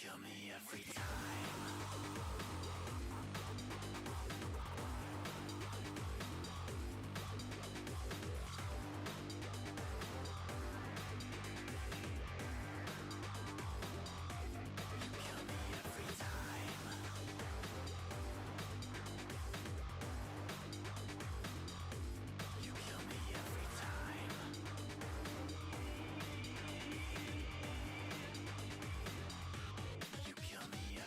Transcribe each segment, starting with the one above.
kill me every time. You kill me every time. You kill me every time. You kill me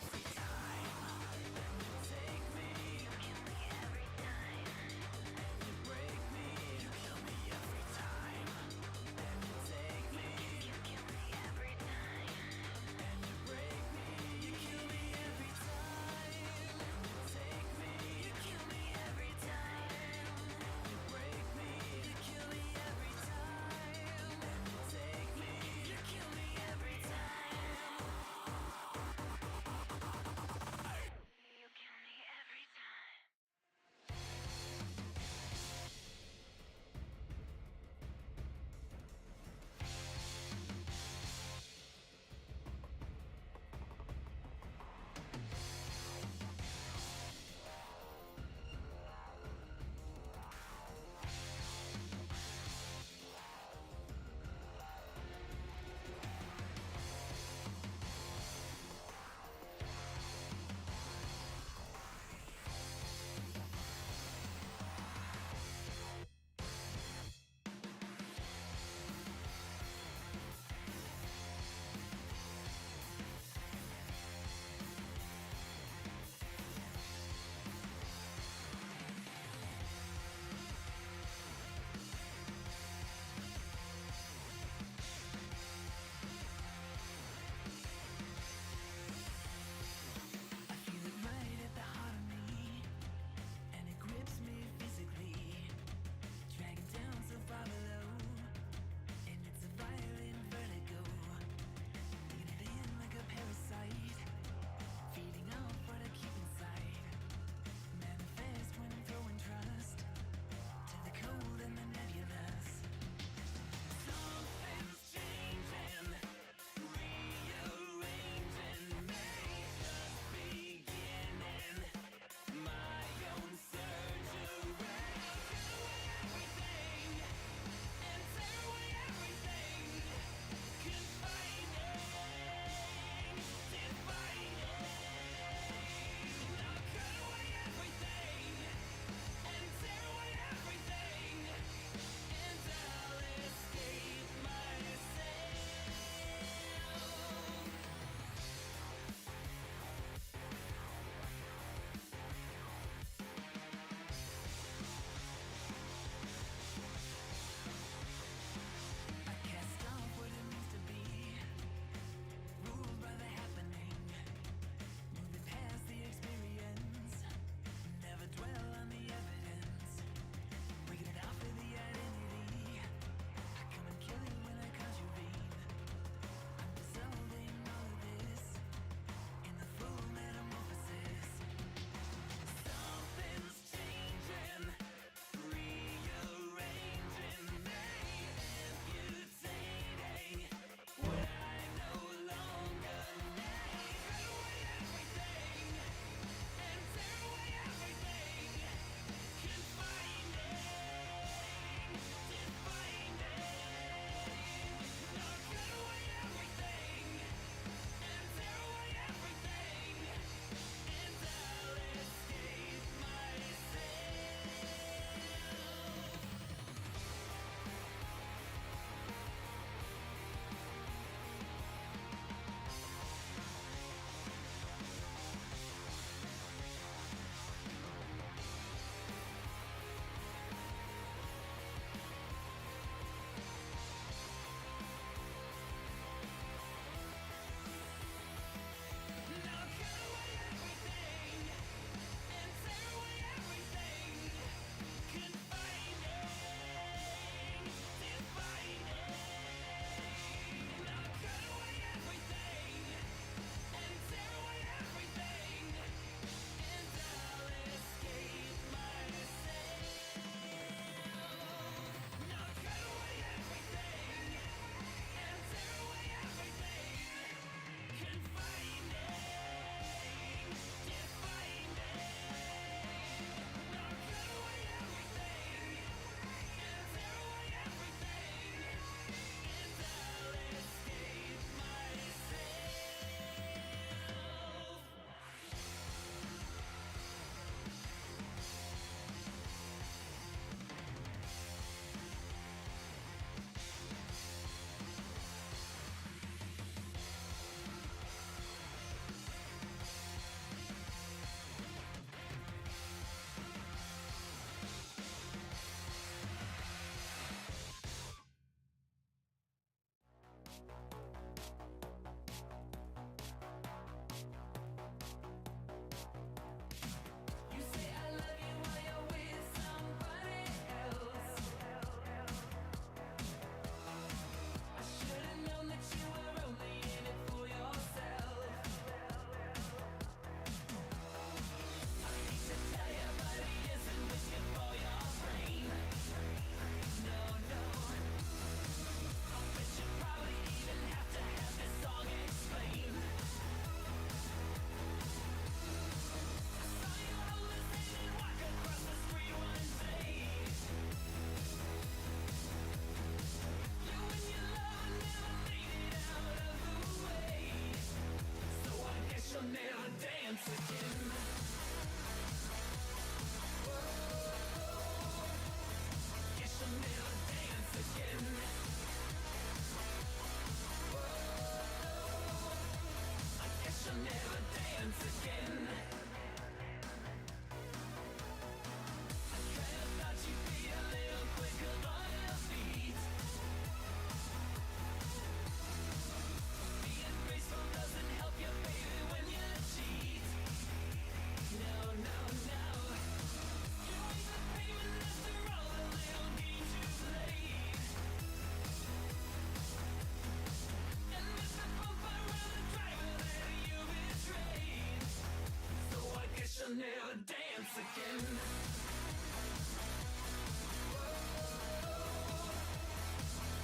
again.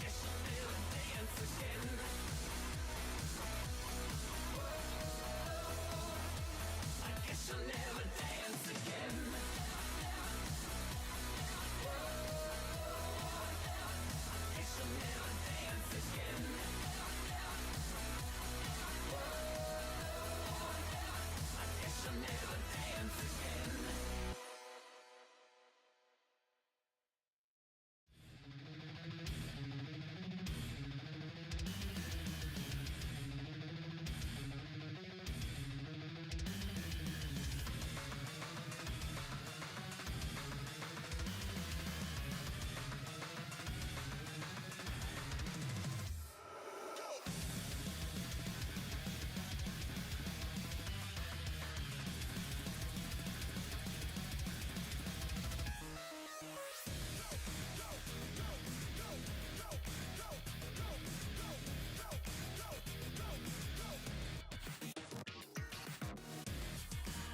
Guess you'll never dance again. I guess you'll never dance again. Guess you'll never dance again. I guess you'll never dance again.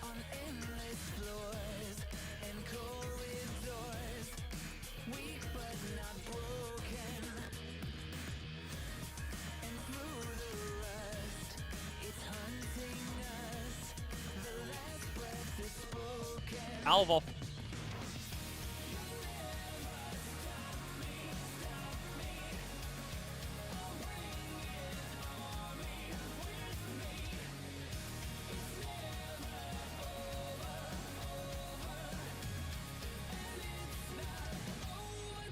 On endless floors and corridors, weak but not broken. And through the rust, it's hunting us. The last breath is spoken. Alvo.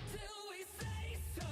Until we say so.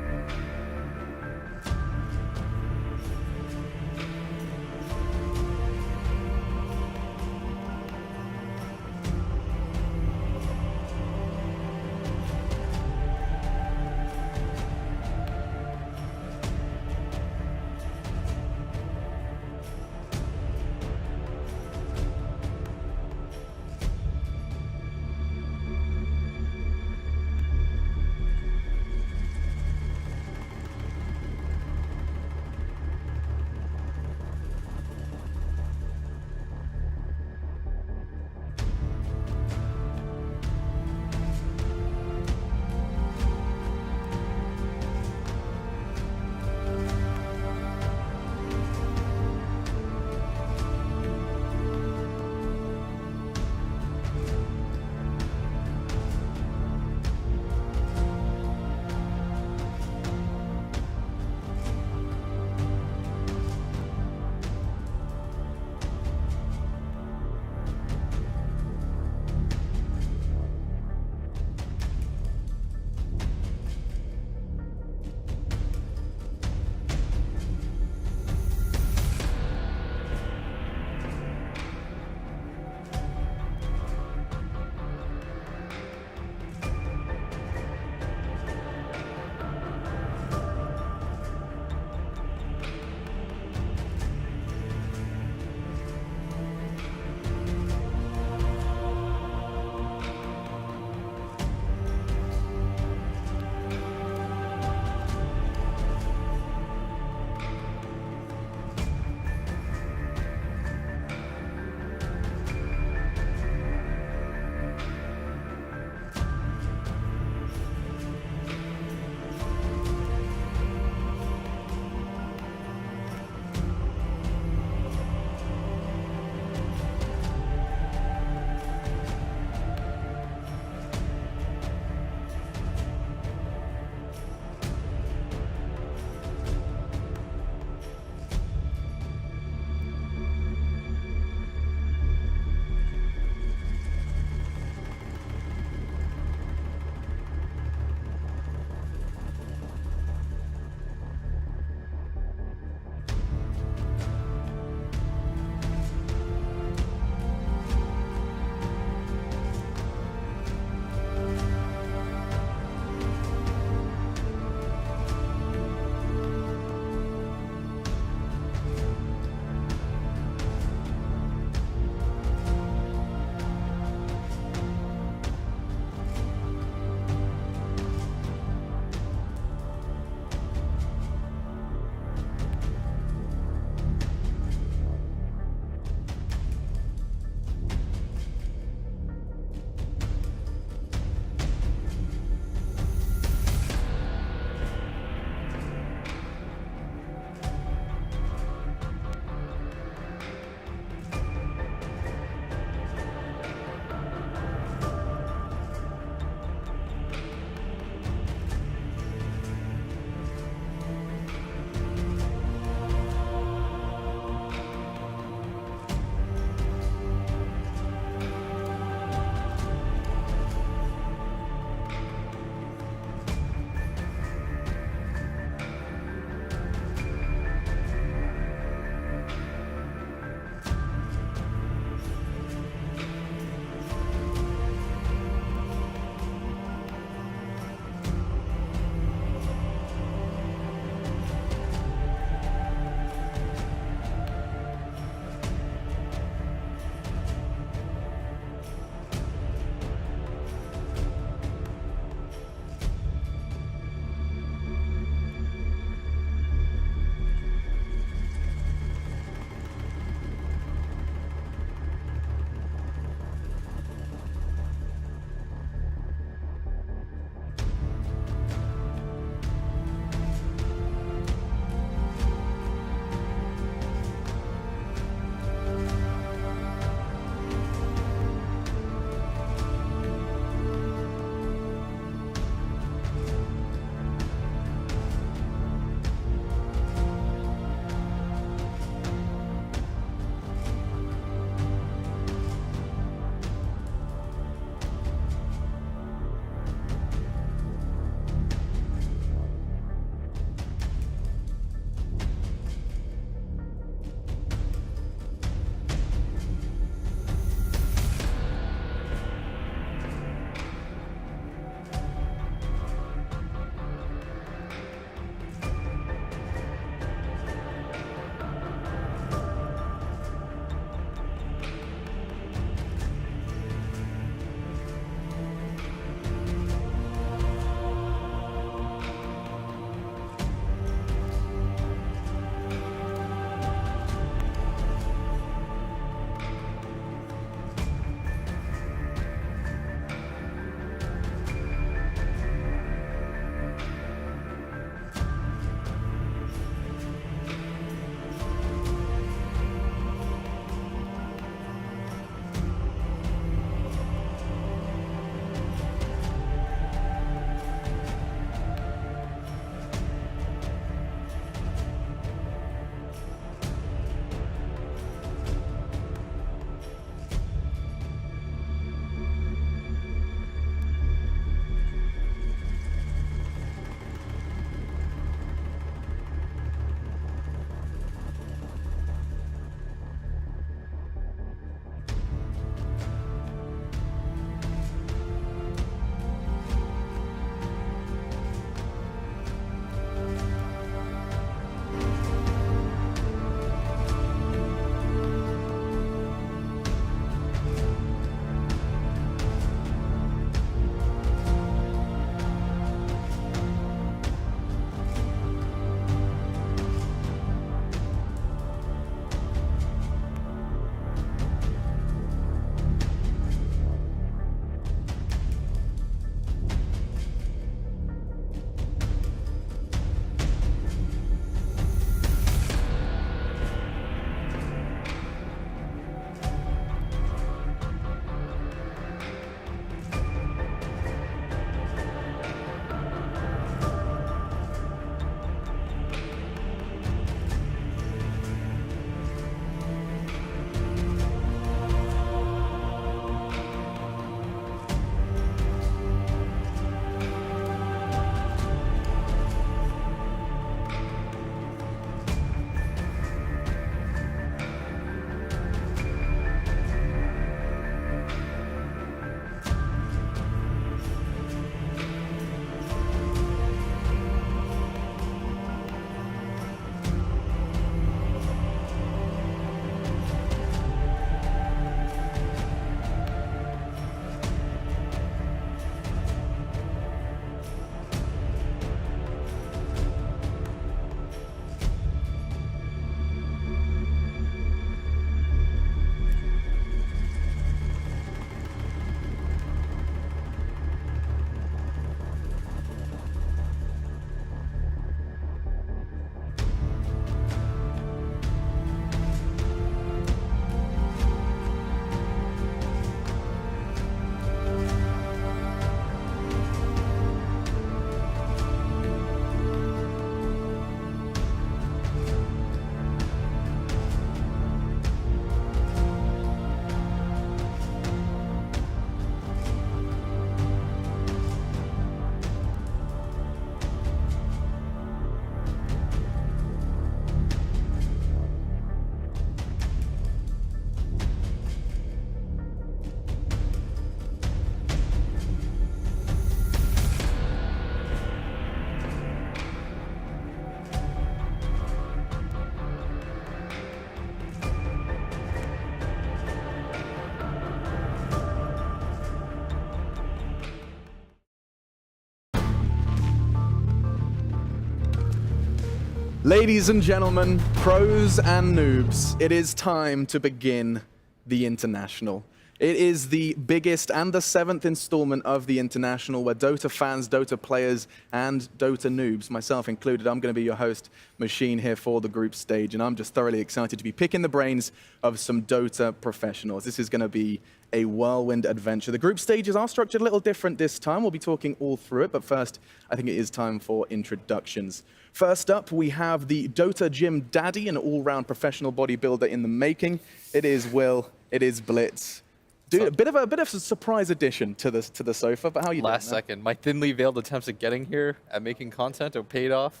Ladies and gentlemen, pros and noobs, it is time to begin the International. It is the biggest and the 7th installment of the International, where Dota fans, Dota players, and Dota noobs, myself included, I'm going to be your host, Machine, here for the group stage, and I'm just thoroughly excited to be picking the brains of some Dota professionals. This is going to be a whirlwind adventure. The group stages are structured a little different this time. We'll be talking all through it, but first, I think it is time for introductions. First up, we have the Dota Gym Daddy, an all-round professional bodybuilder in the making. It is Will, it is Blitz. Dude, a bit of a surprise addition to the sofa, but how are you doing? Last second. My thinly veiled attempts at getting here, at making content, are paid off.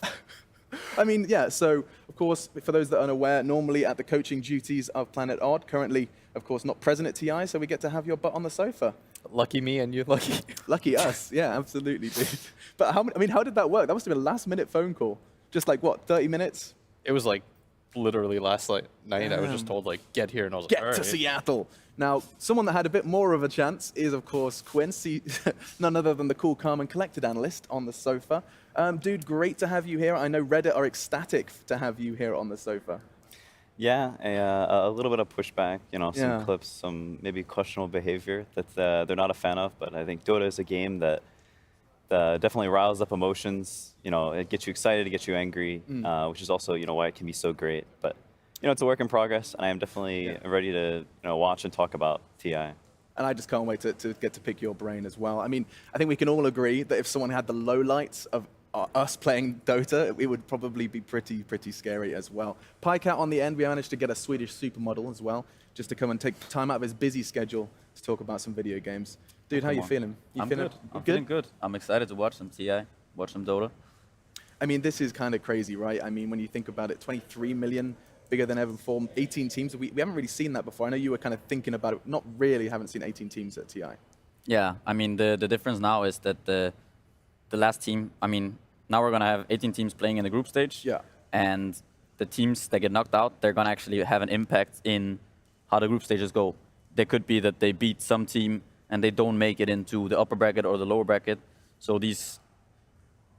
I mean, yeah, so, of course, for those that are unaware, normally at the coaching duties of Planet Odd, currently, of course, not present at TI, so we get to have your butt on the sofa. Lucky me and you lucky. Lucky us, yeah, absolutely, dude. But how did that work? That must have been a last-minute phone call. Just like, what, 30 minutes? It was like, literally last night, I was just told, like, get here, and I was like, Get all to right. Seattle. Now, someone that had a bit more of a chance is, of course, Quinn, none other than the cool, calm, and collected analyst on the sofa. Dude, great to have you here. I know Reddit are ecstatic to have you here on the sofa. Yeah, a little bit of pushback, you know, some Yeah. clips, some maybe questionable behavior that they're not a fan of, but I think Dota is a game that definitely riles up emotions. You know, it gets you excited, it gets you angry, which is also, you know, why it can be so great. But you know, it's a work in progress, and I am definitely ready to watch and talk about TI. And I just can't wait to get to pick your brain as well. I mean, I think we can all agree that if someone had the lowlights of us playing Dota, it would probably be pretty scary as well. Pycat on the end, we managed to get a Swedish supermodel as well, just to come and take time out of his busy schedule to talk about some video games. Dude, how you feeling? I'm good. I'm feeling good. I'm excited to watch some TI, watch some Dota. I mean, this is kind of crazy, right? I mean, when you think about it, 23 million, bigger than ever before, 18 teams. We haven't really seen that before. I know you were kind of thinking about it. Not really haven't seen 18 teams at TI. Yeah, I mean, the difference now is that the last team, I mean, now we're going to have 18 teams playing in the group stage. Yeah. And the teams that get knocked out, they're going to actually have an impact in how the group stages go. There could be that they beat some team and they don't make it into the upper bracket or the lower bracket. So these,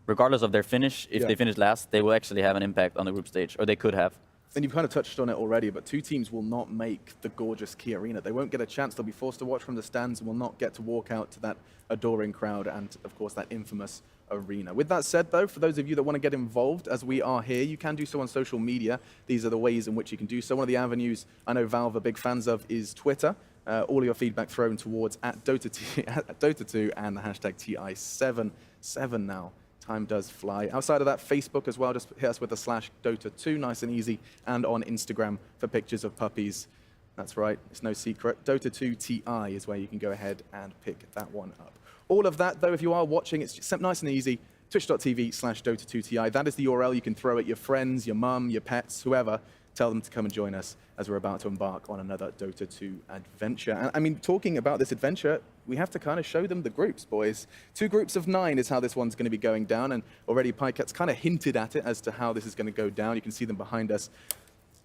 regardless of their finish, if they finish last, they will actually have an impact on the group stage, or they could have. And you've kind of touched on it already, but two teams will not make the gorgeous KeyArena. They won't get a chance. They'll be forced to watch from the stands and will not get to walk out to that adoring crowd and, of course, that infamous arena. With that said, though, for those of you that want to get involved, as we are here, you can do so on social media. These are the ways in which you can do so. One of the avenues I know Valve are big fans of is Twitter. All of your feedback thrown towards at Dota2 and the hashtag TI7 now. Time does fly. Outside of that, Facebook as well, just hit us with the /Dota2, nice and easy, and on Instagram for pictures of puppies. That's right, it's no secret. Dota2 TI is where you can go ahead and pick that one up. All of that, though, if you are watching, it's just nice and easy. Twitch.tv/Dota2TI. That is the URL you can throw at your friends, your mum, your pets, whoever. Tell them to come and join us as we're about to embark on another Dota 2 adventure. And I mean, talking about this adventure, we have to kind of show them the groups, boys. 2 groups of 9 is how this one's going to be going down, and already Pycat's kind of hinted at it as to how this is going to go down. You can see them behind us.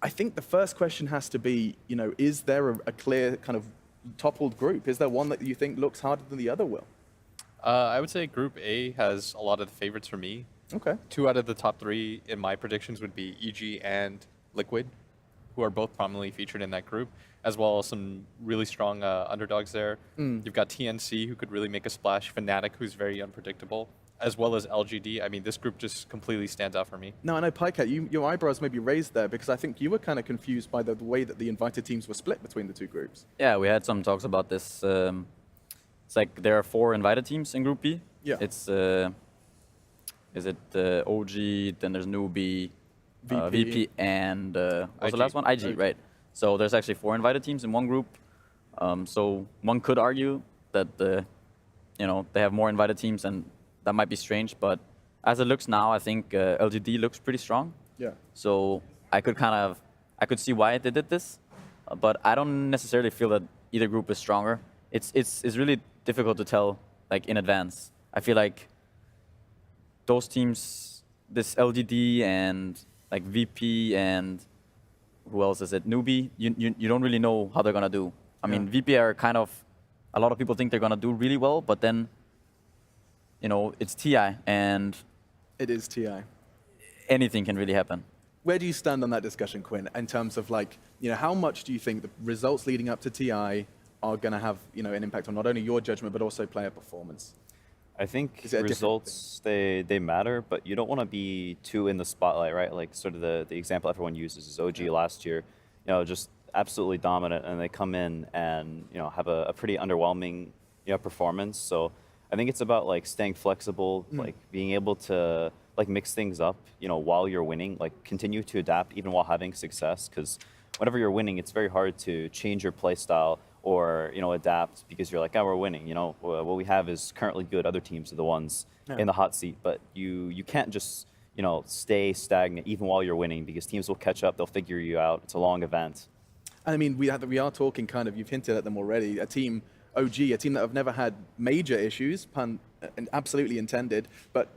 I think the first question has to be, you know, is there a clear kind of toppled group? Is there one that you think looks harder than the other, Will? I would say Group A has a lot of the favorites for me. Okay. 2 out of the top 3 in my predictions would be EG and Liquid, who are both prominently featured in that group, as well as some really strong underdogs there. You've got TNC, who could really make a splash, Fnatic, who's very unpredictable, as well as LGD. I mean, this group just completely stands out for me. No, I know, Pycat, your eyebrows may be raised there, because I think you were kind of confused by the way that the invited teams were split between the 2 groups. Yeah, we had some talks about this. It's like there are 4 invited teams in Group B. Yeah. It's, is it OG, then there's Newbie, VP, and what's the last one? IG, right. So there's actually 4 invited teams in one group. So one could argue that you know, they have more invited teams, and that might be strange. But as it looks now, I think LGD looks pretty strong. Yeah. So I could see why they did this, but I don't necessarily feel that either group is stronger. It's really difficult to tell, like, in advance. I feel like those teams, this LGD and like VP and who else is it? Newbie. You don't really know how they're gonna do. I mean, VP are kind of, a lot of people think they're gonna do really well, but then, you know, it's TI and It is TI. anything can really happen. Where do you stand on that discussion, Quinn, in terms of like, how much do you think the results leading up to TI are going to have, an impact on not only your judgment, but also player performance? I think Is it a different results, they matter, but you don't want to be too in the spotlight, right? Like sort of the example everyone uses is OG last year, just absolutely dominant, and they come in and, have a pretty underwhelming, performance. So I think it's about like staying flexible, like being able to like mix things up, while you're winning, like continue to adapt even while having success. Because whenever you're winning, it's very hard to change your play style or adapt because you're like, oh, we're winning. What we have is currently good. Other teams are the ones in the hot seat, but you can't just stay stagnant even while you're winning because teams will catch up. They'll figure you out. It's a long event. I mean, we are talking kind of, you've hinted at them already, a team, OG, a team that have never had major issues, pun absolutely intended, but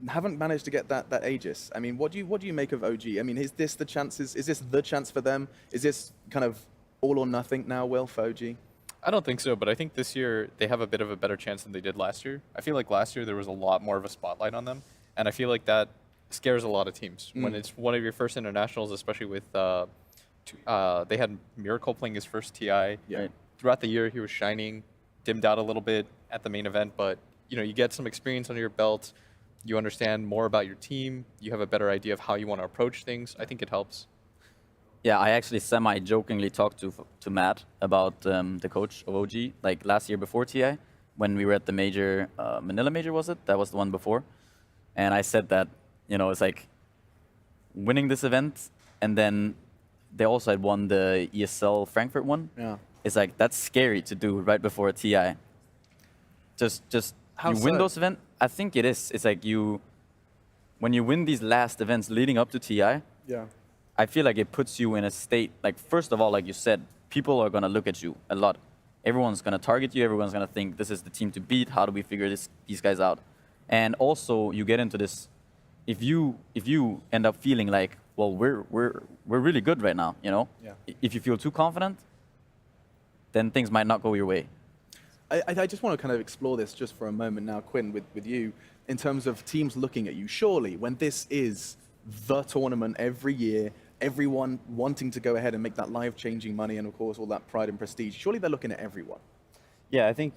haven't managed to get that Aegis. I mean, what do you make of OG? I mean, is this the chance for them? Is this kind of all or nothing now, Will, for OG? I don't think so, but I think this year they have a bit of a better chance than they did last year. I feel like last year there was a lot more of a spotlight on them, and I feel like that scares a lot of teams. When it's one of your first internationals, especially with they had Miracle playing his first TI. Yeah. Throughout the year, he was shining, dimmed out a little bit at the main event, but you get some experience under your belt. You understand more about your team. You have a better idea of how you want to approach things. I think it helps. Yeah, I actually semi-jokingly talked to Matt about the coach of OG, like last year before TI, when we were at the major, Manila major, was it? That was the one before. And I said that, it's like winning this event, and then they also had won the ESL Frankfurt one. Yeah. It's like, that's scary to do right before a TI. Just How you win so? those events. I think it is. It's like when you win these last events leading up to TI, Yeah. I feel like it puts you in a state, like, first of all, like you said, people are going to look at you a lot. Everyone's going to target you. Everyone's going to think, this is the team to beat. How do we figure these guys out? And also, you get into this, if you end up feeling like, well, we're really good right now, Yeah. If you feel too confident, then things might not go your way. I just want to kind of explore this just for a moment now, Quinn, with you, in terms of teams looking at you. Surely, when this is the tournament every year, everyone wanting to go ahead and make that life-changing money and, of course, all that pride and prestige, surely they're looking at everyone. Yeah, I think,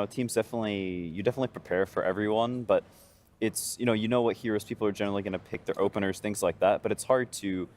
teams definitely prepare for everyone, but it's, you know what heroes people are generally going to pick, their openers, things like that, but it's hard to,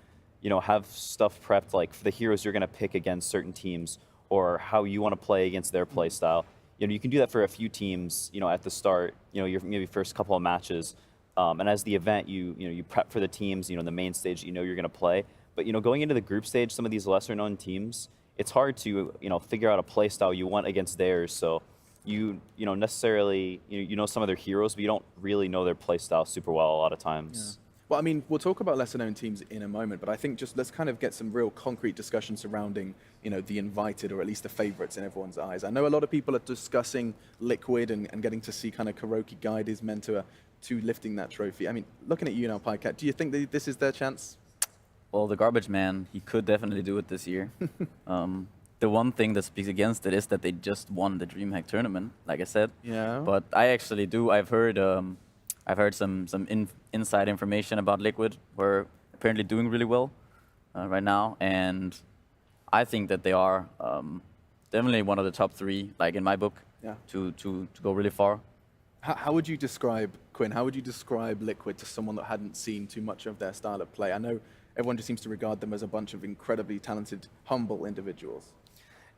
have stuff prepped like for the heroes you're going to pick against certain teams or how you want to play against their play style. You can do that for a few teams, at the start, your maybe first couple of matches, and as the event, you prep for the teams, the main stage that you're going to play. But, going into the group stage, some of these lesser-known teams, it's hard to, figure out a play style you want against theirs. So necessarily, some of their heroes, but you don't really know their play style super well a lot of times. Yeah. Well, I mean, we'll talk about lesser-known teams in a moment, but I think just let's kind of get some real concrete discussion surrounding, the invited or at least the favorites in everyone's eyes. I know a lot of people are discussing Liquid and getting to see kind of Kuroki guide his mentor to lifting that trophy. I mean, looking at you now, Pycat, do you think that this is their chance? Well, the garbage man, he could definitely do it this year. The one thing that speaks against it is that they just won the DreamHack tournament, like I said. Yeah. But I actually do. I've heard some inside information about Liquid. We're apparently doing really well right now, and I think that they are definitely one of the top three, like in my book, to go really far. How would you describe, Quinn, how would you describe Liquid to someone that hadn't seen too much of their style of play? I know everyone just seems to regard them as a bunch of incredibly talented, humble individuals.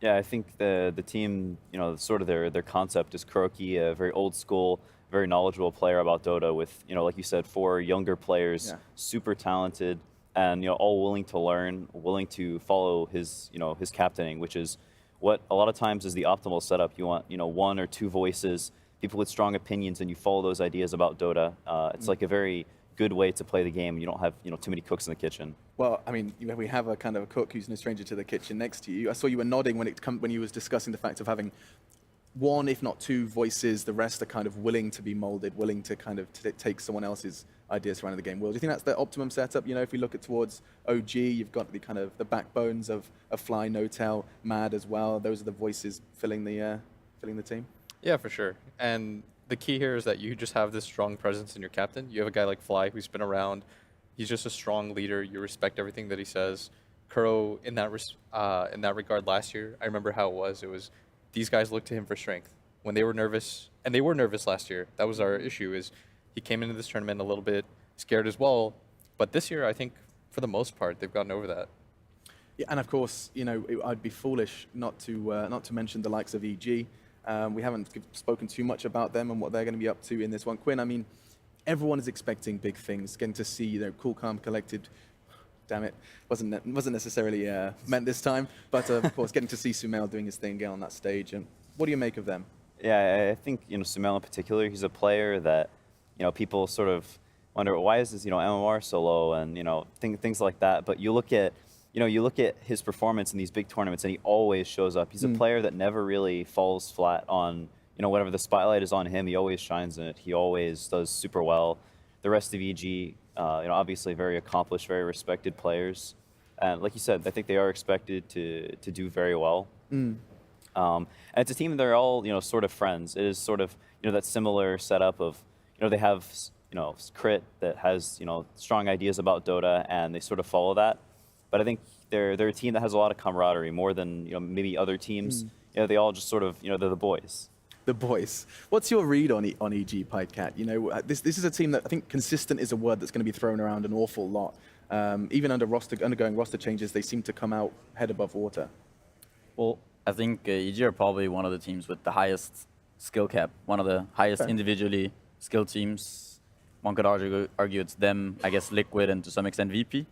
Yeah, I think the team, sort of their concept is Kuroki, a very old school, very knowledgeable player about Dota with, like you said, 4 younger players, super talented, and, all willing to learn, willing to follow his, his captaining, which is what a lot of times is the optimal setup. You want, 1 or 2 voices, people with strong opinions, and you follow those ideas about Dota. It's like a very good way to play the game. You don't have, too many cooks in the kitchen. Well, I mean, we have a kind of a cook who's no stranger to the kitchen next to you. I saw you were nodding when you was discussing the fact of having 1, if not 2 voices. The rest are kind of willing to be molded, willing to kind of take someone else's ideas around the game. Will, do you think that's the optimum setup? If we look at towards OG, you've got the kind of the backbones of Fly, No-Tell, Mad as well. Those are the voices filling the team. Yeah, for sure. And the key here is that you just have this strong presence in your captain. You have a guy like Fly who's been around. He's just a strong leader. You respect everything that he says. Kuro, in that regard, last year, I remember how it was. It was these guys looked to him for strength when they were nervous, and they were nervous last year. That was our issue. Is he came into this tournament a little bit scared as well, but this year I think for the most part they've gotten over that. Yeah, and of course, I'd be foolish not to mention the likes of EG. We haven't spoken too much about them and what they're going to be up to in this one. Quinn, I mean, everyone is expecting big things. Getting to see, cool, calm, collected. Damn it, wasn't necessarily meant this time. But of course, getting to see Sumail doing his thing again on that stage. And what do you make of them? Yeah, I think Sumail in particular, he's a player that people sort of wonder why is his MMR so low and things like that. But you look at his performance in these big tournaments, and he always shows up. He's a player that never really falls flat on, whatever the spotlight is on him, he always shines in it. He always does super well. The rest of EG, obviously very accomplished, very respected players. And like you said, I think they are expected to do very well. And it's a team that they're all, sort of friends. It is sort of, that similar setup of, they have, Crit that has, strong ideas about Dota, and they sort of follow that. But I think they're a team that has a lot of camaraderie, more than maybe other teams. They all just sort of they're the boys. The boys. What's your read on EG, Pikecat? This is a team that I think consistent is a word that's going to be thrown around an awful lot. Even undergoing roster changes, they seem to come out head above water. Well, I think EG are probably one of the teams with the highest skill cap, one of the highest individually skilled teams. One could argue it's them, I guess, Liquid, and to some extent VP.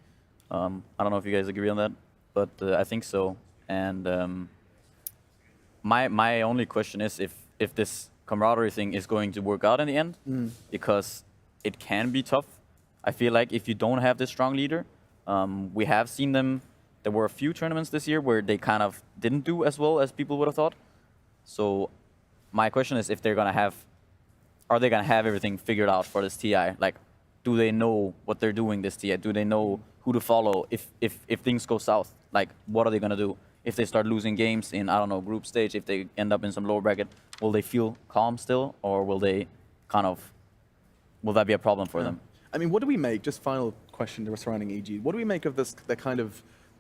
I don't know if you guys agree on that, but I think so. And my only question is if this camaraderie thing is going to work out in the end, because it can be tough. I feel like if you don't have this strong leader, we have seen them. There were a few tournaments this year where they kind of didn't do as well as people would have thought. So my question is if are they gonna have everything figured out for this TI? Like, do they know what they're doing this TI? Do they know who to follow if things go south? Like, what are they gonna do? If they start losing games in, I don't know, group stage, if they end up in some lower bracket, will they feel calm still, or will they will that be a problem for them? I mean, what do we make, just final question surrounding EG, what do we make of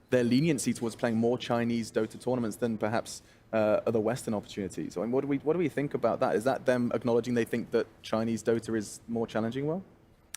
their leniency towards playing more Chinese Dota tournaments than perhaps other Western opportunities? I mean, what do we think about that? Is that them acknowledging they think that Chinese Dota is more challenging? Well,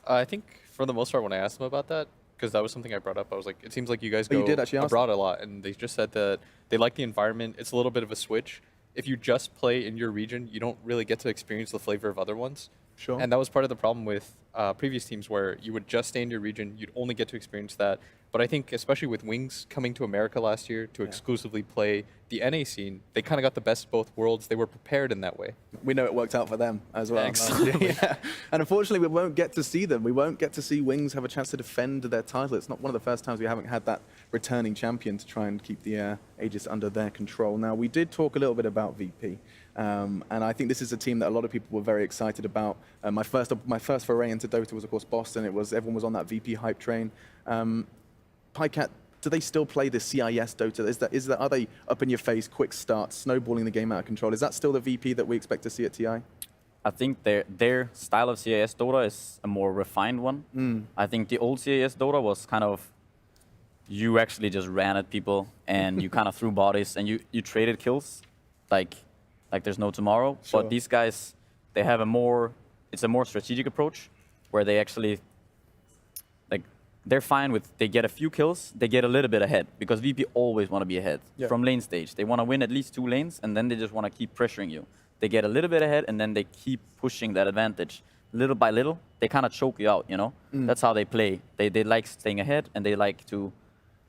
I think for the most part, when I asked them about that, because that was something I brought up, I was like, it seems like you guys go abroad a lot, and they just said that they like the environment. It's a little bit of a switch. If you just play in your region, you don't really get to experience the flavor of other ones. Sure. And that was part of the problem with previous teams, where you would just stay in your region, you'd only get to experience that. But I think, especially with Wings coming to America last year to exclusively play the NA scene, they kind of got the best of both worlds. They were prepared in that way. We know it worked out for them as well. Excellent. Yeah. And unfortunately, we won't get to see them. We won't get to see Wings have a chance to defend their title. It's not one of the first times we haven't had that returning champion to try and keep the Aegis under their control. Now, we did talk a little bit about VP. And I think this is a team that a lot of people were very excited about. My first foray into Dota was, of course, Boston. Everyone was on that VP hype train. Pikecat, do they still play the CIS Dota? Are they up in your face, quick start, snowballing the game out of control? Is that still the VP that we expect to see at TI? I think their style of CIS Dota is a more refined one. I think the old CIS Dota was kind of, you actually just ran at people and you kind of threw bodies and you traded kills like there's no tomorrow. Sure. But these guys, they have it's a more strategic approach where they actually, they're fine with, they get a few kills, they get a little bit ahead, because VP always want to be ahead from lane stage. They want to win at least 2 lanes, and then they just want to keep pressuring you. They get a little bit ahead, and then they keep pushing that advantage. Little by little, they kind of choke you out, That's how they play. They like staying ahead, and they like to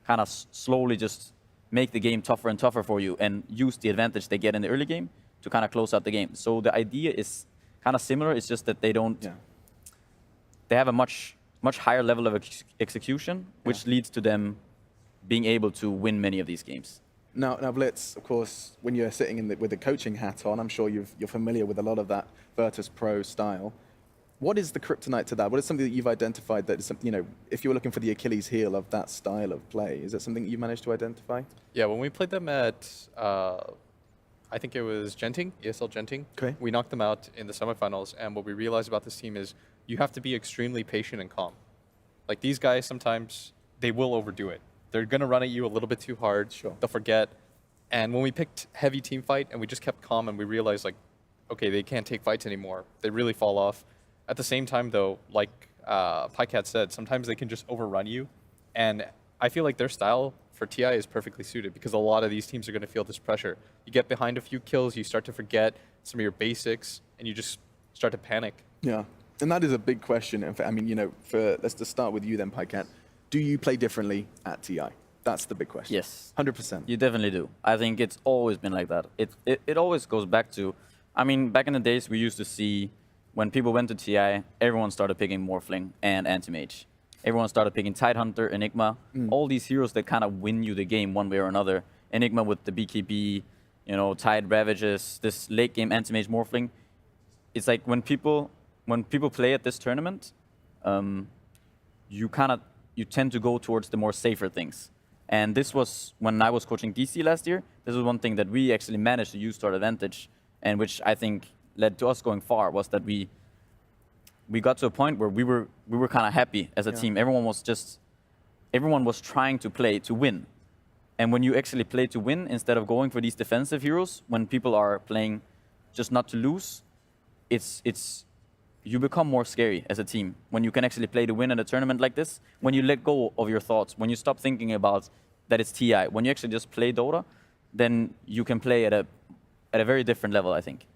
kind of slowly just make the game tougher and tougher for you, and use the advantage they get in the early game to kind of close out the game. So the idea is kind of similar, it's just that they don't, they have a much higher level of execution, which leads to them being able to win many of these games. Now Blitz, of course, when you're sitting with the coaching hat on, I'm sure you're familiar with a lot of that Virtus Pro style. What is the kryptonite to that? What is something that you've identified that is something, if you were looking for the Achilles heel of that style of play, is it something that you managed to identify? Yeah, when we played them at, I think it was Genting, ESL Genting. Okay. We knocked them out in the semifinals, and what we realized about this team is you have to be extremely patient and calm. Like these guys sometimes they will overdo it. They're gonna run at you a little bit too hard. Sure. They'll forget. And when we picked heavy team fight and we just kept calm and we realized like, okay, they can't take fights anymore. They really fall off. At the same time though, like Pycat said, sometimes they can just overrun you. And I feel like their style for TI is perfectly suited because a lot of these teams are going to feel this pressure. You get behind a few kills, you start to forget some of your basics, and you just start to panic. Yeah, and that is a big question. In fact, I mean, you know, let's just start with you then, Pycat. Do you play differently at TI? That's the big question. Yes. 100%. You definitely do. I think it's always been like that. It always goes back to, I mean, back in the days we used to see when people went to TI, everyone started picking Morphling and Anti-Mage. Everyone started picking Tidehunter, Enigma, all these heroes that kind of win you the game one way or another. Enigma with the BKB, you know, Tide Ravages, this late game Anti-Mage Morphling. It's like when people play at this tournament, you tend to go towards the more safer things. And this was, when I was coaching DC last year, this was one thing that we actually managed to use to our advantage, and which I think led to us going far, was that we got to a point where we were kind of happy as a team. Everyone was trying to play to win. And when you actually play to win instead of going for these defensive heroes, when people are playing just not to lose, you become more scary as a team. When you can actually play to win at a tournament like this, when you let go of your thoughts, when you stop thinking about that it's TI, when you actually just play Dota, then you can play at a very different level, I think.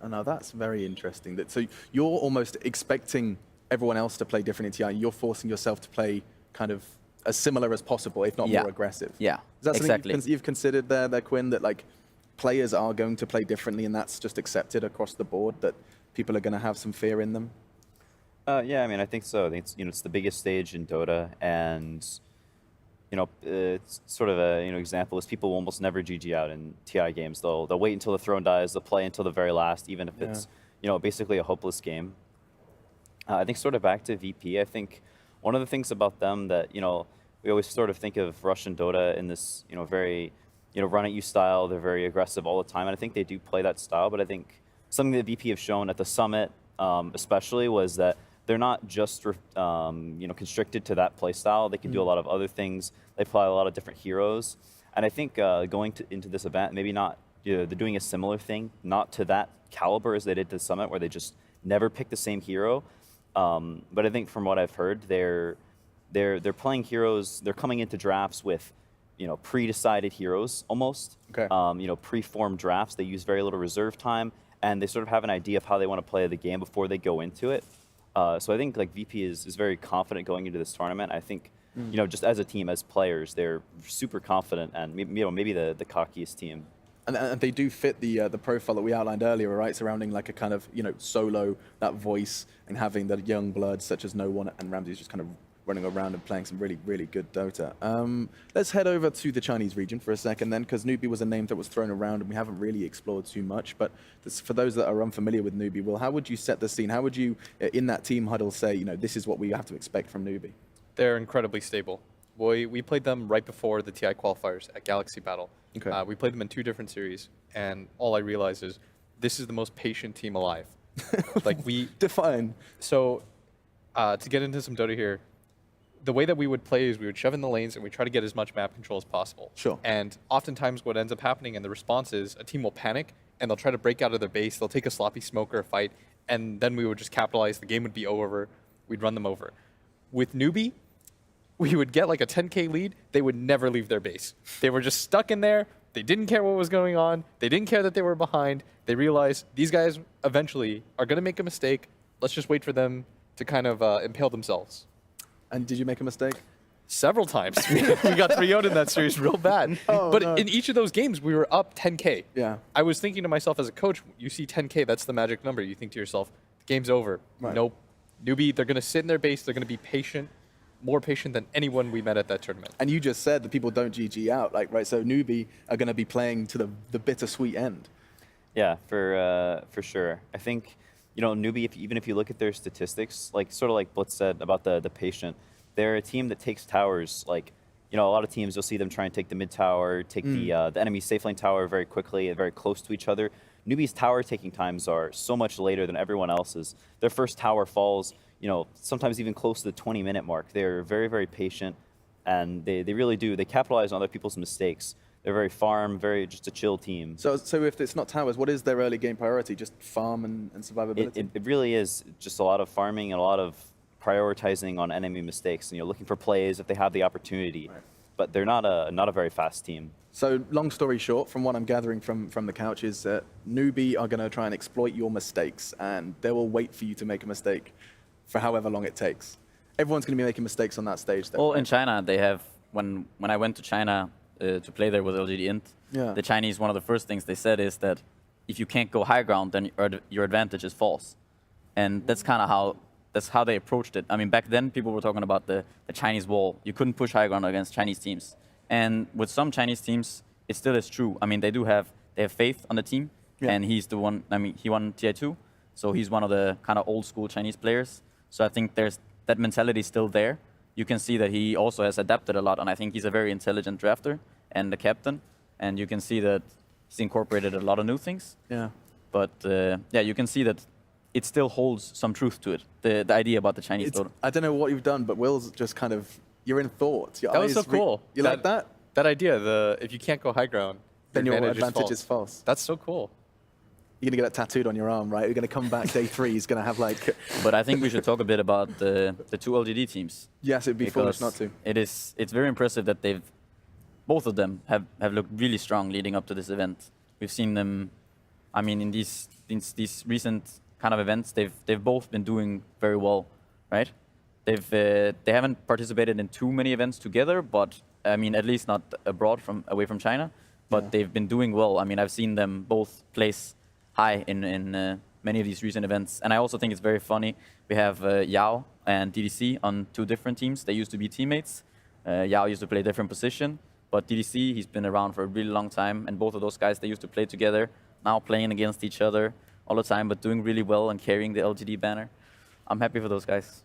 Oh, now that's very interesting. So you're almost expecting everyone else to play different in TI. You're forcing yourself to play kind of as similar as possible, if not more aggressive. Yeah, Is that something exactly. you've considered there, Quinn, that like players are going to play differently and that's just accepted across the board, that people are going to have some fear in them? Yeah, I mean, I think so. I think it's the biggest stage in Dota, and it's sort of a example is people will almost never GG out in TI games. They'll wait until the throne dies. They'll play until the very last, even if it's basically a hopeless game. I think sort of back to VP. I think one of the things about them that we always sort of think of Russian Dota in this very run at you style. They're very aggressive all the time, and I think they do play that style. But I think something that VP have shown at the summit, especially, was that they're not just constricted to that play style. They can do a lot of other things. They play a lot of different heroes, and I think going into this event, maybe not they're doing a similar thing, not to that caliber as they did to the summit, where they just never pick the same hero. But I think from what I've heard, they're playing heroes. They're coming into drafts with pre-decided heroes almost. Okay. Pre-formed drafts. They use very little reserve time, and they sort of have an idea of how they want to play the game before they go into it. So I think like VP is very confident going into this tournament. I think just as a team, as players, they're super confident, and maybe the cockiest team. And they do fit the profile that we outlined earlier, right? Surrounding like a kind of solo, that voice, and having the young blood such as No One and Ramsey's just kind of running around and playing some really, really good Dota. Let's head over to the Chinese region for a second then, because Newbie was a name that was thrown around and we haven't really explored too much. But for those that are unfamiliar with Newbie, Will, how would you set the scene? How would you, in that team huddle, say, this is what we have to expect from Newbie? They're incredibly stable. We played them right before the TI qualifiers at Galaxy Battle. Okay. We played them in 2 different series, and all I realized is this is the most patient team alive. Like Define. So to get into some Dota here, the way that we would play is we would shove in the lanes and we try to get as much map control as possible. Sure. And oftentimes what ends up happening in the response is a team will panic and they'll try to break out of their base. They'll take a sloppy smoke or a fight, and then we would just capitalize. The game would be over. We'd run them over. With Newbie, we would get like a 10K lead. They would never leave their base. They were just stuck in there. They didn't care what was going on. They didn't care that they were behind. They realized these guys eventually are going to make a mistake. Let's just wait for them to kind of impale themselves. And did you make a mistake? Several times. We got 3-0'd in that series real bad. Oh, but no. in each of those games, we were up 10K. Yeah. I was thinking to myself as a coach, you see 10K, that's the magic number. You think to yourself, the game's over. Right. Nope. Newbie, they're going to sit in their base. They're going to be patient, more patient than anyone we met at that tournament. And you just said that people don't GG out, right? So Newbie are going to be playing to the bittersweet end. Yeah, for sure. I think Newbie, even if you look at their statistics, like sort of like Blitz said about the patient, they're a team that takes towers. Like a lot of teams, you'll see them try and take the mid tower, take the enemy safe lane tower very quickly and very close to each other. Newbie's tower taking times are so much later than everyone else's. Their first tower falls, sometimes even close to the 20-minute mark. They're very, very patient, and they really do. They capitalize on other people's mistakes. They're very farm, very just a chill team. So if it's not towers, what is their early game priority? Just farm and survivability? It really is just a lot of farming and a lot of prioritizing on enemy mistakes, and looking for plays if they have the opportunity. Right. But they're not a very fast team. So long story short, from what I'm gathering from the couch is that newbie are going to try and exploit your mistakes, and they will wait for you to make a mistake for however long it takes. Everyone's going to be making mistakes on that stage. Though, Well, right? in China, they have, when I went to China to play there with LGD Int, Yeah. the Chinese, one of the first things they said is that if you can't go high ground, then your advantage is false. And that's kind of how they approached it. I mean, back then, people were talking about the Chinese wall. You couldn't push high ground against Chinese teams. And with some Chinese teams, it still is true. I mean, they have faith on the team, Yeah. and he's the one. I mean, he won TI2, so he's one of the kind of old school Chinese players. So I think there's that mentality still there. You can see that he also has adapted a lot, and I think he's a very intelligent drafter and the captain. And you can see that he's incorporated a lot of new things. Yeah. But yeah, you can see that it still holds some truth to it. The idea about the Chinese Dota. I don't know what you've done, but Will's just kind of, you're in thought. Your That was eyes so cool. You like that? That idea, if you can't go high ground, Then your advantage is false. That's so cool. You're going to get that tattooed on your arm, right? You're going to come back day 3. He's going to have like... But I think we should talk a bit about the two LGD teams. Yes, it'd be foolish because not to. It's very impressive that both of them have looked really strong leading up to this event. We've seen them, I mean, in these recent kind of events, they've both been doing very well, right? They haven't participated in too many events together, but I mean, at least not away from China. But Yeah. they've been doing well. I mean, I've seen them both place high in many of these recent events, and I also think it's very funny. We have Yao and DDC on 2 different teams. They used to be teammates. Yao used to play a different position, but DDC, he's been around for a really long time, and both of those guys, they used to play together, now playing against each other all the time, but doing really well and carrying the LGD banner. I'm happy for those guys.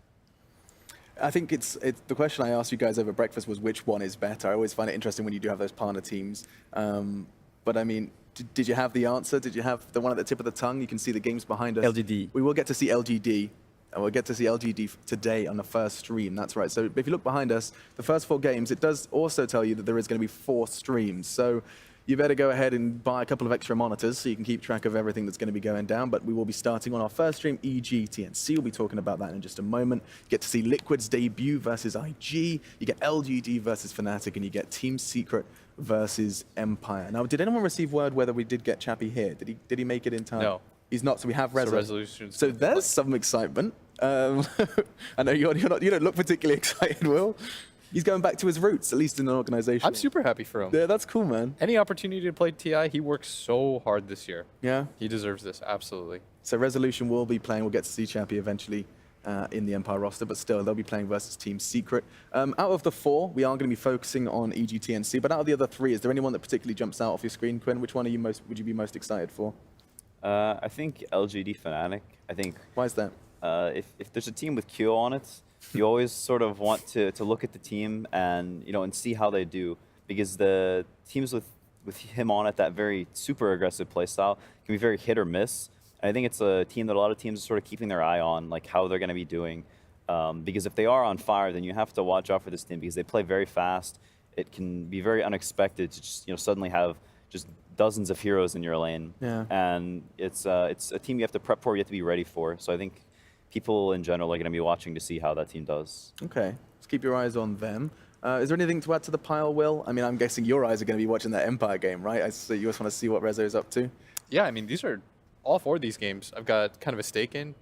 I think it's the question I asked you guys over breakfast was which one is better. I always find it interesting when you do have those partner teams. But I mean, did you have the answer? Did you have the one at the tip of the tongue? You can see the games behind us. LGD. We will get to see LGD. And we'll get to see LGD today on the first stream. That's right. So if you look behind us, the first 4 games, it does also tell you that there is going to be 4 streams. So you better go ahead and buy a couple of extra monitors so you can keep track of everything that's going to be going down. But we will be starting on our first stream, EG TNC. We'll be talking about that in just a moment. You get to see Liquid's debut versus IG. You get LGD versus Fnatic, and you get Team Secret versus Empire. Now, did anyone receive word whether we did get Chappie here? Did he make it in time? No. He's not, so we have Reza. So Resolution's So gonna there's play. some excitement. I know you don't look particularly excited, Will. He's going back to his roots, at least in an organization. I'm super happy for him. Yeah, that's cool, man. Any opportunity to play TI, he works so hard this year. Yeah. He deserves this, absolutely. So Resolution will be playing. We'll get to see Chappie eventually in the Empire roster, but still, they'll be playing versus Team Secret. Out of the 4, we are going to be focusing on EGTNC, but out of the other 3, is there anyone that particularly jumps out off your screen, Quinn? Which one would you be most excited for? I think LGD Fnatic. I think Why is that? if there's a team with Kyo on it, you always sort of want to look at the team and and see how they do, because the teams with him on it, that very super aggressive play style, can be very hit or miss. And I think it's a team that a lot of teams are sort of keeping their eye on, like how they're going to be doing, because if they are on fire, then you have to watch out for this team because they play very fast. It can be very unexpected to just suddenly have just dozens of heroes in your lane. Yeah. And it's a team you have to prep for, you have to be ready for. So I think people in general are going to be watching to see how that team does. Okay, let's keep your eyes on them. Is there anything to add to the pile, Will? I mean, I'm guessing your eyes are going to be watching that Empire game, right? So you just want to see what Rezo is up to? Yeah, I mean, these are all 4 of these games I've got kind of a stake in.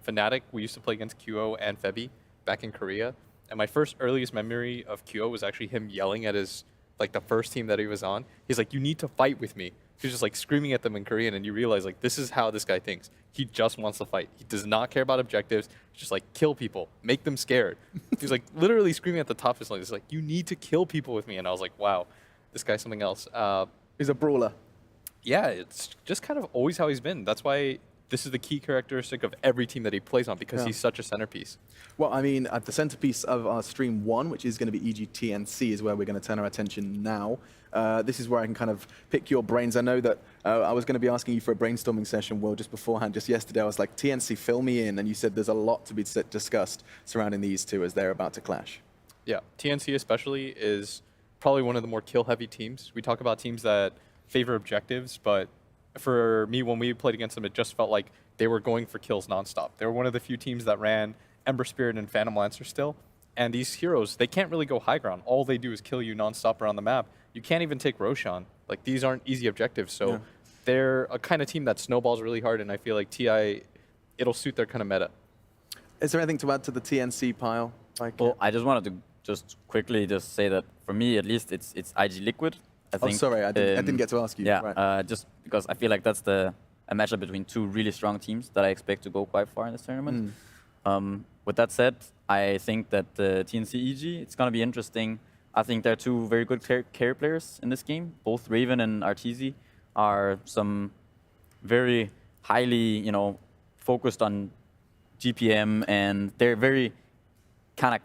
Fnatic, we used to play against QO and Febby back in Korea. And my first earliest memory of QO was actually him yelling at his, like, the first team that he was on. He's like, "You need to fight with me." He was just like screaming at them in Korean, and you realize, like, this is how this guy thinks. He just wants to fight. He does not care about objectives. He's just like, kill people, make them scared. He's like literally screaming at the top of his lungs. He's like, "You need to kill people with me." And I was like, wow, this guy's something else. He's a brawler. Yeah, it's just kind of always how he's been. That's why this is the key characteristic of every team that he plays on because Yeah. he's such a centerpiece. Well, I mean, at the centerpiece of our stream 1, which is going to be EGTNC, is where we're going to turn our attention now. This is where I can kind of pick your brains. I know that I was going to be asking you for a brainstorming session, Will, just beforehand. Just yesterday, I was like, TNC, fill me in. And you said there's a lot to be discussed surrounding these two as they're about to clash. Yeah, TNC especially is probably one of the more kill-heavy teams. We talk about teams that favor objectives, but for me, when we played against them, it just felt like they were going for kills nonstop. They were one of the few teams that ran Ember Spirit and Phantom Lancer still. And these heroes, they can't really go high ground. All they do is kill you nonstop around the map. You can't even take Roshan. Like, these aren't easy objectives. So they're a kind of team that snowballs really hard, and I feel like TI, it'll suit their kind of meta. Is there anything to add to the TNC pile? Like, Well, I just wanted to just quickly just say that for me, at least, it's IG Liquid. I oh, think, sorry, I didn't get to ask you. Yeah, Right. just because I feel like that's a matchup between two really strong teams that I expect to go quite far in this tournament. With that said, I think that TNC EG, it's going to be interesting. I think there are two very good carry players in this game. Both Raven and Arteezy are some very highly, focused on GPM, and they're very kind of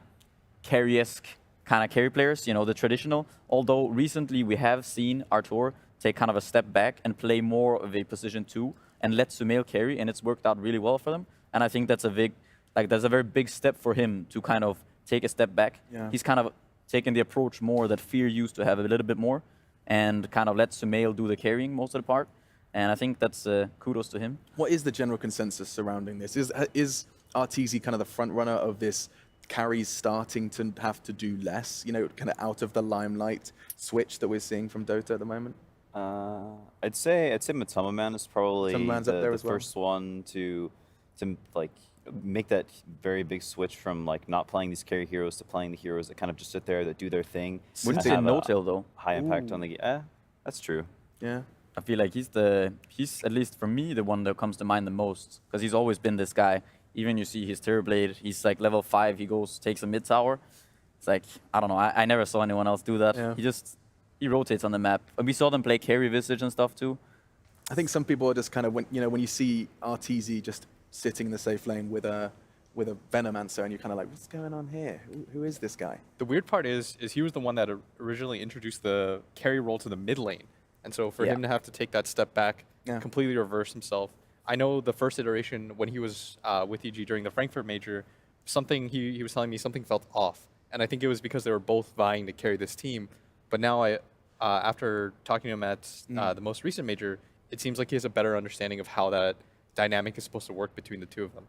carry-esque kind of carry players, the traditional. Although recently we have seen Artur take kind of a step back and play more of a position 2 and let Sumail carry, and it's worked out really well for them. And I think that's a very big step for him to kind of take a step back. Yeah. He's kind of taken the approach more that Fear used to have a little bit more, and kind of let Sumail do the carrying most of the part. And I think that's kudos to him. What is the general consensus surrounding this? Is Arteezy kind of the front runner of this carries starting to have to do less, kind of out of the limelight switch that we're seeing from Dota at the moment? I'd say Matoma Man is probably Matoma-Man's up there the as well. first one to like make that very big switch from like not playing these carry heroes to playing the heroes that kind of just sit there, that do their thing. Wouldn't and say have no a tail though. high impact on the game. That's true. Yeah. I feel like he's at least for me, the one that comes to mind the most, because he's always been this guy. Even you see his Terrorblade, he's like level 5, he takes a mid tower. It's like, I don't know, I never saw anyone else do that. Yeah. He rotates on the map. And we saw them play carry Visage and stuff too. I think some people are just kind of, when you see Arteezy just sitting in the safe lane with a Venomancer, and you're kind of like, what's going on here? Who is this guy? The weird part is he was the one that originally introduced the carry role to the mid lane. And so for him to have to take that step back, completely reverse himself. I know the first iteration when he was with EG during the Frankfurt Major, something he was telling me something felt off. And I think it was because they were both vying to carry this team. But now after talking to him at the most recent Major, it seems like he has a better understanding of how that dynamic is supposed to work between the two of them.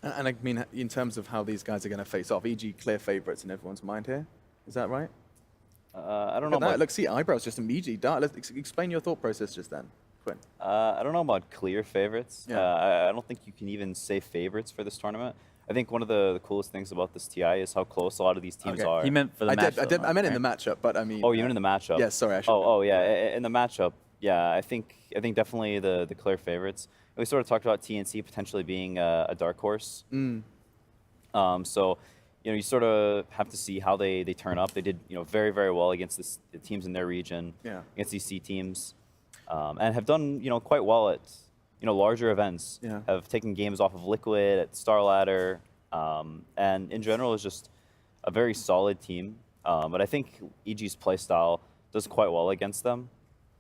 And I mean, in terms of how these guys are going to face off, EG clear favorites in everyone's mind here. Is that right? I don't know Look at that. about Look, see, eyebrows just immediately dart. Let's explain your thought process just then, Quinn. I don't know about clear favorites. Yeah. I don't think you can even say favorites for this tournament. I think one of the coolest things about this TI is how close a lot of these teams are. He meant for the match. I meant in the matchup, but I mean. Oh, you meant in the matchup? Yeah, sorry. I should. Oh, yeah. In the matchup, yeah. I think definitely the clear favorites. We sort of talked about TNC potentially being a dark horse. So, you sort of have to see how they turn up. They did, very, very well against the teams in their region, against these C teams, and have done, quite well at, larger events. Yeah. Have taken games off of Liquid at Star Ladder, and in general is just a very solid team. But I think EG's playstyle does quite well against them.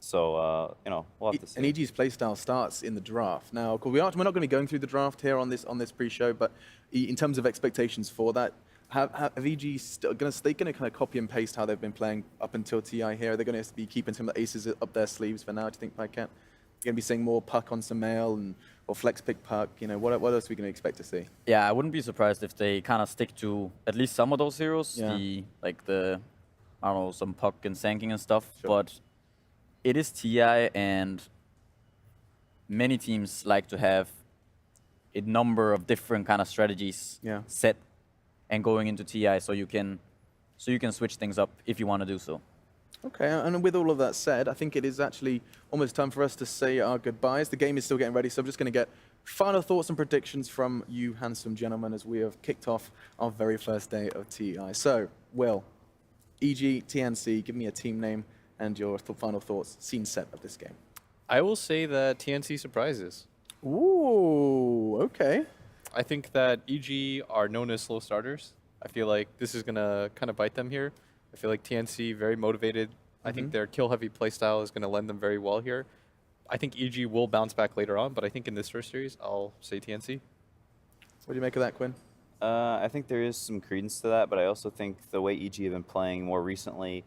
So, we'll have to see. And EG's playstyle starts in the draft. Now, of course, we're not going to be going through the draft here on this pre-show, but in terms of expectations for that, have EG going to kind of copy and paste how they've been playing up until TI here? Are they going to be keeping some of the aces up their sleeves for now? Do you think, Pycat? You're going to be seeing more puck on Sumail or flex pick puck? What else are we going to expect to see? Yeah, I wouldn't be surprised if they kind of stick to at least some of those heroes. Yeah. I don't know, some puck and sanking and stuff. Sure. But it is TI, and many teams like to have a number of different kind of strategies set and going into TI, so you can switch things up if you want to do so. Okay, and with all of that said, I think it is actually almost time for us to say our goodbyes. The game is still getting ready, so I'm just going to get final thoughts and predictions from you handsome gentlemen as we have kicked off our very first day of TI. So, Will, EG, TNC, give me a team name and your final thoughts, scene set of this game. I will say that TNC surprises. Ooh, okay. I think that EG are known as slow starters. I feel like this is going to kind of bite them here. I feel like TNC, very motivated. I think their kill-heavy playstyle is going to lend them very well here. I think EG will bounce back later on, but I think in this first series, I'll say TNC. What do you make of that, Quinn? I think there is some credence to that, but I also think the way EG have been playing more recently,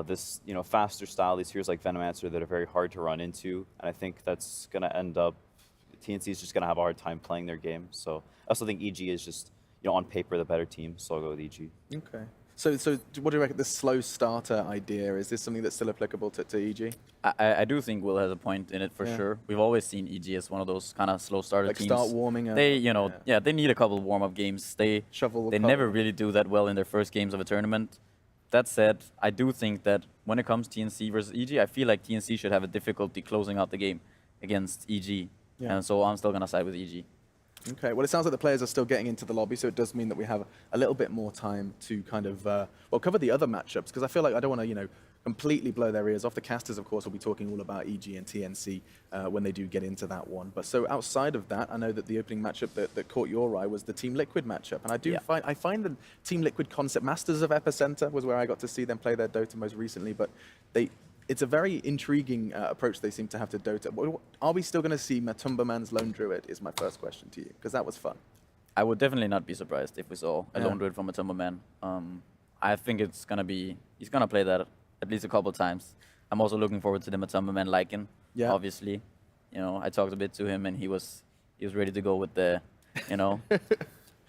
this faster style, these heroes like Venomancer that are very hard to run into, and I think that's going to end up TNC is just going to have a hard time playing their game. So I also think EG is just on paper the better team, so I'll go with EG. Okay. So what do you reckon? This slow starter idea, is this something that's still applicable to EG? I do think Will has a point in it for sure. We've always seen EG as one of those kind of slow starter Like teams. start warming up. They they need a couple of warm up games. They never really do that well in their first games of a tournament. That said, I do think that when it comes TNC versus EG, I feel like TNC should have a difficulty closing out the game against EG. Yeah. And so I'm still going to side with EG. Okay, well, it sounds like the players are still getting into the lobby, so it does mean that we have a little bit more time to kind of, cover the other matchups, because I feel like I don't want to, completely blow their ears off. The casters, of course, will be talking all about EG and TNC when they do get into that one. But so outside of that, I know that the opening matchup that caught your eye was the Team Liquid matchup, and I find the Team Liquid concept, Masters of Epicenter was where I got to see them play their Dota most recently, but it's a very intriguing approach they seem to have to Dota. Are we still going to see Matumba Man's Lone Druid, is my first question to you, because that was fun. I would definitely not be surprised if we saw a Lone Druid from Matumba Man. I think he's going to play that at least a couple of times. I'm also looking forward to the Matumba Man Lycan, obviously. I talked a bit to him, and he was ready to go with the,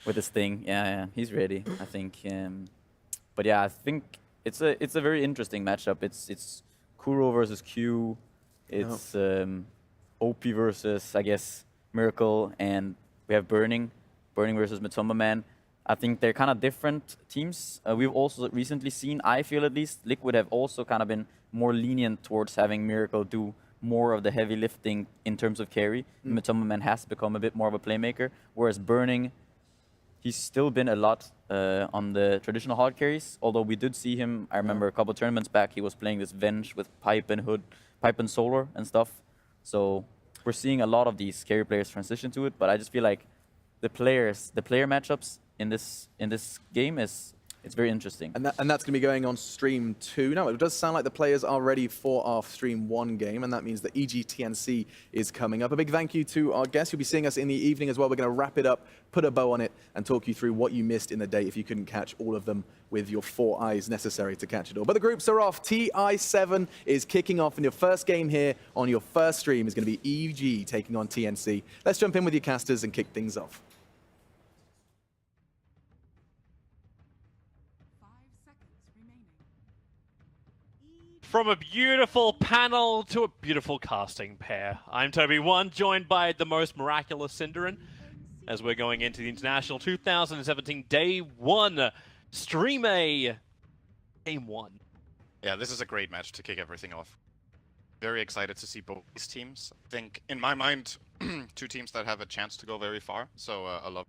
with his thing. Yeah, he's ready, I think. But yeah, I think it's a very interesting matchup. It's Kuro versus Q. It's OP versus, I guess, Miracle, and we have Burning versus Matumba Man. I think they're kind of different teams. We've also recently seen, I feel at least, Liquid have also kind of been more lenient towards having Miracle do more of the heavy lifting in terms of carry. Matumba Man has become a bit more of a playmaker, whereas Burning, he's still been a lot on the traditional hard carries, although we did see him, I remember a couple tournaments back, he was playing this Venge with Pipe and Hood, Pipe and Solar and stuff. So we're seeing a lot of these carry players transition to it, but I just feel like the player matchups in this game it's very interesting. And that's going to be going on stream 2. No, it does sound like the players are ready for our stream 1 game, and that means that EGTNC is coming up. A big thank you to our guests. You'll be seeing us in the evening as well. We're going to wrap it up, put a bow on it, and talk you through what you missed in the day if you couldn't catch all of them with your 4 eyes necessary to catch it all. But the groups are off. TI7 is kicking off, and your first game here on your first stream is going to be EG taking on TNC. Let's jump in with your casters and kick things off. From a beautiful panel to a beautiful casting pair. I'm Toby1, joined by the most miraculous Cinderin, as we're going into the International 2017 Day 1, Stream A, Game 1. Yeah, this is a great match to kick everything off. Very excited to see both these teams. I think, in my mind, 2 teams that have a chance to go very far, so I love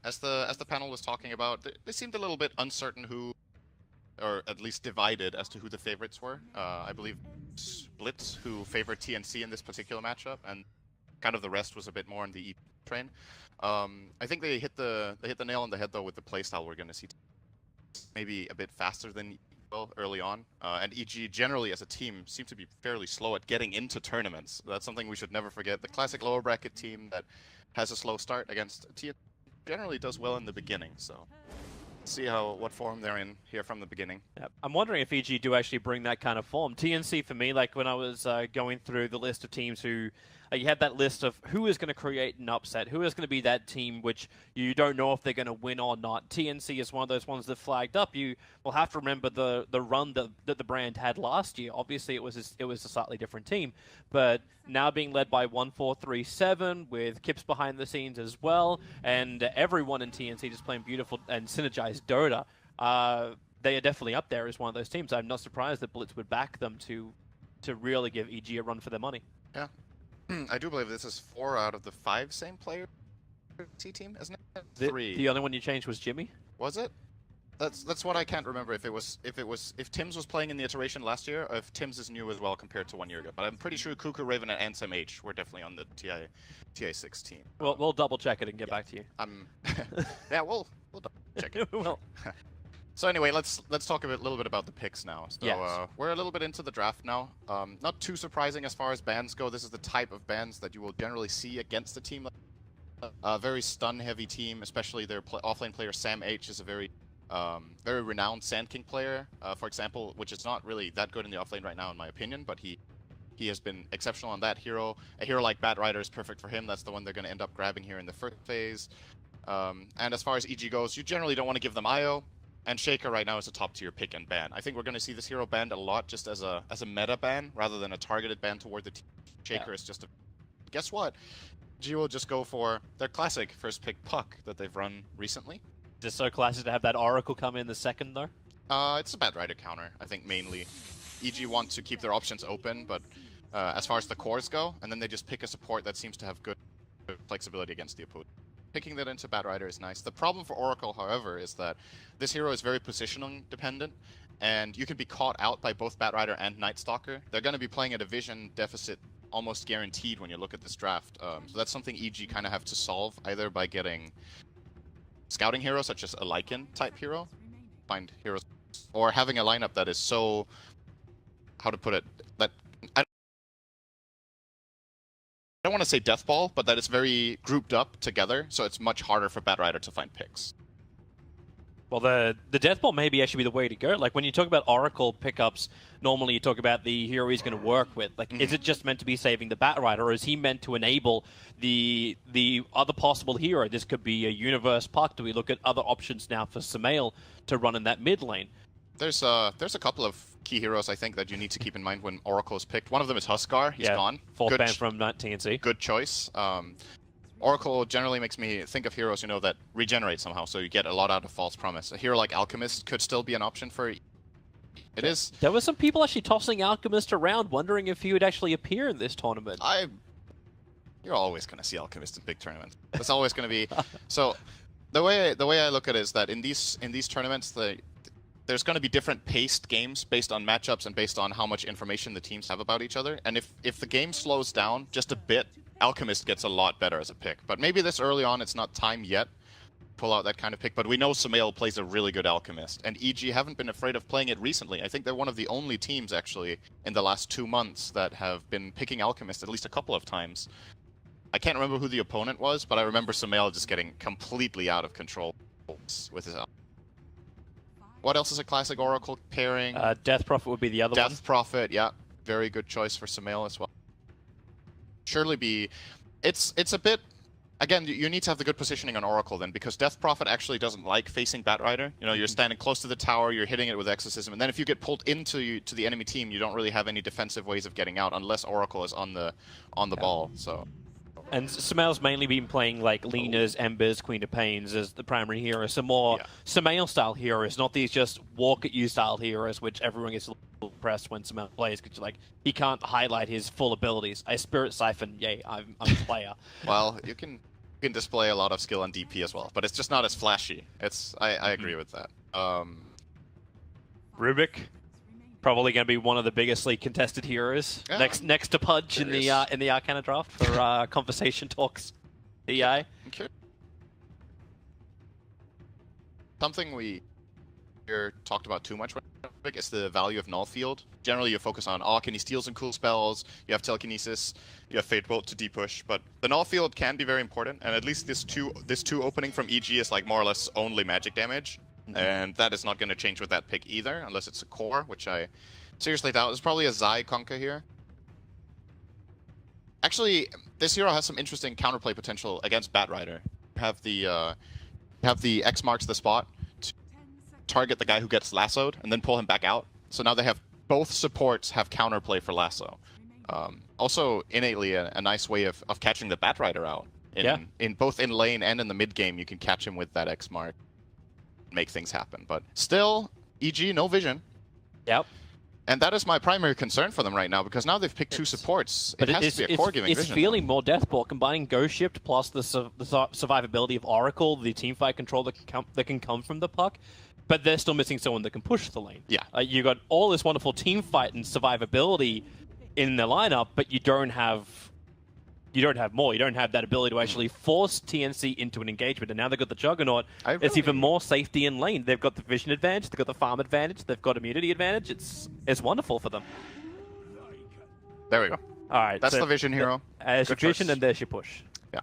as the panel was talking about, they seemed a little bit uncertain who, or at least divided as to who the favorites were. I believe Splits, who favored TNC in this particular matchup, and kind of the rest was a bit more on the E train. I think they hit the nail on the head though with the playstyle we're going to see. Maybe a bit faster than well early on, and EG generally as a team seem to be fairly slow at getting into tournaments. That's something we should never forget. The classic lower bracket team that has a slow start against TNC generally does well in the beginning. So. See what form they're in here from the beginning. Yeah, I'm wondering if EG do actually bring that kind of form. TNC for me, like when I was going through the list of teams who, you had that list of who is going to create an upset, who is going to be that team which you don't know if they're going to win or not. TNC is one of those ones that flagged up. You will have to remember the run that the brand had last year. Obviously, it was a slightly different team, but now being led by 1437 with Kips behind the scenes as well, and everyone in TNC just playing beautiful and synergized Dota. They are definitely up there as one of those teams. I'm not surprised that Blitz would back them to really give EG a run for their money. Yeah. I do believe this is 4 out of the 5 same player C team, isn't it? 3. The only one you changed was Jimmy. Was it? That's what I can't remember if Tims was playing in the iteration last year, or if Tims is new as well compared to 1 year ago. But I'm pretty sure Cuckoo, Raven, and Sam H were definitely on the TI6 team. We'll double check it and get back to you. Yeah, we'll double check it. Well, So anyway, let's talk little bit about the picks now. So Yes. We're a little bit into the draft now. Not too surprising as far as bans go. This is the type of bans that you will generally see against a team. A very stun-heavy team, especially their offlane player Sam H is a very renowned Sand King player, for example, which is not really that good in the offlane right now, in my opinion, but he has been exceptional on that hero. A hero like Batrider is perfect for him. That's the one they're going to end up grabbing here in the first phase. And as far as EG goes, you generally don't want to give them IO, and Shaker right now is a top-tier pick and ban. I think we're going to see this hero banned a lot just as a meta ban, rather than a targeted ban toward the team. Shaker is just a... Guess what? G will just go for their classic first pick Puck that they've run recently. just so classic to have that Oracle come in the second, though. It's a Batrider counter, I think, mainly. EG want to keep their options open, but as far as the cores go, and then they just pick a support that seems to have good flexibility against the opponent. Picking that into Batrider is nice. The problem for Oracle, however, is that this hero is very positioning dependent, and you can be caught out by both Batrider and Night Stalker. They're going to be playing at a vision deficit almost guaranteed when you look at this draft. So that's something EG kind of have to solve, either by getting scouting heroes such as a Lycan type hero, find heroes, or having a lineup that is so, how to put it, that I don't want to say deathball, but that it's very grouped up together, so it's much harder for Batrider to find picks. Well, the Deathball may be actually be the way to go. Like, when you talk about Oracle pickups, normally you talk about the hero he's going to work with. Like, is it just meant to be saving the Batrider, or is he meant to enable the other possible hero? This could be a Universe Puck. Do we look at other options now for Samael to run in that mid lane? There's a couple of key heroes, I think, that you need to keep in mind when Oracle is picked. One of them is Huskar. He's gone. Fourth ban from TNC. Good choice. Oracle generally makes me think of heroes, that regenerate somehow, so you get a lot out of False Promise. A hero like Alchemist could still be an option for it. Is. There were some people actually tossing Alchemist around, wondering if he would actually appear in this tournament. You're always going to see Alchemist in big tournaments. That's always going to be. So the way I look at it is that in these tournaments, there's going to be different paced games based on matchups and based on how much information the teams have about each other. And if the game slows down just a bit, Alchemist gets a lot better as a pick. But maybe this early on, it's not time yet to pull out that kind of pick. But we know Samael plays a really good Alchemist. And EG haven't been afraid of playing it recently. I think they're one of the only teams, actually, in the last 2 months that have been picking Alchemist at least a couple of times. I can't remember who the opponent was, but I remember Samael just getting completely out of control with his Alchemist. What else is a classic Oracle pairing? Death Prophet would be the other one. Death Prophet, yeah. Very good choice for Samael as well. Surely be... It's a bit... Again, you need to have the good positioning on Oracle then, because Death Prophet actually doesn't like facing Batrider. You're standing close to the tower, you're hitting it with Exorcism, and then if you get pulled into the enemy team, you don't really have any defensive ways of getting out unless Oracle is on the ball, so... And Samael's mainly been playing like Lena's, Embers, Queen of Pains as the primary heroes. Some more Samael-style heroes, not these just walk-at-you-style heroes, which everyone gets a little pressed when Samael plays, because he can't highlight his full abilities. I Spirit Siphon, yay, I'm a player. Well, you can display a lot of skill on DP as well, but it's just not as flashy. I agree with that. Rubik, probably going to be one of the biggestly contested heroes. Yeah. Next to Pudge in the Arcana draft for conversation talks. EI. Okay. Something we here talked about too much is the value of Null Field. Generally, you focus on, can he steal some cool spells? You have Telekinesis, you have Fate Bolt to depush, but the Null Field can be very important, and at least this two opening from EG is like more or less only magic damage. And that is not going to change with that pick either, unless it's a core, which I seriously doubt. There's probably a Zai Conker here. Actually, this hero has some interesting counterplay potential against Batrider. You have the X marks the spot to target the guy who gets lassoed and then pull him back out. So now they have both supports have counterplay for lasso. Also, innately a nice way of catching the Batrider out. In both in lane and in the mid game, you can catch him with that X mark. Make things happen, but still, EG no vision. Yep. And that is my primary concern for them right now, because now they've picked two supports. It has to be a core giving vision. It's feeling more Deathball, combining Ghost Shift plus the survivability of Oracle, the teamfight control that can come from the Puck. but they're still missing someone that can push the lane. Yeah. You got all this wonderful team fight and survivability in the lineup, but you don't have more. You don't have that ability to actually force TNC into an engagement. And now they've got the Juggernaut. It's even more safety in lane. They've got the vision advantage. They've got the farm advantage. They've got immunity advantage. It's wonderful for them. There we go. All right. That's so the vision hero. There's your Good vision choice. and there's your push. Yeah.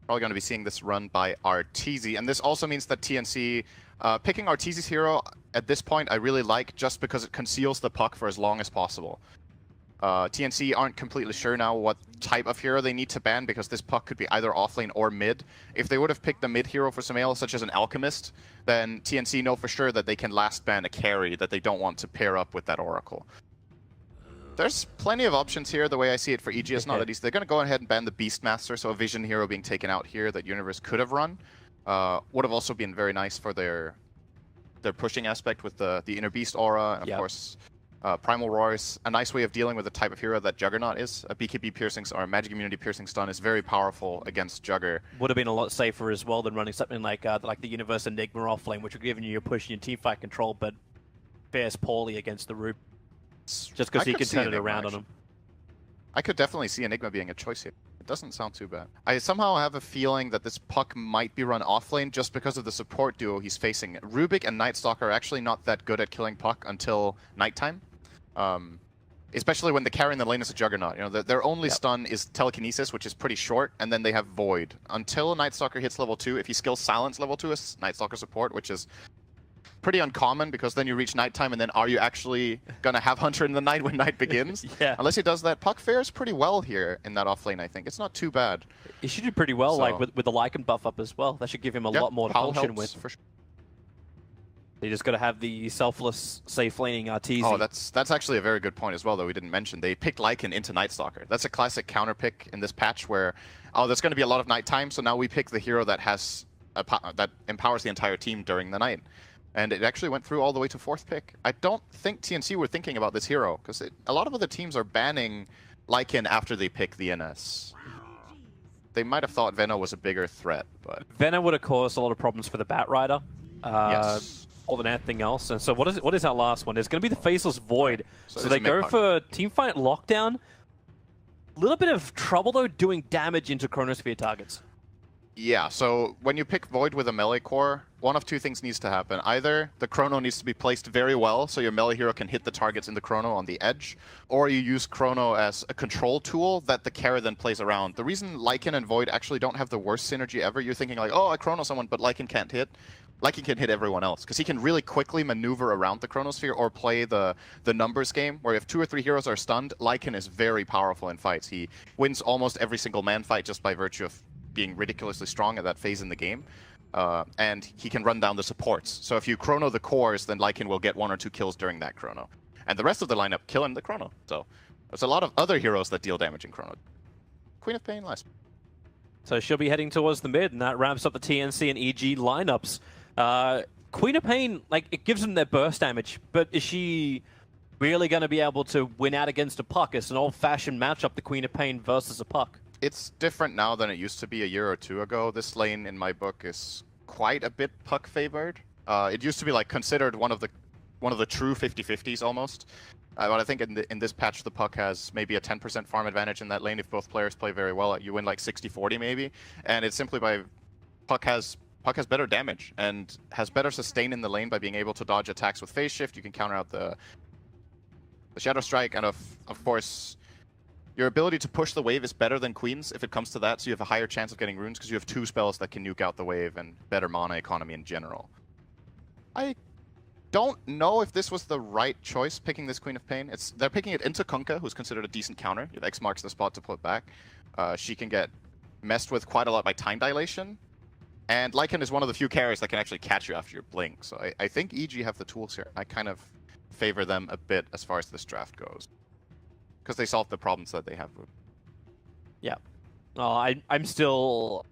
Probably going to be seeing this run by Arteezy. And this also means that TNC, picking Arteezy's hero at this point, I really like just because it conceals the puck for as long as possible. TNC aren't completely sure now what type of hero they need to ban because this puck could be either offlane or mid. If they would have picked the mid hero for some ale, such as an Alchemist, then TNC know for sure that they can last ban a carry that they don't want to pair up with that Oracle. There's plenty of options here, the way I see it for EG. It's not that easy. They're going to go ahead and ban the Beastmaster, so a Vision hero being taken out here that Universe could have run. Would have also been very nice for their pushing aspect with the Inner Beast aura, and of course Primal Roars. A nice way of dealing with the type of hero that Juggernaut is. A BKB piercing or Magic Immunity piercing stun is very powerful against Jugger. Would have been a lot safer as well than running something like the Universe Enigma offlane, which would give you your push and your teamfight control, but fares poorly against the Rube. Just because he can turn it around on him. I could definitely see Enigma being a choice here. It doesn't sound too bad. I somehow have a feeling that this puck might be run offlane just because of the support duo he's facing. Rubik and Night Stalker are actually not that good at killing puck until nighttime. Especially when the carry in the lane is a Juggernaut. You know, their only stun is Telekinesis, which is pretty short, and then they have Void. Until Night Stalker hits level 2, if he skills Silence level 2 as Night Stalker support, which is pretty uncommon because then you reach nighttime and then are you actually going to have Hunter in the night when night begins? Yeah. Unless he does that. Puck fares pretty well here in that offlane, I think. It's not too bad. He should do pretty well, So- like with the Lycan buff up as well. That should give him a lot more to Howl function helps with. for sure. You just got to have the selfless, safe laning Arteezy. Oh, that's actually a very good point as well that we didn't mention. They picked Lycan into Night Stalker. That's a classic counter pick in this patch where, oh, there's going to be a lot of nighttime, so now we pick the hero that has that empowers the entire team during the night. And it actually went through all the way to 4th pick. I don't think TNC were thinking about this hero, because a lot of other teams are banning Lycan after they pick the NS. They might have thought Veno was a bigger threat, but... Venom would have caused a lot of problems for the Batrider. Yes. More than anything else. And so what is our last one? It's going to be the Faceless Void. So it's they a go mid-puck. for Teamfight Lockdown. A little bit of trouble, though, doing damage into Chronosphere targets. Yeah, so when you pick Void with a melee core, one of two things needs to happen. Either the Chrono needs to be placed very well, so your melee hero can hit the targets in the Chrono on the edge, or you use Chrono as a control tool that the carry then plays around. The reason Lycan and Void actually don't have the worst synergy ever, you're thinking like, oh, I Chrono someone, but Lycan can't hit. Lycan can hit everyone else, because he can really quickly maneuver around the Chronosphere or play the numbers game, where if 2 or 3 heroes are stunned, Lycan is very powerful in fights. He wins almost every single man fight just by virtue of being ridiculously strong at that phase in the game. And he can run down the supports. So if you Chrono the cores, then Lycan will get 1 or 2 kills during that Chrono. And the rest of the lineup killing the Chrono. So there's a lot of other heroes that deal damage in Chrono. Queen of Pain last. So she'll be heading towards the mid, and that ramps up the TNC and EG lineups. Queen of Pain, like, it gives them their burst damage, but is she really going to be able to win out against a puck? It's an old-fashioned matchup, the Queen of Pain versus a puck. It's different now than it used to be a year or 2 ago. This lane in my book is quite a bit puck favored. It used to be like considered one of the true 50-50s almost. But I think in this patch the puck has maybe a 10% farm advantage in that lane if both players play very well. You win like 60-40 maybe, and it's simply by puck has better damage and has better sustain in the lane by being able to dodge attacks with phase shift. You can counter out the Shadow Strike, and of course your ability to push the wave is better than Queen's if it comes to that, so you have a higher chance of getting runes because you have 2 spells that can nuke out the wave and better mana economy in general. I don't know if this was the right choice, picking this Queen of Pain. They're picking it into Kunkka, who's considered a decent counter. If X marks the spot to put back. She can get messed with quite a lot by time dilation. And Lycan is one of the few carries that can actually catch you after your blink. So I think EG have the tools here. I kind of favor them a bit as far as this draft goes, because they solved the problems that they have. Yeah. I'm still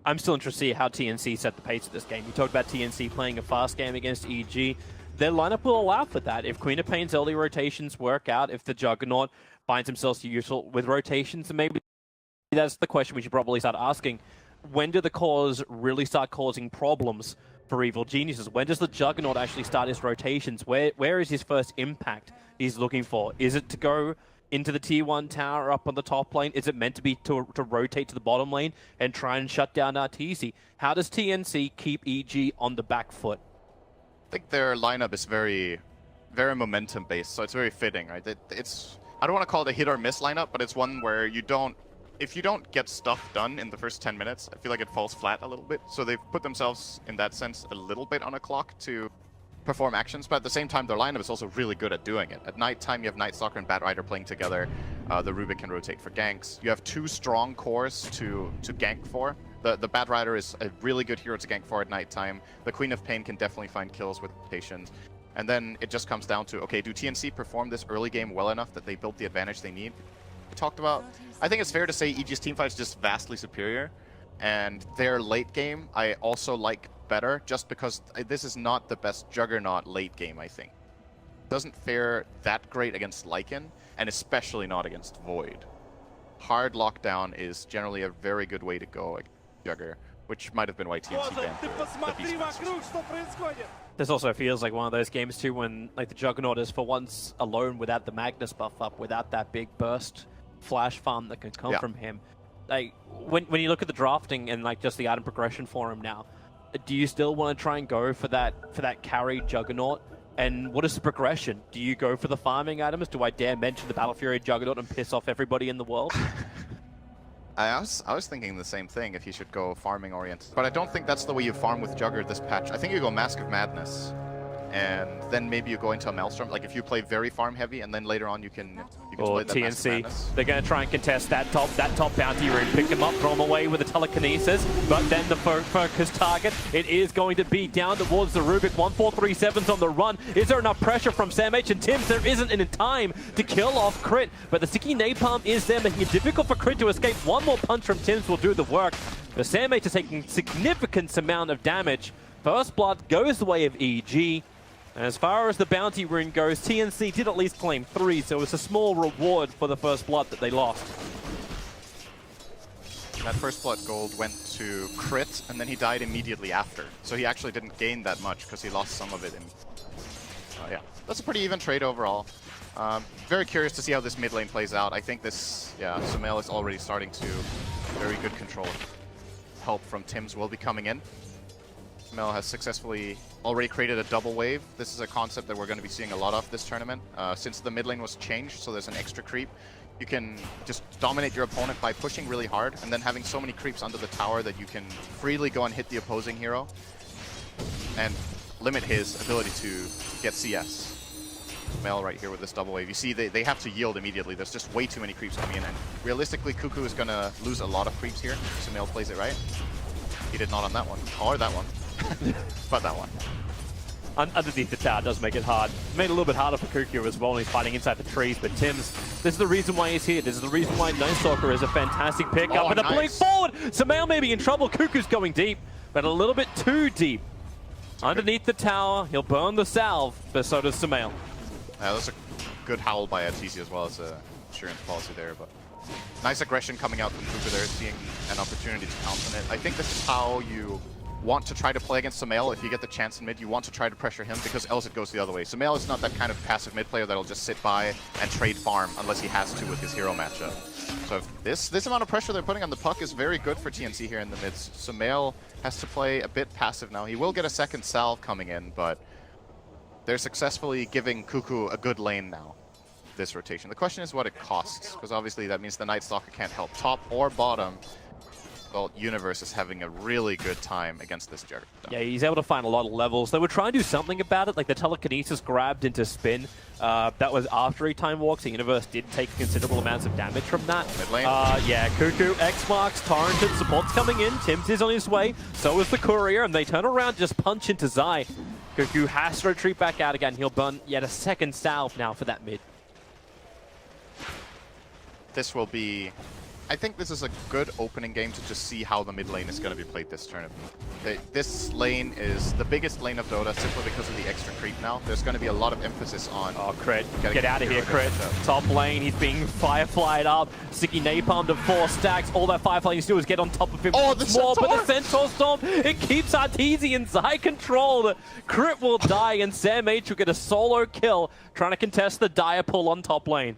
interested to see how TNC set the pace of this game. We talked about TNC playing a fast game against EG. Their lineup will allow for that. If Queen of Pain's early rotations work out, if the Juggernaut finds himself useful with rotations, and maybe that's the question we should probably start asking. When do the cores really start causing problems for Evil Geniuses? When does the Juggernaut actually start his rotations? Where is his first impact he's looking for? Is it to go into the tier 1 tower up on the top lane? Is it meant to be to rotate to the bottom lane and try and shut down Arteezy? How does TNC keep EG on the back foot? I think their lineup is very momentum based, so it's very fitting, right? It's, I don't want to call it a hit or miss lineup, but it's one where if you don't get stuff done in the first 10 minutes, I feel like it falls flat a little bit. So they've put themselves in that sense a little bit on a clock to perform actions, but at the same time their lineup is also really good at doing it. At nighttime you have Night Stalker and Bat Rider playing together. The Rubik can rotate for ganks. You have 2 strong cores to gank for. The Bat Rider is a really good hero to gank for at nighttime. The Queen of Pain can definitely find kills with rotations. And then it just comes down to, okay, do TNC perform this early game well enough that they built the advantage they need? We talked about, I think it's fair to say EG's teamfight is just vastly superior, and their late game I also like better, just because this is not the best Juggernaut late game, I think. Doesn't fare that great against Lycan, and especially not against Void. Hard lockdown is generally a very good way to go against Jugger, which might have been why TNC banned the Beastmasters. This also feels like one of those games too when like the Juggernaut is for once alone without the Magnus buff up, without that big burst flash farm that can come from him. Like when you look at the drafting and like just the item progression for him now, do you still want to try and go for that carry Juggernaut? And what is the progression? Do you go for the farming items? Do I dare mention the Battle Fury Juggernaut and piss off everybody in the world? I was thinking the same thing, if you should go farming oriented. But I don't think that's the way you farm with Jugger this patch. I think you go Mask of Madness, and then maybe you go into a Maelstrom. Like if you play very farm heavy, and then later on you can play that Mask of Madness. They're going to try and contest that top bounty rune, pick him up, throw him away with a telekinesis. But then the focus target, it is going to be down towards the Rubik. 1437's on the run. Is there enough pressure from Sam H and Tims? There isn't in time to kill off Crit, but the sticky napalm is there, making it difficult for Crit to escape. One more punch from Tims will do the work. But Sam H is taking significant amount of damage. First blood goes the way of EG. As far as the bounty rune goes, TNC did at least claim 3, so it's a small reward for the first blood that they lost. That first blood gold went to Crit, and then he died immediately after. So he actually didn't gain that much because he lost some of it. Yeah, that's a pretty even trade overall. Very curious to see how this mid lane plays out. I think this, Sumail is already starting to very good control. Help from Tims will be coming in. Sumail has successfully already created a double wave. This is a concept that we're going to be seeing a lot of this tournament. Since the mid lane was changed, so there's an extra creep, you can just dominate your opponent by pushing really hard and then having so many creeps under the tower that you can freely go and hit the opposing hero and limit his ability to get CS. Sumail right here with this double wave. You see they have to yield immediately. There's just way too many creeps coming in, and realistically Cuckoo is going to lose a lot of creeps here. Sumail plays it right. He did not on that one, or that one. But that one. Underneath the tower does make it hard. Made it a little bit harder for Cuckoo as well when he's fighting inside the trees, but Tims, this is the reason why he's here. This is the reason why Night Stalker is a fantastic pickup. And a blink forward! Sumail may be in trouble. Cuckoo's going deep, but a little bit too deep. Underneath the tower, he'll burn the salve, but so does Sumail. Yeah, that's a good howl by Arteezy as well as an insurance policy there, but nice aggression coming out from Cuckoo there, seeing an opportunity to counter it. I think this is how you want to try to play against Sumail. If you get the chance in mid, you want to try to pressure him, because else it goes the other way. Sumail is not that kind of passive mid player that'll just sit by and trade farm unless he has to with his hero matchup. So if this amount of pressure they're putting on the puck is very good for TNC here in the mid. Sumail has to play a bit passive now. He will get a second salve coming in, but they're successfully giving Cuckoo a good lane now, this rotation. The question is what it costs, because obviously that means the Night Stalker can't help top or bottom. Well, Universe is having a really good time against this Juggernaut. Yeah, he's able to find a lot of levels. They were trying to do something about it, like the telekinesis grabbed into spin. That was after he time walked. The Universe did take considerable amounts of damage from that. Mid lane. Yeah, Cuckoo, X-Marks, Torrented, support's coming in. Tims is on his way. So is the Courier, and they turn around, just punch into Zai. Cuckoo has to retreat back out again. He'll burn yet a second salve now for that mid. This will be I think this is a good opening game to just see how the mid lane is going to be played this tournament. This lane is the biggest lane of Dota simply because of the extra creep now. There's going to be a lot of emphasis on... Oh, Crit. Get out of here, Crit. Top lane, he's being fireflied up. Sticky napalm to 4 stacks. All that firefly needs to do is get on top of him once more. But the Centaur Storm, it keeps Arteezy and Zai controlled. Crit will die, and Sam H will get a solo kill, trying to contest the dire pull on top lane.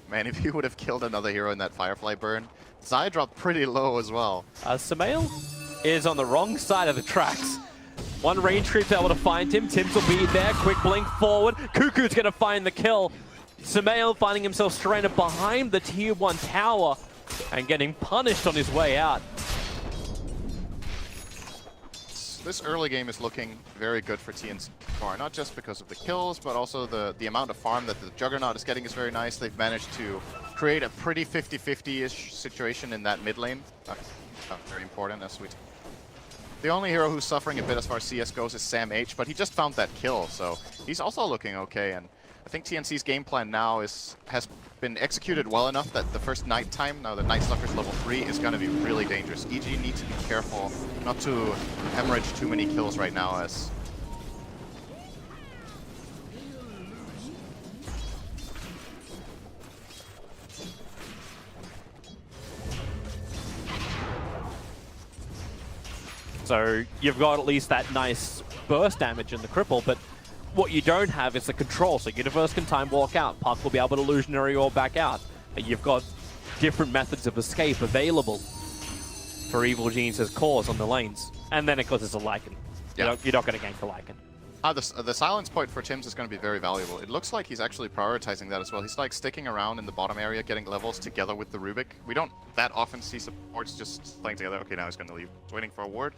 Man, if he would have killed another hero in that Firefly burn, Zai dropped pretty low as well. Samael is on the wrong side of the tracks. One range creep able to find him. Tims will be there. Quick blink forward. Cuckoo's going to find the kill. Samael finding himself stranded behind the tier 1 tower and getting punished on his way out. This early game is looking very good for TNC, not just because of the kills, but also the amount of farm that the Juggernaut is getting is very nice. They've managed to create a pretty 50-50-ish situation in that mid lane. Very important as we... The only hero who's suffering a bit as far as CS goes is Sam H, but he just found that kill, so he's also looking okay. And I think TNC's game plan now has been executed well enough that the first night time, now the Night Stalker's level 3, is going to be really dangerous. EG needs to be careful not to hemorrhage too many kills right now as... So you've got at least that nice burst damage in the cripple, but what you don't have is the control. So Universe can time walk out. Puck will be able to illusionary or back out. And you've got different methods of escape available for Evil Genius's cause on the lanes. And then, of course, there's a Lycan. Yeah. You're not going to gank the Lycan. The silence point for Tims is going to be very valuable. It looks like he's actually prioritizing that as well. He's like sticking around in the bottom area, getting levels together with the Rubik. We don't that often see supports just playing together. Okay, now he's going to leave. He's waiting for a ward.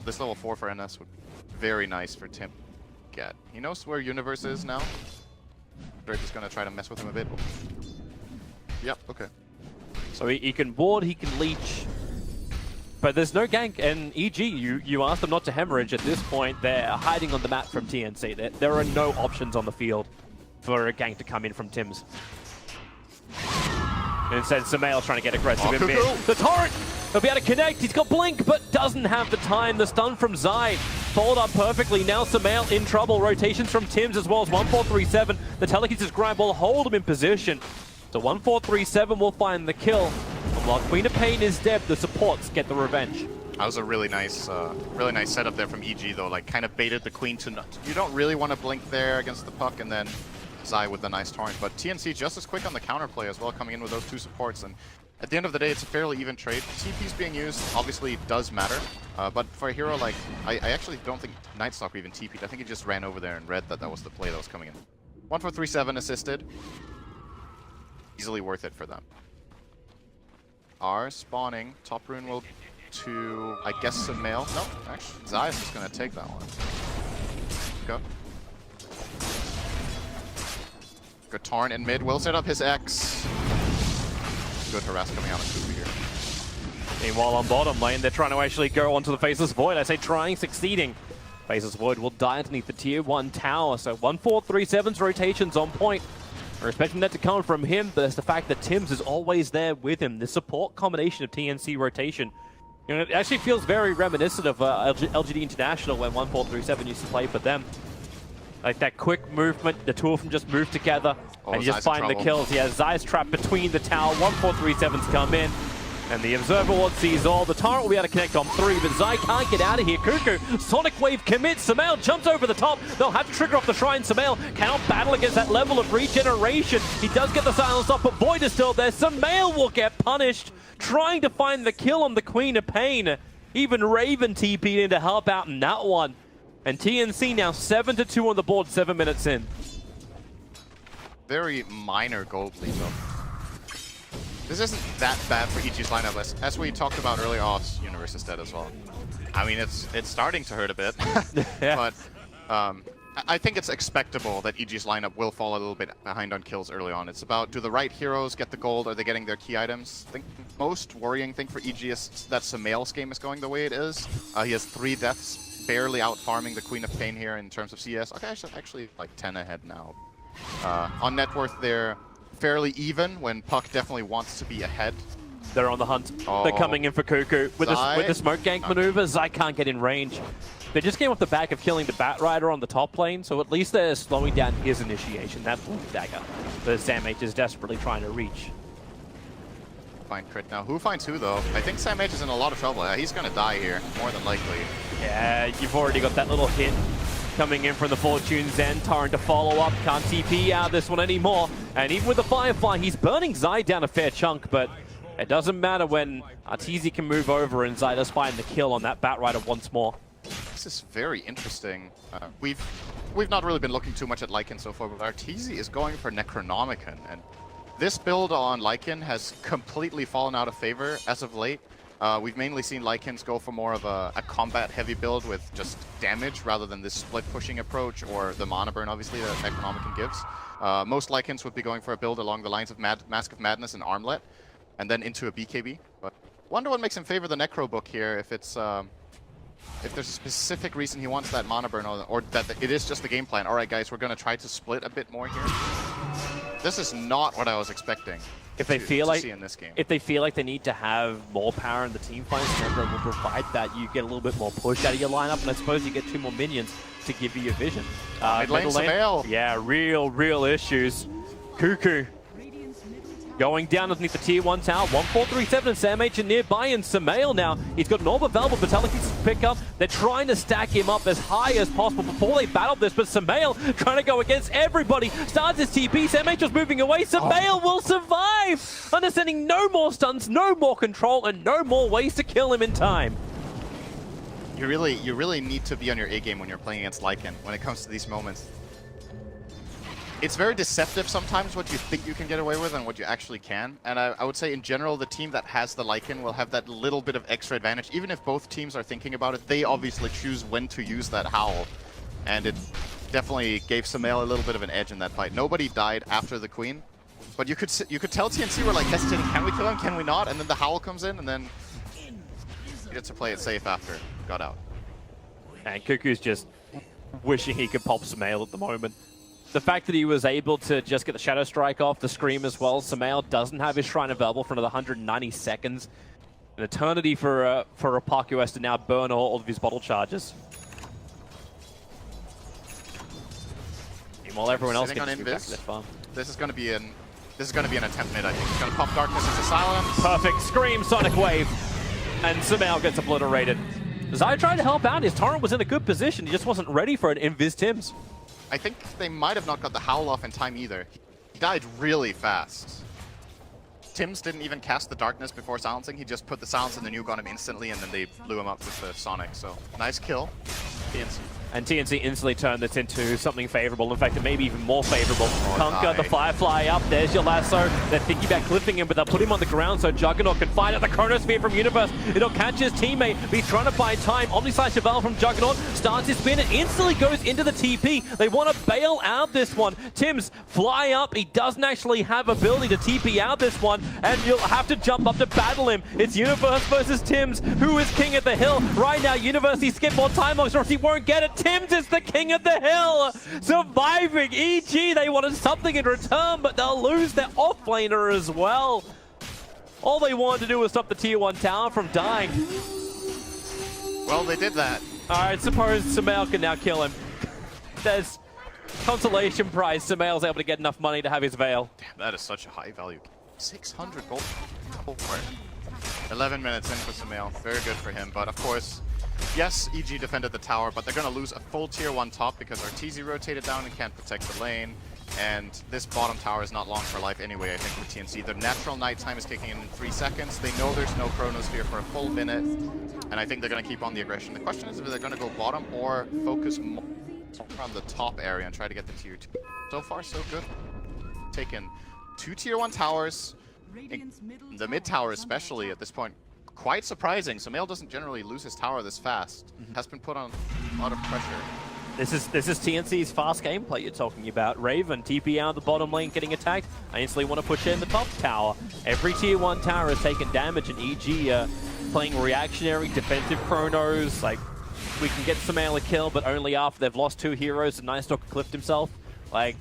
This level 4 for NS would be very nice for Tim to get. He knows where Universe is now. Drake is going to try to mess with him a bit. Yep, okay. So he can ward, he can leech. But there's no gank, and EG, you asked them not to hemorrhage at this point. They're hiding on the map from TNC. There are no options on the field for a gank to come in from Tims. And instead, Samael's trying to get aggressive in mid. The torrent! He'll be able to connect. He's got blink, but doesn't have the time. The stun from Zai followed up perfectly. Now Samael in trouble. Rotations from Tims as well as 1437. The telekinesis grind will hold him in position. So 1437 will find the kill. And while Queen of Pain is dead, the supports get the revenge. That was a really nice setup there from EG though. Like kind of baited the Queen to not. You don't really want to blink there against the puck, and then Zai with the nice torrent. But TNC just as quick on the counterplay as well, coming in with those two supports. And at the end of the day, it's a fairly even trade. TP's being used obviously does matter, but for a hero like I actually don't think Night Stalker even TP'd. I think he just ran over there and read that that was the play that was coming in. 1437 assisted. Easily worth it for them. Are spawning. Top rune will to, I guess, Samael. No, actually, Zai is just going to take that one. Go. Good torrent in mid. Will set up his X. Good harass coming out of Cooper here. Meanwhile, on bottom lane, they're trying to actually go onto the Faceless Void. I say trying, succeeding. Faceless Void will die underneath the tier 1 tower. So 1437's rotations on point. We're expecting that to come from him, but it's the fact that Tims is always there with him. The support combination of TNC rotation, you know, it actually feels very reminiscent of LGD International when 1437 used to play for them. Like that quick movement, the two of them just move together, and you just find the kills. Yeah, Zai's trapped between the tower. 1437's come in, and the Observer Ward sees all. The turret will be able to connect on 3, but Zai can't get out of here. Cuckoo, Sonic Wave commits. Samael jumps over the top. They'll have to trigger off the Shrine. Samael cannot battle against that level of regeneration. He does get the silence off, but Void is still there. Samael will get punished, trying to find the kill on the Queen of Pain. Even Raven TP'd in to help out in that one. And TNC now 7-2 on the board, 7 minutes in. Very minor gold lead though. This isn't that bad for EG's lineup, as we talked about earlier. Oh, Universe is dead as well. I mean, it's starting to hurt a bit, yeah. But I think it's expectable that EG's lineup will fall a little bit behind on kills early on. It's about, do the right heroes get the gold? Are they getting their key items? I think the most worrying thing for EG is that Samael's game is going the way it is. He has 3 deaths, barely out farming the Queen of Pain here in terms of CS. Okay, actually like 10 ahead now. On net worth, they're fairly even when Puck definitely wants to be ahead. They're on the hunt. Oh. They're coming in for Cuckoo. With Zai? the smoke gank maneuver, Zai can't get in range. They just came off the back of killing the Bat Rider on the top lane, so at least they're slowing down his initiation. That's Blue Dagger that SamH is desperately trying to reach. Find crit now. Who finds who, though? I think SamH is in a lot of trouble. He's going to die here, more than likely. Yeah, you've already got that little hit coming in from the Fortune Zen. Torrent to follow up. Can't TP out this one anymore. And even with the Firefly, he's burning Zai down a fair chunk, but it doesn't matter when Arteezy can move over and Zai does find the kill on that Bat Rider once more. This is very interesting. We've not really been looking too much at Lycan so far, but Arteezy is going for Necronomicon, and this build on Lycan has completely fallen out of favor as of late. We've mainly seen Lycans go for more of a combat-heavy build with just damage rather than this split-pushing approach or the mana burn, obviously, that Necronomicon gives. Most Lycans would be going for a build along the lines of Mask of Madness and Armlet, and then into a BKB. But wonder what makes him favor the Necro book here, if it's if there's a specific reason he wants that mana burn, or that it is just the game plan. All right, guys, we're going to try to split a bit more here. This is not what I was expecting. If they feel like see in this game. If they feel like they need to have more power in the team fights, Necro will provide that. You get a little bit more push out of your lineup, and I suppose you get 2 more minions to give you your vision. Mid lane, Samael. Yeah, real issues. Cuckoo going down underneath the tier 1 tower. 1437 and SamH are nearby, and Samael now, he's got an orb available for Telekinesis to pick up. They're trying to stack him up as high as possible before they battle this, but Samael trying to go against everybody. Starts his TP, SamH was moving away. Samael will survive! Understanding no more stuns, no more control, and no more ways to kill him in time. You really need to be on your A game when you're playing against Lycan when it comes to these moments. It's very deceptive sometimes what you think you can get away with and what you actually can. And I would say in general, the team that has the Lycan will have that little bit of extra advantage. Even if both teams are thinking about it, they obviously choose when to use that Howl. And it definitely gave Samael a little bit of an edge in that fight. Nobody died after the Queen, but you could tell TNC were like hesitating, can we kill him, can we not? And then the Howl comes in, and then you get to play it safe after. Got out. And Cuckoo's just wishing he could pop Samael at the moment. The fact that he was able to just get the Shadow Strike off, the Scream as well. Samael doesn't have his Shrine available for another 190 seconds. An eternity for Rapak, who has to now burn all of his bottle charges. Meanwhile, everyone else gets to go back to their farm. This is going to be an attempt mid, I think. He's going to pop Darkness into silence. Perfect Scream, Sonic Wave, and Samael gets obliterated. Zai tried to help out. His Torrent was in a good position. He just wasn't ready for an Invis Tims. I think they might have not got the Howl off in time either. He died really fast. Tims didn't even cast the Darkness before silencing. He just put the silence in the nuke on him instantly, and then they blew him up with the Sonic. So, nice kill. TNC. And TNC instantly turned this into something favorable. In fact, it may be even more favorable. Conquer the Firefly up. There's your lasso. They're thinking about clipping him, but they'll put him on the ground so Juggernaut can find out the Chronosphere from Universe. It'll catch his teammate, but he's trying to buy time. Omnislash Cheval from Juggernaut starts his spin and instantly goes into the TP. They want to bail out this one. Tims fly up. He doesn't actually have ability to TP out this one, and you'll have to jump up to battle him. It's Universe versus Tims. Who is king of the hill? Right now, Universe, he skipped more time locks, or else he won't get it. Tims is the king of the hill, surviving. EG, they wanted something in return, but they'll lose their offlaner as well. All they wanted to do was stop the tier 1 tower from dying. Well, they did that. Alright, suppose Samael can now kill him. There's consolation prize. Samael's able to get enough money to have his veil. Damn, that is such a high value. 600 gold for it. 11 minutes in for Samael. Very good for him, but of course, yes, EG defended the tower, but they're going to lose a full tier 1 top because Arteezy rotated down and can't protect the lane. And this bottom tower is not long for life anyway, I think, for TNC. Their natural nighttime is kicking in 3 seconds. They know there's no Chronosphere for a full minute, and I think they're going to keep on the aggression. The question is if they're going to go bottom or focus more on the top area and try to get the tier 2. So far, so good. Taken 2 tier 1 towers, the mid tower especially at this point. Quite surprising. Samael doesn't generally lose his tower this fast. Has been put on a lot of pressure. This is TNC's fast gameplay you're talking about. Raven, TP out of the bottom lane, getting attacked. I instantly want to push in the top tower. Every tier 1 tower has taken damage, and EG playing reactionary, defensive chronos. Like, we can get Samael a kill, but only after they've lost 2 heroes and Nightstalker clipped himself. Like,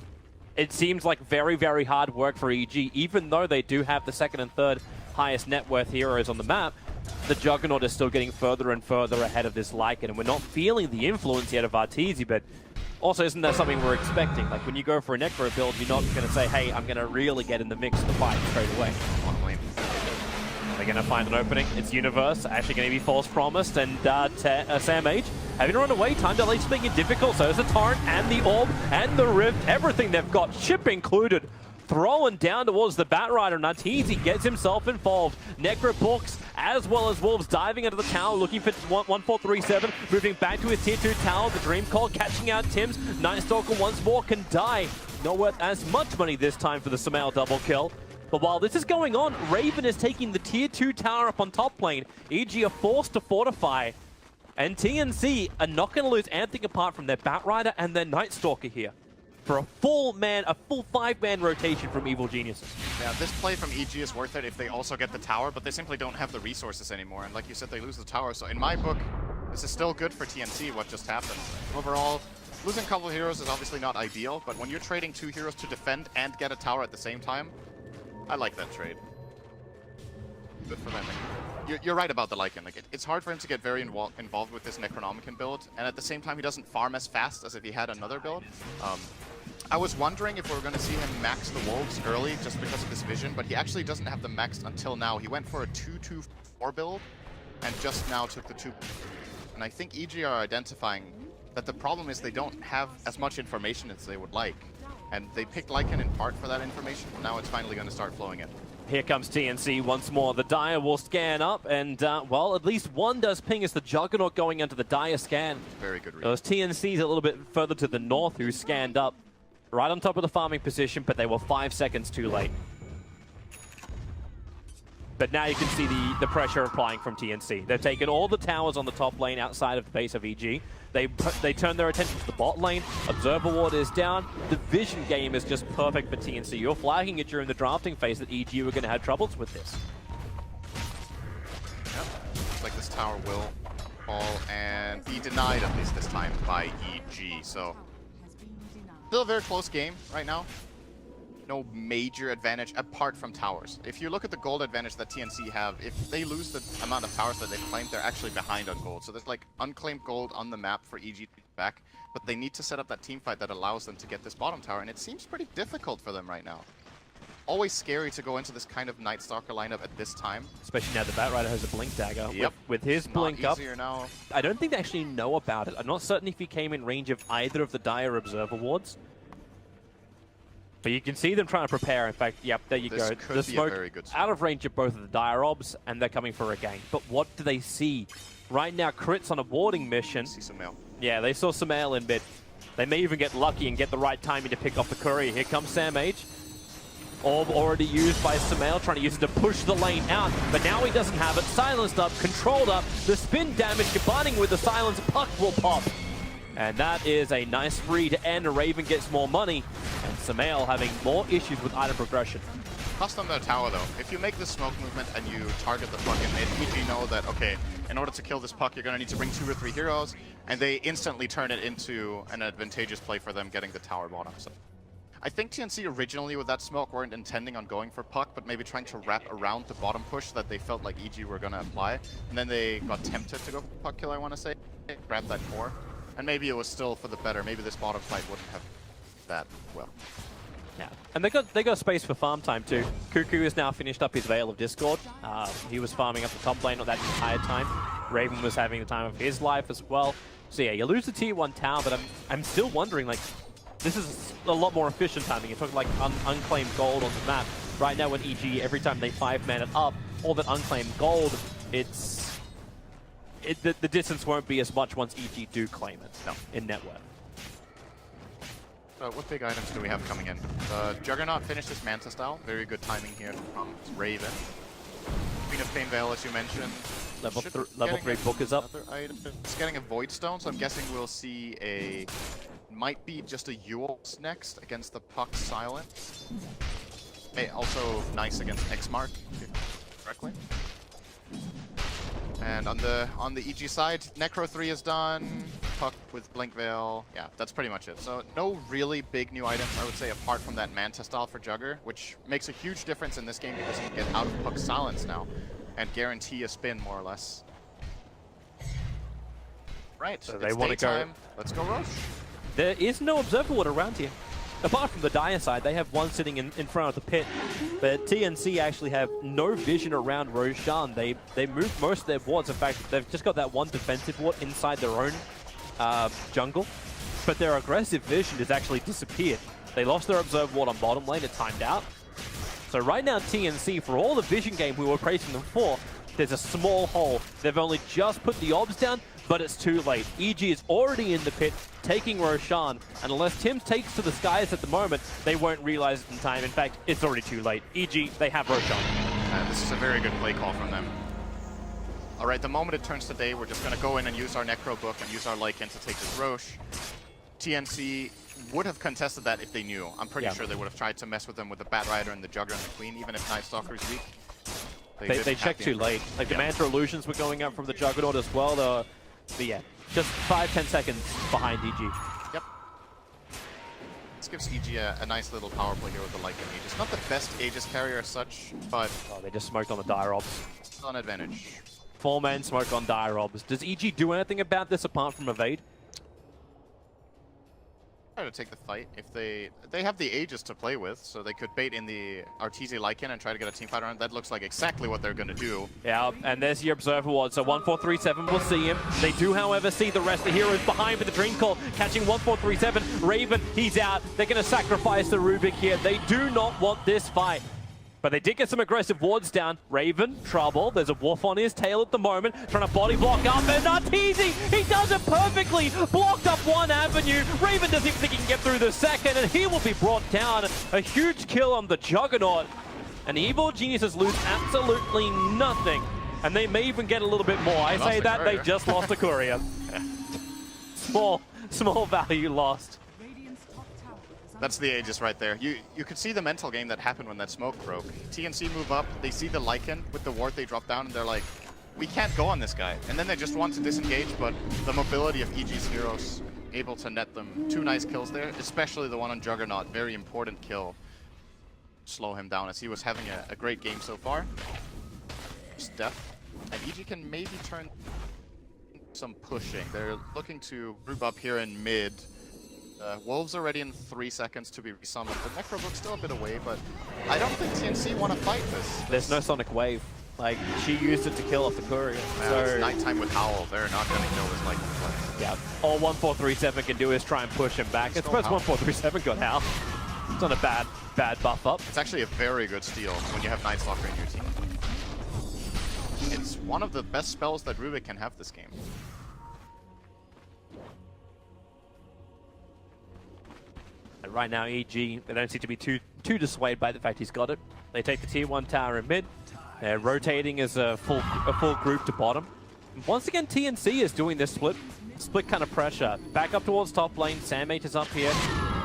it seems like very, very hard work for EG, even though they do have the 2nd and 3rd highest net worth heroes on the map, the Juggernaut is still getting further and further ahead of this Lycan, and we're not feeling the influence yet of Arteezy, but also isn't that something we're expecting? Like, when you go for a Necro build, you're not going to say, hey, I'm going to really get in the mix of the fight straight away. They're going to find an opening. It's Universe, actually going to be false promised, and Sam H having to run away. Time delay just making it difficult, so there's the Torrent and the Orb and the Rift, everything they've got, ship included. Thrown down towards the Batrider, and Arteezy gets himself involved. Necropooks, as well as Wolves, diving into the tower, looking for 1437, moving back to his tier 2 tower. The Dream Call catching out Tim's. Night Stalker once more can die. Not worth as much money this time for the Sumail double kill. But while this is going on, Raven is taking the tier 2 tower up on top lane. EG are forced to fortify. And TNC are not going to lose anything apart from their Batrider and their Night Stalker here, for a full 5-man rotation from Evil Geniuses. Yeah, this play from EG is worth it if they also get the tower, but they simply don't have the resources anymore. And like you said, they lose the tower. So in my book, this is still good for TNC, what just happened. Overall, losing a couple of heroes is obviously not ideal, but when you're trading 2 heroes to defend and get a tower at the same time, I like that trade. Good for them. You're right about the Lycan. Like, it's hard for him to get very involved with this Necronomicon build, and at the same time, he doesn't farm as fast as if he had another build. I was wondering if we were going to see him max the Wolves early just because of his vision, but he actually doesn't have them maxed until now. He went for a 2-2-4 build and just now took the 2. And I think EG are identifying that the problem is they don't have as much information as they would like. And they picked Lycan in part for that information. Now it's finally going to start flowing in. Here comes TNC once more. The Dire will scan up, and, well, at least one does ping as the Juggernaut going into the Dire scan. Very good read. Those TNCs a little bit further to the north who scanned up right on top of the farming position, but they were 5 seconds too late. But now you can see the pressure applying from TNC. They've taken all the towers on the top lane outside of the base of EG. They turn their attention to the bot lane. Observer Ward is down. The vision game is just perfect for TNC. You're flagging it during the drafting phase that EG were going to have troubles with this. Yep. Looks like this tower will fall and be denied at least this time by EG. So still a very close game right now. No major advantage apart from towers. If you look at the gold advantage that TNC have, if they lose the amount of towers that they've claimed, they're actually behind on gold. So there's like unclaimed gold on the map for EG back, but they need to set up that team fight that allows them to get this bottom tower, and it seems pretty difficult for them right now. Always scary to go into this kind of Night Stalker lineup at this time. Especially now the Batrider has a blink dagger. Yep. With his blink up, now. I don't think they actually know about it. I'm not certain if he came in range of either of the Dire Observer Wards. But you can see them trying to prepare. In fact, yep, there you go. The smoke out of range of both of the Dire Obs, and they're coming for a gank. But what do they see? Right now, Crit's on a warding mission. See Sumail. Yeah, they saw Sumail in mid. They may even get lucky and get the right timing to pick off the courier. Here comes Sam H. Orb already used by Sumail, trying to use it to push the lane out. But now he doesn't have it. Silenced up, controlled up. The spin damage combining with the silence, Puck will pop. And that is a nice free to end. Raven gets more money, and Sumail having more issues with item progression. Cost them their tower though. If you make this smoke movement and you target the Puck, and they EG know that, okay, in order to kill this Puck, you're going to need to bring 2 or 3 heroes, and they instantly turn it into an advantageous play for them getting the tower bottom. So I think TNC originally with that smoke weren't intending on going for Puck, but maybe trying to wrap around the bottom push that they felt like EG were going to apply. And then they got tempted to go for Puck kill, I want to say. Grab that core. And maybe it was still for the better. Maybe this bottom fight wouldn't have that well. Yeah, and they got space for farm time too. Cuckoo has now finished up his Veil of Discord. He was farming up the top lane that entire time. Raven was having the time of his life as well. So yeah, you lose the tier 1 tower, but I'm still wondering, like, this is a lot more efficient timing. You're talking like unclaimed gold on the map. Right now when EG, every time they 5-man it up, all that unclaimed gold, the distance won't be as much once EG do claim it. No. In net worth. What big items do we have coming in? Juggernaut finished his Manta style. Very good timing here from Raven. Queen of Pain Veil, as you mentioned. Level 3 book is up. It's getting a Void Stone, so I'm guessing we'll see might be just a Yules next against the Puck Silence. Also nice against X-Mark, correctly. And on the EG side, Necro 3 is done. Puck with Blink Veil. Yeah, that's pretty much it. So no really big new items, I would say, apart from that Manta style for Jugger, which makes a huge difference in this game because you can get out of Puck silence now and guarantee a spin, more or less. Right, So it's they wanna go- daytime. Let's go Roche. There is no Observer Ward around here. Apart from the Dire side, they have one sitting in front of the pit. But TNC actually have no vision around Roshan. They move most of their wards. In fact, they've just got that one defensive ward inside their own jungle. But their aggressive vision has actually disappeared. They lost their Observer Ward on bottom lane. It timed out. So right now, TNC, for all the vision game we were praising them for, there's a small hole. They've only just put the obs down, but it's too late. EG is already in the pit, taking Roshan, and unless Tim takes to the skies at the moment, they won't realize it in time. In fact, it's already too late. EG, they have Roshan. This is a very good play call from them. All right, the moment it turns to day, we're just going to go in and use our Necro Book and use our Lycan to take this Roche. TNC would have contested that if they knew. I'm pretty sure they would have tried to mess with them with the Bat Rider and the Jugger and the Queen, even if Night Stalker is weak. They checked too late. Like, the Manta Illusions were going up from the Juggernaut as well. But yeah, just 5-10 seconds behind EG. Yep. This gives EG a nice little power play here with the Lycan Aegis. Not the best Aegis carrier as such, but Oh, they just smoked on the Dire Obs. still an advantage. 4-man smoke on Dire Obs. Does EG do anything about this apart from evade? Try to take the fight. If they have the Aegis to play with, so they could bait in the Arteezy Lycan and try to get a team fight around. That looks like exactly what they're going to do. Yeah, and there's your Observer Ward. So 1437 will see him. They do, however, see the rest of the heroes behind with the Dream Call, catching 1437. Raven, he's out. They're going to sacrifice the Rubik here. They do not want this fight. But they did get some aggressive wards down. Raven, trouble. There's a wolf on his tail at the moment, trying to body block up. And Arteezy, he does it perfectly. Blocked up one avenue. Raven doesn't even think he can get through the second, and he will be brought down. A huge kill on the Juggernaut. And the Evil Geniuses lose absolutely nothing. And they may even get a little bit more. I say that, they just lost a courier. Small value lost. That's the Aegis right there. You could see the mental game that happened when that smoke broke. TNC move up, they see the Lycan with the ward they drop down, and they're like, we can't go on this guy. And then they just want to disengage, but the mobility of EG's heroes able to net them 2 nice kills there, especially the one on Juggernaut. Very important kill. Slow him down as he was having a great game so far. Just death. And EG can maybe turn some pushing. They're looking to group up here in mid. Wolves are ready in 3 seconds to be resummoned. The Necrobook's still a bit away, but I don't think TNC want to fight this. There's no Sonic Wave. Like, she used it to kill off the courier. It's nighttime with Howl. They're not going to kill this like play. Yeah, all 1437 can do is try and push him back. I suppose 1437 got Howl. It's not a bad buff up. It's actually a very good steal when you have Night Stalker in your team. It's one of the best spells that Rubik can have this game. And right now, EG, they don't seem to be too dissuaded by the fact he's got it. They take the tier 1 tower in mid. They're rotating as a full group to bottom. Once again, TNC is doing this split kind of pressure. Back up towards top lane. Sandmate is up here.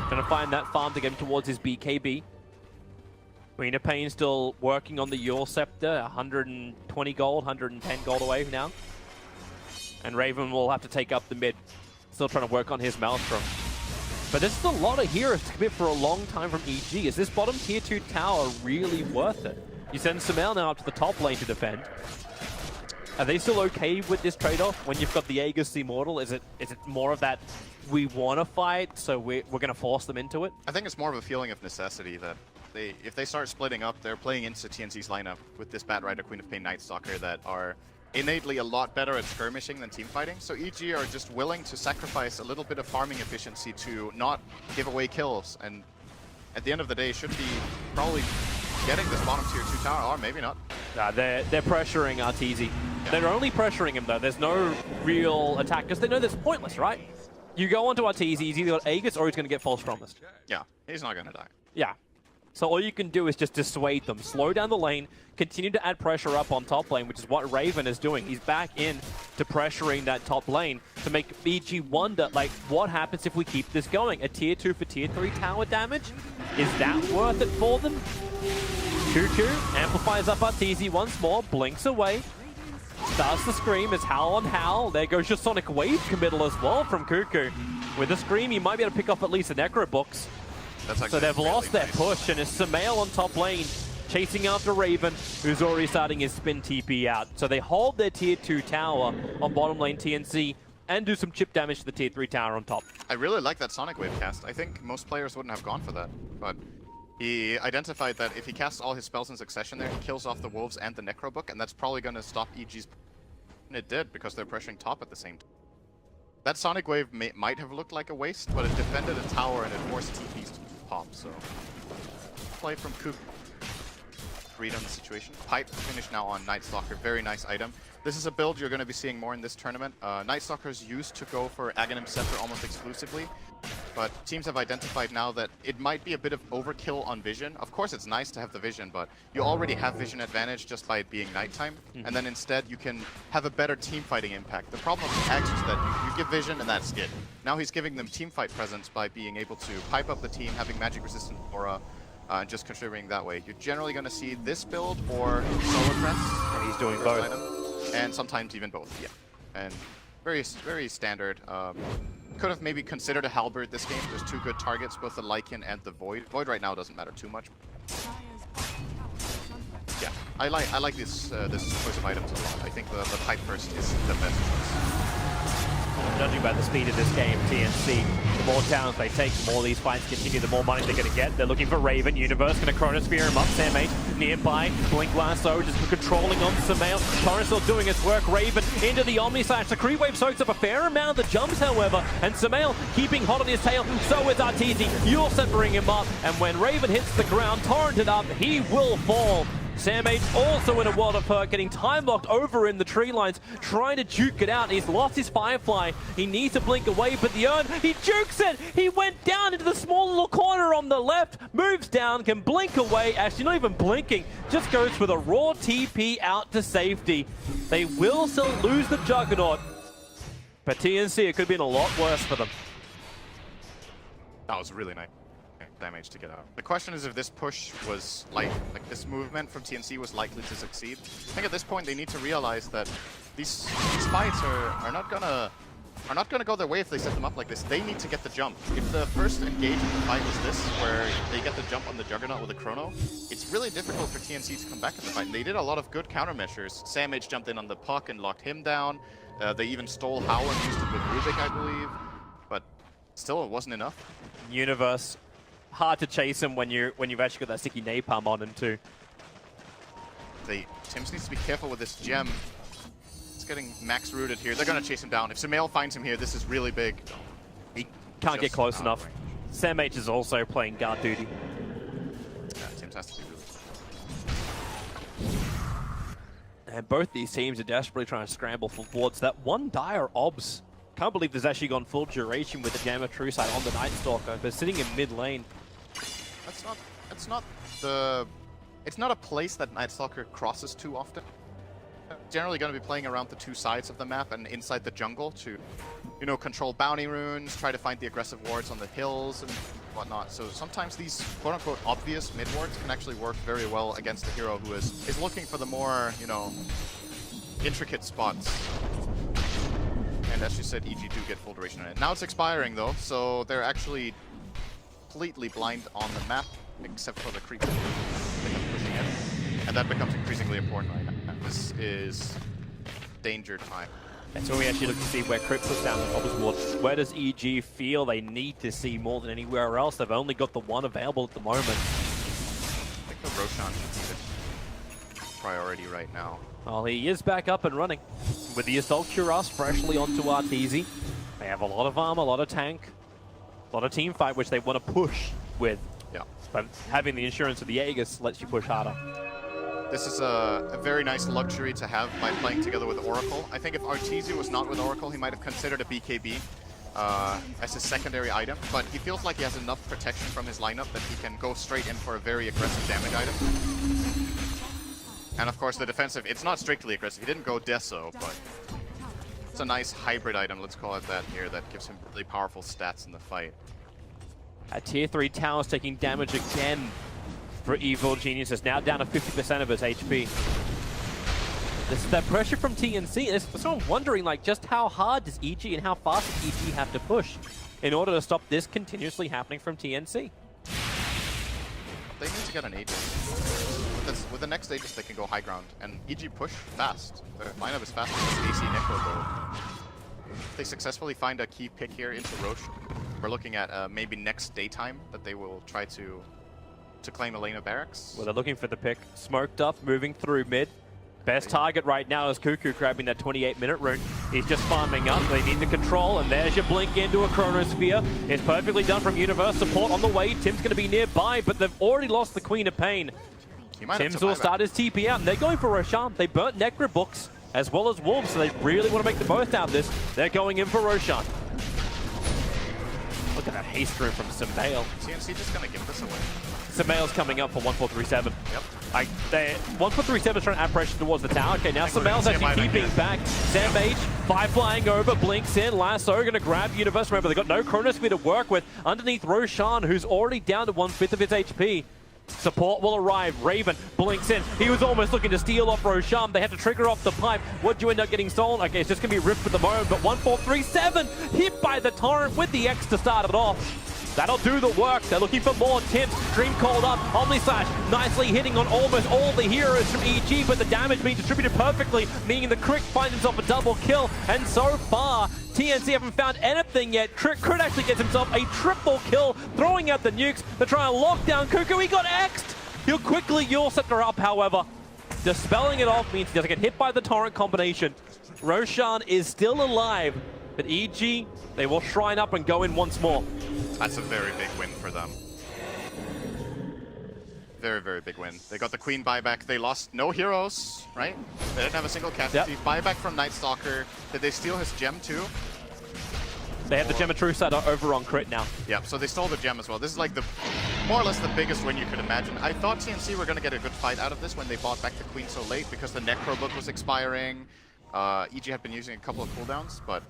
Trying to find that farm to get him towards his BKB. Queen of Pain still working on the Yule Scepter. 120 gold, 110 gold away now. And Raven will have to take up the mid. Still trying to work on his Maelstrom. But this is a lot of heroes to commit for a long time from EG. Is this bottom tier 2 tower really worth it? You send Sumail now up to the top lane to defend. Are they still okay with this trade-off when you've got the Aegis Immortal? Is it more of that we want to fight, so we're going to force them into it? I think it's more of a feeling of necessity that if they start splitting up, they're playing into TNC's lineup with this Bat Rider, Queen of Pain, Night Stalker that are innately a lot better at skirmishing than team fighting. So EG are just willing to sacrifice a little bit of farming efficiency to not give away kills. And at the end of the day, should be probably getting this bottom tier 2 tower, or maybe not. Nah, they're pressuring Arteezy. They're only pressuring him though. There's no real attack because they know that's pointless, right? You go onto Arteezy, he's either got Aegis or he's going to get false promised. Yeah, he's not going to die. Yeah. So all you can do is just dissuade them, slow down the lane, continue to add pressure up on top lane, which is what Raven is doing. He's back in to pressuring that top lane to make EG wonder, like, what happens if we keep this going? A tier 2 for tier 3 tower damage? Is that worth it for them? 2-2, amplifies up Arteezy once more, blinks away. Starts to scream. It's Howl on Howl. There goes your Sonic Wave committal as well from Cuckoo. With the scream, you might be able to pick up at least a Necro Box. So they've lost their push, and it's Sumail on top lane, chasing after Raven, who's already starting his spin TP out. So they hold their tier 2 tower on bottom lane TNC and do some chip damage to the tier 3 tower on top. I really like that Sonic Wave cast. I think most players wouldn't have gone for that, but he identified that if he casts all his spells in succession there, he kills off the Wolves and the Necrobook, and that's probably going to stop EG's... And it did, because they're pressuring top at the same time. That Sonic Wave might have looked like a waste, but it defended a tower and it forced TPs to pop, so... Play from Coop. Read on the situation. Pipe finish now on Night Stalker, very nice item. This is a build you're going to be seeing more in this tournament. Night Stalkers used to go for Aghanim Scepter almost exclusively, but teams have identified now that it might be a bit of overkill on vision. Of course it's nice to have the vision, but you already have vision advantage just by it being nighttime, and then instead you can have a better team fighting impact. The problem with Axe is that you give vision and that's it. Now he's giving them team fight presence by being able to pipe up the team, having magic resistant aura, and just contributing that way. You're generally going to see this build or Solo Press. And he's doing both. Item, and sometimes even both, yeah. And very standard. Could have maybe considered a Halberd this game. There's two good targets, both the Lycan and the Void. Void right now doesn't matter too much. Yeah, I like this choice of items a lot. I think the Pipe Burst is the best choice. Judging by the speed of this game, TNC, the more towns they take, the more these fights continue, the more money they're going to get. They're looking for Raven. Universe going to Chronosphere him up. Samh nearby. Blink Lasso just controlling on Sumail. Torrent still doing his work. Raven into the Omni Slash. The creep wave soaks up a fair amount of the jumps, however, and Sumail keeping hot on his tail. So is Arteezy. You'll severing him up, and when Raven hits the ground, torrented up, he will fall. Samh also in a world of hurt, getting time locked over in the tree lines, trying to juke it out. He's lost his Firefly. He needs to blink away, but the urn, he jukes it! He went down into the small little corner on the left, moves down, can blink away, actually not even blinking, just goes for the raw TP out to safety. They will still lose the Juggernaut, but TNC, it could have been a lot worse for them. That was really nice damage to get out. The question is if this push was like this movement from TNC was likely to succeed. I think at this point they need to realize that these fights are not gonna go their way if they set them up like this. They need to get the jump. If the first engagement fight was this, where they get the jump on the Juggernaut with a Chrono, it's really difficult for TNC to come back in the fight. And they did a lot of good countermeasures. Samh jumped in on the puck and locked him down. They even stole Howl and used it with Rubik, I believe. But still, it wasn't enough. Universe. Hard to chase him when you've actually got that sticky napalm on him too. Tims needs to be careful with this gem. It's getting max rooted here. They're gonna chase him down. If Sumail finds him here, this is really big. He can't get close enough. Samh is also playing guard duty. Yeah, Tims has to be really. And both these teams are desperately trying to scramble for wards. That one dire obs. Can't believe there's actually gone full duration with the Gamma True Sight on the Night Stalker, but sitting in mid lane. It's not a place that Night Stalker crosses too often. Generally going to be playing around the two sides of the map and inside the jungle to, you know, control bounty runes, try to find the aggressive wards on the hills and whatnot. So sometimes these quote-unquote obvious mid wards can actually work very well against a hero who is looking for the more, you know, intricate spots. And as you said, EG do get full duration on it. Now it's expiring though, so they're actually completely blind on the map, except for the creep pushing it. And that becomes increasingly important right now. This is danger time. And so we actually look to see where Crypt puts down the Obvious Ward. Where does EG feel they need to see more than anywhere else? They've only got the one available at the moment. I think the Roshan should be the priority right now. Well, he is back up and running. With the Assault Cuirass freshly onto Arteezy. They have a lot of armor, a lot of tank, a lot of team fight, which they want to push with. Yeah. But having the insurance of the Aegis lets you push harder. This is a very nice luxury to have by playing together with Oracle. I think if Arteezy was not with Oracle, he might have considered a BKB as a secondary item, but he feels like he has enough protection from his lineup that he can go straight in for a very aggressive damage item. And of course the defensive, it's not strictly aggressive. He didn't go Deso, but it's a nice hybrid item, let's call it that here, that gives him really powerful stats in the fight. At tier 3, Tao's taking damage again for Evil Genius. Is now down to 50% of his HP. This is that pressure from TNC. So I'm wondering, like, just how hard does EG and how fast does EG have to push in order to stop this continuously happening from TNC? They need to get an Aegis. With the next Aegis, they can go high ground. And EG push fast. Their lineup is fast with AC Necro Gold. If they successfully find a key pick here into Roche, we're looking at maybe next daytime that they will try to claim Elena Barracks. Well, they're looking for the pick. Smoked up, moving through mid. Best target right now is Cuckoo grabbing that 28-minute rune. He's just farming up. They need the control, and there's your blink into a Chronosphere. It's perfectly done from Universe. Support on the way. Tim's going to be nearby, but they've already lost the Queen of Pain. Tim's will start his TP out, and they're going for Roshan. They burnt Necro Books as well as Wolves, so they really want to make the most out of this. They're going in for Roshan. Look at that haste rune from Sumail. TNC just going to give this away. Sumail's coming up for 1437. Yep. 1437 is trying to add pressure towards the tower. Okay, now Sumail's actually keeping back. Sam H, 5 flying over, blinks in. Lasso going to grab Universe. Remember, they've got no Chronosphere to work with. Underneath Roshan, who's already down to 1/5 of his HP. Support will arrive. Raven blinks in. He was almost looking to steal off Roshan. They had to trigger off the pipe. What'd you end up getting stolen? Okay, it's just going to be ripped for the moment, but 1437 hit by the Torrent with the X to start it off. That'll do the work. They're looking for more tips. Dream called up. Omnislash nicely hitting on almost all the heroes from EG, but the damage being distributed perfectly, meaning the Crit finds himself a double kill. And so far, TNC haven't found anything yet. Crit actually gets himself a triple kill, throwing out the nukes. They're trying to lock down Cuckoo. He got X'd. He'll quickly Yule Scepter up, however. Dispelling it off means he doesn't get hit by the Torrent combination. Roshan is still alive, but EG, they will shrine up and go in once more. That's a very big win for them. Very, very big win. They got the Queen buyback. They lost no heroes, right? They didn't have a single casualty. Yep. Buyback from Night Stalker. Did they steal his gem too? They have the Gem of True Sight over on Crit now. Yep, so they stole the gem as well. This is like the more or less the biggest win you could imagine. I thought TNC were going to get a good fight out of this when they bought back the Queen so late because the Necro book was expiring. EG had been using a couple of cooldowns, but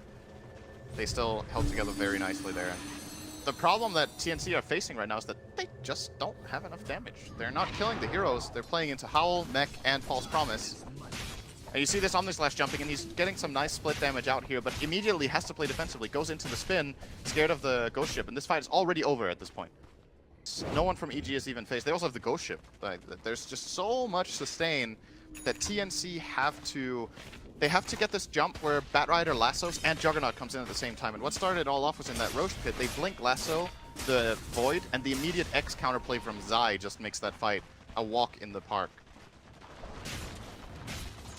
they still held together very nicely there. The problem that TNC are facing right now is that they just don't have enough damage. They're not killing the heroes. They're playing into Howl, Mech, and False Promise. And you see this Omnislash jumping, and he's getting some nice split damage out here, but immediately has to play defensively. Goes into the spin, scared of the Ghost Ship, and this fight is already over at this point. No one from EG is even faced. They also have the Ghost Ship. Like, there's just so much sustain that TNC have to... They have to get this jump where Batrider lassos and Juggernaut comes in at the same time. And what started it all off was in that Roche pit. They blink lasso, the Void, and the immediate X counterplay from Zai just makes that fight a walk in the park.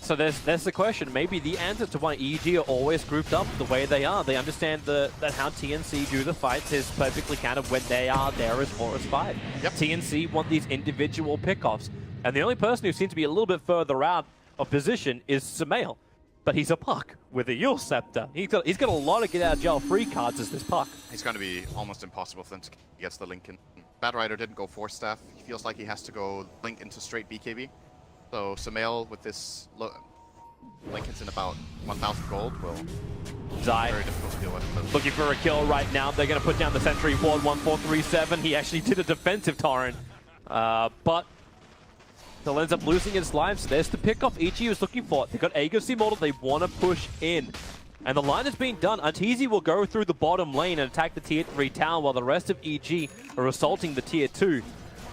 So there's the question. Maybe the answer to why EG are always grouped up the way they are. They understand that how TNC do the fights is perfectly counted when they are there as 4 as 5. Yep. TNC want these individual pickoffs. And the only person who seems to be a little bit further out of position is Sumail. But he's a puck with a Yule Scepter. He's got a lot of get out of jail free cards as this puck. It's going to be almost impossible for them to get the link in. Batrider didn't go Force Staff. He feels like he has to go link into straight BKB. So Sumail with this link in about 1,000 gold will Zai very difficult to deal with. Looking for a kill right now. They're going to put down the Sentry Ward 1437. He actually did a defensive Torrent. But they'll end up losing his lives. There's the pickoff EG was looking for. They've got Aegis Immortal. They want to push in. And the line is being done. Arteezy will go through the bottom lane and attack the tier 3 tower while the rest of EG are assaulting the tier 2.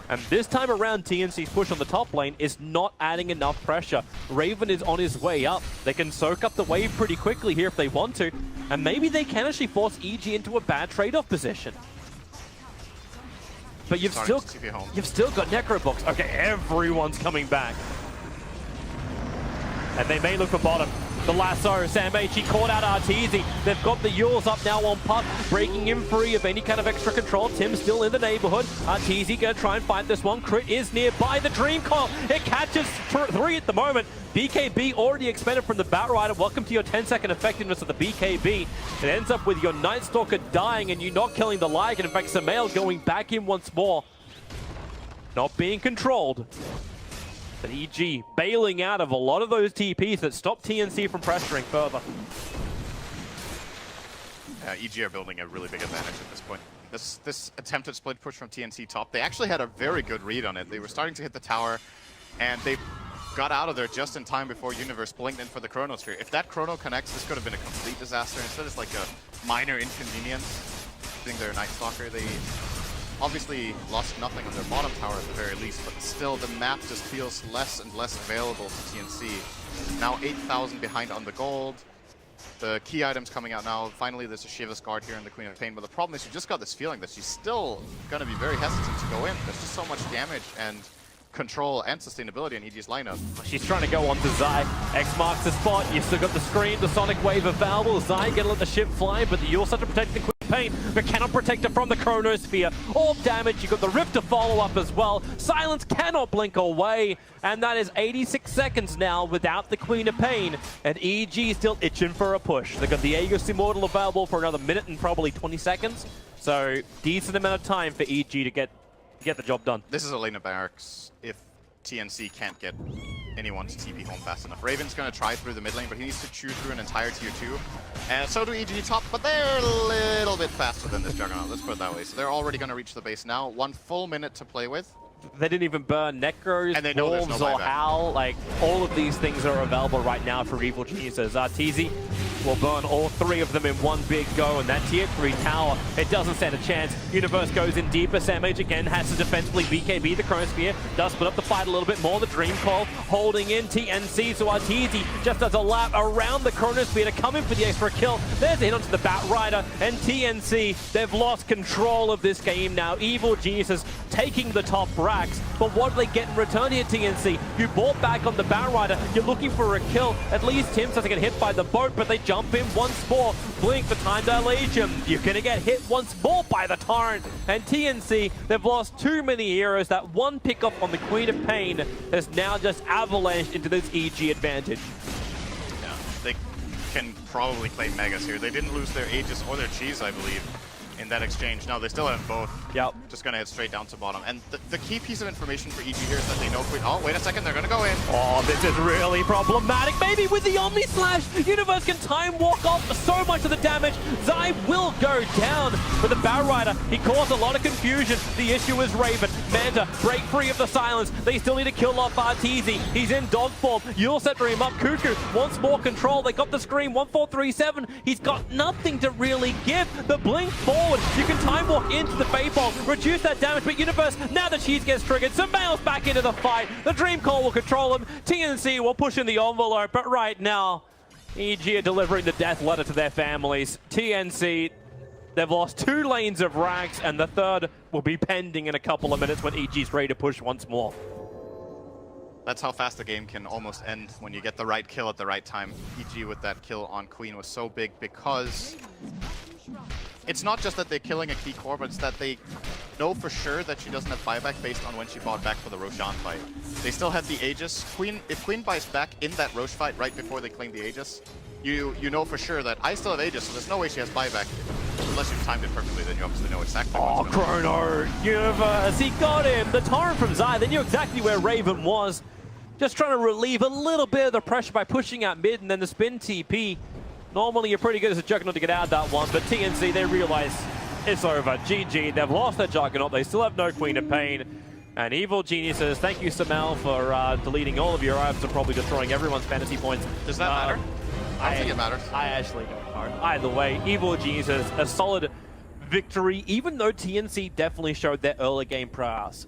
And this time around, TNC's push on the top lane is not adding enough pressure. Raven is on his way up. They can soak up the wave pretty quickly here if they want to. And maybe they can actually force EG into a bad trade-off position. But you've still got Necro Books. Okay, everyone's coming back. And they may look for bottom. The lasso, Sam H, he caught out Arteezy. They've got the Yules up now on Puck, breaking him free of any kind of extra control. Tim's still in the neighborhood. Arteezy gonna try and fight this one. Crit is nearby. The Dream Coil, it catches 3 at the moment. BKB already expended from the Batrider. Welcome to your 10-second effectiveness of the BKB. It ends up with your Night Stalker dying and you not killing the Lycan. In fact, Sumail going back in once more. Not being controlled. But EG bailing out of a lot of those TPs that stop TNC from pressuring further. EG are building a really big advantage at this point. This attempted split push from TNC top, they actually had a very good read on it. They were starting to hit the tower, and they got out of there just in time before Universe blinked in for the Chronosphere. If that Chrono connects, this could have been a complete disaster. Instead, it's like a minor inconvenience. Using their Night Stalker, they obviously lost nothing on their bottom tower at the very least, but still the map just feels less and less available to TNC. Now 8,000 behind on the gold. The key items coming out now. Finally, there's a Shiva's Guard here in the Queen of Pain, but the problem is you just got this feeling that she's still going to be very hesitant to go in. There's just so much damage and control and sustainability in EG's lineup. She's trying to go on to Zai. X marks the spot. You still got the screen, the Sonic Wave available. Zai gonna let the ship fly, but you also have to protect the Queen of Pain, but cannot protect her from the Chronosphere. All damage. You got the Rift to follow up as well. Silence cannot blink away, and that is 86 seconds now without the Queen of Pain, and EG still itching for a push. They got the Aegis Immortal available for another minute and probably 20 seconds, so decent amount of time for EG to get the job done. This is a lane of barracks if TNC can't get anyone to TP home fast enough. Raven's going to try through the mid lane, but he needs to chew through an entire tier 2. And so do EG top, but they're a little bit faster than this Juggernaut, let's put it that way. So they're already going to reach the base now. 1 full minute to play with. They didn't even burn Necros, And they know there's Wolves, no or buyback. Howl. Like, all of these things are available right now for Evil Geniuses. TZ will burn all 3 of them in one big go, and that tier 3 tower, it doesn't stand a chance. Universe goes in deeper. Samage again has to defensively BKB the Chronosphere, does split up the fight a little bit more. The Dream Call holding in TNC, so TZ just does a lap around the Chronosphere to come in for the extra kill. There's a hit onto the Bat Rider, and TNC, they've lost control of this game now. Evil Geniuses taking the top racks, but what do they get in return here, TNC? You bought back on the Bat Rider, you're looking for a kill. At least Tim doesn't get hit by the boat, but they jump in once more. Blink the time dilation. You're gonna get hit once more by the Torrent. And TNC, they've lost too many heroes. That one pickup on the Queen of Pain has now just avalanched into this EG advantage. Yeah, they can probably claim Megas here. They didn't lose their Aegis or their Cheese, I believe, in that exchange. No, they still have both. Yep. Just gonna head straight down to bottom. And the key piece of information for EG here is that they know Queen. Oh, wait a second, they're gonna go in. Oh, this is really problematic. Maybe with the Omni Slash, Universe can time walk off so much of the damage. Zai will go down. But the Bat Rider, he caused a lot of confusion. The issue is Raven. Manta, break free of the silence. They still need to kill off Arteezy. He's in dog form. You'll set him up. Cuckoo wants more control. They got the screen. 1437. He's got nothing to really give. The blink forward. You can time walk into the Fade Bolt, reduce that damage, but Universe, now the cheese gets triggered, Sumail's back into the fight. The Dream Call will control him. TNC will push in the envelope, but right now, EG are delivering the death letter to their families. TNC, they've lost 2 lanes of rags, and the third will be pending in a couple of minutes when EG's ready to push once more. That's how fast the game can almost end when you get the right kill at the right time. EG with that kill on Queen was so big because it's not just that they're killing a key core, but it's that they know for sure that she doesn't have buyback based on when she bought back for the Roshan fight. They still have the Aegis. If Queen buys back in that Rosh fight right before they claim the Aegis, you know for sure that I still have Aegis, so there's no way she has buyback. Unless you've timed it perfectly, then you obviously know exactly Oh, what's going on. Chrono! Universe, he got him! The Torrent from Zai, they knew exactly where Raven was. Just trying to relieve a little bit of the pressure by pushing out mid, and then the spin TP. Normally, you're pretty good as a Juggernaut to get out of that one, but TNC, they realize it's over. GG, they've lost their Juggernaut, they still have no Queen of Pain. And Evil Geniuses, thank you, Sumail, for deleting all of your items and probably destroying everyone's fantasy points. Does that matter? I don't think it matters. I actually don't know. Either way, Evil Geniuses, a solid victory, even though TNC definitely showed their early game prowess.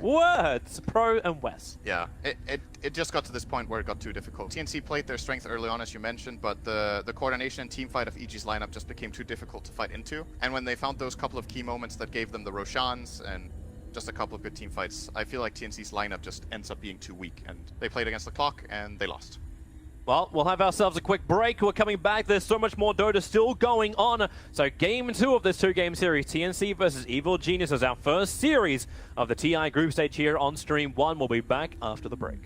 Words. Pro and Wes. Yeah, it just got to this point where it got too difficult. TNC played their strength early on, as you mentioned, but the coordination and team fight of EG's lineup just became too difficult to fight into. And when they found those couple of key moments that gave them the Roshans and just a couple of good team fights, I feel like TNC's lineup just ends up being too weak, and they played against the clock and they lost. Well, we'll have ourselves a quick break. We're coming back. There's so much more Dota still going on. So game 2 of this 2-game series, TNC versus Evil Genius, is our first series of the TI group stage here on Stream 1. We'll be back after the break.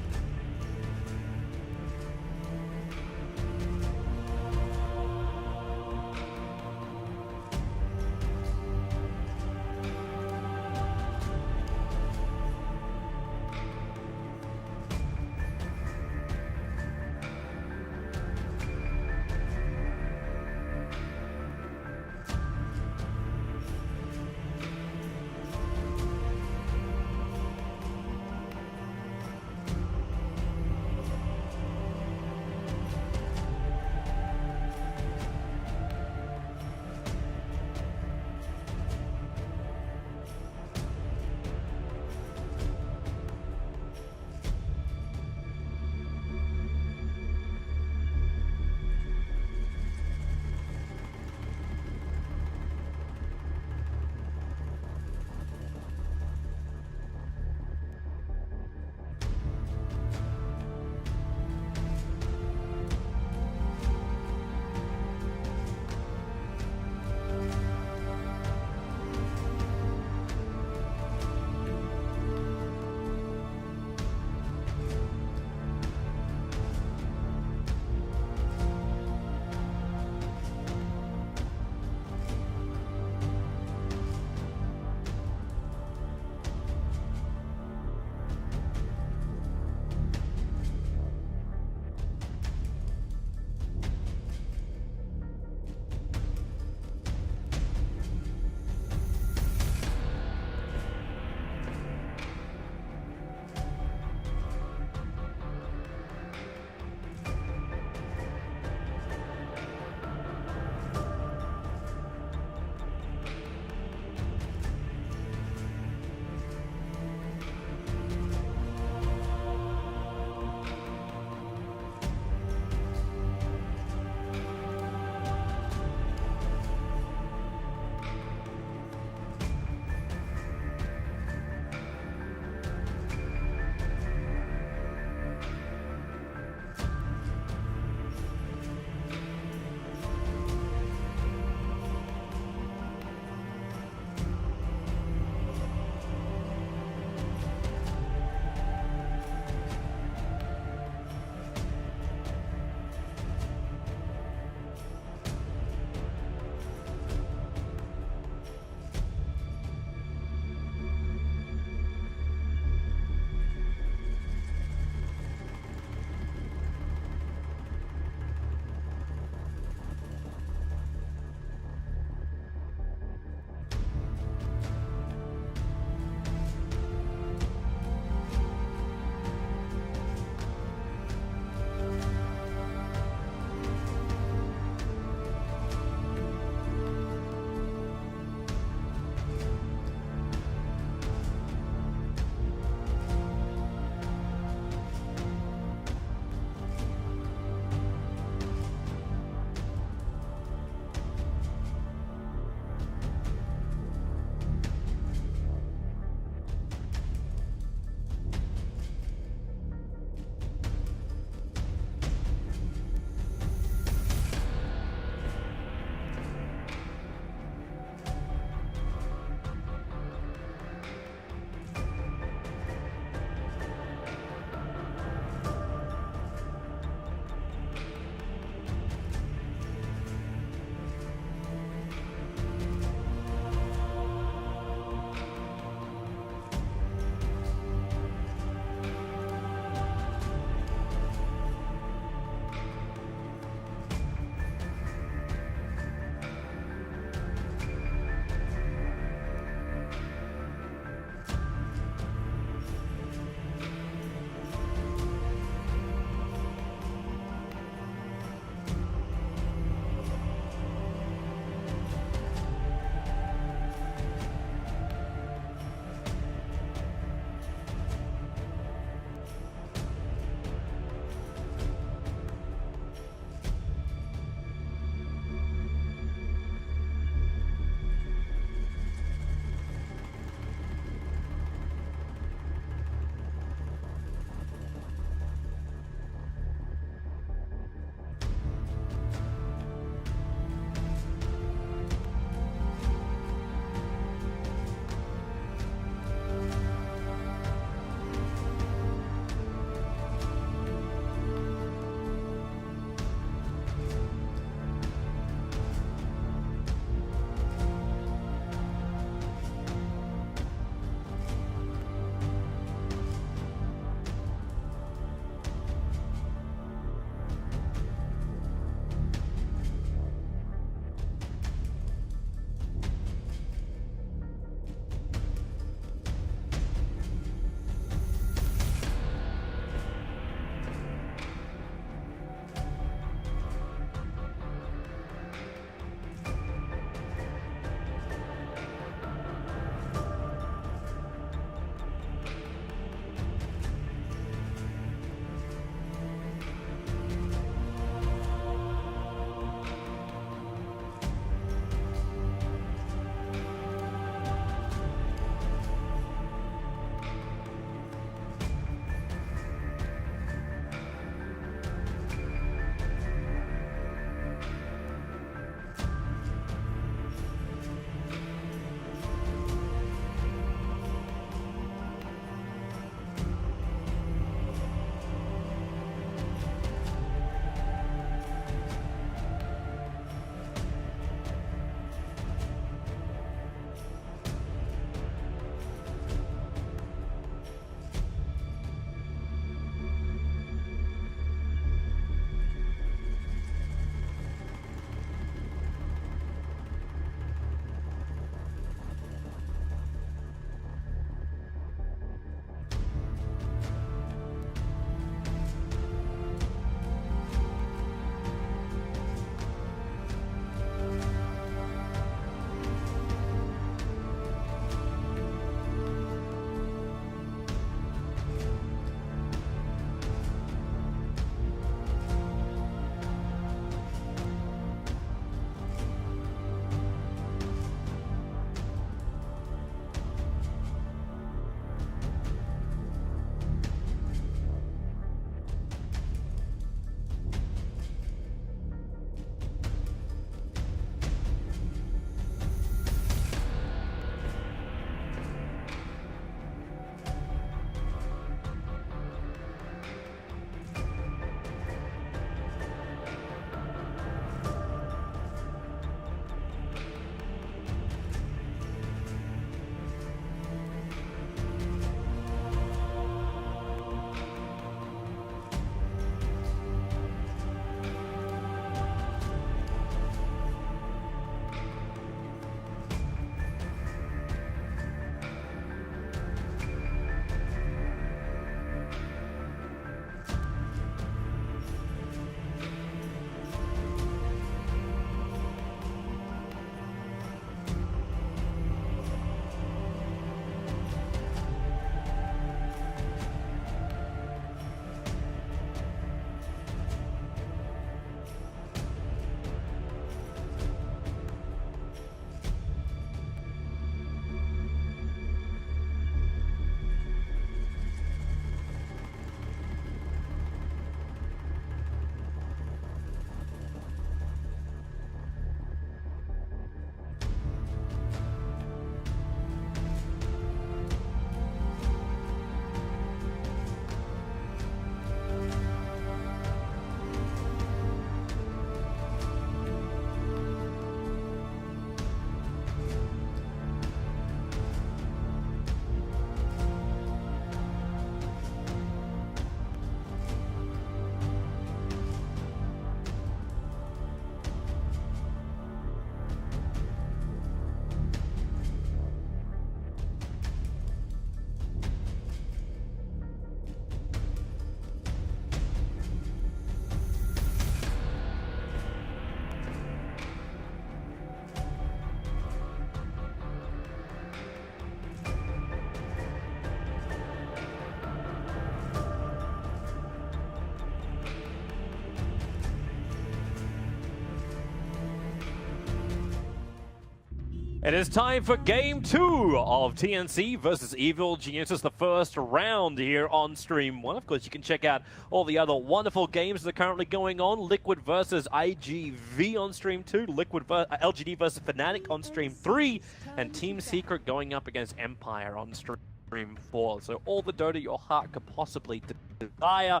It is time for Game 2 of TNC versus Evil Geniuses, the first round here on Stream 1. Of course, you can check out all the other wonderful games that are currently going on. Liquid versus IGV on Stream 2, LGD versus Fnatic on Stream 3, and Team Secret going up against Empire on Stream 4. So all the Dota your heart could possibly desire.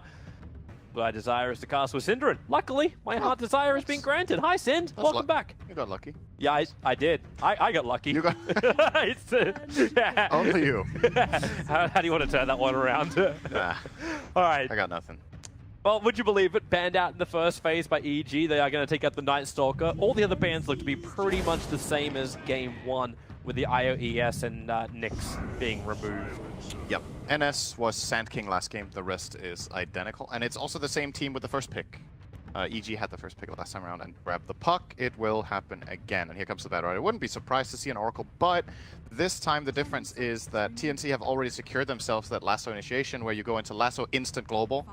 What I desire is to cast with Synderen. Luckily, my heart desire has been granted. Hi, Synd. Welcome back. You got lucky. Yeah, I did. I got lucky. You got yeah. only you. How do you want to turn that one around? Nah, All right. I got nothing. Well, would you believe it? Banned out in the first phase by EG. They are going to take out the Night Stalker. All the other bans look to be pretty much the same as Game 1, with the IOES and Nyx being removed. Yep. NS was Sand King last game. The rest is identical. And it's also the same team with the first pick. EG had the first pick last time around and grabbed the puck. It will happen again. And here comes the battle. I wouldn't be surprised to see an Oracle, but this time the difference is that TNC have already secured themselves that Lasso initiation, where you go into Lasso instant global.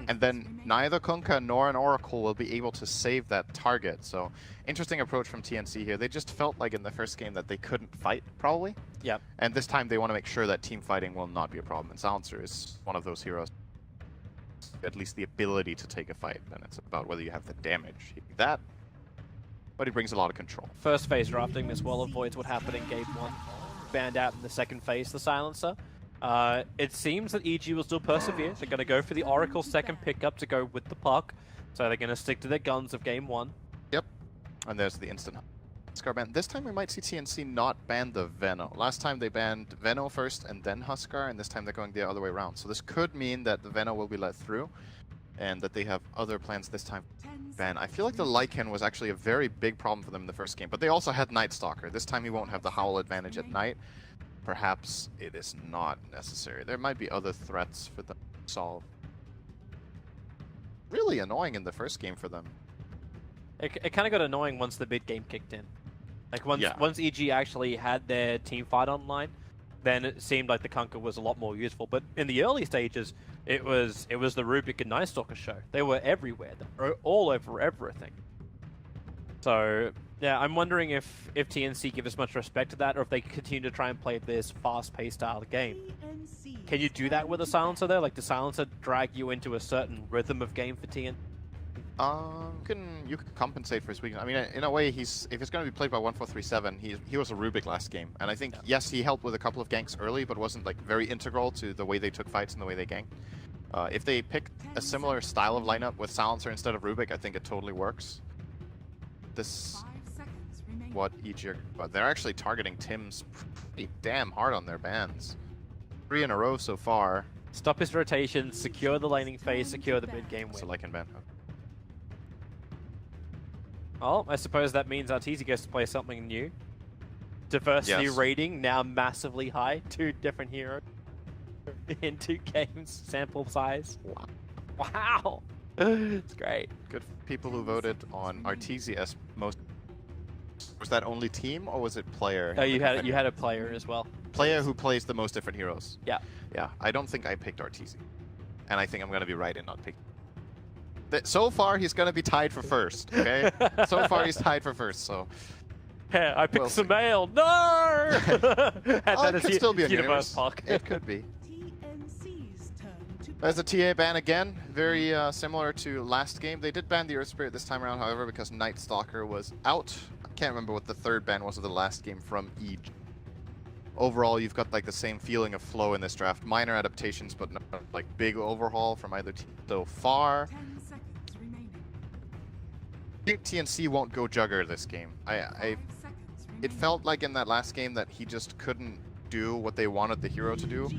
And then neither Kunkka nor an Oracle will be able to save that target. So interesting approach from TNC here. They just felt like in the first game that they couldn't fight, probably. Yeah. And this time they want to make sure that team fighting will not be a problem. And Silencer is one of those heroes. At least the ability to take a fight. And it's about whether you have the damage. That, but he brings a lot of control. First phase drafting as well avoids what happened in Game 1. Banned out in the second phase, the Silencer. It seems that EG will still persevere. They're going to go for the Oracle second pickup to go with the puck. So they're going to stick to their guns of Game 1. Yep. And there's the instant Huskar ban. This time we might see TNC not ban the Veno. Last time they banned Veno first and then Huskar, and this time they're going the other way around. So this could mean that the Veno will be let through, and that they have other plans this time ban. I feel like the Lycan was actually a very big problem for them in the first game, but they also had Night Stalker. This time he won't have the Howl advantage at night. Perhaps it is not necessary. There might be other threats for them to solve. Really annoying in the first game for them. It kind of got annoying once the mid game kicked in. Like once EG actually had their team fight online, then it seemed like the Kunkka was a lot more useful. But in the early stages, it was the Rubik and Night Stalker show. They were everywhere. They were all over everything. So yeah, I'm wondering if TNC give as much respect to that, or if they continue to try and play this fast-paced style of game. Can you do that with a Silencer there? Like, does Silencer drag you into a certain rhythm of game for TNC? You can compensate for his weakness. I mean, in a way, if it's going to be played by 1437, he was a Rubik last game, and I think yes, he helped with a couple of ganks early, but wasn't like very integral to the way they took fights and the way they ganked. If they pick a similar style of lineup with Silencer instead of Rubik, I think it totally works. This what each year, but they're actually targeting Tim's pretty damn hard on their bans. 3 in a row so far. Stop his rotation, secure the laning phase, secure the mid game win. So Lycan ban. Well, I suppose that means Arteezy gets to play something new. Diversity rating now massively high. 2 different heroes in 2 games. Sample size. Wow. It's great. Good for people who voted on Arteezy as most. Was that only team or was it player? Oh, you had a player as well. Player who plays the most different heroes. Yeah. Yeah. I don't think I picked Arteezy, and I think I'm gonna be right in not picking. So far, he's gonna be tied for first. Okay. So far, he's tied for first. So. Yeah, I picked Samael. No. It could still be a universe puck. It could be. There's a TA ban again, very similar to last game. They did ban the Earth Spirit this time around, however, because Night Stalker was out. I can't remember what the third ban was of the last game from EG. Overall, you've got like the same feeling of flow in this draft. Minor adaptations, but not like big overhaul from either team so far. I think TNC won't go Jugger this game. It felt like in that last game that he just couldn't do what they wanted the hero to do.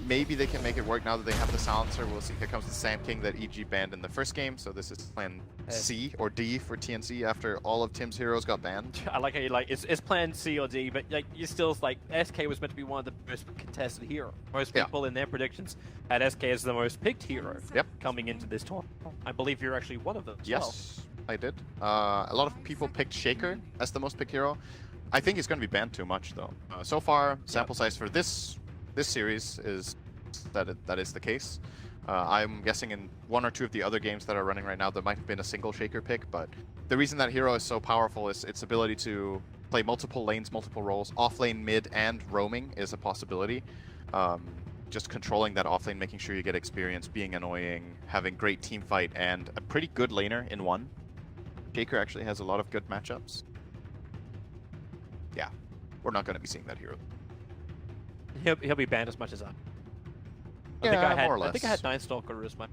Maybe they can make it work now that they have the Silencer. We'll see. Here comes the Sand King that EG banned in the first game. So this is plan C or D for TNC after all of Tim's heroes got banned. I like how you like it's plan C or D, but like you still like SK was meant to be one of the most contested heroes. Most people in their predictions had SK as the most picked hero. Coming into this tournament. I believe you're actually one of them. Yes, I did. A lot of people picked Shaker as the most picked hero. I think he's going to be banned too much though. So far, sample size for this series is that is the case. I'm guessing in 1 or 2 of the other games that are running right now, there might have been a single Shaker pick, but the reason that hero is so powerful is its ability to play multiple lanes, multiple roles. Offlane, mid, and roaming is a possibility. Just controlling that offlane, making sure you get experience, being annoying, having great team fight, and a pretty good laner in one. Shaker actually has a lot of good matchups. Yeah, we're not going to be seeing that hero. He'll be banned as much as I. Yeah, more or less. I think I had 9 Stalker as my.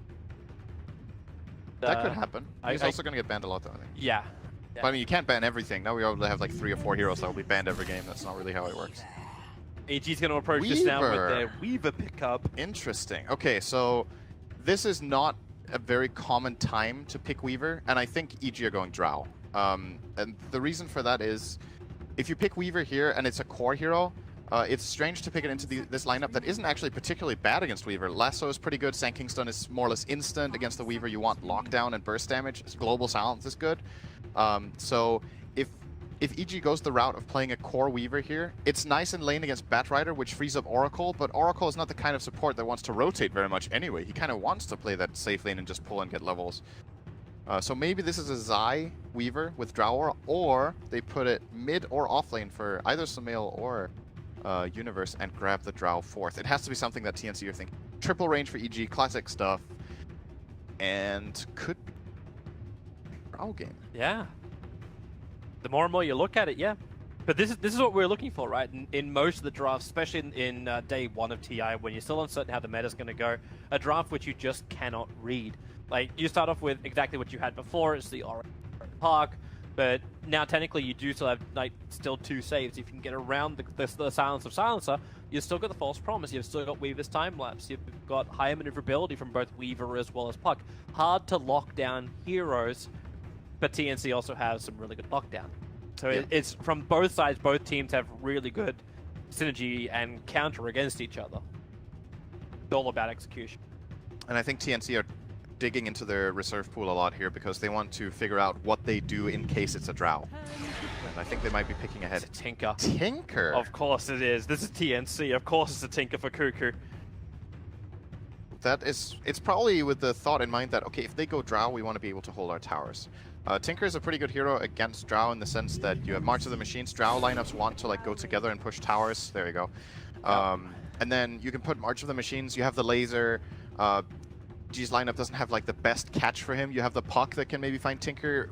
That could happen. He's I- also going to get banned a lot, though, I think. Yeah. But I mean, you can't ban everything. Now we already have like 3 or 4 heroes that will be banned every game. That's not really how it works. AG's going to approach this now with Weaver. their Weaver pickup. Interesting. Okay, so this is not a very common time to pick Weaver, and I think EG are going Drow. And the reason for that is, if you pick Weaver here and it's a core hero, it's strange to pick it into this lineup that isn't actually particularly bad against Weaver. Lasso is pretty good. Sand King's Stun is more or less instant against the Weaver. You want lockdown and burst damage. Global Silence is good. So if EG goes the route of playing a core Weaver here, it's nice in lane against Batrider, which frees up Oracle, but Oracle is not the kind of support that wants to rotate very much anyway. He kind of wants to play that safe lane and just pull and get levels. So maybe this is a Zai Weaver with Drow Aura, or they put it mid or off lane for either Sumail or Universe and grab the Drow fourth. It has to be something that TNC are thinking. Triple range for EG, classic stuff, and could be Drow game. Yeah. The more and more you look at it, yeah. But this is what we're looking for, right? In most of the drafts, especially in day 1 of TI, when you're still uncertain how the meta's going to go, a draft which you just cannot read. Like, you start off with exactly what you had before, it's the Orange Park, but now technically you do still have, like, still 2 saves. If you can get around the Silence of Silencer, you've still got the False Promise, you've still got Weaver's Time Lapse, you've got higher maneuverability from both Weaver as well as Puck. Hard to lock down heroes, but TNC also has some really good lockdown. So Yeah. it's from both sides, both teams have really good synergy and counter against each other. It's all about execution. And I think TNC are digging into their reserve pool a lot here because they want to figure out what they do in case it's a Drow. And I think they might be picking ahead. It's a Tinker. Tinker? Of course it is. This is TNC. Of course it's a Tinker for Cuckoo. That is, it's probably with the thought in mind that, okay, if they go Drow, we want to be able to hold our towers. Tinker is a pretty good hero against Drow in the sense that you have March of the Machines. Drow lineups want to like go together and push towers. There you go. And then you can put March of the Machines. You have the laser. G's lineup doesn't have like the best catch for him. You have the Puck that can maybe find Tinker,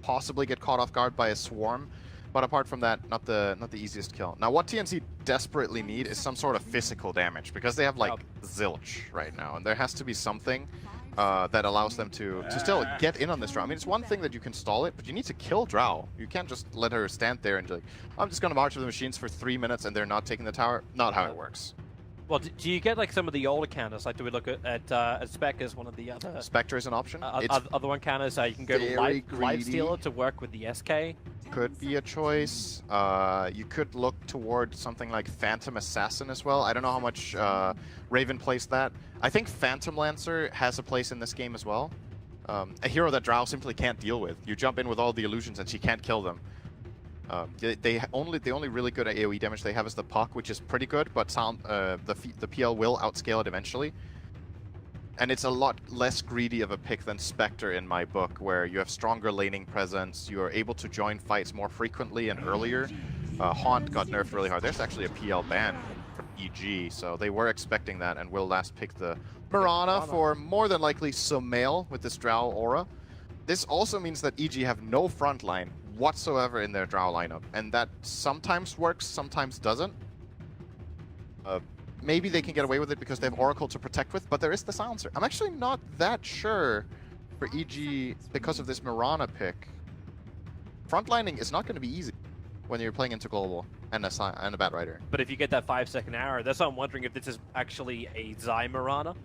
possibly get caught off guard by a swarm. But apart from that, not the easiest kill. Now, what TNC desperately need is some sort of physical damage because they have like zilch right now, and there has to be something that allows them to still get in on this Drow. I mean, it's one thing that you can stall it, but you need to kill Drow. You can't just let her stand there and like, I'm just gonna march with the machines for 3 minutes and they're not taking the tower. Not how it works. Well, do you get like some of the older counters? Like, do we look at Spec as one of the other Spectre is an option. other one counters? You can go to very Light greedy. Stealer to work with the SK. Could be a choice. You could look toward something like Phantom Assassin as well. I don't know how much Raven plays that. I think Phantom Lancer has a place in this game as well. A hero that Drow simply can't deal with. You jump in with all the illusions and she can't kill them. The only really good AoE damage they have is the Puck, which is pretty good, but the PL will outscale it eventually. And it's a lot less greedy of a pick than Spectre in my book, where you have stronger laning presence, you are able to join fights more frequently and earlier. Haunt got nerfed really hard. There's actually a PL ban from EG, so they were expecting that and will last pick the Mirana for more than likely Sumail with this Drow aura. This also means that EG have no frontline whatsoever in their Drow lineup, and that sometimes works, sometimes doesn't. Maybe they can get away with it because they have Oracle to protect with, but there is the Silencer. I'm actually not that sure for EG because of this Mirana pick. Frontlining is not going to be easy when you're playing into Global and a Batrider. But if you get that 5-second arrow, that's why I'm wondering if this is actually a Zai Mirana.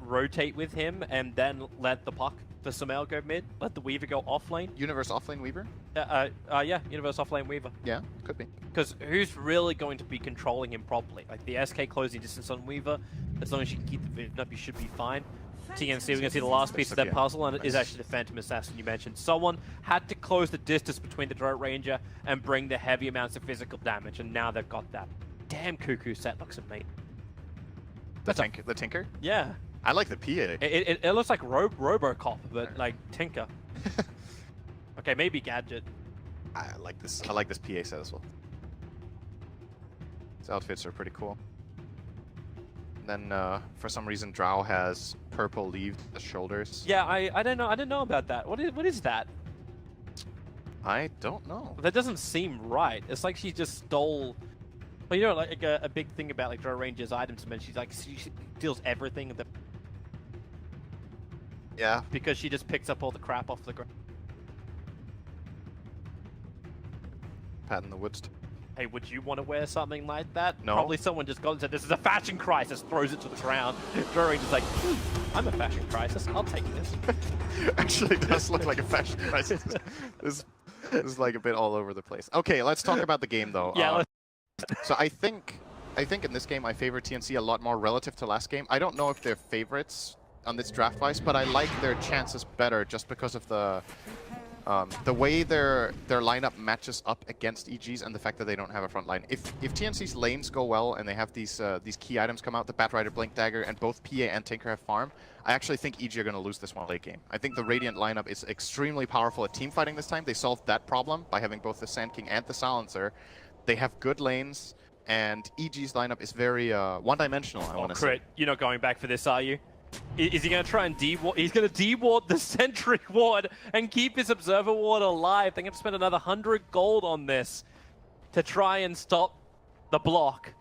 Rotate with him and then let the Puck for Sumail go mid, let the Weaver go off lane. Universe offlane Weaver? Yeah, Universe off lane Weaver. Yeah, could be. Because who's really going to be controlling him properly? Like the SK closing distance on Weaver, as long as you can keep the vision up, you should be fine. TNC, we're going to see the last piece of that puzzle, and it is actually the Phantom Assassin you mentioned. Someone had to close the distance between the Drought Ranger and bring the heavy amounts of physical damage, and now they've got that. Damn, Cuckoo set looks amazing. The Tinker? Yeah. I like the PA. It looks like Robocop, but like Tinker. Okay, maybe Gadget. I like this. I like this PA set as well. These outfits are pretty cool. And then for some reason, Drow has purple leaves at the shoulders. Yeah, I don't know. I don't know about that. What is that? I don't know. That doesn't seem right. It's like she just stole. Well, you know, like a big thing about like Drow Ranger's items, man. She's like she steals everything that Yeah. because she just picks up all the crap off the ground. Pat in the woods. Hey, would you want to wear something like that? No. Probably someone just got and said, "This is a fashion crisis," throws it to the ground. Drow Ranger's like, "I'm a fashion crisis. I'll take this." Actually, it does look like a fashion crisis. This is like a bit all over the place. Okay, let's talk about the game though. Yeah. So I think in this game I favor TNC a lot more relative to last game. I don't know if they're favorites on this draft wise, but I like their chances better just because of the way their lineup matches up against EG's and the fact that they don't have a front line. If TNC's lanes go well and they have these key items come out, the Batrider, Blink Dagger, and both PA and Tinker have farm, I actually think EG are going to lose this one late game. I think the Radiant lineup is extremely powerful at team fighting this time. They solved that problem by having both the Sand King and the Silencer. They have good lanes, and EG's lineup is very one-dimensional, I want to say. Crit, you're not going back for this, are you? Is he going to try and de-ward? He's going to de-ward the Sentry Ward and keep his Observer Ward alive. They're going to spend another 100 gold on this to try and stop the block.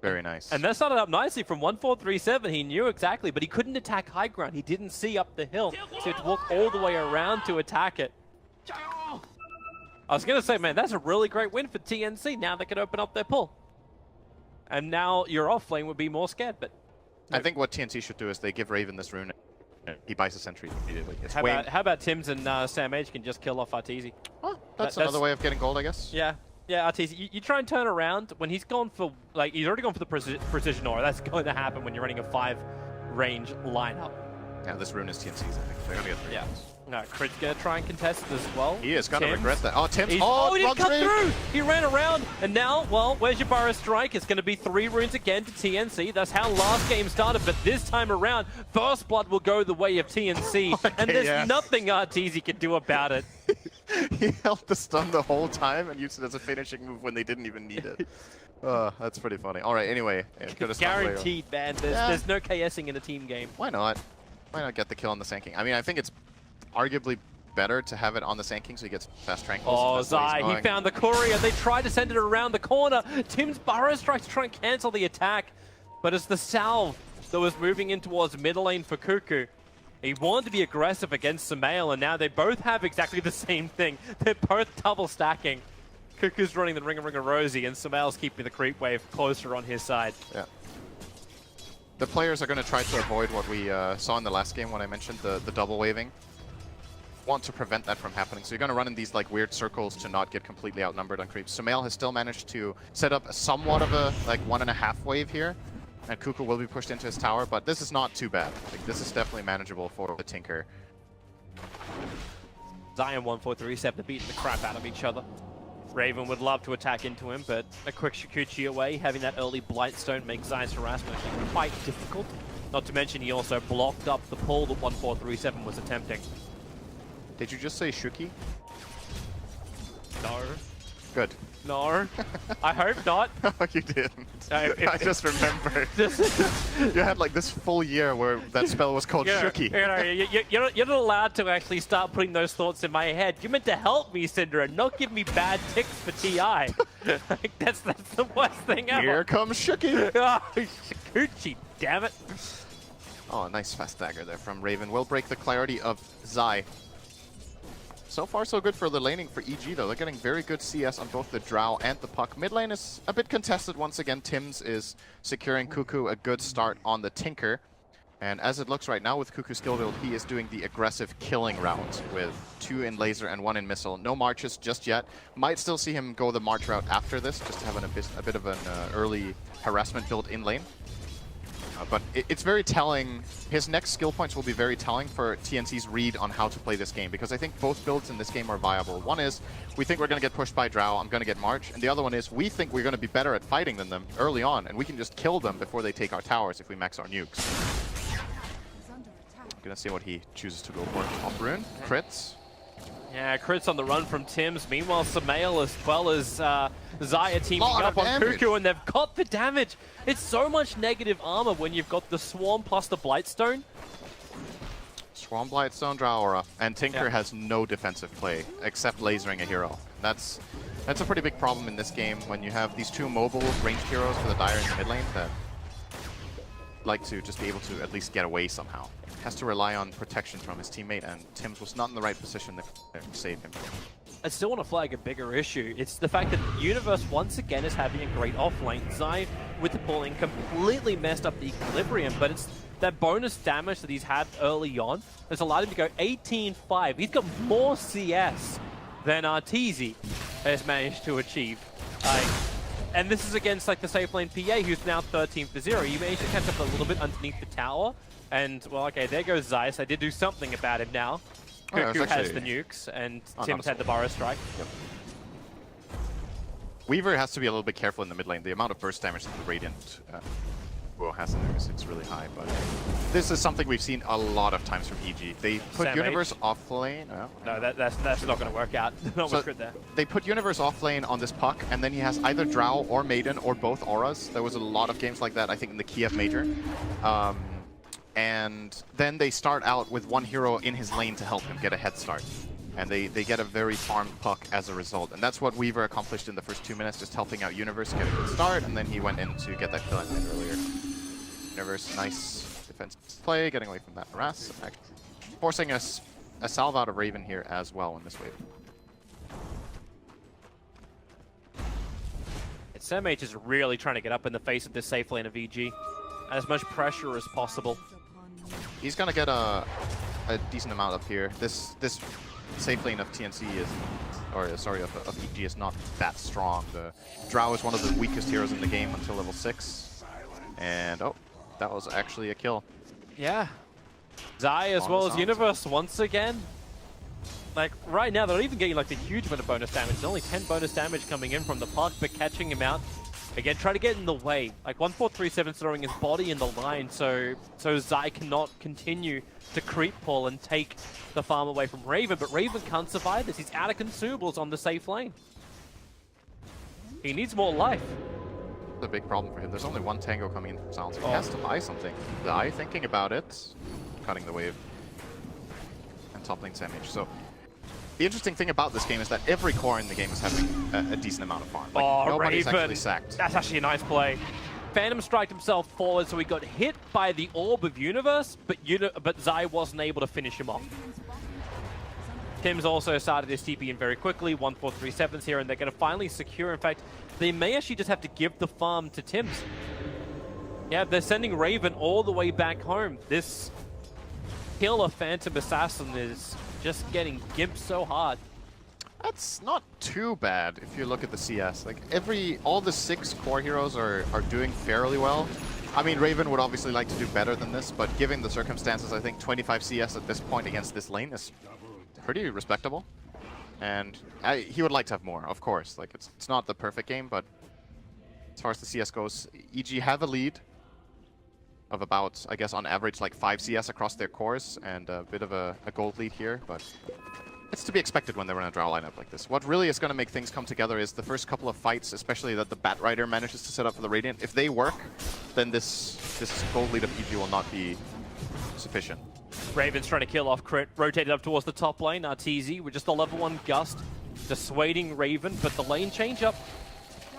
Very nice. And that started up nicely from 1437. He knew exactly, but he couldn't attack high ground. He didn't see up the hill, so he had to walk all the way around to attack it. I was going to say, man, that's a really great win for TNC. Now they can open up their pull. And now your off lane would be more scared, but... I think what TNC should do is they give Raven this rune. He buys a sentry immediately. It's How about Tims and Sam H can just kill off Arteezy? Oh, that's another way of getting gold, I guess. Yeah, Arteezy. You try and turn around when he's gone for, like, he's already gone for the precision aura. That's going to happen when you're running a 5-range lineup. Yeah, this rune is TNC's, I think. They're going to get 3. Yeah. No, Crit's going to try and contest it as well. He is going to Tims. regret that. Oh, Tims. Oh, he didn't cut through. through! He ran around, and now, well, where's your Burrow Strike? It's going to be 3 runes again to TNC. That's how last game started, but this time around, First Blood will go the way of TNC, Okay, and there's yeah. nothing Arteezy can do about it. He held the stun the whole time and used it as a finishing move when they didn't even need it. That's pretty funny. All right, anyway. Yeah, Guaranteed, man. There's no KSing in a team game. Why not? Why not get the kill on the Sand King? I mean, I think it's arguably better to have it on the Sand King so he gets fast tranquils. Oh, Zai, he found the courier. They tried to send it around the corner. Tim's Burrow Strike to try and cancel the attack. But it's the salve that was moving in towards mid lane for Cuckoo. He wanted to be aggressive against Sumail, and now they both have exactly the same thing. They're both double stacking. Cuckoo's running the Ring of Rosie, and Sumail's keeping the creep wave closer on his side. Yeah. The players are going to try to avoid what we saw in the last game when I mentioned the double waving. Want to prevent that from happening. So you're going to run in these like weird circles to not get completely outnumbered on creeps. Sumail has still managed to set up somewhat of a like 1.5 wave here. And Cuckoo will be pushed into his tower, but this is not too bad. Like, this is definitely manageable for the Tinker. Zion 1437 beating the crap out of each other. Raven would love to attack into him, but a quick Shikuchi away, having that early Blightstone makes Zion's harassment quite difficult. Not to mention he also blocked up the pull that 1437 was attempting. Did you just say Shuki? No. Good. No. I hope not. Oh, you didn't. I just remembered. This You had like this full year where that spell was called Shuki. You're not allowed to actually start putting those thoughts in my head. You're meant to help me, Syndra, not give me bad ticks for TI. Like, that's the worst thing ever. Here comes Shuki. Oh, Shikuchi, damn it. Oh, nice fast dagger there from Raven. Will break the clarity of Zai. So far, so good for the laning for EG, though. They're getting very good CS on both the Drow and the Puck. Mid lane is a bit contested once again. Tims is securing Cuckoo a good start on the Tinker. And as it looks right now with Cuckoo's skill build, he is doing the aggressive killing route with 2 in laser and 1 in missile. No marches just yet. Might still see him go the march route after this, just having a bit of an early harassment build in lane. But it's very telling. His next skill points will be very telling for TNC's read on how to play this game, because I think both builds in this game are viable. One is, we think we're going to get pushed by Drow, I'm going to get March. And the other one is, we think we're going to be better at fighting than them early on, and we can just kill them before they take our towers if we max our nukes. I'm going to see what he chooses to go for. Top rune, crits. Yeah, crits on the run from Tims. Meanwhile, Samael as well as Zaya teaming up on Cuckoo, and they've got the damage. It's so much negative armor when you've got the Swarm plus the Blightstone. Swarm, Blightstone, Drow Aura, and Tinker has no defensive play except lasering a hero. That's a pretty big problem in this game when you have these two mobile ranged heroes for the Dire in the mid lane that like to just be able to at least get away somehow. Has to rely on protection from his teammate, and Tims was not in the right position to save him. I still want to flag a bigger issue. It's the fact that Universe once again is having a great offlane. Zai with the pulling completely messed up the equilibrium, but it's that bonus damage that he's had early on has allowed him to go 18-5. He's got more CS than Arteezy has managed to achieve. And this is against like the safe lane PA, who's now 13-0. He managed to catch up a little bit underneath the tower. And, well, okay, there goes Zeiss. They did do something about him now. Cuckoo has the nukes, and Tim's had the Burrow Strike. Yep. Weaver has to be a little bit careful in the mid lane. The amount of burst damage that the Radiant has in there it's really high. But this is something we've seen a lot of times from EG. They put Sam Universe H. off lane. No, that's not going to work out. Not much good there. They put Universe off lane on this puck, and then he has either Drow or Maiden or both auras. There was a lot of games like that, I think, in the Kiev Major. And then they start out with one hero in his lane to help him get a head start. And they get a very farmed puck as a result. And that's what Weaver accomplished in the first 2 minutes, just helping out Universe get a good start, and then he went in to get that kill I made earlier. Universe, nice defensive play, getting away from that harass. Forcing a salve out of Raven here as well in this wave. Sam H is really trying to get up in the face of this safe lane of EG. As much pressure as possible. He's gonna get a decent amount up here. This safe lane of TNC is, or sorry, of EG is not that strong. The Drow is one of the weakest heroes in the game until level 6. And oh, that was actually a kill. Yeah. Zai as well as Universe once again. Like right now, they're not even getting like the huge amount of bonus damage. There's only 10 bonus damage coming in from the puck, but catching him out. Again, try to get in the way. Like 1437 throwing his body in the line, so Zai cannot continue to creep pull and take the farm away from Raven. But Raven can't survive this. He's out of consumables on the safe lane. He needs more life. A big problem for him. There's only one tango coming in from Silence. He has to buy something. Zai thinking about it, cutting the wave, and top lane Sam H. So the interesting thing about this game is that every core in the game is having a decent amount of farm. Like, nobody's Raven. actually sacked. That's actually a nice play. Phantom striked himself forward, so he got hit by the Orb of Universe, but Zai wasn't able to finish him off. Tim's also started his TP in very quickly. 1437's here, and they're going to finally secure. In fact, they may actually just have to give the farm to Tim's. Yeah, they're sending Raven all the way back home. This kill of Phantom Assassin is just getting gimped so hard. That's not too bad if you look at the CS. Like all the 6 core heroes are doing fairly well. I mean, Raven would obviously like to do better than this, but given the circumstances, I think 25 CS at this point against this lane is pretty respectable. And he would like to have more, of course. Like it's not the perfect game, but as far as the CS goes, EG have a lead of about, I guess, on average, like 5 CS across their cores, and a bit of a gold lead here, but it's to be expected when they run a Drow lineup like this. What really is going to make things come together is the first couple of fights, especially that the Batrider manages to set up for the Radiant. If they work, then this gold lead of EG will not be sufficient. Raven's trying to kill off crit, rotated up towards the top lane. Arteezy with just a level 1 gust, dissuading Raven, but the lane change up.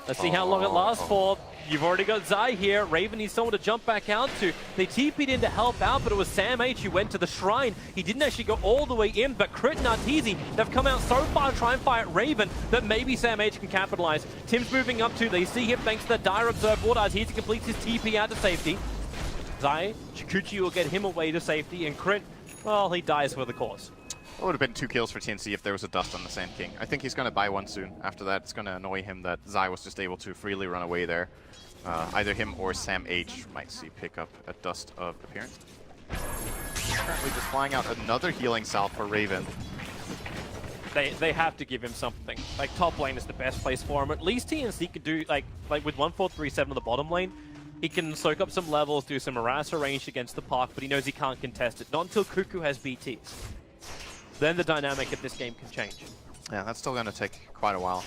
Let's see how long it lasts for. You've already got Zai here. Raven needs someone to jump back out to. They TP'd in to help out, but it was Sam H who went to the shrine. He didn't actually go all the way in, but Crit and Arteezy, they've come out so far to try and fight Raven that maybe Sam H can capitalize. Tim's moving up too. They see him thanks to the Dire Observe Water. Arteezy completes his TP out to safety. Zai, Chikuchi will get him away to safety, and Crit, well, he dies for the cause. It would have been 2 kills for TNC if there was a dust on the Sand King. I think he's going to buy one soon. After that, it's going to annoy him that Zai was just able to freely run away there. Either him or Sam H might see pick up a dust of appearance. Currently just flying out another healing salve for Raven. They have to give him something. Like, top lane is the best place for him. At least TNC could do, like with 1437 on the bottom lane, he can soak up some levels, do some harasser range against the park, but he knows he can't contest it. Not until Cuckoo has BTs. then the dynamic of this game can change. Yeah, that's still going to take quite a while.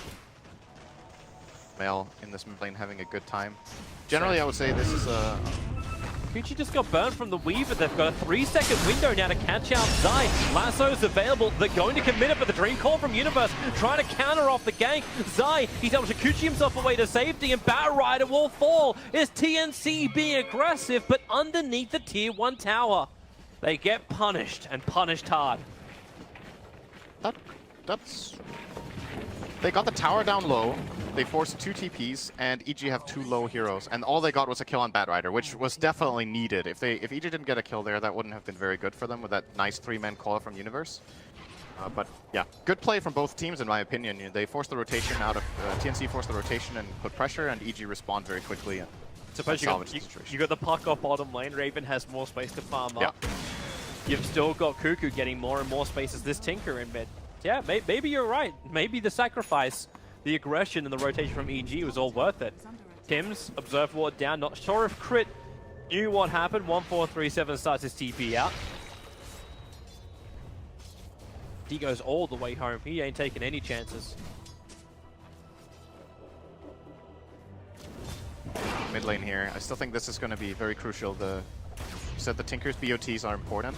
Male in this mid lane having a good time. Generally, I would say this is a... Gucci just got burned from the Weaver. They've got a 3-second window now to catch out Zai. Lasso's available. They're going to commit it, but the Dream Call from Universe trying to counter off the gank. Zai, he's able to Gucci himself away to safety, and Bat Rider will fall. Is TNC being aggressive, but underneath the Tier 1 tower. They get punished, and punished hard. That's... They got the tower down low. They forced 2 TPs, and EG have 2 low heroes, and all they got was a kill on Bat Rider, which was definitely needed. If EG didn't get a kill there, that wouldn't have been very good for them with that nice 3-man call from Universe. But yeah, good play from both teams in my opinion. They forced the rotation out of TNC, forced the rotation and put pressure, and EG respond very quickly and Suppose you got the puck off bottom lane. Raven has more space to farm up. You've still got Cuckoo getting more and more space as this Tinker in mid. Yeah, maybe you're right. Maybe the sacrifice, the aggression, and the rotation from EG was all worth it. Tim's Observe Ward down. Not sure if Crit knew what happened. 1437 starts his TP out. He goes all the way home. He ain't taking any chances. Mid lane here. I still think this is going to be very crucial. You said the Tinker's BOTs are important.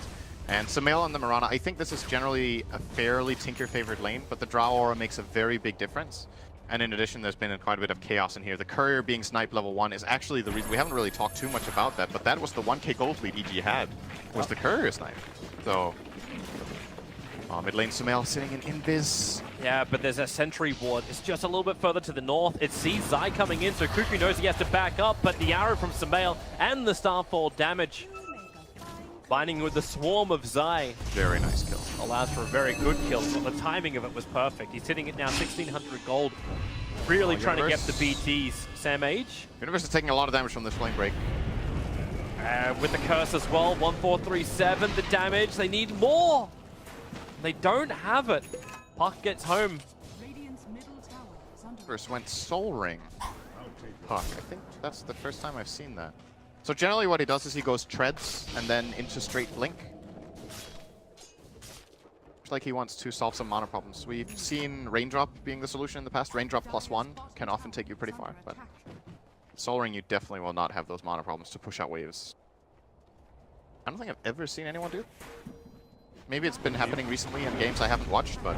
And Sumail and the Mirana, I think this is generally a fairly Tinker-favored lane, but the Drow Aura makes a very big difference. And in addition, there's been quite a bit of chaos in here. The Courier being sniped level 1 is actually the reason. We haven't really talked too much about that, but that was the 1k gold lead EG had, was the Courier snipe. So, mid lane Sumail sitting in invis. Yeah, but there's a sentry ward. It's just a little bit further to the north. It sees Zai coming in, so Cuckoo knows he has to back up, but the arrow from Sumail and the Starfall damage, binding with the swarm of Zai. Very nice kill. Allows for a very good kill. The timing of it was perfect. He's hitting it now 1600 gold. Really trying to get the BTs. Sam Age. Universe is taking a lot of damage from this flame break. With the curse as well. 1437, the damage. They need more. They don't have it. Puck gets home. Universe went Soul Ring. Puck. I think that's the first time I've seen that. So generally what he does is he goes treads and then into straight blink. Looks like he wants to solve some mana problems. We've seen Raindrop being the solution in the past. Raindrop +1 can often take you pretty far, but Soul Ring you definitely will not have those mana problems to push out waves. I don't think I've ever seen anyone do it. Maybe it's been happening recently in games I haven't watched, but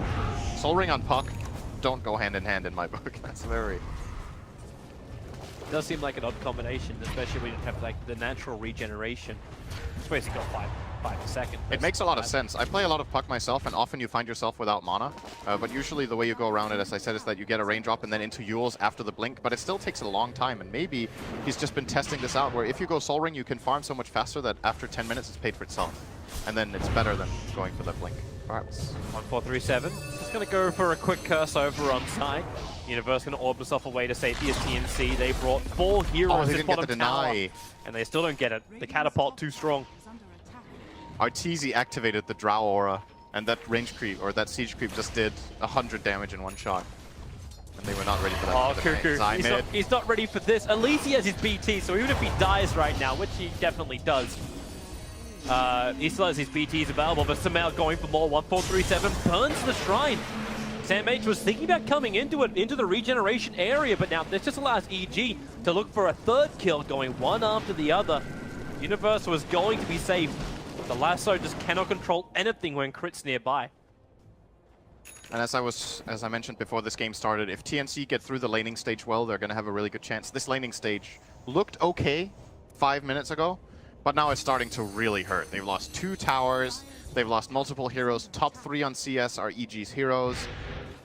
Soul Ring on Puck don't go hand in hand in my book. That's very... It does seem like an odd combination, especially when you have like the natural regeneration. It's basically got 5 a second. It makes a lot of sense. I play a lot of Puck myself, and often you find yourself without mana. But usually the way you go around it, as I said, is that you get a Raindrop and then into Yules after the blink, but it still takes a long time. And maybe he's just been testing this out, where if you go Soul Ring, you can farm so much faster that after 10 minutes it's paid for itself. And then it's better than going for the blink. Perhaps. 1437. Just going to go for a quick curse over on side. Universe going to orb himself away to safety as TNC. They brought 4 heroes in bottom tower, and they still don't get it. The catapult too strong. Arteezy activated the Drow Aura, and that range creep, or that siege creep, just did 100 damage in one shot. And they were not ready for that. Oh, Cuckoo, he's not ready for this. At least he has his BT, so even if he dies right now, which he definitely does, he still has his BTs available, but Sumail going for more. 1437 burns the shrine. Sam H was thinking about coming into it, into the regeneration area, but now this just allows EG to look for a third kill, going one after the other. Universe was going to be safe. The lasso just cannot control anything when Crit's nearby. And as I mentioned before this game started, if TNC get through the laning stage well, they're going to have a really good chance. This laning stage looked okay 5 minutes ago, but now it's starting to really hurt. They've lost 2 towers, they've lost multiple heroes. Top 3 on CS are EG's heroes,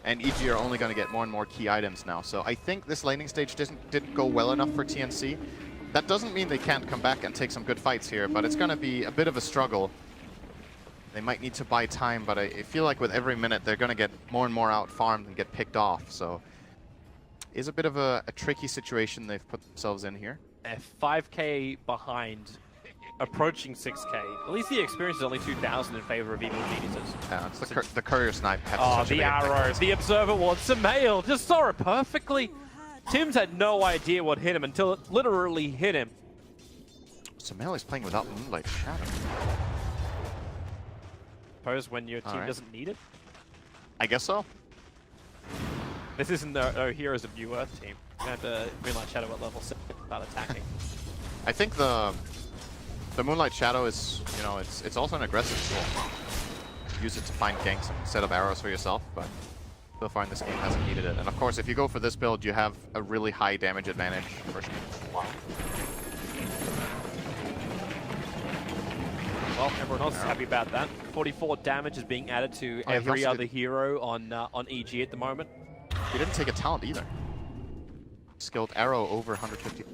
and EG are only going to get more and more key items now. So I think this laning stage didn't go well enough for TNC. That doesn't mean they can't come back and take some good fights here, but it's going to be a bit of a struggle. They might need to buy time, but I feel like with every minute they're going to get more and more out-farmed and get picked off. So it's a bit of a tricky situation they've put themselves in here. 5k behind, approaching 6k. At least the experience is only 2,000 in favor of Evil Geniuses. Yeah, it's the courier snipe. Oh, the arrow, the observer ward, Sumail just saw it perfectly. Tim's had no idea what hit him until it literally hit him. Sumail is playing without Moonlight Shadow. suppose, when your team Alright. doesn't need it. I guess so. This isn't the Heroes of New Earth team. You have to Moonlight Shadow at level 6 start attacking. I think the Moonlight Shadow is, you know, it's also an aggressive tool. Use it to find ganks and set up arrows for yourself, but so far in this game hasn't needed it. And of course, if you go for this build, you have a really high damage advantage. Wow. Well, everyone else is happy about that. 44 damage is being added to he every also other hero on EG at the moment. He didn't take a talent either. Skilled arrow over 150.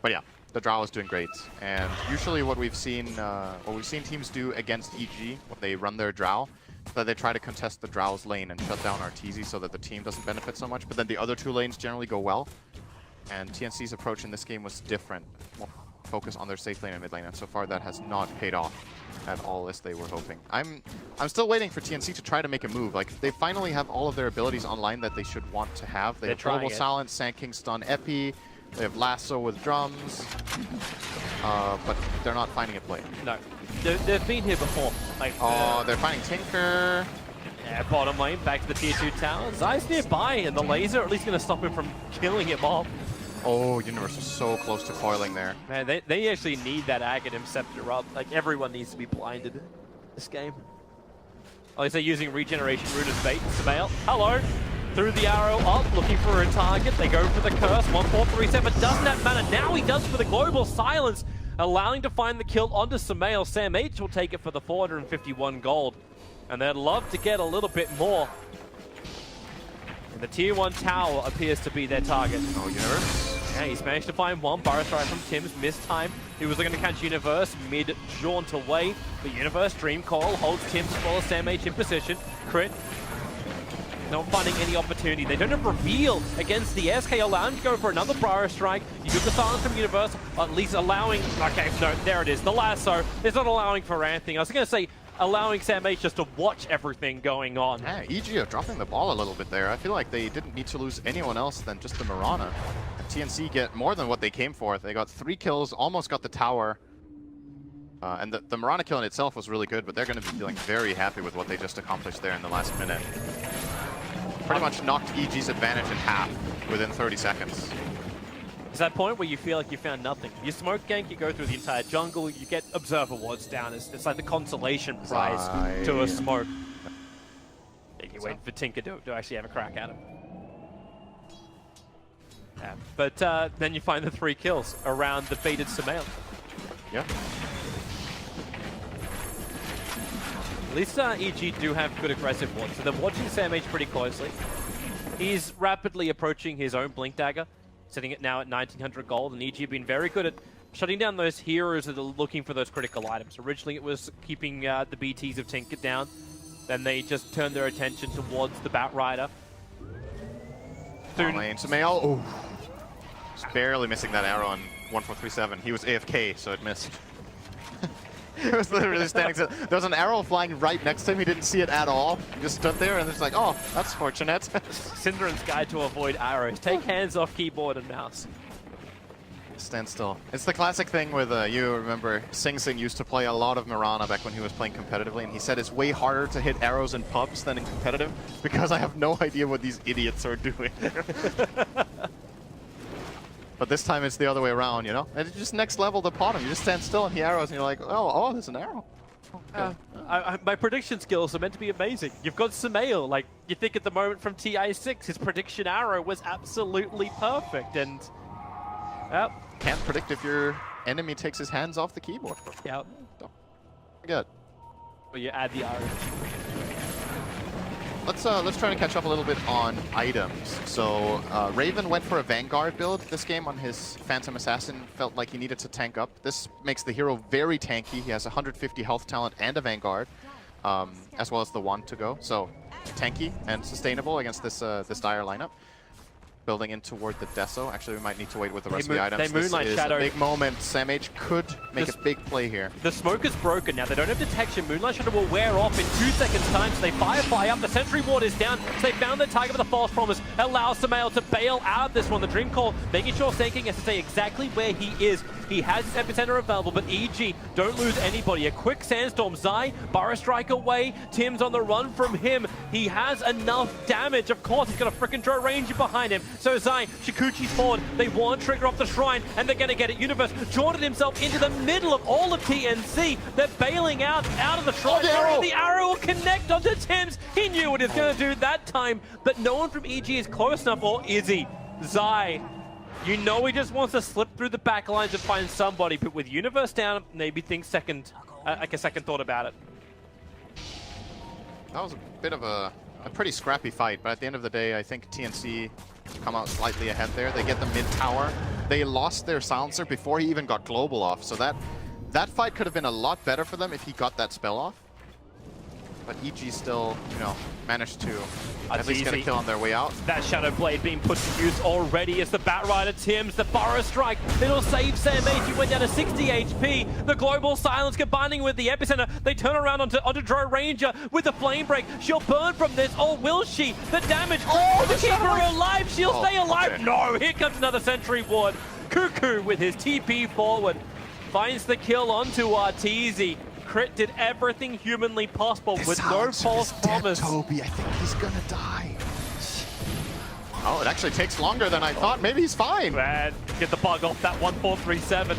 But yeah, the Drow is doing great. And usually what we've seen teams do against EG when they run their Drow, that they try to contest the Drow's lane and shut down Arteezy so that the team doesn't benefit so much. But then the other two lanes generally go well. And TNC's approach in this game was different. More focus on their safe lane and mid lane, and so far that has not paid off at all as they were hoping. I'm still waiting for TNC to try to make a move. Like, they finally have all of their abilities online that they should want to have. They have Global Silence, Sand King Stun, Epi. They have Lasso with drums. But they're not finding a play. No, they've been here before. Like, they're finding Tinker. Yeah, bottom lane, back to the tier 2 tower. Zai's nearby, and the laser at least going to stop him from killing him off. Oh, Universe was so close to coiling there. Man, they actually need that Aghanim Scepter up. Like, everyone needs to be blinded this game. At least they're using Regeneration Rune as bait. Samael, hello! Through the arrow up, looking for a target. They go for the curse. 1437 doesn't that matter. Now he does for the Global Silence, allowing to find the kill onto Samael. Sam H will take it for the 451 gold. And they'd love to get a little bit more. And the tier 1 tower appears to be their target. Oh, Universe. Yeah, he's managed to find one. Burrow strike from Tim's, missed time. He was looking to catch Universe mid-jaunt away. But Universe, Dream Coil, holds Tim's full Sam H in position. Crit. Not finding any opportunity. They don't have reveal against the SK, allowing to go for another Burrow strike. You took the silence from Universe, at least allowing... Okay, no, there it is. The lasso is not allowing for anything. I was going to say, allowing Sam H just to watch everything going on. Yeah, EG are dropping the ball a little bit there. I feel like they didn't need to lose anyone else than just the Mirana. And TNC get more than what they came for. They got 3 kills, almost got the tower. And the Mirana kill in itself was really good, but they're going to be feeling very happy with what they just accomplished there in the last minute. Pretty much knocked EG's advantage in half within 30 seconds. It's that point where you feel like you found nothing. You smoke gank, you go through the entire jungle, you get Observer Wards down. It's like the consolation prize to a smoke. And you wait for Tinker to actually have a crack at him. Yeah. But then you find the 3 kills around the baited Samael. Yeah. At least EG do have good aggressive wards, so they're watching Sam H pretty closely. He's rapidly approaching his own Blink Dagger, sitting it now at 1900 gold, and EG have been very good at shutting down those heroes that are looking for those critical items. Originally it was keeping the BTs of Tinker down, then they just turned their attention towards the Batrider. Lane Samael, oh, just barely missing that arrow on 1437. He was AFK, so it missed. He was literally standing. There was an arrow flying right next to him. He didn't see it at all. He just stood there and it's like, oh, that's fortunate. Syndran's guide to avoid arrows. Take hands off keyboard and mouse. Stand still. It's the classic thing with, you remember, Sing Sing used to play a lot of Mirana back when he was playing competitively, and he said it's way harder to hit arrows in pubs than in competitive because I have no idea what these idiots are doing. But this time it's the other way around, you know? And it's just next level to pot him. You just stand still and he arrows and you're like, oh, there's an arrow. Okay. My prediction skills are meant to be amazing. You've got Samael, like, you think at the moment from TI6, his prediction arrow was absolutely perfect, and... Yep. Can't predict if your enemy takes his hands off the keyboard. Yep. Don't forget. Well, you add the arrow. Let's try to catch up a little bit on items. So Raven went for a Vanguard build this game on his Phantom Assassin. Felt like he needed to tank up. This makes the hero very tanky. He has 150 health talent and a Vanguard, as well as the wand to go. So tanky and sustainable against this dire lineup. Building in toward the Deso. Actually, we might need to wait with the rest of the items. They Moonlight Shadow. A big moment. Sam H could make a big play here. The smoke is broken now. They don't have detection. Moonlight Shadow will wear off in 2 seconds time, so they firefly up. The Sentry Ward is down, so they found their target with a false promise. Allows Samael to bail out of this one. The Dream Call making sure Sand King has to stay exactly where he is. He has his epicenter available, but EG don't lose anybody. A quick sandstorm. Zai, Burrow Strike away. Tim's on the run from him. He has enough damage. Of course, he's got a freaking Drow Ranger behind him. So Zai, Shikuchi's forward. They want trigger off the shrine, and they're going to get it. Universe jorted himself into the middle of all of TNC. They're bailing out of the shrine. The arrow will connect onto Tim's. He knew what he was going to do that time, but no one from EG is close enough, or is he? Zai, you know he just wants to slip through the back lines and find somebody, but with Universe down, maybe think like a second thought about it. That was a bit of a pretty scrappy fight, but at the end of the day, I think TNC come out slightly ahead there. They get the mid tower. They lost their silencer before he even got global off, so that fight could have been a lot better for them if he got that spell off. But EG still, managed to at least get a kill on their way out. That Shadow Blade being put to use already as the Batrider Tims, the Burrow Strike. It'll save Sam H. He went down to 60 HP. The Global Silence combining with the Epicenter. They turn around onto Drow Ranger with the Flame Break. She'll burn from this. Oh, will she? The damage to keep her alive. She'll stay alive. Okay. No, here comes another Sentry Ward. Cuckoo with his TP forward. Finds the kill onto Arteezy. Crit did everything humanly possible with no false promise. Toby, I think he's gonna die. Oh, it actually takes longer than I thought. Maybe he's fine. Man, get the bug off that 1437.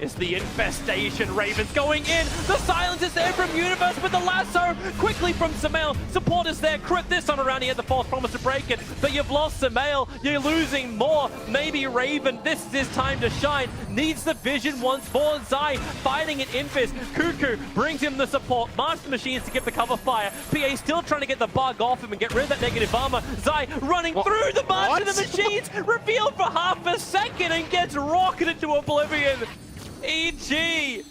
It's the infestation. Ravens going in. The silence is there from Universe with the lasso. Quickly from Samael. Support is there. Crit this time around. He had the false promise to break it. But you've lost Samael. You're losing more. Maybe Raven. This is his time to shine. Needs the vision once more. Zai fighting an Infest. Cuckoo brings him the support. Master Machines to give the cover fire. PA still trying to get the bug off him and get rid of that negative armor. Zai running through the Master of the Machines. Revealed for half a second and gets rocketed to oblivion. EG!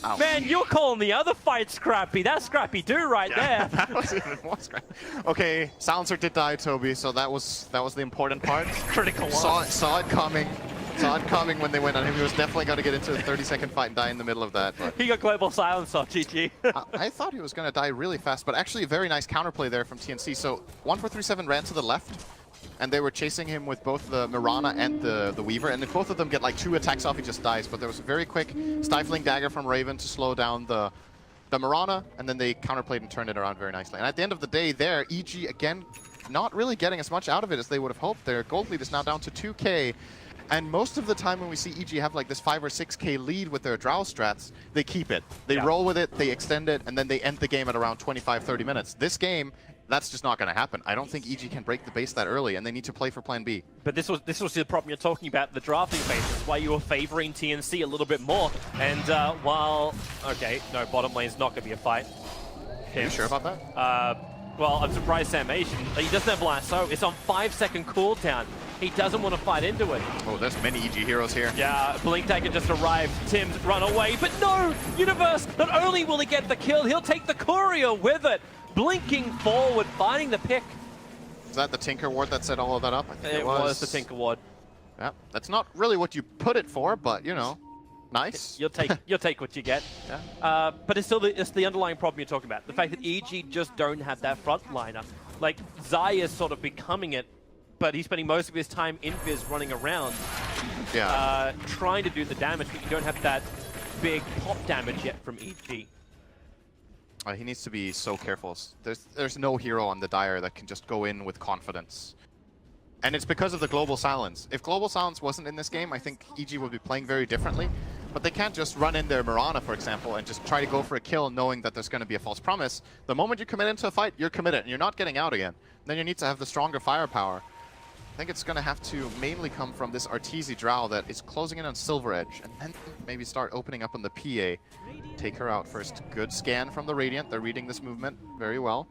Ouch. Man, you're calling the other fight scrappy. That's scrappy do right there. That was even more scrappy. Okay, Silencer did die, Toby, so that was the important part. Critical Saw it coming. Saw it coming when they went on him. He was definitely going to get into a 30-second fight and die in the middle of that. But He got Global Silence off, GG. I thought he was going to die really fast, but actually a very nice counterplay there from TNC. So 1437 ran to the left, and they were chasing him with both the Mirana and the Weaver, and if both of them get like 2 attacks off, he just dies. But there was a very quick stifling dagger from Raven to slow down the Mirana, and then they counterplayed and turned it around very nicely. And at the end of the day there, EG again not really getting as much out of it as they would have hoped. Their gold lead is now down to 2k, and most of the time when we see EG have like this 5 or 6k lead with their Drow strats, they keep it. They roll with it, they extend it, and then they end the game at around 25-30 minutes. This game, that's just not going to happen. I don't think EG can break the base that early, and they need to play for plan B. But this was the problem you're talking about, the drafting phase. That's why you were favoring TNC a little bit more. And okay, no, bottom lane's not going to be a fight. Are you sure about that? Well, I'm surprised Sam Asian. He doesn't have lasso. It's on 5-second cooldown. He doesn't want to fight into it. Oh, there's many EG heroes here. Yeah, Blink Dagger just arrived. Tim's run away, but no! Universe, not only will he get the kill, he'll take the courier with it. Blinking forward, finding the pick. Is that the Tinker Ward that set all of that up? I think It was the Tinker Ward. Yeah, that's not really what you put it for, but you know, nice. You'll take what you get. Yeah. But it's still the underlying problem you're talking about. The fact that EG just don't have that frontliner. Like Zai is sort of becoming it, but he's spending most of his time in Viz running around, trying to do the damage, but you don't have that big pop damage yet from EG. He needs to be so careful. There's no hero on the Dire that can just go in with confidence. And it's because of the Global Silence. If Global Silence wasn't in this game, I think EG would be playing very differently. But they can't just run in their Mirana, for example, and just try to go for a kill knowing that there's going to be a false promise. The moment you commit into a fight, you're committed, and you're not getting out again. Then you need to have the stronger firepower. I think it's going to have to mainly come from this Arteezy Drow that is closing in on Silver Edge, and then maybe start opening up on the PA. Take her out first. Good scan from the Radiant. They're reading this movement very well.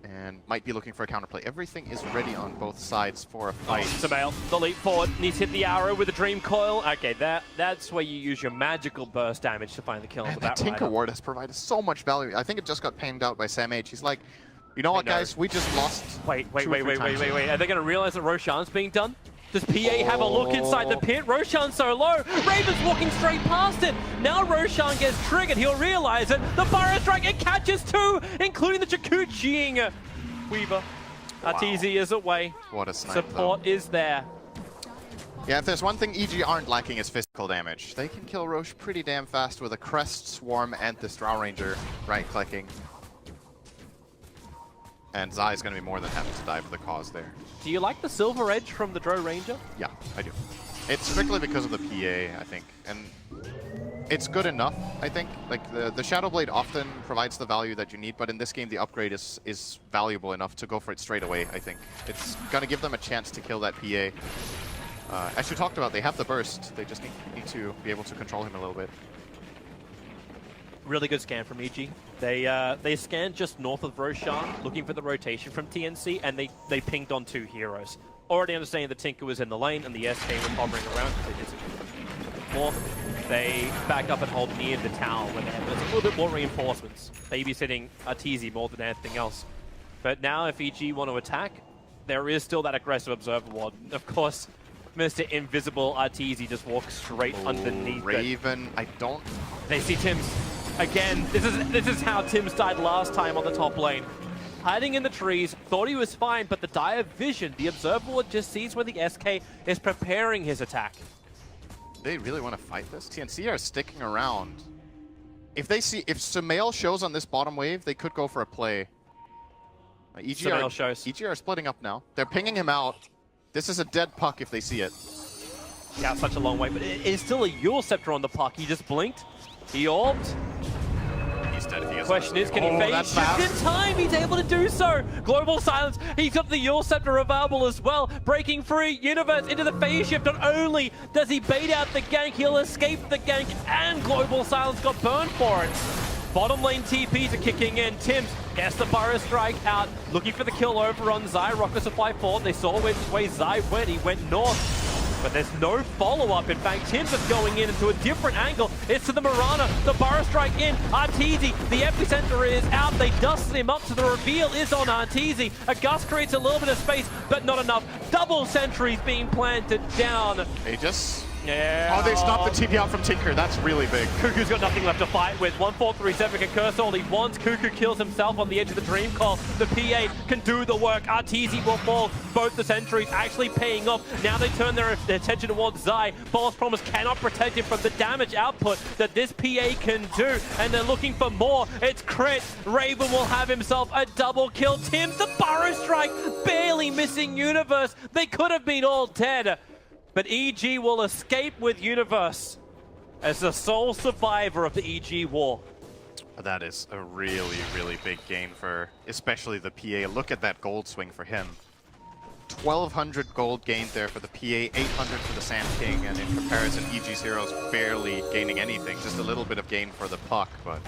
And might be looking for a counterplay. Everything is ready on both sides for a fight. Samael, the leap forward, needs to hit the arrow with the Dream Coil. Okay, that's where you use your magical burst damage to find the kill on the Batrider. Tinker Ward has provided so much value. I think it just got panned out by Sam H. He's like, you know what, guys? We just lost. Wait. Are they going to realize that Roshan's being done? Does PA have a look inside the pit? Roshan's so low. Raven's walking straight past it. Now Roshan gets triggered. He'll realize it. The Burrow Strike, it catches 2, including the Chikuchiing Weaver. Arteezy is away. What a snipe, Support is there. Yeah, if there's one thing EG aren't lacking is physical damage. They can kill Roche pretty damn fast with a Crest, Swarm, and this Drow Ranger right-clicking. And Zai is going to be more than happy to die for the cause there. Do you like the Silver Edge from the Drow Ranger? Yeah, I do. It's strictly because of the PA, I think. And it's good enough, I think. Like, the Shadow Blade often provides the value that you need, but in this game, the upgrade is valuable enough to go for it straight away, I think. It's going to give them a chance to kill that PA. As you talked about, they have the burst. They just need to be able to control him a little bit. Really good scan from EG. They scanned just north of Roshan, looking for the rotation from TNC, and they pinged on 2 heroes. Already understanding the Tinker was in the lane, and the SK was hovering around because they did fourth. They back up and hold near the tower where they have a little bit more reinforcements. Babysitting Arteezy more than anything else. But now if EG want to attack, there is still that aggressive Observer Ward. Of course, Mr. Invisible Arteezy just walks straight underneath Raven, I don't... They see Tim's. Again, this is how Tim's died last time on the top lane. Hiding in the trees, thought he was fine, but the Dire Vision, the Observer Ward just sees where the SK is preparing his attack. They really want to fight this? TNC are sticking around. If Sumail shows on this bottom wave, they could go for a play. Sumail shows. EG are splitting up now. They're pinging him out. This is a dead puck if they see it. Yeah, such a long way, but it is still a Eul Scepter on the puck. He just blinked. He orbed. He's dead if he is. Question is, can he fade shift in time? He's able to do so. Global Silence. He's got the Eul Scepter available as well. Breaking free. Universe into the phase shift. Not only does he bait out the gank, he'll escape the gank, and Global Silence got burned for it. Bottom lane TPs are kicking in. Tims gets the Burrow Strike out, looking for the kill over on Zai. Rocket Supply forward. They saw which way Zai went. He went north. But there's no follow-up. In fact, Tims is going in into a different angle. It's to the Mirana. The Burrow Strike in. Arteezy, the epicenter is out. They dusted him up, so the reveal is on Arteezy. A gust creates a little bit of space, but not enough. Double sentries being planted down. They just... Yeah. Oh, they stopped the TP out from Tinker. That's really big. Cuckoo's got nothing left to fight with. 1437 can curse all he wants. Cuckoo kills himself on the edge of the Dream Call. The PA can do the work. Arteezy will fall. Both the sentries actually paying off. Now they turn their attention towards Zai. False Promise cannot protect him from the damage output that this PA can do. And they're looking for more. It's crit. Raven will have himself a double kill. Tim, the Burrow Strike, barely missing Universe. They could have been all dead. But EG will escape with Universe as the sole survivor of the EG war. That is a really, really big game for especially the PA. Look at that gold swing for him. 1,200 gold gained there for the PA, 800 for the Sand King, and in comparison, EG's heroes barely gaining anything. Just a little bit of gain for the puck, but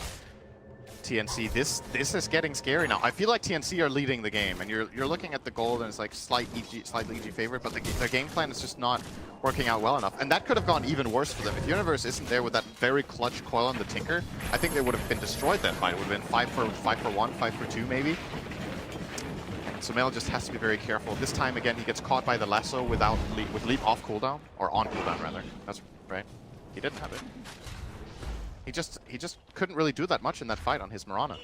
TNC, this is getting scary now. I feel like TNC are leading the game, and you're looking at the gold, and it's like slightly EG favorite, but their game plan is just not working out well enough. And that could have gone even worse for them. If Universe isn't there with that very clutch coil on the Tinker, I think they would have been destroyed that fight. It would have been 5 for 1, 5 for 2 maybe. Sumail just has to be very careful. This time again, he gets caught by the lasso with leap off cooldown, or on cooldown rather. That's right. He didn't have it. He just couldn't really do that much in that fight on his Mirana.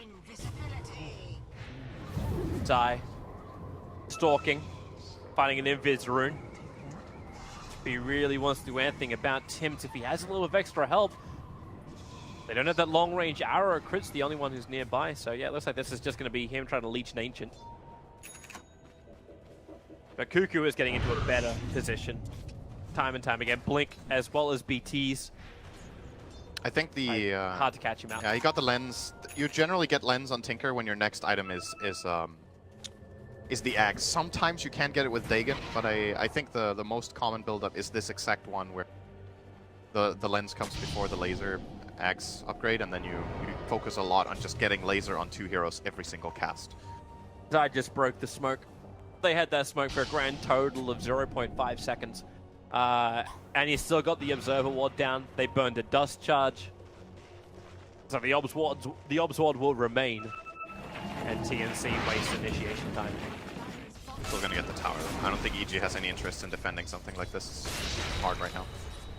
Zai. Stalking. Finding an Invis rune. If he really wants to do anything about Tims, if he has a little of extra help. They don't have that long range arrow. Crit's the only one who's nearby. So yeah, it looks like this is just going to be him trying to leech an Ancient. But Cuckoo is getting into a better position. Time and time again. Blink as well as BTs. I think the hard to catch him out. Yeah, he got the lens. You generally get lens on Tinker when your next item is the axe. Sometimes you can get it with Dagon, but I think the most common build-up is this exact one where the lens comes before the laser axe upgrade, and then you focus a lot on just getting laser on 2 heroes every single cast. I just broke the smoke. They had that smoke for a grand total of 0.5 seconds. And he's still got the Observer Ward down. They burned a Dust Charge. So the Obs Ward will remain. And TNC wastes initiation time. Still gonna get the tower though. I don't think EG has any interest in defending something like this. It's hard right now.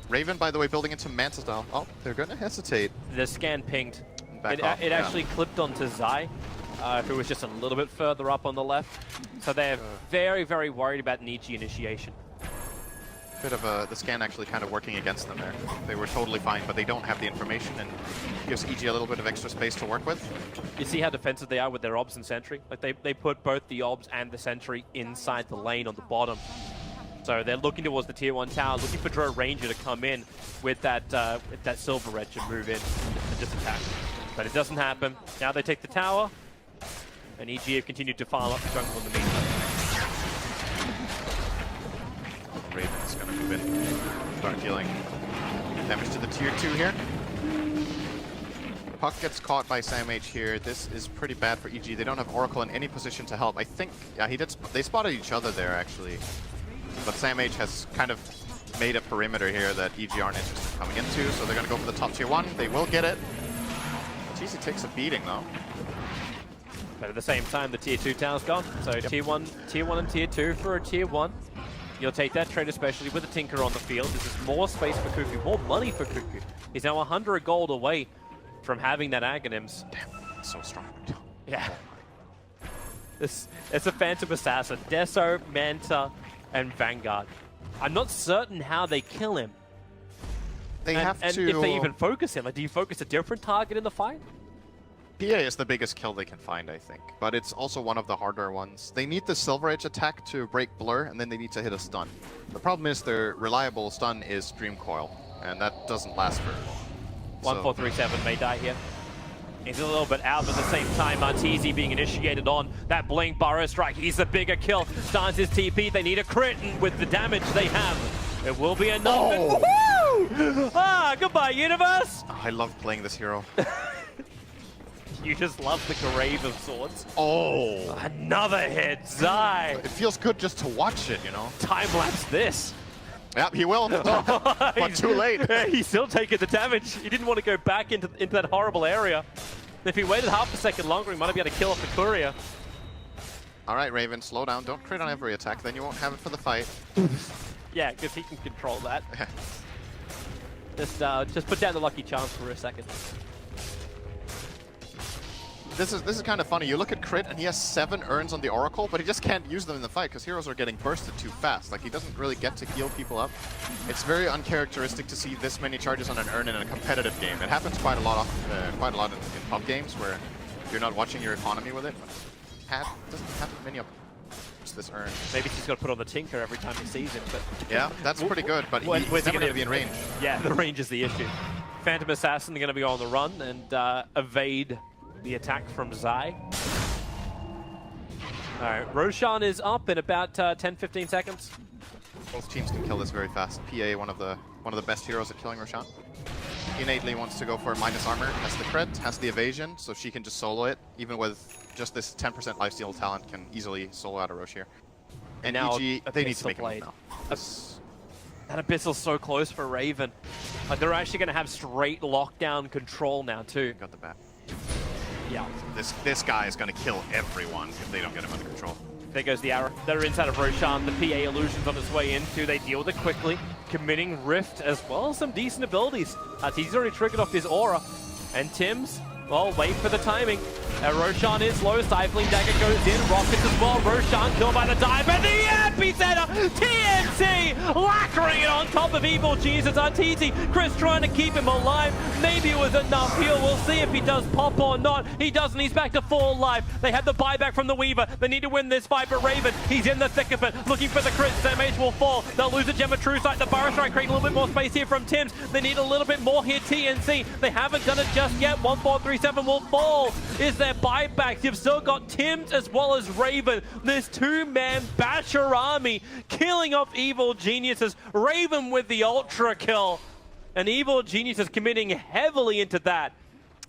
Raven, by the way, building into Manta style. Oh, they're gonna hesitate. The scan pinged. It Yeah. actually clipped onto Zai, who was just a little bit further up on the left. So they're very, very worried about an EG initiation. Bit of the scan actually kind of working against them there. They were totally fine, but they don't have the information, and gives EG a little bit of extra space to work with. You see how defensive they are with their obs and sentry? Like they put both the obs and the sentry inside the lane on the bottom. So they're looking towards the tier 1 tower, looking for Drow Ranger to come in with that Silver Edge and move in and just attack. But it doesn't happen. Now they take the tower, and EG have continued to file up the jungle in the meantime. Raven's gonna move in, start dealing damage to the tier 2 here. Puck gets caught by SamH here. This is pretty bad for EG. They don't have Oracle in any position to help. I think, yeah, they spotted each other there actually. But SamH has kind of made a perimeter here that EG aren't interested in coming into, so they're gonna go for the top tier 1. They will get it. TC takes a beating though. But at the same time, the tier 2 tower's gone. So yep. tier 1 and tier 2 for a tier 1. You'll take that trade, especially with the Tinker on the field. This is more space for Cuckoo, more money for Cuckoo. He's now 100 gold away from having that Aghanims. Damn, so strong. Yeah. It's a Phantom Assassin. Deso, Manta, and Vanguard. I'm not certain how they kill him. They have and to... if they even focus him. Like, do you focus a different target in the fight? PA is the biggest kill they can find, I think. But it's also one of the harder ones. They need the Silver Edge attack to break Blur, and then they need to hit a stun. The problem is their reliable stun is Dream Coil, and that doesn't last very long. 1437 may die here. He's a little bit out, but at the same time, Arteezy being initiated on that Blink Burrow Strike. He's the bigger kill. Starts his TP. They need a crit, and with the damage they have, it will be enough. Oh. Ah, goodbye, universe! Oh, I love playing this hero. You just love the Grave of Swords. Oh! Another hit, Zai! It feels good just to watch it, you know? Time-lapse this. Yep, he will. But too late. He's still taking the damage. He didn't want to go back into that horrible area. If he waited half a second longer, he might have been able to kill off the courier. All right, Raven, slow down. Don't crit on every attack, then you won't have it for the fight. Yeah, because he can control that. Just put down the Lucky Charms for a second. This is kind of funny. You look at Crit, and he has 7 urns on the Oracle, but he just can't use them in the fight because heroes are getting bursted too fast. Like, he doesn't really get to heal people up. It's very uncharacteristic to see this many charges on an urn in a competitive game. It happens quite a lot in pub games where you're not watching your economy with it. But doesn't happen many of this urn. Maybe he's got to put on the Tinker every time he sees it. But yeah, that's pretty good, but he's never going to be in range. Yeah, the range is the issue. Phantom Assassin are going to be on the run and evade the attack from Zai. Alright, Roshan is up in about 10-15 seconds. Both teams can kill this very fast. PA, one of the best heroes at killing Roshan. He innately wants to go for minus armor, has the crit, has the evasion, so she can just solo it. Even with just this 10% lifesteal talent, can easily solo out a Rosh here. And now EG, they need to make a move now. That Abyssal's so close for Raven. Like, they're actually going to have straight lockdown control now too. Got the bat. Yeah. This guy is going to kill everyone if they don't get him under control. There goes the arrow. They're inside of Roshan. The PA illusion's on its way into. They deal with it quickly, committing Rift as well as some decent abilities. He's already triggered off his aura. And Tim's, well, wait for the timing. Roshan is low. Stifling Dagger goes in. Rockets as well. Roshan killed by the dive. And the epicenter! TNC lacquering it on top of Evil Jesus. Arteezy. Chris trying to keep him alive. Maybe it was enough heal. We'll see if he does pop or not. He doesn't. He's back to full life. They have the buyback from the Weaver. They need to win this fight, but Raven, he's in the thick of it. Looking for the crit. SamH will fall. They'll lose the Gem of True Sight. The Burrow Strike creating a little bit more space here from Tims. They need a little bit more here, TNC. They haven't done it just yet. 1437 will fall. Is there buybacks? You've still got Tims as well as Raven. This two-man Basher army killing off Evil Geniuses. Raven with the ultra kill. And Evil Geniuses committing heavily into that.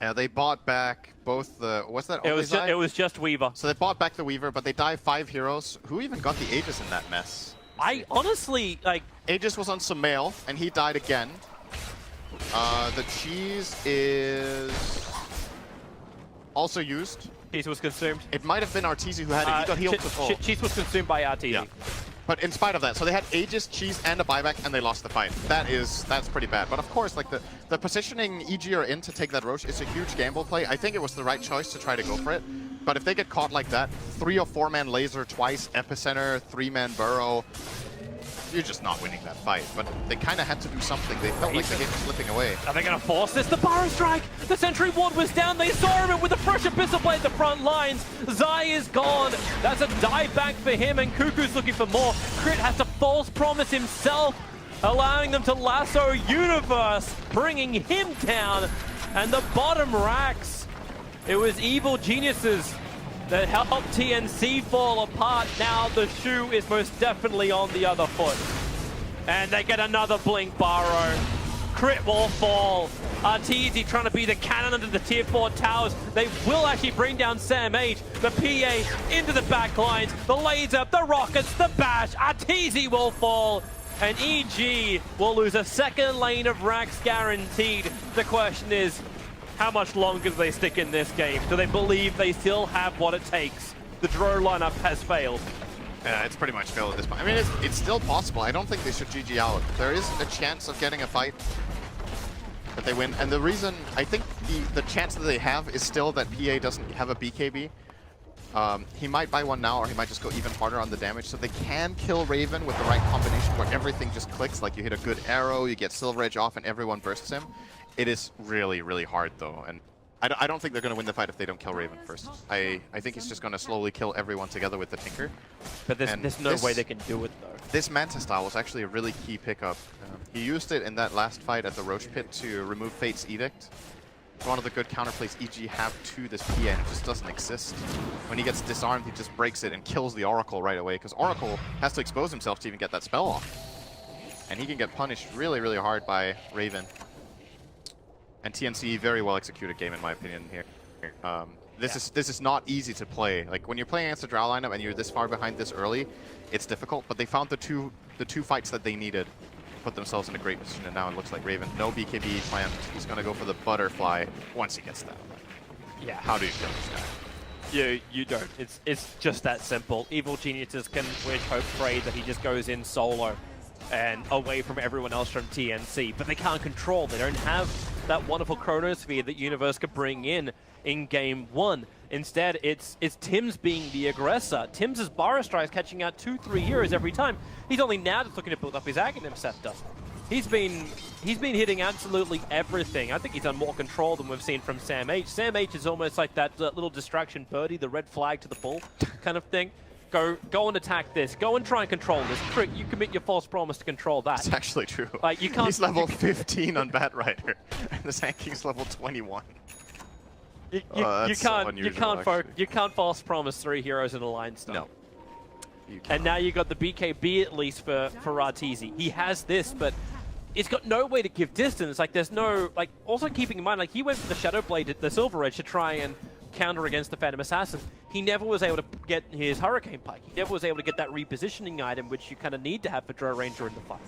Yeah, they bought back both the... What's that? It was just Weaver. So they bought back the Weaver, but they dive 5 heroes. Who even got the Aegis in that mess? I honestly, like... Aegis was on Sumail, and he died again. The cheese is... also used. Cheese was consumed. It might have been Arteezy who had it. He got healed to full. Cheese was consumed by Arteezy. Yeah. But in spite of that, so they had Aegis, Cheese, and a buyback, and they lost the fight. That's pretty bad. But of course, like the positioning EG are in to take that Rosh is a huge gamble play. I think it was the right choice to try to go for it. But if they get caught like that, 3 or 4 man laser twice, epicenter, 3-man burrow, you're just not winning that fight. But they kind of had to do something. They felt like the game was slipping away. Are they going to force this? The Burrow Strike! The Sentry Ward was down. They saw him, and with the fresh Abyssal Blade at the front lines, Zai is gone. That's a dive back for him, and Cuckoo's looking for more. Crit has to false promise himself, allowing them to lasso Universe, bringing him down. And the bottom racks, it was Evil Geniuses that helped TNC fall apart. Now the shoe is most definitely on the other foot. And they get another Blink Burrow. Crit will fall. Arteezy trying to be the cannon under the tier 4 towers. They will actually bring down Sam H. The PA into the back lines. The laser, the rockets, the bash. Arteezy will fall. And EG will lose a second lane of racks guaranteed. The question is, how much longer do they stick in this game? Do they believe they still have what it takes? The draw lineup has failed. Yeah, it's pretty much failed at this point. I mean, it's still possible. I don't think they should GG out. There is a chance of getting a fight that they win. And the reason, I think the chance that they have is still that PA doesn't have a BKB. He might buy one now, or he might just go even harder on the damage. So they can kill Raven with the right combination where everything just clicks. Like you hit a good arrow, you get Silver Edge off, and everyone bursts him. It is really, really hard though. And I don't think they're going to win the fight if they don't kill Raven first. I think he's just going to slowly kill everyone together with the Tinker. But there's no way they can do it though. This Manta style was actually a really key pickup. He used it in that last fight at the Roche Pit to remove Fate's Edict. It's one of the good counterplays EG have to this PA, and it just doesn't exist. When he gets disarmed, he just breaks it and kills the Oracle right away, because Oracle has to expose himself to even get that spell off. And he can get punished really, really hard by Raven. And TNC, very well executed game in my opinion here. This is not easy to play. Like when you're playing against a draw lineup and you're this far behind this early, it's difficult. But they found the two fights that they needed, put themselves in a great position, and now it looks like Raven, no BKB planned. He's gonna go for the butterfly once he gets that. Yeah. How do you kill this guy? You don't. It's just that simple. Evil Geniuses can wish hope pray that he just goes in solo and away from everyone else from TNC, but they can't control. They don't have that wonderful chronosphere that Universe could bring in game 1. Instead, it's Tim's being the aggressor. Tim's Burrow Strike catching out 2-3 heroes every time. He's only now just looking to build up his Aghanim Scepter. He's been hitting absolutely everything. I think he's done more control than we've seen from Sam H. Sam H is almost like that little distraction birdie, the red flag to the bull kind of thing. Go and attack this. Go and try and control this. Crit, you commit your false promise to control that. It's actually true. Like you can't. He's level 15 on Bat Rider, and the Sand King's level 21. You can't false promise 3 heroes in a line style. No. And now you got the BKB at least for Arteezy. He has this, but it's got no way to give distance. Like there's no like. Also keeping in mind, like he went for the Shadow Blade, the Silver Edge, to try and counter against the Phantom Assassin. He never was able to get his Hurricane Pike. He never was able to get that repositioning item, which you kind of need to have for Drow Ranger in the fight.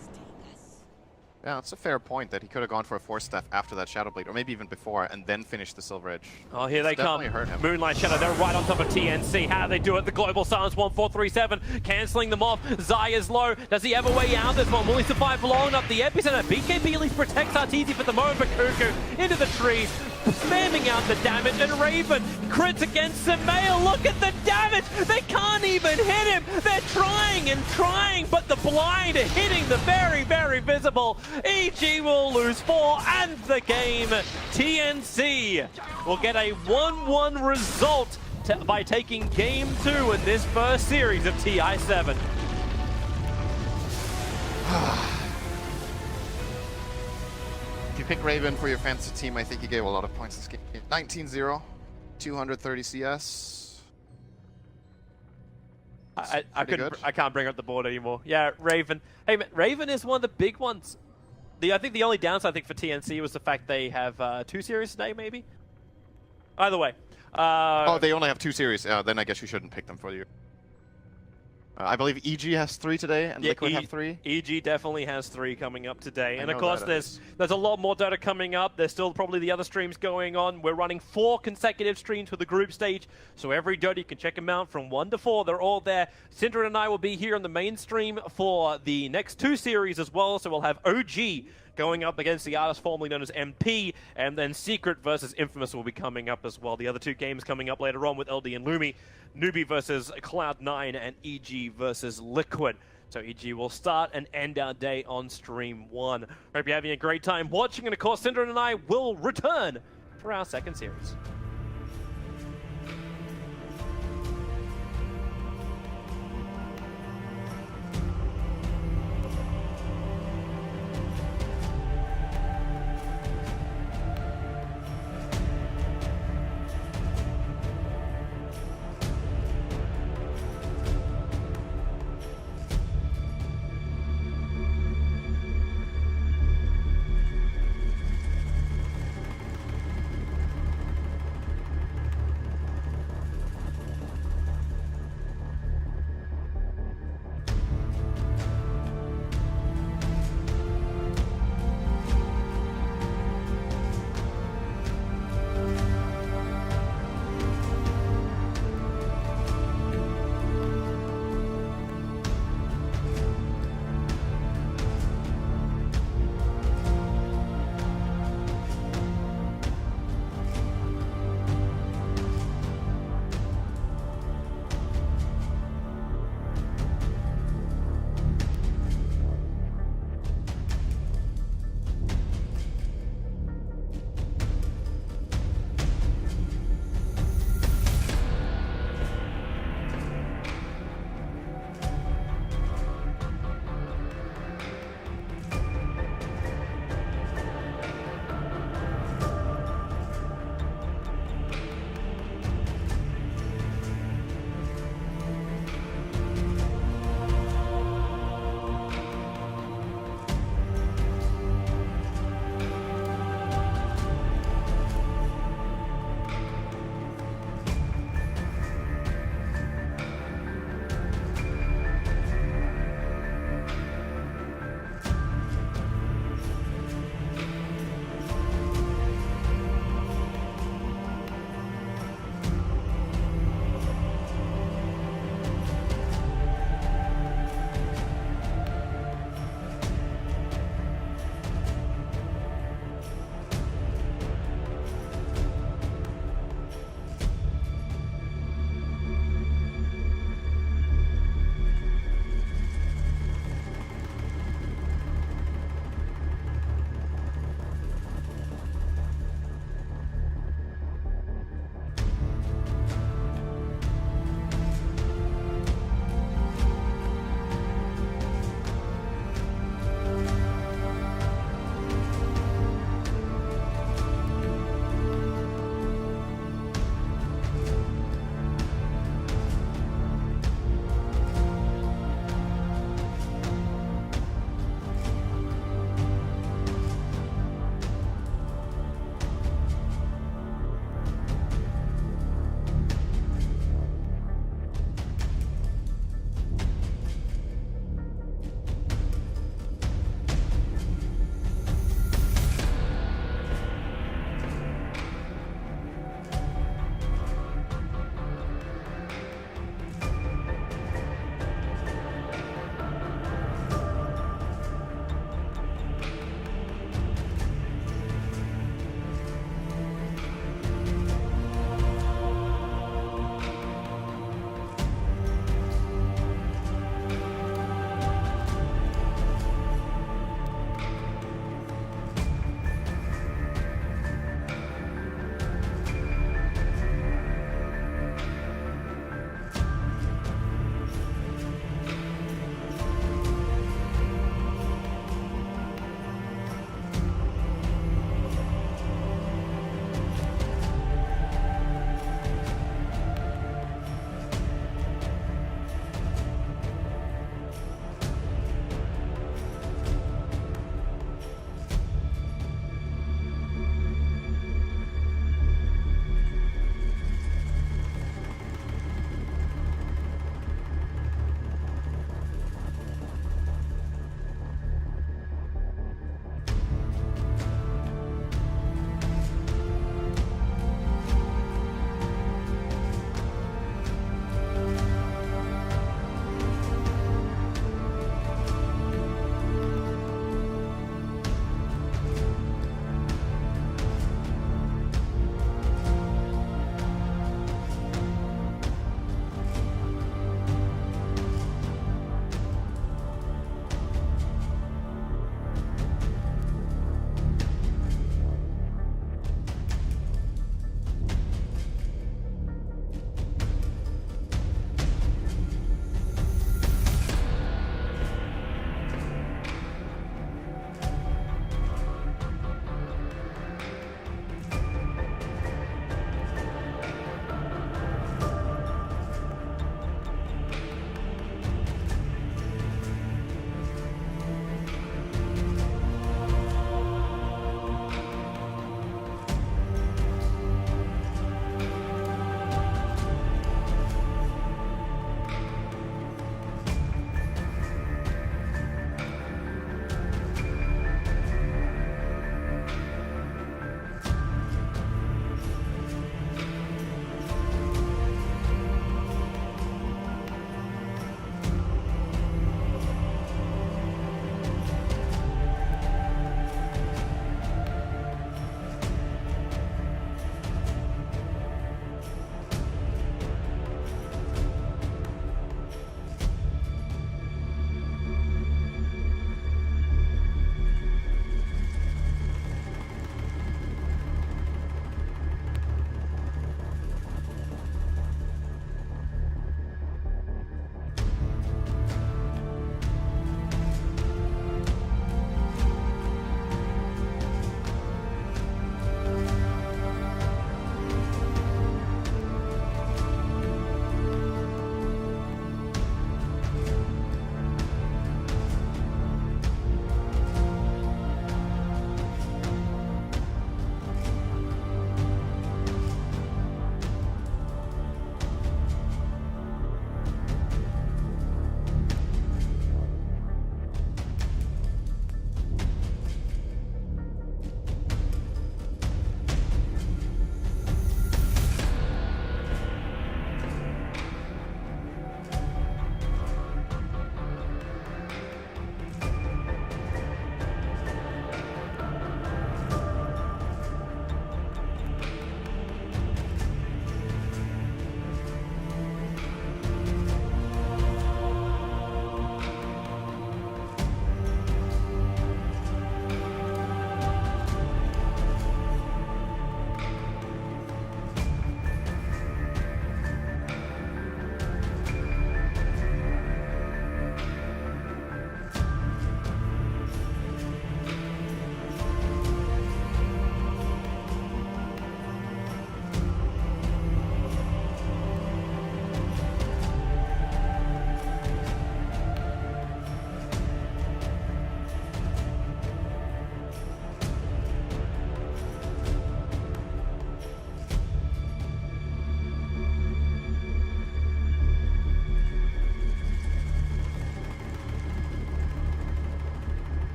Yeah, it's a fair point that he could have gone for a Force Staff after that Shadow Blade, or maybe even before, and then finished the Silver Edge. Oh, here they come. Hurt him. Moonlight Shadow, they're right on top of TNC. How do they do it? The Global Silence 1437, cancelling them off. Zai is low. Does he have a way out this one? Will he survive long enough? The epicenter. BKB at least protects Arteezy for the moment, but Cuckoo into the trees, spamming out the damage, and Raven crits against Samael. Look at the damage! They can't even hit him! They're trying and trying, but the blind are hitting the very, very visible. EG will lose 4 and the game. TNC will get a 1-1 result by taking game 2 in this first series of TI7. If you pick Raven for your fantasy team, I think you gave a lot of points this game. 19-0, 230 CS. I can't bring up the board anymore. Yeah, Raven. Hey, man, Raven is one of the big ones. I think the only downside for TNC was the fact they have 2 series today, maybe? Either way. Oh, they only have 2 series. Then I guess you shouldn't pick them for you. I believe EG has 3 today, and Liquid have 3. EG definitely has 3 coming up today. And of course, there's a lot more Dota coming up. There's still probably the other streams going on. We're running 4 consecutive streams for the group stage. So every Dota, you can check them out from 1 to 4. They're all there. Syndra and I will be here on the main stream for the next 2 series as well. So we'll have OG going up against the artist formerly known as MP, and then Secret versus Infamous will be coming up as well. The other 2 games coming up later on with LD and Lumi. Newbie versus Cloud9 and EG versus Liquid. So EG will start and end our day on stream 1. Hope you're having a great time watching, and of course, Syndra and I will return for our second series.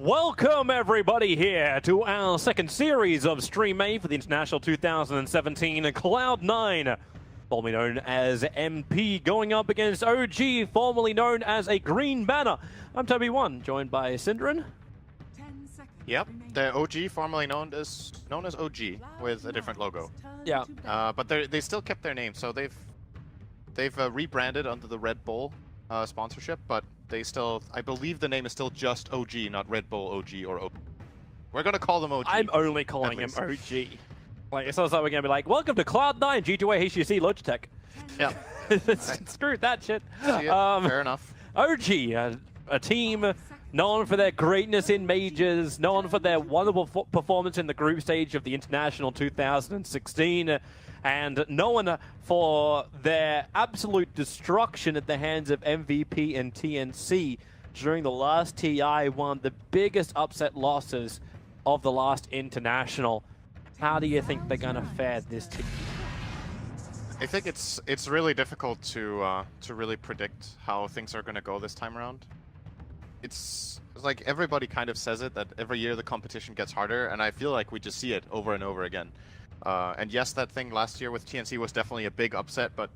Welcome everybody here to our second series of Stream A for the International 2017 Cloud9, formerly known as MP, going up against OG, formerly known as a Green Banner. I'm Toby1, joined by Synderen. Yep, the OG, formerly known as OG, with a different logo. Yeah. But they still kept their name, so they've rebranded under the Red Bull sponsorship, but they still, I believe the name is still just OG, not Red Bull OG or OG. We're gonna call them OG. I'm only calling him OG. Like, it's also we're gonna be like, welcome to Cloud9 G2A HUC Logitech. Yeah. Screw that shit. Fair enough. OG, a team known for their greatness in majors, known for their wonderful performance in the group stage of the International 2016, and known for their absolute destruction at the hands of MVP and TNC during the last TI, one of the biggest upset losses of the last International. How do you think they're gonna fare this team? I think it's really difficult to really predict how things are gonna go this time around. It's like everybody kind of says it, that every year the competition gets harder, and I feel like we just see it over and over again. And yes, that thing last year with TNC was definitely a big upset, but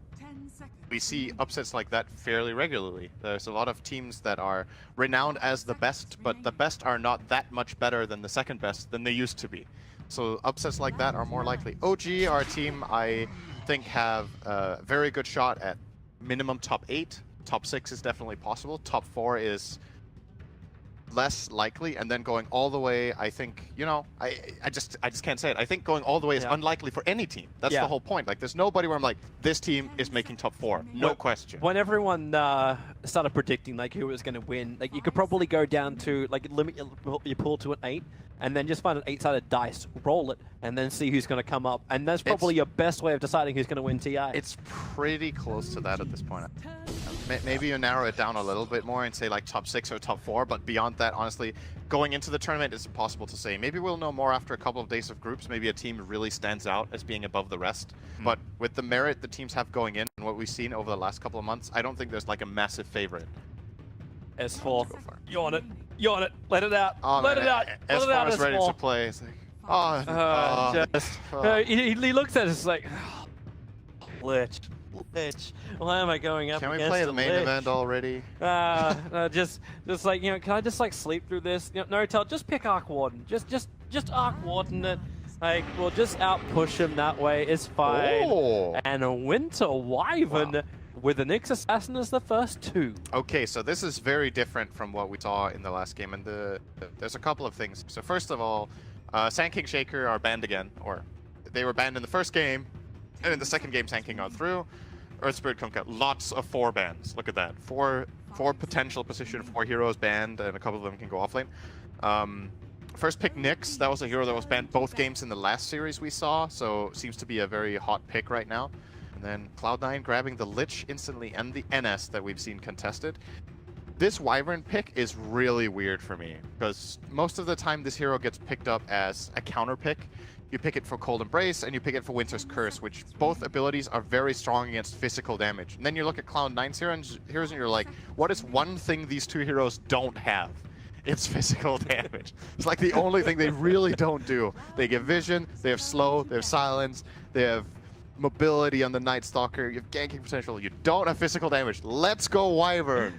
we see upsets like that fairly regularly. There's a lot of teams that are renowned as the best, but the best are not that much better than the second best than they used to be. So upsets like that are more likely. OG, our team, I think have a very good shot at minimum top 8. Top 6 is definitely possible. Top 4 is less likely, and then going all the way, I think, you know, I just can't say it. I think going all the way is unlikely for any team. That's the whole point. Like, there's nobody where I'm like, this team is making top 4, no question. When everyone started predicting like who was going to win, like you could probably go down to like limit your pool to an 8, and then just find an 8-sided dice, roll it, and then see who's going to come up. And that's probably your best way of deciding who's going to win TI. It's pretty close to that at this point. Maybe you narrow it down a little bit more and say like top 6 or top 4, but beyond that, honestly, going into the tournament, it's impossible to say. Maybe we'll know more after a couple of days of groups. Maybe a team really stands out as being above the rest. But with the merit the teams have going in and what we've seen over the last couple of months, I don't think there's like a massive favorite. S4, you on it. You on it. Let it out. Oh, Let man, it out. Let it out, S4 is ready S4. to play. It's like, He looks at us like, Lich. Why am I going up can we against play the the main Lich? event already? Just like, you know, can I just like sleep through this? You know, no, just pick Arc Warden. Just Arc Warden it. Like, we'll just out push him that way. It's fine. Oh. And a Winter Wyvern with an Nyx Assassin as the first 2. Okay, so this is very different from what we saw in the last game, and there's a couple of things. So first of all, Sand King Shaker are banned again, or they were banned in the first game, and in the second game, Sand King got through. Earth Spirit Kunkka, lots of 4 bans. Look at that, four potential position 4 heroes banned, and a couple of them can go offlane. First pick Nyx, that was a hero that was banned both games in the last series we saw, so seems to be a very hot pick right now. And then Cloud9 grabbing the Lich instantly and the NS that we've seen contested. This Wyvern pick is really weird for me, because most of the time this hero gets picked up as a counter pick. You pick it for Cold Embrace, and you pick it for Winter's Curse, which both abilities are very strong against physical damage. And then you look at Cloud9's heroes, and you're like, what is one thing these 2 heroes don't have? It's physical damage. It's like the only thing they really don't do. They give vision, they have slow, they have silence, they have mobility on the Night Stalker, you have ganking potential, you don't have physical damage. Let's go Wyvern!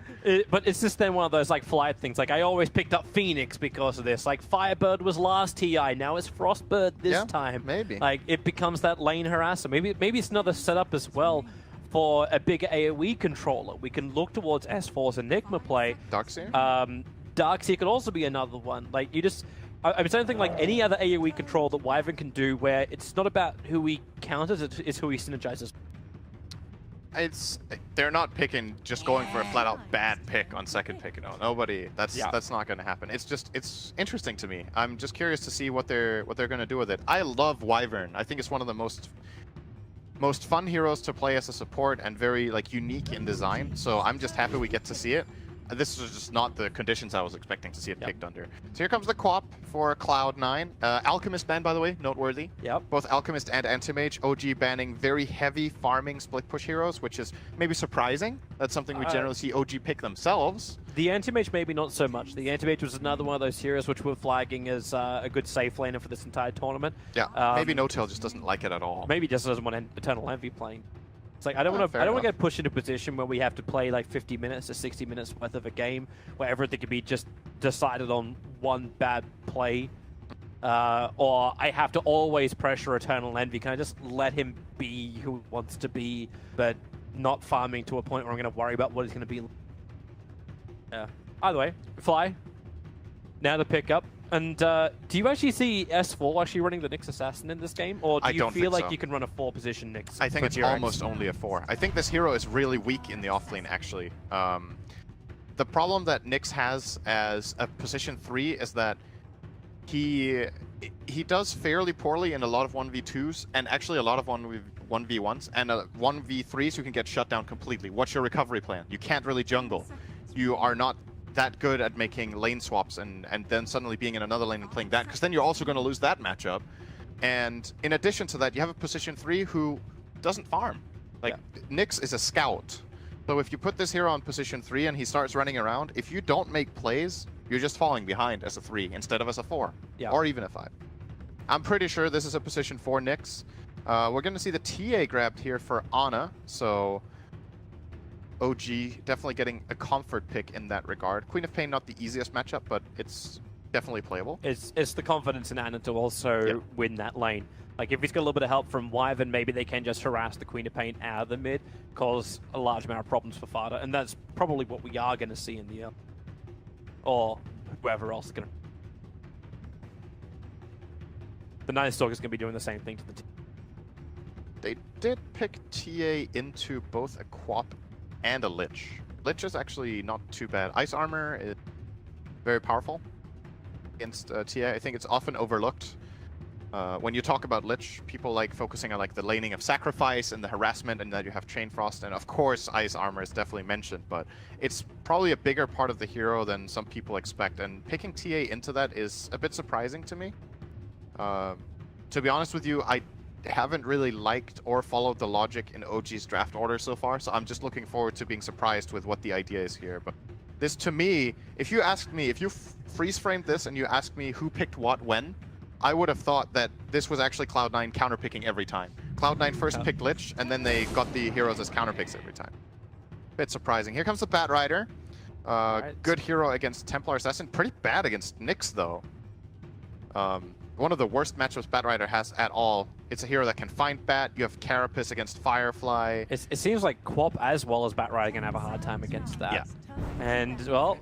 But it's just then one of those like flight things. Like, I always picked up Phoenix because of this. Like, Firebird was last TI, now it's Frostbird this time. Maybe. Like, it becomes that lane harasser. Maybe it's another setup as well for a bigger AoE controller. We can look towards S4's Enigma play. Darkseer? Darkseer could also be another one. Like, you just... I don't think like any other AoE control that Wyvern can do where it's not about who he counters, it's who he synergizes. They're not picking, just going for a flat out bad pick on second pick, you know. Nobody, that's not going to happen. It's interesting to me. I'm just curious to see what they're going to do with it. I love Wyvern. I think it's one of the most fun heroes to play as a support and very like unique in design. So I'm just happy we get to see it. this was just not the conditions I was expecting to see it picked under. So here comes the Quap for Cloud9. Alchemist ban, by the way, noteworthy. Yep. Both Alchemist and Anti-Mage. OG banning very heavy farming split push heroes, which is maybe surprising. That's something we generally see OG pick themselves. The Anti-Mage maybe not so much. The Anti-Mage was another one of those heroes which we're flagging as a good safe laner for this entire tournament. Yeah, maybe No-Tail just doesn't like it at all. Maybe just doesn't want Eternal Envy playing. It's like I don't want to get pushed into a position where we have to play like 50 minutes or 60 minutes worth of a game where everything can be just decided on one bad play. Or I have to always pressure Eternal Envy. Can I just let him be who he wants to be, but not farming to a point where I'm going to worry about what he's going to be? Yeah. Either way, Fly. Now the pickup. And do you actually see S4 actually running the Nyx Assassin in this game? Or do you feel like you can run a 4-position Nyx? I think it's almost only a 4. I think this hero is really weak in the offlane, actually. The problem that Nyx has as a position 3 is that he does fairly poorly in a lot of 1v2s, and actually a lot of 1v1s, and 1v3s you can get shut down completely. What's your recovery plan? You can't really jungle. You are not that good at making lane swaps and then suddenly being in another lane and playing that, because then you're also going to lose that matchup. And in addition to that, you have a position 3 who doesn't farm. Like, Nyx is a scout. So if you put this hero on position 3 and he starts running around, if you don't make plays, you're just falling behind as a 3 instead of as a 4. Or even a 5. I'm pretty sure this is a position 4 Nyx. We're going to see the TA grabbed here for Ana, so OG definitely getting a comfort pick in that regard. Queen of Pain, not the easiest matchup, but it's definitely playable. It's the confidence in Ana to also win that lane. Like, if he's got a little bit of help from Wyvern, maybe they can just harass the Queen of Pain out of the mid, cause a large amount of problems for Fada, and that's probably what we are going to see in the or whoever else is going to. The Night Stalker is going to be doing the same thing to the team. They did pick TA into both a Quap and a Lich. Lich is actually not too bad. Ice Armor is very powerful against TA. I think it's often overlooked. When you talk about Lich, people like focusing on like the laning of Sacrifice and the harassment, and that you have Chain Frost, and of course Ice Armor is definitely mentioned, but it's probably a bigger part of the hero than some people expect, and picking TA into that is a bit surprising to me. To be honest with you, I haven't really liked or followed the logic in OG's draft order so far, so I'm just looking forward to being surprised with what the idea is here. But this, to me, if you asked me, if you freeze framed this and you asked me who picked what when, I would have thought that this was actually Cloud9 counterpicking every time. Cloud9 first picked Lich, and then they got the heroes as counterpicks every time. Bit surprising. Here comes the Bat Rider. Good hero against Templar Assassin. Pretty bad against Nyx, though. One of the worst matchups Bat Rider has at all. It's a hero that can find Bat. You have Carapace against Firefly. It seems like Quap as well as Bat Rider are going to have a hard time against that. Yeah. And, well,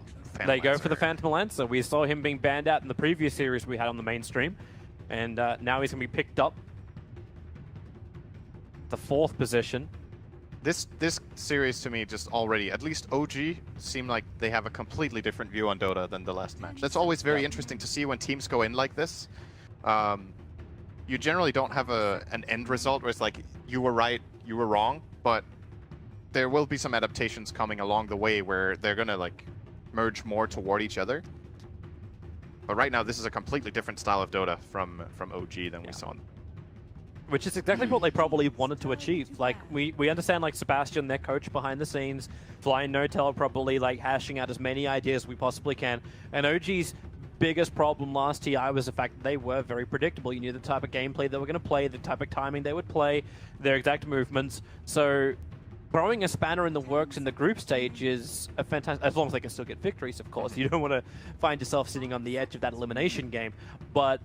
they go for the Phantom Lancer. We saw him being banned out in the previous series we had on the mainstream. And now he's going to be picked up. The 4th position. This series to me just already, at least OG, seem like they have a completely different view on Dota than the last match. That's always very interesting to see when teams go in like this. You generally don't have an end result where it's like, you were right, you were wrong, but there will be some adaptations coming along the way where they're going to like merge more toward each other. But right now, this is a completely different style of Dota from OG than we saw. Which is exactly what they probably wanted to achieve. Like, we understand, like, Sebastian, their coach behind the scenes, Fly and No-Tail are probably, like, hashing out as many ideas as we possibly can. And OG's biggest problem last TI was the fact that they were very predictable. You knew the type of gameplay they were going to play, the type of timing they would play, their exact movements. So throwing a spanner in the works in the group stage is a fantastic, as long as they can still get victories, of course. You don't want to find yourself sitting on the edge of that elimination game. But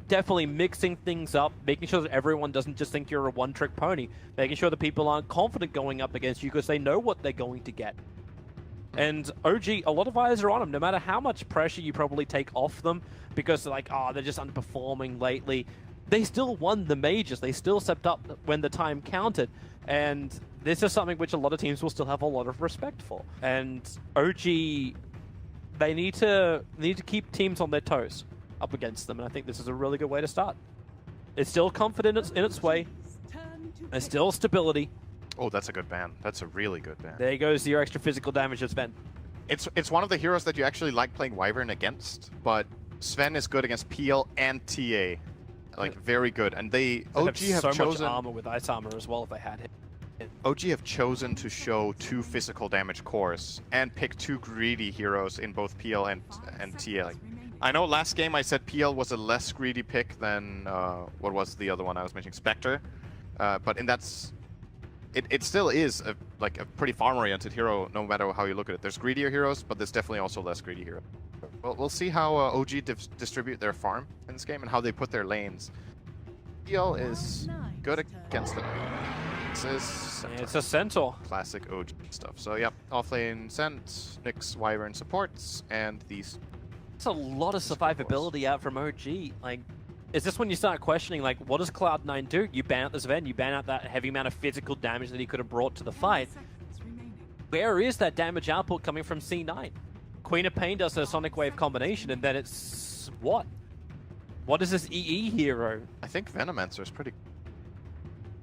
definitely mixing things up, making sure that everyone doesn't just think you're a one-trick pony, making sure that people aren't confident going up against you because they know what they're going to get. And OG, a lot of eyes are on them, no matter how much pressure you probably take off them, because they're like, oh, they're just underperforming lately. They still won the majors. They still stepped up when the time counted. And this is something which a lot of teams will still have a lot of respect for. And OG, they need to keep teams on their toes up against them, and I think this is a really good way to start. It's still confident in its way. There's still stability. Oh, that's a good ban. That's a really good ban. There goes your extra physical damage that's been. It's one of the heroes that you actually like playing Wyvern against, but Sven is good against PL and TA. Like, very good. And they OG have so chosen much armor with ice armor as well if they had him. OG have chosen to show 2 physical damage cores and pick 2 greedy heroes in both PL and TA. Like, I know last game I said PL was a less greedy pick than what was the other one I was mentioning, Spectre, but it still is a pretty farm-oriented hero no matter how you look at it. There's greedier heroes, but there's definitely also less greedy heroes. Well, we'll see how OG distribute their farm in this game and how they put their lanes. PL is good against them. It's a Centaur. Classic OG stuff. So yep, offlane Cent, Nyx, Wyvern supports, and these. It's a lot of survivability out from OG. Like, is this when you start questioning, like, what does Cloud9 do? You ban out this Ven, you ban out that heavy amount of physical damage that he could have brought to the fight. Where is that damage output coming from C9? Queen of Pain does her Sonic Wave combination, and then it's what? What is this EE hero? I think Venomancer is pretty.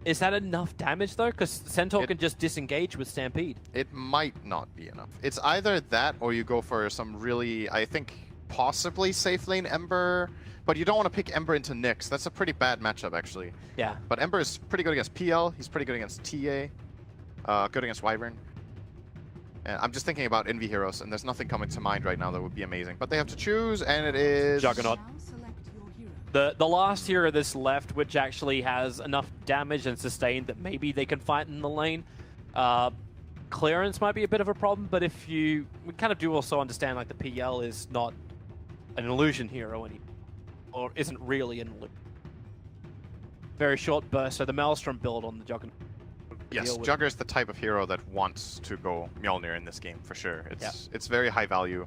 Is that enough damage though? Because Centaur can just disengage with Stampede. It might not be enough. It's either that or you go for some really, I think, possibly safe lane Ember, but you don't want to pick Ember into Nyx. That's a pretty bad matchup actually. Yeah. But Ember is pretty good against PL. He's pretty good against TA. Good against Wyvern. And I'm just thinking about Envy heroes, and there's nothing coming to mind right now that would be amazing. But they have to choose, and it is Juggernaut. The last hero that's left, which actually has enough damage and sustain that maybe they can fight in the lane. Clearance might be a bit of a problem, but if we kind of do also understand like the PL is not an illusion hero anymore, or isn't really an illusion. Very short burst, so the Maelstrom build on the Juggernaut. Yes, Jugger is the type of hero that wants to go Mjolnir in this game, for sure. It's very high value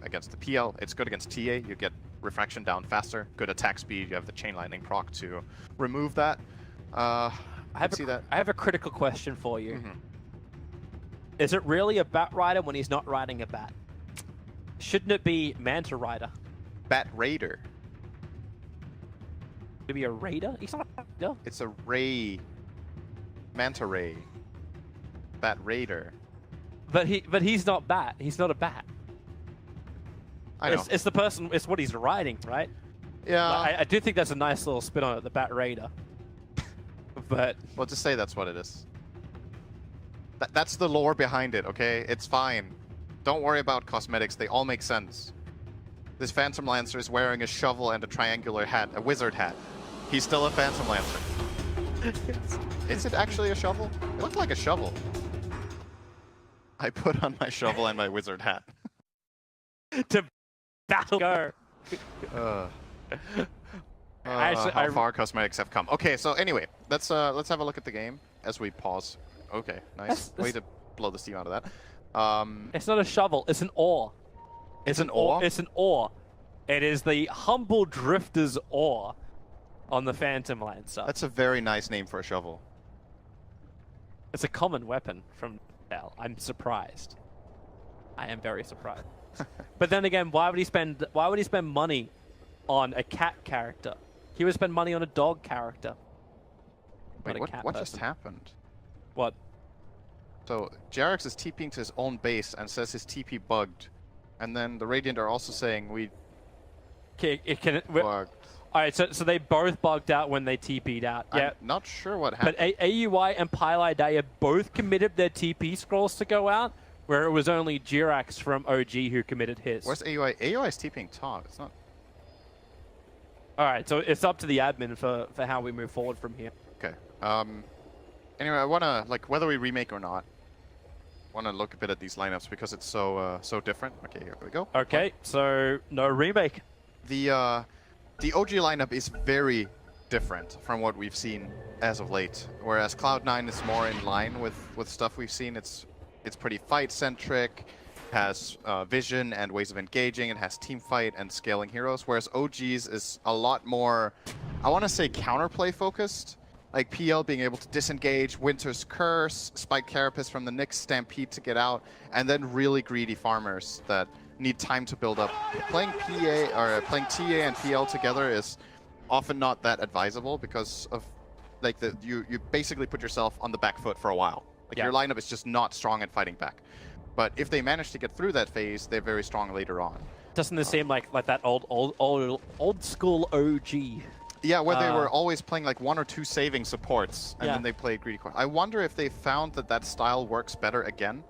against the PL. It's good against TA. You get refraction down faster, good attack speed. You have the Chain Lightning proc to remove that. I have a critical question for you. Is it really a Bat Rider when he's not riding a bat? Shouldn't it be Manta Rider? Bat Raider. Could it be a Raider? He's not a Raider. It's a Ray. Manta Ray. Bat Raider. But he's not Bat. He's not a bat. I know. It's the person. It's what he's riding, right? Yeah. Like, I do think that's a nice little spin on it, the Bat Raider. But well, just say that's what it is. That's the lore behind it. Okay, it's fine. Don't worry about cosmetics. They all make sense. This Phantom Lancer is wearing a shovel and a triangular hat, a wizard hat. He's still a Phantom Lancer. Is it actually a shovel? It looked like a shovel. I put on my shovel and my wizard hat. to battle go. How far cosmetics have come. Okay, so anyway, let's have a look at the game as we pause. Okay, nice. Way to blow the steam out of that. It's not a shovel. It's an oar. It's an oar? It's an oar. It is the Humble Drifter's oar on the Phantom Lancer. That's a very nice name for a shovel. It's a common weapon from Dell. I'm surprised. I am very surprised. But then again, why would he spend money on a cat character? He would spend money on a dog character. Wait, what just happened? What? So Jarex is TPing to his own base and says his TP bugged, and then the Radiant are also saying bugged. Alright, so they both bugged out when they TP'd out. Yeah. I'm not sure what happened. But AUI and Pylai both committed their TP scrolls to go out, where it was only Jirax from OG who committed his. Where's AUI? AUI is TPing top. It's not. Alright, so it's up to the admin for how we move forward from here. Okay. Anyway, I wanna, like, whether we remake or not, wanna look a bit at these lineups because it's so different. Okay, here we go. Okay, so no remake. The OG lineup is very different from what we've seen as of late. Whereas Cloud9 is more in line with stuff we've seen. It's pretty fight-centric, has vision and ways of engaging, it has team fight and scaling heroes. Whereas OG's is a lot more, I want to say, counterplay focused. Like PL being able to disengage, Winter's Curse, Spike Carapace from the Nyx Stampede to get out, and then really greedy farmers that need time to build up. Playing playing TA and PL together is often not that advisable because of like you basically put yourself on the back foot for a while. Like your lineup is just not strong at fighting back. But if they manage to get through that phase, they're very strong later on. Doesn't this seem like that old school OG? Yeah, where they were always playing like 1 or 2 saving supports, and then they played greedy core. I wonder if they found that style works better again.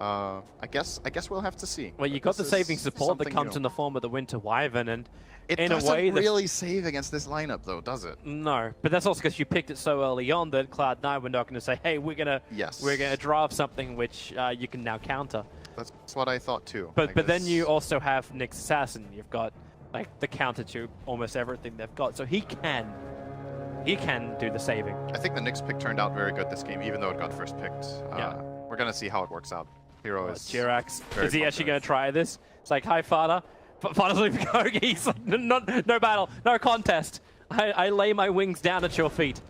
I guess we'll have to see. Well, you got the saving support that comes in the form of the Winter Wyvern, and it in doesn't a way, really save against this lineup, though, does it? No, but that's also because you picked it so early on that Cloud9 were not going to say, "Hey, we're gonna draft something which you can now counter." That's what I thought too. But then you also have Nick's Assassin. You've got like the counter to almost everything they've got, so he can do the saving. I think the Knicks pick turned out very good this game, even though it got first picked. We're gonna see how it works out. Hero is Jirax. Is he actually going to try this? It's like, hi, Father. Father's leaving go. He's like, no battle, no contest. I lay my wings down at your feet.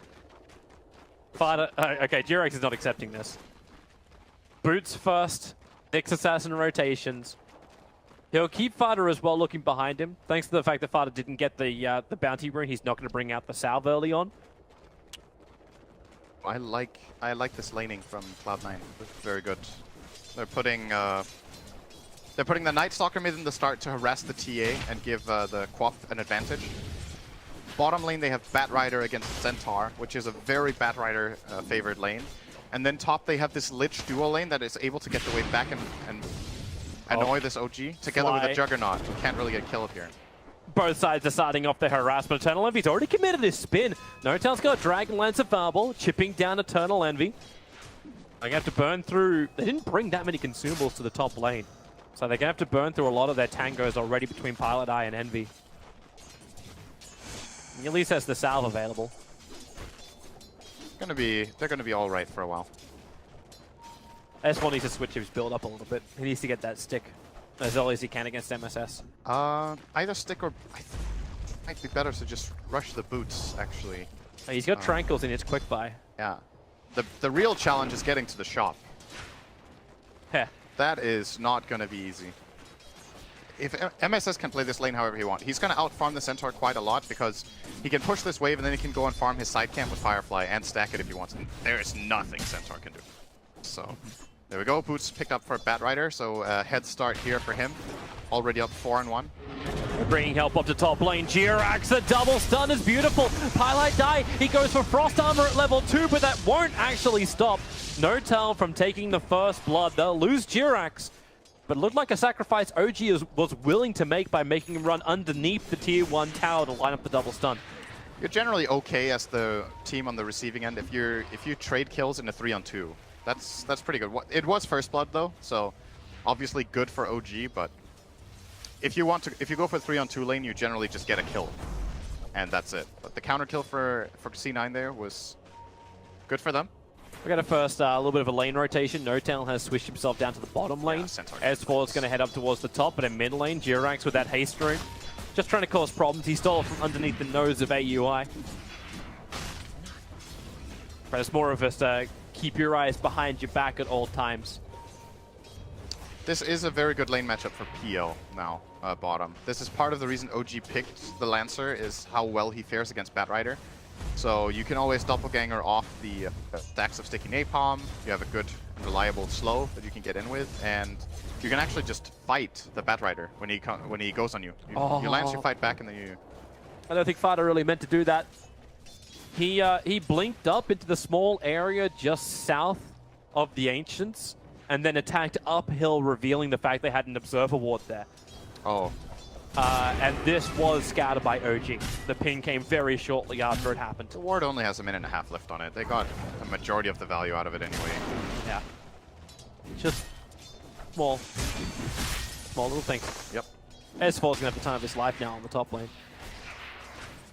Father. Okay, Jirax is not accepting this. Boots first. Nick's Assassin rotations. He'll keep Father as well looking behind him. Thanks to the fact that Father didn't get the bounty rune, he's not going to bring out the salve early on. I like this laning from Cloud9. It's very good. They're putting the Night Stalker mid in the start to harass the TA and give the Quaff an advantage. Bottom lane they have Batrider against Centaur, which is a very Batrider favored lane. And then top they have this Lich dual lane that is able to get the wave back and annoy this OG together with a Juggernaut, who can't really get killed here. Both sides are starting off their harassment. Eternal Envy's already committed his spin. No-Tail's got Dragon Lance of Fireball, chipping down Eternal Envy. They're going to have to burn through... They didn't bring that many consumables to the top lane. So they're going to have to burn through a lot of their tangos already between Pilot Eye and Envy. He at least has the salve available. They're gonna be all right for a while. S1 needs to switch his build up a little bit. He needs to get that stick as early as he can against MSS. Either stick or... I think it might be better to just rush the boots, actually. He's got Tranquils in his quick buy. Yeah. The real challenge is getting to the shop. Heh. That is not going to be easy. If MSS can play this lane however he wants, he's going to outfarm the Centaur quite a lot because he can push this wave and then he can go and farm his side camp with Firefly and stack it if he wants. And there is nothing Centaur can do. So, there we go. Boots picked up for Batrider, so head start here for him. Already up 4-1. Bringing help up to top lane. Jirax, the double stun is beautiful. Pilot die. He goes for Frost Armor at level 2, but that won't actually stop No-Tail from taking the first blood. They'll lose Jirax. But it looked like a sacrifice OG was willing to make by making him run underneath the tier 1 tower to line up the double stun. You're generally okay as the team on the receiving end if you trade kills in a 3-on-2. That's pretty good. It was first blood though, so obviously good for OG, but if you go for a 3-on-2 lane, you generally just get a kill. And that's it. But the counter kill for C9 there was good for them. We got a first little bit of a lane rotation. No-Tail has switched himself down to the bottom lane. S4 is going to head up towards the top, but in mid lane, Jirax with that haste rune. Just trying to cause problems. He stole from underneath the nose of AUI. But it's more of a keep your eyes behind your back at all times. This is a very good lane matchup for PL now, bottom. This is part of the reason OG picked the Lancer, is how well he fares against Batrider. So you can always doppelganger off the stacks of sticky napalm. You have a good, reliable slow that you can get in with, and you can actually just fight the Batrider when he goes on you. You lance your fight back, and then you... I don't think Fada really meant to do that. He blinked up into the small area just south of the Ancients, and then attacked uphill, revealing the fact they had an Observer Ward there. Oh. And this was scouted by OG. The ping came very shortly after it happened. The ward only has a minute and a half left on it. They got a majority of the value out of it anyway. Yeah. Just small little things. Yep. S4's going to have the time of his life now on the top lane.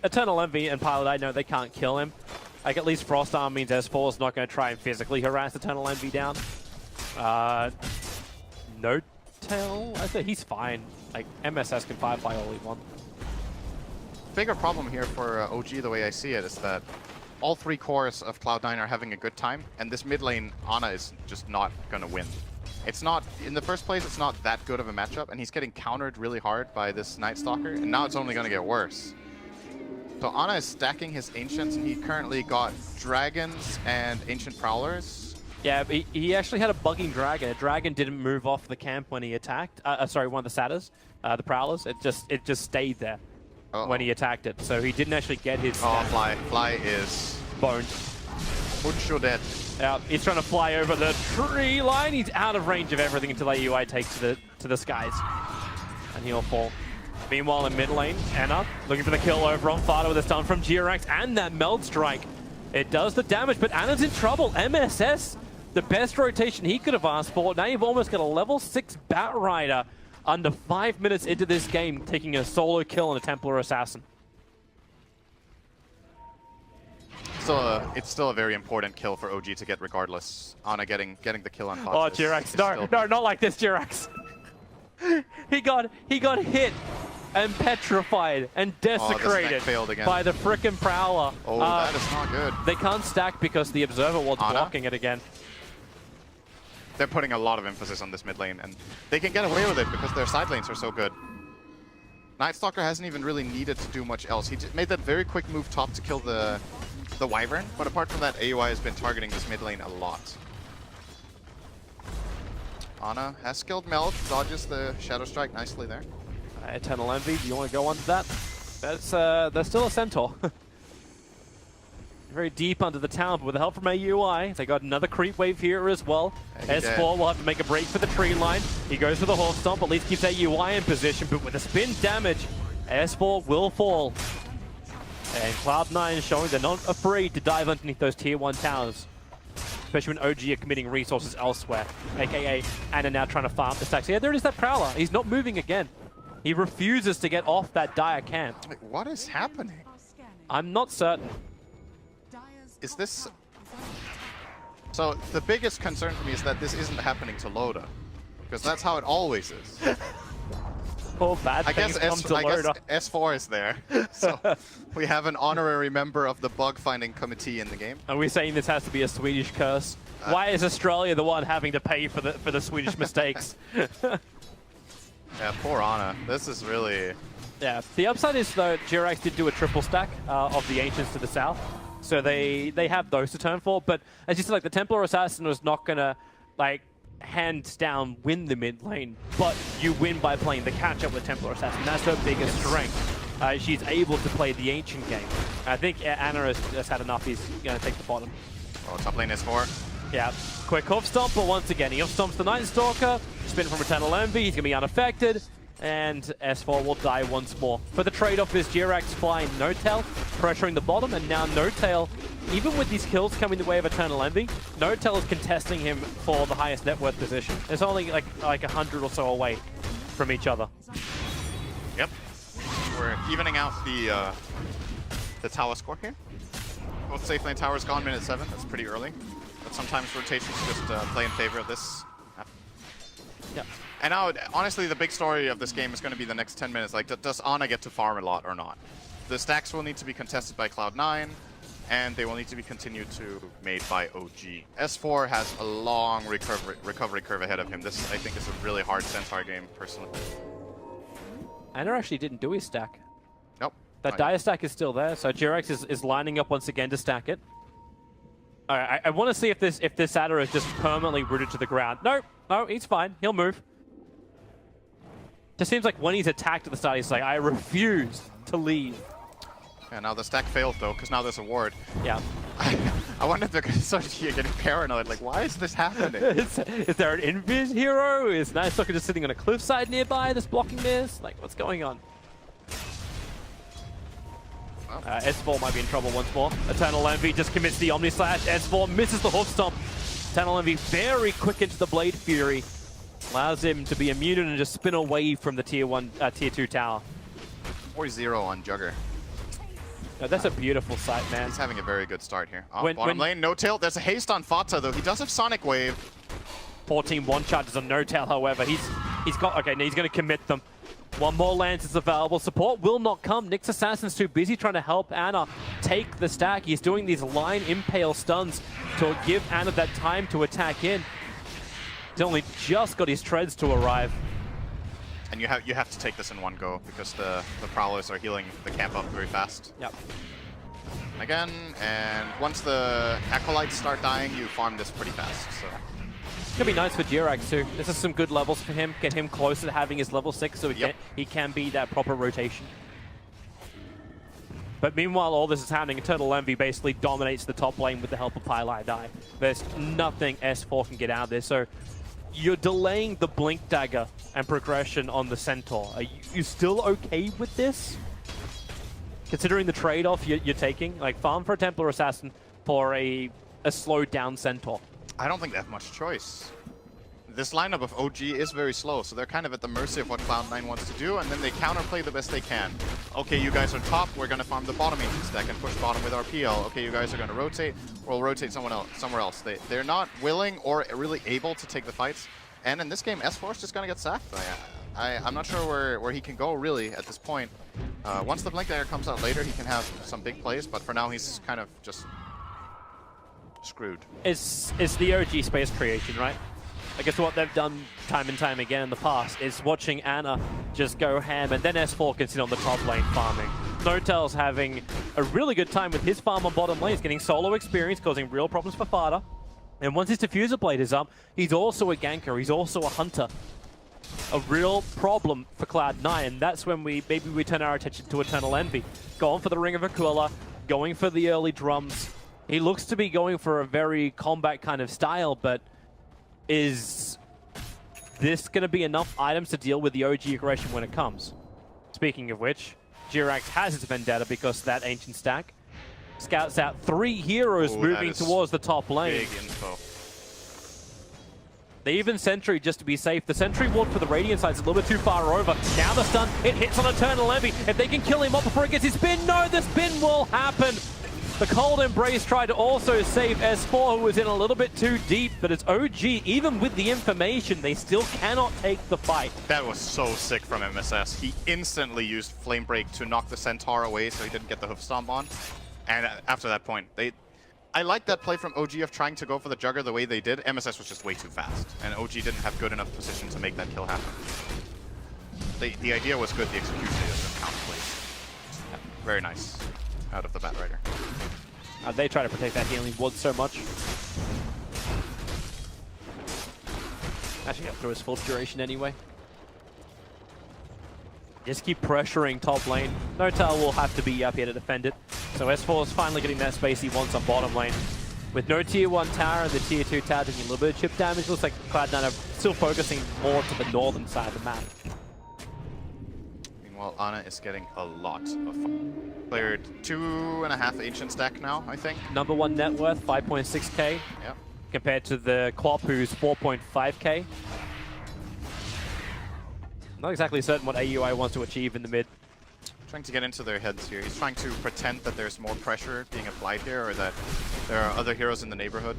Eternal Envy and Pilot, I know they can't kill him. Like, at least Frost Arm means S4 is not going to try and physically harass Eternal Envy down. No-Tail, I think he's fine. Like, MSS can Firefly all he wants. Bigger problem here for OG, the way I see it, is that all 3 cores of Cloud9 are having a good time, and this mid lane, Ana is just not going to win. It's not, in the first place, it's not that good of a matchup, and he's getting countered really hard by this Night Stalker, and now it's only going to get worse. So Ana is stacking his Ancients, and he currently got Dragons and Ancient Prowlers. Yeah, but he actually had a bugging dragon. A dragon didn't move off the camp when he attacked. Sorry, one of the satyrs, the prowlers. It just stayed there when he attacked it. So he didn't actually get his. Oh, Fly is boned. Mucho dead. He's trying to fly over the tree line. He's out of range of everything until that UI takes to the skies, and he'll fall. Meanwhile, in mid lane, Anna looking for the kill over on Fada with a stun from GRX and that meld strike. It does the damage, but Anna's in trouble. MSS, the best rotation he could have asked for. Now you've almost got a level 6 Bat Rider under 5 minutes into this game, taking a solo kill on a Templar Assassin. So it's still a very important kill for OG to get regardless. Ana getting the kill on Fox. Oh, GRX, no, not like this, GRX. he got hit and petrified and desecrated by the frickin' Prowler. Oh, that is not good. They can't stack because the Observer was blocking it again. They're putting a lot of emphasis on this mid lane, and they can get away with it because their side lanes are so good. Night Stalker hasn't even really needed to do much else. He just made that very quick move top to kill the Wyvern, but apart from that, AUI has been targeting this mid lane a lot. Ana has skilled Meld, dodges the Shadow Strike nicely there. Eternal Envy, do you want to go on to that? There's still a Centaur. Very deep under the town, but with the help from AUI, they got another creep wave here as well. S4 will have to make a break for the tree line. He goes for the Horse Stomp, at least keeps AUI in position, but with the spin damage, S4 will fall. And Cloud9 showing they're not afraid to dive underneath those tier 1 towers. Especially when OG are committing resources elsewhere, aka Anna now trying to farm the stacks. Yeah, there is that Prowler. He's not moving again. He refuses to get off that dire camp. Wait, what is happening? I'm not certain. Is this... So the biggest concern for me is that this isn't happening to Loda, because that's how it always is. Oh, bad I guess Loda. S4 is there, so we have an honorary member of the bug-finding committee in the game. Are we saying this has to be a Swedish curse? Why is Australia the one having to pay for the Swedish mistakes? Yeah, poor Ana. This is really... Yeah, the upside is though, GRX did do a triple stack of the Ancients to the south, so they have those to turn for. But as you said, like the Templar Assassin was not gonna like hands down win the mid lane, but you win by playing the catch up with Templar Assassin. That's her biggest strength. She's able to play the Ancient game. I think Anna has had enough. He's gonna take the bottom. Oh, top lane is 4. Yeah, quick hoof stomp, but once again he hoof stomps the Night Stalker. Spin from Eternal Envy. He's gonna be unaffected. And S4 will die once more. For the trade-off is GRX flying No-Tail, pressuring the bottom, and now No-Tail, even with these kills coming the way of Eternal Envy, No-Tail is contesting him for the highest net worth position. It's only like 100 or so away from each other. Yep. We're evening out the tower score here. Both safe lane towers gone minute 7. That's pretty early. But sometimes rotations just play in favor of this. Yeah. And now, honestly, the big story of this game is going to be the next 10 minutes. Like, does Ana get to farm a lot or not? The stacks will need to be contested by Cloud9, and they will need to be continued to made by OG. S4 has a long recovery curve ahead of him. This, I think, is a really hard Centaur game, personally. Anna actually didn't do his stack. Nope. That dire stack is still there, so GRX is lining up once again to stack it. Alright, I want to see if this adder is just permanently rooted to the ground. No, he's fine. He'll move. Just seems like when he's attacked at the start, he's like, I refuse to leave. Yeah, now the stack failed, though, because now there's a ward. Yeah. I wonder if they're going to start getting paranoid. Like, why is this happening? Is there an invis hero? Is Night Stalker just sitting on a cliffside nearby that's blocking this? Like, what's going on? S4 might be in trouble once more. Eternal Envy just commits the Omni Slash. S4 misses the hoof stomp. Eternal Envy very quick into the Blade Fury. Allows him to be immune and just spin away from the tier 2 tower. 4-0 on Jugger. No, that's a beautiful sight, man. He's having a very good start here. Bottom lane, No-Tail. There's a haste on Fata, though. He does have Sonic Wave. 14 one-charges on No-Tail, however. He's got... Okay, now he's going to commit them. One more Lance is available. Support will not come. Nyx Assassin's too busy trying to help Anna take the stack. He's doing these line impale stuns to give Anna that time to attack in. He's only just got his treads to arrive. And you have to take this in one go because the Prowlers are healing the camp up very fast. Yep. again, and once the Acolytes start dying, you farm this pretty fast. So It's gonna be nice for Jirax too. This is some good levels for him. Get him closer to having his level 6 so he can be that proper rotation. But meanwhile, all this is happening. Eternal Envy basically dominates the top lane with the help of Pylai Die. There's nothing S4 can get out of this. So you're delaying the Blink Dagger and progression on the Centaur. Are you still okay with this? Considering the trade-off you're taking, like farm for a Templar Assassin for a slowed down Centaur. I don't think they have much choice. This lineup of OG is very slow, so they're kind of at the mercy of what Cloud9 wants to do, and then they counterplay the best they can. Okay, you guys are top, we're going to farm the bottom agent stack and push bottom with RPL. Okay, you guys are going to rotate, we'll rotate somewhere else. They're not willing or really able to take the fights, and in this game, S4 is just going to get sacked. I'm not sure where he can go, really, at this point. Once the Blink Dagger comes out later, he can have some big plays, but for now, he's kind of just screwed. It's the OG space creation, right? I guess what they've done time and time again in the past is watching Ana just go ham, and then S4 can sit on the top lane farming. Notel's having a really good time with his farm on bottom lane. He's getting solo experience, causing real problems for Fada. And once his Diffuser Blade is up, he's also a ganker, he's also a hunter. A real problem for Cloud9, and that's when maybe we turn our attention to Eternal Envy. Going for the Ring of Aquila, going for the early drums. He looks to be going for a very combat kind of style, but is this going to be enough items to deal with the OG aggression when it comes? Speaking of which, Jirax has his Vendetta because of that ancient stack. Scouts out 3 heroes moving towards the top lane. Big info. They even Sentry just to be safe. The Sentry ward for the Radiant side is a little bit too far over. Now the stun, it hits on Eternal Envy. If they can kill him off before it gets his spin, no, the spin will happen. The Cold Embrace tried to also save S4, who was in a little bit too deep, but it's OG, even with the information, they still cannot take the fight. That was so sick from MSS. He instantly used Flame Break to knock the Centaur away so he didn't get the Hoof Stomp on. And after that point, I like that play from OG of trying to go for the Jugger the way they did. MSS was just way too fast, and OG didn't have good enough position to make that kill happen. The idea was good, the execution is just counterplay. Yeah, very nice out of the Batrider. They try to protect that healing ward so much. Actually, got through his full duration anyway. Just keep pressuring top lane. Notel will have to be up here to defend it. So S4 is finally getting that space he wants on bottom lane. With no tier 1 tower and the tier 2 tower taking a little bit of chip damage, looks like Cloud9 are still focusing more to the northern side of the map. Meanwhile, Ana is getting a lot of fun. Cleared 2.5 ancient stack now, I think. Number 1 net worth, 5.6k. Yeah. Compared to the Klopp, who's 4.5k. Not exactly certain what AUI wants to achieve in the mid. Trying to get into their heads here. He's trying to pretend that there's more pressure being applied here, or that there are other heroes in the neighborhood.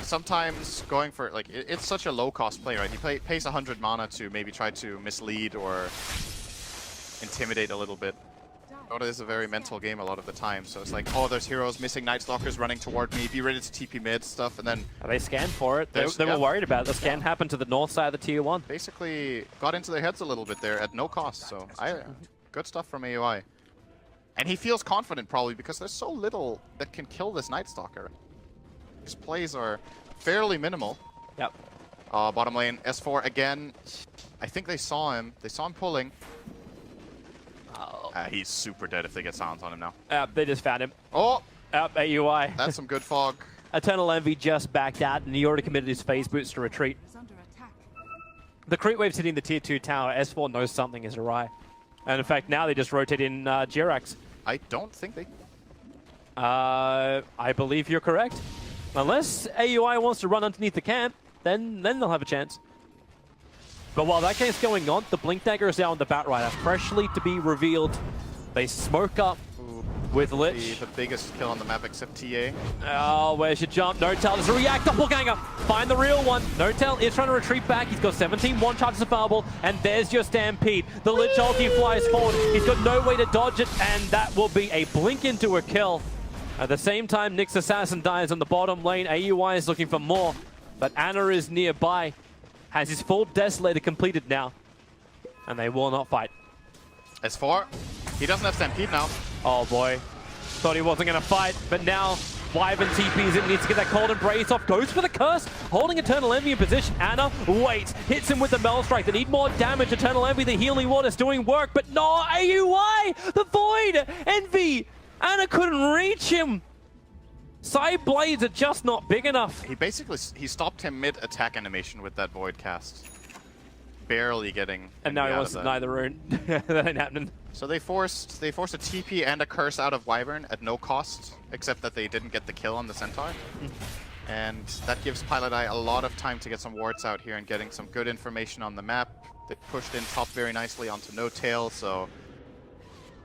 Sometimes going for, like, it's such a low-cost play, right? He pays 100 mana to maybe try to mislead or intimidate a little bit. Dota is a very mental game a lot of the time, so it's like, oh, there's heroes missing Night Stalkers running toward me, be ready to TP mid stuff, and then... They scanned for it. They were worried about it. The scan happened to the north side of the tier 1. Basically got into their heads a little bit there at no cost, so good stuff from AUI. And he feels confident probably because there's so little that can kill this Night Stalker. His plays are fairly minimal. Yep. Bottom lane, S4 again. I think they saw him. They saw him pulling. He's super dead if they get silence on him now. They just found him. Oh! AUI. That's some good fog. Eternal Envy just backed out, and he already committed his phase boots to retreat. The creep wave's hitting the tier 2 tower. S4 knows something is awry. And in fact, now they just rotate in Jirax. I don't think they... I believe you're correct. Unless AUI wants to run underneath the camp, then they'll have a chance. But while that game's going on, the Blink Dagger is now on the Batrider, freshly to be revealed. They smoke up with Lich. The biggest kill on the map except TA. Oh, where's your jump? Notel does a react, doppelganger. Find the real one. Notel is trying to retreat back. He's got 17 one-charges of Fireball, and there's your Stampede. The Lich ulti flies forward. He's got no way to dodge it, and that will be a blink into a kill. At the same time, Nyx Assassin dies on the bottom lane. AUI is looking for more, but Ana is nearby. Has his full Desolator completed now, and they will not fight. S4, he doesn't have Stampede now. Oh boy. Thought he wasn't going to fight, but now Wyvern TPs in, needs to get that cold embrace off, goes for the curse, holding Eternal Envy in position. Ana waits, hits him with the Mel Strike. They need more damage. Eternal Envy, the healing water's doing work, but no, AUI, the Void, Envy, Ana couldn't reach him. Side blades are just not big enough. He stopped him mid-attack animation with that Void cast. Barely getting. And now he out wants of to deny the rune. That ain't happening. So they forced a TP and a curse out of Wyvern at no cost, except that they didn't get the kill on the Centaur. And that gives Pilot Eye a lot of time to get some wards out here and getting some good information on the map. They pushed in top very nicely onto No Tail, so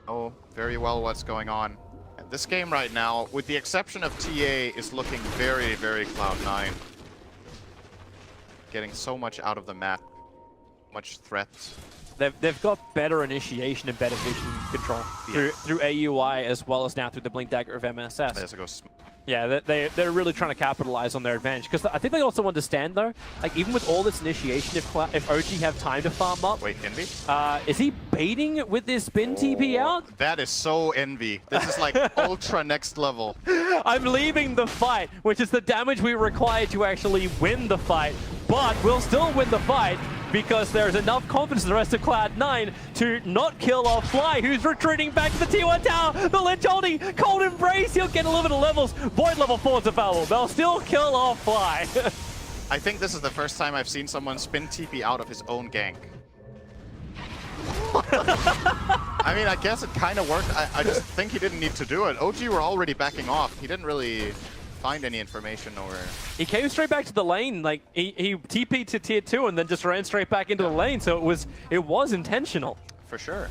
know very well what's going on. And this game right now, with the exception of TA, is looking very, very Cloud9. Getting so much out of the map, much threat. They've got better initiation and better vision control through AUI as well as now through the Blink Dagger of MSS. There's a go. Yeah, they're really trying to capitalize on their advantage, because I think they also understand though, like even with all this initiation, if OG have time to farm up. Wait, Envy? Is he baiting with this spin TP out? That is so Envy. This is like ultra next level. I'm leaving the fight, which is the damage we require to actually win the fight, but we'll still win the fight because there's enough confidence in the rest of Cloud9 to not kill off Fly, who's retreating back to the T1 tower. The Lich holding Cold Embrace, he'll get a little bit of levels. Void level 4 is available. They'll still kill off Fly. I think this is the first time I've seen someone spin TP out of his own gank. I mean, I guess it kind of worked. I just think he didn't need to do it. OG were already backing off. He didn't really find any information or... He came straight back to the lane. Like he TP'd to tier 2 and then just ran straight back into the lane. So it was intentional. For sure.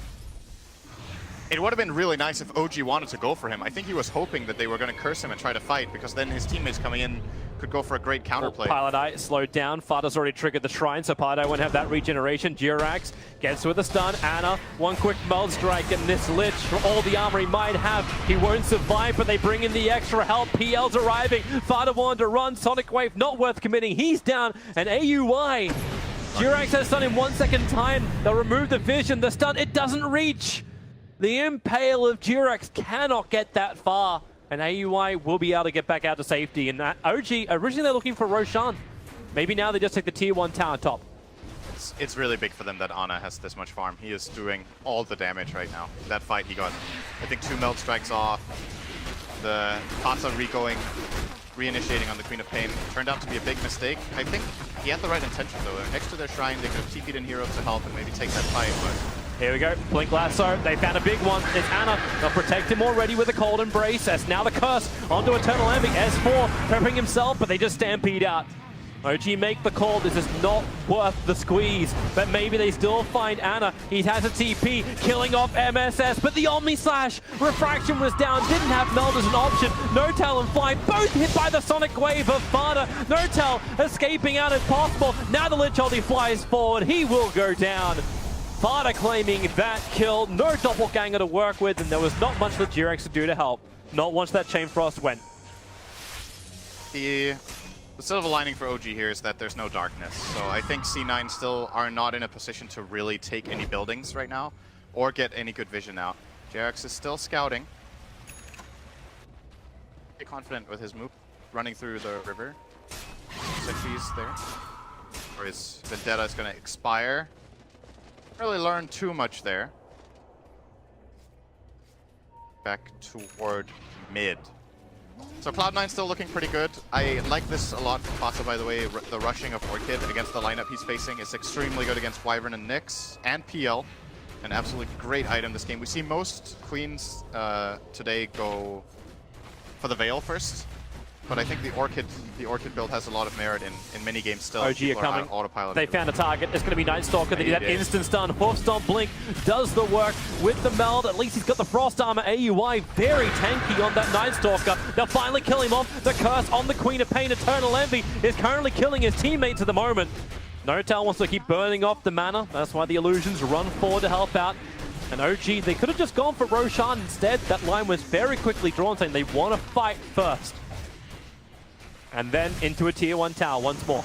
It would have been really nice if OG wanted to go for him. I think he was hoping that they were going to curse him and try to fight, because then his teammates coming in could go for a great counterplay. Pilot Eye slowed down. Fada's already triggered the shrine, so Pilot Eye won't have that regeneration. Jirax gets with a stun. Ana, one quick meld strike, and this Lich, for all the armor he might have, he won't survive, but they bring in the extra help. PL's arriving. Fada wanted to run. Sonic Wave, not worth committing. He's down, and AUI. Jirax has stun in 1 second time. They'll remove the vision. The stun, it doesn't reach. The Impale of Jirax cannot get that far, and AUI will be able to get back out to safety. And OG, originally they're looking for Roshan. Maybe now they just take the tier 1 tower top. It's really big for them that Ana has this much farm. He is doing all the damage right now. That fight, he got, I think, 2 meld strikes off. The Pata reinitiating on the Queen of Pain turned out to be a big mistake. I think he had the right intention, though. Next to their shrine, they could have TP'd in heroes to help and maybe take that fight, but... Here we go, Blink Lasso, they found a big one. It's Ana, they'll protect him already with a Cold Embrace. As now the curse onto Eternal Envy. S4 prepping himself, but they just stampede out. OG make the call, this is not worth the squeeze, but maybe they still find Ana. He has a TP, killing off MSS, but the Omni Slash, Refraction was down, didn't have Meld as an option. No-Tail and Fly, both hit by the Sonic Wave of Fada. No-Tail escaping out if possible. Now the Lich Ulti flies forward, he will go down. Fada claiming that kill, no doppelganger to work with, and there was not much that Jirax could do to help. Not once that Chain Frost went. The silver lining for OG here is that there's no darkness, so I think C9 still are not in a position to really take any buildings right now, or get any good vision out. Jirax is still scouting. Pretty confident with his move, running through the river. Sentry's there. Or his Vendetta is going to expire. Really learned too much there. Back toward mid. So Cloud9 still looking pretty good. I like this a lot from Fata, by the way. The rushing of Orchid against the lineup he's facing is extremely good against Wyvern and Nyx and PL. An absolutely great item this game. We see most Queens today go for the Veil first. But I think the Orchid build has a lot of merit in many games still. OG are coming. They found a target. It's going to be Night Stalker. They do that instant stun. Hoof Stomp Blink does the work with the meld. At least he's got the Frost Armor. AUI very tanky on that Night Stalker. They'll finally kill him off. The curse on the Queen of Pain. Eternal Envy is currently killing his teammates at the moment. No-Tail wants to keep burning off the mana. That's why the Illusions run forward to help out. And OG, they could have just gone for Roshan instead. That line was very quickly drawn, saying they want to fight first. And then into a tier 1 tower once more.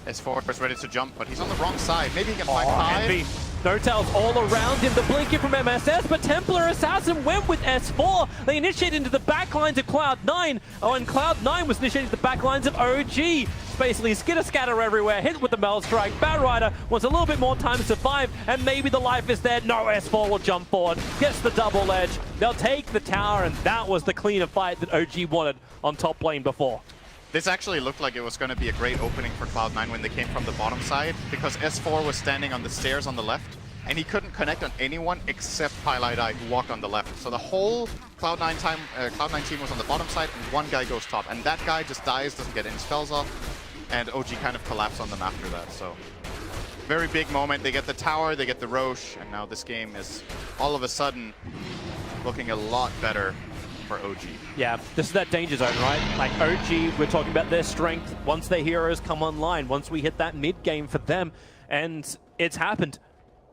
S4 is ready to jump, but he's on the wrong side. Maybe he can find 5. Envy. No Tails all around him. The blinking from MSS, but Templar Assassin went with S4. They initiated into the backlines of Cloud9. Oh, and Cloud9 was initiating the backlines of OG. It's basically skitter-scatter everywhere, hit with the Mel Strike. Bad Rider wants a little bit more time to survive, and maybe the life is there. No, S4 will jump forward, gets the double edge. They'll take the tower, and that was the cleaner fight that OG wanted on top lane before. This actually looked like it was going to be a great opening for Cloud9 when they came from the bottom side, because S4 was standing on the stairs on the left, and he couldn't connect on anyone except Pylai who walked on the left. So the whole Cloud9 team was on the bottom side, and one guy goes top, and that guy just dies, doesn't get any spells off, and OG kind of collapsed on them after that. So very big moment. They get the tower, they get the Roche, and now this game is all of a sudden looking a lot better for OG. Yeah, this is that danger zone, right? Like OG, we're talking about their strength once their heroes come online, once we hit that mid game for them, and it's happened.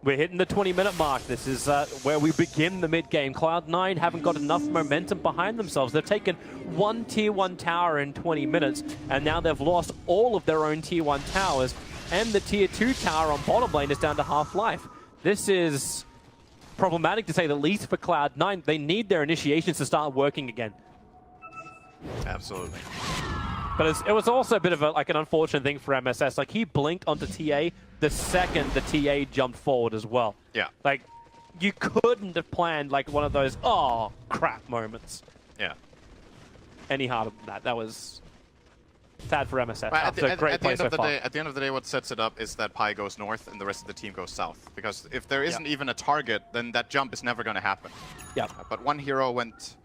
We're hitting the 20-minute mark. This is where we begin the mid game. Cloud9 haven't got enough momentum behind themselves. They've taken one tier 1 tower in 20 minutes, and now they've lost all of their own tier 1 towers, and the tier 2 tower on bottom lane is down to half life. This is problematic to say the least for Cloud9. They need their initiations to start working again. Absolutely. But it was also a bit of an unfortunate thing for MSS. Like, he blinked onto TA the second the TA jumped forward as well. Yeah. Like, you couldn't have planned like one of those, oh, crap moments Yeah. any harder than that. That was sad for MSS. But After a great play so far. at the end of the day, what sets it up is that Pi goes north and the rest of the team goes south. Because if there isn't even a target, then that jump is never going to happen. Yeah. But one hero went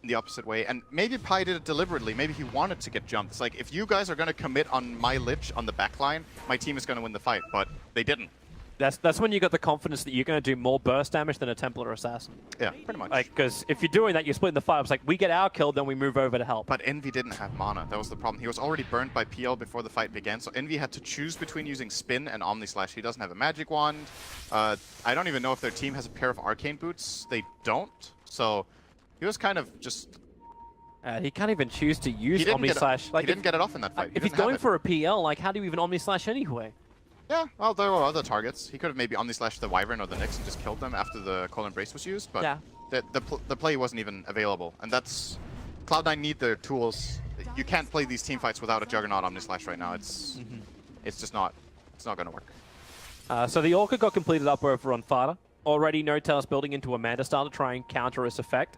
in the opposite way, and maybe Pi did it deliberately. Maybe he wanted to get jumped. It's like, if you guys are going to commit on my Lich on the back line, my team is going to win the fight. But they didn't. That's when you got the confidence that you're going to do more burst damage than a Templar Assassin. Yeah, pretty much. Like, because if you're doing that, you're splitting the fight. It's like, we get our kill, then we move over to help. But Envy didn't have mana. That was the problem. He was already burnt by PL before the fight began, so Envy had to choose between using Spin and Omni Slash. He doesn't have a magic wand. I don't even know if their team has a pair of arcane boots. They don't. So he was kind of just... he can't even choose to use Omni Slash. Like, he didn't get it off in that fight. If he's going for a PL, like, how do you even Omni Slash anyway? Yeah, well, there were other targets. He could have maybe Omni-Slashed the Wyvern or the Nyx and just killed them after the Cold Embrace was used, but yeah. the play wasn't even available. And that's... Cloud9 need their tools. You can't play these team fights without a Juggernaut Omni-Slash right now. It's just not... It's not going to work. So the Orca got completed up over on Fada. Already No Tails building into Amanda Star to try and counter his effect.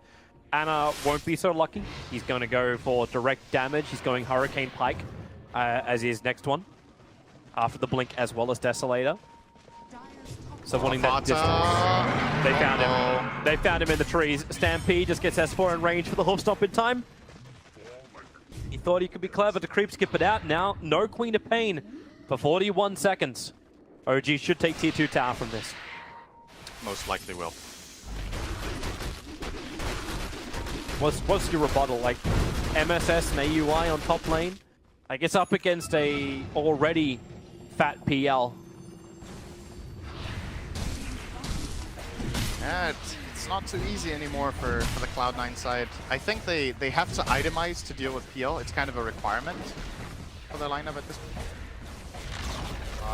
Anna won't be so lucky. He's going to go for direct damage. He's going Hurricane Pike as his next one. After the blink as well as Desolator. So wanting that distance. They found him. They found him in the trees. Stampede just gets S4 in range for the hoof stomp in time. He thought he could be clever to creep skip it out. Now, no Queen of Pain for 41 seconds. OG should take tier 2 tower from this. Most likely will. What's your rebuttal? Like, MSS and AUI on top lane? Like, it's up against a already fat PL. Yeah, it's not too easy anymore for the Cloud9 side. I think they have to itemize to deal with PL. It's kind of a requirement for their lineup at this point.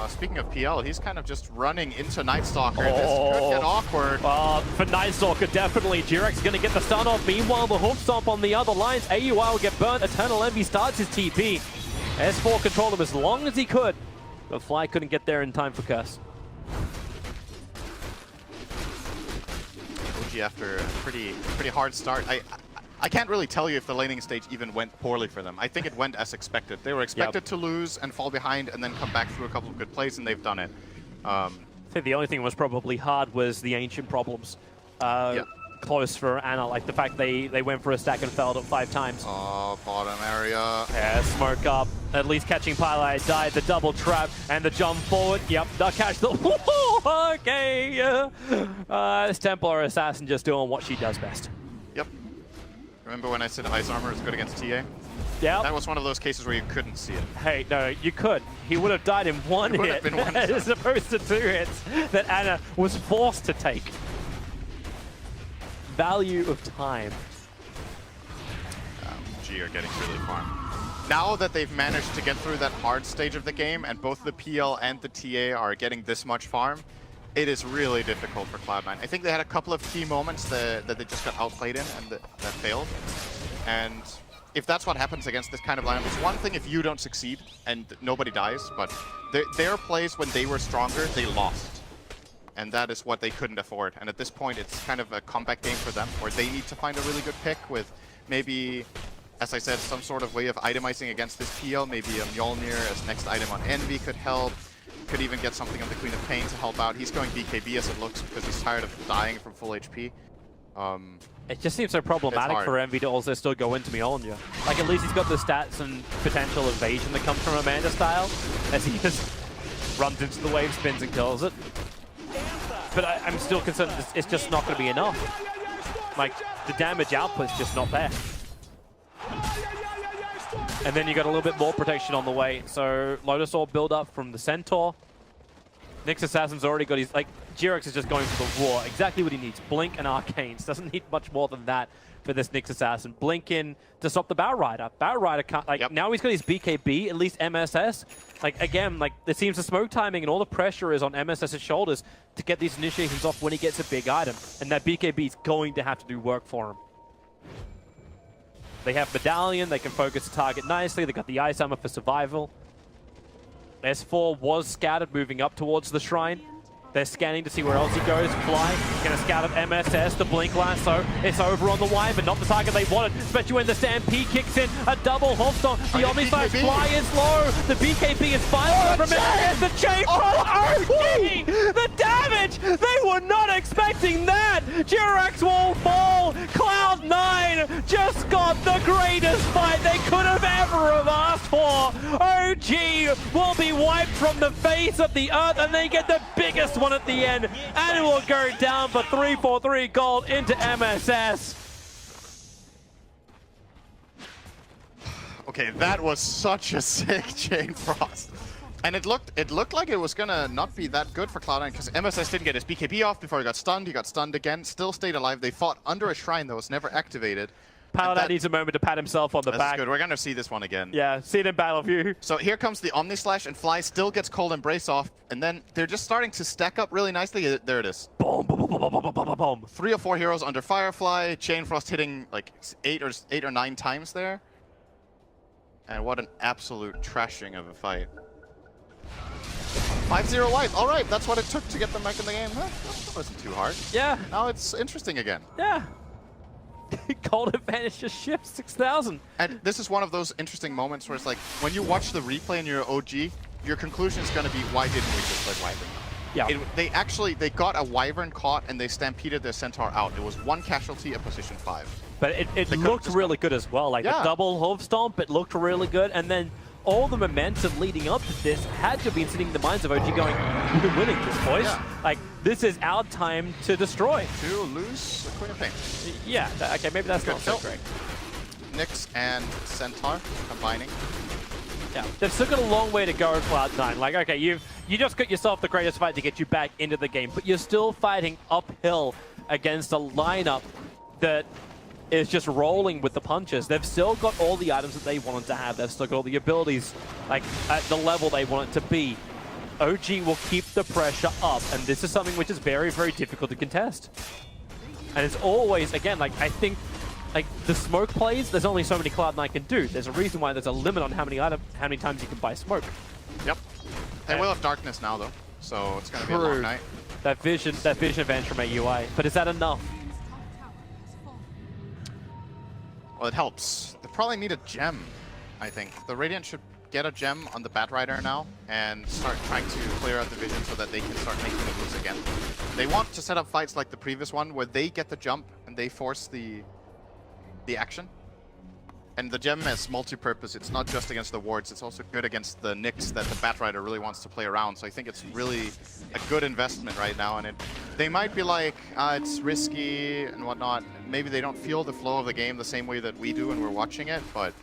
Speaking of PL, he's kind of just running into Night Stalker. This could get awkward. For Night Stalker, definitely. Jirek's going to get the stun off. Meanwhile, the hoof stomp on the other lines. AUI will get burnt. Eternal Envy starts his TP. S4 controlled him as long as he could, but Fly couldn't get there in time for Curse. OG after a pretty hard start. I can't really tell you if the laning stage even went poorly for them. I think it went as expected. They were expected to lose and fall behind and then come back through a couple of good plays, and they've done it. I think the only thing that was probably hard was the ancient problems. Close for Anna, like the fact they went for a stack and failed it 5 times. Oh, bottom area. Yeah, smoke up. At least catching Pylai died. The double trap and the jump forward. Yep, they'll catch the... Okay. This Templar Assassin just doing what she does best. Yep. Remember when I said Ice Armor is good against TA? Yeah. That was one of those cases where you couldn't see it. Hey, no, you could. He would have died in one hit as opposed to 2 hits that Anna was forced to take. Value of time. G are getting really farmed. Now that they've managed to get through that hard stage of the game and both the PL and the TA are getting this much farm, It is really difficult for Cloud9. I think they had a couple of key moments that they just got outplayed in and that failed. And if that's what happens against this kind of lineup, it's one thing if you don't succeed and nobody dies, but their plays when they were stronger, they lost. And that is what they couldn't afford. And at this point, it's kind of a comeback game for them, where they need to find a really good pick with maybe, as I said, some sort of way of itemizing against this PL. Maybe a Mjolnir as next item on Envy could help. Could even get something on the Queen of Pain to help out. He's going BKB as it looks because he's tired of dying from full HP. It just seems so problematic for Envy to also still go into Mjolnir. Like, at least he's got the stats and potential evasion that comes from Amanda style, as he just runs into the wave, spins and kills it. But I'm still concerned it's just not going to be enough. Like, the damage output's just not there. And then you got a little bit more protection on the way. So Lotus Orb build up from the Centaur. Nyx Assassin's already got his, like, Jirex is just going for the war. Exactly what he needs. Blink and Arcanes. Doesn't need much more than that for this Nyx Assassin. Blink in to stop the Bow Rider. Bow Rider can't, like, now he's got his BKB, at least MSS. Like, again, like, it seems the smoke timing and all the pressure is on MSS's shoulders to get these initiations off when he gets a big item. And that BKB is going to have to do work for him. They have Medallion, they can focus the target nicely, they got the Ice Armor for survival. S4 was scouted moving up towards the shrine. They're scanning to see where else he goes. Fly, gonna scout up MSS, the Blink Lasso. It's over on the Wyvern, not the target they wanted, especially when the Stampede kicks in. A double Hopstone, the Omnislash Fly is low. The BKB is fine from it, and the chain from OG! The damage! They were not expecting that! Jirex will fall! Cloud9 just got the greatest fight they could have ever have asked for! OG will be wiped from the face of the earth, and they get the biggest one at the end, and it will go down for 3-4-3 gold into MSS. Okay, that was such a sick Chain Frost. And it looked like it was gonna not be that good for Cloud9 because MSS didn't get his BKB off before he got stunned again, still stayed alive. They fought under a shrine that was never activated. Paladin needs a moment to pat himself on the back. That's good. We're gonna see this one again. Yeah, see it in battle view. So here comes the Omnislash, and Fly still gets Cold Embrace off, and then they're just starting to stack up really nicely. There it is. Boom, boom, boom, boom, boom, boom, boom, boom. 3 or 4 heroes under Firefly. Chain Frost hitting like 8 or 9 times there. And what an absolute trashing of a fight. 5-0 wipe. All right, that's what it took to get them back in the game. That wasn't too hard. Yeah. Now it's interesting again. Yeah. Cold advantage just shifts 6,000. And this is one of those interesting moments where it's like, when you watch the replay and you're OG, your conclusion is going to be, why didn't we just play Wyvern? Yeah. They got a Wyvern caught and they stampeded their Centaur out. It was 1 casualty at position 5. But it looked really good as well. Like a double hoof stomp, it looked really good. And then all the momentum leading up to this had to be sitting in the minds of OG going, we've been winning this, boys. Yeah. Like, this is our time to destroy. To lose the Queen of Pain. Yeah, okay, maybe that's not so great. Nyx and Centaur combining. Yeah, they've still got a long way to go at Cloud9. Like, okay, you just got yourself the greatest fight to get you back into the game, but you're still fighting uphill against a lineup that is just rolling with the punches. They've still got all the items that they wanted to have. They've still got all the abilities, like, at the level they want it to be. OG will keep the pressure up, and this is something which is very, very difficult to contest. And it's always, again, like, I think, like, the smoke plays, there's only so many Cloud9 can do. There's a reason why there's a limit on how many times you can buy smoke. Yep. They will have darkness now, though, so it's going to be a long night. That vision advantage from AUI, but is that enough? Well, it helps. They probably need a gem, I think. The Radiant should get a gem on the Bat Rider now and start trying to clear out the vision so that they can start making the moves again. They want to set up fights like the previous one where they get the jump and they force the action. And the gem is multi-purpose. It's not just against the wards, it's also good against the Nyx that the Bat Rider really wants to play around. So I think it's really a good investment right now. And they might be like, it's risky and whatnot. Maybe they don't feel the flow of the game the same way that we do when we're watching it. But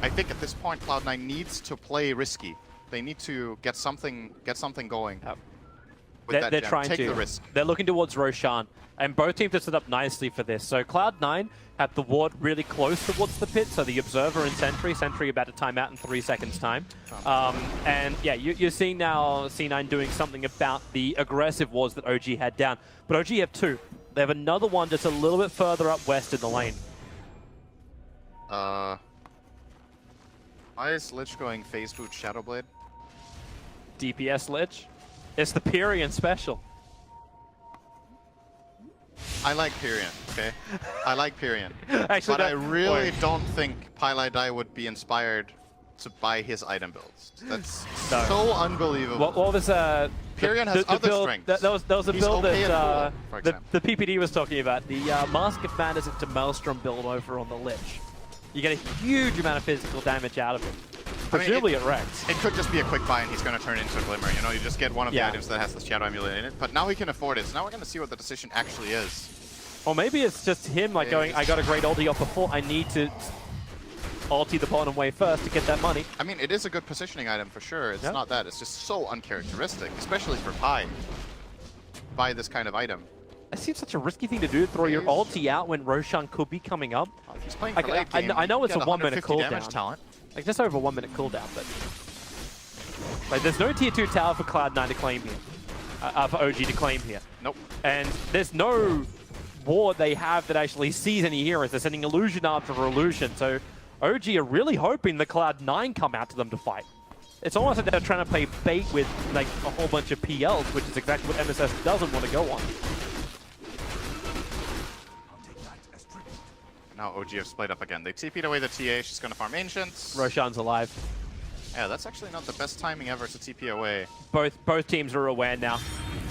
I think at this point, Cloud9 needs to play risky. They need to get something going. with that They're gem. trying Take to. the risk. They're looking towards Roshan, and both teams are set up nicely for this. So Cloud9 have the ward really close towards the pit, so the Observer and Sentry about to time out in 3 seconds' time. And yeah, you're seeing now C9 doing something about the aggressive wards that OG had down. But OG have 2. They have another one just a little bit further up west in the lane. Why is Lich going Phase Boot Shadowblade? DPS Lich. It's the Pyrian special. I like Pyrian, okay? I like Pyrian. Actually, but I really don't think Pylai would be inspired to buy his item builds. That's No. so unbelievable. What was Pyrian has other build, strengths. That was a He's build okay that at pool, for example. the PPD was talking about. The Mask of Madness into Maelstrom build over on the Lich. You get a huge amount of physical damage out of it. Presumably it wrecks. It could just be a quick buy and he's going to turn into a Glimmer. You know, you just get one of the Yeah. items that has the Shadow Amulet in it. But now he can afford it. So now we're going to see what the decision actually is. Or maybe it's just him like going, I got a great ulti off before, I need to ulti the bottom wave first to get that money. I mean, it is a good positioning item for sure. It's Yeah. not that. It's just so uncharacteristic, especially for Pi. Buy this kind of item. That seems such a risky thing to do, throw your It is. ulti out when Roshan could be coming up. If he's playing Like, for late I game, know you it's a get 1 minute 150 damage cooldown. talent. Like just over 1 minute cooldown, but like there's no tier 2 tower for Cloud9 to claim here. For OG to claim here. Nope. And there's no ward they have that actually sees any heroes. They're sending illusion after illusion. So OG are really hoping the Cloud9 come out to them to fight. It's almost like they're trying to play bait with like a whole bunch of PLs, which is exactly what MSS doesn't want to go on. Now OG have split up again. They TP'd away the TA. She's going to farm Ancients. Roshan's alive. Yeah, that's actually not the best timing ever to TP away. Both teams are aware now.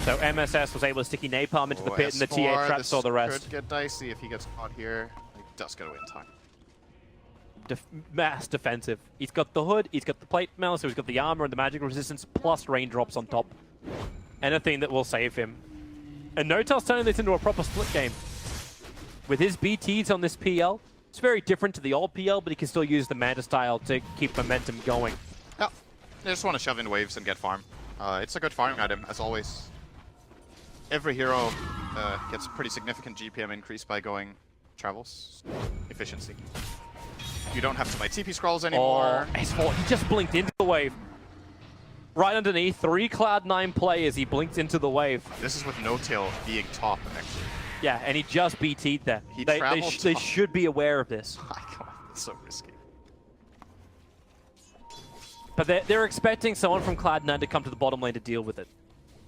So MSS was able to sticky napalm into the pit, and the TA traps all the rest. Could get dicey if he gets caught here. He does get away in time. Mass defensive. He's got the hood, he's got the plate mail, so he's got the armor and the magic resistance, plus raindrops on top. Anything that will save him. And Notel's turning this into a proper split game. With his BTs on this PL, it's very different to the old PL, but he can still use the Manta style to keep momentum going. Yeah, they just want to shove in waves and get farm. It's a good farming item, as always. Every hero gets a pretty significant GPM increase by going travels. Efficiency. You don't have to buy TP scrolls anymore. Oh, S4, he just blinked into the wave. Right underneath, 3 Cloud9 players, he blinked into the wave. This is with No Tail being top, actually. Yeah, and he just BT'd there. He They traveled they top. should be aware of this. It's so risky. But they're expecting someone from Cloud9 to come to the bottom lane to deal with it.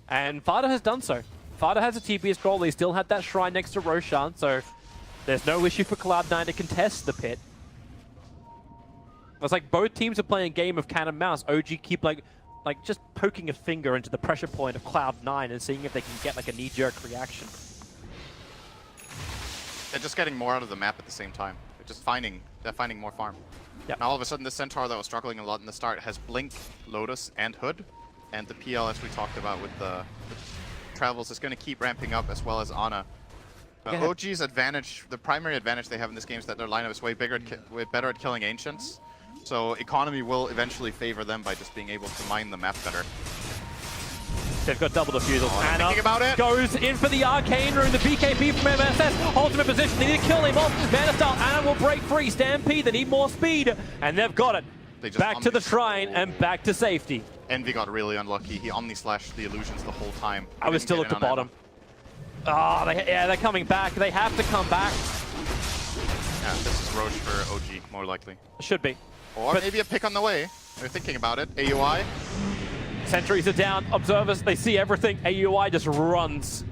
And Fada has done so. Fada has a TP scroll. They still have that shrine next to Roshan, so there's no issue for Cloud9 to contest the pit. It's like both teams are playing a game of cat and mouse. OG keep like just poking a finger into the pressure point of Cloud9 and seeing if they can get like a knee-jerk reaction. They're just getting more out of the map at the same time. They're finding more farm. Yep. Now all of a sudden, the Centaur that was struggling a lot in the start has Blink, Lotus, and Hood. And the PL, as we talked about with the travels, is going to keep ramping up, as well as Ana. OG's advantage, the primary advantage they have in this game is that their lineup is way better at killing Ancients. So economy will eventually favor them by just being able to mine the map better. They've got double defusals. Oh, Ana thinking about it. goes in for the Arcane Rune. The BKB from MSS holds him in position. They need to kill him off. Mana style. Ana will break free. Stampede. They need more speed. And they've got it. They just Back to the omni- shrine and back to safety. Envy got really unlucky. He omni-slashed the illusions the whole time. I was still at the bottom. Oh, they're coming back. They have to come back. Yeah, this is Roche for OG, more likely. Should be. Or But- maybe a pick on the way. They're thinking about it. AUI. Sentries are down. Observers, they see everything. AUI just runs.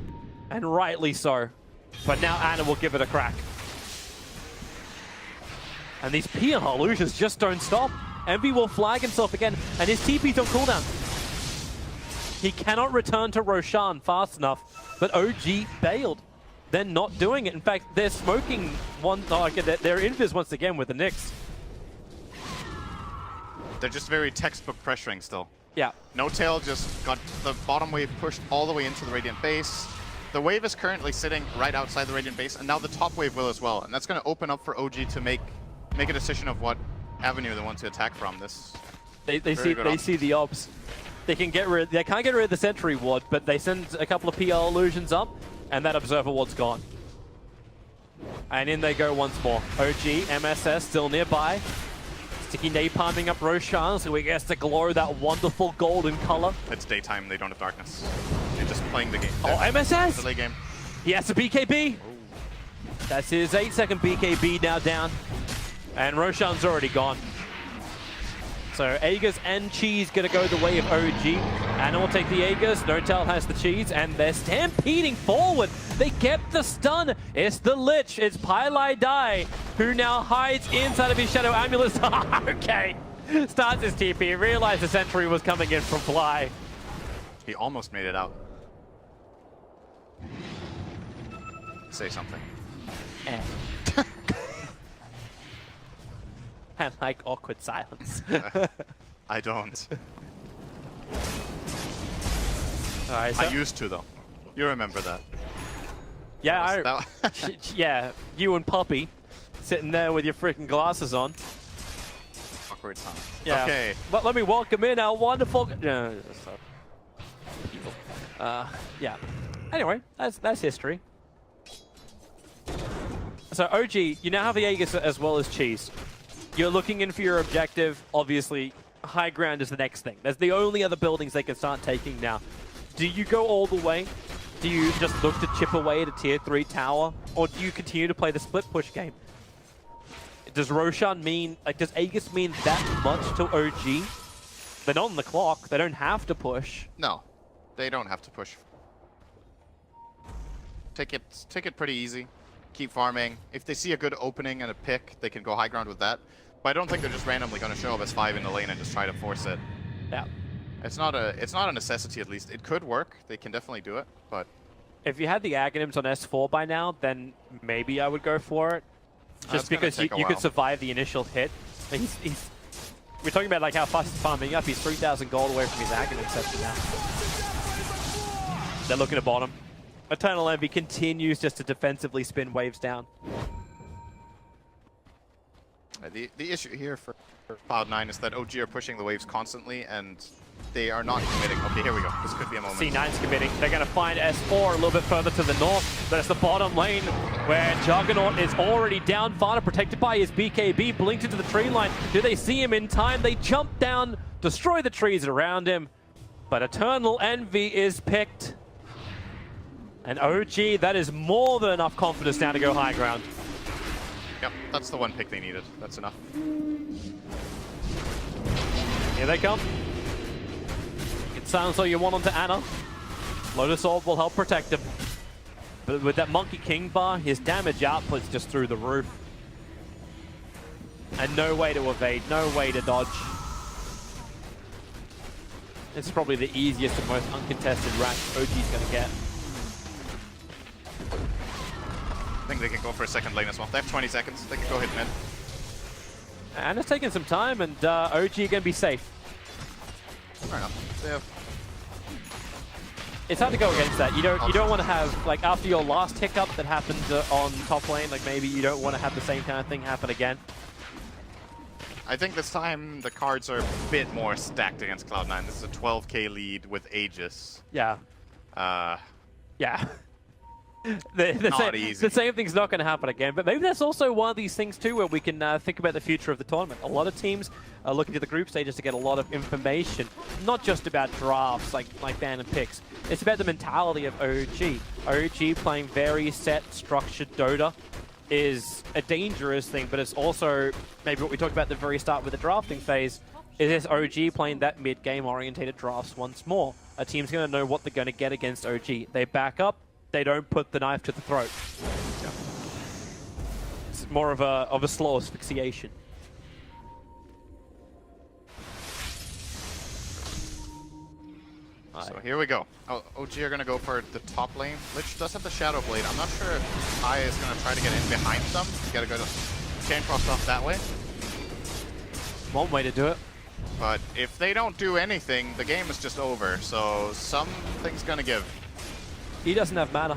And rightly so. But now Ana will give it a crack. And these Peon illusions just don't stop. Envy will flag himself again, and his TP's on cooldown. He cannot return to Roshan fast enough, but OG bailed. They're not doing it. In fact, they're smoking one. Oh, they're invis once again with the Nyx. They're just very textbook pressuring still. Yeah. No Tail just got the bottom wave pushed all the way into the Radiant base. The wave is currently sitting right outside the Radiant base, and now the top wave will as well. And that's going to open up for OG to make a decision of what avenue they want to attack from. This They Very good option. see the obs. They can't get rid of the sentry ward, but they send a couple of PL illusions up, and that observer ward's gone. And in they go once more. OG, MSS still nearby. Sticky napalming up Roshan, so he gets to glow that wonderful golden color. It's daytime, they don't have darkness. They're just playing the game. Oh, MSS! Delay game. He has a BKB. That's his 8-second BKB now down. And Roshan's already gone. So Aegis and Cheese gonna go the way of OG. Anna will take the Aegis, Notel has the Cheese, and they're stampeding forward. They kept the stun. It's the Lich, it's Pylai Dai, who now hides inside of his Shadow Amulet. Okay. Starts his TP, realized the sentry was coming in from Fly. He almost made it out. Say something. And like awkward silence. I don't. Alright, so I used to though. You remember that? yeah, That- yeah, you and Puppy sitting there with your freaking glasses on. Awkward time. Yeah. Okay. But let me welcome in our wonderful. No, people. Yeah. Anyway, that's history. So OG, you now have the Aegis as well as Cheese. You're looking in for your objective. Obviously, high ground is the next thing. That's the only other buildings they can start taking now. Do you go all the way? Do you just look to chip away at a tier 3 tower? Or do you continue to play the split push game? Does Roshan mean, like, does Aegis mean that much to OG? They're not on the clock. They don't have to push. No, they don't have to push. Take it pretty easy. Keep farming. If they see a good opening and a pick, they can go high ground with that. But I don't think they're just randomly going to show up as 5 in the lane and just try to force it. Yeah. It's not a necessity, at least. It could work. They can definitely do it, but If you had the Aghanims on S4 by now, then maybe I would go for it. It's Just gonna because take a you could while. survive the initial hit. We're talking about like how fast he's farming up. He's 3,000 gold away from his Aghanim section now. They're looking at bottom. Eternal Envy continues just to defensively spin waves down. the issue here for Cloud9 is that OG are pushing the waves constantly, and they are not committing. Okay, here we go. This could be a moment. C9's committing. They're going to find S4 a little bit further to the north. But it's the bottom lane where Juggernaut is already down. Vana protected by his BKB. Blinked into the tree line. Do they see him in time? They jump down, destroy the trees around him. But Eternal Envy is picked. And OG, that is more than enough confidence now to go high ground. Yep, that's the one pick they needed. That's enough. Here they come. It sounds like you want onto Anna. Lotus Orb will help protect him. But with that Monkey King bar, his damage output's just through the roof. And no way to evade, no way to dodge. This is probably the easiest and most uncontested rank OG's going to get. I think they can go for a second lane as well. They have 20 seconds. They can go hit mid. Anna's taking some time, and OG going to be safe. Fair enough. They have... It's hard to go against that. You don't want to have, like, after your last hiccup that happened on top lane, like maybe you don't want to have the same kind of thing happen again. I think this time the cards are a bit more stacked against Cloud9. This is a 12k lead with Aegis. Yeah. Yeah. Not easy. The same thing's not going to happen again, but maybe that's also one of these things too where we can think about the future of the tournament. A lot of teams are looking to the group stages to get a lot of information, not just about drafts like ban and picks. It's about the mentality of OG. OG playing very set, structured Dota is a dangerous thing, but it's also maybe what we talked about at the very start with the drafting phase. Is this OG playing that mid-game orientated drafts once more? A team's going to know what they're going to get against OG. They back up. They don't put the knife to the throat. Yeah. It's more of a slow asphyxiation. So here we go. OG are going to go for the top lane. Lich does have the Shadow Blade. I'm not sure if Kai is going to try to get in behind them. You got to go to chain cross off that way. One way to do it. But if they don't do anything, the game is just over. So something's going to give. He doesn't have mana.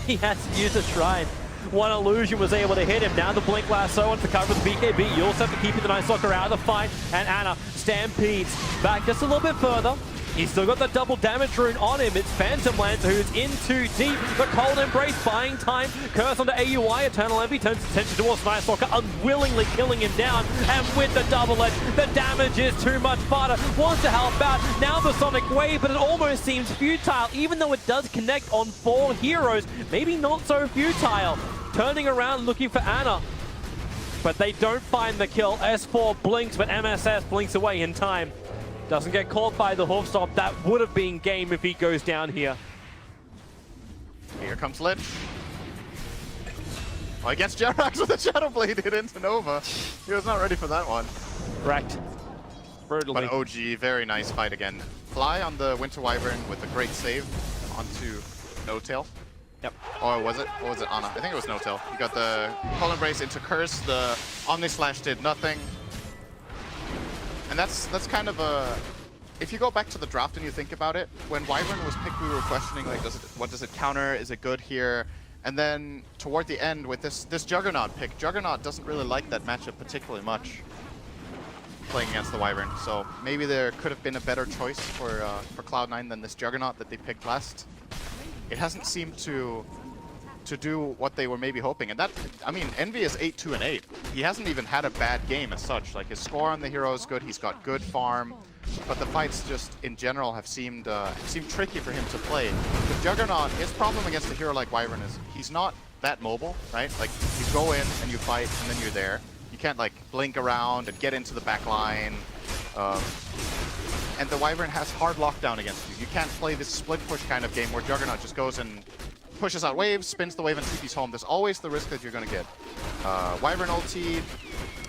He has to use a shrine. One illusion was able to hit him. Now the Blink Lasso on to cover the BKB. You also have to keep the Night Stalker out of the fight. And Anna stampedes back just a little bit further. He's still got the double damage rune on him. It's Phantom Lancer who's in too deep. The Cold Embrace buying time. Curse onto AUI. Eternal Envy turns attention towards Night Stalker, unwillingly killing him down. And with the double edge, the damage is too much. Fada wants to help out. Now the Sonic Wave, but it almost seems futile, even though it does connect on 4 heroes. Maybe not so futile. Turning around looking for Ana. But they don't find the kill. S4 blinks, but MSS blinks away in time. Doesn't get caught by the hoof stop. That would have been game if he goes down here. Here comes Lich. Oh, against Jerax with a Shadow Blade hit into Nova. He was not ready for that one. Wrecked. Brutally. But OG, very nice fight again. Fly on the Winter Wyvern with a great save onto No-Tail. Yep. Or was it? Or was it Ana? I think it was No-Tail. You got the Cold Embrace into Curse. The Omni Slash did nothing. And that's kind of a... If you go back to the draft and you think about it, when Wyvern was picked, we were questioning, like, what does it counter? Is it good here? And then toward the end with this Juggernaut pick, Juggernaut doesn't really like that matchup particularly much, playing against the Wyvern. So maybe there could have been a better choice for Cloud9 than this Juggernaut that they picked last. It hasn't seemed to do what they were maybe hoping. And that, I mean, Envy is 8-2-8. He hasn't even had a bad game as such. Like, his score on the hero is good, he's got good farm, but the fights just, in general, have seemed tricky for him to play. The Juggernaut, his problem against a hero like Wyvern is he's not that mobile, right? Like, you go in and you fight and then you're there. You can't, like, blink around and get into the back line. And the Wyvern has hard lockdown against you. You can't play this split push kind of game where Juggernaut just goes and pushes out waves, spins the wave, and TP's home. There's always the risk that you're going to get Wyvern ulti,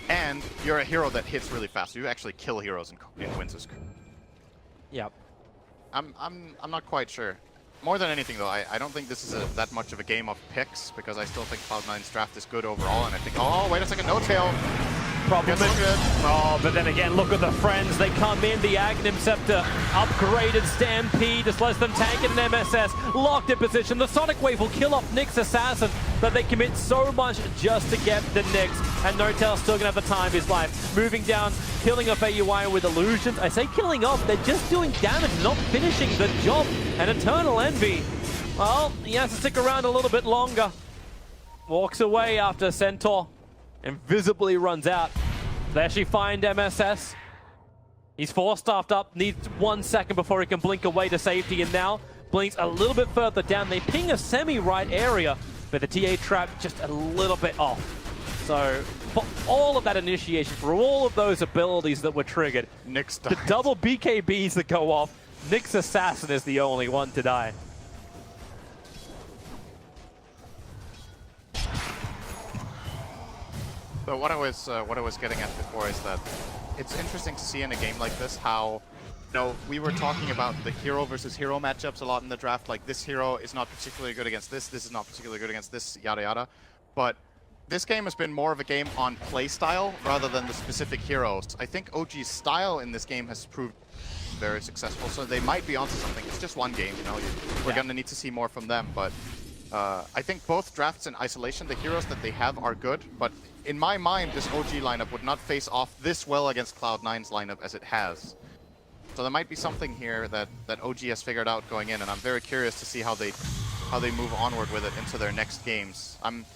and you're a hero that hits really fast. You actually kill heroes in Winter's. Yep. I'm not quite sure. More than anything, though, I don't think this is that much of a game of picks, because I still think Cloud9's draft is good overall, and I think, oh, wait a second, No-Tail. Problem is, oh, but then again, look at the friends. They come in, the Aghanim Scepter, upgraded Stampede, just lets them tank it in MSS, locked in position. The Sonic Wave will kill off Nyx Assassin, but they commit so much just to get the Nyx, and No-Tail's still gonna have the time of his life. Moving down, killing off AUI with Illusions. I say killing off, they're just doing damage, not finishing the job. And Eternal Envy, well, he has to stick around a little bit longer. Walks away after Centaur. Invisibly runs out. They actually find MSS. He's 4-staffed up, needs 1 second before he can blink away to safety, and now blinks a little bit further down. They ping a semi-right area, but the TA trap just a little bit off. So for all of that initiation, for all of those abilities that were triggered, Nyx the died. double BKBs that go off, Nyx Assassin is the only one to die. But what I was getting at before is that it's interesting to see in a game like this how, you know, we were talking about the hero versus hero matchups a lot in the draft. Like, this hero is not particularly good against this is not particularly good against this, yada yada. But this game has been more of a game on play style rather than the specific heroes. I think OG's style in this game has proved very successful, so they might be onto something. It's just one game, you know. We're gonna need to see more from them, but I think both drafts in isolation, the heroes that they have are good, but in my mind, this OG lineup would not face off this well against Cloud9's lineup as it has. So there might be something here that OG has figured out going in, and I'm very curious to see how they move onward with it into their next games. I'm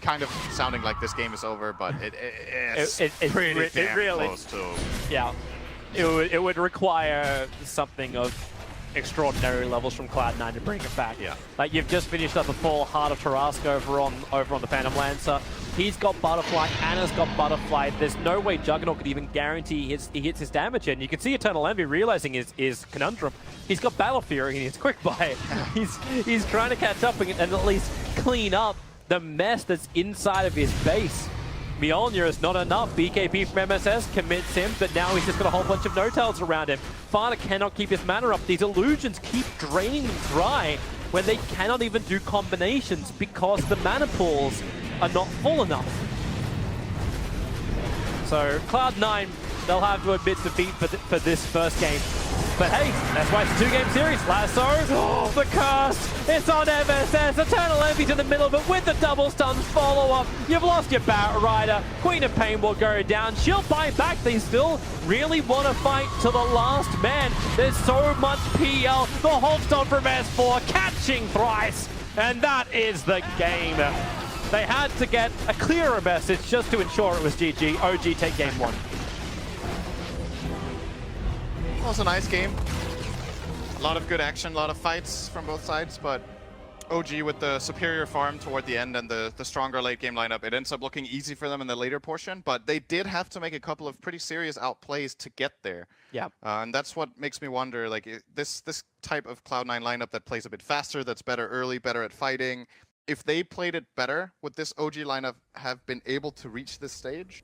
kind of sounding like this game is over, but it's pretty damn really, close to. Yeah, it would require something of extraordinary levels from Cloud9 to bring it back. Yeah. Like, you've just finished up a full Heart of Tarrasque over on the Phantom Lancer. He's got Butterfly, Anna's got Butterfly. There's no way Juggernaut could even guarantee he hits his damage, and you can see Eternal Envy realizing his conundrum. He's got Battle Fury and he's Quick Buy. he's trying to catch up and at least clean up the mess that's inside of his base. Mjolnir is not enough. BKB from MSS commits him, but now he's just got a whole bunch of no-tails around him. Fana cannot keep his mana up. These illusions keep draining them dry when they cannot even do combinations because the mana pools are not full enough. So Cloud9, they'll have to admit defeat for this first game. But hey, that's why it's a 2-game series. Lasso, oh, the curse, it's on MSS. Eternal Envy's in the middle, but with the double stuns follow-up, you've lost your Barret Rider. Queen of Pain will go down. She'll fight back. They still really want to fight to the last man. There's so much PL. The Holstone from S4 catching thrice, and that is the game. They had to get a clearer message just to ensure it was GG. OG take game 1. It was a nice game. A lot of good action, a lot of fights from both sides, but OG with the superior farm toward the end and the stronger late game lineup, it ends up looking easy for them in the later portion, but they did have to make a couple of pretty serious outplays to get there. Yeah. And that's what makes me wonder, like, this type of Cloud9 lineup that plays a bit faster, that's better early, better at fighting, if they played it better, would this OG lineup have been able to reach this stage?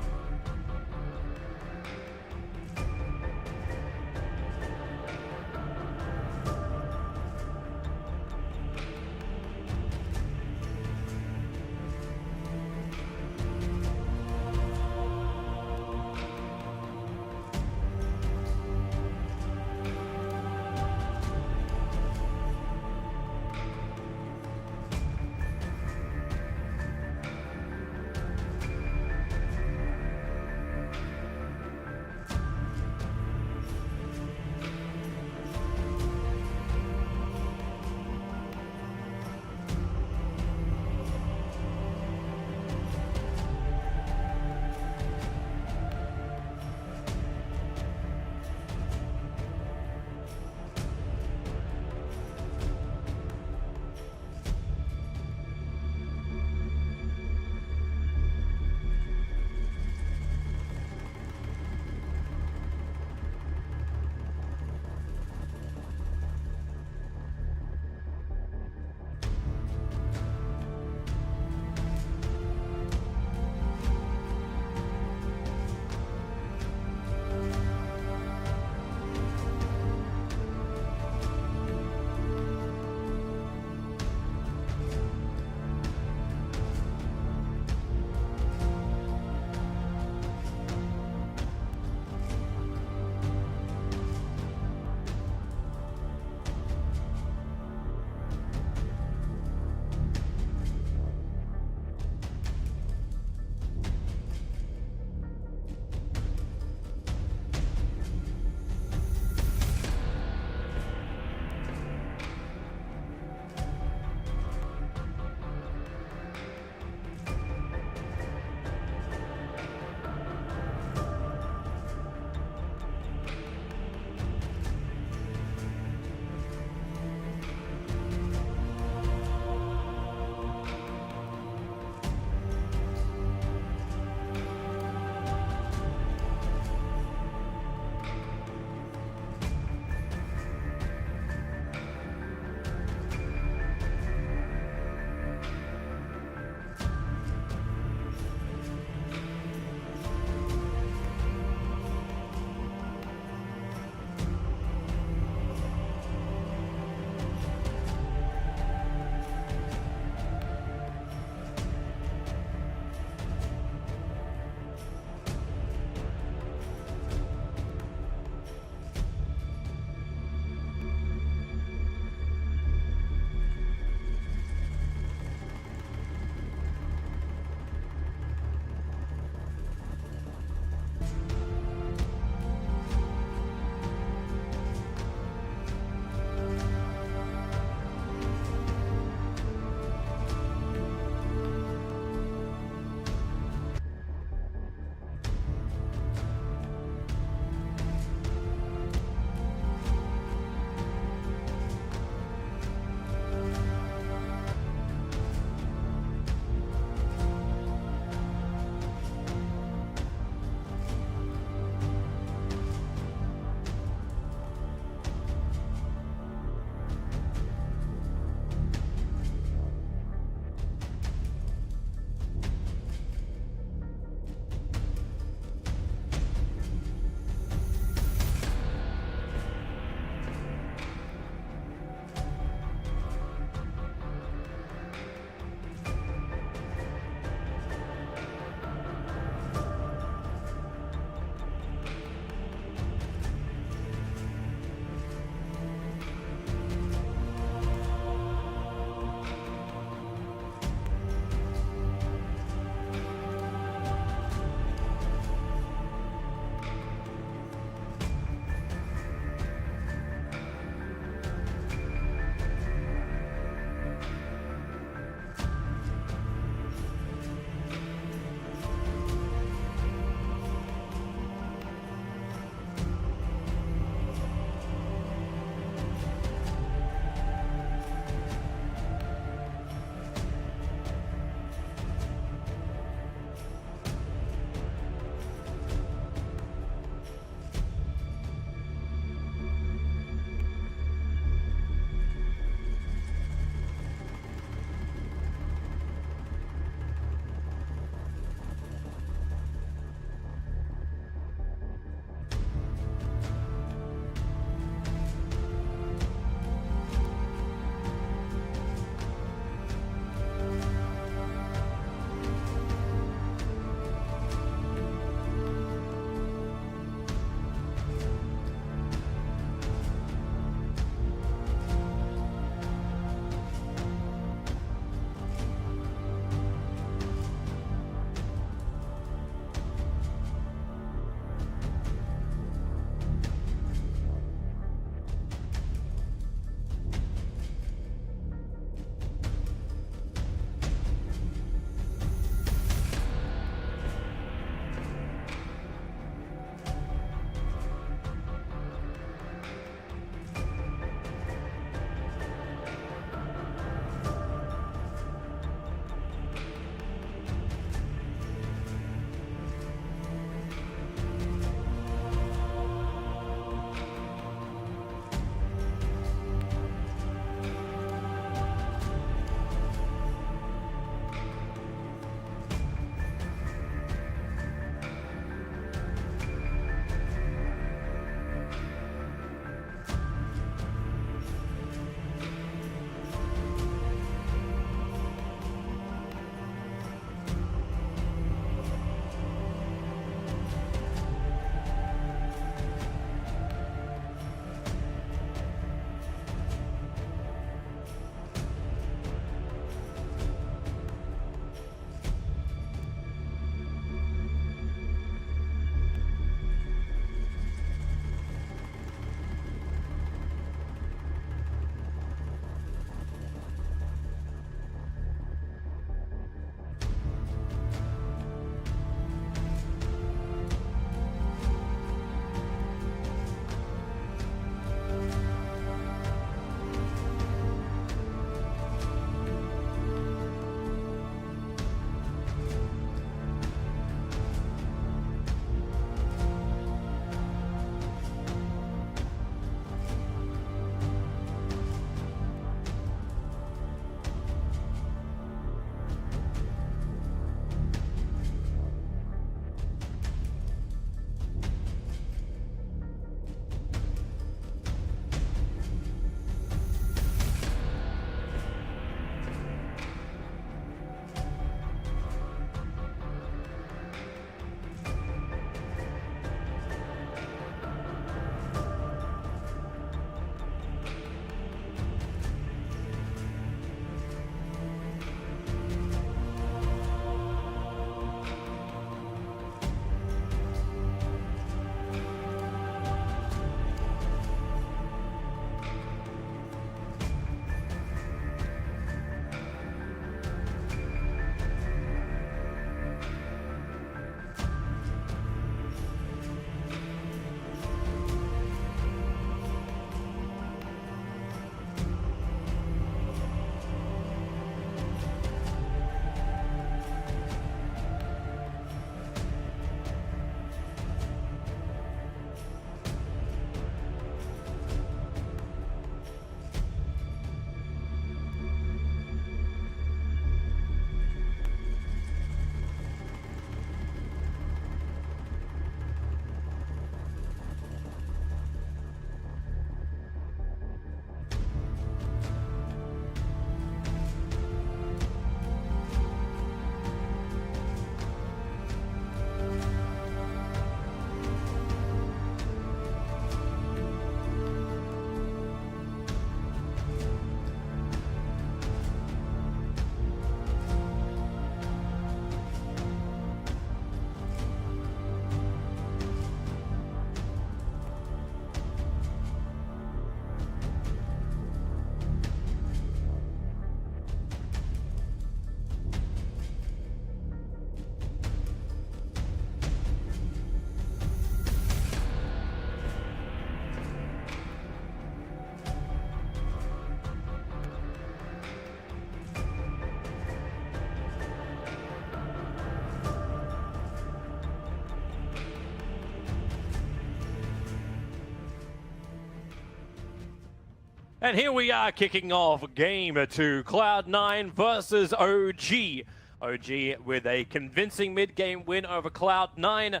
And here we are kicking off game 2, Cloud9 versus OG. OG with a convincing mid-game win over Cloud9.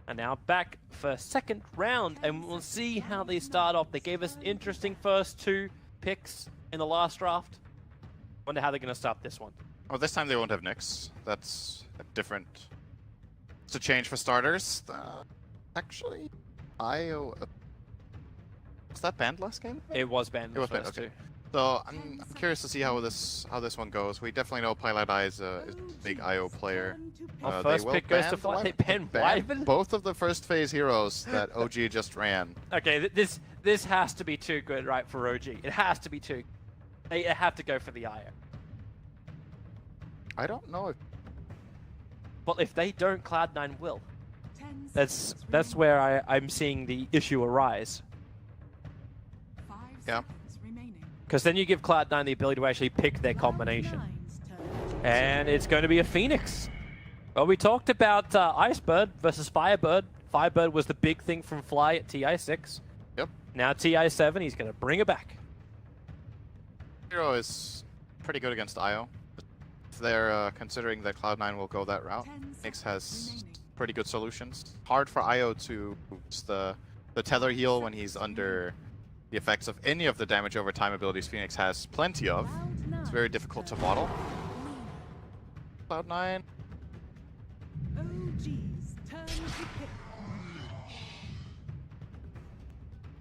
And now back for second round, and we'll see how they start off. They gave us interesting first 2 picks in the last draft. Wonder how they're going to start this one. Oh, this time they won't have Nyx. That's a different... It's a change for starters. Actually, IO... Was that banned last game? It was banned. It was banned, okay. So I'm curious to see how this one goes. We definitely know Cloud9 is a big IO player. Our first pick goes to Fly. They banned Wyvern? Both of the first phase heroes that OG just ran. Okay, this has to be too good, right, for OG. It has to be too. They have to go for the IO. I don't know if... But if they don't, Cloud9 will. That's where I'm seeing the issue arise. Yeah. Because then you give Cloud9 the ability to actually pick their combination. And it's going to be a Phoenix. Well, we talked about Icebird versus Firebird. Firebird was the big thing from Fly at TI6. Yep. Now TI7, he's going to bring it back. Hero is pretty good against IO. If they're considering that Cloud9 will go that route, Nyx has pretty good solutions. Hard for IO to use the tether heal when he's under the effects of any of the damage over time abilities Phoenix has plenty of. It's very difficult to model. Cloud9.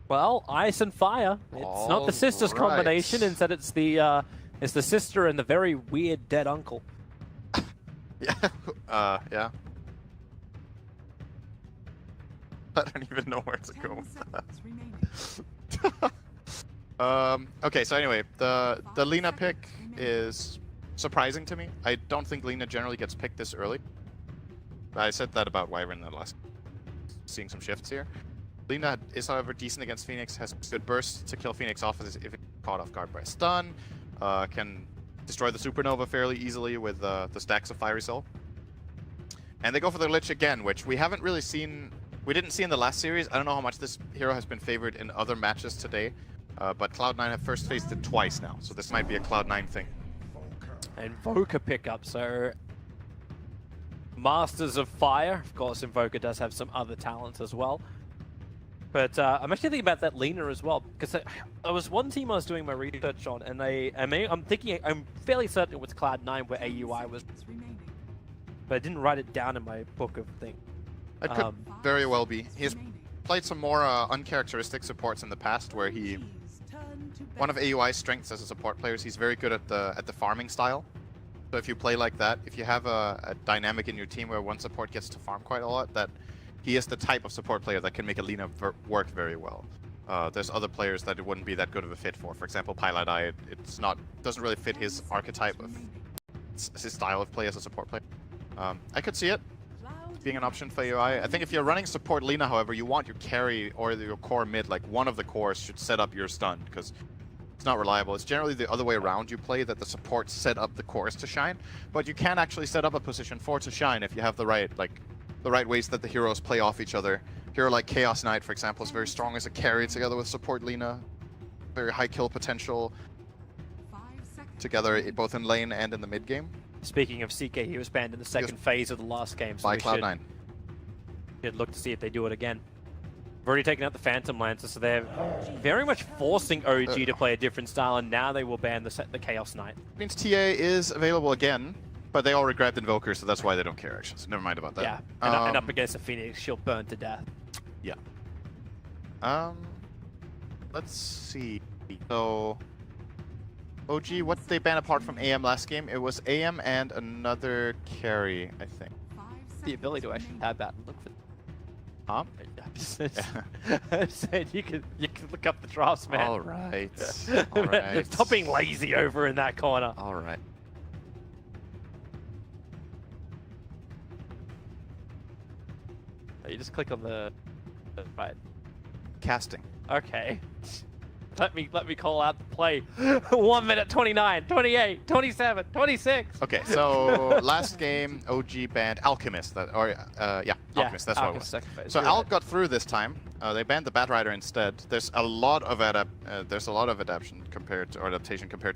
Well, Ice and Fire. It's not the sisters combination. Instead, it's the sister and the very weird dead uncle. Yeah. Yeah. I don't even know where to go with that. Okay, so anyway, the Lina pick is surprising to me. I don't think Lina generally gets picked this early. I said that about Wyvern in the last... Seeing some shifts here. Lina is, however, decent against Phoenix, has good burst to kill Phoenix off if it's caught off guard by a stun, can destroy the Supernova fairly easily with the stacks of Fiery Soul. And they go for the Lich again, which we haven't really seen... We didn't see in the last series. I don't know how much this hero has been favored in other matches today, but Cloud9 have first faced it twice now, so this might be a Cloud9 thing. And Invoker pickup, so... Masters of Fire. Of course, Invoker does have some other talents as well. But I'm actually thinking about that Lina as well, because there was one team I was doing my research on, and I'm fairly certain it was Cloud9 where AUI was, but I didn't write it down in my book of things. It could very well be. He's played some more uncharacteristic supports in the past, where one of AUI's strengths as a support player is he's very good at the farming style. So if you play like that, if you have a dynamic in your team where one support gets to farm quite a lot, that he is the type of support player that can make a Lina work very well. There's other players that it wouldn't be that good of a fit for. For example, Pilot doesn't really fit his archetype of his style of play as a support player. I could see it being an option for UI. I think if you're running support Lina, however, you want your carry or your core mid, like one of the cores should set up your stun, because it's not reliable. It's generally the other way around you play, that the supports set up the cores to shine, but you can actually set up a position for it to shine if you have the right ways that the heroes play off each other. Hero like Chaos Knight, for example, is very strong as a carry together with support Lina. Very high kill potential together, both in lane and in the mid game. Speaking of CK, he was banned in the second phase of the last game. So by Cloud9. Should look to see if they do it again. We've already taken out the Phantom Lancer, so they're very much forcing OG to play a different style, and now they will ban the Chaos Knight. Means TA is available again, but they already grabbed Invoker, so that's why they don't care, actually. So never mind about that. Yeah, and up against a Phoenix, she'll burn to death. Yeah. Let's see. So, OG, what did they ban apart from AM last game? It was AM and another carry, I think. The ability to actually have that and look for. Huh? I said you can look up the drafts, man. All right. All right. Stop being lazy over in that corner. All right. You just click on the right. Casting. Okay. Let me call out the play. 1 minute 29, 28, 27, 26. Okay, so last game OG banned Alchemist, Alchemist, that's what it was. So Alch got through this time. They banned the Batrider instead. There's a lot of adaptation compared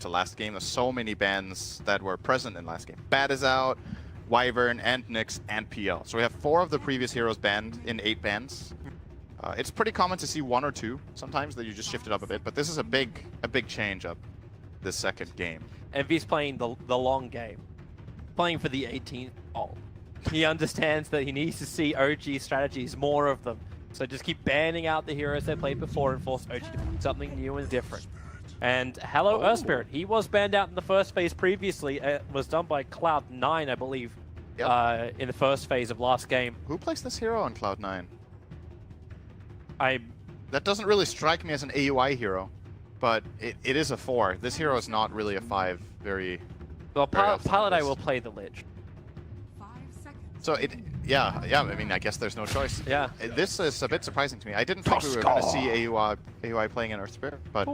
to last game. There's so many bans that were present in last game. Bat is out, Wyvern and Nyx and PL. So we have 4 of the previous heroes banned in 8 bans. It's pretty common to see 1 or 2 sometimes that you just shift it up a bit, but this is a big change up this second game. Envy's playing the long game, playing for the 18th hole. He understands that he needs to see OG strategies, more of them. So just keep banning out the heroes they played before and force OG to find something new and different. And hello, Earth Spirit. He was banned out in the first phase previously. It was done by Cloud9, I believe, in the first phase of last game. Who plays this hero on Cloud9? I That doesn't really strike me as an AUI hero, but it is a 4. This hero is not really a 5 very... Well, very often Pilot on I this. will play the Lich. So yeah, I mean, I guess there's no choice. Yeah. This is a bit surprising to me. I didn't think we were going to see AUI playing an Earth Spirit, but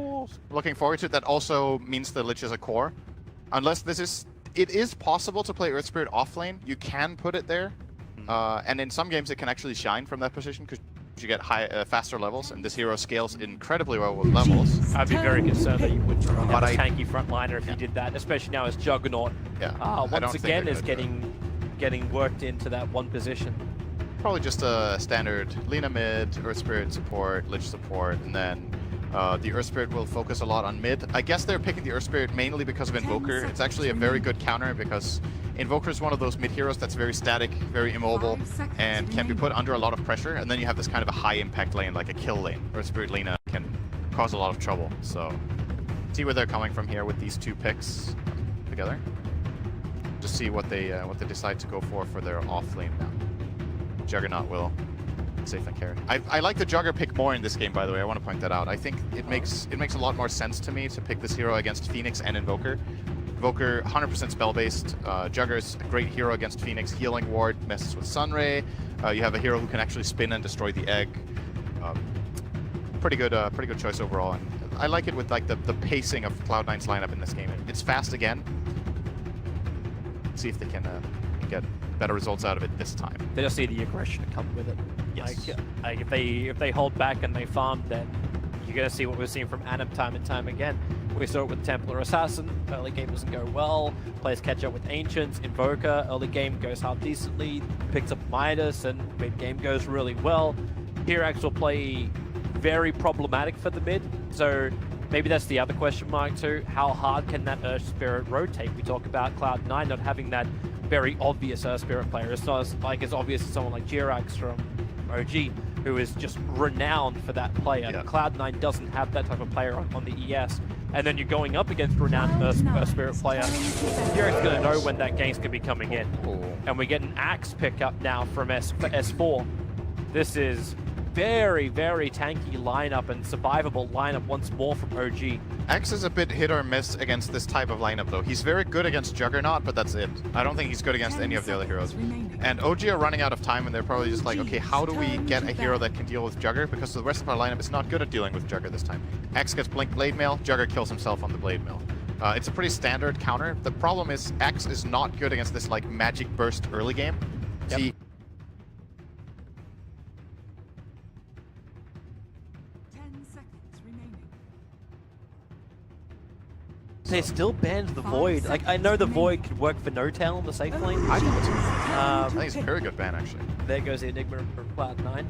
looking forward to it. That also means the Lich is a core. Unless it is possible to play Earth Spirit off lane. You can put it there, and in some games it can actually shine from that position because you get faster levels, and this hero scales incredibly well with levels. I'd be very concerned that you wouldn't have a tanky frontliner if you did that, especially now as Juggernaut. Yeah. Once again is getting worked into that one position. Probably just a standard Lina mid, Earth Spirit support, Lich support, and then the Earth Spirit will focus a lot on mid. I guess they're picking the Earth Spirit mainly because of Invoker. It's actually a very good counter because Invoker is one of those mid heroes that's very static, very immobile, and can be put under a lot of pressure. And then you have this kind of a high impact lane, like a kill lane. Earth Spirit Lina can cause a lot of trouble. So see where they're coming from here with these 2 picks together. Just see what they decide to go for their off lane now. Juggernaut will safe and carry. I like the Jugger pick more in this game, by the way. I want to point that out. I think it makes a lot more sense to me to pick this hero against Phoenix and Invoker. Invoker 100% spell based. Jugger's a great hero against Phoenix. Healing ward messes with Sunray. You have a hero who can actually spin and destroy the egg. Pretty good choice overall. And I like it with like the pacing of Cloud9's lineup in this game. It's fast again. See if they can get better results out of it this time. They just need the aggression to come with it. Yes. Like if they hold back and they farm, then you're gonna see what we've seen from Anim time and time again. We saw it with Templar Assassin. Early game doesn't go well. Players catch up with Ancients. Invoker, early game goes half decently. Picks up Midas, and mid game goes really well. Kirax will play very problematic for the mid. So maybe that's the other question mark too. How hard can that Earth Spirit rotate? We talk about Cloud9 not having that very obvious Earth Spirit player. It's not as obvious as someone like Kirax from OG, who is just renowned for that player. Yeah. Cloud9 doesn't have that type of player on the ES. And then you're going up against renowned Earth Spirit player. Kirax is going to know when that game's going to be coming in. And we get an Axe pickup now from S4. This is very, very tanky lineup and survivable lineup once more from OG. Axe is a bit hit or miss against this type of lineup though. He's very good against Juggernaut, but that's it. I don't think he's good against any of the other heroes. And OG are running out of time and they're probably just like, okay, how do we get a hero that can deal with Jugger? Because the rest of our lineup is not good at dealing with Jugger this time. Axe gets Blink Blade Mail, Jugger kills himself on the Blade Mail. It's a pretty standard counter. The problem is Axe is not good against this like magic burst early game. Yep. See, They still banned the Void. Like, I know the Void could work for No-Tail in the safe lane. I think it's a very good ban actually. There goes the Enigma for Cloud9.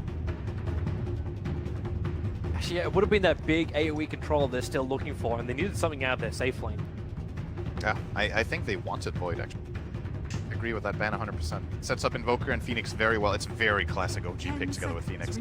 Actually, yeah, it would have been that big AoE control they're still looking for, and they needed something out of their safe lane. Yeah, I think they wanted Void actually. I agree with that ban 100%. Sets up Invoker and Phoenix very well. It's very classic OG pick together with Phoenix.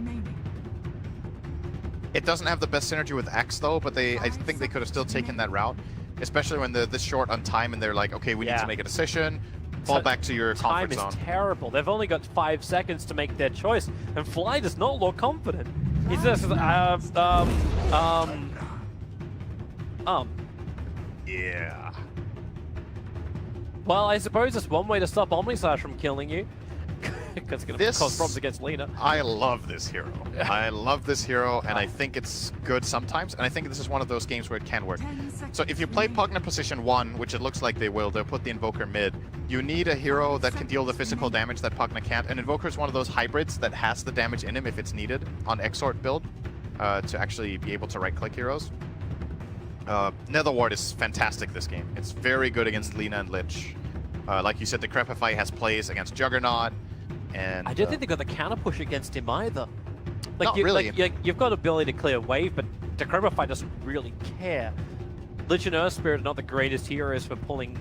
It doesn't have the best synergy with Axe though, but I think they could have still taken that route. Especially when they're this short on time and they're like, okay, we need to make a decision. Fall back to your comfort zone. Time is terrible. They've only got 5 seconds to make their choice, and Fly does not look confident. He's just, Yeah. Well, I suppose it's one way to stop Omnislash from killing you. Because it's going to cause problems against Lina. I love this hero. I love this hero, and I think it's good sometimes, and I think this is one of those games where it can work. So if you play Pugna position 1, which it looks like they will, they'll put the Invoker mid, you need a hero that can deal the physical damage that Pugna can't, and Invoker is one of those hybrids that has the damage in him if it's needed on Exort build to actually be able to right-click heroes. Netherward is fantastic this game. It's very good against Lina and Lich. Like you said, Decrepify has plays against Juggernaut, and I don't think they got the counter push against him either. Like, not really. You've got ability to clear wave, but Decrepify doesn't really care. Lich and Earth Spirit are not the greatest heroes for pulling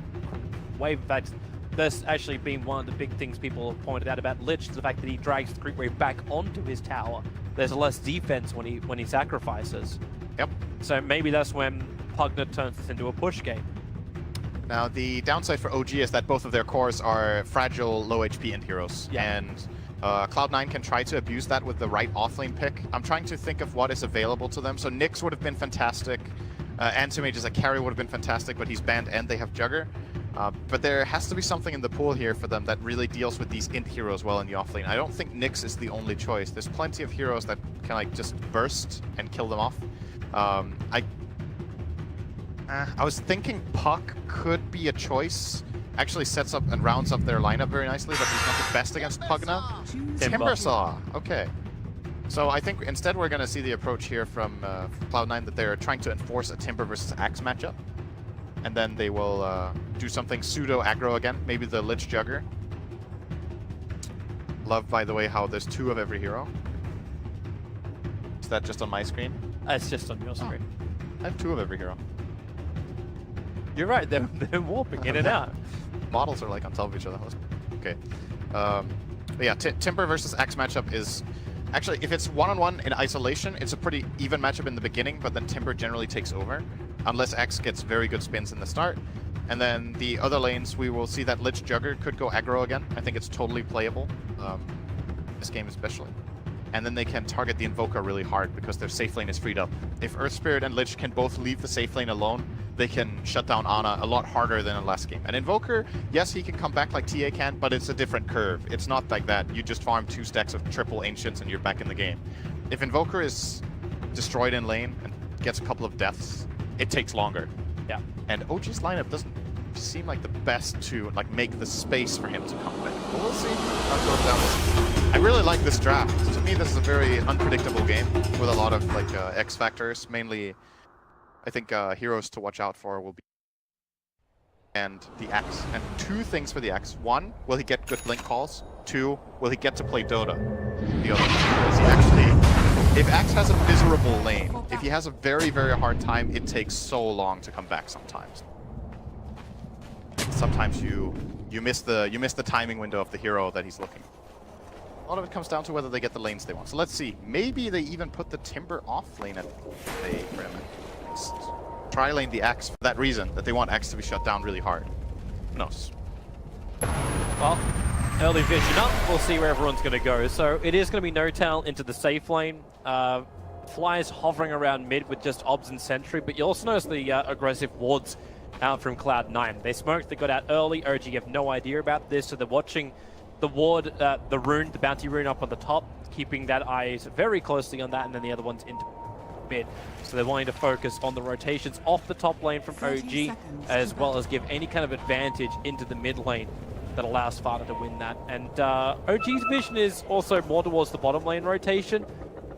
wave. In fact, that's actually been one of the big things people have pointed out about Lich, the fact that he drags the creep wave back onto his tower. There's less defense when he sacrifices. Yep. So maybe that's when Pugna turns this into a push game. Now, the downside for OG is that both of their cores are fragile, low HP end heroes. Yeah. And Cloud9 can try to abuse that with the right offlane pick. I'm trying to think of what is available to them. So Nyx would have been fantastic. Antimage as a carry would have been fantastic, but he's banned and they have Jugger. But there has to be something in the pool here for them that really deals with these int heroes well in the offlane. I don't think Nyx is the only choice. There's plenty of heroes that can like just burst and kill them off. I was thinking Puck could be a choice. Actually sets up and rounds up their lineup very nicely, but he's not the best against Pugna. Timbersaw. Okay. So I think instead we're going to see the approach here from Cloud9 that they're trying to enforce a Timber versus Axe matchup. And then they will do something pseudo aggro again, maybe the Lich Jugger. Love, by the way, how there's 2 of every hero. Is that just on my screen? It's just on your screen. I have 2 of every hero. You're right, they're warping in and out. Models are like on top of each other. Okay. But yeah, Timber versus Axe matchup is... Actually, if it's one-on-one in isolation, it's a pretty even matchup in the beginning, but then Timber generally takes over. Unless Axe gets very good spins in the start. And then the other lanes, we will see that Lich Jugger could go aggro again. I think it's totally playable. This game especially. And then they can target the Invoker really hard because their safe lane is freed up. If Earth Spirit and Lich can both leave the safe lane alone, they can shut down Ana a lot harder than in last game. And Invoker, yes, he can come back like TA can, but it's a different curve. It's not like that. You just farm 2 stacks of triple Ancients and you're back in the game. If Invoker is destroyed in lane and gets a couple of deaths, it takes longer. Yeah. And OG's lineup doesn't seem like the best to like make the space for him to come back. But we'll see how it goes down. I really like this draft. To me, this is a very unpredictable game with a lot of like X factors. Mainly, I think heroes to watch out for will be and the Axe. And 2 things for the Axe. 1, will he get good blink calls? 2, will he get to play Dota? The other, is he actually... If Axe has a miserable lane, if he has a very, very hard time, it takes so long to come back sometimes. Sometimes you miss the timing window of the hero that he's looking. A lot of it comes down to whether they get the lanes they want. So let's see. Maybe they even put the Timber off lane at the pyramid. Try lane the Axe for that reason, that they want Axe to be shut down really hard. Who knows? Well, early vision up. We'll see where everyone's going to go. So it is going to be No-Tail into the safe lane. Flyers hovering around mid with just Obs and Sentry, but you also notice the aggressive wards out from Cloud9. They smoked, they got out early. OG have no idea about this, so they're watching the ward, the rune, the bounty rune up on the top, keeping that eyes very closely on that, and then the other one's into mid. So they're wanting to focus on the rotations off the top lane from OG, as well as give any kind of advantage into the mid lane that allows Fata to win that. And OG's vision is also more towards the bottom lane rotation.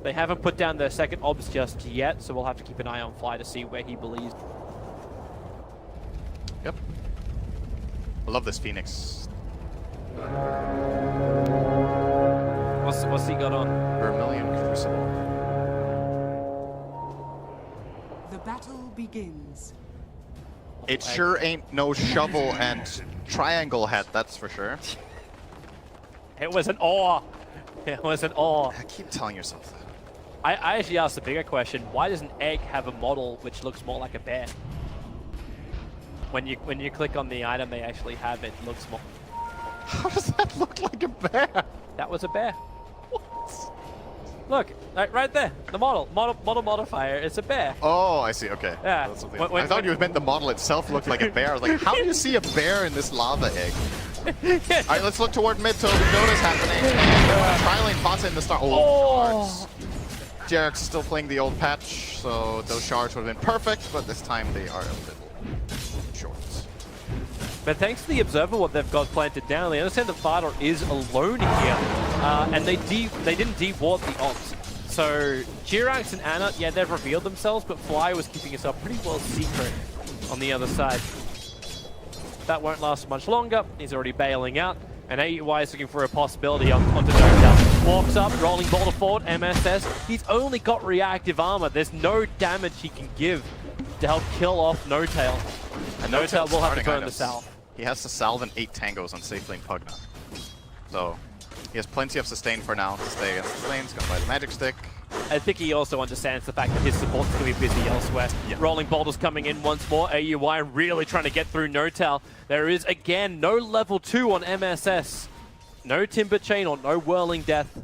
They haven't put down their second Obs just yet, so we'll have to keep an eye on Fly to see where he believes. Yep. I love this Phoenix. What's he got on? Vermilion Crucible. The battle begins. It sure ain't no shovel and triangle hat, that's for sure. It was an awe. It was an awe. Keep telling yourself that. I actually asked a bigger question. Why does an egg have a model which looks more like a bear? When you click on the item they actually have, it looks more... How does that look like a bear? That was a bear. What? Look, right there. The model modifier. It's a bear. Oh, I see. Okay. Yeah. I thought you meant the model itself looked like a bear. I was like, how do you see a bear in this lava egg? Alright, let's look toward mid. Dota's happening. And trialing Fata in the start. Oh, shards. JRX is still playing the old patch, so those shards would have been perfect, but this time they are a little short. But thanks to the Observer, what they've got planted down, they understand that Fata is alone here, and they didn't de-ward the ops. So Jirax and Ana, yeah, they've revealed themselves, but Fly was keeping himself pretty well secret on the other side. That won't last much longer. He's already bailing out, and AUI is looking for a possibility onto Notel. Walks up, rolling boulder forward, MSS. He's only got reactive armor. There's no damage he can give to help kill off Notel. And Notel will have to burn the salve. He has to salve and 8 tangos on safe lane Pugna. So he has plenty of sustain for now to stay against the lanes. Gonna buy the magic stick. I think he also understands the fact that his support's going to be busy elsewhere. Yeah. Rolling boulders coming in once more. AUI really trying to get through Notal. There is, again, no level 2 on MSS. No Timber Chain or no Whirling Death.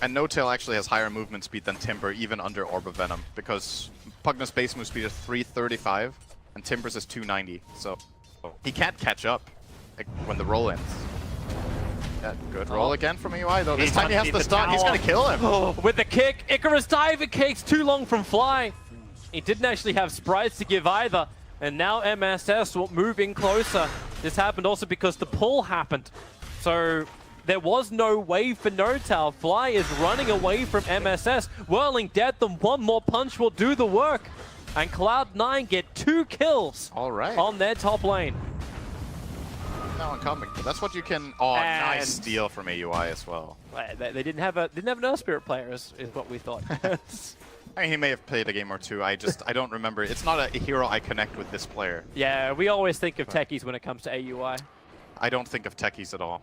And Notail actually has higher movement speed than Timber, even under Orb of Venom, because Pugna's base move speed is 335, and Timber's is 290. So he can't catch up when the roll ends. Yeah, good roll again from AUI, though. This time he has the stun. He's going to kill him. With the kick, Icarus dive. It takes too long from Fly. He didn't actually have sprites to give either. And now MSS will move in closer. This happened also because the pull happened. So there was no wave for Notal. Fly is running away from MSS. Whirling Death, and one more punch will do the work. And Cloud9 get 2 kills on their top lane. Now incoming, but that's what you can. Oh, nice steal from AUI as well. They didn't have an Earth Spirit player, is what we thought. I mean, he may have played a game or two. I don't remember. It's not a hero I connect with this player. Yeah, we always think of techies when it comes to AUI. I don't think of techies at all.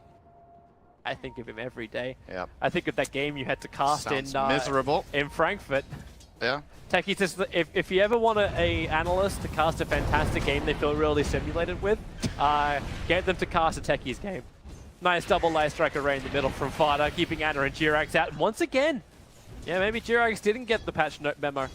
I think of him every day. Yeah. I think of that game you had to cast miserable in Frankfurt. Yeah. Techies, if you ever want a analyst to cast a fantastic game they feel really simulated with, get them to cast a Techies game. Nice double light strike array in the middle from Fata, keeping Ana and Jirax out. And once again, yeah, maybe Jirax didn't get the patch note memo.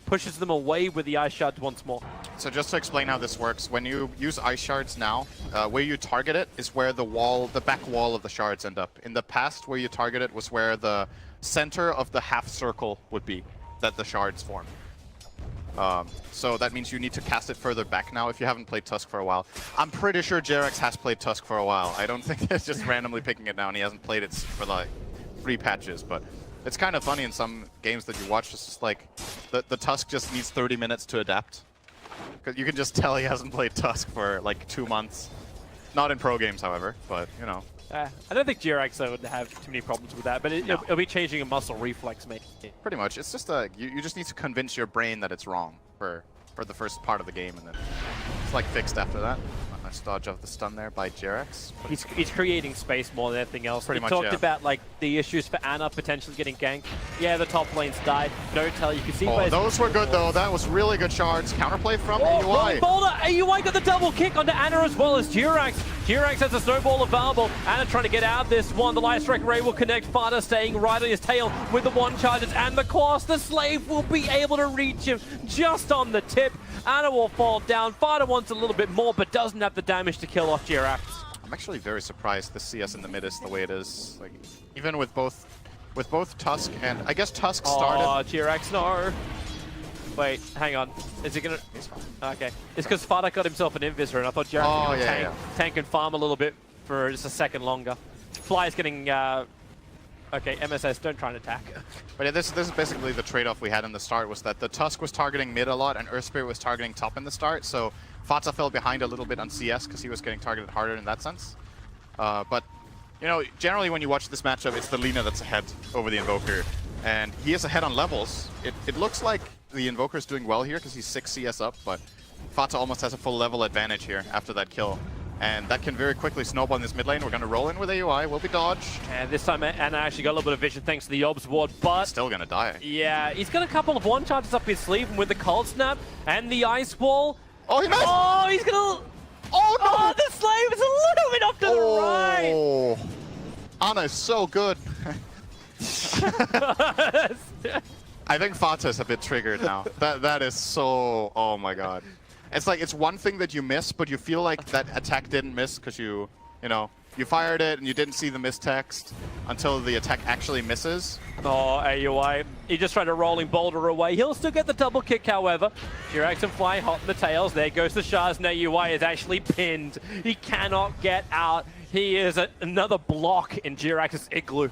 Pushes them away with the ice shards once more. So just to explain how this works, when you use ice shards now, where you target it is where the back wall of the shards end up. In the past, where you target it was where the center of the half circle would be that the shards form. So that means you need to cast it further back now if you haven't played Tusk for a while. I'm pretty sure Jerax has played Tusk for a while. I don't think it's just randomly picking it down. He hasn't played it for like 3 patches, but it's kind of funny in some games that you watch. It's just like the Tusk just needs 30 minutes to adapt. Because you can just tell he hasn't played Tusk for like 2 months. Not in pro games, however, but you know. I don't think Jirax would have too many problems with that, but it'll be changing a muscle reflex, mate. Pretty much. It's just you just need to convince your brain that it's wrong for the first part of the game, and then it's like fixed after that. Nice dodge of the stun there by Jirax. He's creating space more than anything else. Pretty much, talked about like the issues for Ana potentially getting ganked. Yeah, the top lane's died. Notel, you can see. Oh, those were good though. That was really good shards. Counterplay from AUI. Boulder. AUI got the double kick onto Ana as well as Jirax. Jirax has a snowball available. Ana trying to get out of this one. The light strike ray will connect. Fata staying right on his tail with the 1 charges and the cross. The slave will be able to reach him just on the tip. Ana will fall down. Fata wants a little bit more, but doesn't have the damage to kill off Jirax. I'm actually very surprised the CS in the mid is the way it is. Like, even with both Tusk and I guess Tusk started. Oh, Jirax, no. Wait, hang on. Is he gonna? Okay, it's because Fata got himself an Invisor, and I thought Jirax was gonna tank and farm a little bit for just a second longer. Fly's getting. Okay, MSS, don't try and attack. But yeah, this is basically the trade-off we had in the start, was that the Tusk was targeting mid a lot and Earth Spirit was targeting top in the start, so Fata fell behind a little bit on CS because he was getting targeted harder in that sense. But, you know, generally when you watch this matchup, it's the Lina that's ahead over the Invoker, and he is ahead on levels. It looks like the Invoker's doing well here because he's 6 CS up, but Fata almost has a full level advantage here after that kill. And that can very quickly snowball in this mid lane. We're going to roll in with AUI. Will be dodged. And this time Ana actually got a little bit of vision thanks to the Obs ward, but... He's still going to die. Yeah, he's got a couple of 1 charges up his sleeve, and with the cold snap and the ice wall... Oh, he missed! Oh, he's going to... Oh, no! Oh, the slave is a little bit off to the right! Oh, Ana is so good. I think Fata's a bit triggered now. That is so... Oh, my God. It's like, it's one thing that you miss, but you feel like that attack didn't miss because you You know, you fired it and you didn't see the mistext until the attack actually misses. Oh, AUI. He just tried to rolling boulder away. He'll still get the double kick, however. Jirax and Fly hot in the tails. There goes the Shaz, and AUI is actually pinned. He cannot get out. He is another block in Jirax's igloo.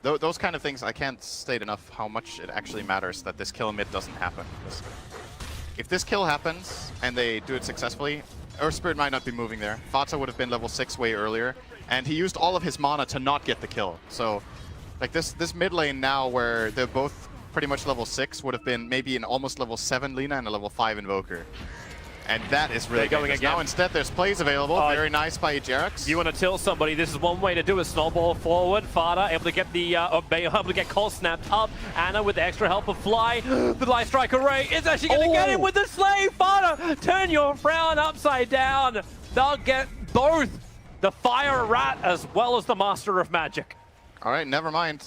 Those kind of things, I can't state enough how much it actually matters that this kill mid doesn't happen. If this kill happens and they do it successfully, Earth Spirit might not be moving there. Fata would have been level 6 way earlier, and he used all of his mana to not get the kill. So, like this mid lane now where they're both pretty much level 6 would have been maybe an almost level 7 Lina and a level 5 Invoker. And that is really going good. again. Now instead there's plays available. Very nice by Jerax. You want to tilt somebody, this is one way to do it. Snowball forward, Fada able to get the able to get Cole snapped up. Anna with the extra help of Fly. The Light Strike Array is actually going to get him with the slave. Fada, turn your frown upside down. They'll get both the Fire Rat as well as the Master of Magic. All right, never mind.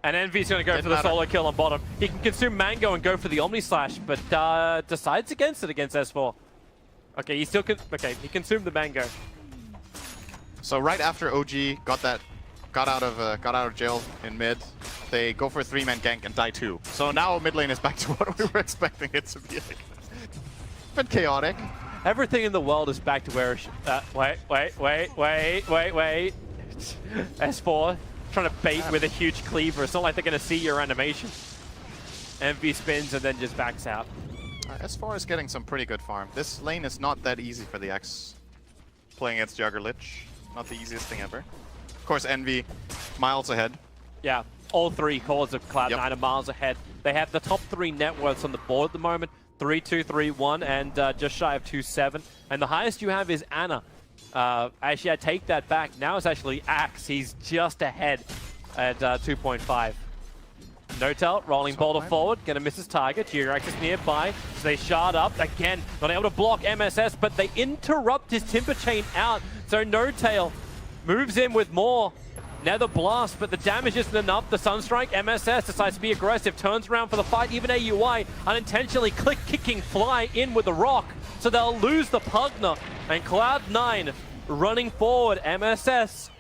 And Envy's going to go for the solo kill on bottom. He can consume Mango and go for the Omni Slash, but decides against it against S4. Okay, he still he consumed the Mango. So right after OG got out of jail in mid, they go for a 3-man gank and die 2. So now mid lane is back to what we were expecting it to be. But chaotic. Everything in the world is back to where. Wait. S4 trying to bait with a huge cleaver. It's not like they're going to see your animation. Envy spins and then just backs out. S4 is getting some pretty good farm. This lane is not that easy for the X. Playing against Jugger Lich, not the easiest thing ever. Of course, Envy miles ahead. Yeah, all three cores of Cloud9 are miles ahead. They have the top 3 net worths on the board at the moment. 3-2, 3-1, and just shy of 2-7. And the highest you have is Anna. Actually, I take that back. Now it's actually Axe. He's just ahead at 2.5. Notel rolling boulder forward, gonna miss his target. Jirax is nearby, so they shard up. Again, not able to block MSS, but they interrupt his Timber Chain out. So Notail moves in with more Nether Blast, but the damage isn't enough. The Sunstrike, MSS decides to be aggressive, turns around for the fight. Even AUI unintentionally kicking Fly in with the rock, so they'll lose the Pugner. And Cloud9 running forward, MSS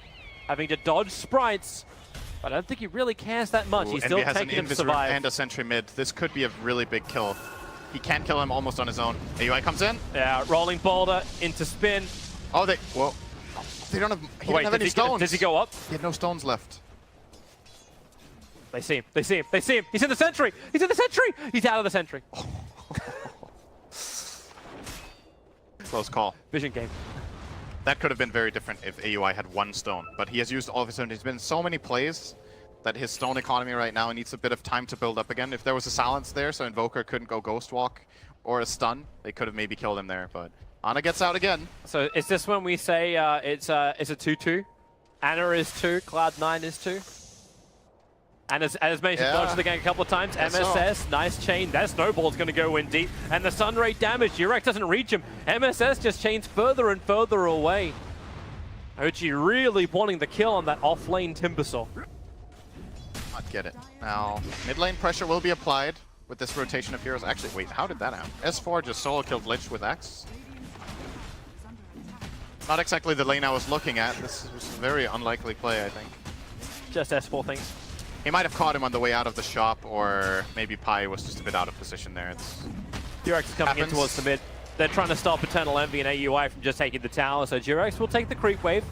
having to dodge sprites. But I don't think he really cares that much. He's still taking him to survive. And a sentry mid. This could be a really big kill. He can kill him almost on his own. AUI comes in. Yeah, rolling boulder into spin. Oh, they don't have. He didn't have any stones. Does he go up? He had no stones left. They see him. They see him. They see him. He's in the sentry. He's in the sentry. He's out of the sentry. Close call. Vision game. That could have been very different if AUI had 1 stone, but he has used all of his stone. There's been so many plays that his stone economy right now needs a bit of time to build up again. If there was a silence there, so Invoker couldn't go Ghost Walk or a stun, they could have maybe killed him there, but Ana gets out again. So is this when we say it's a 2-2? Ana is 2, Cloud9 is 2? And as mentioned, dodged the gang a couple of times. MSS, nice chain. That snowball's going to go in deep. And the sun ray damage. Jirax doesn't reach him. MSS just chains further and further away. OG really wanting the kill on that off-lane Timbersaw. Not get it. Now, mid lane pressure will be applied with this rotation of heroes. Actually, wait, how did that happen? S4 just solo killed Lich with Axe. Not exactly the lane I was looking at. This was a very unlikely play, I think. Just S4 things. He might have caught him on the way out of the shop, or maybe Pi was just a bit out of position there. Jirax is coming in towards the mid. They're trying to stop Eternal Envy and AUI from just taking the tower, so Jirax will take the creep wave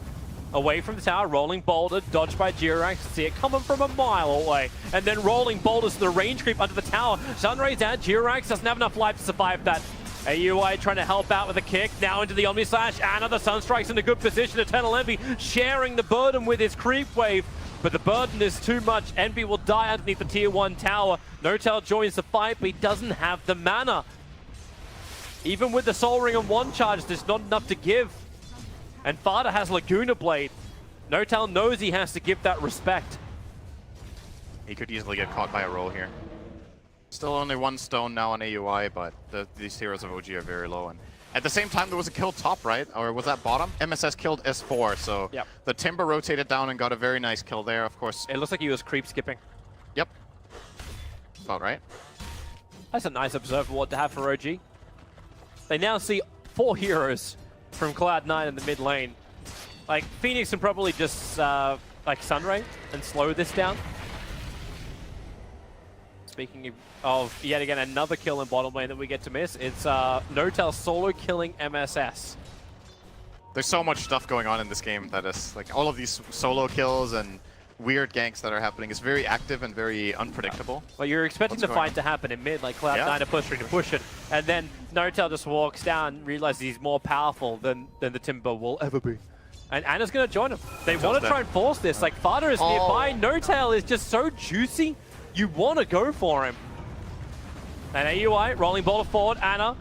away from the tower, rolling boulder, dodged by Jirax. See it coming from a mile away, and then rolling boulders to the range creep under the tower. Sunray's out, Jirax doesn't have enough life to survive that. AUI trying to help out with a kick, now into the Omni Slash, and another Sunstrike's in a good position. Eternal Envy sharing the burden with his creep wave. But the burden is too much. Envy will die underneath the tier 1 tower. Notel joins the fight, but he doesn't have the mana. Even with the Soul Ring and 1 charge, there's not enough to give. And Fada has Laguna Blade. Notel knows he has to give that respect. He could easily get caught by a roll here. Still only 1 stone now on AUI, but these heroes of OG are very low. And at the same time, there was a kill top, right? Or was that bottom? MSS killed S4, so the Timber rotated down and got a very nice kill there, of course. It looks like he was creep skipping. Yep. About right. That's a nice observer ward to have for OG. They now see 4 heroes from Cloud9 in the mid lane. Like, Phoenix can probably just, like, Sunray and slow this down. Speaking of, yet again, another kill in bottom lane that we get to miss, it's N0tail solo killing MSS. There's so much stuff going on in this game that is, like, all of these solo kills and weird ganks that are happening is very active and very unpredictable. Well, you're expecting What's the going fight on? to happen in mid, like Cloud9 Yeah. are push it, and then N0tail just walks down, realizes he's more powerful than the Timber will ever be. And Anna's going to join him. They want to try and force this. Like, Fada is nearby. N0tail is just so juicy. You want to go for him. And AUI, rolling ball forward. Anna,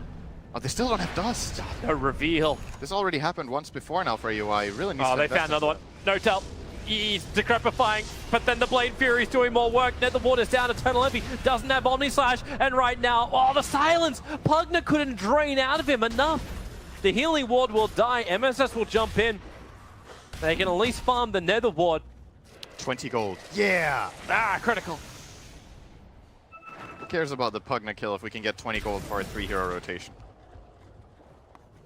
Oh, they still don't have dust. no reveal. This already happened once before now for AUI. You really needs Oh, to they invest found another one. into N0tail, he's decrepifying, but then the Blade Fury is doing more work. Net the water's down. Eternal Envy doesn't have Omni Slash, and right now, oh, the silence! Pugna couldn't drain out of him enough. The healing ward will die. MSS will jump in. They can at least farm the Nether ward. 20 gold. Yeah! Ah, critical. Who cares about the Pugna kill if we can get 20 gold for a 3-hero rotation?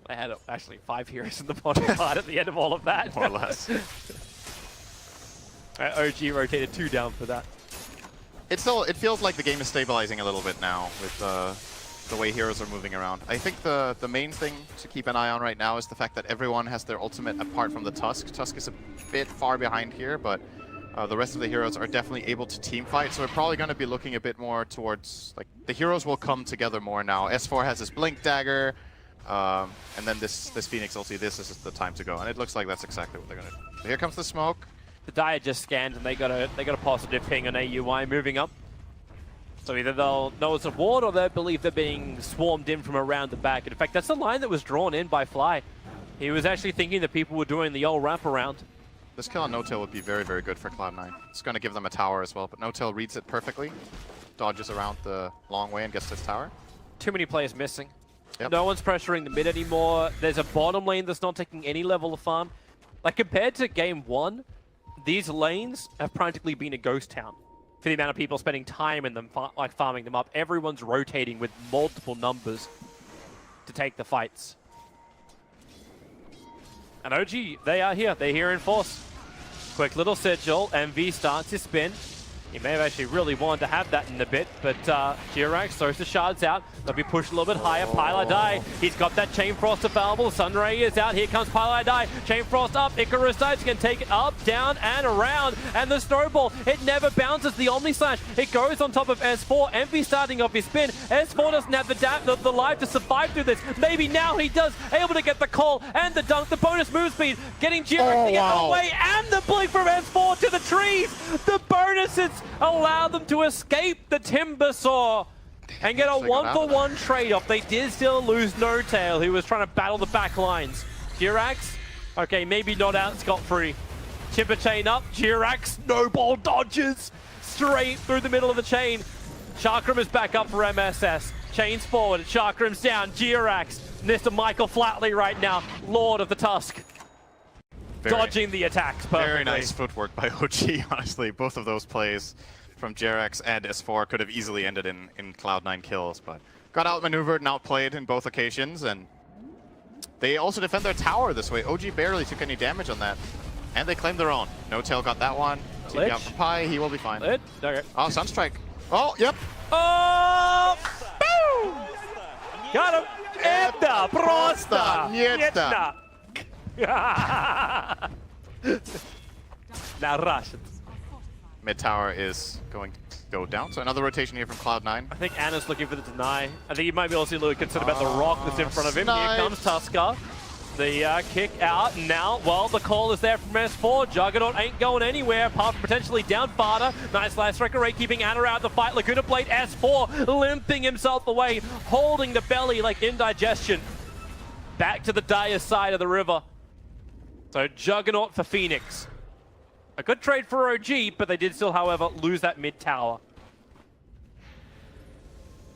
I had actually 5 heroes in the bottom part at the end of all of that. More or less. OG rotated 2 down for that. It feels like the game is stabilizing a little bit now with the way heroes are moving around. I think the main thing to keep an eye on right now is the fact that everyone has their ultimate apart from the Tusk. Tusk is a bit far behind here, but the rest of the heroes are definitely able to team fight, so we're probably going to be looking a bit more towards, like, the heroes will come together more now. S4 has his Blink Dagger, and then this Phoenix ulti, this is the time to go, and it looks like that's exactly what they're going to do. So here comes the smoke. The Dire just scanned and they got a positive ping on AUI moving up. So either they'll know it's a ward or they'll believe they're being swarmed in from around the back. In fact, that's the line that was drawn in by Fly. He was actually thinking that people were doing the old wraparound. This kill on N0tail would be very, very good for Cloud9. It's going to give them a tower as well, but N0tail reads it perfectly, dodges around the long way and gets this tower. Too many players missing. Yep. No one's pressuring the mid anymore. There's a bottom lane that's not taking any level of farm. Like, compared to game 1, these lanes have practically been a ghost town for the amount of people spending time in them, like farming them up. Everyone's rotating with multiple numbers to take the fights. And OG, they are here. They're here in force. Quick little sigil. MV starts his spin. He may have actually really wanted to have that in a bit, but Jirax throws the shards out. They'll be pushed a little bit higher. Pyladai, he's got that Chain Frost available. Sunray is out. Here comes Pyladai. Chain Frost up. Icarus dives. Can take it up, down, and around. And the snowball, it never bounces. The Omni Slash, it goes on top of S4. Envy starting off his spin. S4 doesn't have the life to survive through this. Maybe now he does. Able to get the call and the dunk. The bonus move speed. Getting Jirax to get away. And the blink from S4 to the trees. The bonuses allow them to escape the Timber Saw and get a 1-for-1 trade-off. They did still lose N0tail, who was trying to battle the back lines. Jirax, okay, maybe not out scot-free. Timber chain up, Jirax, no ball dodges straight through the middle of the chain. Chakram is back up for MSS. Chains forward, Chakram's down, Jirax, Mr. Michael Flatley right now, Lord of the Tusk. Dodging the attacks perfectly. Very nice footwork by OG, honestly. Both of those plays from Jirax and S4 could have easily ended in Cloud9 kills, but got outmaneuvered and outplayed in both occasions, and they also defend their tower this way. OG barely took any damage on that, and they claimed their own. N0tail got that one. TP out for Pi, he will be fine. Okay. Oh, Sunstrike. Oh, yep. Oh! Boom! Got him! Это просто! Nieta. Now Russian. Mid tower is going to go down, so another rotation here from Cloud9. I think Anna's looking for the deny. I think he might be also a little concerned about the rock that's in front of him. Here comes Tusker. The kick out. Now, well, the call is there from S4. Juggernaut ain't going anywhere apart from potentially down Fada. Nice last strike array, keeping Anna out of the fight. Laguna Blade, S4 limping himself away, holding the belly like indigestion. Back to the dire side of the river. So Juggernaut for Phoenix. A good trade for OG, but they did still, however, lose that mid tower.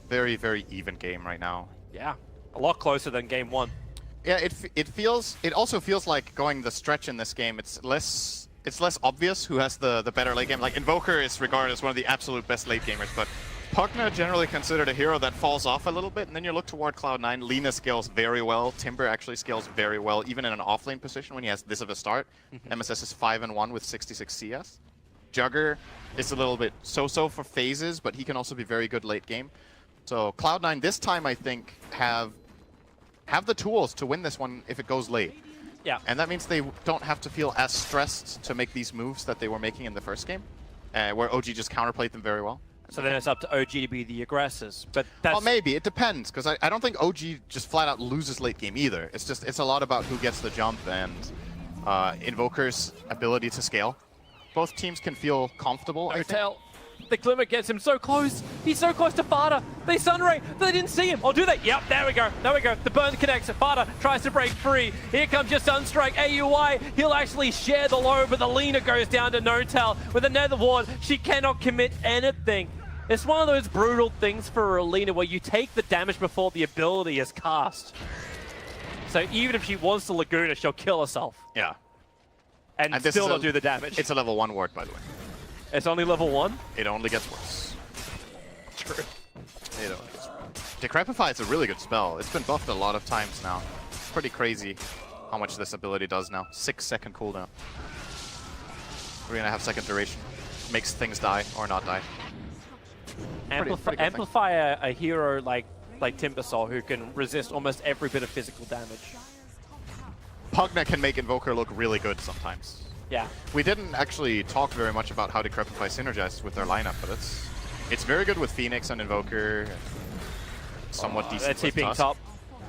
Very, very even game right now. Yeah, a lot closer than game 1. Yeah, it also feels like going the stretch in this game. It's less obvious who has the better late game. Like Invoker is regarded as one of the absolute best late gamers, but Pugna generally considered a hero that falls off a little bit, and then you look toward Cloud9. Lina scales very well. Timber actually scales very well, even in an offlane position when he has this of a start. MSS is 5-1 with 66 CS. Jugger is a little bit so-so for phases, but he can also be very good late game. So Cloud9 this time, I think, have the tools to win this one if it goes late. Yeah. And that means they don't have to feel as stressed to make these moves that they were making in the first game, where OG just counterplayed them very well. So then it's up to OG to be the aggressors. But that's... Well, maybe. It depends, because I don't think OG just flat out loses late game either. It's a lot about who gets the jump and Invoker's ability to scale. Both teams can feel comfortable, I think. The Glimmer gets him so close. He's so close to Fada. They Sunray. They didn't see him. Oh, do they? Yep, there we go. There we go. The burn connects. Fada tries to break free. Here comes your Sunstrike. AUI. He'll actually share the load, but the Lina goes down to Notel with a Nether Ward. She cannot commit anything. It's one of those brutal things for Lina where you take the damage before the ability is cast. So even if she wants to Laguna, she'll kill herself. Yeah. And still not do the damage. It's a level 1 ward, by the way. It's only level 1? It only gets worse. True. It only gets worse. Decrepify is a really good spell. It's been buffed a lot of times now. It's pretty crazy how much this ability does now. 6-second cooldown. 3.5-second duration. Makes things die or not die. Amplify a hero like Timbersaw who can resist almost every bit of physical damage. Pugna can make Invoker look really good sometimes. Yeah. We didn't actually talk very much about how Decrepify synergizes with their lineup, but it's very good with Phoenix and Invoker. Somewhat decent They're with TPing Tusk. top.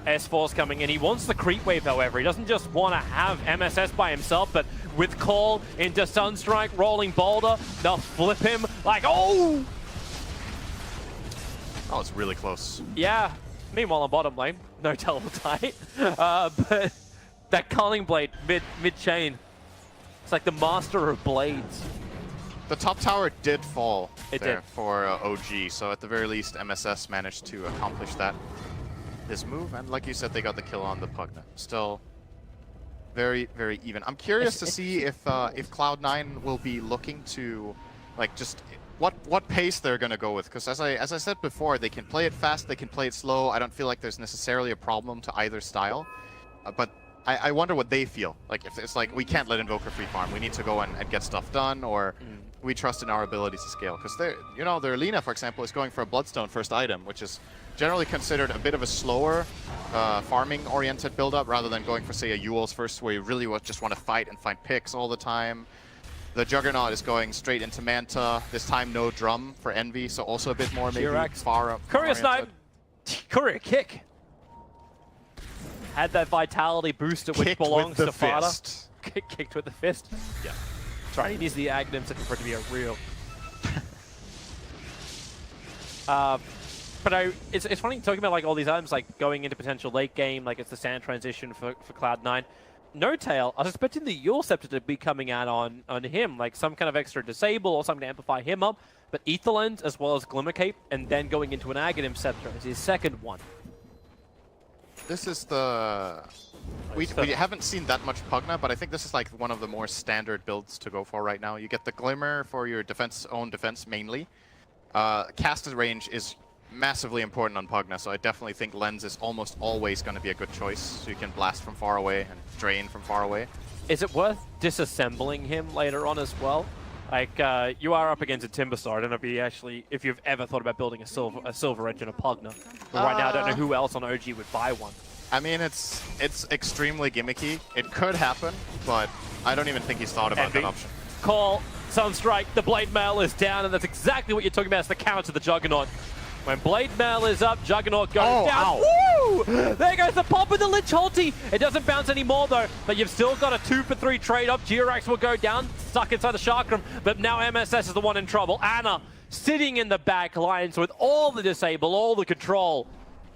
S4's coming in. He wants the creep wave, however. He doesn't just want to have MSS by himself, but with Call into Sunstrike, rolling Boulder, they'll flip him like, oh! Oh, it's really close. Yeah. Meanwhile, on bottom lane, no teleportate. But that Culling Blade mid-chain. It's like the master of blades. The top tower did fall It there did. for OG, so at the very least, MSS managed to accomplish this move, and like you said, they got the kill on the Pugna. Still very, very even. I'm curious to see if Cloud9 will be looking to, like, just what pace they're gonna go with, because as I said before, they can play it fast, they can play it slow. I don't feel like there's necessarily a problem to either style, but I wonder what they feel. Like, if it's like, we can't let Invoker free farm, we need to go and get stuff done, or we trust in our abilities to scale. Because their Lina, for example, is going for a Bloodstone first item, which is generally considered a bit of a slower farming-oriented build-up, rather than going for, say, a Eul's first, where you really just want to fight and find picks all the time. The Juggernaut is going straight into Manta, this time no drum for Envy, so also a bit more maybe far up. Courier snipe! Courier kick! Had that vitality booster which Kicked belongs with to the Fada. fist. Kicked with the fist. Yeah. That's right, he needs the Aghanim for it to be a real. But it's funny talking about like all these items like going into potential late game, like it's the standard transition for Cloud9. No Tail, I was expecting the Eul Scepter to be coming out on him, like some kind of extra disable or something to amplify him up. But Ether Lens as well as Glimmer Cape, and then going into an Aghanim Scepter is his second one. This is the... We haven't seen that much Pugna, but I think this is like one of the more standard builds to go for right now. You get the Glimmer for your own defense mainly. Casted range is massively important on Pugna, so I definitely think Lens is almost always going to be a good choice. So you can blast from far away and drain from far away. Is it worth disassembling him later on as well? Like, you are up against a Timbersaw. I don't know if you've ever thought about building a silver edge in a Pugna. But right now, I don't know who else on OG would buy one. I mean, it's extremely gimmicky. It could happen, but I don't even think he's thought about that option. Call, Sunstrike, the Blade Mail is down, and that's exactly what you're talking about. It's the counter to the Juggernaut. When Blade Mail is up, Juggernaut goes down. Woo! There goes the pop of the Lich ulti. It doesn't bounce anymore, though, but you've still got a 2-for-3 trade-up. Jirax will go down, stuck inside the Chakram, but now MSS is the one in trouble. Anna sitting in the back lines with all the disable, all the control.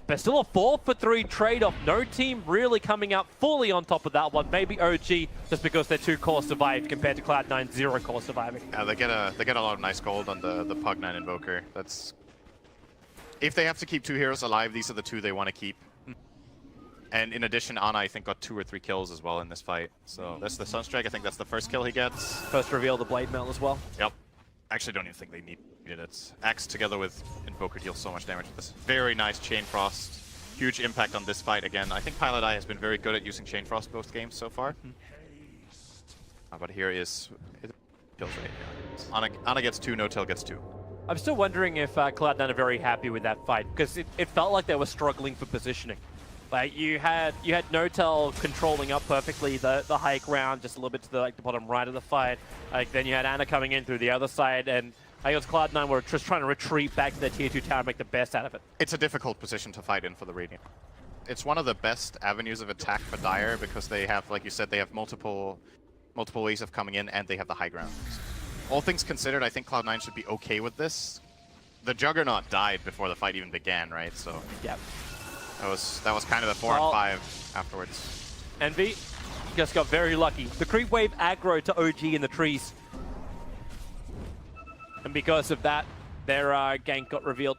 But still a 4-for-3 trade-off. No team really coming out fully on top of that one. Maybe OG, just because they're 2 core survived compared to Cloud9 0 core surviving. Yeah, they get a lot of nice gold on the Pugna and Invoker. That's... If they have to keep 2 heroes alive, these are the 2 they want to keep. And in addition, Ana, I think, got 2 or 3 kills as well in this fight. So that's the Sunstrike. I think that's the first kill he gets. First reveal the Blade Mail as well. Yep. actually don't even think they need it. Axe together with Invoker deals so much damage. This very nice Chain Frost. Huge impact on this fight again. I think Pilot Eye has been very good at using Chain Frost both games so far. But here is kills right here. Ana gets 2, No-Tail gets 2. I'm still wondering if Cloud9 are very happy with that fight, because it felt like they were struggling for positioning. Like you had No-Tail controlling up perfectly the high ground, just a little bit to the bottom right of the fight. Like then you had Ana coming in through the other side, and I guess Cloud9 were just trying to retreat back to their tier 2 tower and make the best out of it. It's a difficult position to fight in for the Radiant. It's one of the best avenues of attack for Dire because they have, like you said, they have multiple ways of coming in and they have the high ground. All things considered, I think Cloud9 should be okay with this. The Juggernaut died before the fight even began, right? So yep. That was kind of the 4 on 5 afterwards. Envy just got very lucky. The creep wave aggro to OG in the trees. And because of that, their gank got revealed.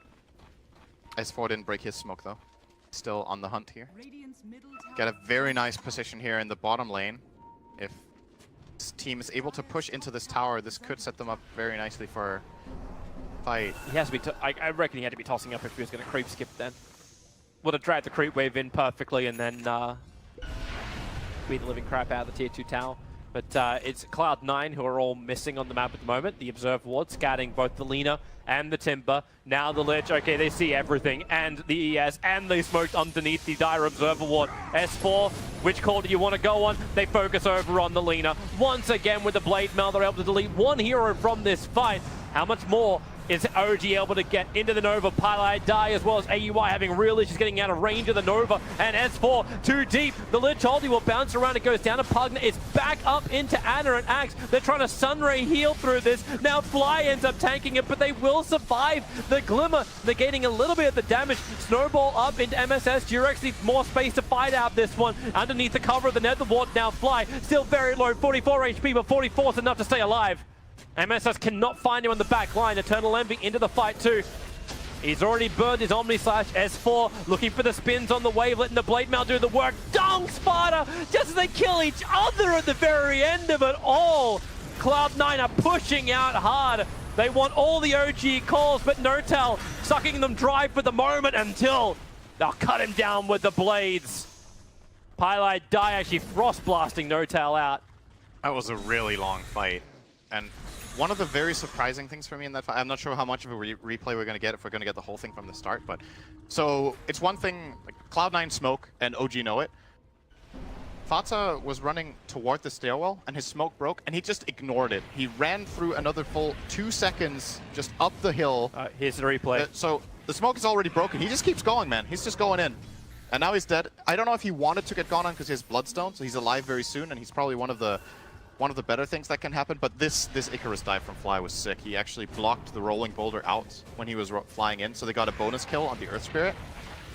S4 didn't break his smoke though. Still on the hunt here. Radiant's middle tower Got a very nice position here in the bottom lane. If this team is able to push into this tower, this could set them up very nicely for a fight. He has to be. I reckon he had to be tossing up if he was going to creep skip then. Would have dragged the creep wave in perfectly and then beat the living crap out of the tier 2 tower. But it's Cloud9 who are all missing on the map at the moment. The Observe Ward scouting both the Lina and the Timber. Now the Lich, okay, they see everything. And the ES, and they smoked underneath the Dire Observer Ward. S4, which call do you want to go on? They focus over on the Lina. Once again with the Blade Mail, they're able to delete one hero from this fight. How much more is OG able to get into the Nova? Pilot Die as well as AUI having real issues getting out of range of the Nova. And S4 too deep. The Lich Holdy will bounce around. It goes down to Pugna. It's back up into Ana and Axe. They're trying to Sunray heal through this. Now Fly ends up tanking it, but they will survive. The Glimmer negating a little bit of the damage. Snowball up into MSS. Durex needs more space to fight out this one. Underneath the cover of the Nether Ward now Fly. Still very low. 44 HP, but 44 is enough to stay alive. MSS cannot find him on the back line. Eternal Envy into the fight too. He's already burned his Omni Slash. S4 looking for the spins on the wave, letting the Blade Mail do the work. Dong Sparta! Just as they kill each other at the very end of it all. Cloud9 are pushing out hard. They want all the OG calls, but No-Tail sucking them dry for the moment until they'll cut him down with the blades. Pilot Die actually frost blasting No-Tail out. That was a really long fight. And one of the very surprising things for me in that fight, I'm not sure how much of a replay we're going to get if we're going to get the whole thing from the start, but so it's one thing, like Cloud9 smoke and OG know it. Fata was running toward the stairwell and his smoke broke and he just ignored it. He ran through another full 2 seconds just up the hill. Here's the replay. So the smoke is already broken. He just keeps going, man. He's just going in. And now he's dead. I don't know if he wanted to get gone on because he has Bloodstone, so he's alive very soon and he's probably one of the better things that can happen, but this Icarus dive from Fly was sick. He actually blocked the rolling boulder out when he was flying in, so they got a bonus kill on the Earth Spirit.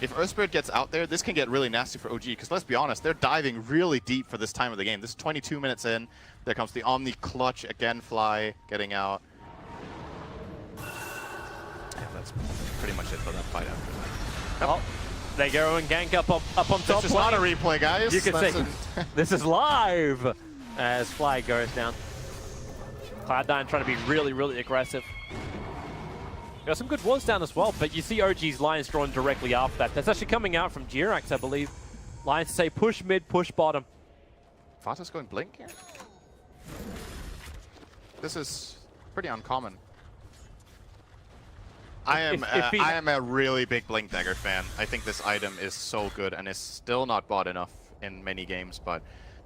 If Earth Spirit gets out there, this can get really nasty for OG, because let's be honest, they're diving really deep for this time of the game. This is 22 minutes in. There comes the Omni Clutch, again Fly getting out. Yeah, that's pretty much it for that fight after that. Oh, they go and gank up on top. This is not a replay, guys. You can say, this is live! As Fly goes down. Cloud9 trying to be really, really aggressive. Got some good walls down as well, but you see OG's lines drawn directly after that. That's actually coming out from Jirax, I believe. Lines say push mid, push bottom. Fata's going Blink here? This is pretty uncommon. I am a really big Blink Dagger fan. I think this item is so good and is still not bought enough in many games, but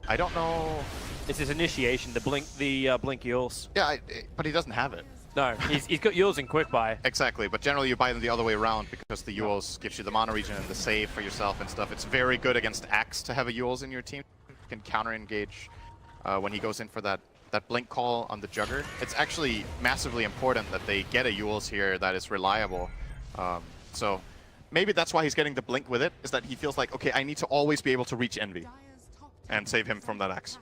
I don't know. It's his initiation, the blink Yules. Yeah, but he doesn't have it. No, he's got Yules in quick buy. Exactly, but generally you buy them the other way around because the Yules gives you the mana regen and the save for yourself and stuff. It's very good against Axe to have a Yules in your team. You can counter engage when he goes in for that blink call on the Jugger. It's actually massively important that they get a Yules here that is reliable. So maybe that's why he's getting the blink with it, is that he feels like, okay, I need to always be able to reach Envy and save him from that Axe.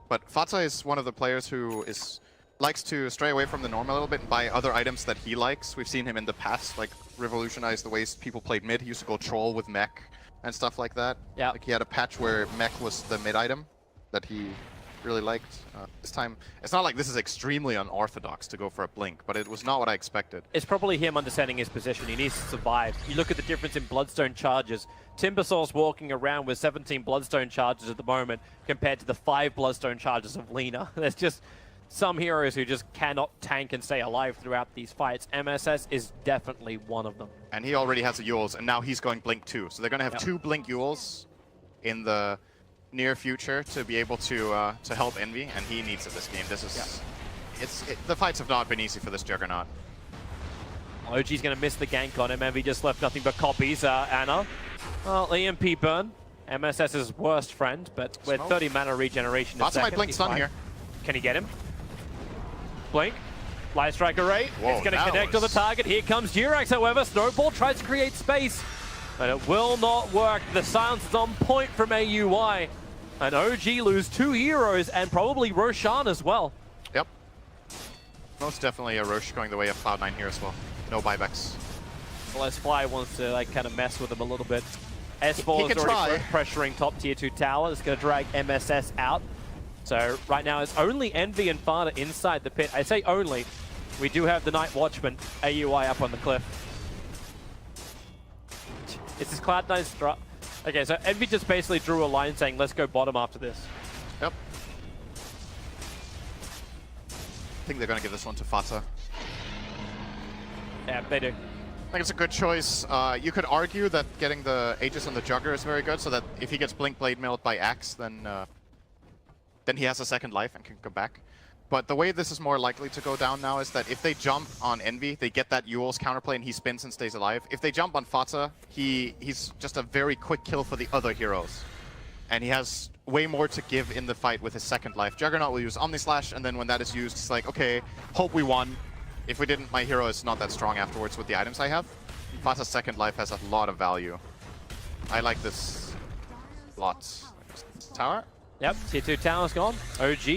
But Fata is one of the players who likes to stray away from the norm a little bit and buy other items that he likes. We've seen him in the past like revolutionize the ways people played mid. He used to go troll with mech and stuff like that. Yeah. Like he had a patch where mech was the mid item that he really liked. This time, it's not like this is extremely unorthodox to go for a blink, but it was not what I expected. It's probably him understanding his position. He needs to survive. You look at the difference in Bloodstone charges. Timbersaur's walking around with 17 Bloodstone charges at the moment compared to the 5 Bloodstone charges of Lina. There's just some heroes who just cannot tank and stay alive throughout these fights. MSS is definitely one of them. And he already has a Yules, and now he's going blink too. So they're going to have 2 blink Yules in the near future to be able to help Envy, and he needs it this game. This is the fights have not been easy for this Juggernaut. OG's going to miss the gank on him. Envy just left nothing but copies. Anna, well, EMP burn, MSS's worst friend, but with 30 mana regeneration. Lots of my blink stun here. Can he get him? Blink. Light Strike Array. Whoa, it's going to connect to the target. Here comes Jirax, however. Snowball tries to create space, but it will not work. The silence is on point from AUI. And OG lose 2 heroes and probably Roshan as well. Yep. Most definitely a Roche going the way of Cloud9 here as well. No buybacks. Well, S5 wants to like kind of mess with him a little bit. S4 is already pressuring top tier 2 tower. It's going to drag MSS out. So right now it's only Envy and Fada inside the pit. I say only. We do have the Night Watchman, AUI up on the cliff. This is Cloud9's drop. Okay, so Envy just basically drew a line saying, let's go bottom after this. Yep. I think they're going to give this one to Fata. Yeah, they do. I think it's a good choice. You could argue that getting the Aegis on the Jugger is very good, so that if he gets Blink Blade Mailed by Axe, then he has a second life and can come back. But the way this is more likely to go down now is that if they jump on Envy, they get that Yule's counterplay and he spins and stays alive. If they jump on Fata, he's just a very quick kill for the other heroes. And he has way more to give in the fight with his second life. Juggernaut will use Omnislash, and then when that is used, it's like, okay, hope we won. If we didn't, my hero is not that strong afterwards with the items I have. Fata's second life has a lot of value. I like this a lot. Tower? Yep, tier 2 tower's gone. OG,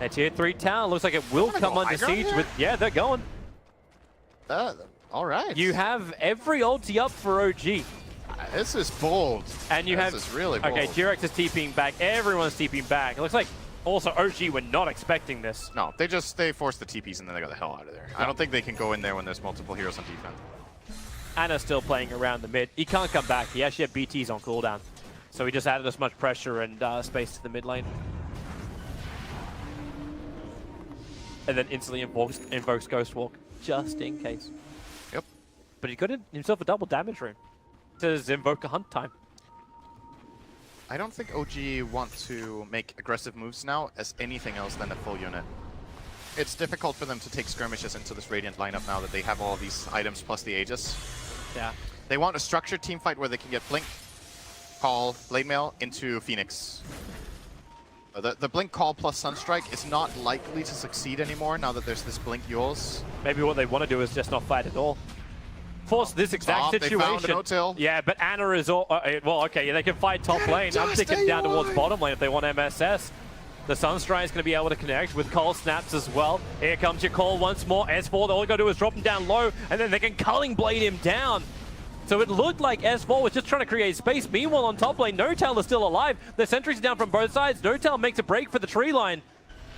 a tier 3 tower looks like it will come under siege with... Yeah, they're going. All right. You have every ulti up for OG. This is bold. And you have... This is really bold. Okay, Jirax is TPing back. Everyone's TPing back. It looks like also OG were not expecting this. No, they forced the TPs and then they got the hell out of there. I don't think they can go in there when there's multiple heroes on defense. Anna's still playing around the mid. He can't come back. He actually had BTs on cooldown. So he just added as much pressure and space to the mid lane. And then instantly invokes Ghost Walk, just in case. Yep. But he got himself a double damage rune. Says invoke a hunt time. I don't think OG want to make aggressive moves now as anything else than a full unit. It's difficult for them to take skirmishes into this Radiant lineup now that they have all of these items plus the Aegis. Yeah. They want a structured team fight where they can get Blink, Call, Blade Mail into Phoenix. The Blink Call plus Sunstrike is not likely to succeed anymore now that there's this Blink Yules. Maybe what they want to do is just not fight at all. Force this exact situation. They found an no-till. Yeah, but Anna is all... well, okay, they can fight top lane. I'm thinking down towards bottom lane if they want MSS. The Sunstrike is going to be able to connect with Cole Snaps as well. Here comes your call once more. S4, all you got to do is drop him down low, and then they can Culling Blade him down. So it looked like S4 was just trying to create space. Meanwhile, on top lane, No-Tail is still alive. The sentries are down from both sides. No-Tail makes a break for the tree line.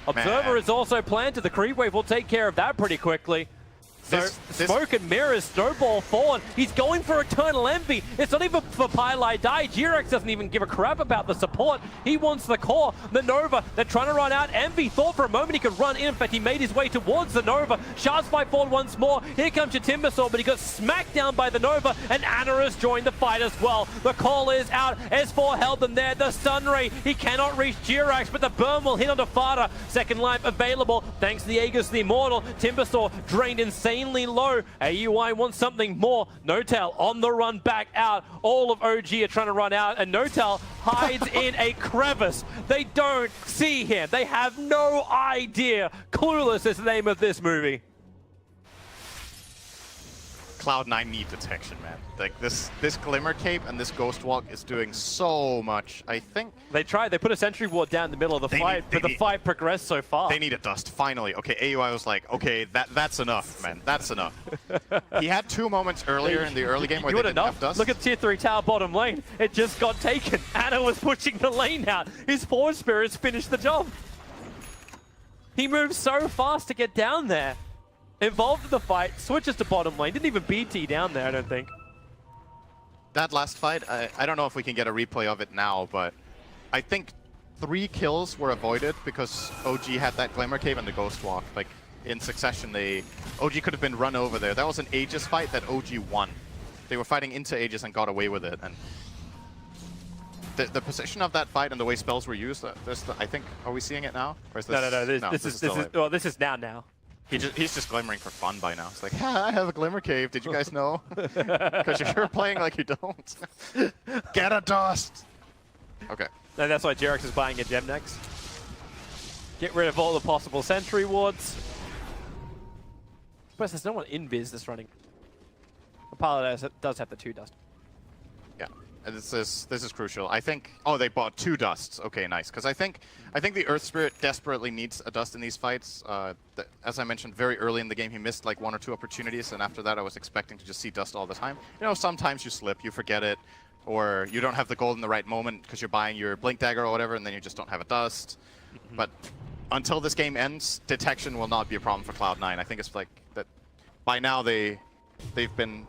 Observer is also planted. The creep wave will take care of that pretty quickly. So Smoke and Mirrors snowball forward. He's going for Eternal Envy. It's not even for Pylai Die. Jirax doesn't even give a crap about the support. He wants the core. The Nova, they're trying to run out. Envy thought for a moment he could run in. In fact, he made his way towards the Nova. Shards fight forward once more. Here comes your Timbersaw, but he got smacked down by the Nova, and Anna has joined the fight as well. The call is out. S4 held them there. The Stun Ray, he cannot reach Jirax, but the burn will hit onto Fada. Second life available thanks to the Aegis, the Immortal. Timbersaw drained insanely low. AUI wants something more. No-Tail on the run back out. All of OG are trying to run out, and No-Tail hides in a crevice. They don't see him. They have no idea. Clueless is the name of this movie. Cloud9 need detection, man. Like this Glimmer Cape and this Ghost Walk is doing so much. I think They tried. They put a sentry ward down in the middle of the fight, but the fight progressed so far. they need a dust. Finally, okay. AUI was like, okay, that's enough, man. That's enough. He had 2 moments earlier in the early game where You they want didn't enough? have dust. Look at tier 3 tower bottom lane. It just got taken. Anna was pushing the lane out. His forward spirits finished the job. He moved so fast to get down there. Involved in the fight, switches to bottom lane. Didn't even BT down there, I don't think. That last fight, I don't know if we can get a replay of it now, but I think 3 kills were avoided because OG had that Glimmer Cave and the Ghost Walk. Like, in succession, OG could have been run over there. That was an Aegis fight that OG won. They were fighting into Aegis and got away with it. And the position of that fight and the way spells were used, I think, are we seeing it now? Or is this, No, this is now. He's just glimmering for fun by now. It's like, I have a Glimmer Cave. Did you guys know? Because you're playing like you don't. Get a dust! Okay. And that's why Jerax is buying a gem next. Get rid of all the possible sentry wards. Plus, there's no one in Biz that's running. The pilot does have the 2 dust. Yeah, and this is crucial. I think. Oh, they bought 2 dusts. Okay, nice. Because I think the Earth Spirit desperately needs a dust in these fights. As I mentioned, very early in the game, he missed like 1 or 2 opportunities, and after that, I was expecting to just see dust all the time. You know, sometimes you slip, you forget it, or you don't have the gold in the right moment because you're buying your Blink Dagger or whatever, and then you just don't have a dust. But until this game ends, detection will not be a problem for Cloud9. I think it's like that. By now, they've been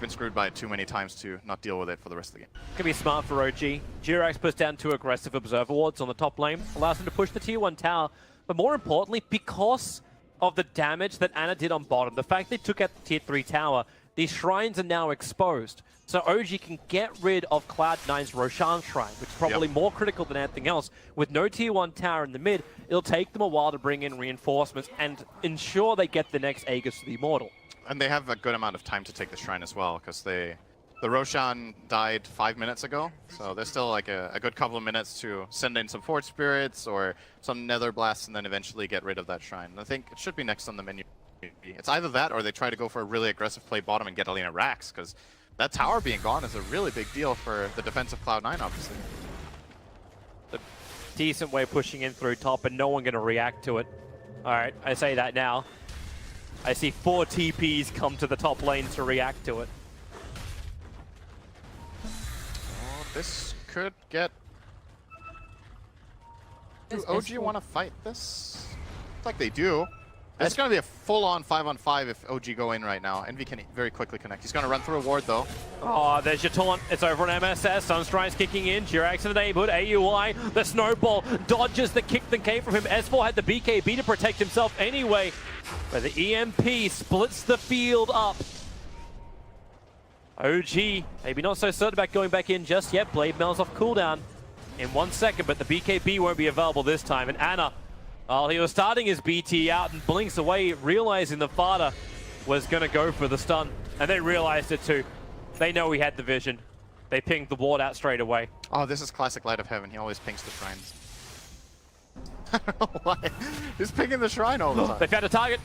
screwed by it too many times to not deal with it for the rest of the game. Could be smart for OG. Jirax puts down 2 aggressive Observer wards on the top lane, allows him to push the tier 1 tower, but more importantly, because of the damage that Anna did on bottom, the fact they took out the tier 3 tower, these shrines are now exposed. So OG can get rid of Cloud9's Roshan Shrine, which is probably more critical than anything else. With no tier 1 tower in the mid, it'll take them a while to bring in reinforcements and ensure they get the next Aegis to the Immortal. And they have a good amount of time to take the shrine as well, because the Roshan died 5 minutes ago, so there's still like a good couple of minutes to send in some Forge Spirits or some Nether Blasts and then eventually get rid of that shrine. And I think it should be next on the menu. It's either that or they try to go for a really aggressive play bottom and get Alina Rax, because that tower being gone is a really big deal for the defense of Cloud9, obviously. A decent way pushing in through top and no one going to react to it. Alright, I say that now. I see 4 TPs come to the top lane to react to it. Oh, this could get... Do OG want to fight this? Looks like they do. It's going to be a full-on 5-on-5 if OG go in right now. Envy can very quickly connect. He's going to run through a ward, though. Oh, there's your taunt. It's over on MSS. Sunstride's kicking in. Jirax in the neighborhood. AUI, the snowball, dodges the kick that came from him. S4 had the BKB to protect himself anyway. But the EMP splits the field up. OG, maybe not so certain about going back in just yet. Blade Mail's off cooldown in 1 second, but the BKB won't be available this time. And Anna, well, he was starting his BT out and blinks away, realizing the Fada was going to go for the stun. And they realized it too. They know he had the vision. They pinged the ward out straight away. Oh, this is classic Light of Heaven. He always pings the shrines. I don't know why. He's pinging the shrine all the time. They found a target.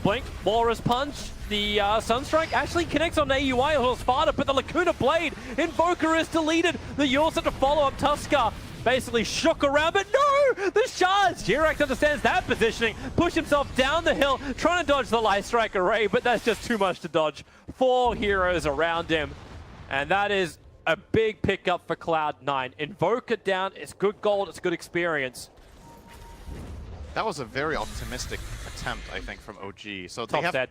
Blink, Walrus Punch. The Sunstrike actually connects on AUI or Sparta, but the Lacuna Blade Invoker is deleted. The Yules have to follow up Tuskar. Basically shook around, but no! The shards! Jirax understands that positioning, push himself down the hill, trying to dodge the Light Strike array, but that's just too much to dodge. 4 heroes around him, and that is a big pickup for Cloud9. Invoker down, it's good gold, it's good experience. That was a very optimistic attempt, I think, from OG. So they Top have... dead.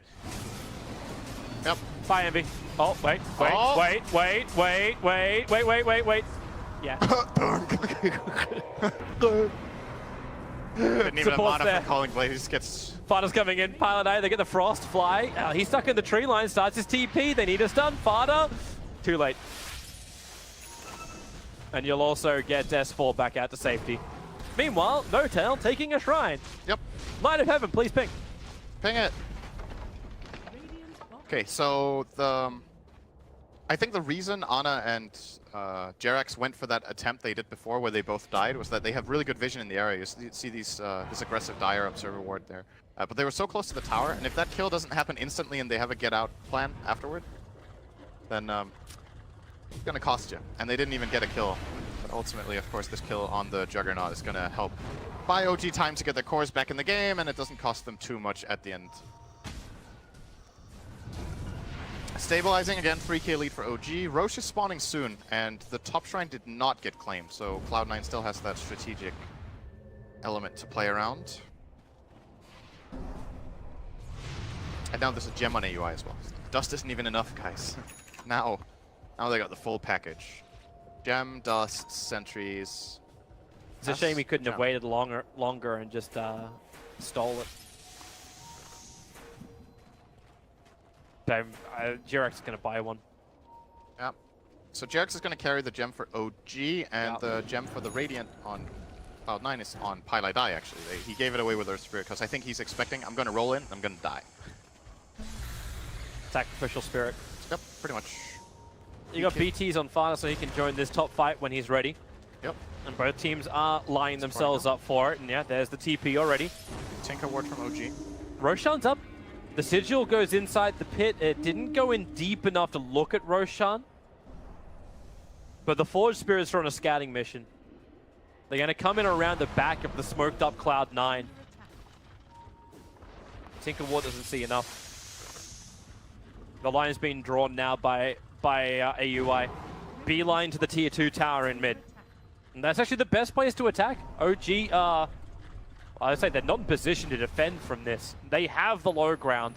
Yep. Bye, Envy. Oh, wait. Yeah. Didn't even have Support's mana there. for calling Blade. He just gets... Fada's coming in. Pilot A, they get the Frost Fly. He's stuck in the tree line, starts his TP. They need a stun. Fada, too late. And you'll also get S4 back out to safety. Meanwhile, No Tail taking a shrine. Yep. Light of Heaven, please ping. Ping it. Okay, so I think the reason Ana and Jerax went for that attempt they did before where they both died was that they have really good vision in the area. You see these this aggressive Dire Observer ward there. But they were so close to the tower, and if that kill doesn't happen instantly and they have a get out plan afterward, then it's going to cost you. And they didn't even get a kill. But ultimately, of course, this kill on the Juggernaut is going to help buy OG time to get their cores back in the game, and it doesn't cost them too much at the end. Stabilizing again, 3k lead for OG. Roche is spawning soon, and the top shrine did not get claimed, so Cloud9 still has that strategic element to play around. And now there's a gem on AUI as well. Dust isn't even enough, guys. now they got the full package. Gem, dust, sentries. It's a shame he couldn't have waited longer and just stole it. Jirax is going to buy one. Yeah. So Jirax is going to carry the gem for OG, and the gem for the Radiant on Cloud9 is on Pile Die, actually. He gave it away with Earth Spirit, because I think he's expecting, I'm going to roll in, I'm going to die. Sacrificial Spirit. Yep, pretty much. You got BTs on fire, so he can join this top fight when he's ready. Yep. And both teams are lining themselves up for it, and yeah, there's the TP already. Tinker ward from OG. Roshan's up. The Sigil goes inside the pit. It didn't go in deep enough to look at Roshan. But the Forge Spirits are on a scouting mission. They're going to come in around the back of the smoked up Cloud9. Tinker Ward doesn't see enough. The line's being drawn now by AUI. Beeline to the tier 2 tower in mid. And that's actually the best place to attack. OG I'd say they're not in position to defend from this. They have the low ground,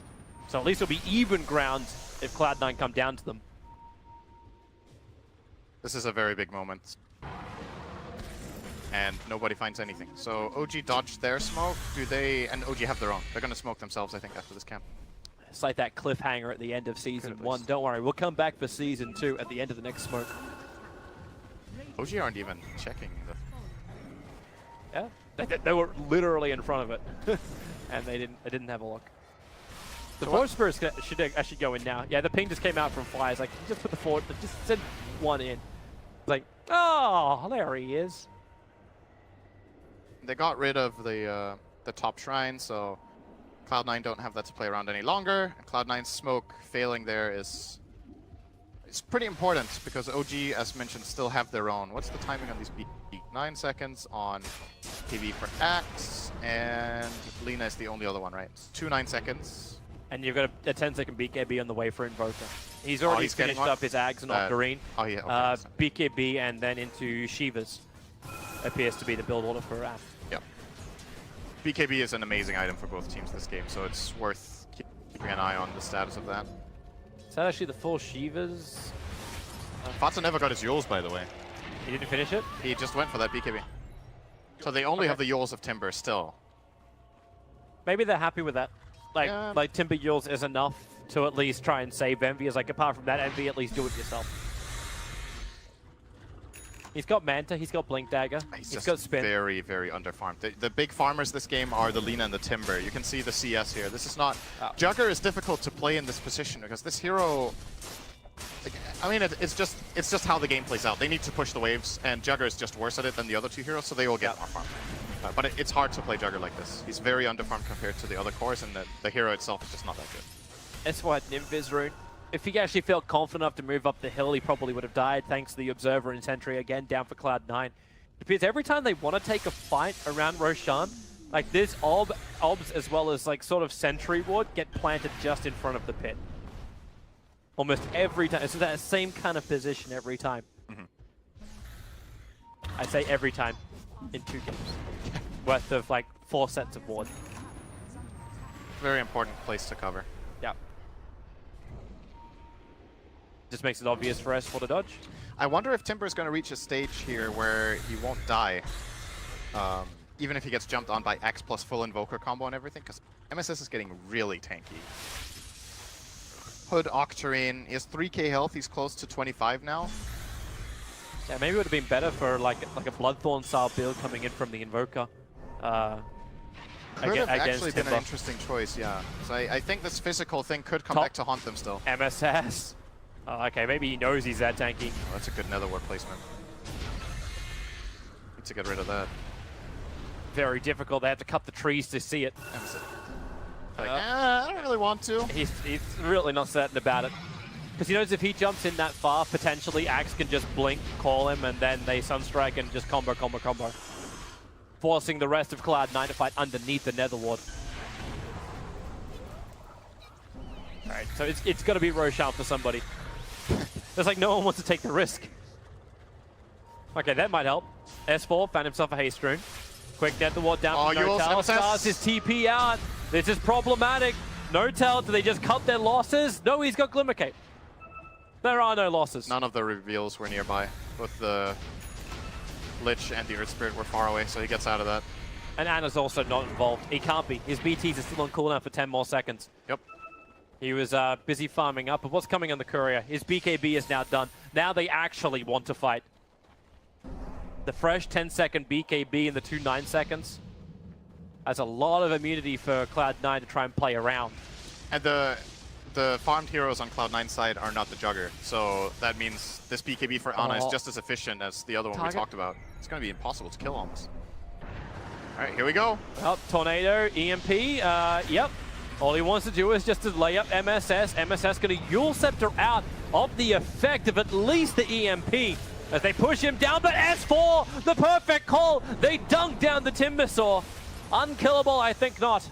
so at least it'll be even ground if Cloud9 come down to them. This is a very big moment. And nobody finds anything. So OG dodged their smoke. And OG have their own. They're going to smoke themselves, I think, after this camp. It's like that cliffhanger at the end of Season 1. Don't worry, we'll come back for Season 2 at the end of the next smoke. OG aren't even checking the... Yeah. They were literally in front of it, and they didn't have a look. The Forge Spirits should actually go in now. Yeah, the ping just came out from Fly. It's like, just put the forward, just send one in. It's like, oh, there he is. They got rid of the top shrine, so Cloud9 don't have that to play around any longer. Cloud9's smoke failing there is pretty important because OG, as mentioned, still have their own. What's the timing on these B? 9 seconds on PB for Axe, and Lina is the only other one, right? It's 2 9 seconds. And you've got a 10-second BKB on the way for Invoker. He's already finished up his Ags and Octarine. Oh, yeah. Okay, BKB and then into Shivas. Appears to be the build order for App. Yep. BKB is an amazing item for both teams this game, so it's worth keeping an eye on the status of that. Is that actually the full Shivas? Fatsa never got his Yules, by the way. He didn't finish it? He just went for that BKB. So they only have the Yules of Timber still. Maybe they're happy with that. Like Timber Yules is enough to at least try and save Envy. It's like, apart from that, Envy, at least do it yourself. He's got Manta, he's got Blink Dagger, he's got Spin. Very, very underfarmed. The big farmers this game are the Lina and the Timber. You can see the CS here. This is not... Jugger is difficult to play in this position because this hero... I mean, it's just how the game plays out. They need to push the waves, and Jugger is just worse at it than the other two heroes, so they will get more farm. But it's hard to play Jugger like this. He's very underfarmed compared to the other cores, and the hero itself is just not that good. That's why Nymph rune. If he actually felt confident enough to move up the hill, he probably would have died, thanks to the Observer and Sentry again down for Cloud9. It appears every time they want to take a fight around Roshan, like this Obs as well as like sort of Sentry ward get planted just in front of the pit. Almost every time. It's that same kind of position every time. I say every time in 2 games. Worth of like 4 sets of ward. Very important place to cover. Yeah. Just makes it obvious for us for the dodge. I wonder if Timber is going to reach a stage here where he won't die. Even if he gets jumped on by Axe plus full Invoker combo and everything, because MSS is getting really tanky. Hood, Octarine, he has 3k health, he's close to 25 now. Yeah, maybe it would have been better for like a Bloodthorn style build coming in from the Invoker. Could have actually been an interesting choice, yeah. So I think this physical thing could come back to haunt them still. MSS. Okay, maybe he knows he's that tanky. Oh, that's a good nether ward placement. Need to get rid of that. Very difficult, they have to cut the trees to see it. Like, I don't really want to. He's really not certain about it. Because he knows if he jumps in that far, potentially Axe can just blink, call him, and then they Sunstrike and just combo. Forcing the rest of Cloud9 to fight underneath the Nether Ward. Alright, so it's got to be Roshan for somebody. There's like no one wants to take the risk. Okay, that might help. S4 found himself a haste rune. Quick Nether Ward down from Notel. Stars his TP out. This is problematic. Notel, do they just cut their losses? No, he's got Glimmer Cape. There are no losses. None of the reveals were nearby. Both the Lich and the Earth Spirit were far away, so he gets out of that. And Anna's also not involved. He can't be. His BTs are still on cooldown for 10 more seconds. Yep. He was busy farming up, but what's coming on the courier? His BKB is now done. Now they actually want to fight. The fresh 10-second BKB in the 2 9 seconds. That's a lot of immunity for Cloud9 to try and play around. And the farmed heroes on Cloud9 side are not the Jugger, so that means this BKB for Ana is just as efficient as the other one we talked about. It's going to be impossible to kill almost. All right, here we go. Well, Tornado, EMP, yep. All he wants to do is just to lay up MSS. MSS going to Yule Scepter out of the effect of at least the EMP as they push him down, but S4, the perfect call. They dunk down the Timbersaw. Unkillable, I think not.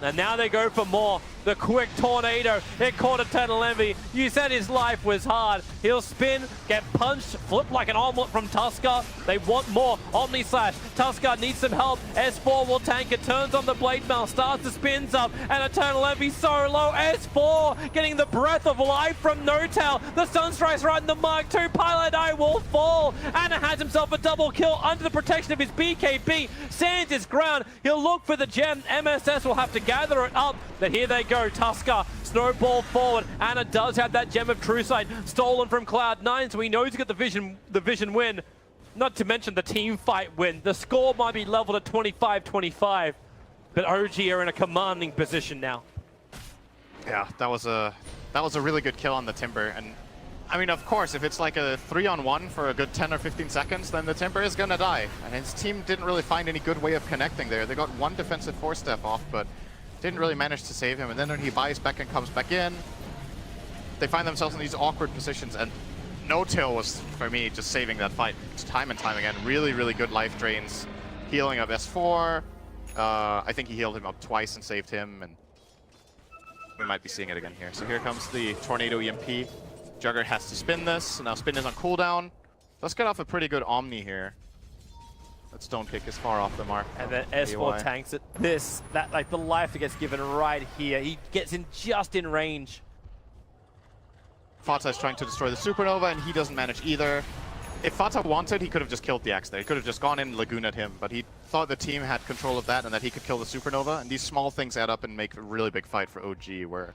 And now they go for more. The quick tornado. It caught Eternal Envy. You said his life was hard. He'll spin, get punched, flip like an omelet from Tusker. They want more. Omni Slash. Tusker needs some help. S4 will tank it. Turns on the Blade Mail. Starts the spins up. And Eternal Envy so low. S4 getting the breath of life from Notel. The Sunstrike's right in the mark. 2 Pilot Eye will fall. Anna has himself a double kill under the protection of his BKB. Stands his ground. He'll look for the gem. MSS will have to gather it up. But here they go. Tusker, snowball forward. Anna does have that Gem of True Sight stolen from Cloud9, so he knows he's got the vision win. Not to mention the team fight win. The score might be leveled at 25-25, but OG are in a commanding position now. Yeah, that was a really good kill on the Timber, and I mean, of course, if it's like a 3-on-1 for a good 10 or 15 seconds, then the Timber is gonna die. And his team didn't really find any good way of connecting there. They got one defensive 4-step off, but didn't really manage to save him. And then when he buys back and comes back in, they find themselves in these awkward positions. And No-Till was, for me, just saving that fight time and time again. Really, really good life drains. Healing up S4. I think he healed him up twice and saved him. And we might be seeing it again here. So here comes the Tornado EMP. Jugger has to spin this. Now spin is on cooldown. Let's get off a pretty good Omni here. That stone kick is far off the mark. And then S4 tanks it. Like the life that gets given right here. He gets in just in range. Fata is trying to destroy the Supernova, and he doesn't manage either. If Fata wanted, he could have just killed the Axe there. He could have just gone in Lagoon at him, but he thought the team had control of that and that he could kill the Supernova. And these small things add up and make a really big fight for OG, where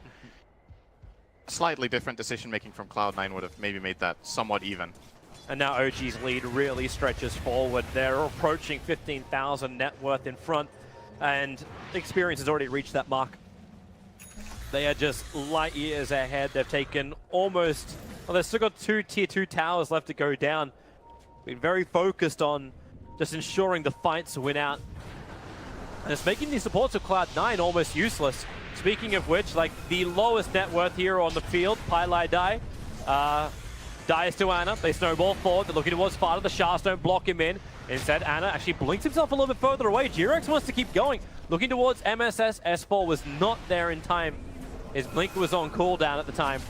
slightly different decision-making from Cloud9 would have maybe made that somewhat even. And now OG's lead really stretches forward. They're approaching 15,000 net worth in front, and Experience has already reached that mark. They are just light years ahead. They've taken almost, well, they've still got 2 tier 2 towers left to go down. Been very focused on just ensuring the fights win out. And it's making the supports of Cloud9 almost useless. Speaking of which, like the lowest net worth hero on the field, Pylai Dai, dies to Ana. They snowball forward. They're looking towards Fata. The Shards don't block him in. Instead, Ana actually blinks himself a little bit further away. G-Rex wants to keep going. Looking towards MSS. S4 was not there in time. His blink was on cooldown at the time.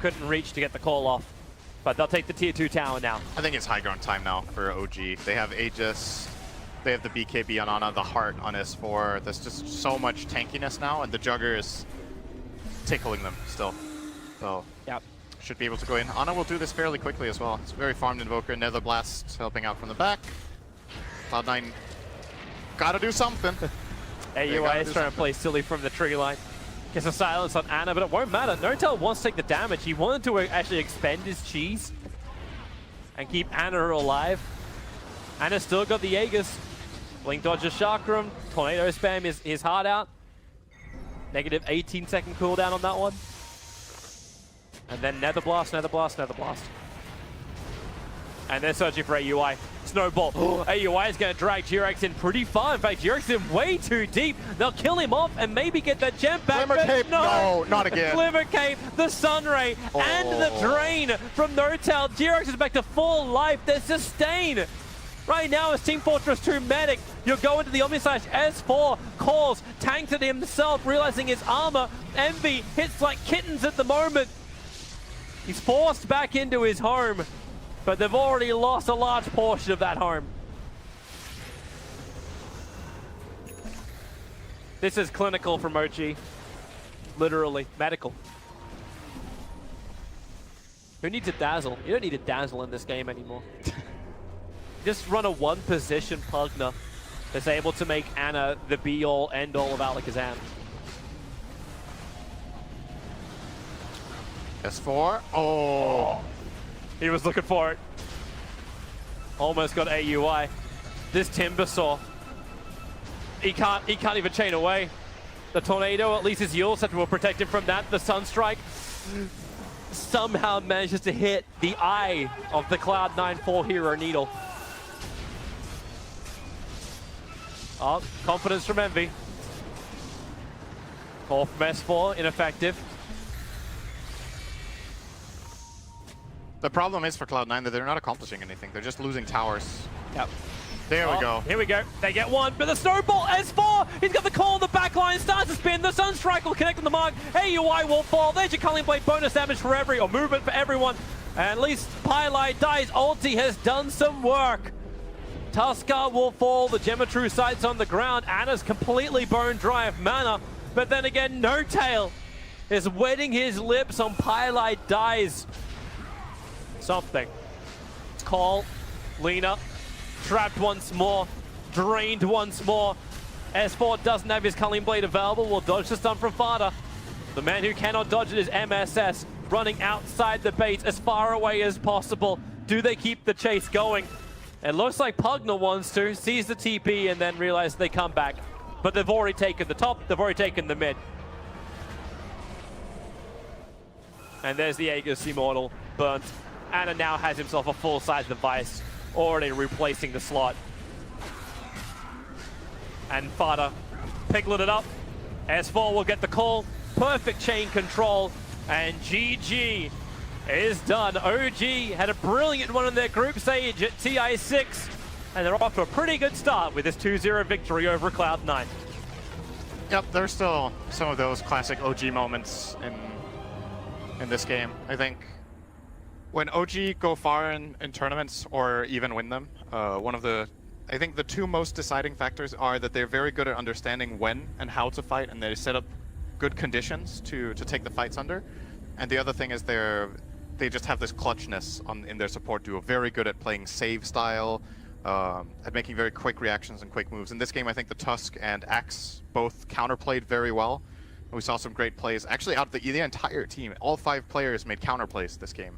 Couldn't reach to get the call off. But they'll take the tier 2 tower now. I think it's high ground time now for OG. They have Aegis. They have the BKB on Ana, the Heart on S4. There's just so much tankiness now, and the Jugger is tickling them still. So, yep. Should be able to go in. Ana will do this fairly quickly as well. It's a very farmed Invoker. Nether Blast helping out from the back. Cloud9 gotta do something. AUI is trying to play silly from the tree line. Gets a silence on Ana, but it won't matter. Notel wants to take the damage. He wanted to actually expend his cheese and keep Ana alive. Ana's still got the Aegis. Blink dodges Chakram. Tornado spam his heart out. Negative 18-second cooldown on that one. And then Nether Blast, Nether Blast, Nether Blast. And they're searching for AUI. Snowball. AUI is going to drag G-Rex in pretty far. In fact, G-Rex is in way too deep. They'll kill him off and maybe get that gem back. Glimmer Cape. No, not again. Glimmer Cape, the Sunray, and the drain from No-Tail. G-Rex is back to full life. There's sustain. Right now, as Team Fortress 2 medic, you're going to the Omnislash S4, calls, tanked it himself, realizing his armor. Envy hits like kittens at the moment. He's forced back into his home, but they've already lost a large portion of that home. This is clinical from OG. Literally, medical. Who needs a dazzle? You don't need a dazzle in this game anymore. Just run a one position Pugna that's able to make Ana the be-all, end-all of Alakazam. S4. Oh. He was looking for it. Almost got AUI. This Timbersaw. He can't even chain away. The Tornado, at least his Yule Scepter will protect him from that. The Sunstrike somehow manages to hit the eye of the Cloud9 4-hero Needle. Oh, confidence from Envy. Call from S4, ineffective. The problem is for Cloud9 that they're not accomplishing anything. They're just losing towers. Yep. There we go. Here we go. They get one, but the Snowball, S4! He's got the call on the back line, starts to spin. The Sunstrike will connect on the mark. AUI will fall. There's your Culling Blade bonus damage for movement for everyone. And at least Pylite dies. Ulti has done some work. Tuskar will fall. The Geometry sights on the ground. Ana's completely bone dry of mana. But then again, No-Tail is wetting his lips on Pylite dies. Something. Call. Lina. Trapped once more. Drained once more. S4 doesn't have his Culling Blade available. Will dodge the stun from Fada. The man who cannot dodge it is MSS. Running outside the base as far away as possible. Do they keep the chase going? It looks like Pugna wants to. Sees the TP and then realizes they come back. But they've already taken the top. They've already taken the mid. And there's the Aegis Immortal burnt. Ana now has himself a full-size device, already replacing the slot. And Fada piglet it up. S4 will get the call. Perfect chain control. And GG is done. OG had a brilliant one in their group stage at TI6. And they're off to a pretty good start with this 2-0 victory over Cloud9. Yep, there's still some of those classic OG moments in this game. I think when OG go far in tournaments or even win them, I think the two most deciding factors are that they're very good at understanding when and how to fight, and they set up good conditions to take the fights under. And the other thing is they just have this clutchness in their support duo. Very good at playing save style, at making very quick reactions and quick moves. In this game, I think the Tusk and Axe both counterplayed very well. We saw some great plays. Actually, out of the entire team, all 5 players made counterplays this game.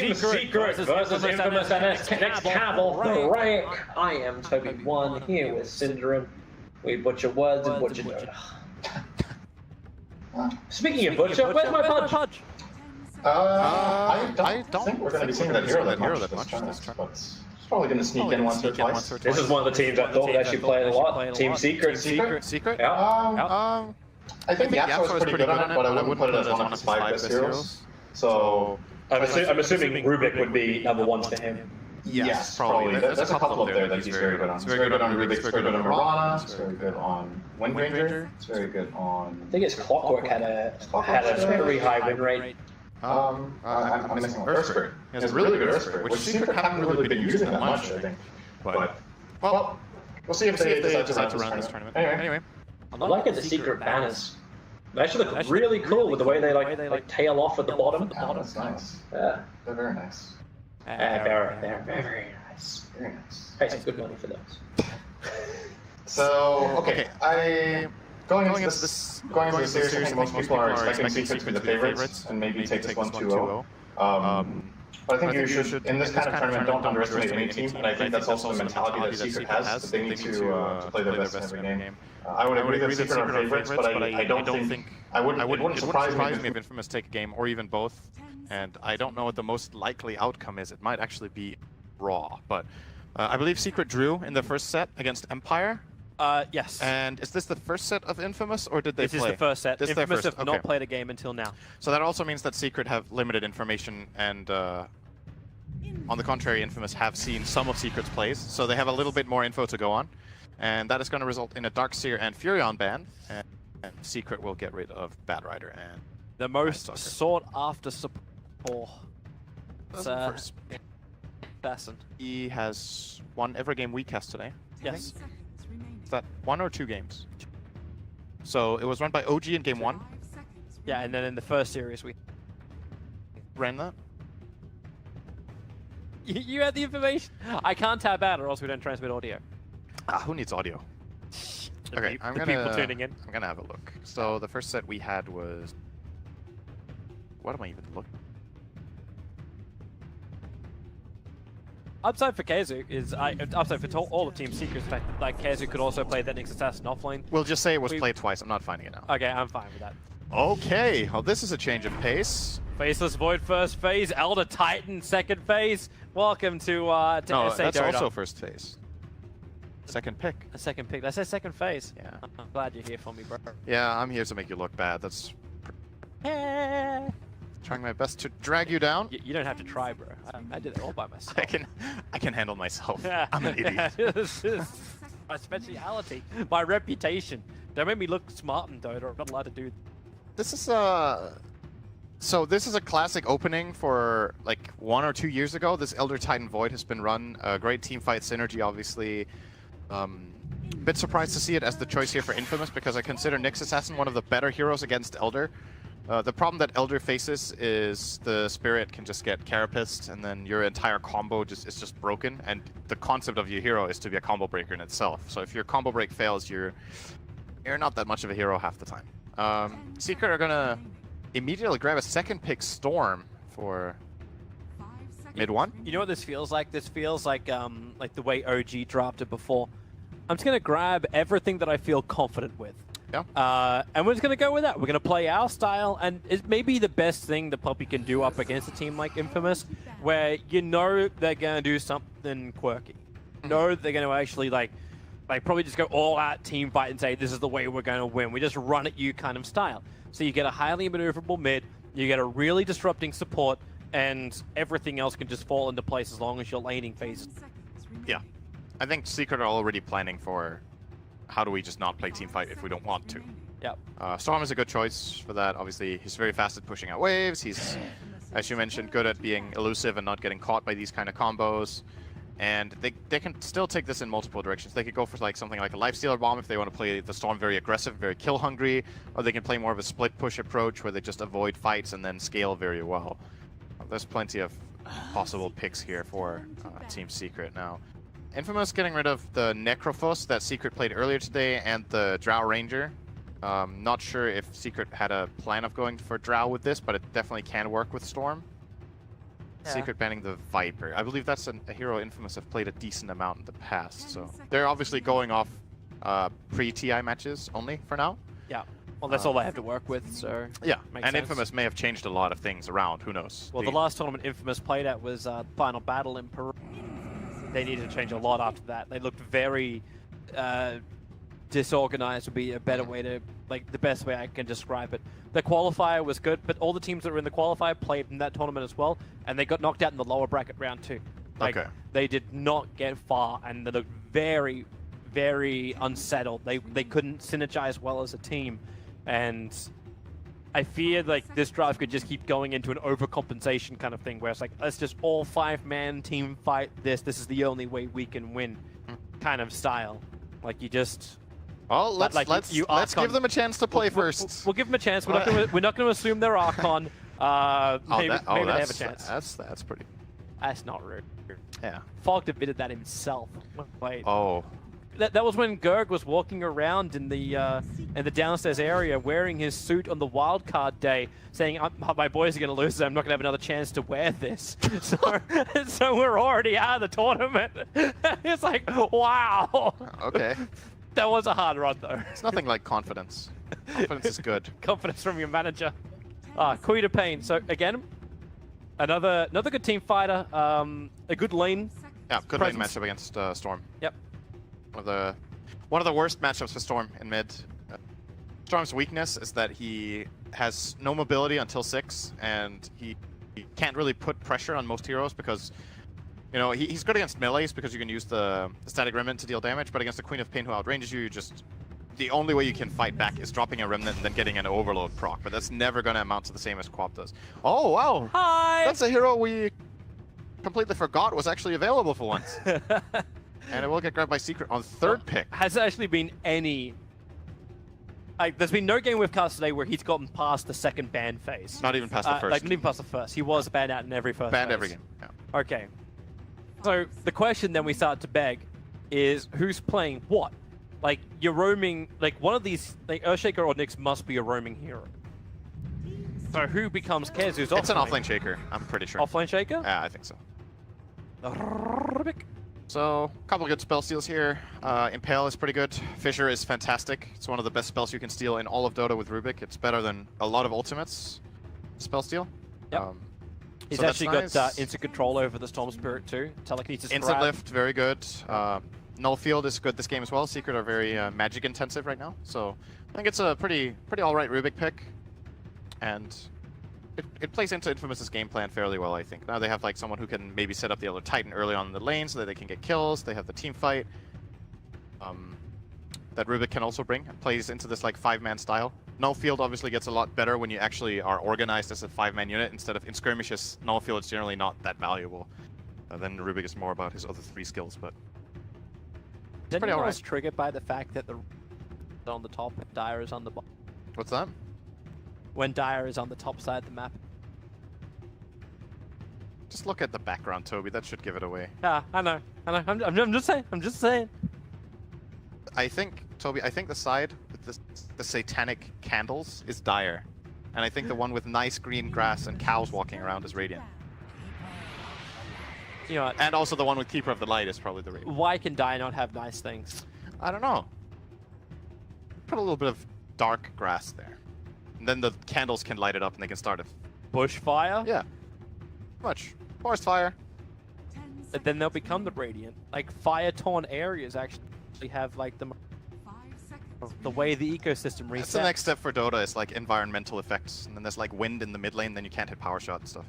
Team Secret versus Infamous NS next Cannibal the rank. I am Toby1 here with Syndrome. We butcher words and butcher Dota. Speaking of butcher, where's my punch? I don't think we're going to be seeing that hero that much this turn. But it's probably going to sneak in once or twice. This is one of the teams I thought would actually play a lot. Team Secret. Secret? Yeah. I think Yasuo is pretty good on it, but I wouldn't put it as one of his 5 best heroes. So I'm assuming Rubik would be number 1 for him. Yes, probably. There's a couple up there that he's very good on. He's very good on Rubik, he's very good on Mirana, he's very good on Windranger, he's very good on... I think his Clockwork had a very high win rate. I'm missing one. Earthspirit. He has a really good Earthspirit, which Secret haven't really been using that much, I think. But, well, we'll see if they decide to run this tournament. Anyway. I'm liking the Secret banners. They actually look really cool with the way they like tail off at the bottom. Yeah, that's nice. Yeah. They're very nice. They're very nice. Very nice. Pay some good money for those. So, okay, going into this series, I think most people are expecting Secret to be the favorites and maybe take this one 2-0. But I think you should, in this kind of tournament, don't underestimate any team, and I think that's also the mentality that Secret has, that they need to play their best in every game. I would agree that Secret are favorites, but I don't think, it wouldn't surprise me if Infamous take a game, or even both, and I don't know what the most likely outcome is. It might actually be Raw, but I believe Secret drew in the first set against Empire. Yes. And is this the first set of Infamous, or did they play? This is the first set. This Infamous first, have not played a game until now. So that also means that Secret have limited information, and on the contrary, Infamous have seen some of Secret's plays, so they have a little bit more info to go on. And that is going to result in a Darkseer and Furion ban, and Secret will get rid of Bad Rider and the most sought after support. Assassin. He has won every game we cast today. Yes. Is that 1 or 2 games? So it was run by OG in game 1. Yeah, and then in the first series we ran that. You had the information. I can't tab out, or else we don't transmit audio. Who needs audio? Okay, people tuning in. I'm gonna have a look. So the first set we had was... What am I even looking? Upside for Keizu is upside for all the Team Secrets. Fact that like Keizu could also play that Nyx Assassin offlane. We'll just say it was played twice. I'm not finding it now. Okay, I'm fine with that. Okay, well this is a change of pace. Faceless Void first phase, Elder Titan second phase. Welcome to no, SA that's Dota. also first phase. Second pick. A second pick. That's a second phase. Yeah. I'm glad you're here for me, bro. Yeah, I'm here to make you look bad. That's trying my best to drag you down. You don't have to try, bro. I did it all by myself. I can handle myself. I'm an idiot. This is my speciality, my reputation. Don't make me look smart in Dota. I'm not allowed to do. This is so this is a classic opening for like 1 or 2 years ago. This Elder Titan Void has been run. Great team fight synergy, obviously. Bit surprised to see it as the choice here for Infamous because I consider Nyx Assassin one of the better heroes against Elder. The problem that Elder faces is the Spirit can just get carapaced and then your entire combo is just broken, and the concept of your hero is to be a combo breaker in itself. So if your combo break fails, you're not that much of a hero half the time. Secret are gonna immediately grab a second pick Storm for mid 1. You know what this feels like? This feels like the way OG drafted before. I'm just gonna grab everything that I feel confident with. Yeah. And we're just gonna go with that. We're gonna play our style, and it may be the best thing that Poppy can do up against a team like Infamous, where you know they're gonna do something quirky. You know that they're gonna actually like probably just go all out team fight and say this is the way we're gonna win. We just run at you kind of style. So you get a highly maneuverable mid, you get a really disrupting support, and everything else can just fall into place as long as your laning phases. Yeah. I think Secret are already planning for how do we just not play teamfight if we don't want to. Yep. Storm is a good choice for that. Obviously, he's very fast at pushing out waves. He's, as you mentioned, good at being elusive and not getting caught by these kind of combos. And they can still take this in multiple directions. They could go for like something like a Lifestealer Bomb if they want to play the Storm very aggressive, very kill hungry, or they can play more of a split push approach where they just avoid fights and then scale very well. There's plenty of possible picks here for Team Secret now. Infamous getting rid of the Necrophos that Secret played earlier today and the Drow Ranger. Not sure if Secret had a plan of going for Drow with this, but it definitely can work with Storm. Secret banning the Viper. I believe that's a hero Infamous have played a decent amount in the past, so they're obviously going off pre-TI matches only for now. Yeah. Well, that's all they have to work with, so yeah. makes And sense. Infamous may have changed a lot of things around. Who knows? Well, the last tournament Infamous played at was Final Battle in Peru. They needed to change a lot after that. They looked very disorganized would be a better way to, like, the best way I can describe it. The qualifier was good, but all the teams that were in the qualifier played in that tournament as well, and they got knocked out in the lower bracket round 2. Like, okay. They did not get far, and they looked very, very unsettled. They couldn't synergize well as a team, and I feared like this drive could just keep going into an overcompensation kind of thing, where it's like, let's just all 5-man team fight this. This is the only way we can win, kind of style. Like you just. Well, let's give them a chance to play first. We'll give them a chance. We're not going to assume they're Archon. Maybe they have a chance. That's pretty. That's not rude. Yeah. Falk admitted that himself. Wait. Oh. That was when Gerg was walking around in the downstairs area wearing his suit on the wildcard day, saying, "My boys are going to lose. I'm not going to have another chance to wear this." So we're already out of the tournament. It's like, wow. Okay. That was a hard run, though. It's nothing like confidence. Confidence is good. Confidence from your manager. Queen of Pain. So again, another good team fighter. A good lane. Yeah, good lane matchup against Storm. Yep. One of the worst matchups for Storm in mid. Storm's weakness is that he has no mobility until 6, and he can't really put pressure on most heroes because, you know, he's good against melees because you can use the static remnant to deal damage, but against the Queen of Pain who outranges you, the only way you can fight back is dropping a remnant and then getting an overload proc, but that's never going to amount to the same as Quap does. Oh, wow! Hi! That's a hero we completely forgot was actually available for once. And it will get grabbed by Secret on 3rd pick. Has there actually been any... Like, there's been no game we've cast today where he's gotten past the second ban phase. Not even past the first. Like, not even past the first. He was banned out in every first Banned phase. every game, yeah. Okay. So, the question then we start to beg is, who's playing what? Like, you're roaming... Like, one of these... Like, Earthshaker or Nyx must be a roaming hero. So, who becomes Kez? Who's offlane? It's an offlane shaker, I'm pretty sure. Offlane shaker? Yeah, I think so. So, a couple of good spell steals here. Impale is pretty good. Fissure is fantastic. It's one of the best spells you can steal in all of Dota with Rubik. It's better than a lot of ultimates spell steal. Yep. He's so actually nice. got instant control over the Storm Spirit too. Telekinesis Instant grab. lift, very good. Null Field is good this game as well. Secret are very magic intensive right now. So, I think it's a pretty alright Rubik pick. And it plays into Infamous's game plan fairly well, I think. Now they have like someone who can maybe set up the other Titan early on in the lane so that they can get kills. They have the team fight that Rubik can also bring. It plays into this like 5-man style. Null Field obviously gets a lot better when you actually are organized as a 5-man unit instead of in skirmishes. Null Field is generally not that valuable. Then Rubik is more about his other 3 skills, but Didn't pretty you alright. was triggered by the fact that the on the top and Dire is on the bottom? What's that? When Dire is on the top side of the map. Just look at the background, Toby. That should give it away. Yeah, I know. I'm just saying. I think, Toby, the side with the satanic candles is Dire. And I think the one with nice green grass and cows walking around is Radiant. You know what? And also the one with Keeper of the Light is probably the Radiant. Why can Dire not have nice things? I don't know. Put a little bit of dark grass there. And then the candles can light it up and they can start a... Bushfire? Yeah. Much. Forest fire. And then they'll become the Radiant. Like, fire-torn areas actually have, like, the way the ecosystem resets. That's the next step for Dota is, like, environmental effects. And then there's, like, wind in the mid lane, then you can't hit power shot and stuff.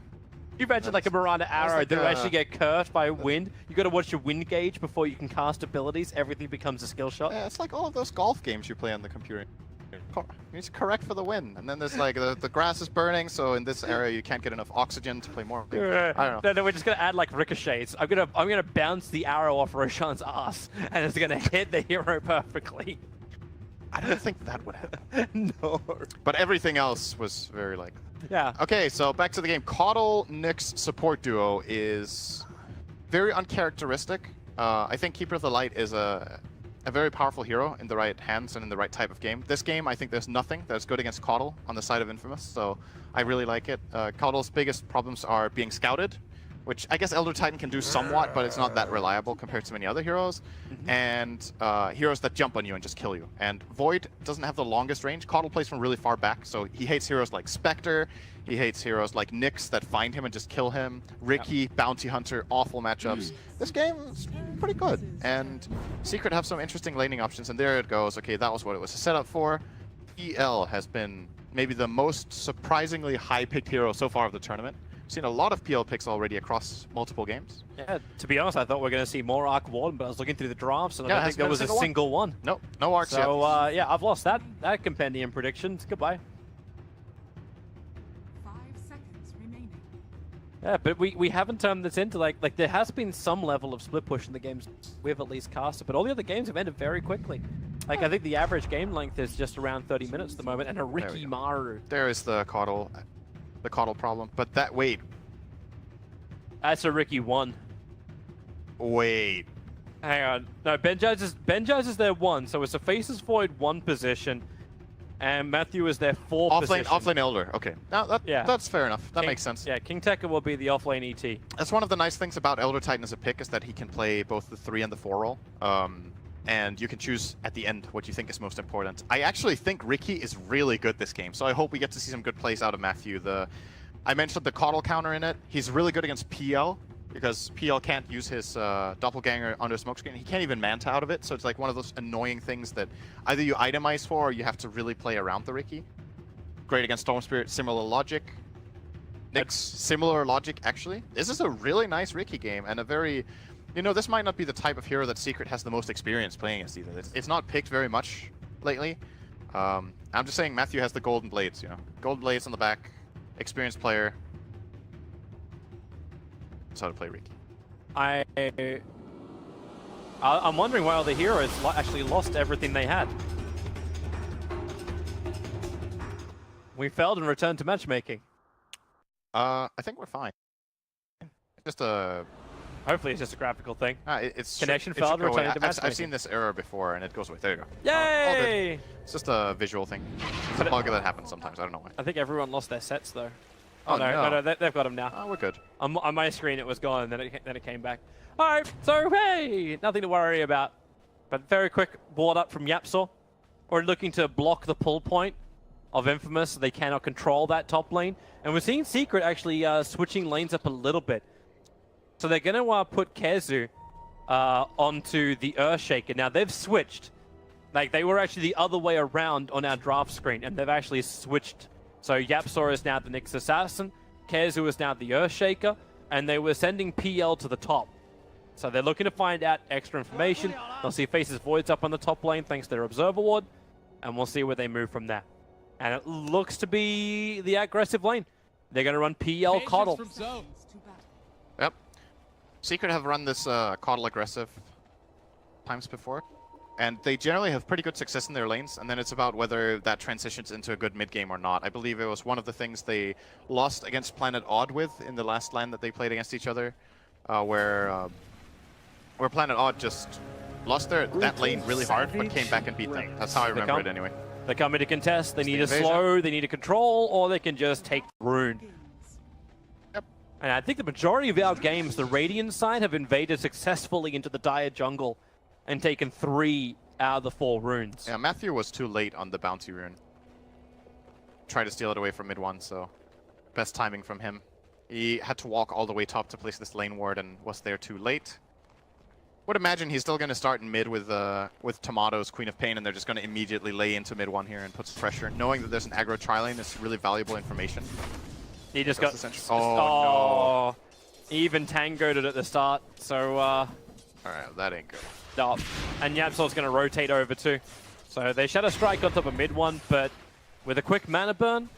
You mentioned like a Miranda arrow like that actually get cursed by wind. You gotta watch your wind gauge before you can cast abilities. Everything becomes a skill shot. Yeah, it's like all of those golf games you play on the computer. You need to correct for the win. And then there's like, the grass is burning, so in this area you can't get enough oxygen to play more. I don't know. No, we're just gonna add like ricochets. I'm gonna bounce the arrow off Roshan's ass, and it's gonna hit the hero perfectly. I don't think that would happen. No. But everything else was very like... Yeah. Okay, so back to the game. Caudle Nyx support duo is very uncharacteristic. I think Keeper of the Light is a very powerful hero in the right hands and in the right type of game. This game, I think there's nothing that's good against Caudle on the side of Infamous, so I really like it. Caudle's biggest problems are being scouted, which I guess Elder Titan can do somewhat, but it's not that reliable compared to many other heroes, and heroes that jump on you and just kill you. And Void doesn't have the longest range. Coddle plays from really far back, so he hates heroes like Spectre, he hates heroes like Nyx that find him and just kill him, Riki, Bounty Hunter, awful matchups. This game is pretty good, and Secret have some interesting laning options, and there it goes. Okay, that was what it was set up for. PL has been maybe the most surprisingly high-picked hero so far of the tournament. Seen a lot of PL picks already across multiple games. Yeah, to be honest, I thought we were going to see more Arc Warden, but I was looking through the drafts and I Yeah, don't think there was a single one. Nope, no arcs yet. So, yeah, I've lost that compendium predictions. Goodbye. 5 seconds remaining. Yeah, but we haven't turned this into, like there has been some level of split push in the games we've at least casted, but all the other games have ended very quickly. Like, I think the average game length is just around 30 minutes at the moment, and a Riki Maru. There is the coddle problem. But that, wait. That's a Riki 1. Wait. Hang on. No, Benjaz is their 1, so it's a Faces Void 1 position, and Matthew is their 4 position. Offlane Elder, okay. Now, that's fair enough. That makes sense. Yeah, King Tekka will be the offlane ET. That's one of the nice things about Elder Titan as a pick, is that he can play both the 3 and the 4 role. And you can choose at the end what you think is most important. I actually think Riki is really good this game, so I hope we get to see some good plays out of Matthew. I mentioned the Coddle counter in it. He's really good against PL, because PL can't use his doppelganger under smokescreen. He can't even manta out of it, so it's like one of those annoying things that either you itemize for or you have to really play around the Riki. Great against Storm Spirit, similar logic. Nyx, similar logic actually. This is a really nice Riki game, and a very... You know, this might not be the type of hero that Secret has the most experience playing against either. It's not picked very much lately. I'm just saying Matthew has the golden blades, you know. Golden blades on the back, experienced player. That's how to play Riki. I'm wondering why all the heroes actually lost everything they had. We failed and returned to matchmaking. I think we're fine. Just a... Hopefully it's just a graphical thing. It's Connection failed and returning to matchmaking. I've seen this error before and it goes away. There you go. Yay! It's just a visual thing. It's a bug that happens sometimes. I don't know why. I think everyone lost their sets though. Oh, no, they've got them now. Oh, we're good. On my screen it was gone, and then it came back. All right, so hey, nothing to worry about. But very quick board up from Yapsor. We're looking to block the pull point of Infamous, so they cannot control that top lane. And we're seeing Secret actually switching lanes up a little bit. So they're going to put Kezu onto the Earthshaker. Now, they've switched. Like, they were actually the other way around on our draft screen, and they've actually switched. So Yapsor is now the Nyx Assassin, Kezu is now the Earthshaker, and they were sending PL to the top. So they're looking to find out extra information. They'll see Faces Voids up on the top lane thanks to their Observer Ward, and we'll see where they move from there. And it looks to be the aggressive lane. They're going to run PL Coddle. Yep. Secret have run this Coddle aggressive times before, and they generally have pretty good success in their lanes, and then it's about whether that transitions into a good mid-game or not. I believe it was one of the things they lost against Planet Odd with in the last LAN that they played against each other, where Planet Odd just lost that lane really hard, but came back and beat them. That's how I remember it anyway. They come in to contest, they need a slow, they need a control, or they can just take Rune. And I think the majority of our games, the Radiant side, have invaded successfully into the Dire jungle and taken 3 out of the 4 runes. Yeah, Matthew was too late on the bounty rune. Tried to steal it away from mid 1, so best timing from him. He had to walk all the way top to place this lane ward and was there too late. Would imagine he's still going to start in mid with Tomato's Queen of Pain, and they're just going to immediately lay into mid 1 here and put some pressure. Knowing that there's an aggro tri-lane is really valuable information. He just got... no. Even tangoed it at the start, so... Alright, that ain't good. No. And Yapsor's going to rotate over too. So they Shadow Strike on top of mid 1, but with a quick mana burn,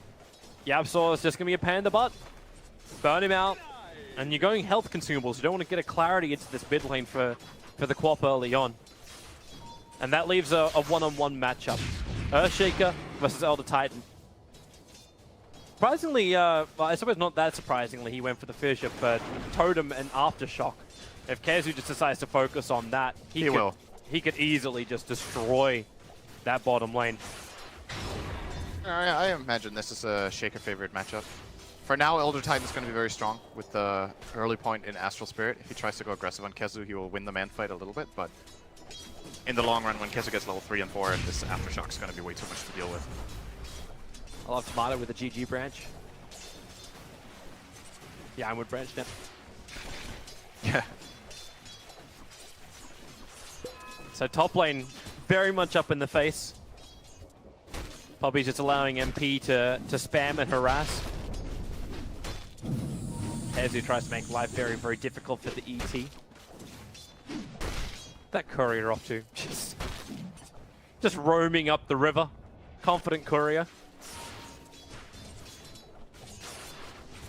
Yapsor is just going to be a panda butt. Burn him out. And you're going health consumables. You don't want to get a clarity into this mid lane for the Quap early on. And that leaves a one-on-one matchup. Earthshaker versus Elder Titan. Surprisingly, well, I suppose not that surprisingly, he went for the Fissure, but Totem and Aftershock. If Kezu just decides to focus on that, he could easily just destroy that bottom lane. I imagine this is a Shaker favorite matchup. For now, Elder Titan is going to be very strong with the early point in Astral Spirit. If he tries to go aggressive on Kezu, he will win the man fight a little bit, but in the long run, when Kezu gets level 3 and 4, this Aftershock is going to be way too much to deal with. I love Tomato with the GG branch. Yeah, I'm with branch now. Yeah. So top lane, very much up in the face. Poppy's just allowing MP to spam and harass. Kezu tries to make life very, very difficult for the ET. That courier off to just roaming up the river. Confident courier.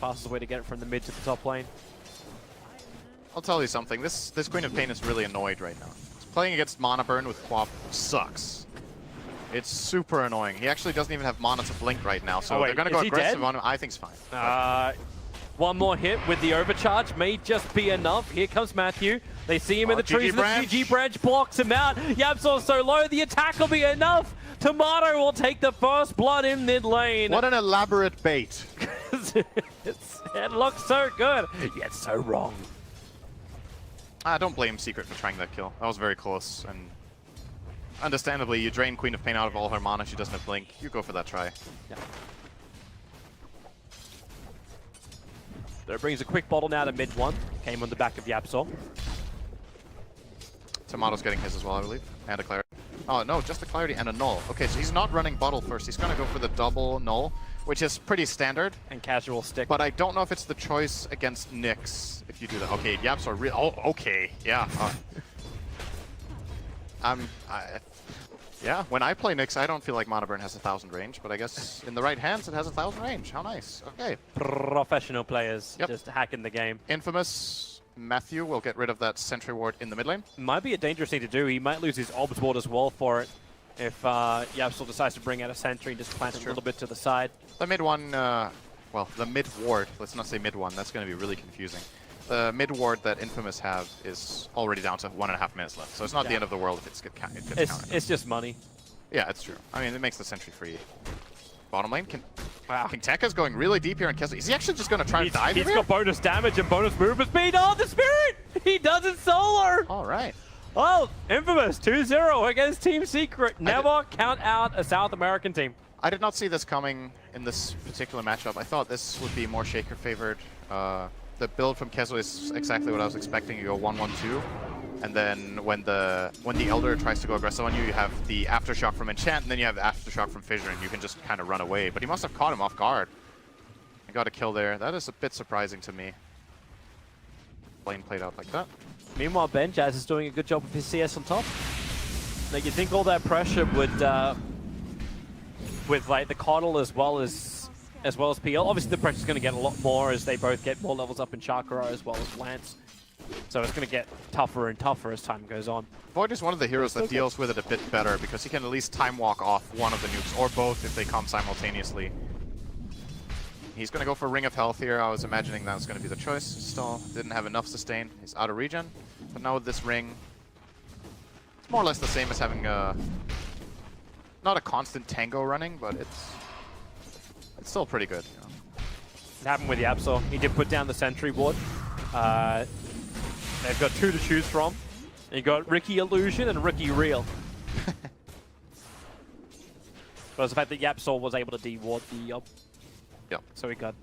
Fastest way to get it from the mid to the top lane. I'll tell you something. This Queen of Pain is really annoyed right now. Playing against Mana Burn with Quap sucks. It's super annoying. He actually doesn't even have mana to blink right now, so they're going to go aggressive on him. I think it's fine. One more hit with the overcharge may just be enough. Here comes Matthew. They see him in the trees. The GG branch blocks him out. Yapsor's so low, the attack will be enough. Tomato will take the first blood in mid lane. What an elaborate bait. It looks so good, yet so wrong. I don't blame Secret for trying that kill. That was very close, and understandably, you drain Queen of Pain out of all her mana. She doesn't have blink. You go for that try. Yeah. That brings a quick bottle now to mid 1. Came on the back of Yapsor. Tomato's getting his as well, I believe. And a clarity. Oh, no, just a clarity and a null. Okay, so he's not running bottle first. He's going to go for the double null, which is pretty standard. And casual stick. But I don't know if it's the choice against Nyx if you do that. Okay, Yapsor real. Oh, okay. Yeah. Yeah, when I play Nyx, I don't feel like Mana Burn has 1,000 range, but I guess in the right hands it has 1,000 range. How nice. Okay. Professional players just hacking the game. Infamous Matthew will get rid of that sentry ward in the mid lane. Might be a dangerous thing to do. He might lose his Obs ward as well for it if Yapsor decides to bring out a sentry and just plant a little bit to the side. The mid one, well, the mid ward, let's not say mid one, that's going to be really confusing. The mid ward that Infamous have is already down to 1.5 minutes left, so it's not the end of the world if it gets countered. It's just money. Yeah, it's true. I mean, it makes the sentry free. Bottom lane, King Tekka's going really deep here on Kezu. Is he actually just going to try to dive? He's got bonus damage and bonus movement speed. Oh, the Spirit! He does it solo! All right. Oh, Infamous 2-0 against Team Secret. Never count out a South American team. I did not see this coming in this particular matchup. I thought this would be more Shaker favored. The build from Kezu is exactly what I was expecting. You go 1-1-2, and then when the Elder tries to go aggressive on you, you have the Aftershock from Enchant, and then you have the Aftershock from Fissure, and you can just kind of run away. But he must have caught him off guard. I got a kill there. That is a bit surprising to me. Lane played out like that. Meanwhile, Ben Jazz is doing a good job with his CS on top. Like, you think all that pressure would, with like the Coddle as well as PL. Obviously, the pressure's going to get a lot more as they both get more levels up in Chakra as well as Lance. So it's going to get tougher and tougher as time goes on. Void is one of the heroes that deals with it a bit better because he can at least time walk off one of the nukes, or both if they come simultaneously. He's going to go for Ring of Health here. I was imagining that was going to be the choice. Still didn't have enough sustain. He's out of regen. But now with this ring, it's more or less the same as having a... not a constant tango running, but it's still pretty good. You know. It happened with Yapsor. He did put down the sentry ward. They've got 2 to choose from. You got Ricky Illusion and Ricky Real. But it's the fact that Yapsor was able to de-ward the Yep. So he got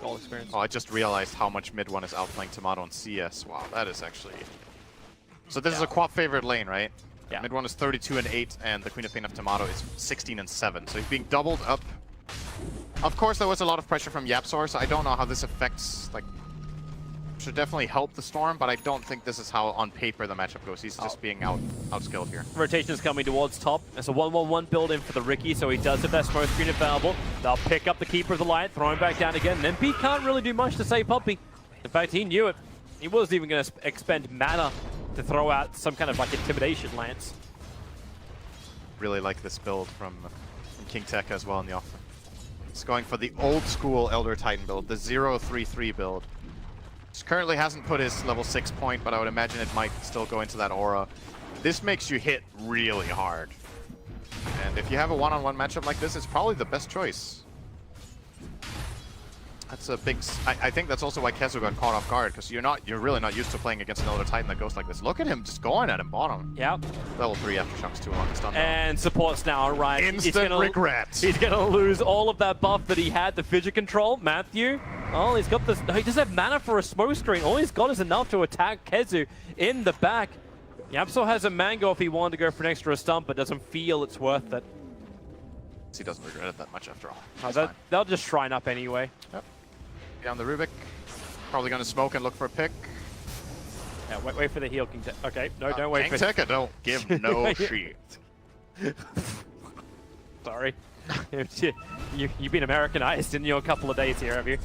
goal experience. Oh, I just realized how much mid one is outplaying Tomato and CS. Wow, that is actually... So this is a Quap favorite lane, right? Yeah. Mid one is 32-8, and the Queen of Pain of Tomato is 16-7. So he's being doubled up. Of course, there was a lot of pressure from Yapsor, so I don't know how this affects, like... Should definitely help the Storm, but I don't think this is how, on paper, the matchup goes. He's just being outskilled here. Rotation's coming towards top. It's a 1-1-1 build in for the Ricky, so he does have that smoke screen available. They'll pick up the Keeper of the Light, throw him back down again, and MP can't really do much to save Poppy. In fact, he knew it. He wasn't even going to expend mana to throw out some kind of like intimidation lance. Really like this build from King Tekka as well in the offer. He's going for the old school Elder Titan build, the 0-3-3 build. Which currently hasn't put his level 6 point, but I would imagine it might still go into that aura. This makes you hit really hard. And if you have a one-on-one matchup like this, it's probably the best choice. That's a big. I think that's also why Kezu got caught off guard, because you're really not used to playing against another Titan that goes like this. Look at him just going at him bottom. Yep. Level 3 Aftershocks too long. It's done. And support's now arrived. Instant regret. He's gonna lose all of that buff that he had, the fidget control. Matthew, oh, he's got this. No, he doesn't have mana for a smoke screen. All he's got is enough to attack Kezu in the back. Yapso has a mango if he wanted to go for an extra stump, but doesn't feel it's worth it. He doesn't regret it that much after all. They'll just shrine up anyway. Yep. Down the Rubik. Probably going to smoke and look for a pick. Yeah, wait for the heal King. Okay, no, don't wait King for Tekka, don't give no shit. Sorry. You've been Americanized in your couple of days here, have you?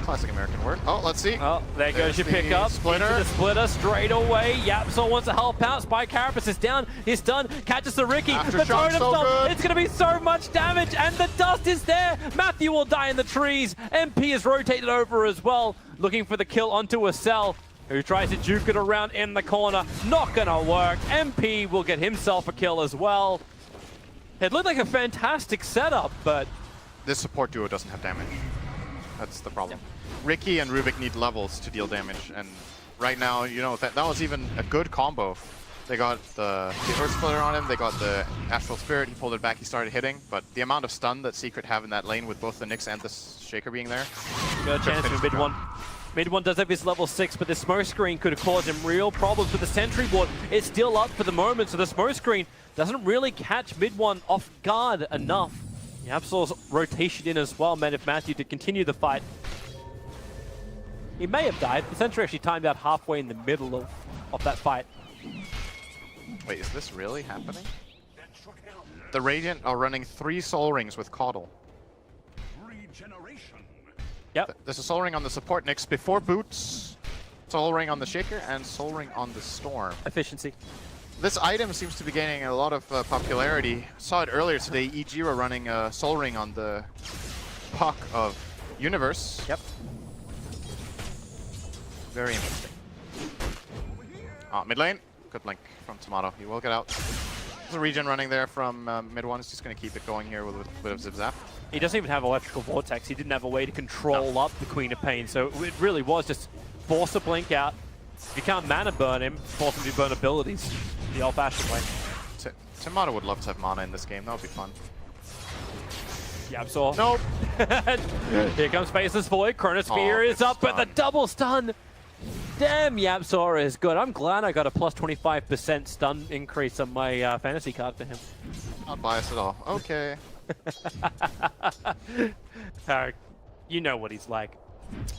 Classic American word. Oh, let's see. Oh, there goes your the pickup. splitter. Into the splitter straight away. Yapso wants to help out. Spy Carapace is down. He's done. Catches the Ricky. The Aftershock so good. It's going to be so much damage, and the dust is there. Matthew will die in the trees. MP is rotated over as well, looking for the kill onto a cell, who tries to juke it around in the corner. Not going to work. MP will get himself a kill as well. It looked like a fantastic setup, but This support duo doesn't have damage. That's the problem. Ricky and Rubik need levels to deal damage, and right now, you know, that was even a good combo. They got the Earth Splitter on him, they got the Astral Spirit, he pulled it back, he started hitting, but the amount of stun that Secret have in that lane with both the Nyx and the Shaker being there. Got a chance for mid one. Mid one does have his level 6, but the smoke screen could have caused him real problems with the sentry ward. It's still up for the moment, so the smoke screen doesn't really catch mid one off guard enough. Yapso's rotation in as well meant if Matthew to continue the fight, he may have died. The sentry actually timed out halfway in the middle of that fight. Wait, is this really happening? The Radiant are running 3 Soul Rings with Caudle. Yep. There's a Soul Ring on the support Nyx before Boots, Soul Ring on the Shaker, and Soul Ring on the Storm. Efficiency. This item seems to be gaining a lot of popularity. Saw it earlier today, EG were running a Soul Ring on the Puck of Universe. Yep. Very interesting. Mid lane, good blink from Tomato. He will get out. There's a regen running there from mid one. He's just going to keep it going here with a bit of zip zap. He doesn't even have Electrical Vortex. He didn't have a way to control up the Queen of Pain, so it really was just force a blink out. If you can't mana burn him, force him to burn abilities the old-fashioned way. Tomato would love to have mana in this game. That would be fun. Yapso. Nope. Here comes Faceless Void. Chronosphere is up, but the double stun. Damn, Yapsor is good. I'm glad I got a plus 25% stun increase on my fantasy card for him. Not biased at all. Okay. You know what he's like.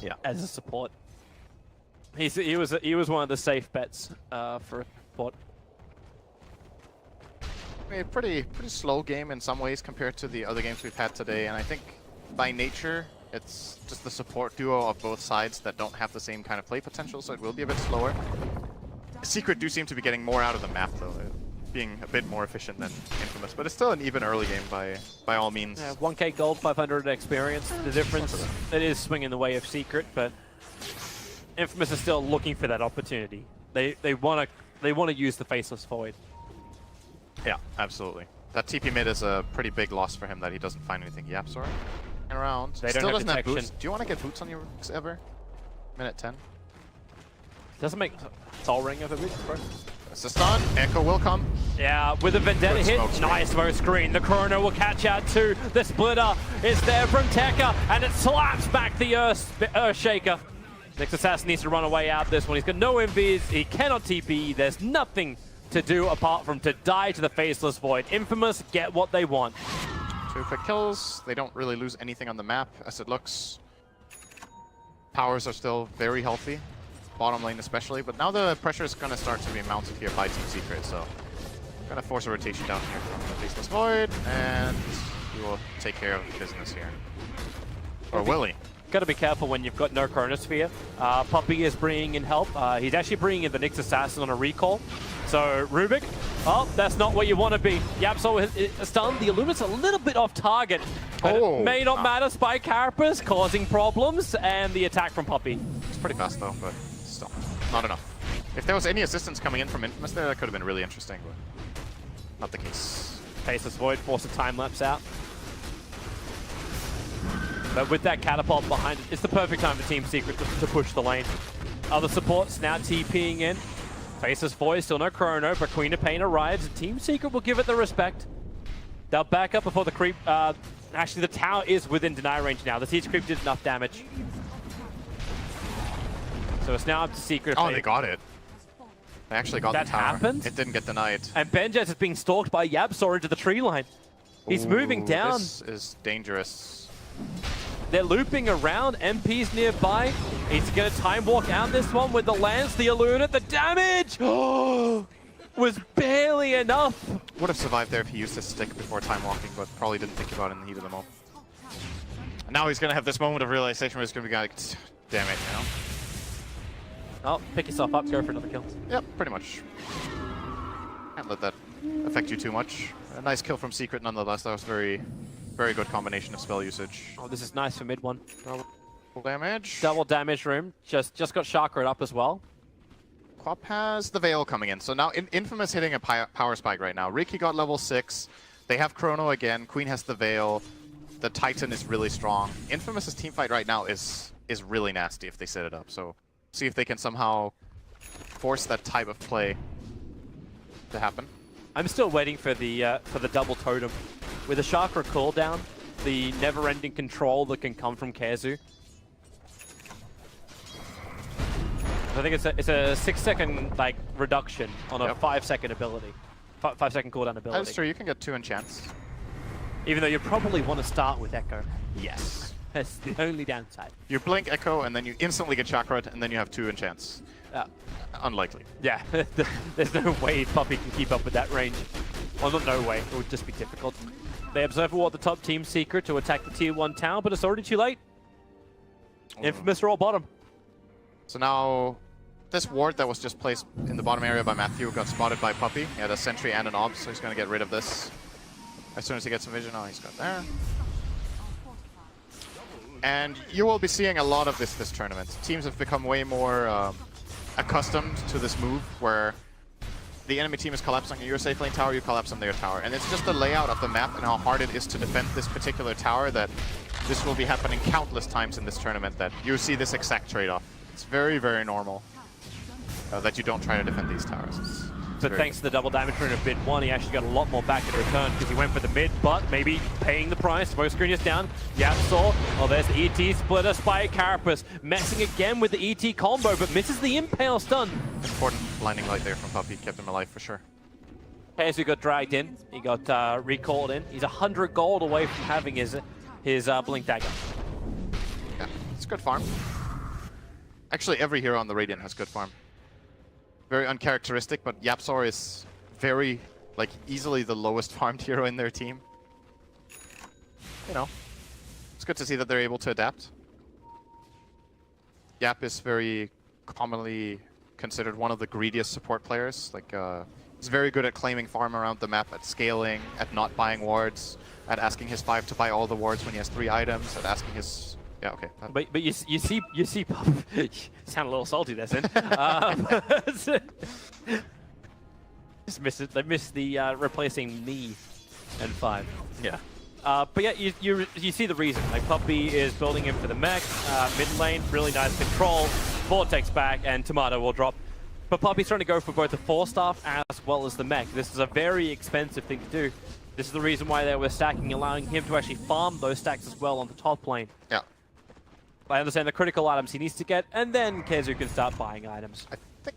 Yeah. As a support, he was one of the safe bets for a support. A pretty slow game in some ways compared to the other games we've had today, and I think by nature it's just the support duo of both sides that don't have the same kind of play potential, so it will be a bit slower. Secret do seem to be getting more out of the map though, being a bit more efficient than Infamous, but it's still an even early game by all means. Yeah, 1k gold, 500 experience. The difference, it is swinging the way of Secret, but Infamous is still looking for that opportunity. They want to use the Faceless Void. Yeah, absolutely. That TP mid is a pretty big loss for him that he doesn't find anything. Yapsor around. They Still don't have doesn't have detection. boots. Do you want to get boots on your ever? Minute 10. Doesn't make Soul Ring of a bit, bro. It's a stun. Echo will come. Yeah, with a Vendetta Good hit, smoke screen. nice smoke screen. The Chrono will catch out too. The Splitter is there from Tekka, and it slaps back the Earth Shaker. Nyx Assassin needs to run away out this one. He's got no invis, he cannot TP, there's nothing to do apart from to die to the Faceless Void. Infamous get what they want. 2 quick kills. They don't really lose anything on the map as it looks. Powers are still very healthy. Bottom lane especially, but now the pressure is going to start to be mounted here by Team Secret, so I'm going to force a rotation down here from the Faceless Void, and we will take care of business here. Or will he? Got to be careful when you've got no Chronosphere. Puppy is bringing in help. He's actually bringing in the Nyx Assassin on a recall. So Rubik, oh, that's not what you want to be. Yapso is stunned. The Illumin's a little bit off target. But it may not matter. Spy Carapace causing problems, and the attack from Puppy. It's pretty fast though, but still not enough. If there was any assistance coming in from Infamous there, that could have been really interesting, but not the case. Faceless Void, force a time lapse out. But with that catapult behind it, it's the perfect time for Team Secret to push the lane. Other supports now TPing in. Faceless Void, still no Chrono, but Queen of Pain arrives, and Team Secret will give it the respect. They'll back up before the creep. Actually, the tower is within deny range now. The siege creep did enough damage. So it's now up to Secret. Oh, they got it. They actually got the tower. That happened? It didn't get denied. And Benjaz is being stalked by Yabsaw into the tree line. He's moving down. This is dangerous. They're looping around. MP's nearby. He's going to time walk out this one with the lance, the Illuminate, the damage! Was barely enough. Would have survived there if he used his stick before time walking, but probably didn't think about it in the heat of the moment. Now he's going to have this moment of realization where he's going to be like, damn it, you know? Oh, pick yourself up, go for another kill. Yep, pretty much. Can't let that affect you too much. A nice kill from Secret nonetheless. That was very good combination of spell usage. Oh, this is nice for mid one. Double damage. Double damage room. Just got chakra up as well. Quap has the Veil coming in. So now Infamous hitting a power spike right now. Ricky got level 6. They have Chrono again. Queen has the Veil. The Titan is really strong. Infamous's teamfight right now is really nasty if they set it up. So see if they can somehow force that type of play to happen. I'm still waiting for the double totem. With a chakra cooldown, the never-ending control that can come from Kazu. I think it's a 6-second like reduction on a 5-second ability, 5-second cooldown ability. That's true. You can get 2 enchants. Even though you probably want to start with Echo. Yes. That's the only downside. You blink Echo and then you instantly get Chakra and then you have 2 enchants. Unlikely. Yeah, there's no way Puppey can keep up with that range. Well, not no way. It would just be difficult. They observe what the top team Secret to attack the tier 1 tower, but it's already too late. Infamous are all bottom. So now, this ward that was just placed in the bottom area by Matthew got spotted by Puppey. He had a sentry and an obs, so he's going to get rid of this as soon as he gets some vision. Oh, he's got there. And you will be seeing a lot of this tournament. Teams have become way more accustomed to this move where the enemy team is collapsing on your safe lane tower, you collapse on their tower. And it's just the layout of the map and how hard it is to defend this particular tower that this will be happening countless times in this tournament, that you see this exact trade-off. It's very, very normal that you don't try to defend these towers. But thanks to the double damage rune of mid 1, he actually got a lot more back in return because he went for the mid, but maybe paying the price. Smoke screen is down. Yabsaw. Oh, there's the ET splitter. Spy Carapace messing again with the ET combo, but misses the impale stun. Important blinding light there from Puppey. Kept him alive for sure. Kazu got dragged in. He got recalled in. He's 100 gold away from having his blink dagger. Yeah, it's good farm. Actually, every hero on the Radiant has good farm. Very uncharacteristic, but Yabsaw is very, like, easily the lowest farmed hero in their team. You know, it's good to see that they're able to adapt. Yap is very commonly considered one of the greediest support players. Like, he's very good at claiming farm around the map, at scaling, at not buying wards, at asking his 5 to buy all the wards when he has 3 items, at asking his... Yeah, okay. But you see Pup. You sound a little salty there, Sin. Just missed it. They missed the replacing me and 5. Yeah. But yeah, you see the reason. Like Puppey is building him for the mech, mid lane, really nice control. Vortex back, and Tomato will drop. But Puppey's trying to go for both the 4-staff as well as the mech. This is a very expensive thing to do. This is the reason why they were stacking, allowing him to actually farm those stacks as well on the top lane. Yeah. I understand the critical items he needs to get, and then Kazu can start buying items. I think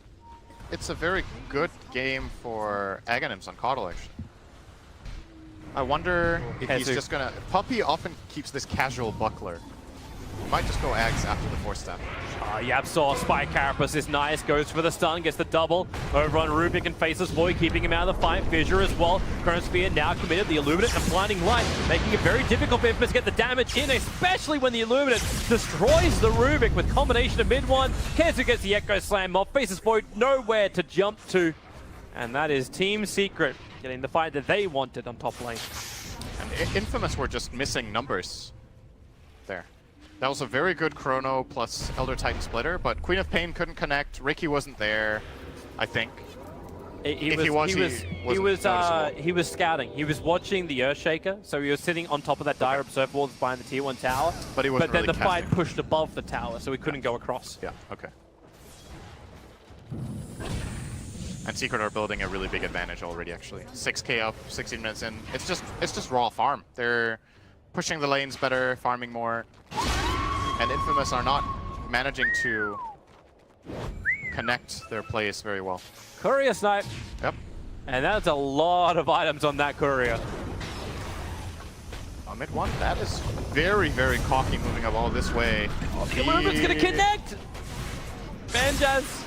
it's a very good game for Aghanims on Coddle, actually. I wonder if he's just gonna... Puppey often keeps this casual buckler. He might just go Aghs after the 4-step. Yabsaw, Spy Carapace is nice, goes for the stun, gets the double. Over on Rubik and Faceless Void, keeping him out of the fight. Fissure as well. Chronosphere now committed. The Illuminate and Blinding Light, making it very difficult for Infamous to get the damage in, especially when the Illuminate destroys the Rubik with combination of mid 1. Kazu gets the Echo Slam off. Faceless Void nowhere to jump to. And that is Team Secret getting the fight that they wanted on top lane. And Infamous were just missing numbers there. That was a very good Chrono plus Elder Titan splitter, but Queen of Pain couldn't connect. Ricky wasn't there, I think. He If he was scouting. He was watching the Earthshaker, so he was sitting on top of that dire observer wall that's behind the tier 1 tower. But he wasn't then really the fight casting. pushed above the tower, so he couldn't go across. Yeah, okay. And Secret are building a really big advantage already, actually. 6k up, 16 minutes in. It's just raw farm. They're pushing the lanes better, farming more. And Infamous are not managing to connect their plays very well. Courier snipe. Yep. And that's a lot of items on that courier. On mid one, that is very, very cocky moving up all this way. Ruben's gonna connect! Banjaz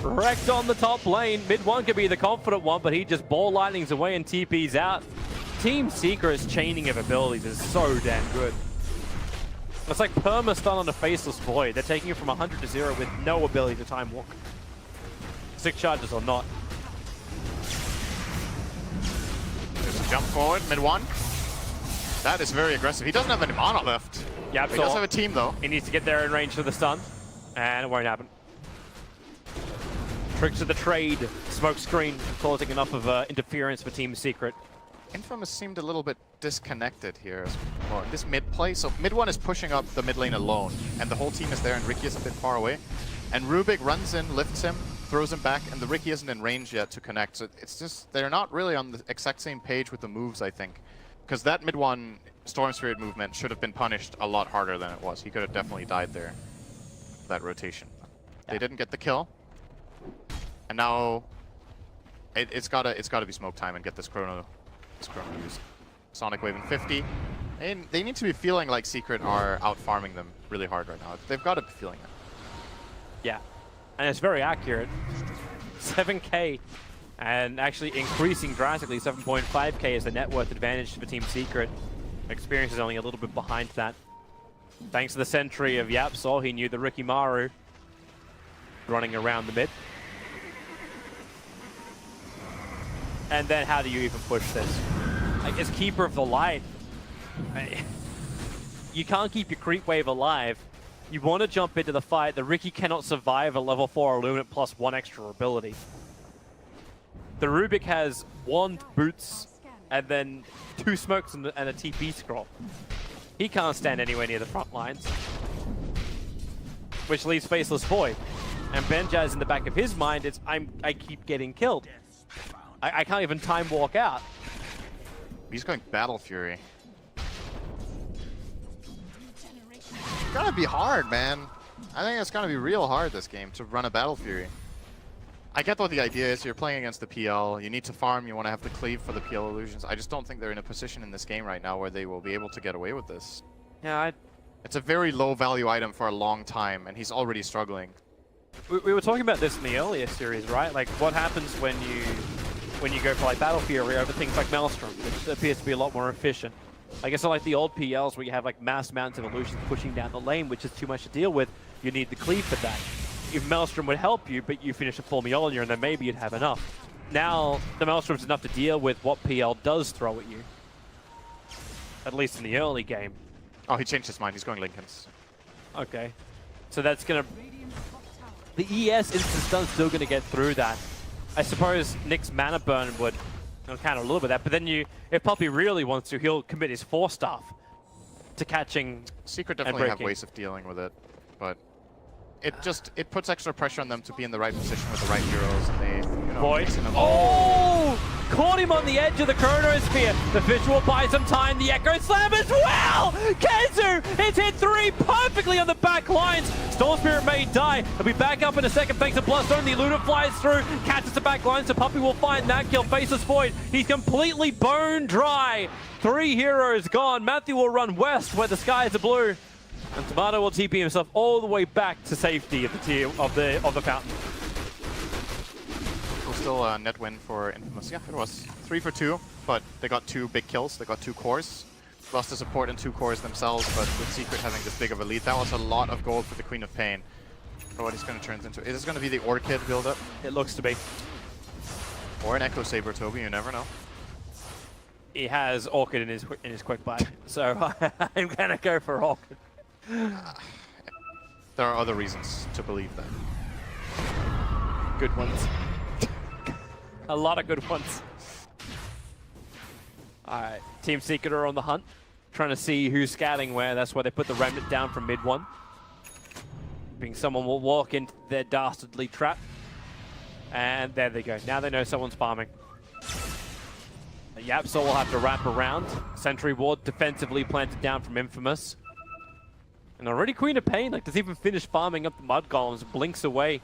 wrecked on the top lane. Mid one could be the confident one, but he just ball lightnings away and TP's out. Team Secret's chaining of abilities is so damn good. It's like perma-stun on a Faceless Void. They're taking it from 100 to 0 with no ability to time walk. 6 charges or not. There's a jump forward, mid one. That is very aggressive. He doesn't have any mana left. Yeah, he does have a team though. He needs to get there in range for the stun, and it won't happen. Tricks of the trade, smoke screen, causing enough of interference for Team Secret. Infamous seemed a little bit disconnected here as well. In this mid play, so mid one is pushing up the mid lane alone, and the whole team is there, and Ricky is a bit far away. And Rubik runs in, lifts him, throws him back, and the Ricky isn't in range yet to connect. So it's just, they're not really on the exact same page with the moves, I think. Because that mid one Storm Spirit movement should have been punished a lot harder than it was. He could have definitely died there, that rotation. They didn't get the kill. And now it's gotta be smoke time and get this chrono used. Sonic Wave in 50. And they need to be feeling like Secret are out farming them really hard right now. They've got to be feeling it. Yeah, and it's very accurate. 7k, and actually increasing drastically. 7.5k is the net worth advantage for Team Secret. Experience is only a little bit behind that. Thanks to the sentry of Yapsol, he knew the Ricky Maru running around the mid. And then how do you even push this? Like, as Keeper of the Light, you can't keep your creep wave alive. You want to jump into the fight. The Ricky cannot survive a level 4 Illuminate plus 1 extra ability. The Rubik has wand, boots, and then 2 smokes and a TP scroll. He can't stand anywhere near the front lines. Which leaves Faceless Void. And Benjaz in the back of his mind is, I keep getting killed. I can't even time walk out. He's going Battle Fury. It's gotta be hard, man. I think it's gonna be real hard this game to run a Battle Fury. I get what the idea is. You're playing against the PL. You need to farm. You want to have the cleave for the PL illusions. I just don't think they're in a position in this game right now where they will be able to get away with this. Yeah, It's a very low value item for a long time, and he's already struggling. we were talking about this in the earlier series, right? Like, what happens when you go for like Battle Fury over things like Maelstrom, which appears to be a lot more efficient. I guess like the old PLs where you have like mass amounts of illusions pushing down the lane, which is too much to deal with, you need the cleave for that. If Maelstrom would help you, but you finish a full Mjolnir and then maybe you'd have enough. Now, the Maelstrom's enough to deal with what PL does throw at you. At least in the early game. Oh, he changed his mind. He's going Lincolns. Okay. So that's gonna... The ES instant stun's still gonna get through that. I suppose Nick's mana burn would counter a little bit of that, but then if Puppy really wants to, he'll commit his 4-staff to catching Secret definitely have ways of dealing with it, but it puts extra pressure on them to be in the right position with the right heroes, and they, Void. Oh! Caught him on the edge of the Chronosphere. The visual buys some time. The Echo Slam as well! Kezu! It's hit 3 perfectly on the back lines. Storm Spirit may die. He'll be back up in a second thanks to Bloodstone. The Luna flies through, catches the back line, so Puppy will find that kill. Faceless Void. He's completely bone dry. 3 heroes gone. Matthew will run west where the skies are blue. And Tomato will TP himself all the way back to safety at the tier of the fountain. Still a net win for Infamous. Yeah, it was 3 for 2, but they got 2 big kills. They got 2 cores. Lost the support and 2 cores themselves, but with Secret having this big of a lead, that was a lot of gold for the Queen of Pain. For what he's going to turn into. Is this going to be the Orchid build-up? It looks to be. Or an Echo Saber, Toby, you never know. He has Orchid in his quick buy, so I'm going to go for Orchid. There are other reasons to believe that. Good ones. A lot of good ones. Alright, Team Secret are on the hunt, trying to see who's scouting where. That's why they put the Remnant down from mid one. Being someone will walk into their dastardly trap. And there they go. Now they know someone's farming. The Yapsol will have to wrap around. Sentry Ward defensively planted down from Infamous. And already Queen of Pain, like, doesn't even finish farming up the Mud Golems, blinks away.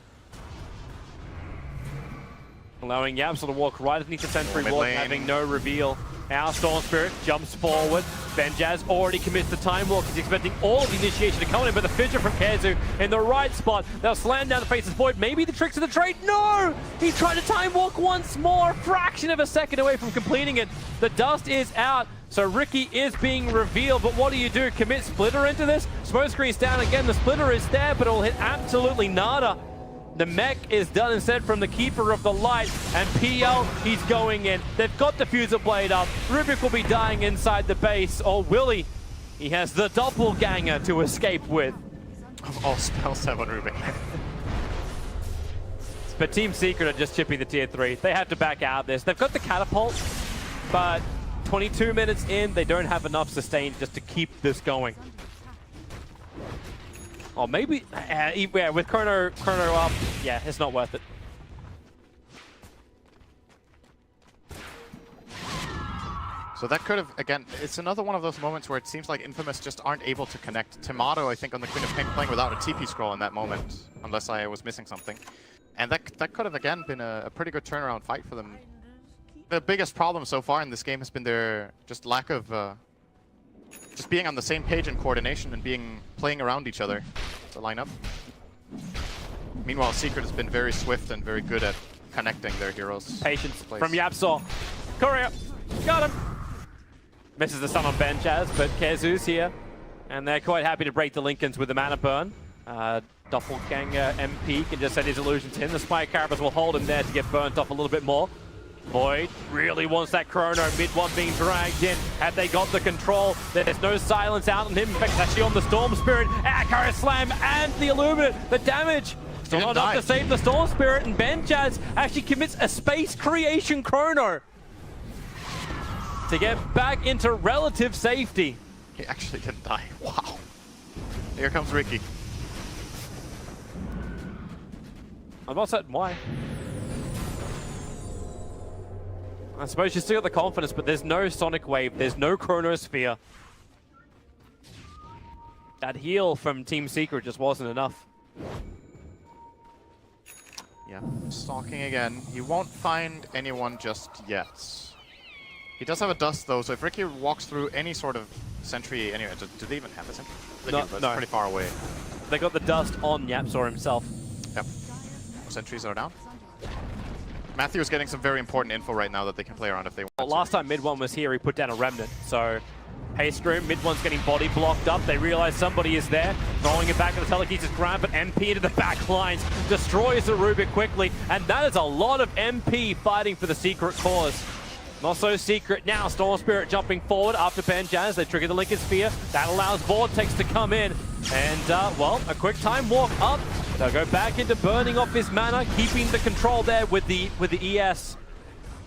Allowing Yapsol to walk right underneath the Sentry Ward, having no reveal. Now Storm Spirit jumps forward. Benjaz already commits the Time Walk. He's expecting all of the initiation to come in, but the Fissure from KheZu in the right spot. They'll slam down the Faceless Void. Maybe the tricks of the trade. No! He tried to Time Walk once more. A fraction of a second away from completing it. The dust is out. So Ricky is being revealed, but what do you do? Commit Splitter into this? Smoke screen's down again. The Splitter is there, but it'll hit absolutely nada. The mech is done instead from the Keeper of the Light, and PL, he's going in. They've got the Diffuser Blade up. Rubik will be dying inside the base, or will he? He has the Doppelganger to escape with. Of all spells have on Rubik. But Team Secret are just chipping the tier 3. They have to back out of this. They've got the Catapult, but 22 minutes in, they don't have enough sustain just to keep this going. Or maybe, yeah, with Chrono up, yeah, it's not worth it. So that could have, again, it's another one of those moments where it seems like Infamous just aren't able to connect. Tomato, I think, on the Queen of Pain playing without a TP scroll in that moment, unless I was missing something. And that could have, again, been a pretty good turnaround fight for them. The biggest problem so far in this game has been their just lack of just being on the same page in coordination and playing around each other to line up. Meanwhile, Secret has been very swift and very good at connecting their heroes. Patience from Yapsol. Courier, got him. Misses the stun on Benjaz, but KheZu's here. And they're quite happy to break the Lincolns with the mana burn. Doppelganger MP can just send his illusions in. The Spike Carabas will hold him there to get burnt off a little bit more. Void really wants that Chrono, mid one being dragged in. Had they got the control, there's no silence out on him. In fact, it's actually on the Storm Spirit. Akara Slam and the Illuminate. The damage still not enough to save the Storm Spirit, and Benjaz actually commits a space creation Chrono to get back into relative safety. He actually didn't die. Wow. Here comes Ricky. I'm not certain why. I suppose you still got the confidence, but there's no Sonic Wave, there's no Chronosphere. That heal from Team Secret just wasn't enough. Yeah, stalking again. He won't find anyone just yet. He does have a dust though, so if Ricky walks through any sort of sentry, anyway, do they even have a sentry? They do, but it's pretty far away. They got the dust on Yapsor himself. Yep. Sentries are down. Matthew is getting some very important info right now that they can play around if they want. Well, last time mid one was here, he put down a Remnant. So, Haste Room, mid one's getting body blocked up. They realize somebody is there, throwing it back to the Telekinesis grab, but MP into the back lines, destroys the Rubik quickly, and that is a lot of MP fighting for the Secret cause. Not so secret now, Storm Spirit jumping forward after Benjaz. They trigger the Lincoln Sphere. That allows Vortex to come in. And, well, a quick time walk up. They'll go back into burning off his mana, keeping the control there with the ES.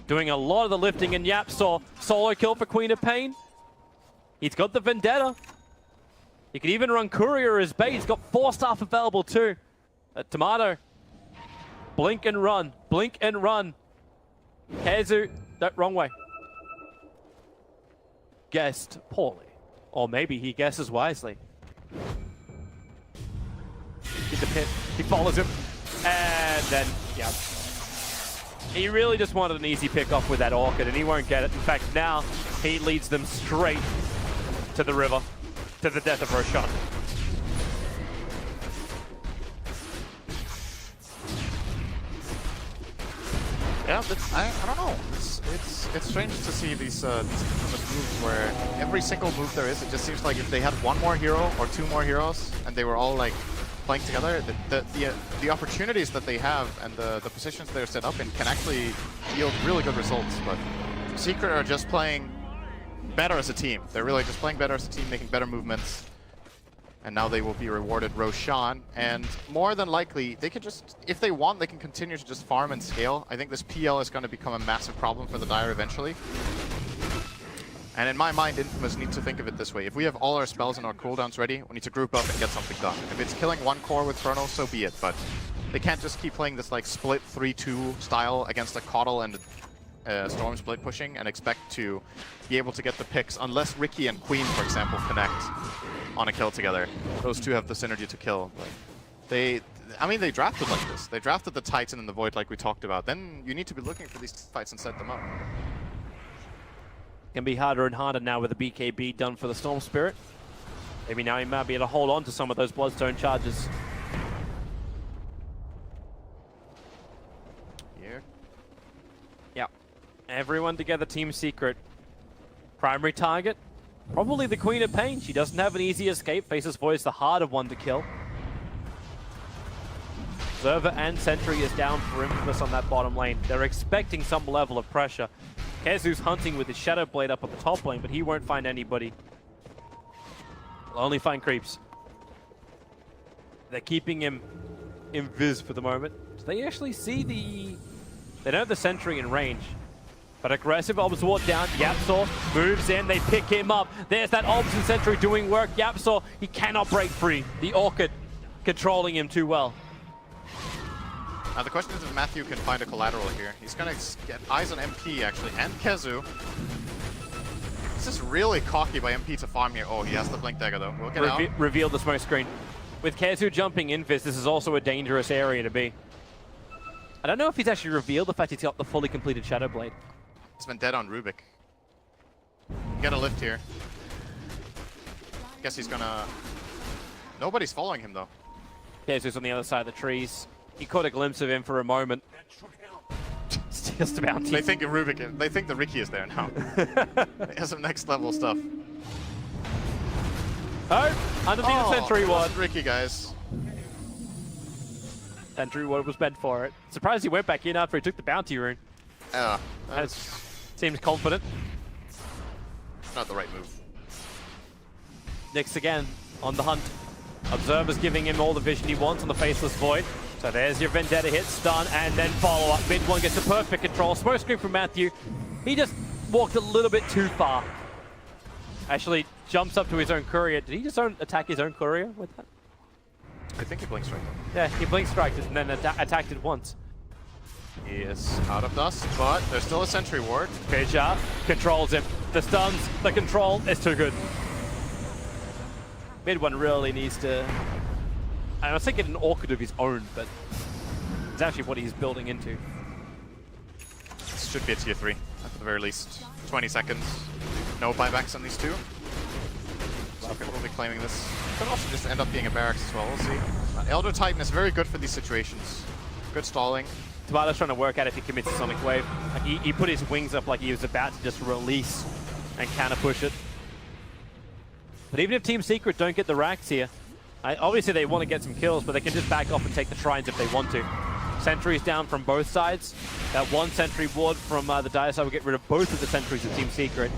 Doing a lot of the lifting in Yapsor. Solo kill for Queen of Pain. He's got the Vendetta. He can even run Courier as bait. He's got 4 staff available too. Tomato. Blink and run. Blink and run. KheZu. Wrong way. Guessed poorly. Or maybe he guesses wisely. Get the pit. He follows him. And then, yeah. He really just wanted an easy pick off with that Orchid, and he won't get it. In fact, now he leads them straight to the river, to the death of Roshan. Yeah, I don't know. It's strange to see these moves where every single move there is, it just seems like if they had one more hero or 2 more heroes and they were all like playing together, the opportunities that they have and the positions they're set up in can actually yield really good results. But Secret are just playing better as a team. They're really just playing better as a team, making better movements. And now they will be rewarded Roshan, and more than likely, they could just, if they want, they can continue to just farm and scale. I think this PL is going to become a massive problem for the Dire eventually. And in my mind, Infamous need to think of it this way. If we have all our spells and our cooldowns ready, we need to group up and get something done. If it's killing one core with Chrono, so be it, but they can't just keep playing this like split 3-2 style against a Coddle and Storm split pushing and expect to be able to get the picks, unless Ricky and Queen, for example, connect on a kill together. Those two have the synergy to kill. But I mean, they drafted like this. They drafted the Titan and the Void like we talked about. Then you need to be looking for these fights and set them up. Can be harder and harder now with the BKB done for the Storm Spirit. Maybe now he might be able to hold on to some of those Bloodstone charges. Here. Yep. Everyone together, Team Secret. Primary target, probably the Queen of Pain. She doesn't have an easy escape. Faces Voice, the harder one to kill. Observer and Sentry is down for Infamous on that bottom lane. They're expecting some level of pressure. Kezu's hunting with his Shadow Blade up on the top lane, but he won't find anybody. He'll only find creeps. They're keeping him invis for the moment. Do they actually see the... They don't have the Sentry in range. But aggressive Obswart down, Yapsaw moves in, they pick him up. There's that Obs and Sentry doing work. Yapsaw, he cannot break free. The Orchid controlling him too well. Now the question is if Matthew can find a collateral here. He's gonna get eyes on MP actually, and Kezu. This is really cocky by MP to farm here. Oh, he has the Blink Dagger though. We'll get out. Reveal the smoke screen. With Kezu jumping invis, this is also a dangerous area to be. I don't know if he's actually revealed the fact he's got the fully completed Shadow Blade. He's been dead on Rubik. Get a lift here. Guess he's gonna... Nobody's following him though. Kezu's on the other side of the trees. He caught a glimpse of him for a moment. Steals the bounty. They think of Rubik. They think the Ricky is there now. He has some next level stuff. Oh, underneath the Sentry Ward. Ricky, guys. Sentry Ward was meant for it. Surprised he went back in after he took the bounty rune. Yeah. Seems confident. Not the right move. Nyx again on the hunt. Observer's giving him all the vision he wants on the Faceless Void. So there's your Vendetta hit, stun, and then follow up. Mid one gets the perfect control. Smoke screen from Matthew. He just walked a little bit too far. Actually jumps up to his own courier. Did he just attack his own courier with that? I think he blink striked. Yeah, he blink striked it and then attacked it once. He is out of dust, but there's still a Sentry Ward. Keja controls him. The stuns, the control is too good. Mid one really needs to... I was thinking an Orchid of his own, but it's actually what he's building into. This should be a tier 3, at the very least. 20 seconds. No buybacks on these two. So we'll be claiming this. Could also just end up being a barracks as well, we'll see. Elder Titan is very good for these situations. Good stalling. Tabata's trying to work out if he commits to Sonic Wave. Like he put his wings up like he was about to just release and counter push it. But even if Team Secret don't get the racks here, obviously they want to get some kills, but they can just back off and take the shrines if they want to. Sentries down from both sides. That one Sentry Ward from the Dire side will get rid of both of the Sentries of Team Secret.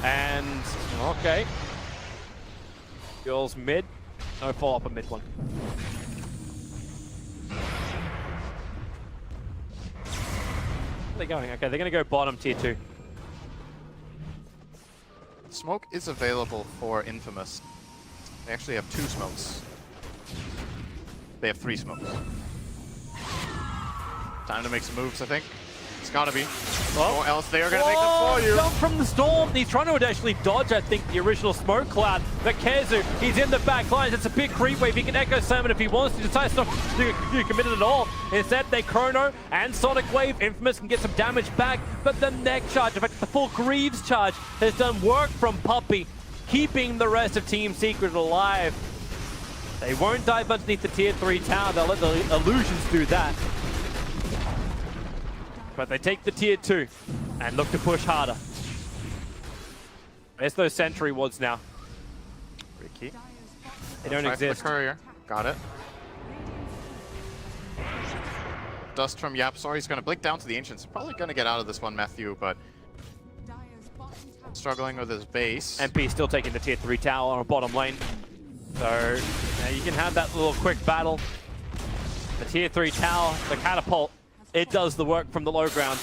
And, okay. Girls mid. No follow-up on mid one. Where are they going? Okay, they're going to go bottom tier 2. Smoke is available for Infamous. They actually have 2 smokes. They have 3 smokes. Time to make some moves, I think. It's gotta be. Or else they are gonna make them for you. Jump from the storm. He's trying to actually dodge, I think, the original smoke cloud. But Kezu, he's in the back lines. It's a big creep wave. He can echo summon if he wants to. Decides not to commit it at all. Instead, they Chrono and Sonic Wave. Infamous can get some damage back. But the neck charge, in fact, the full Greaves charge has done work from Puppey, keeping the rest of Team Secret alive. They won't dive underneath the tier 3 tower. They'll let the illusions do that. But they take the tier 2 and look to push harder. There's those Sentry Wards now. Ricky. They don't exist. The courier. Got it. Dust from Yapsaw. He's going to blink down to the Ancients. Probably going to get out of this one, Matthew, but struggling with his base. MP still taking the tier 3 tower on a bottom lane. So now you can have that little quick battle. The tier 3 tower, the catapult, it does the work from the low ground.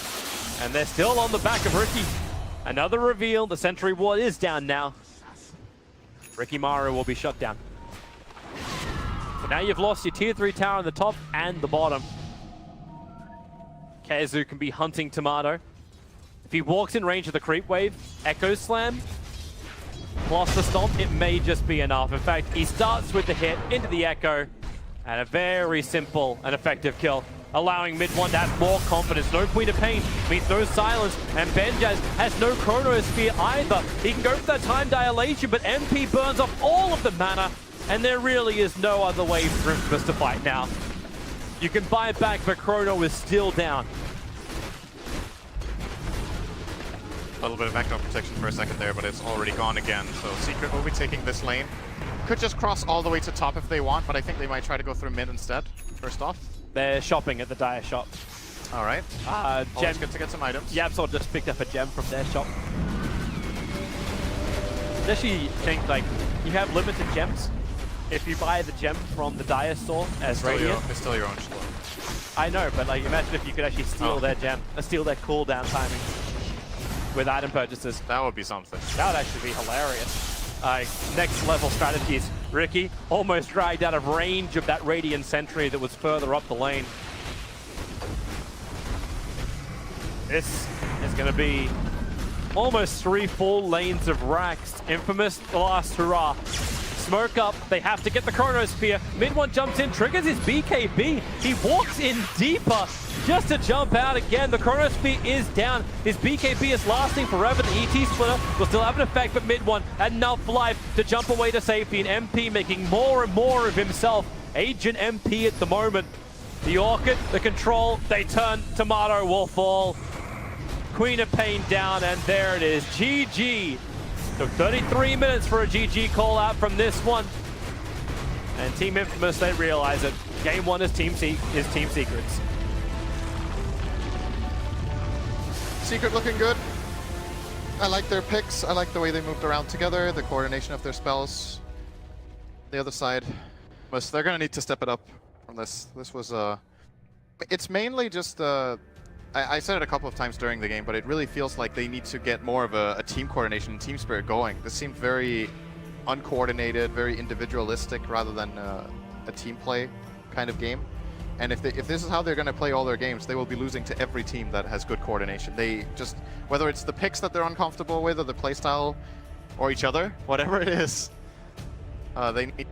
And they're still on the back of Ricky. Another reveal, the sentry ward is down now. Ricky Maru will be shut down. So now you've lost your tier 3 tower on the top and the bottom. Kazu can be hunting Tomato. If he walks in range of the creep wave, Echo Slam, plus the stomp, it may just be enough. In fact, he starts with the hit into the Echo, and a very simple and effective kill, allowing Mid-1 to have more confidence. No Queen of Pain means no silence, and Benjaz has no Chronosphere either. He can go for that time dilation, but MP burns off all of the mana, and there really is no other way for Infamous to fight now. You can buy it back, but Chrono is still down. A little bit of backdoor protection for a second there, but it's already gone again. So Secret will be taking this lane. Could just cross all the way to top if they want, but I think they might try to go through mid instead, first off. They're shopping at the Dire shop. All right. Gem, good to get some items. Yapsol just picked up a gem from their shop. I actually think, like, you have limited gems. If you buy the gem from the Dire store as Radiant. It's still your own store. I know, but like, imagine if you could actually steal their gem, steal their cooldown timing with item purchases. That would be something. That would actually be hilarious. Next level strategies. Ricky almost dragged out of range of that Radiant sentry that was further up the lane. This is going to be almost 3 full lanes of racks. Infamous, the last hurrah. Smoke up, they have to get the Chronosphere. Mid-1 jumps in, triggers his BKB. He walks in deeper just to jump out again. The Chronosphere is down. His BKB is lasting forever. The ET splitter will still have an effect, but Mid-1 had enough life to jump away to safety. And MP making more and more of himself. Agent MP at the moment. The Orchid, the control, they turn. Tomato will fall. Queen of Pain down, and there it is. GG. Took 33 minutes for a GG call out from this one. And Team Infamous, they realize it. Game 1 is Team Secrets. Secret looking good. I like their picks. I like the way they moved around together, the coordination of their spells. The other side, they're going to need to step it up from this. This was it's mainly just I said it a couple of times during the game, but it really feels like they need to get more of a team coordination and team spirit going. This seemed very uncoordinated, very individualistic rather than a team play kind of game. And if this is how they're going to play all their games, they will be losing to every team that has good coordination. They just, whether it's the picks that they're uncomfortable with or the playstyle or each other, whatever it is, they need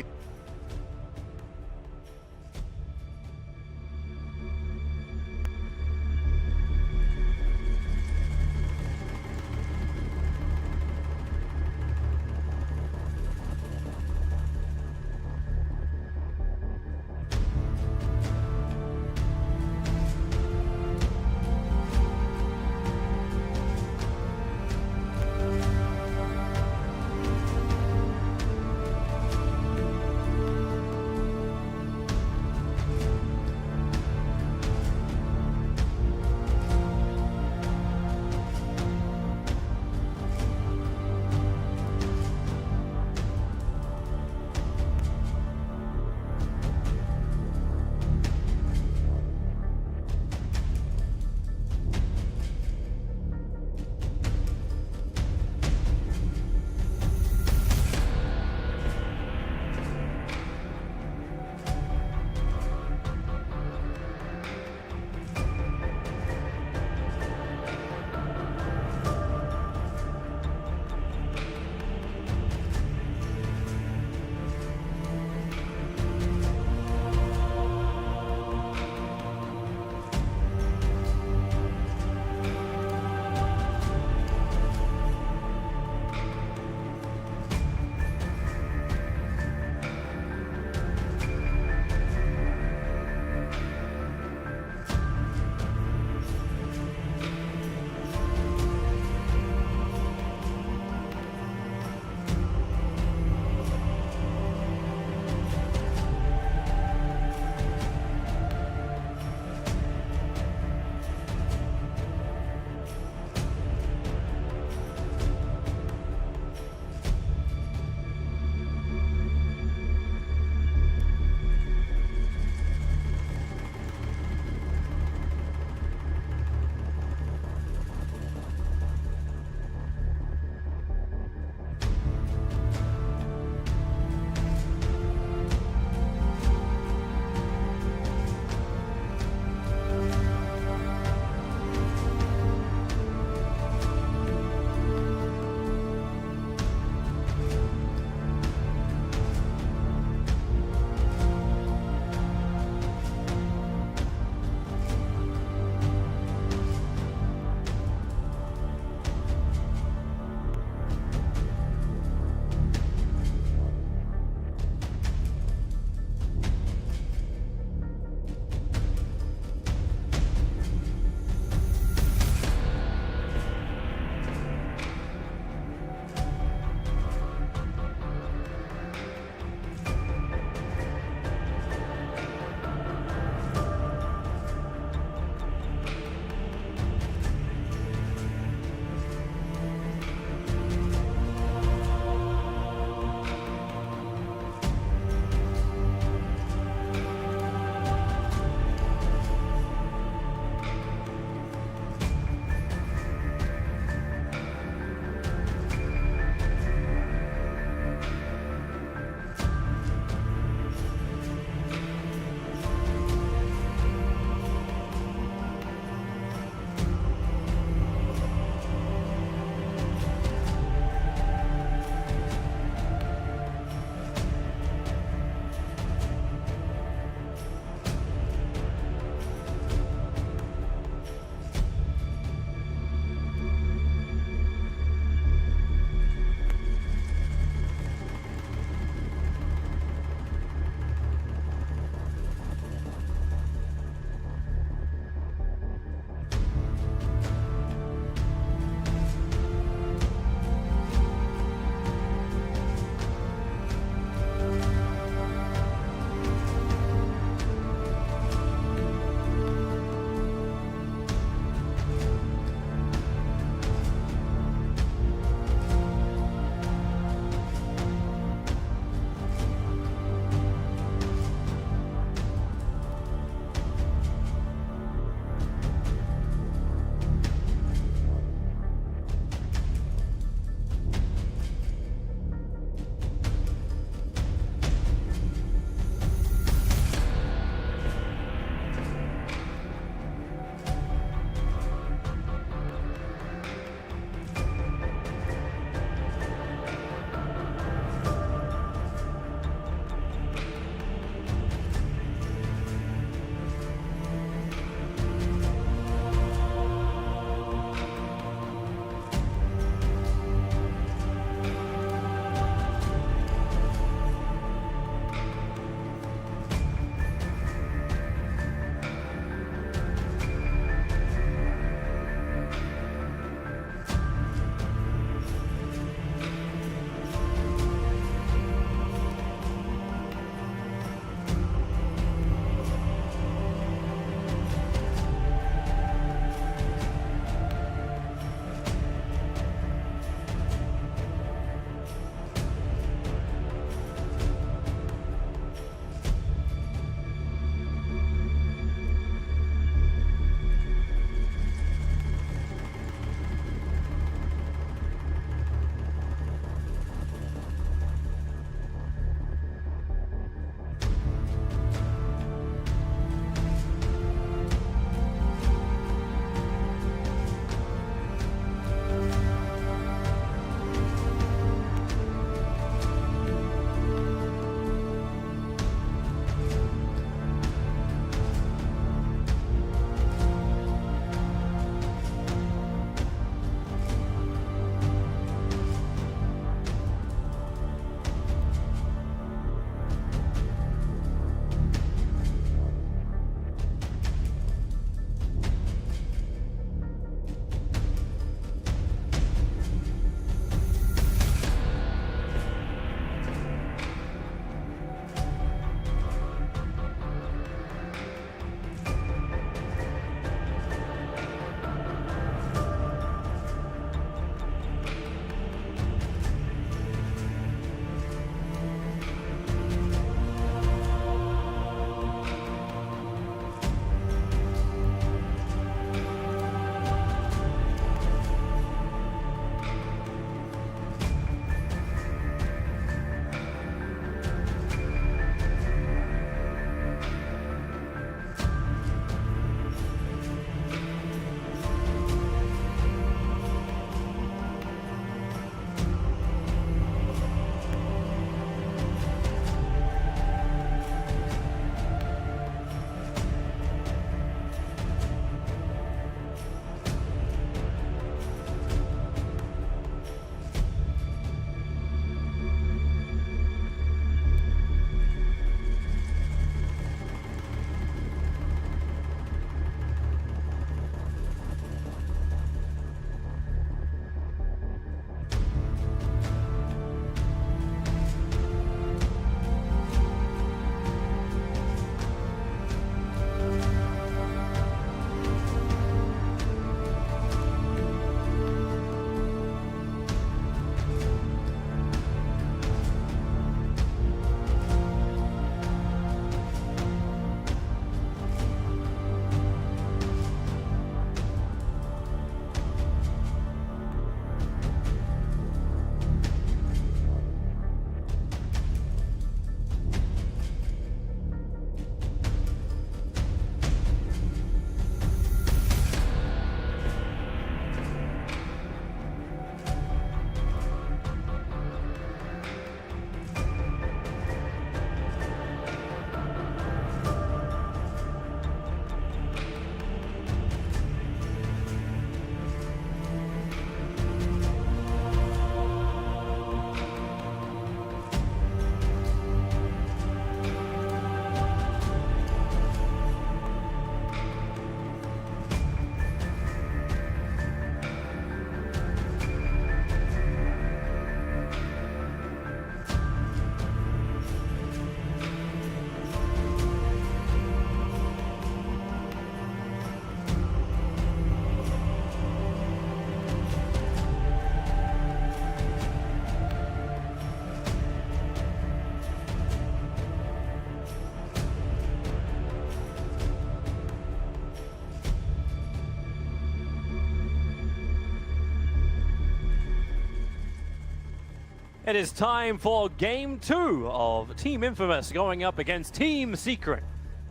It is time for Game 2 of Team Infamous going up against Team Secret.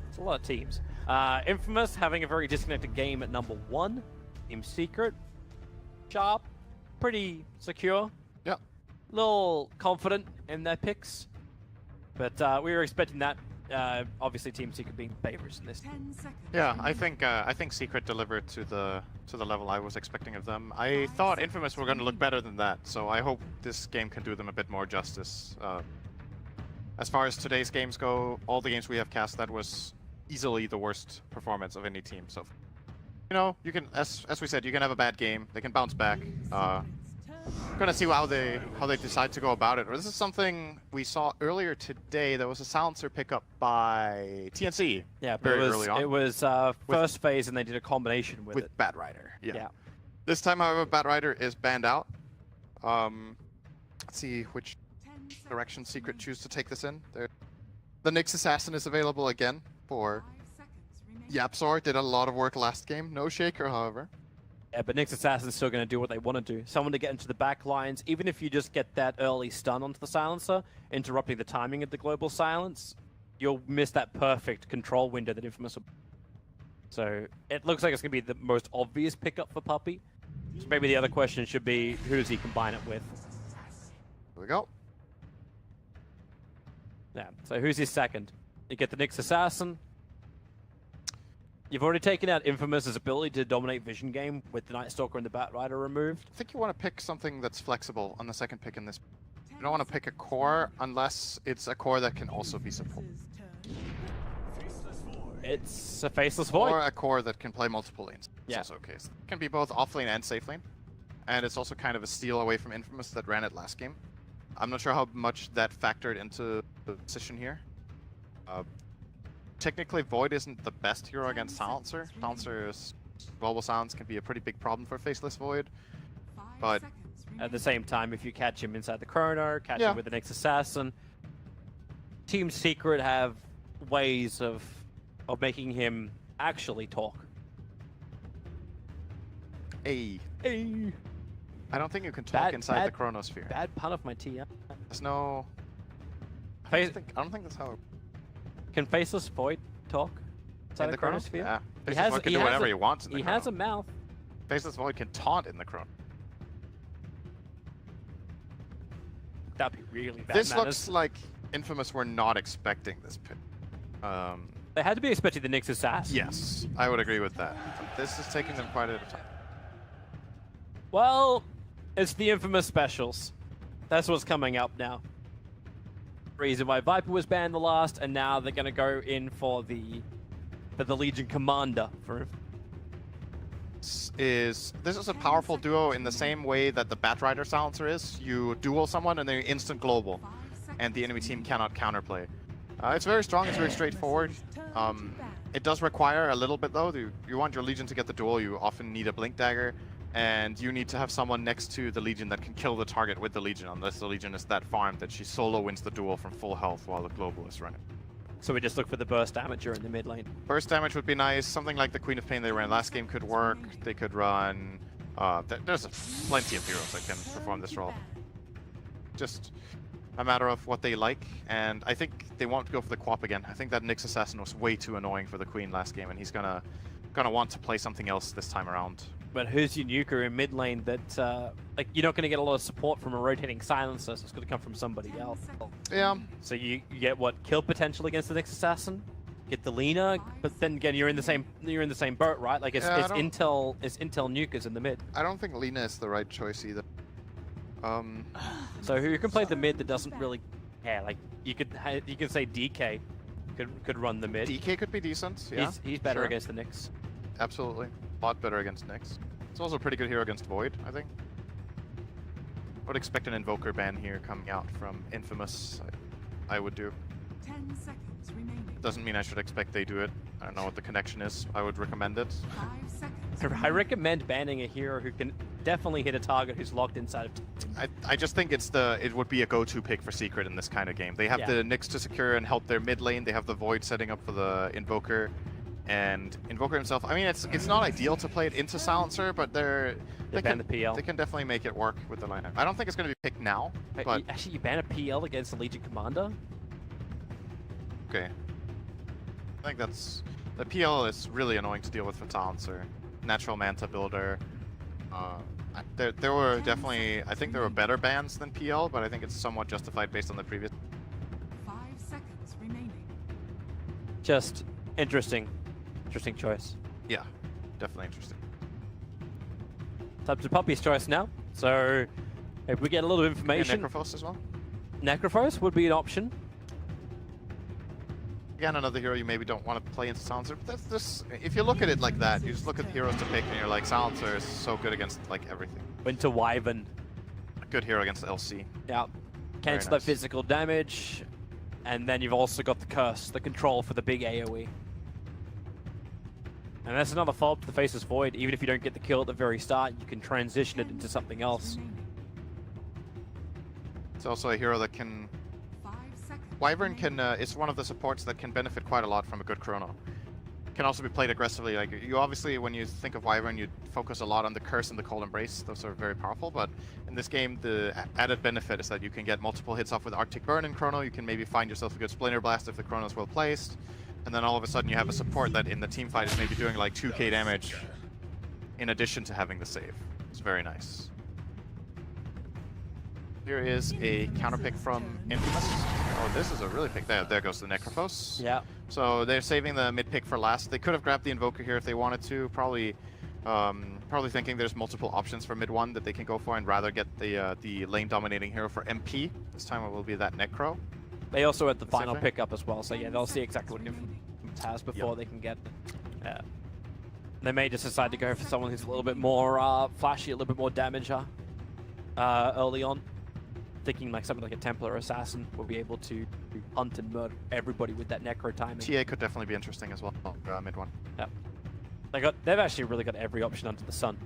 It's a lot of teams. Infamous having a very disconnected game at number 1. Team Secret, sharp, pretty secure. Yeah. Little confident in their picks. But we were expecting that. Obviously, Team Secret being favorites in this. 10 seconds. Yeah, I think Secret delivered to the level I was expecting of them. I thought Infamous were going to look better than that, so I hope this game can do them a bit more justice. As far as today's games go, all the games we have cast, that was easily the worst performance of any team. So, you know, you can, as we said, you can have a bad game, they can bounce back. Gonna see how they decide to go about it. Or this is something we saw earlier today. There was a silencer pickup by TNC. Yeah, but very early on. It was first phase, and they did a combination with it. Batrider. Yeah. Yeah. This time, however, Batrider is banned out. Let's see which 10 seconds direction Secret remaining. choose to take this in. The Nyx Assassin is available again for 5 seconds remaining. Yapzor. Did a lot of work last game. No Shaker, however. Yeah, but Nyx Assassin's still going to do what they want to do. Someone to get into the back lines, even if you just get that early stun onto the silencer, interrupting the timing of the global silence, you'll miss that perfect control window that Infamous will... So it looks like it's going to be the most obvious pickup for Puppey. So maybe the other question should be, who does he combine it with? Here we go. Yeah, so who's his second? You get the Nyx Assassin. You've already taken out Infamous's ability to dominate Vision Game with the Night Stalker and the Batrider removed. I think you want to pick something that's flexible on the second pick in this. You don't want to pick a core unless it's a core that can also be support. It's a Faceless Void. Or a core that can play multiple lanes. Yeah. It's also okay. It can be both off lane and safe lane. And it's also kind of a steal away from Infamous that ran it last game. I'm not sure how much that factored into the decision here. Technically, Void isn't the best hero against Silencer. Silencer's global silence can be a pretty big problem for Faceless Void. 5 But seconds At remaining. the same time, if you catch him inside the Chrono, catch Yeah. him with the Nyx Assassin, Team Secret have ways of making him actually talk. Hey, Hey. I don't think you can talk inside the Chronosphere. Bad pun of my TM. There's no... I Face- don't think that's how it... Can Faceless Void talk inside In the the Chronos? Chronosphere? Yeah. He Faceless has, Void can he do has whatever a, he wants in the He Chrono. has a mouth. Faceless Void can taunt in the Chrono. That'd be really bad. This manners. looks like Infamous were not expecting this pick. They had to be expecting the Nyx Assassin. Yes, I would agree with that. This is taking them quite a time. Well, it's the Infamous specials. That's what's coming up now. Reason why Viper was banned the last, and now they're going to go in for the Legion Commander. This is a powerful duo in the same way that the Batrider Silencer is. You duel someone and they're instant global, 5 seconds and the enemy team cannot counterplay. It's very strong, it's very straightforward. It does require a little bit though. You want your Legion to get the duel, you often need a Blink Dagger, and you need to have someone next to the Legion that can kill the target with the Legion, unless the Legion is that farmed that she solo wins the duel from full health while the global is running. So we just look for the burst damage during the mid lane. Burst damage would be nice. Something like the Queen of Pain they ran last game could work. They could run... there's plenty of heroes that can perform this role. Just a matter of what they like, and I think they want to go for the Quap again. I think that Nyx Assassin was way too annoying for the Queen last game, and he's gonna want to play something else this time around. But who's your nuker in mid lane that, like, you're not going to get a lot of support from a rotating silencer, so it's going to come from somebody else. Yeah, So you get what, kill potential against the Nyx Assassin, get the Lina, but then again you're in the same boat, right? Like it's Yeah, I Intel nukers in the mid. I don't think Lina is the right choice either. So who can play the mid that doesn't really care? Like you could say DK could run the mid. DK could be decent. Yeah, He's better sure. against the Nyx. Absolutely. A lot better against Nyx. It's also a pretty good hero against Void, I think. I would expect an Invoker ban here coming out from Infamous. I would do. 10 seconds remaining. Doesn't mean I should expect they do it. I don't know what the connection is. I would recommend it. 5 seconds. I recommend banning a hero who can definitely hit a target who's locked inside of. I just think it would be a go-to pick for Secret in this kind of game. They have Yeah. the Nyx to secure and help their mid lane. They have the Void setting up for the Invoker. And Invoker himself, I mean, it's not ideal to play it into Silencer, but they ban the PL. They can definitely make it work with the lineup. I don't think it's going to be picked now, Wait, but actually, you ban a PL against the Legion Commander? okay. I think the PL is really annoying to deal with for Silencer. Natural Manta builder. There were definitely, I think there were better bans than PL, but I think it's somewhat justified based on the previous. 5 seconds remaining. Just interesting choice. Yeah, definitely interesting. It's up to Puppy's choice now. So if we get a little information, And Necrophos as well. Necrophos would be an option. Again, another hero you maybe don't want to play into Silencer, but that's this. If you look at it like that, you just look at the heroes to pick, and you're like, Silencer is so good against like everything. Winter Wyvern. A good hero against LC. Yeah. Cancel nice. that physical damage. And then you've also got the curse, the control for the big AoE. And that's another follow-up to the Faceless Void. Even if you don't get the kill at the very start, you can transition it into something else. It's also a hero that can. 5 seconds. Wyvern can. It's one of the supports that can benefit quite a lot from a good chrono. Can also be played aggressively. Like you obviously, when you think of Wyvern, you focus a lot on the curse and the cold embrace. Those are very powerful. But in this game, the added benefit is that you can get multiple hits off with Arctic Burn and chrono. You can maybe find yourself a good Splinter Blast if the chrono is well placed. And then all of a sudden you have a support that in the team fight is maybe doing like 2k damage in addition to having the save. It's very nice. Here is a counter pick from Infamous. Oh, this is a really pick. There goes the Necrophos. Yeah. So they're saving the mid pick for last. They could have grabbed the Invoker here if they wanted to. Probably thinking there's multiple options for mid one that they can go for and rather get the lane dominating hero for MP. This time it will be that Necro. They also had the final fair. pickup as well, so yeah, they'll see exactly what Infamous has before they can get it. They may just decide to go for someone who's a little bit more flashy, a little bit more damage early on. Thinking like something like a Templar Assassin will be able to hunt and murder everybody with that Necro timing. TA could definitely be interesting as well, mid one. Yeah. They've actually really got every option under the sun.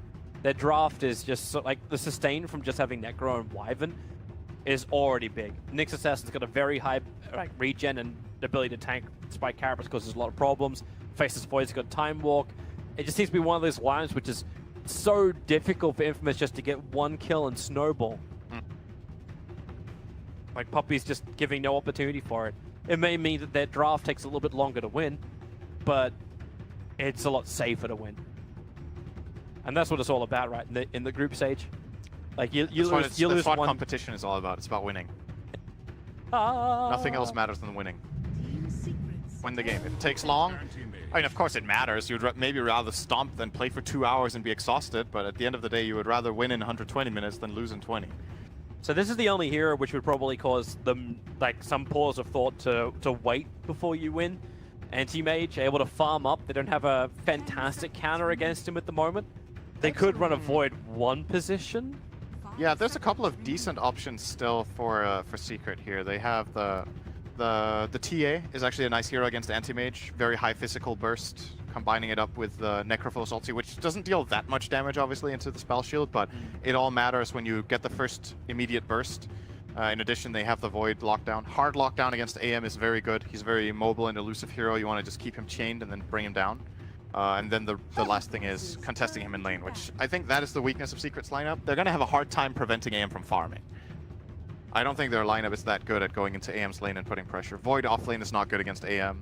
Their draft is just so, like the sustain from just having Necro and Wyvern is already big. Nyx Assassin's got a very high regen and the ability to tank Spike Carapace causes a lot of problems. Faceless Void's got Time Walk. It just seems to be one of those lines which is so difficult for Infamous just to get one kill and snowball. Like Puppy's just giving no opportunity for it. It may mean that their draft takes a little bit longer to win, but it's a lot safer to win. And that's what it's all about, right? In the group stage. Like you lose That's what one competition is all about. It's about winning. Nothing else matters than winning. Team secrets. Win the game. If it takes long, I mean, of course it matters. You'd maybe rather stomp than play for 2 hours and be exhausted, but at the end of the day, you would rather win in 120 minutes than lose in 20. So this is the only hero which would probably cause them like some pause of thought to wait before you win. Anti-Mage, able to farm up. They don't have a fantastic counter against him at the moment. They could run a Void one position. Yeah, there's a couple of decent options still for Secret here. They have the TA is actually a nice hero against Anti-Mage. Very high physical burst, combining it up with the Necrophos ulti, which doesn't deal that much damage, obviously, into the spell shield, but it all matters when you get the first immediate burst. In addition, they have the Void lockdown. Hard lockdown against AM is very good. He's a very mobile and elusive hero. You want to just keep him chained and then bring him down. And then the last thing is contesting him in lane, which I think that is the weakness of Secret's lineup. They're going to have a hard time preventing AM from farming. I don't think their lineup is that good at going into AM's lane and putting pressure. Void offlane is not good against AM.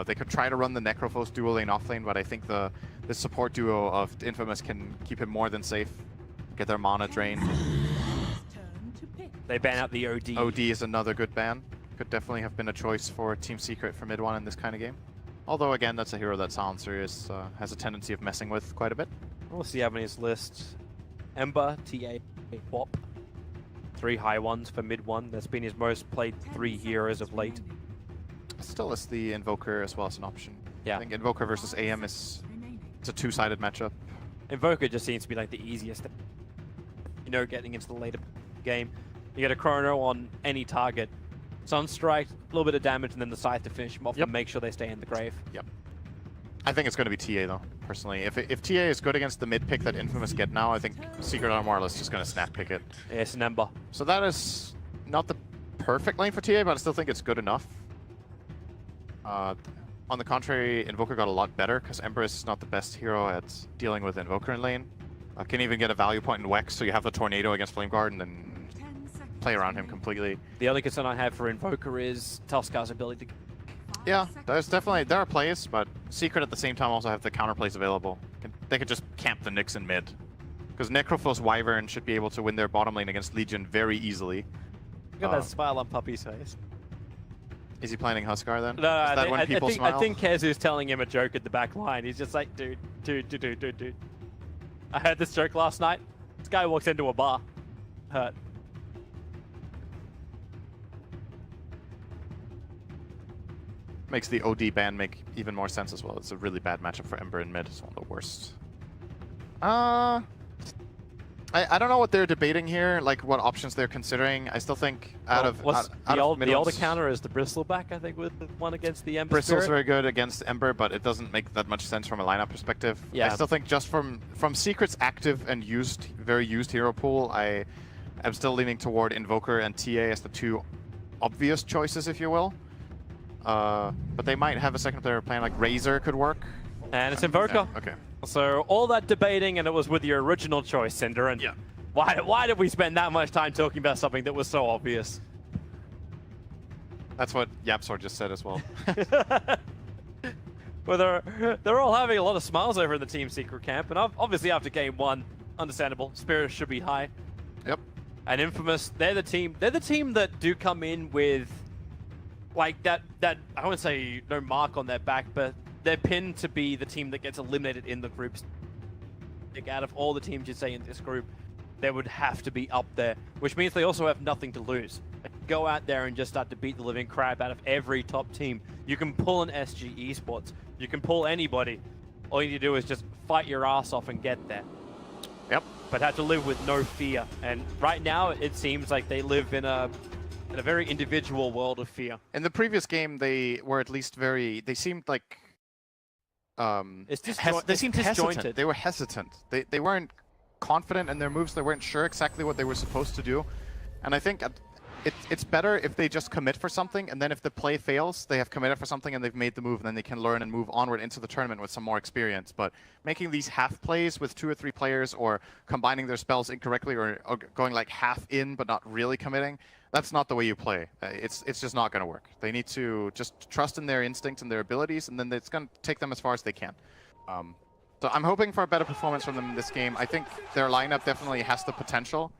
They could try to run the Necrophos dual lane offlane, but I think the support duo of Infamous can keep him more than safe. Get their mana drained. Turn to pick. They ban out the OD. OD is another good ban. Could definitely have been a choice for Team Secret for mid one in this kind of game. Although again, that's a hero that Silencer has a tendency of messing with quite a bit. We'll see how many his list. Ember, TA, Wop. 3 high ones for mid one. That's been his most played 3 heroes of late. Still is the Invoker as well as an option. Yeah. I think Invoker versus AM it's a two-sided matchup. Invoker just seems to be like the easiest, getting into the later game. You get a chrono on any target. Sunstrike, a little bit of damage, and then the scythe to finish them off and make sure they stay in the grave. Yep. I think it's going to be TA though, personally. If TA is good against the mid pick that Infamous get now, I think Secret are more or less just going to snap pick it. Yeah, it's an Ember. So that is not the perfect lane for TA, but I still think it's good enough. on the contrary, Invoker got a lot better because Ember is not the best hero at dealing with Invoker in lane. Can even get a value point in Wex, so you have the Tornado against Flame Guard and then 10 seconds play around him remaining. completely. The only concern I have for Invoker is Tuskkar's ability to... 5 Yeah, seconds. there are plays, but Secret at the same time also have the counter plays available. They could just camp the Nyx in mid. Because Necrophos Wyvern should be able to win their bottom lane against Legion very easily. Look at that smile on Puppy's face. Is he planning Huskar then? No, Is that when people smile? I think Kezu's telling him a joke at the back line. He's just like, dude. I heard this joke last night. This guy walks into a bar. Hurt. Makes the OD ban make even more sense as well. It's a really bad matchup for Ember in mid. It's one of the worst. I don't know what they're debating here, like what options they're considering. I still think The older counter is the Bristleback, I think, with the one against the Ember Bristle's Spirit. very good against Ember, but it doesn't make that much sense from a lineup perspective. Yeah. I still think just from Secret's active and very used hero pool, I am still leaning toward Invoker and TA as the two obvious choices, if you will. But they might have a second player plan, like Razor could work. And it's Invoker. Yeah, okay. So all that debating, and it was with your original choice, Cinder. And Yeah. why did we spend that much time talking about something that was so obvious? That's what Yapsor just said as well. Well, they're all having a lot of smiles over in the Team Secret camp, and obviously after game one, understandable. Spirits should be high. Yep. And Infamous, they're the team that do come in with like that I wouldn't say no mark on their back, but they're pinned to be the team that gets eliminated in the groups. Like, out of all the teams you'd say in this group, they would have to be up there, which means they also have nothing to lose. Like, go out there and just start to beat the living crap out of every top team. You can pull an SG Esports. You can pull anybody. All you need to do is just fight your ass off and get there. Yep. But have to live with no fear. And right now, it seems like they live in a very individual world of fear. In the previous game, they were at least they seemed like they seemed disjointed. hesitant. They were hesitant. They weren't confident in their moves. They weren't sure exactly what they were supposed to do. And I think it's better if they just commit for something, and then if the play fails, they have committed for something and they've made the move, and then they can learn and move onward into the tournament with some more experience. But making these half plays with 2 or 3 players, or combining their spells incorrectly, or going like half in but not really committing, that's not the way you play. It's just not going to work. They need to just trust in their instincts and their abilities, and then it's going to take them as far as they can. So I'm hoping for a better performance from them in this game. I think their lineup definitely has the potential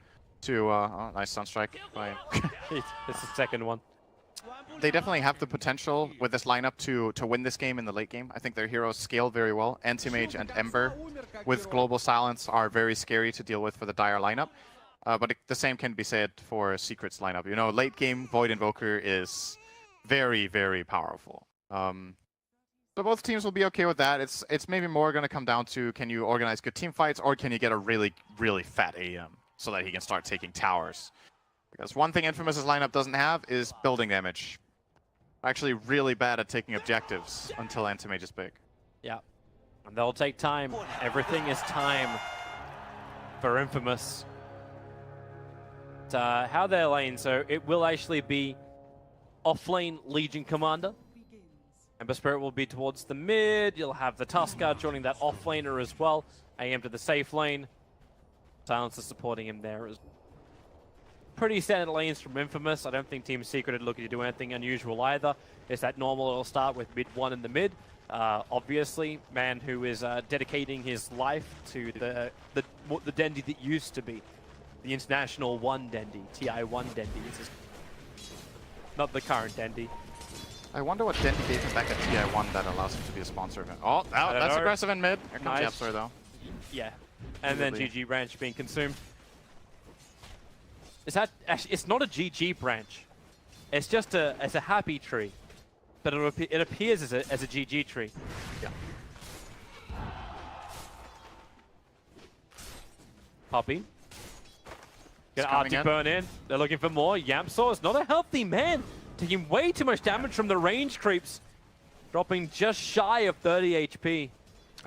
to... oh, nice Sunstrike. It's the second one. They definitely have the potential with this lineup to win this game in the late game. I think their heroes scale very well. Anti-Mage and Ember with Global Silence are very scary to deal with for the Dire lineup. But the same can be said for Secret's lineup. You know, late game Void Invoker is very, very powerful. So both teams will be okay with that. It's maybe more going to come down to, can you organize good team fights, or can you get a really, really fat AM so that he can start taking towers? Because one thing Infamous's lineup doesn't have is building damage. Actually really bad at taking objectives until Anti-Mage is big. Yeah. And they'll take time. Everything is time for Infamous. How they're lane, so it will actually be off-lane Legion Commander. Ember Spirit will be towards the mid. You'll have the Tuskar joining that off-laner as well. AM to the safe lane. Silence is supporting him there as well. Pretty standard lanes from Infamous. I don't think Team Secret are looking to do anything unusual either. It's that normal, it'll start with mid 1 in the mid. Obviously, man who is dedicating his life to the Dendi that used to be. The International 1 Dendi, TI1 Dendi. Not the current Dendi. I wonder what Dendi gave him back at TI1 that allows him to be a sponsor of it. Oh, that's aggressive in mid. Here comes Nice. Yapsor though. Yeah. And then GG branch being consumed. Is that actually? It's not a GG branch. It's just a happy tree, but it appears as a GG tree. Yeah. Puppy. Get coming Arctic in. burn in. They're looking for more. Yamsaw is not a healthy man. Taking way too much damage from the range creeps. Dropping just shy of 30 HP.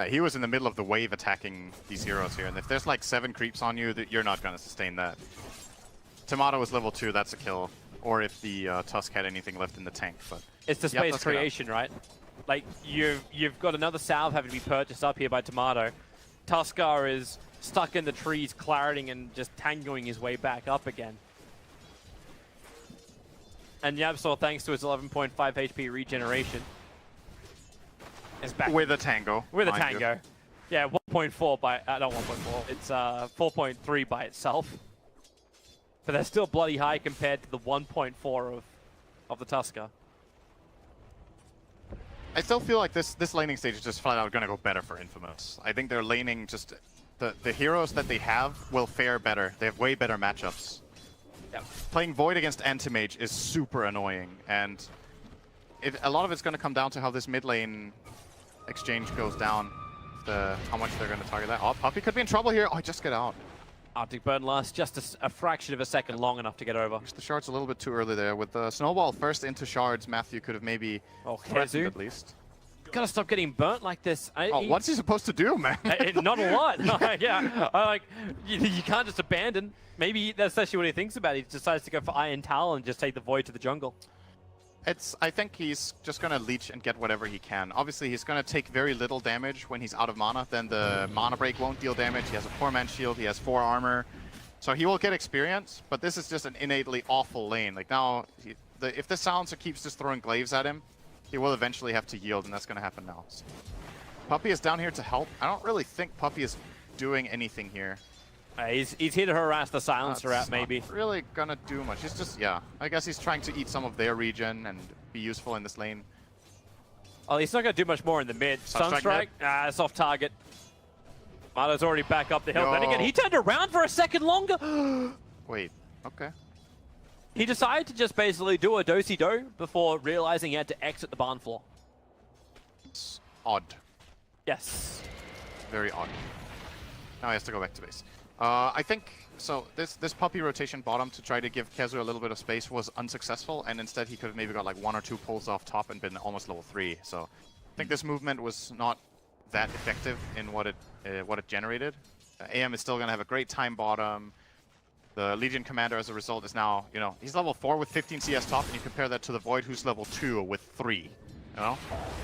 He was in the middle of the wave attacking these heroes here, and if there's like 7 creeps on you, you're not going to sustain that. Tomato is level 2, that's a kill. Or if the Tusk had anything left in the tank. But It's the Yep, space let's get up. creation, right? Like, you've got another salve having to be purchased up here by Tomato. Tuskar is stuck in the trees, clarity and just tangoing his way back up again. And YapzOr, thanks to his 11.5 HP regeneration, is back. With a tango. With a mind tango. you. Yeah, 1.4 by, not 1.4, it's 4.3 by itself. But they're still bloody high compared to the 1.4 of the Tuskar. I still feel like this laning stage is just flat out going to go better for Infamous. I think their laning just... The heroes that they have will fare better. They have way better matchups. Yep. Playing Void against Anti-Mage is super annoying, and a lot of it's going to come down to how this mid lane exchange goes down. How much they're going to target that. Oh, Puppey could be in trouble here. Oh, just get out. Arctic Burn lasts just a fraction of a second long enough to get over. Used the shards a little bit too early there. With the Snowball first into shards, Matthew could have maybe threatened at least. Gotta stop getting burnt like this. What's he supposed to do, man? Not a lot. Yeah, you can't just abandon. Maybe that's actually what he thinks about. He decides to go for Iron Talon and just take the Void to the jungle. I think he's just going to leech and get whatever he can. Obviously, he's going to take very little damage when he's out of mana. Then the mana break won't deal damage. He has a 4-man shield. He has 4 armor. So he will get experience, but this is just an innately awful lane. Like now, if the Silencer keeps just throwing glaives at him, he will eventually have to yield, and that's going to happen now. So, Puppey is down here to help. I don't really think Puppey is doing anything here. He's here to harass the Silencer out, maybe. Not really gonna do much. He's just, yeah. I guess he's trying to eat some of their regen and be useful in this lane. Oh, he's not gonna do much more in the mid. Sunstrike, it's off target. Mato's already back up the hill. Then again, he turned around for a second longer. Wait, okay. He decided to just basically do a do-si-do before realizing he had to exit the barn floor. It's odd. Yes. Very odd. Now he has to go back to base. I think, so this Puppey rotation bottom to try to give Kezu a little bit of space was unsuccessful, and instead he could have maybe got like 1 or 2 pulls off top and been almost level 3. So I think this movement was not that effective in what it generated. AM is still going to have a great time bottom. The Legion Commander, as a result, is now, you know, he's level 4 with 15 CS top, and you compare that to the Void, who's level 2 with 3. You know?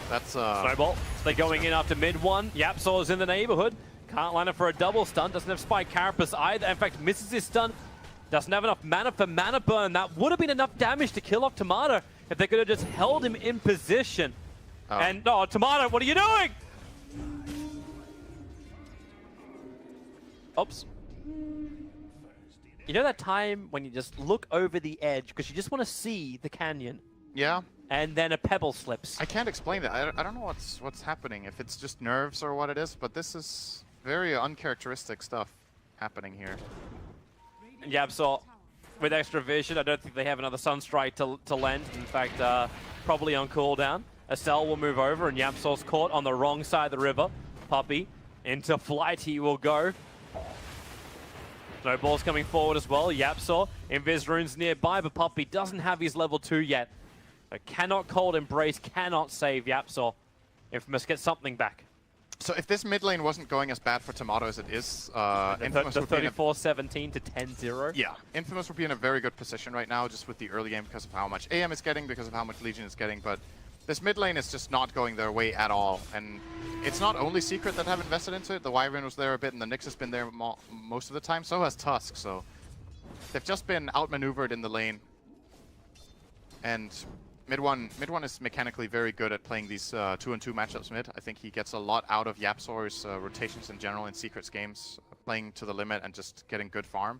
That's, Snowball. They're going in after mid 1. YapzOr is in the neighborhood. Can't line up for a double stun. Doesn't have Spike Carapace either. In fact, misses his stun. Doesn't have enough mana for mana burn. That would have been enough damage to kill off Tomato if they could have just held him in position. And, oh, Tomato, what are you doing? Oops. You know that time when you just look over the edge because you just want to see the canyon? Yeah. And then a pebble slips. I can't explain it. I don't know what's happening, if it's just nerves or what it is, but this is very uncharacteristic stuff happening here. YapzOr with extra vision. I don't think they have another Sunstrike to lend. In fact, probably on cooldown. Estelle will move over, and YapzOr's caught on the wrong side of the river. Puppey into flight he will go. Snowball's coming forward as well. YapzOr, Invis runes nearby, but Puppey doesn't have his level 2 yet. So cannot Cold Embrace, cannot save YapzOr. Infamous gets something back. So if this mid lane wasn't going as bad for Tomato as it is, Infamous the would be in a 34-17 to 10-0. Yeah, Infamous would be in a very good position right now, just with the early game because of how much AM is getting, because of how much Legion is getting, but this mid lane is just not going their way at all. And it's not only Secret that have invested into it. The Wyvern was there a bit, and the Nyx has been there most of the time. So has Tusk, so they've just been outmaneuvered in the lane. And Mid one is mechanically very good at playing these 2-on-2 matchups mid. I think he gets a lot out of YapzOr's rotations in general in Secret's games, playing to the limit and just getting good farm.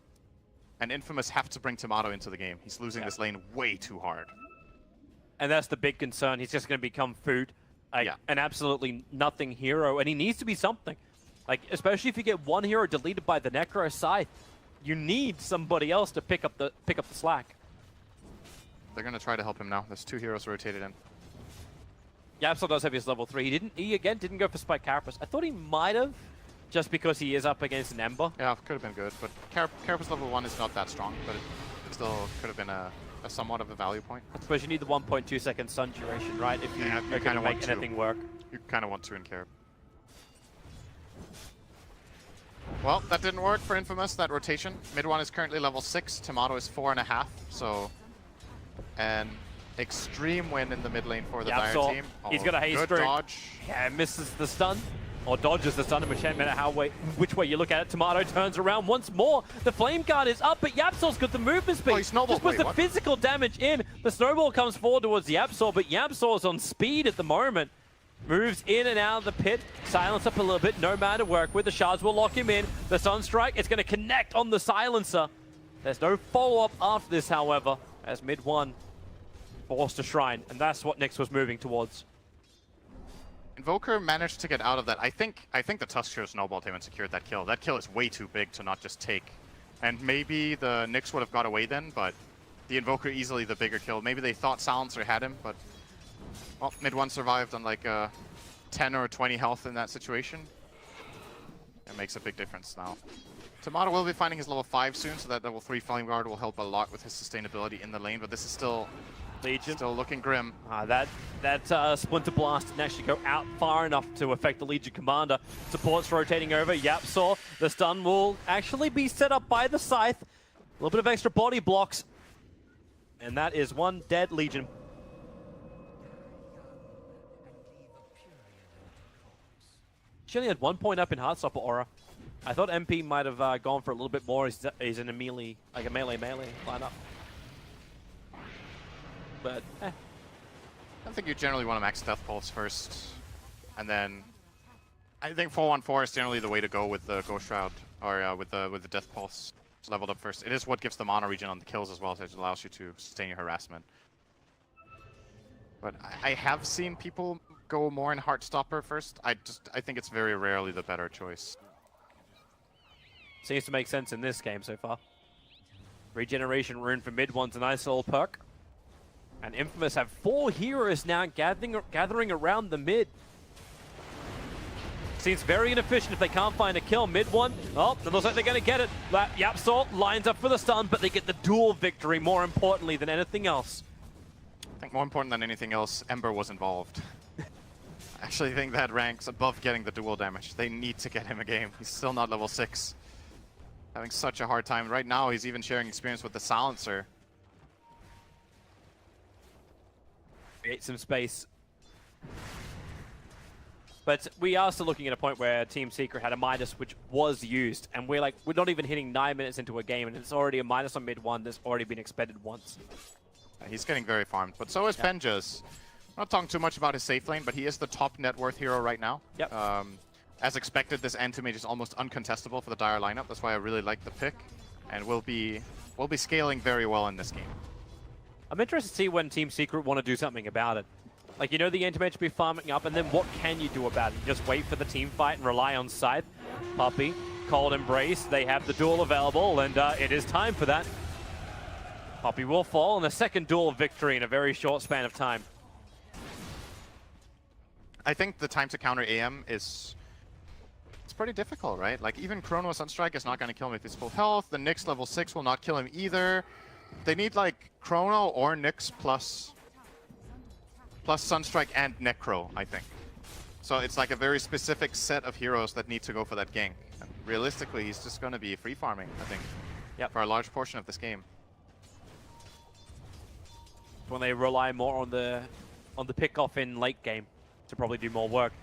And Infamous have to bring Tomato into the game. He's losing this lane way too hard. And that's the big concern. He's just going to become food. An absolutely nothing hero, and he needs to be something. Like, especially if you get one hero deleted by the Necro Scythe, you need somebody else to pick up the slack. They're going to try to help him now. There's 2 heroes rotated in. YapzOr does have his level 3. He again didn't go for Spike Carapace. I thought he might have, just because he is up against an Ember. Yeah, could have been good, but Carapace level 1 is not that strong, but it still could have been a somewhat of a value point. I suppose you need the 1.2 second stun duration, right? If you are going to make anything work. You kind of want to in Carab. Well, that didn't work for Infamous, that rotation. Mid one is currently level 6, Tomato is 4.5, so... And Extreme win in the mid lane for the Dire Yapsol, team. he's got a haste good through. dodge. Yeah, misses the stun. Or dodges the stun, and no matter which way you look at it, Tomato turns around once more. The Flame Guard is up, but Yapsol's got the movement speed. Oh, he snowballed. Just puts Wait, the what? physical damage in. The snowball comes forward towards Yapsol, but Yapsol is on speed at the moment. Moves in and out of the pit, silence up a little bit, no matter work with. The shards will lock him in. The Sunstrike is going to connect on the silencer. There's no follow-up after this, however, as mid one forced to Shrine, and that's what Nyx was moving towards. Invoker managed to get out of that. I think the Tuskshare snowballed him and secured that kill. That kill is way too big to not just take. And maybe the Nyx would have got away then, but the Invoker easily the bigger kill. Maybe they thought Silencer had him, but well, mid one survived on like 10 or 20 health in that situation. It makes a big difference now. Tomato will be finding his level 5 soon, so that level 3 Flame Guard will help a lot with his sustainability in the lane, but this is still Legion. still looking grim. That Splinter Blast didn't actually go out far enough to affect the Legion Commander. Support's rotating over. Yapsol, the stun will actually be set up by the Scythe. A little bit of extra body blocks. And that is one dead Legion. She only had 1 point up in Heartstopper Aura. I thought MP might have gone for a little bit more. He's in a melee lineup. But, I think you generally want to max Death Pulse first, and then I think 4-1-4 is generally the way to go with the Ghost Shroud, or with the Death Pulse leveled up first. It is what gives the mana regen on the kills as well, so it allows you to sustain your harassment. But I have seen people go more in Heartstopper first. I think it's very rarely the better choice. seems to make sense in this game so far. Regeneration rune for mid one's a nice little perk. And Infamous have 4 heroes now gathering around the mid. Seems very inefficient if they can't find a kill. Mid one, oh, it looks like they're going to get it. Yapsol lines up for the stun, but they get the duel victory more importantly than anything else. I think more important than anything else, Ember was involved. I actually think that ranks above getting the duel damage. They need to get him a game. He's still not level 6. Having such a hard time. Right now, he's even sharing experience with the Silencer. Create some space. But we are still looking at a point where Team Secret had a Midas, which was used, and we're not even hitting 9 minutes into a game, and it's already a Midas on mid one that's already been expended once. He's getting very farmed, but so is Penjas. Not talking too much about his safe lane, but he is the top net worth hero right now. Yep. As expected, this Entomage is almost uncontestable for the Dire lineup. That's why I really like the pick, and will be scaling very well in this game. I'm interested to see when Team Secret want to do something about it. Like, you know, the Entomage will be farming up, and then what can you do about it? You just wait for the team fight and rely on Scythe. Puppey, Cold Embrace, they have the duel available, and it is time for that. Puppey will fall, and a second duel victory in a very short span of time. I think the time to counter AM it's pretty difficult, right? Like, even Chrono Sunstrike is not going to kill him if he's full health. The Nyx level 6 will not kill him either. They need, like, Chrono or Nyx plus Sunstrike and Necro, I think. So it's like a very specific set of heroes that need to go for that gank. And realistically, he's just going to be free farming, I think, for a large portion of this game. When they rely more on the pick-off in late game to probably do more work,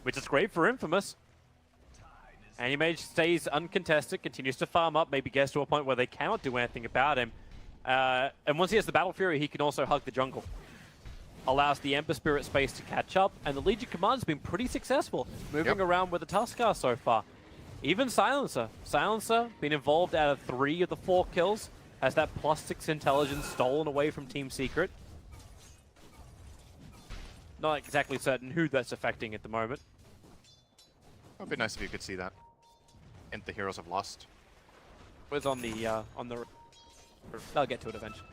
which is great for Infamous. Anti-Mage stays uncontested, continues to farm up, maybe gets to a point where they cannot do anything about him. And once he has the Battle Fury, he can also hug the jungle. Allows the Ember Spirit space to catch up, and the Legion Commander's been pretty successful, moving around with the Tuskar so far. Even Silencer. Silencer, been involved out of 3 of the 4 kills, has that +6 intelligence stolen away from Team Secret. Not exactly certain who that's affecting at the moment. It would be nice if you could see that. And the heroes have lost. It was on the I'll get to it eventually.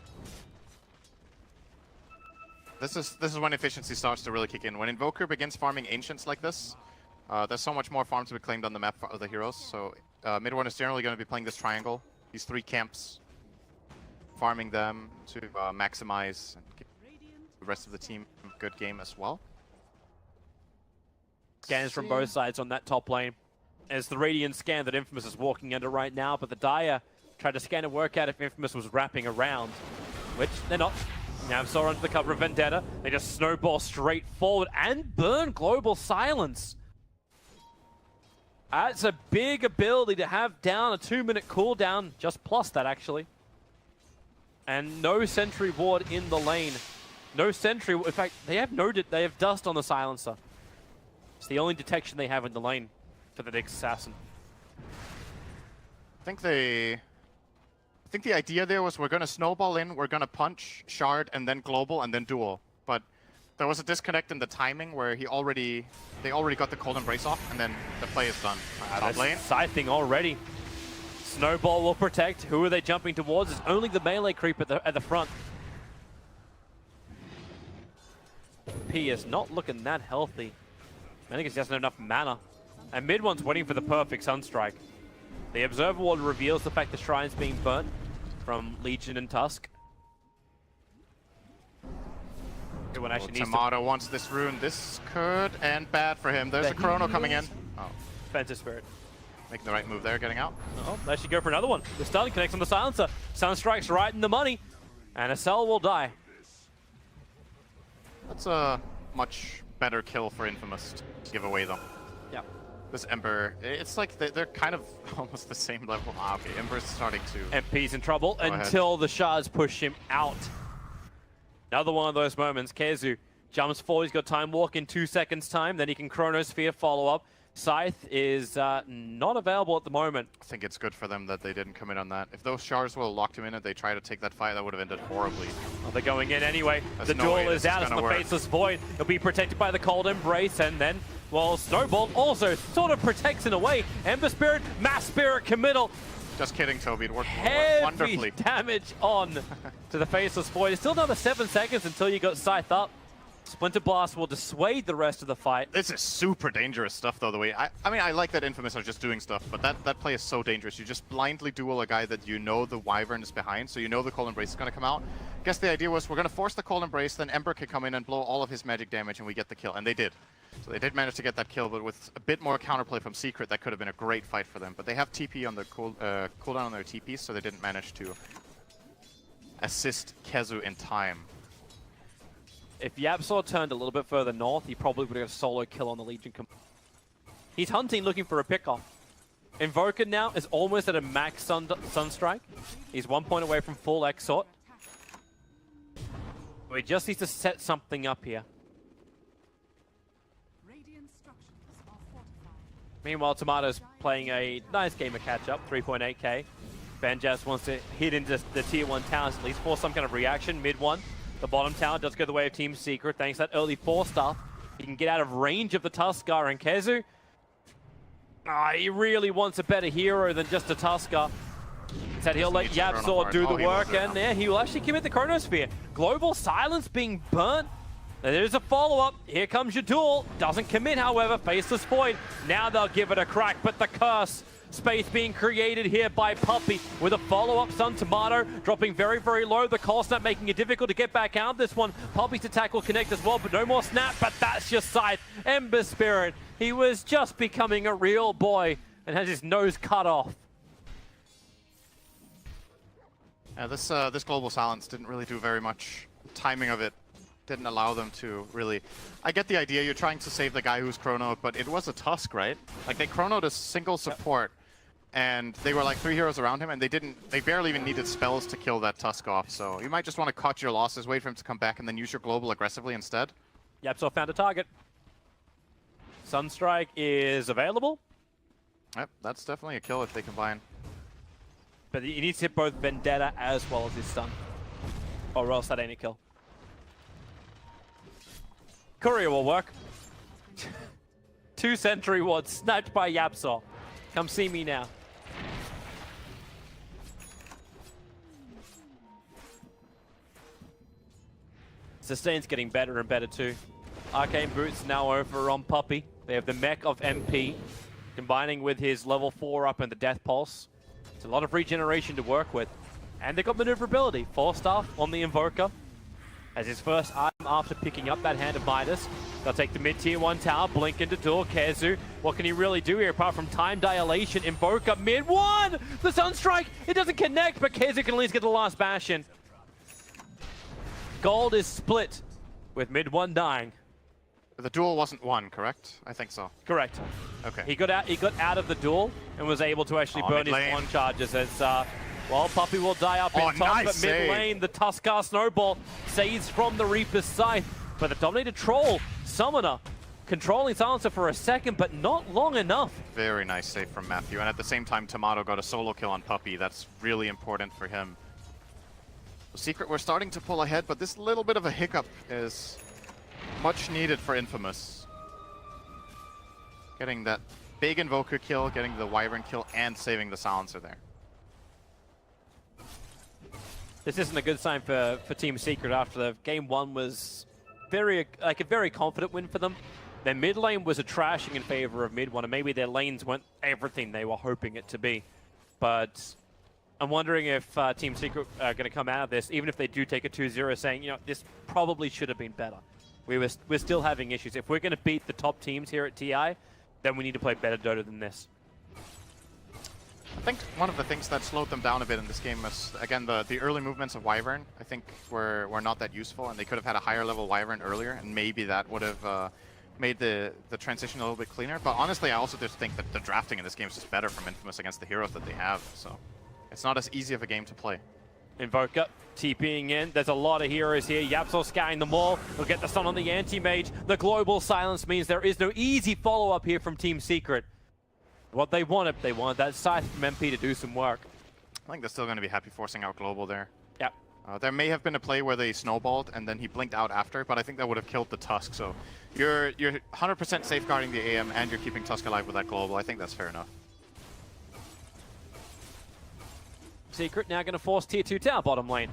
This is when efficiency starts to really kick in. When Invoker begins farming Ancients like this, there's so much more farm to be claimed on the map for other heroes. So mid one is generally going to be playing this triangle, these 3 camps, farming them to maximize and give the rest of the team a good game as well. Scans from both sides on that top lane. It's the Radiant scan that Infamous is walking under right now, but the Dire tried to scan and work out if Infamous was wrapping around, which they're not. Yamsaw onto the cover of Vendetta. They just snowball straight forward and burn Global Silence. That's a big ability to have down a 2-minute cooldown, just plus that actually. And no sentry ward in the lane. No sentry, in fact, they have dust on the silencer. It's the only detection they have in the lane for the next assassin. I think the idea there was we're gonna snowball in, we're gonna punch, shard, and then global, and then duel. But there was a disconnect in the timing where they already got the cold embrace off, and then the play is done. Top lane. Scything already. Snowball will protect. Who are they jumping towards? It's only the melee creep at the front. P is not looking that healthy. I think he doesn't have enough mana. And mid one's waiting for the perfect Sunstrike. The Observer Ward reveals the fact the Shrine's being burnt from Legion and Tusk. Everyone actually needs Tomato wants this rune. This could end bad for him. There's a Chrono coming in. Oh, Defensive Spirit. making the right move there, getting out. Oh, they should go for another one. The stun connects on the silencer. Sunstrike's right in the money. And a cell will die. That's a much better kill for Infamous to give away, though. Yeah. This Ember, it's like they're kind of almost the same level. Ah, okay, Ember's starting to... MP's in trouble until the shards push him out. Another one of those moments. Kezu jumps forward. He's got Time Walk in 2 seconds' time. Then he can Chronosphere follow up. Scythe is not available at the moment. I think it's good for them that they didn't come in on that. If those shards would have locked him in and they tried to take that fight, that would have ended horribly. Well, they're going in anyway. There's The no duel way is this out. is It's the gonna work. Faceless Void. He'll be protected by the Cold Embrace, and then, well, Snowball also sort of protects in a way. Ember Spirit, Mass Spirit committal. Just kidding, Toby. It worked Heavy wonderfully. damage on to the Faceless Void. It's still another 7 seconds until you got Scythe up. Splinter Blast will dissuade the rest of the fight. This is super dangerous stuff, though, the way... I mean, I like that Infamous are just doing stuff, but that play is so dangerous. You just blindly duel a guy that you know the Wyvern is behind, so you know the Cold Embrace is going to come out. I guess the idea was we're going to force the Cold Embrace, then Ember can come in and blow all of his magic damage, and we get the kill. And they did. So they did manage to get that kill, but with a bit more counterplay from Secret, that could have been a great fight for them. But they have TP on the cooldown on their TP, so they didn't manage to assist Kezu in time. If Yapsaw turned a little bit further north, he probably would have got a solo kill on the Legion. He's hunting, looking for a pickoff. Invoker now is almost at a max Sunstrike. He's 1 point away from full Exort. He just needs to set something up here. Radiant structures are fortified. Meanwhile, Tomato's playing a nice game of catch-up, 3.8k. Banjas wants to hit into the tier 1 towers at least, force some kind of reaction, mid one. The bottom tower does go the way of Team Secret, thanks to that early 4-star. He can get out of range of the Tuskar and Kezu. He really wants a better hero than just a Tuskar. He said he'll let Yapsaw do the work, and yeah, he will actually commit the Chronosphere. Global Silence being burnt. There's a follow-up. Here comes your duel. Doesn't commit, however. Faceless Void. Now they'll give it a crack, but the curse. Space being created here by Puppey with a follow-up Sun Tomato dropping very, very low. The Cold Snap making it difficult to get back out. This one, Puppey's attack will connect as well, but no more Snap, but that's your Scythe. Ember Spirit. He was just becoming a real boy and has his nose cut off. Yeah, this Global Silence didn't really do very much. Timing of it didn't allow them to really... I get the idea, you're trying to save the guy who's chronoed, but it was a Tusk, right? Like, they chronoed a single support, and they were like 3 heroes around him, and they barely even needed spells to kill that Tusk off, so you might just want to cut your losses, wait for him to come back, and then use your global aggressively instead. Yapsaw found a target. Sunstrike is available. Yep, that's definitely a kill if they combine. But he needs to hit both Vendetta as well as his stun. Or else that ain't a kill. Courier will work. 2 sentry wards sniped by Yapsaw. Come see me now. Sustain's getting better and better too. Arcane Boots now over on Puppey. They have the mech of MP, combining with his level 4 up and the Death Pulse. It's a lot of regeneration to work with. And they've got maneuverability. 4-star on the Invoker. As his first item after picking up that Hand of Midas. They'll take the mid-tier 1 tower, blink into duel. Kezu, what can he really do here apart from time dilation? Invoker mid-1! The Sunstrike! It doesn't connect, but Kezu can at least get the last Bastion. gold is split, with mid 1 dying. The duel wasn't won, correct? I think so. Correct. Okay. He got out of the duel and was able to actually burn his mid-lane. one charges as well, Puppey will die up in top, nice but mid lane, the Tuskar Snowball saves from the Reaper's Scythe. But the dominated Troll, Summoner, controlling Silencer for a second, but not long enough. Very nice save from Matthew. And at the same time, Tomato got a solo kill on Puppey. That's really important for him. Secret, we're starting to pull ahead, but this little bit of a hiccup is much needed for Infamous. Getting that big Invoker kill, getting the Wyvern kill, and saving the Silencer there. This isn't a good sign for Team Secret after the game 1 was a very confident win for them. Their mid lane was a trashing in favor of mid 1, and maybe their lanes weren't everything they were hoping it to be. But I'm wondering if Team Secret are going to come out of this, even if they do take a 2-0, saying, you know, this probably should have been better. We're still having issues. If we're going to beat the top teams here at TI, then we need to play better Dota than this. I think one of the things that slowed them down a bit in this game was, again, the early movements of Wyvern, I think, were not that useful, and they could have had a higher level Wyvern earlier, and maybe that would have made the transition a little bit cleaner. But honestly, I also just think that the drafting in this game is just better from Infamous against the heroes that they have, so it's not as easy of a game to play. Invoker TPing in. There's a lot of heroes here. Yapsor scouting them all. He'll get the stun on the anti-mage. The global silence means there is no easy follow-up here from Team Secret. What they wanted that scythe from MP to do some work. I think they're still going to be happy forcing out global there. Yep. There may have been a play where they snowballed and then he blinked out after, but I think that would have killed the Tusk. So you're 100% safeguarding the AM and you're keeping Tusk alive with that global. I think that's fair enough. Secret now going to force tier 2 tower bottom lane.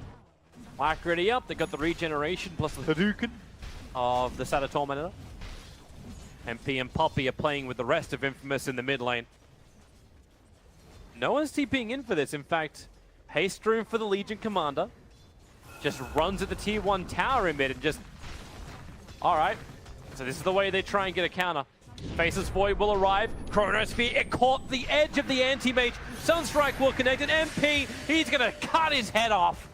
Mark ready up. They got the regeneration plus the Hadouken of the Satyr Tormentor. MP and Puppey are playing with the rest of Infamous in the mid lane. No one's TPing in for this. In fact, Haystroom for the Legion Commander just runs at the tier 1 tower in mid and just... Alright, so this is the way they try and get a counter. Faceless Void will arrive. Chronosphere, it caught the edge of the anti-mage. Sunstrike will connect, and MP, he's going to cut his head off.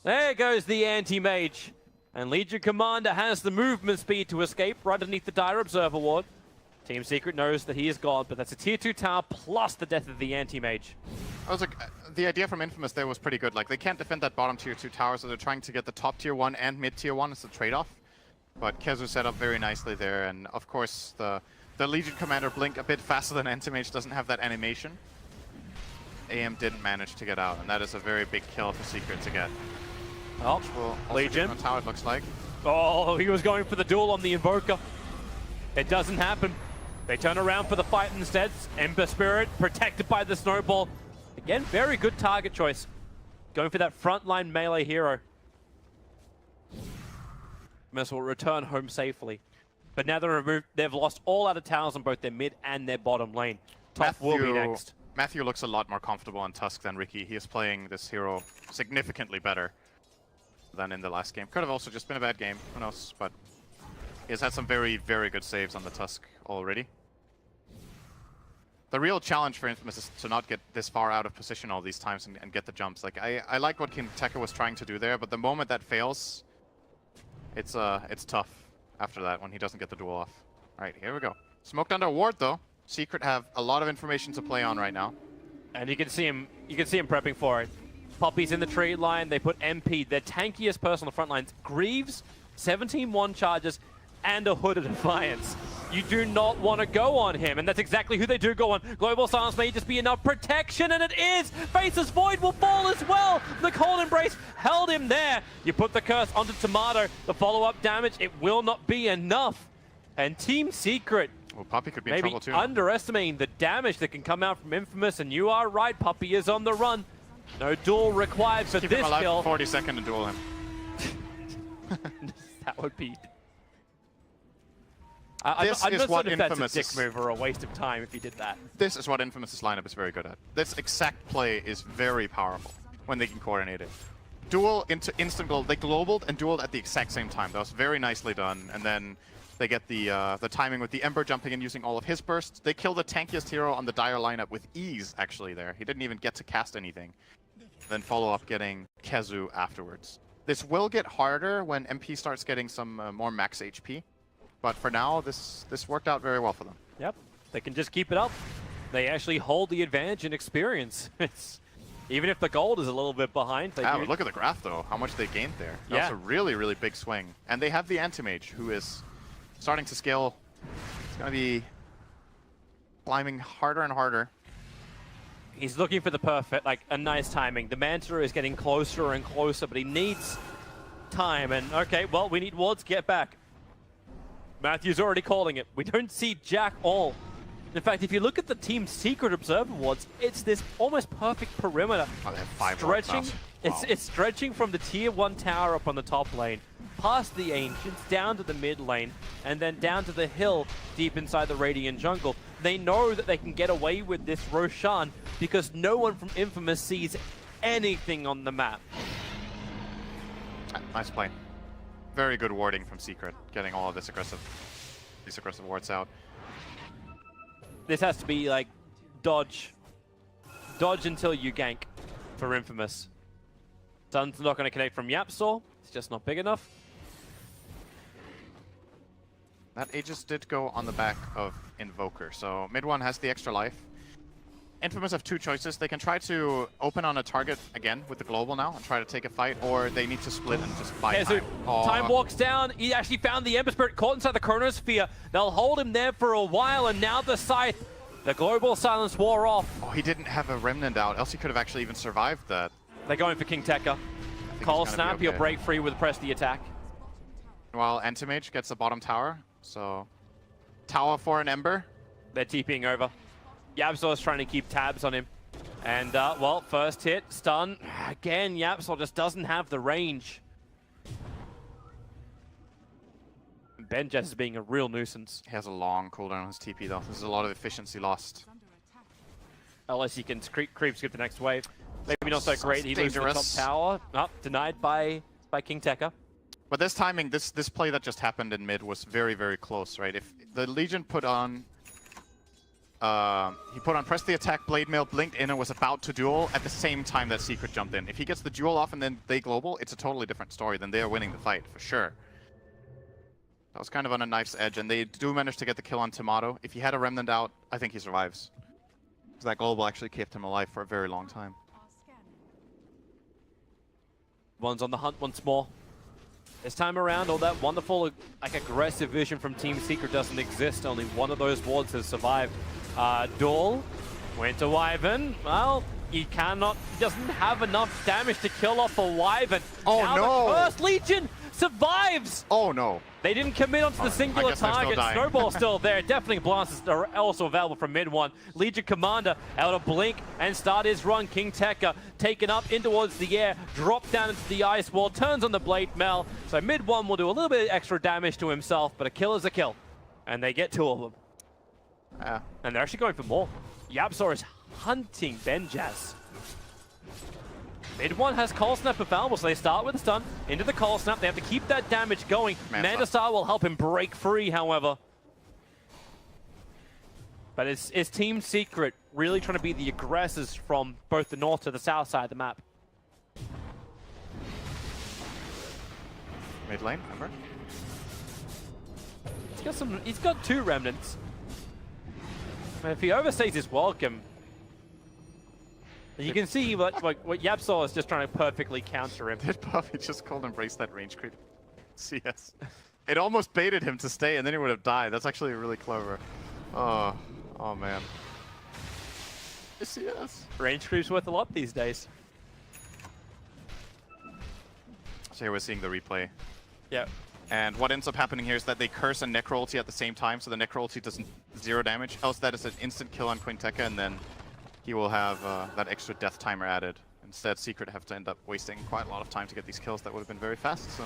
There goes the anti-mage. And Legion Commander has the movement speed to escape right underneath the Dire Observer Ward. Team Secret knows that he is gone, but that's a tier 2 tower plus the death of the anti-mage. I was like, the idea from Infamous there was pretty good. Like, they can't defend that bottom tier 2 tower, so they're trying to get the top tier 1 and mid tier 1 as a trade-off. But Kezu set up very nicely there, and of course the Legion Commander blink a bit faster than Anti-Mage, doesn't have that animation. AM didn't manage to get out, and that is a very big kill for Secret to get. Oh, Legion. That's how it looks like. Oh, he was going for the duel on the Invoker. It doesn't happen. They turn around for the fight instead. Ember Spirit protected by the Snowball. Again, very good target choice. Going for that frontline melee hero. Miss will return home safely. But now they've lost all out of towers on both their mid and their bottom lane. Top will be next. Matthew looks a lot more comfortable on Tusk than Ricky. He is playing this hero significantly better than in the last game. Could have also just been a bad game, who knows, but he has had some very, very good saves on the Tusk already. The real challenge for Infamous is to not get this far out of position all these times and get the jumps. Like, I like what Kinteka was trying to do there, but the moment that fails, it's tough after that when he doesn't get the duel off. All right, here we go. Smoked under ward though. Secret have a lot of information to play on right now. And you can see him prepping for it. Puppey's in the tree line. They put MP, their tankiest person on the front lines. Greaves, 17-1 charges, and a Hood of Defiance. You do not want to go on him, and that's exactly who they do go on. Global Silence may just be enough protection, and it is! Faceless Void will fall as well! The Cold Embrace held him there. You put the curse onto Tomato. The follow-up damage, it will not be enough. And Team Secret, well, Puppey could be in maybe trouble too. Underestimating the damage that can come out from Infamous, and you are right, Puppey is on the run. No duel required for Keep this him alive kill. 40 seconds to duel him. That would be... This I'm is not what certain if that's Infamous a dick move or a waste of time if he did that. This is what Infamous' lineup is very good at. This exact play is very powerful when they can coordinate it. Duel into instant goal. They globaled and dueled at the exact same time. That was very nicely done. And then they get the timing with the Ember jumping in using all of his bursts. They kill the tankiest hero on the Dire lineup with ease, actually, there. He didn't even get to cast anything. Then follow up getting Kezu afterwards. This will get harder when MP starts getting some more max HP. But for now, this worked out very well for them. Yep, they can just keep it up. They actually hold the advantage in experience. Even if the gold is a little bit behind. They do. Look at the graph, though, how much they gained there. Yeah. That's a really, really big swing. And they have the Anti-Mage, who is starting to scale. It's going to be climbing harder and harder. He's looking for the perfect, like, a nice timing. The Manta is getting closer and closer, but he needs time. And, okay, well, we need wards. Get back. Matthew's already calling it. We don't see Jack all. In fact, if you look at the team's secret observer wards, it's this almost perfect perimeter. Oh, they have 5 stretching. wards now. Wow. It's stretching from the tier 1 tower up on the top lane, past the Ancients, down to the mid lane, and then down to the hill deep inside the Radiant jungle. They know that they can get away with this Roshan because no one from Infamous sees anything on the map. Nice play. Very good warding from Secret, getting all of these aggressive wards out. This has to be like dodge until you gank for Infamous. Sun's not going to connect from Yapsor. It's just not big enough. That Aegis did go on the back of Invoker, so mid one has the extra life. Infamous have 2 choices. They can try to open on a target again with the global now and try to take a fight, or they need to split and just buy time. So time walks down. He actually found the Ember Spirit caught inside the Chronosphere. They'll hold him there for a while, and now the Scythe. The global silence wore off. Oh, he didn't have a Remnant out, else he could have actually even survived that. They're going for King Tekka. Call snap, okay. he'll break free with press the attack. While Anti-Mage gets the bottom tower, so tower for an Ember. They're TPing over. Yapsor is trying to keep tabs on him. And, well, first hit, stun. Again, Yapsor just doesn't have the range. Benjaz is being a real nuisance. He has a long cooldown on his TP, though. There's a lot of efficiency lost. Unless he can creep skip the next wave. Maybe not so great. He loses the top tower. Oh, denied by King Tekka. But this timing, this play that just happened in mid was very, very close, right? If the Legion put on... he put on press the attack, blade mail, blinked in, and was about to duel at the same time that Secret jumped in. If he gets the duel off and then they global, it's a totally different story. Then they are winning the fight, for sure. That was kind of on a knife's edge, and they do manage to get the kill on Tomato. If he had a Remnant out, I think he survives. Because that global actually kept him alive for a very long time. One's on the hunt once more. This time around, all that wonderful, like, aggressive vision from Team Secret doesn't exist. Only one of those wards has survived. Duel went to Wyvern. Well, he doesn't have enough damage to kill off a Wyvern. Oh, now no! The first Legion survives! Oh, no. They didn't commit onto the singular target. Snowball's still there. Definitely Blasts are also available from mid one. Legion Commander able to blink and start his run. King Tekka taken up in towards the air, dropped down into the ice wall, turns on the blade mail. So mid one will do a little bit of extra damage to himself, but a kill is a kill. And they get 2 of them. Yeah. And they're actually going for more. Yapsor is hunting Benjaz. Mid one has Call Snap available, so they start with a stun into the Call Snap. They have to keep that damage going. Mandasar will help him break free, however. But it's Team Secret really trying to be the aggressors from both the north to the south side of the map. Mid lane, remember? He's got 2 remnants. And if he overstays his welcome, you can see what Yapsor is just trying to perfectly counter him. Did Puffy just called embrace that range creep? CS. It almost baited him to stay and then he would have died. That's actually really clever. Oh man. CS. Range creep's worth a lot these days. So here we're seeing the replay. Yeah. And what ends up happening here is that they curse and Necro ulti at the same time, so the Necro ulti does 0 damage. Else that is an instant kill on Queen Tekka, and then he will have that extra death timer added. Instead, Secret have to end up wasting quite a lot of time to get these kills that would have been very fast, so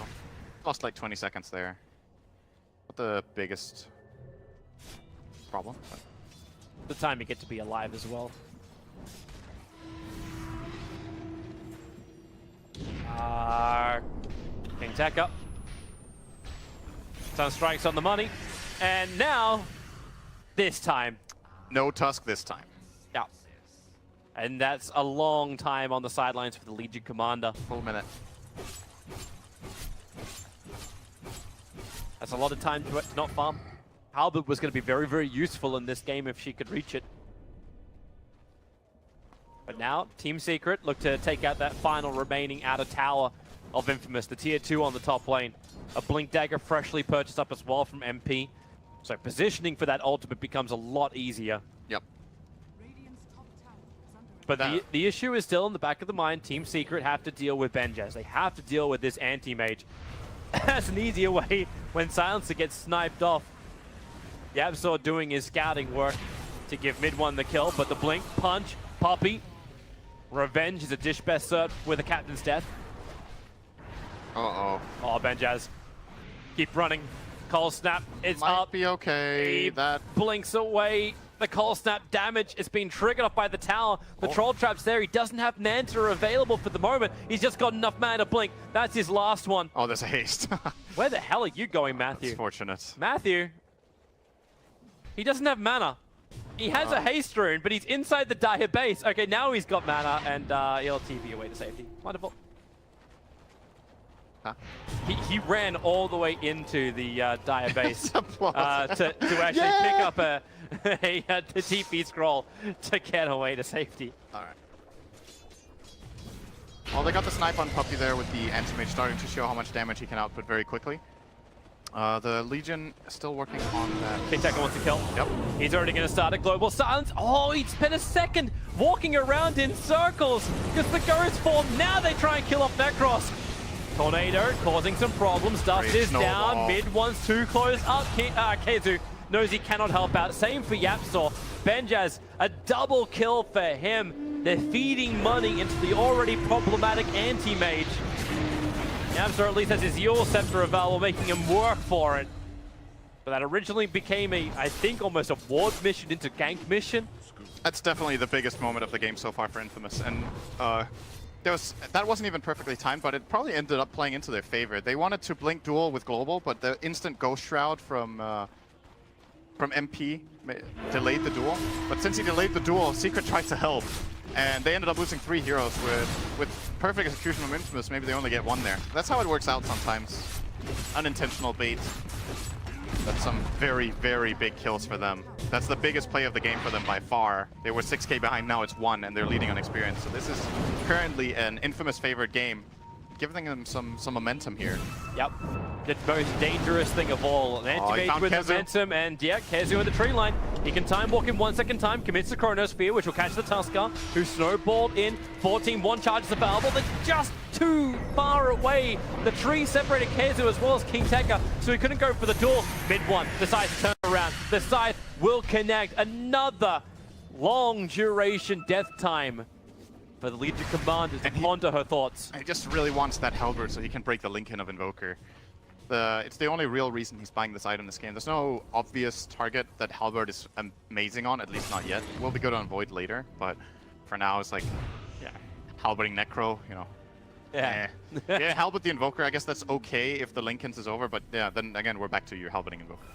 lost like 20 seconds there. Not the biggest problem, but... The time you get to be alive as well. King Tekka. Sun strikes on the money. And now, this time. No Tusk this time. Yeah. And that's a long time on the sidelines for the Legion Commander. Full minute. That's a lot of time to not farm. Halberd was going to be very, very useful in this game if she could reach it. But now, Team Secret look to take out that final remaining outer tower of Infamous, the tier 2 on the top lane. A Blink Dagger freshly purchased up as well from MP. So positioning for that ultimate becomes a lot easier. Yep. But the issue is still in the back of the mind. Team Secret have to deal with Benjaz. They have to deal with this anti-mage. That's an easier way when Silencer gets sniped off. YapzOr doing his scouting work to give mid one the kill, but the blink, punch, Poppy. Revenge is a dish best served with a captain's death. Uh-oh. Oh, Benjaz. Keep running. Cold Snap is Might up. be okay. He That blinks away. The Cold Snap damage is being triggered off by the tower. The Troll Trap's there. He doesn't have Nanta available for the moment. He's just got enough mana to blink. That's his last one. Oh, there's a haste. Where the hell are you going, Matthew? It's fortunate. Matthew? He doesn't have mana. He has a haste rune, but he's inside the Dire base. Okay, now he's got mana, and he'll TP away to safety. Wonderful. Huh? He ran all the way into the Dire base to actually Yeah! pick up a TP scroll to get away to safety. All right. Well, they got the snipe on Puppy there with the anti-mage starting to show how much damage he can output very quickly. The Legion is still working on that. KeyArena wants to kill. Yep. He's already going to start a global silence. Oh, he spent a second walking around in circles because the ghost form. Now they try and kill off Necros. Tornado causing some problems. Dust Great is snowball. down. Mid one's too close up. Kezu knows he cannot help out. Same for YapzOr. Benjaz, a double kill for him. They're feeding money into the already problematic anti-mage. YapzOr at least has his Yule Scepter available, making him work for it. But that originally became I think, almost a ward mission into gank mission. That's definitely the biggest moment of the game so far for Infamous, and that wasn't even perfectly timed, but it probably ended up playing into their favor. They wanted to blink duel with global, but the instant Ghost Shroud from MP delayed the duel. But since he delayed the duel, Secret tried to help, and they ended up losing 3 heroes with perfect execution of Infamous. Maybe they only get 1 there. That's how it works out sometimes. Unintentional bait. That's some very, very big kills for them. That's the biggest play of the game for them by far. They were 6k behind, now it's 1, and they're leading on experience. So this is currently an Infamous favored game, giving them some momentum here. Yep. The most dangerous thing of all. An anti-mage with Kezu. momentum, and yeah, Kezu in the tree line. He can time walk in 1 second time, commits the Chronosphere, which will catch the Tusker, who snowballed in. 14-1 charges available. They're just too far away. The tree separated Kezu as well as KeyArena, so he couldn't go for the duel. Mid one decides to turn around. The Scythe will connect. Another long duration death time for the Legion Commanders to ponder her thoughts. He just really wants that Halberd so he can break the Lincoln of Invoker. It's the only real reason he's buying this item this game. There's no obvious target that Halberd is amazing on, at least not yet. Will be good on Void later, but for now it's like, yeah, Halberding Necro, you know. Yeah. Yeah, Halberd the Invoker, I guess that's okay if the Lincoln's is over, but yeah, then again, we're back to your Halberding Invoker.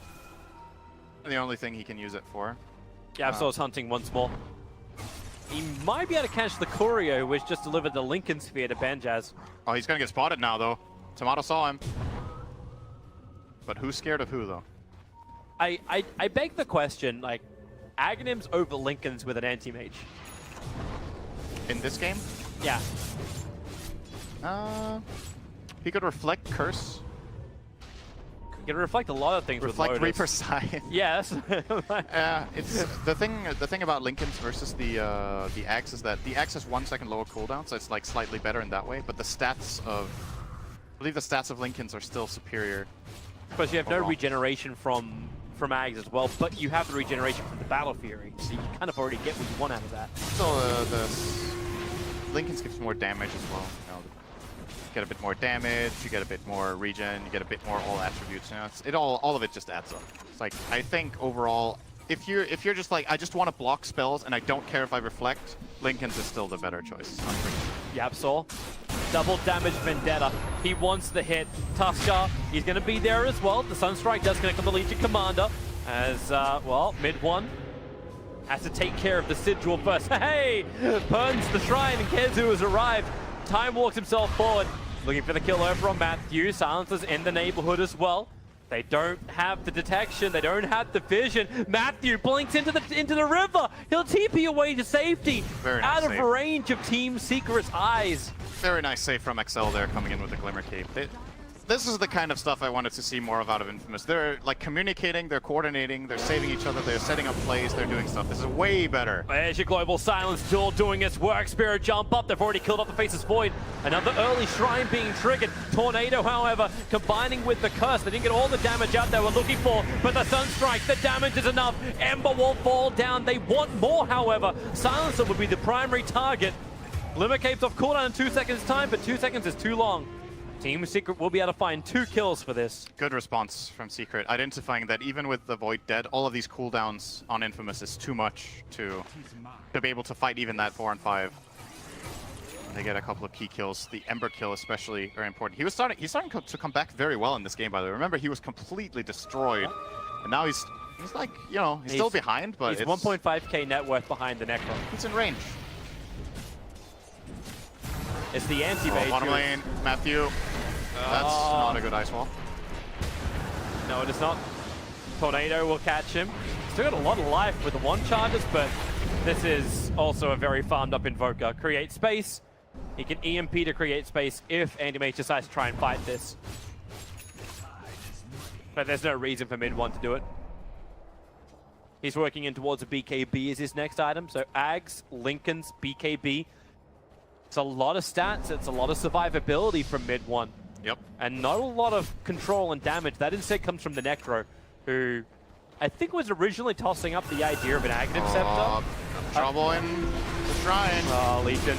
The only thing he can use it for. YapzOr's hunting once more. He might be able to catch the Courier, which just delivered the Lincoln Sphere to Benjaz. Oh, he's gonna get spotted now, though. Tomato saw him. But who's scared of who, though? I beg the question, like, Aghanims over Lincolns with an anti-mage. In this game? Yeah. He could reflect Curse. You can reflect a lot of things Reflect with Reaper Lotus. Sign. Yes. It's the thing about Lincolns versus the Axe is that the Axe has 1 second lower cooldown, so it's like slightly better in that way. But the stats of, I believe the stats of Lincolns are still superior. Because you have no overall. regeneration from Ags as well, but you have the regeneration from the Battle Fury, so you kind of already get what you want out of that. So the Lincolns gives more damage as well. You know, you get a bit more damage, you get a bit more regen, you get a bit more all attributes. You know, all of it just adds up. It's like, I think overall, if you're just like, I just want to block spells and I don't care if I reflect, Lincoln's is still the better choice. YapzOr, double damage Vendetta. He wants the hit. Tusker, he's going to be there as well. The Sunstrike does connect on the Legion Commander. As, well, mid one has to take care of the Sigil first. Hey! Burns the Shrine and Kezu has arrived. Time walks himself forward, looking for the kill over on Matthew. Silencer's in the neighborhood as well. They don't have the detection. They don't have the vision. Matthew blinks into the river. He'll TP away to safety. Very nice out of save. range of Team Secret's eyes. Very nice save from XL there, coming in with the Glimmer Cape. This is the kind of stuff I wanted to see more of out of Infamous. They're like communicating, they're coordinating, they're saving each other, they're setting up plays, they're doing stuff. This is way better. There's your Global Silence duel doing its work. Spirit jump up. They've already killed off the Faceless Void. Another early Shrine being triggered. Tornado, however, combining with the Curse. They didn't get all the damage out they were looking for, but the Sunstrike, the damage is enough. Ember will fall down. They want more, however. Silencer would be the primary target. Glimmer Cape's off cooldown in 2 seconds time, but 2 seconds is too long. Team Secret will be able to find 2 kills for this. Good response from Secret, identifying that even with the Void dead, all of these cooldowns on Infamous is too much to be able to fight even that 4 on 5. They get a couple of key kills. The Ember kill especially very important. He's starting to come back very well in this game, by the way. Remember, he was completely destroyed, and now he's like, you know, he's still behind, but he's 1.5k net worth behind the Necro. He's in range. It's the anti-bait. Bottom lane, Matthew. That's not a good ice wall. No, it is not. Tornado will catch him. Still got a lot of life with the 1 charges, but this is also a very farmed up Invoker. Create space. He can EMP to create space if Anti-Mage decides to try and fight this. But there's no reason for mid-1 to do it. He's working in towards a BKB as his next item. So Ags, Lincoln's, BKB. It's a lot of stats, it's a lot of survivability from mid-1. Yep. And not a lot of control and damage. That instead comes from the Necro, who I think was originally tossing up the idea of an Aghanim Scepter. Trouble in the Shrine. Oh, Legion.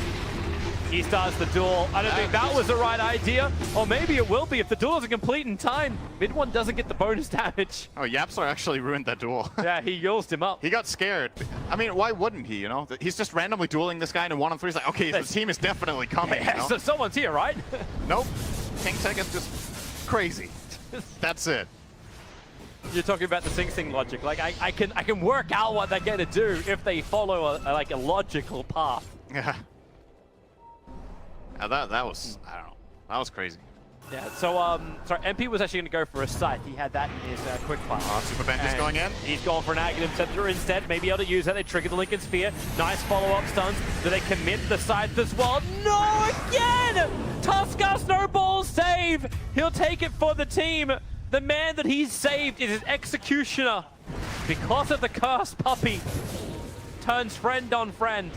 He starts the duel. I don't think that was the right idea. Or maybe it will be if the duel isn't complete in time. Mid-1 doesn't get the bonus damage. Oh, Yapsar actually ruined that duel. Yeah, he yulsed him up. He got scared. I mean, why wouldn't he, you know? He's just randomly dueling this guy in a 1-on-3. He's like, okay, the team is definitely coming, Yeah, you know? so someone's here, right? Nope. King Tech is just crazy. That's it. You're talking about the Sing Sing logic. Like, I can work out what they're gonna do if they follow a logical path. Yeah. That was, I don't know, that was crazy. Yeah, so, sorry, MP was actually going to go for a Scythe. He had that in his quick fire. Super Bend is going in. He's gone for an Aghanim Scepter instead. Maybe able to use that. They trigger the Lincoln Sphere. Nice follow-up stuns. Do they commit the Scythe as well? No, again! Tuskar Snowball save! He'll take it for the team. The man that he's saved is his Executioner. Because of the cursed puppy. Turns friend on friend.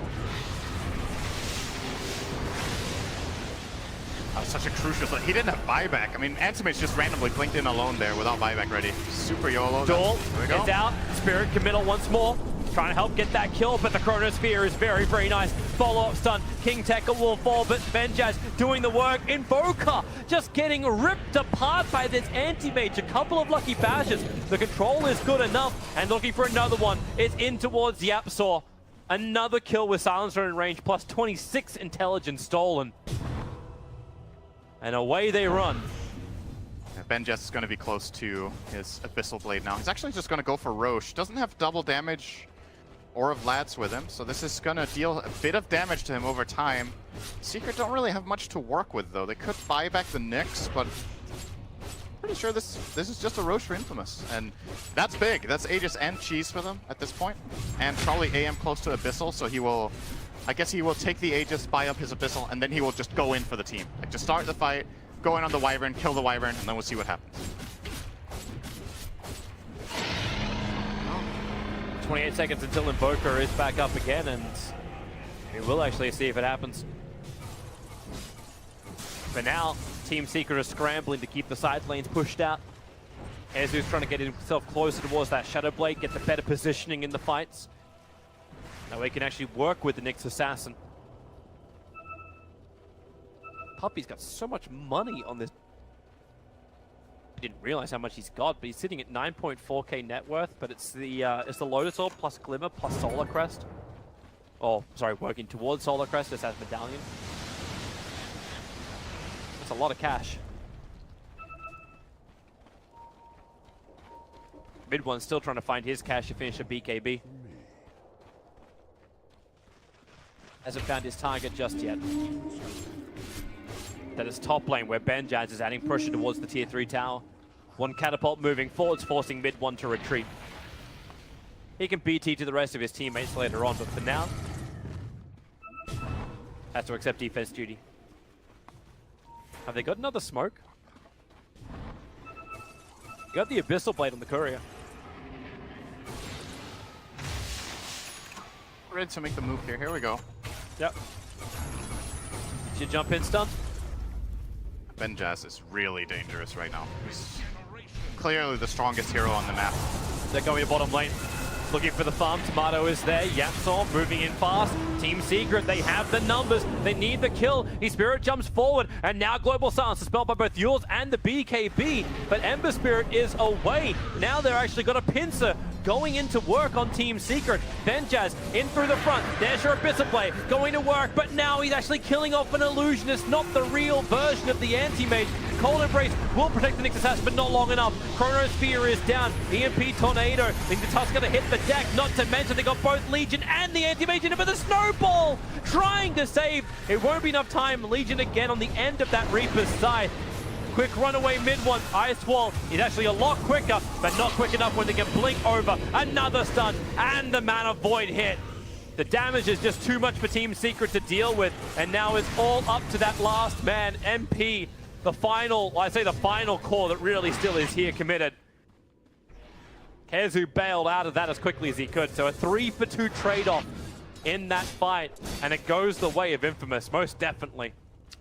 That was such a crucial thing. He didn't have buyback. I mean, Antimate's just randomly blinked in alone there without buyback ready. Super YOLO. Duel There is out. Spirit committal once more. Trying to help get that kill, but the Chronosphere is very, very nice. Follow-up stun. King Tekka will fall, but Benjaz doing the work. Invoker just getting ripped apart by this anti-mage. A couple of lucky bashes. The control is good enough, and looking for another one. It's in towards Yapsaw. Another kill with Silencer in range, plus 26 intelligence stolen. And away they run. Benjaz is going to be close to his Abyssal Blade now. He's actually just going to go for Roche. Doesn't have double damage or of Lads with him, so this is going to deal a bit of damage to him over time. Secret don't really have much to work with, though. They could buy back the Nyx, but pretty sure this is just a Roche for Infamous. And that's big. That's Aegis and Cheese for them at this point. And probably AM close to Abyssal, so he will... I guess he will take the Aegis, buy up his Abyssal, and then he will just go in for the team. Like, just start the fight, go in on the Wyvern, kill the Wyvern, and then we'll see what happens. 28 seconds until Invoker is back up again, and we will actually see if it happens. For now, Team Secret is scrambling to keep the side lanes pushed out. Ezu's trying to get himself closer towards that Shadow Blade, get the better positioning in the fights. That way he can actually work with the Nyx Assassin. Puppy's got so much money on this. I didn't realize how much he's got, but he's sitting at 9.4k net worth, but it's the Lotus Orb plus Glimmer plus Solar Crest. Oh, sorry, working towards Solar Crest, just as Medallion. That's a lot of cash. Mid-1 still trying to find his cash to finish a BKB. Hasn't found his target just yet. That is top lane where Benjaz is adding pressure towards the tier 3 tower. One catapult moving forwards, forcing mid one to retreat. He can BT to the rest of his teammates later on, but for now, has to accept defense duty. Have they got another smoke? Got the Abyssal Blade on the courier. Ready to make the move here. Here we go. Yep. Should jump in stun. Benjaz is really dangerous right now. He's clearly the strongest hero on the map. They're going to bottom lane. Looking for the farm. Tomato is there. Yapsor moving in fast. Team Secret, they have the numbers. They need the kill. His Spirit jumps forward. And now Global Silence dispelled by both Yules and the BKB. But Ember Spirit is away. Now they're actually got a pincer going into work on Team Secret. Benjaz in through the front. There's your Abyssal Blade going to work. But now he's actually killing off an illusionist, not the real version of the anti-mage. Cold Embrace will protect the Nyx assassin, but not long enough. Chronosphere is down. EMP Tornado. I think the Tusk gonna hit the deck, not to mention they got both Legion and the anti-mage in it, but the Snowball trying to save. It won't be enough time. Legion again on the end of that Reaper's side. Quick runaway mid one. Ice Wall is actually a lot quicker, but not quick enough when they can blink over. Another stun, and the Mana Void hit. The damage is just too much for Team Secret to deal with, and now it's all up to that last man, MP. The final, well, I say the final core that really still is here committed. Kezu bailed out of that as quickly as he could, so a 3-for-2 trade-off in that fight, and it goes the way of Infamous, most definitely.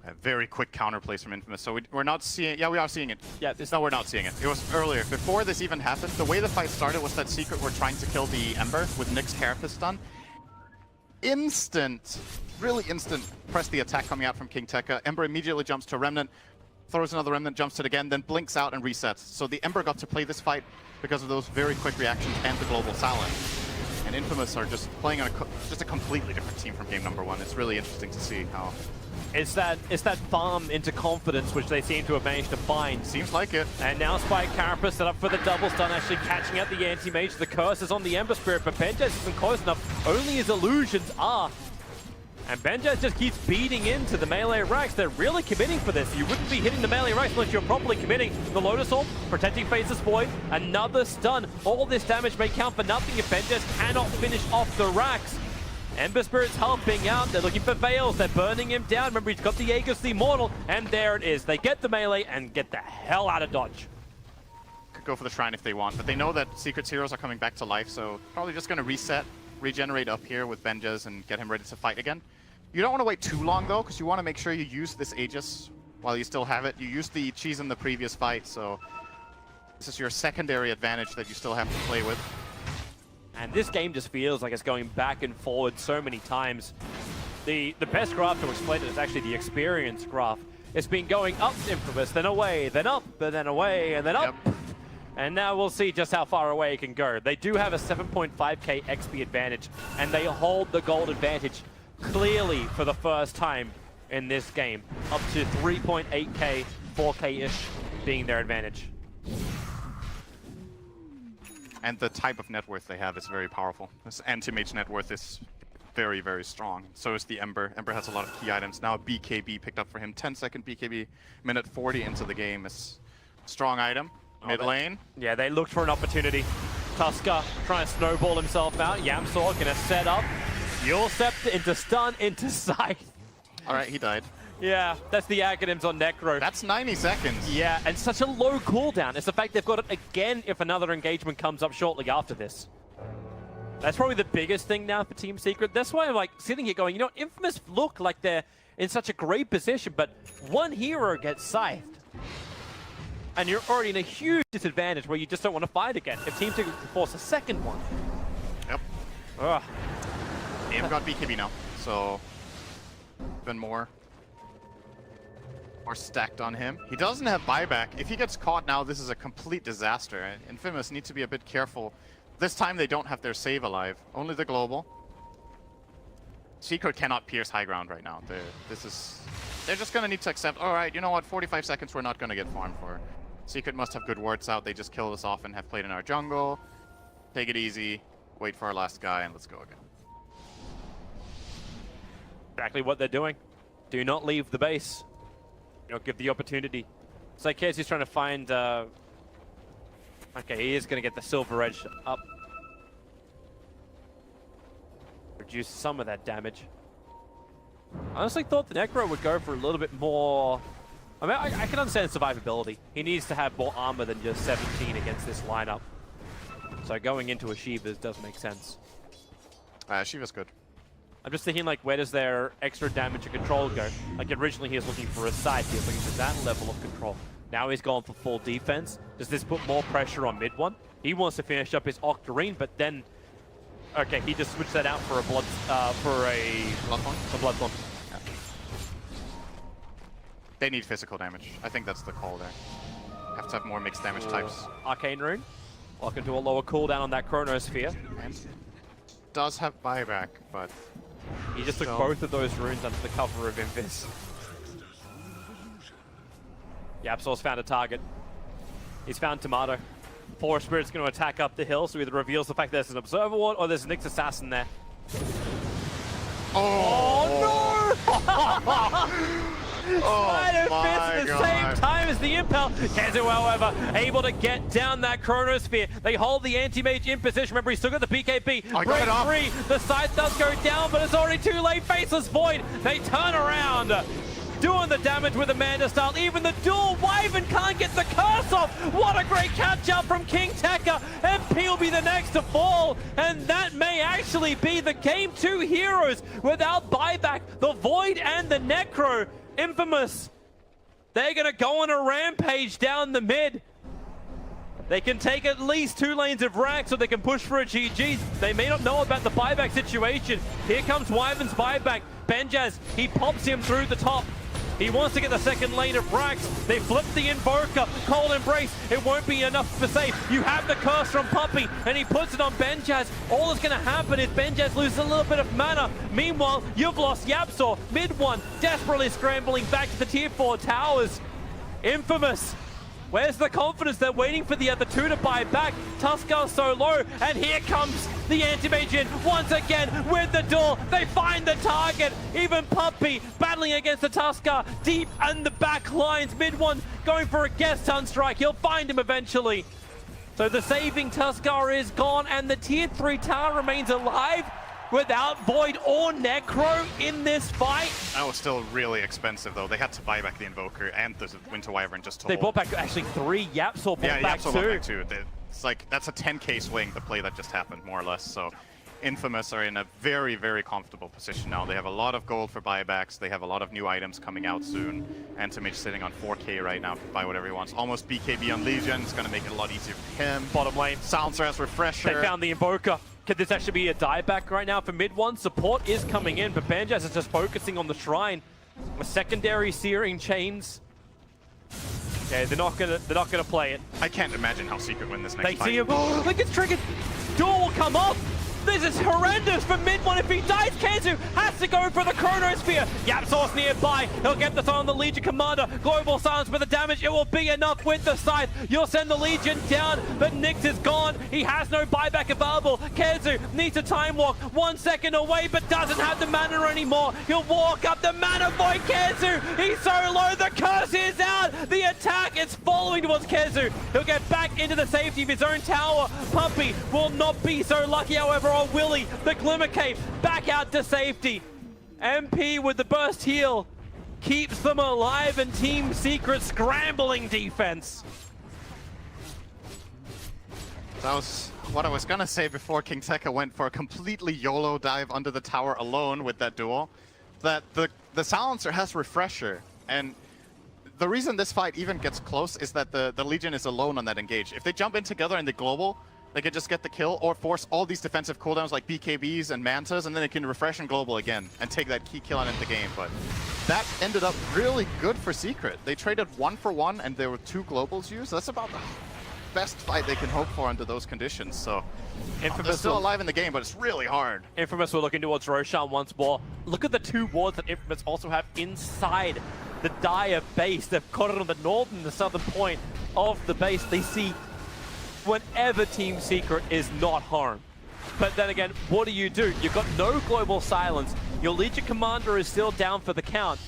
A very quick counterplays from Infamous, so we're not seeing... Yeah, we are seeing it. Yeah, No, we're not seeing it. It was earlier. Before this even happened, the way the fight started was that Secret were trying to kill the Ember with Nyx Carapace stun. Instant, really instant, press the attack coming out from King Tekka. Ember immediately jumps to Remnant, throws another Remnant, jumps to it again, then blinks out and resets. So the Ember got to play this fight because of those very quick reactions and the global silence. And Infamous are just playing on just a completely different team from game number one. It's really interesting to see how... It's that farm into confidence which they seem to have managed to find. Seems like it. And now Spike Carapace set up for the double stun, actually catching out the anti-mage. The curse is on the Ember Spirit, but Benjaz isn't close enough. Only his illusions are. And Benjaz just keeps beating into the melee racks. They're really committing for this. You wouldn't be hitting the melee racks unless you're properly committing. The Lotus Orb, protecting Phases Void, another stun. All this damage may count for nothing if Benjaz cannot finish off the racks. Ember Spirit's helping out. They're looking for Veils. They're burning him down. Remember, he's got the Aegis the Immortal, and there it is. They get the melee and get the hell out of dodge. Could go for the Shrine if they want, but they know that Secret's heroes are coming back to life, so probably just going to reset, regenerate up here with Benjaz and get him ready to fight again. You don't want to wait too long, though, because you want to make sure you use this Aegis while you still have it. You used the cheese in the previous fight, so this is your secondary advantage that you still have to play with. And this game just feels like it's going back and forward so many times. The best graph to explain it is actually the experience graph. It's been going up Infamous, then away, then up, and then away, and then up. Yep. And now we'll see just how far away it can go. They do have a 7.5k XP advantage, and they hold the gold advantage clearly for the first time in this game. Up to 3.8k, 4k-ish being their advantage. And the type of net worth they have is very powerful. This anti-mage net worth is very, very strong. So is the Ember. Ember has a lot of key items. Now BKB picked up for him. 10-second BKB, minute 40 into the game is a strong item. Mid lane. Yeah, they looked for an opportunity. Tusker trying to snowball himself out. Yamsor gonna set up. Yule Scepter into stun, into Scythe. All right, he died. Yeah, that's the Aghanims on Necro. That's 90 seconds. Yeah, and such a low cooldown. It's the fact they've got it again if another engagement comes up shortly after this. That's probably the biggest thing now for Team Secret. That's why I'm like sitting here going, you know, Infamous look like they're in such a great position, but one hero gets scythed. And you're already in a huge disadvantage where you just don't want to fight again. If Team Secret can force a second one. Yep. Ugh. Aim got BKB now, so even more stacked on him. He doesn't have buyback. If he gets caught now, this is a complete disaster. Infamous need to be a bit careful. This time they don't have their save alive. Only the global. Secret cannot pierce high ground right now. They're just gonna need to accept, all right, you know what, 45 seconds we're not gonna get farmed for. Secret must have good wards out. They just killed us off and have played in our jungle. Take it easy, wait for our last guy, and let's go again. Exactly what they're doing. Do not leave the base. You know, give the opportunity. It's like Casey's trying to find Okay, he is going to get the Silver Edge up. Reduce some of that damage. I honestly thought the Necro would go for a little bit more... I mean, I can understand survivability. He needs to have more armor than just 17 against this lineup. So going into a Shiva does make sense. Shiva's good. I'm just thinking, like, where does their extra damage and control go? Like, originally he was looking for a side, he was looking for that level of control. Now he's gone for full defense. Does this put more pressure on mid one? He wants to finish up his Octarine, but then... Okay, he just switched that out for a blood... for a... Bloodthorn. Yeah. They need physical damage. I think that's the call there. Have to have more mixed damage types. Arcane Rune. Welcome to a lower cooldown on that Chronosphere. And does have buyback, but... He just took both of those runes under the cover of Invis. Yapsor's found a target. He's found Tomato. Forest Spirit's going to attack up the hill, so either reveals the fact there's an Observer Ward or there's a Nyx Assassin there. Oh, no! Side of Fist at the same time as the Impel. Kezu, however, able to get down that Chronosphere. They hold the Anti-Mage in position. Remember, he's still got the BKB. Break free. The side does go down, but it's already too late. Faceless Void. They turn around. Doing the damage with Amanda style. Even the dual Wyvern can't get the curse off. What a great catch up from King Tekka. MP will be the next to fall. And that may actually be the game. Two heroes without buyback. The Void and the Necro. Infamous. They're going to go on a rampage down the mid. They can take at least 2 lanes of rack so they can push for a GG. They may not know about the buyback situation. Here comes Wyvern's buyback. Benjaz, he pops him through the top. He wants to get the second lane of racks. They flip the Invoker. Cold Embrace. It won't be enough for save. You have the curse from Puppy, and he puts it on Benjaz. All that's going to happen is Benjaz loses a little bit of mana. Meanwhile, you've lost Yapsor. Mid one, desperately scrambling back to the tier 4 towers. Infamous. Where's the confidence? They're waiting for the other two to buy back. Tuskar's so low, and here comes the Anti-Mage in once again with the duel. They find the target. Even Puppy battling against the Tuskar deep in the back lines. Mid one going for a guest stun strike. He'll find him eventually. So the saving Tuskar is gone, and the tier 3 tower remains alive without Void or Necro in this fight. That was still really expensive, though. They had to buy back the Invoker and the Winter Wyvern just to They hold. bought back actually 3. Yapsor bought back Yapsor 2. bought back 2. It's like, that's a 10k swing, the play that just happened, more or less. So Infamous are in a very, very comfortable position now. They have a lot of gold for buybacks. They have a lot of new items coming out soon. Anti-Mage sitting on 4k right now to buy whatever he wants. Almost BKB on Legion. It's going to make it a lot easier for him. Bottom lane. Silencer has Refresher. They found the Invoker. Could this actually be a dieback right now for mid one? Support is coming in, but Benjaz is just focusing on the Shrine. A secondary Searing Chains. Okay, they're not gonna play it. I can't imagine how Secret win this next They fight. see him. Oh, look, it's triggered. Door will come off. This is horrendous for mid one. If he dies, Kezu has to go for the Chronosphere. Yapsor's nearby. He'll get this on the Legion Commander. Global Silence for the damage. It will be enough with the Scythe. You'll send the Legion down, but Nyx is gone. He has no buyback available. Kezu needs a time walk. 1 second away, but doesn't have the mana anymore. He'll walk up the mana void. Kezu, he's so low. The curse is out. The attack is following towards Kezu. He'll get back into the safety of his own tower. Puppy will not be so lucky, however, on Willie. The Glimmer Cape back out to safety. MP with the burst heal keeps them alive, and Team Secret scrambling defense. That was what I was gonna say before King Tekka went for a completely YOLO dive under the tower alone with that duel. That the Silencer has Refresher, and the reason this fight even gets close is that the Legion is alone on that engage. If they jump in together in the global, they could just get the kill or force all these defensive cooldowns like BKBs and Mantas, and then they can refresh and global again and take that key kill and end the game. But that ended up really good for Secret. They traded 1 for 1 and there were 2 globals used. That's about the best fight they can hope for under those conditions. So they're still alive in the game, but it's really hard. Infamous were looking towards Roshan once more. Look at the 2 wards that Infamous also have inside the Dire base. They've got it on the northern and the southern point of the base. They see whenever Team Secret is not home. But then again, what do? You've got no global silence. Your Legion Commander is still down for the count.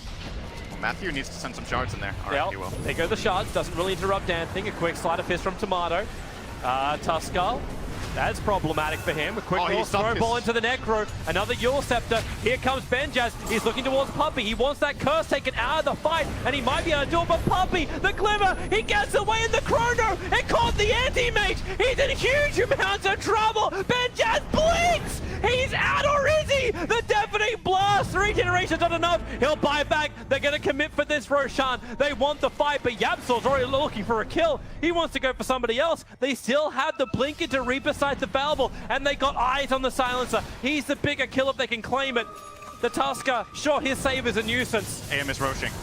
Well, Matthew needs to send some shards in there. All right, he will. There go the shards. Doesn't really interrupt anything. A quick sleight of fist from Tomato. Tuskal. That's problematic for him. A quick little throw ball into the Necro. Another Yule Scepter. Here comes Benjaz. He's looking towards Puppey. He wants that curse taken out of the fight, and he might be able to do it, but Puppey, the Glimmer, he gets away in the Chrono and caught the Anti-Mage. He's in huge amounts of trouble. Benjaz blinks. He's out, or is he? The Deafening Blast. Regeneration's not enough. He'll buy back. They're going to commit for this, Roshan. They want the fight, but Yapsol's already looking for a kill. He wants to go for somebody else. They still have the blink into Reaper sights available, and they got eyes on the Silencer. He's the bigger kill if they can claim it. The Tusker, sure, his save is a nuisance. AM is roshing.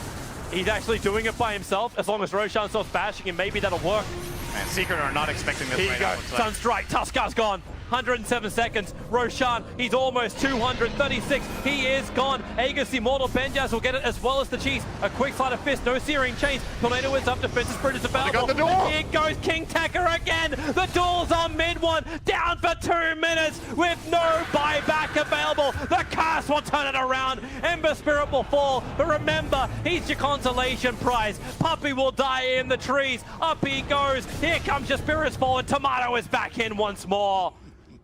He's actually doing it by himself. As long as Roshan stops bashing him, maybe that'll work. Man, Secret are not expecting this Here you go. Sunstrike. Tuskar's gone. 107 seconds. Roshan, he's almost 236. He is gone. Aegis Immortal. Benjaz will get it as well as the Chiefs. A quick sleight of fist. No Searing Chains. Tornado is up. Defensive Sprint is available. They got the door. Here goes King Tekka again. The duel's on mid one. Down for 2 minutes with no buyback available. The curse will turn it around. Ember Spirit will fall. But remember, he's your consolation prize. Puppey will die in the trees. Up he goes. Here comes your Spirit's Fall, and Tomato is back in once more.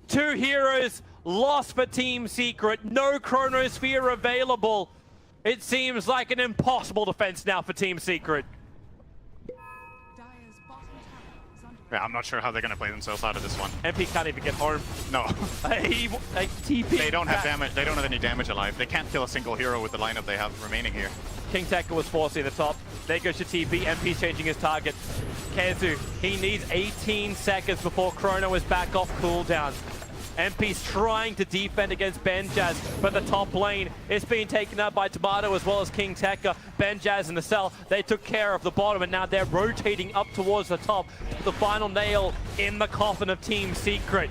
2 heroes lost for Team Secret. No Chronosphere available. It seems like an impossible defense now for Team Secret. Dire's bottom tower is under Yeah, I'm not sure how they're going to play themselves out of this one. MP can't even get home. No. TP. They don't have damage. They don't have any damage alive. They can't kill a single hero with the lineup they have remaining here. King Tekka was forcing the top. There goes your TP. MP's changing his target. Kezu, he needs 18 seconds before Chrono is back off cooldown. MP's trying to defend against Benjaz, but the top lane is being taken up by Tomato as well as King Tekka. Benjaz in the cell, they took care of the bottom, and now they're rotating up towards the top. The final nail in the coffin of Team Secret,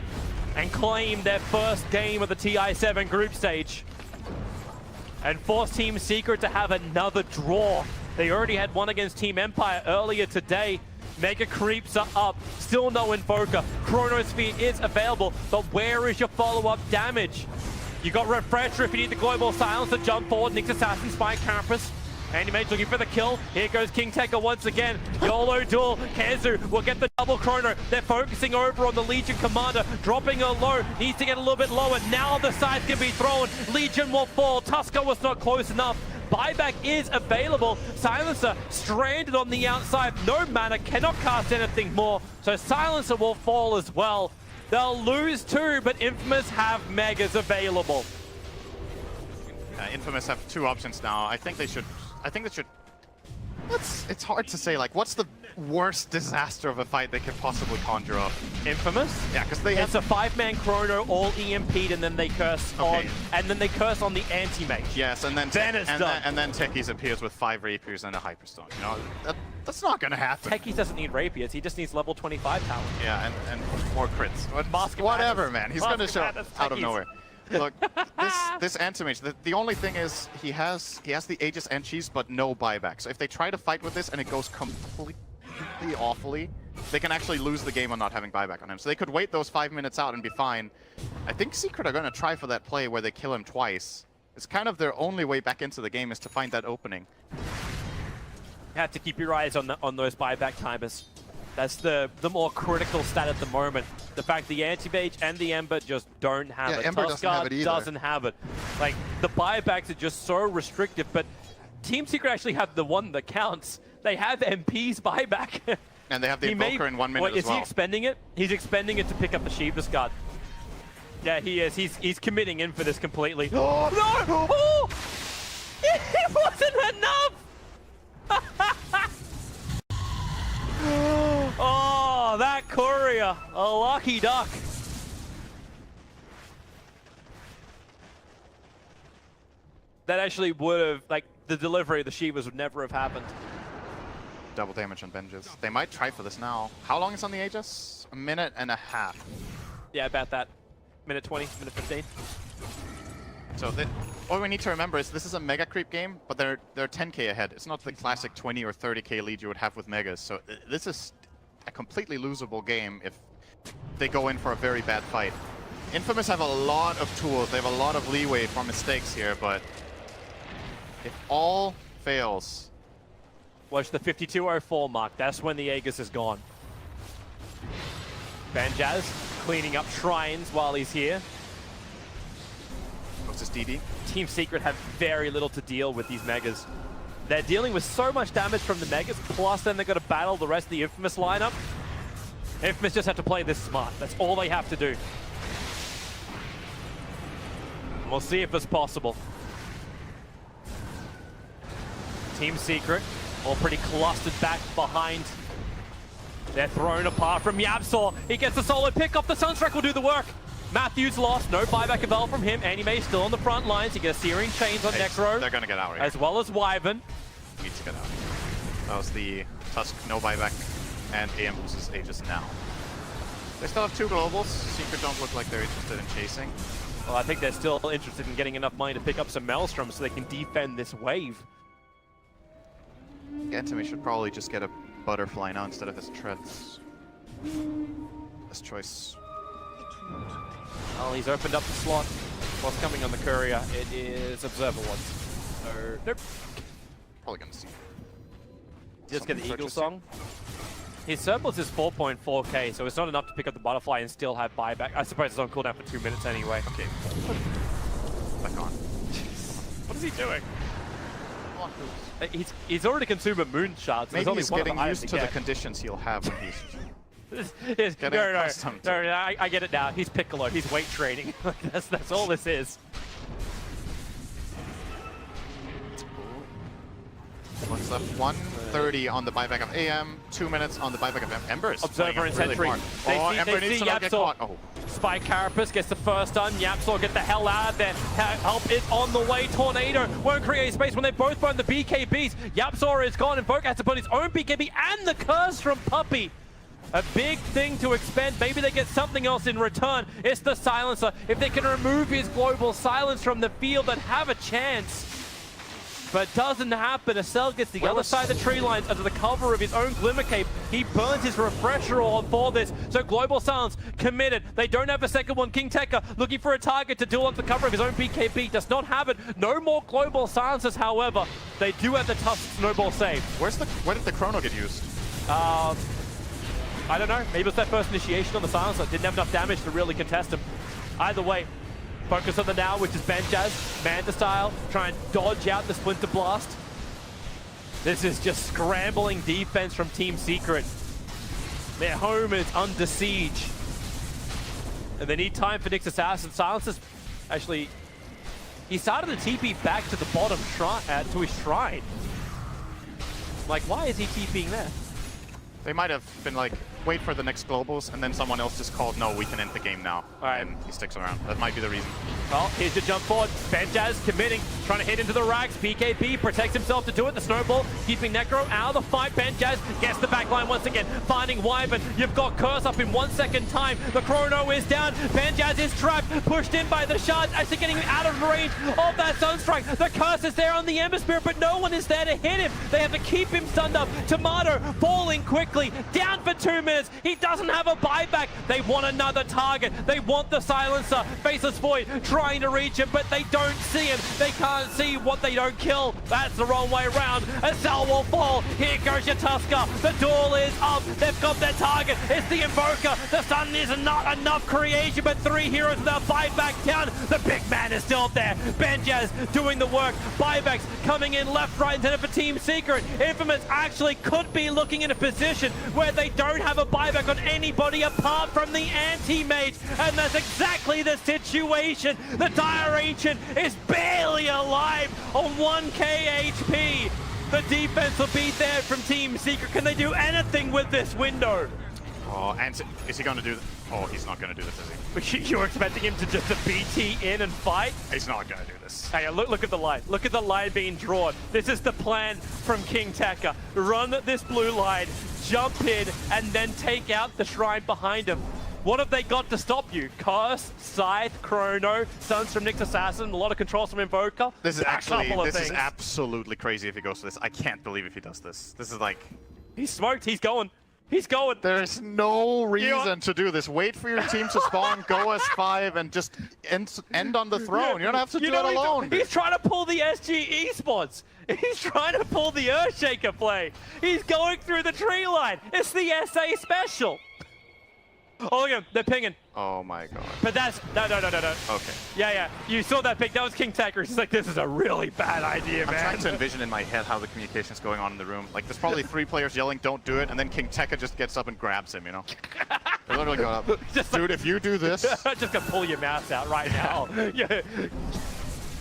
and claim their first game of the TI7 group stage. And force Team Secret to have another draw. They already had one against Team Empire earlier today. Mega creeps are up, still no Invoker. Chronosphere is available, but where is your follow-up damage? You got Refresher if you need the Global Silence to jump forward. Nyx Assassin, Spy Campus. Anti-Mage looking for the kill. Here goes King Tekka once again. YOLO duel. Kezu will get the double Chrono. They're focusing over on the Legion Commander. Dropping her low. Needs to get a little bit lower. Now the side can be thrown. Legion will fall. Tusker was not close enough. Buyback is available. Silencer stranded on the outside. No mana, cannot cast anything more. So Silencer will fall as well. They'll lose 2, but Infamous have Megas available. Infamous have 2 options now. I think they should. It's hard to say. Like, what's the worst disaster of a fight they could possibly conjure up? Infamous? Yeah, because they have. It's a 5-man Chrono, all EMP'd, and then they curse on, and then they curse on the Anti-Mage. Yes, and then Techies appears with 5 Rapiers and a Hyperstone. You know, that's not gonna happen. Techies doesn't need Rapiers, he just needs level 25 talent. Yeah, and more crits. Whatever, man. He's gonna show out of nowhere. Look, this Anti-Mage, the only thing is he has the Aegis Enchies, but no buyback. So if they try to fight with this and it goes completely awfully, they can actually lose the game on not having buyback on him. So they could wait those 5 minutes out and be fine. I think Secret are going to try for that play where they kill him twice. It's kind of their only way back into the game is to find that opening. You have to keep your eyes on those buyback timers. That's the more critical stat at the moment. The fact the Anti-Mage and the Ember just don't have it. Ember doesn't have it either. Doesn't have it. Like, the buybacks are just so restrictive, but Team Secret actually have the one that counts. They have MP's buyback. And they have the Invoker in 1 minute as well. Is he expending it? He's expending it to pick up the Sheep's Guard. Yeah, he is. He's committing in for this completely. Oh, no! Oh! It wasn't enough! Oh, that courier, a lucky duck. That actually would have, like, the delivery of the Shivas would never have happened. Double damage on Benjaz. They might try for this now. How long is on the Aegis? 1.5 minutes. Yeah, about that. Minute 20, minute 15. So all we need to remember is this is a mega creep game, but they're 10k ahead. It's not the classic 20 or 30k lead you would have with megas. So this is a completely losable game if they go in for a very bad fight. Infamous have a lot of tools. They have a lot of leeway for mistakes here, but if all fails... Watch the 52:04 mark. That's when the Aegis is gone. Banjaz cleaning up shrines while he's here. What's this DD? Team Secret have very little to deal with these Megas. They're dealing with so much damage from the Megas, plus then they've got to battle the rest of the Infamous lineup. Infamous just have to play this smart. That's all they have to do. We'll see if it's possible. Team Secret all pretty clustered back behind. They're thrown apart from Yapsaw. He gets the solo pick up. The Sunstrike will do the work. Matthews lost. No buyback available from him. Anime still on the front lines. You get a Searing Chains on Necro. They're going to get out here. As well as Wyvern. Need to get out. That was the Tusk, no buyback, and AM loses Aegis now. They still have 2 globals. Secret don't look like they're interested in chasing. Well, I think they're still interested in getting enough money to pick up some Maelstrom so they can defend this wave. Gantami should probably just get a Butterfly now instead of his Treads. This choice. Well, he's opened up the slot. What's coming on the Courier? It is Observer Ones. So, nope. Probably gonna see. Just get the Eagle Song. His surplus is 4.4k, so it's not enough to pick up the Butterfly and still have buyback. I suppose it's on cooldown for 2 minutes anyway. Okay. Back on. What is he doing? He's already consumed a Moon Shard, so Maybe there's he's only one getting of used to the conditions he'll have when he's... No, I get it now. He's Piccolo. He's weight training. That's all this is. What's left? 1:30 on the buyback of AM, 2 minutes on the buyback of Embers. Observer and Sentry. Ember needs to not get caught. Oh. Spike Carapace gets the first stun. Yapsaw get the hell out of there. Help is on the way. Tornado won't create space when they both burn the BKBs. Yapsaw is gone. Invoker has to put his own BKB and the curse from Puppey. A big thing to expend. Maybe they get something else in return. It's the Silencer. If they can remove his global silence from the field, they'd have a chance. But it doesn't happen. Acel gets the other side of the tree lines under the cover of his own Glimmer Cape. He burns his Refresher on for this. So Global Silence committed. They don't have a second one. King Tekka looking for a target to duel up the cover of his own BKB. Does not have it. No more Global Silences, however. They do have the tough snowball save. Where did the Chrono get used? I don't know. Maybe it's that first initiation on the Silencer. Didn't have enough damage to really contest him. Either way, focus on the now, which is Banjaz, Manta style, try and dodge out the Splinter Blast. This is just scrambling defense from Team Secret. Their home is under siege. And they need time for Nyx Assassin. Silences, actually, he started the TP back to the bottom shrine, to his shrine. Like, why is he TPing there? They might have been like, wait for the next globals, and then someone else just called, no, we can end the game now. All right. And he sticks around. That might be the reason. Well, here's the jump forward. Banjaz committing, trying to hit into the racks. BKB protects himself to do it. The snowball keeping Necro out of the fight. Banjaz gets the backline once again, finding Wyvern. You've got Curse up in 1 second time. The Chrono is down. Banjaz is trapped, pushed in by the shards, actually getting out of range of that Sunstrike. The Curse is there on the Ember Spirit, but no one is there to hit him. They have to keep him stunned up. Tomato falling quickly, down for 2 minutes. He doesn't have a buyback. They want another target. They want the Silencer. Faceless Void trying to reach him, but they don't see him. They can't see what they don't kill. That's the wrong way around. Acel will fall. Here goes your Tusker. The duel is up. They've got their target. It's the Invoker. The Sun is not enough creation, but 3 heroes without buyback down. The big man is still there. Banjaz doing the work. Buybacks coming in left, right, and center for Team Secret. Infamous actually could be looking in a position where they don't have a buyback on anybody apart from the anti-mage, and that's exactly the situation. The Dire Ancient is barely alive on 1k HP. The defense will be there from Team Secret. Can they do anything with this window? Oh, and is he going to do... Oh, he's not going to do this, is he? You're expecting him to just BT in and fight? He's not going to do this. Hey, look at the line. Look at the line being drawn. This is the plan from King Tekka. Run this blue line, jump in, and then take out the shrine behind him. What have they got to stop you? Curse, Scythe, Chrono, Suns from Nyx Assassin, a lot of controls from Invoker. This is actually, this is absolutely crazy if he goes to this. I can't believe if he does this. This is like... He's smoked, he's going. He's going. There's no reason to do this. Wait for your team to spawn, go S5, and just end on the throne. You don't have to do it alone. He's trying to pull the SG Esports. He's trying to pull the Earthshaker play. He's going through the tree line. It's the SA special. Oh, look at them. They're pinging. Oh my god. But that's... No. Okay. Yeah. You saw that ping. That was King Taker. He's like, this is a really bad idea, man. I'm trying to envision in my head how the communication's going on in the room. Like, there's probably 3 players yelling, don't do it, and then King Tekka just gets up and grabs him, you know? They're literally going up. Just Dude, if you do this... just gonna pull your mouse out right now. Yeah.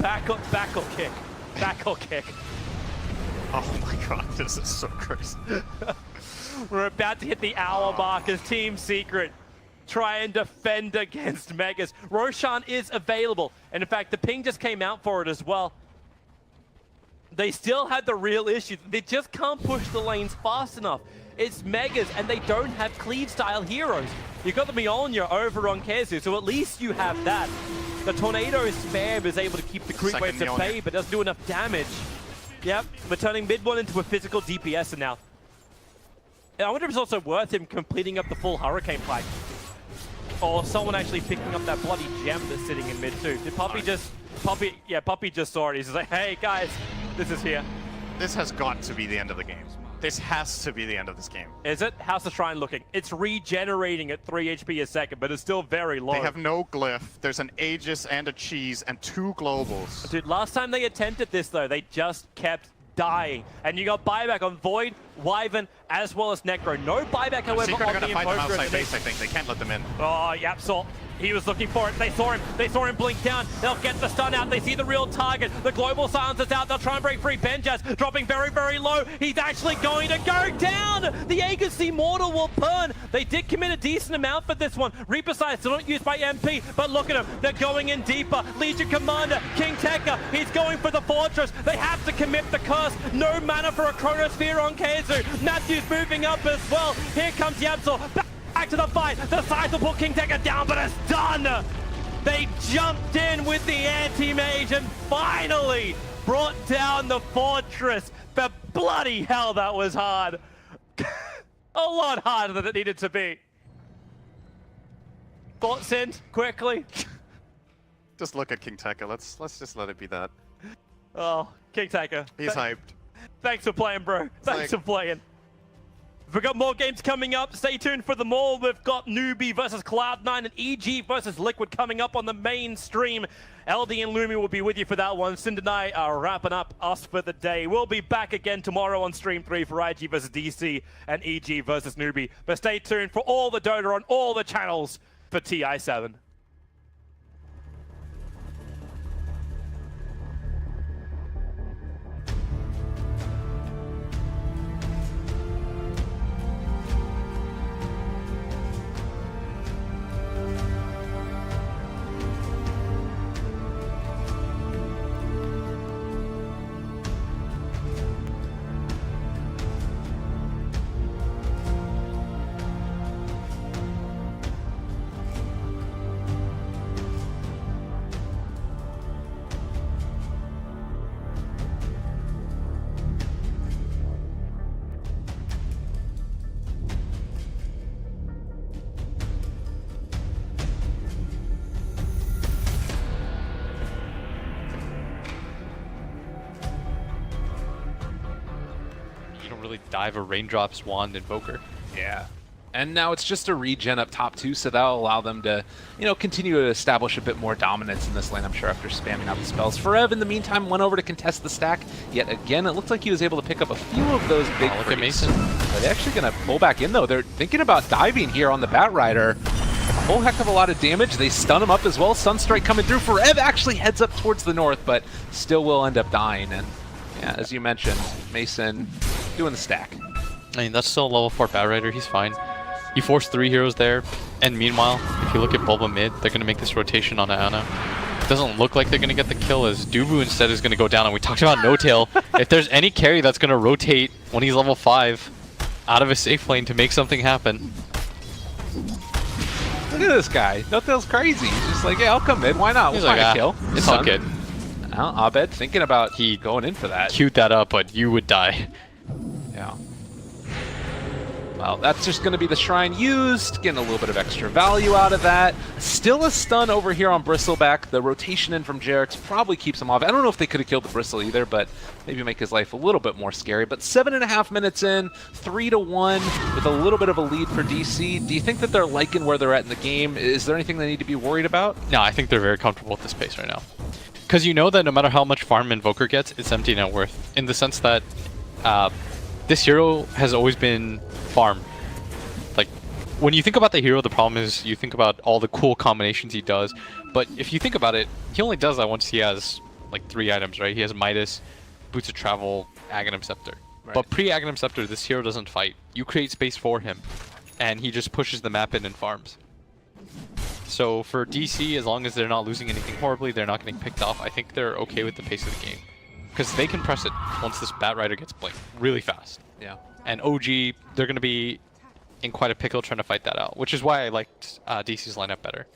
Back or kick. Back or kick. Oh my god, this is so crazy. We're about to hit the hour mark as Team Secret try and defend against Megas. Roshan is available, and in fact, the ping just came out for it as well. They still had the real issue. They just can't push the lanes fast enough. It's Megas, and they don't have cleave-style heroes. You got the Mjolnir over on Kezu, so at least you have that. The Tornado spam is able to keep the creep waves at bay, but doesn't do enough damage. Yep, we're turning mid one into a physical DPS now. And I wonder if it's also worth him completing up the full Hurricane Flag. Or someone actually picking up that bloody gem that's sitting in mid too. Did Puppy just... Puppy just saw it. He's like, hey guys, this is here. This has got to be the end of the game. This has to be the end of this game. Is it? How's the Shrine looking? It's regenerating at 3 HP a second, but it's still very low. They have no glyph. There's an Aegis and a Cheese and 2 globals. Dude, last time they attempted this though, they just kept dying. And you got buyback on Void, Wyvern, as well as Necro. No buyback, however, Secret are on going the to fight them Invoker. outside base, I think. They can't let them in. Oh, yep, so he was looking for it. They saw him. They saw him blink down. They'll get the stun out. They see the real target. The global silence is out. They'll try and break free. Benjaz dropping very, very low. He's actually going to go down. The Aegis Immortal will burn. They did commit a decent amount for this one. Reaper Sight still not used by MP, but look at him. They're going in deeper. Legion Commander, King Tekka, he's going for the Fortress. They have to commit the curse. No mana for a Chronosphere on Kezu. Matthew's moving up as well. Here comes Yamsel. Back to the fight. The sides will pull King Tekka down, but it's done. They jumped in with the anti-mage and finally brought down the Fortress. But bloody hell, that was hard. A lot harder than it needed to be. Thoughts in quickly. Just look at King Tekka. Let's just let it be that. Oh, King Tekka. He's hyped. Thanks for playing, bro. Thanks for playing. We've got more games coming up. Stay tuned for them all. We've got Newbie versus Cloud9 and EG versus Liquid coming up on the main stream. LD and Lumi will be with you for that one. Sind and I are wrapping up us for the day. We'll be back again tomorrow on stream 3 for IG versus DC and EG versus Newbie. But stay tuned for all the Dota on all the channels for TI7. Dive a Raindrops Wand Invoker. Yeah. And now it's just a regen up top too, so that'll allow them to, continue to establish a bit more dominance in this lane, I'm sure, after spamming out the spells. Ferev, in the meantime, went over to contest the stack. Yet again, it looked like he was able to pick up a few of those big look at Mason. Are they actually going to pull back in, though? They're thinking about diving here on the Bat Rider. A whole heck of a lot of damage. They stun him up as well. Sunstrike coming through. Ferev actually heads up towards the north, but still will end up dying. And yeah, as you mentioned, Mason doing the stack. I mean, that's still a level 4 Bat Rider. He's fine. You forced 3 heroes there, and meanwhile, if you look at Bulba mid, they're going to make this rotation on Ana. It doesn't look like they're going to get the kill, as Dubu instead is going to go down, and we talked about No-Tail. If there's any carry that's going to rotate when he's level 5 out of a safe lane to make something happen. Look at this guy. No-Tail's crazy. He's just like, yeah, I'll come mid. Why not? We'll find a kill. It's all good. Now, Abed thinking about going in for that. Queued that up, but you would die. Yeah. Well, that's just going to be the Shrine used, getting a little bit of extra value out of that. Still a stun over here on Bristleback. The rotation in from Jarex probably keeps him off. I don't know if they could have killed the Bristle either, but maybe make his life a little bit more scary. But 7.5 minutes in, 3-1, with a little bit of a lead for DC. Do you think that they're liking where they're at in the game? Is there anything they need to be worried about? No, I think they're very comfortable with this pace right now. Because you know that no matter how much farm Invoker gets, it's empty net worth. In the sense that this hero has always been farm. Like, when you think about the hero, the problem is you think about all the cool combinations he does. But if you think about it, he only does that once he has like 3 items, right? He has Midas, Boots of Travel, Aghanim Scepter. Right. But pre-Aghanim Scepter, this hero doesn't fight. You create space for him, and he just pushes the map in and farms. So for DC, as long as they're not losing anything horribly, they're not getting picked off, I think they're okay with the pace of the game. Because they can press it once this Bat Rider gets blinked really fast. Yeah. And OG, they're going to be in quite a pickle trying to fight that out, which is why I liked DC's lineup better.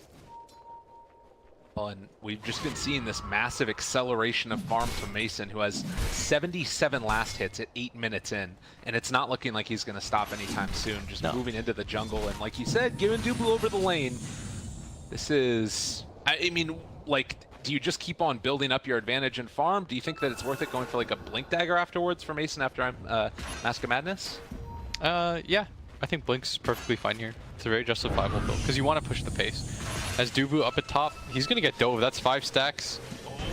Well, and we've just been seeing this massive acceleration of farm from Mason, who has 77 last hits at 8 minutes in. And it's not looking like he's going to stop anytime soon, just moving into the jungle. And like you said, giving Dubu over the lane. This is, I mean, like, do you just keep on building up your advantage in farm? Do you think that it's worth it going for like a Blink Dagger afterwards for Mason after Mask of Madness? Yeah, I think Blink's perfectly fine here. It's a very justifiable build because you want to push the pace. As Dubu up at top, he's going to get dove. That's 5 stacks.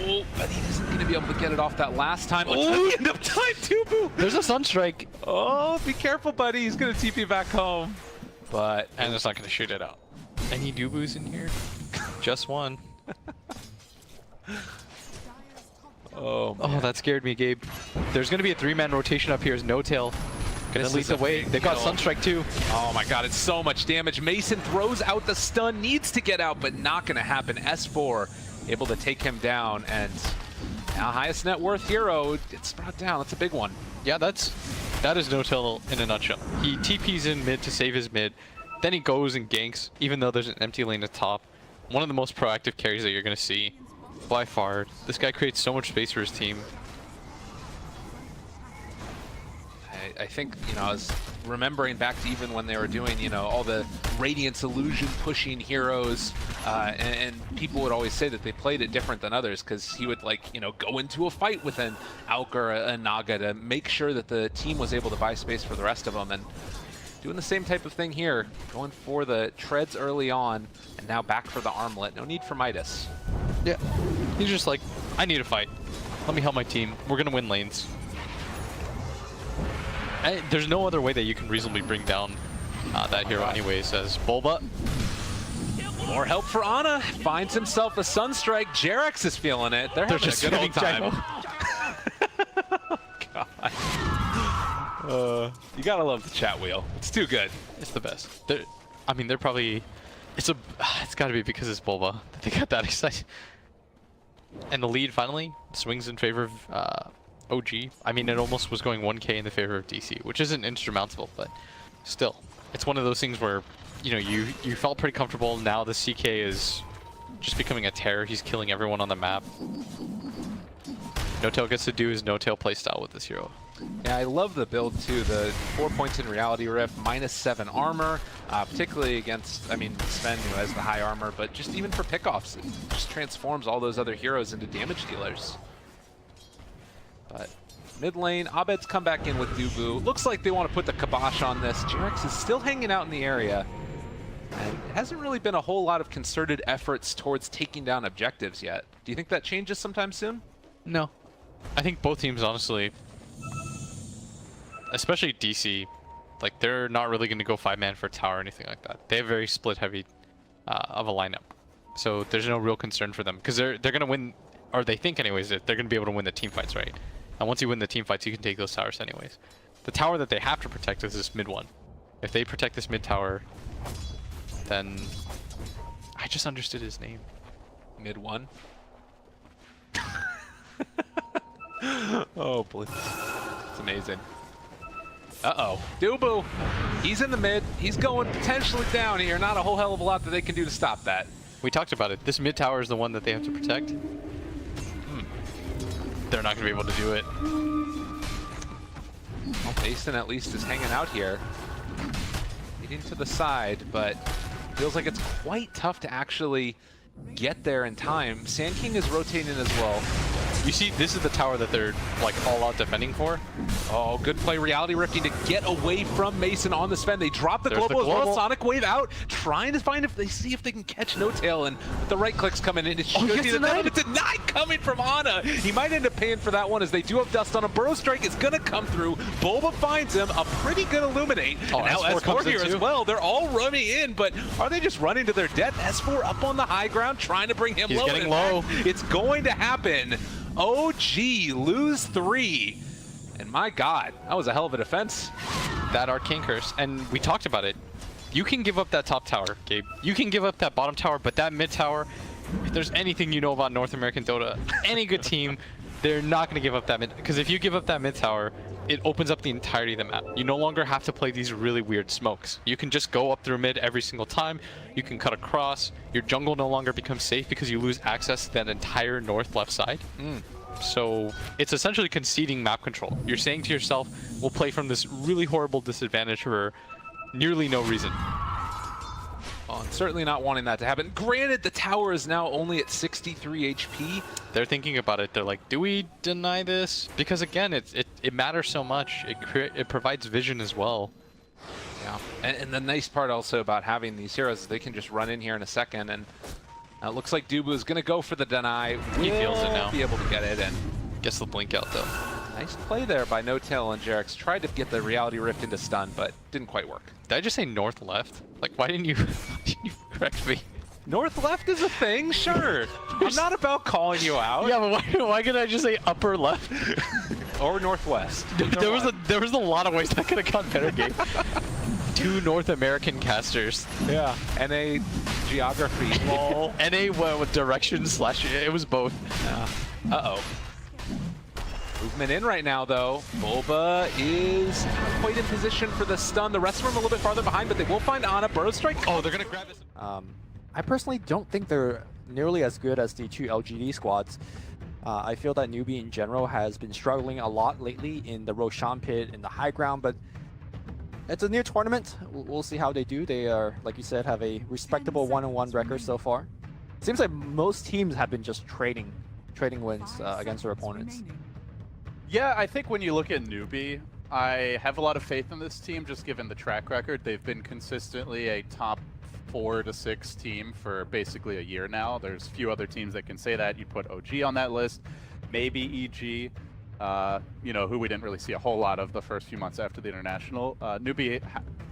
Oh, but he isn't going to be able to get it off that last time. Oh, end up time, Dubu! There's a Sunstrike. Oh, be careful, buddy. He's going to TP back home. But, and it's not going to shoot it out. Any Dubus in here? Just one. Oh, that scared me, Gabe. There's going to be a 3-man rotation up here as No Tail. Gonna lead the way. They got Sunstrike too. Oh my god, it's so much damage. Mason throws out the stun, needs to get out, but not gonna happen. S4 able to take him down, and now highest net worth hero gets brought down. That's a big one. Yeah, that is No Tail in a nutshell. He TPs in mid to save his mid, then he goes and ganks, even though there's an empty lane at top. One of the most proactive carries that you're gonna see by far. This guy creates so much space for his team. I think, you know, I was remembering back to even when they were doing, you know, all the Radiance Illusion pushing heroes, and people would always say that they played it different than others because he would, like, you know, go into a fight with an Auk or a Naga to make sure that the team was able to buy space for the rest of them, and doing the same type of thing here, going for the treads early on, and now back for the armlet. No need for Midas. Yeah, he's just like, I need to fight. Let me help my team. We're going to win lanes. There's no other way that you can reasonably bring down that hero anyways, as Bulba. More help for Ana. Finds himself a Sunstrike. Jarex is feeling it. They're having just a good old time. God. You gotta love the chat wheel. It's too good. It's the best. I mean, they're probably... It's gotta be because it's Bulba that they got that excited. And the lead finally swings in favor of OG. I mean, it almost was going 1k in the favor of DC, which isn't insurmountable, but still. It's one of those things where, you know, you felt pretty comfortable. Now the CK is just becoming a terror. He's killing everyone on the map. No Tail gets to do his No Tail playstyle with this hero. Yeah, I love the build too. The 4 points in Reality Rift, -7 armor, particularly against, I mean, Sven, who has the high armor, but just even for pickoffs, it just transforms all those other heroes into damage dealers. But mid lane, Abed's come back in with Dubu. Looks like they want to put the kibosh on this. Jarex is still hanging out in the area. And it hasn't really been a whole lot of concerted efforts towards taking down objectives yet. Do you think that changes sometime soon? No. I think both teams, honestly, especially DC, like, they're not really going to go 5-man for tower or anything like that. They have very split-heavy of a lineup. So there's no real concern for them. Because they're going to win, or they think anyways, that they're going to be able to win the team fights, right? And once you win the team fights, you can take those towers anyways. The tower that they have to protect is this mid one. If they protect this mid tower, then... I just understood his name. Mid one? Oh, boy. It's amazing. Uh-oh. Dubu! He's in the mid. He's going potentially down here. Not a whole hell of a lot that they can do to stop that. We talked about it. This mid tower is the one that they have to protect. They're not going to be able to do it. Well, Mason at least is hanging out here. Leading to the side, but feels like it's quite tough to actually get there in time. Sand King is rotating as well. You see, this is the tower that they're like all out defending for. Oh, good play. Reality Rifting to get away from Mason on the Sven. They drop the There's global the as well. global. Sonic Wave out, trying to find if they see if they can catch No Tail, and with the right clicks coming in, it should be the denied coming from Ana. He might end up paying for that one as they do have dust on him. Burrow Strike is gonna come through. Boba finds him, a pretty good Illuminate. Oh, and now S4 S4 comes in here as too. well. They're all running in, but are they just running to their death? S4 up on the high ground, trying to bring him He's low. getting In low. fact, it's going to happen. OG lose 3. And my God, that was a hell of a defense. That Arcane Curse, and we talked about it. You can give up that top tower, Gabe. You can give up that bottom tower, but that mid tower, if there's anything you know about North American Dota, any good team, they're not going to give up that mid. Because if you give up that mid tower, it opens up the entirety of the map. You no longer have to play these really weird smokes. You can just go up through mid every single time. You can cut across. Your jungle no longer becomes safe because you lose access to that entire north-left side. So it's essentially conceding map control. You're saying to yourself, we'll play from this really horrible disadvantage for nearly no reason. Oh, and certainly not wanting that to happen. Granted, the tower is now only at 63 HP. They're thinking about it. They're like, do we deny this? Because again, it matters so much. It provides vision as well. Yeah, and the nice part also about having these heroes is they can just run in here in a second, and it looks like Dubu is going to go for the deny. He feels it now. Be able to get it, and Gets the blink out though. nice play there by No Tail and Jarex. Tried to get the Reality Rift into stun, but didn't quite work. Did I just say north left? Like, why didn't you correct me? North left is a thing, sure. I'm not about calling you out. Yeah, but why couldn't I just say upper left? Or northwest. There was a lot of ways that could have gone better, Gabe. 2 North American casters. Yeah. NA geography. Lol. NA with direction slash. It was both. Uh-oh. Movement in right now, though. Boba is not quite in position for the stun. The rest of them a little bit farther behind, but they will find Ana. Burrow Strike. Oh, they're gonna grab this. I personally don't think they're nearly as good as the 2 LGD squads. I feel that Newbie in general has been struggling a lot lately in the Roshan pit, in the high ground, but it's a near tournament. We'll see how they do. They are, like you said, have a respectable 1-1 record so far. Seems like most teams have been just trading wins against their opponents. Yeah, I think when you look at Newbie, I have a lot of faith in this team just given the track record. They've been consistently a top 4 to 6 team for basically a year now. There's few other teams that can say that. You'd put OG on that list, maybe EG, you know, who we didn't really see a whole lot of the first few months after the international. Newbie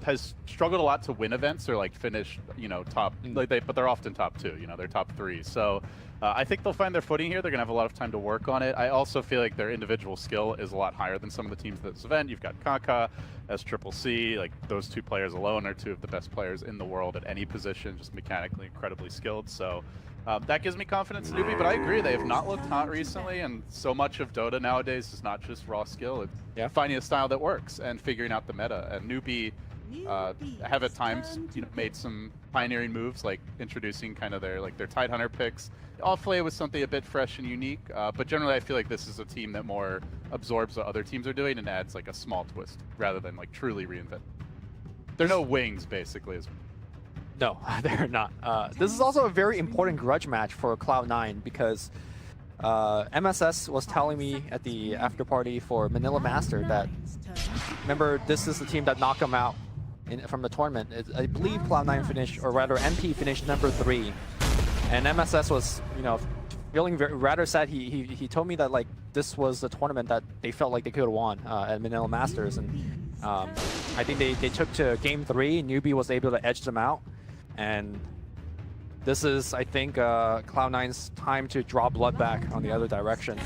has struggled a lot to win events or like finish, you know, top, but they're often top 2, you know, they're top 3. So I think they'll find their footing here. They're gonna have a lot of time to work on it. I also feel like their individual skill is a lot higher than some of the teams at this event. You've got Kaka as CCC, like those 2 players alone are 2 of the best players in the world at any position, just mechanically incredibly skilled. So that gives me confidence in Newbie, but I agree, they have not looked hot recently, and so much of Dota nowadays is not just raw skill, it's finding a style that works and figuring out the meta. And Newbie have at times, you know, made some pioneering moves, like introducing kind of their Tidehunter picks. Offlay was something a bit fresh and unique, but generally I feel like this is a team that more absorbs what other teams are doing and adds like a small twist rather than like truly reinvent. There are no wings, basically. No, they're not. This is also a very important grudge match for Cloud9 because MSS was telling me at the after party for Manila Master that, remember, this is the team that knocked them out from the tournament. I believe Cloud9 finished, or rather MP finished number 3. And MSS was, you know, feeling rather sad. He told me that like this was the tournament that they felt like they could have won at Manila Masters, and I think they took to game 3. Newbie was able to edge them out, and this is, I think, Cloud9's time to draw blood back on the other direction.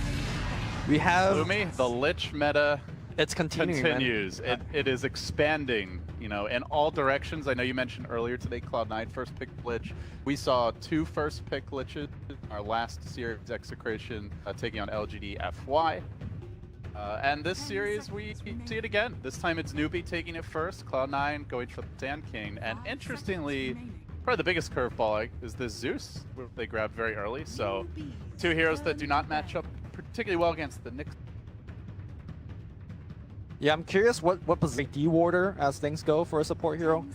We have Lumi, the Lich meta. It's continues. It is expanding, you know, in all directions. I know you mentioned earlier today Cloud9 first pick Lich. We saw 2 first pick Liches in our last series Execration taking on LGD FY. And this series we see it again. This time it's Newbie taking it first, Cloud9 going for the Sand King. And interestingly, probably the biggest curveball is this Zeus, which they grabbed very early. So 2 heroes that do not match up particularly well against the Nyx. Yeah, I'm curious what position D-Warder as things go for a support hero.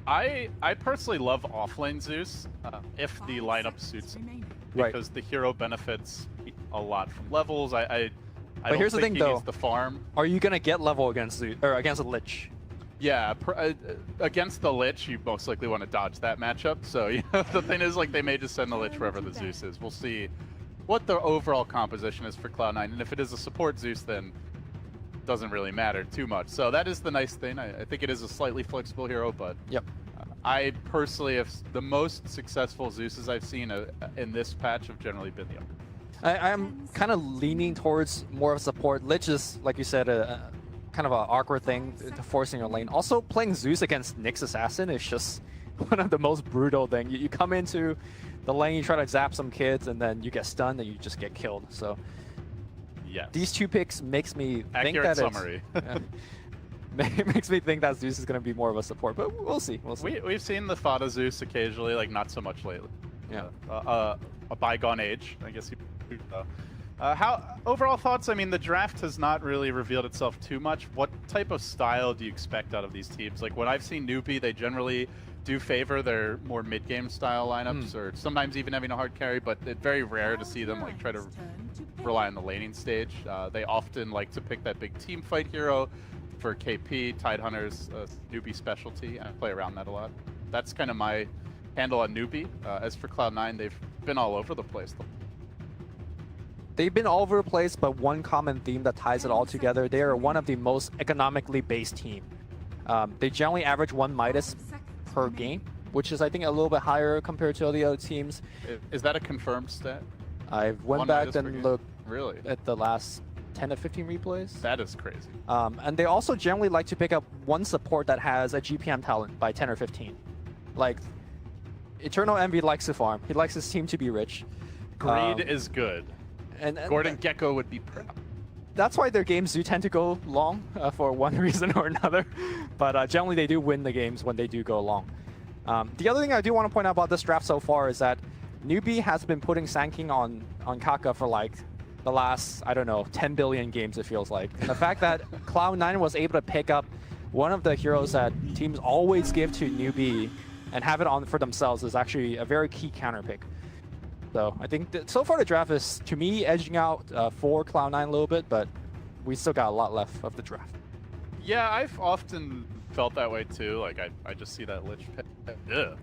I personally love offlane Zeus if the lineup suits him, because the hero benefits a lot from levels. I don't here's the think thing, he though. needs the farm. Are you gonna get level against Zeus, or against a Lich? Yeah, against the Lich, you most likely want to dodge that matchup. So the thing is, like, they may just send the Lich wherever the Zeus is. We'll see what the overall composition is for Cloud9, and if it is a support Zeus, then it doesn't really matter too much. So that is the nice thing. I think it is a slightly flexible hero, but I personally have the most successful Zeuses I've seen in this patch have generally been the I'm kind of leaning towards more of support. Lich is, like you said, kind of an awkward thing to force in your lane. Also, playing Zeus against Nyx Assassin is just one of the most brutal things. You come into the lane, you try to zap some kids, and then you get stunned and you just get killed. So these two picks makes me think that summary. makes me think that Zeus is going to be more of a support, but we'll see. We've seen the Fada Zeus occasionally, like not so much lately. Yeah. A bygone age, I guess. How overall thoughts? I mean, the draft has not really revealed itself too much. What type of style do you expect out of these teams? Like when I've seen Newbie, they generally do favor their more mid-game style lineups, or sometimes even having a hard carry, but it's very rare to see them like try to rely on the laning stage. They often like to pick that big team fight hero for KP, Tidehunters, Newbie specialty, and I play around that a lot. That's kind of my handle on Newbie. As for Cloud9, they've been all over the place. They've been all over the place, but one common theme that ties it all together, they are one of the most economically based team. They generally average 1 Midas per game, which is, I think, a little bit higher compared to all the other teams. Is that a confirmed stat? I went back and looked really at the last 10 to 15 replays. That is crazy. And they also generally like to pick up one support that has a GPM talent by 10 or 15. Like, Eternal Envy likes to farm. He likes his team to be rich. Greed is good. And Gordon Gecko would be proud. That's why their games do tend to go long for one reason or another. But generally, they do win the games when they do go long. The other thing I do want to point out about this draft so far is that Newbie has been putting Sand King on Kaka for like the last, I don't know, 10 billion games, it feels like. And the fact that Cloud9 was able to pick up one of the heroes that teams always give to Newbie and have it on for themselves is actually a very key counter pick. So I think that so far the draft is, to me, edging out for Cloud9 a little bit, but we still got a lot left of the draft. Yeah, I've often felt that way too. Like I just see that Lich pick.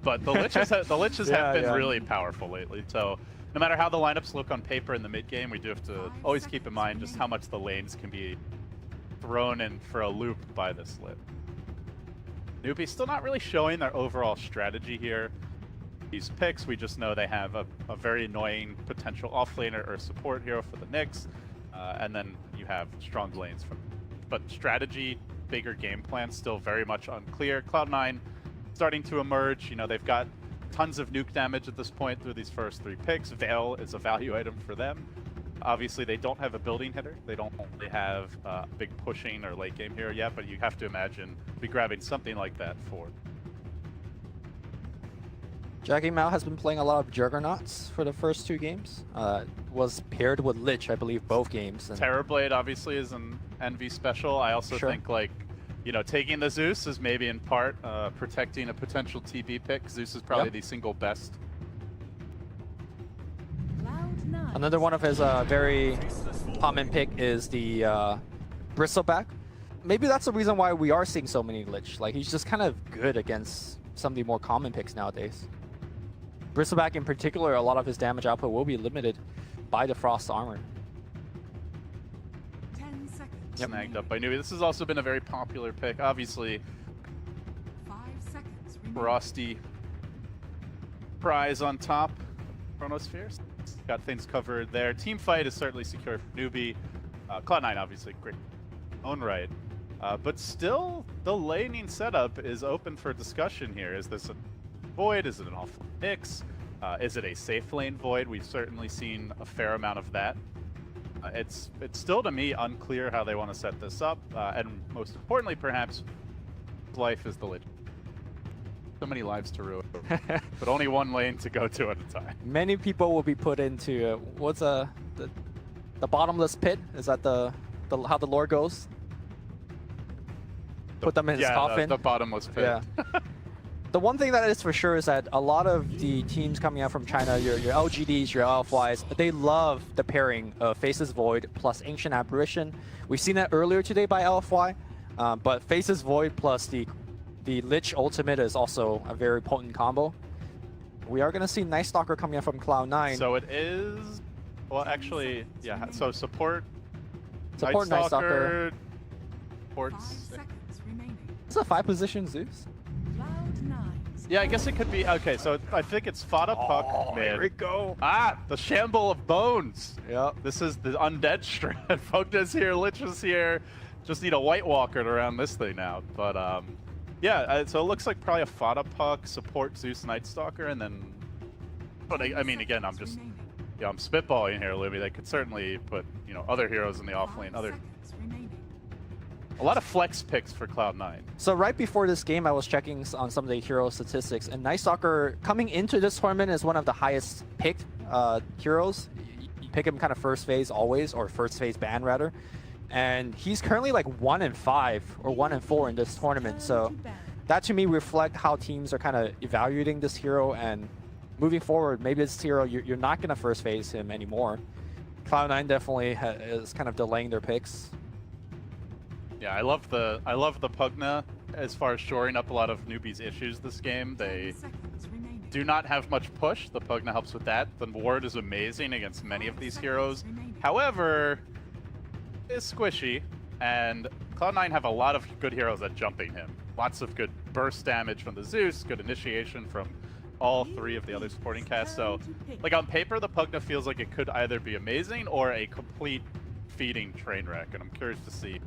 But the Liches have been really powerful lately. So no matter how the lineups look on paper in the mid game, we do have to always keep in mind just how much the lanes can be thrown in for a loop by this Lit. Newbie still not really showing their overall strategy here. These picks, we just know they have a very annoying potential offlaner or support hero for the Nyx, and then you have strong lanes from. But strategy, bigger game plan, still very much unclear. Cloud9 starting to emerge. You know, they've got tons of nuke damage at this point through these first 3 picks. Veil is a value item for them. Obviously, they don't have a building hitter. They don't really have big pushing or late game hero yet, but you have to imagine be grabbing something like that for. Jackie Mao has been playing a lot of Juggernauts for the first 2 games. Was paired with Lich, I believe, both games. And Terrorblade obviously is an Envy special. I also think, like, you know, taking the Zeus is maybe in part protecting a potential TB pick. Zeus is probably the single best. Another one of his very common pick is the Bristleback. Maybe that's the reason why we are seeing so many Lich. Like, he's just kind of good against some of the more common picks nowadays. Bristleback in particular, a lot of his damage output will be limited by the Frost armor. 10 seconds. Snagged up by Newbie. This has also been a very popular pick. Obviously, 5 seconds. Frosty prize on top. Chronosphere. Got things covered there. Team fight is certainly secure for Newbie. Cloud9 obviously great own right. But still, the laning setup is open for discussion here. Is this a Void? Is it an off mix? Is it a safe lane Void? We've certainly seen a fair amount of that. It's still, to me, unclear how they want to set this up. And most importantly, perhaps, life is the legend. So many lives to ruin, but only one lane to go to at a time. Many people will be put into, what's the bottomless pit? Is that the how the lore goes. Put them in his coffin. The bottomless pit. Yeah. The one thing that is for sure is that a lot of the teams coming out from China, your LGDs, your LFYs, they love the pairing of Faceless Void plus Ancient Apparition. We've seen that earlier today by LFY, but Faceless Void plus the Lich Ultimate is also a very potent combo. We are going to see Night Stalker coming out from Cloud9. So it is, well, actually, yeah. So support Night Stalker. Supports. 5 seconds remaining. It's a 5-position Zeus. Cloud9. Yeah, I guess it could be. Okay, so I think it's Fada Puck. Man. Here we go. Ah, the Shamble of Bones. Yep. This is the undead strat. Fogda's here, Lich is here. Just need a White Walker around this thing now. But yeah, so it looks like probably a Fada Puck, support Zeus Night Stalker, and then. But I mean, again, I'm just. Yeah, I'm spitballing here, Libby. They could certainly put, you know, other heroes in the off lane. A lot of flex picks for Cloud9. So right before this game, I was checking on some of the hero statistics, and Night Stalker coming into this tournament is one of the highest picked heroes. You pick him kind of first phase always, or first phase ban rather. And he's currently like 1-5 or 1-4 in this tournament. So that to me reflect how teams are kind of evaluating this hero, and moving forward, maybe this hero, you're not going to first phase him anymore. Cloud9 definitely is kind of delaying their picks. Yeah, I love the Pugna as far as shoring up a lot of newbies' issues this game. They do not have much push. The Pugna helps with that. The ward is amazing against many of these heroes. However, it's squishy, and Cloud9 have a lot of good heroes at jumping him. Lots of good burst damage from the Zeus, good initiation from all three of the other supporting casts. So, like on paper, the Pugna feels like it could either be amazing or a complete feeding train wreck, and I'm curious to see.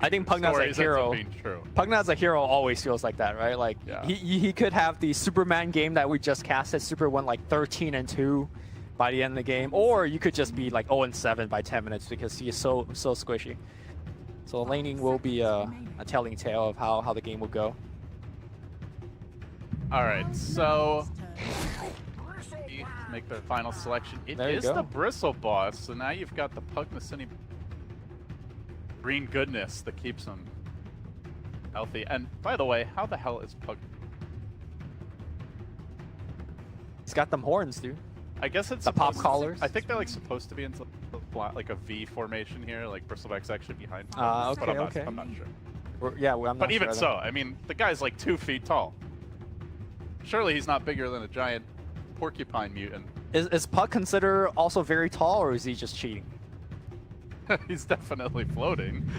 I think Pugna as a hero. Pugna as a hero always feels like that, right? Like he could have the Superman game that we just casted. Super went like 13-2 by the end of the game, or you could just be like 0-7 by 10 minutes because he is so squishy. So laning will be a telling tale of how the game will go. All right, so make the final selection. It is the Bristle boss, so now you've got the Pugna Cine green goodness that keeps him healthy. And by the way, how the hell is Pug? He's got them horns, dude. I guess it's the pop collars. I think they're like supposed to be in like a V formation here, like Bristleback's actually behind. Okay, but okay. I'm not sure. I'm not but sure even so, I mean, the guy's like 2 feet tall. Surely he's not bigger than a giant porcupine mutant. Is Pug considered also very tall, or is he just cheating? He's definitely floating.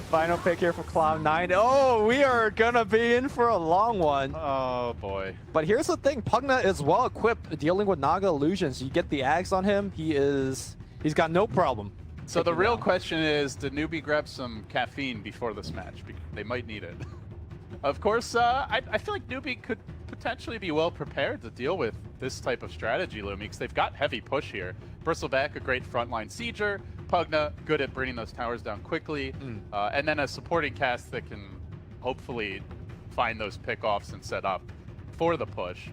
Final pick here for Cloud9. Oh, we are gonna be in for a long one. Oh boy. But here's the thing, Pugna is well equipped dealing with Naga illusions. You get the Ags on him, he's got no problem. So the real question is, did Newbie grab some caffeine before this match? Because they might need it. Of course, I feel like Newbie could potentially be well prepared to deal with this type of strategy, Lumi, because they've got heavy push here. Bristleback, a great frontline sieger. Pugna, good at bringing those towers down quickly. And then a supporting cast that can hopefully find those pickoffs and set up for the push.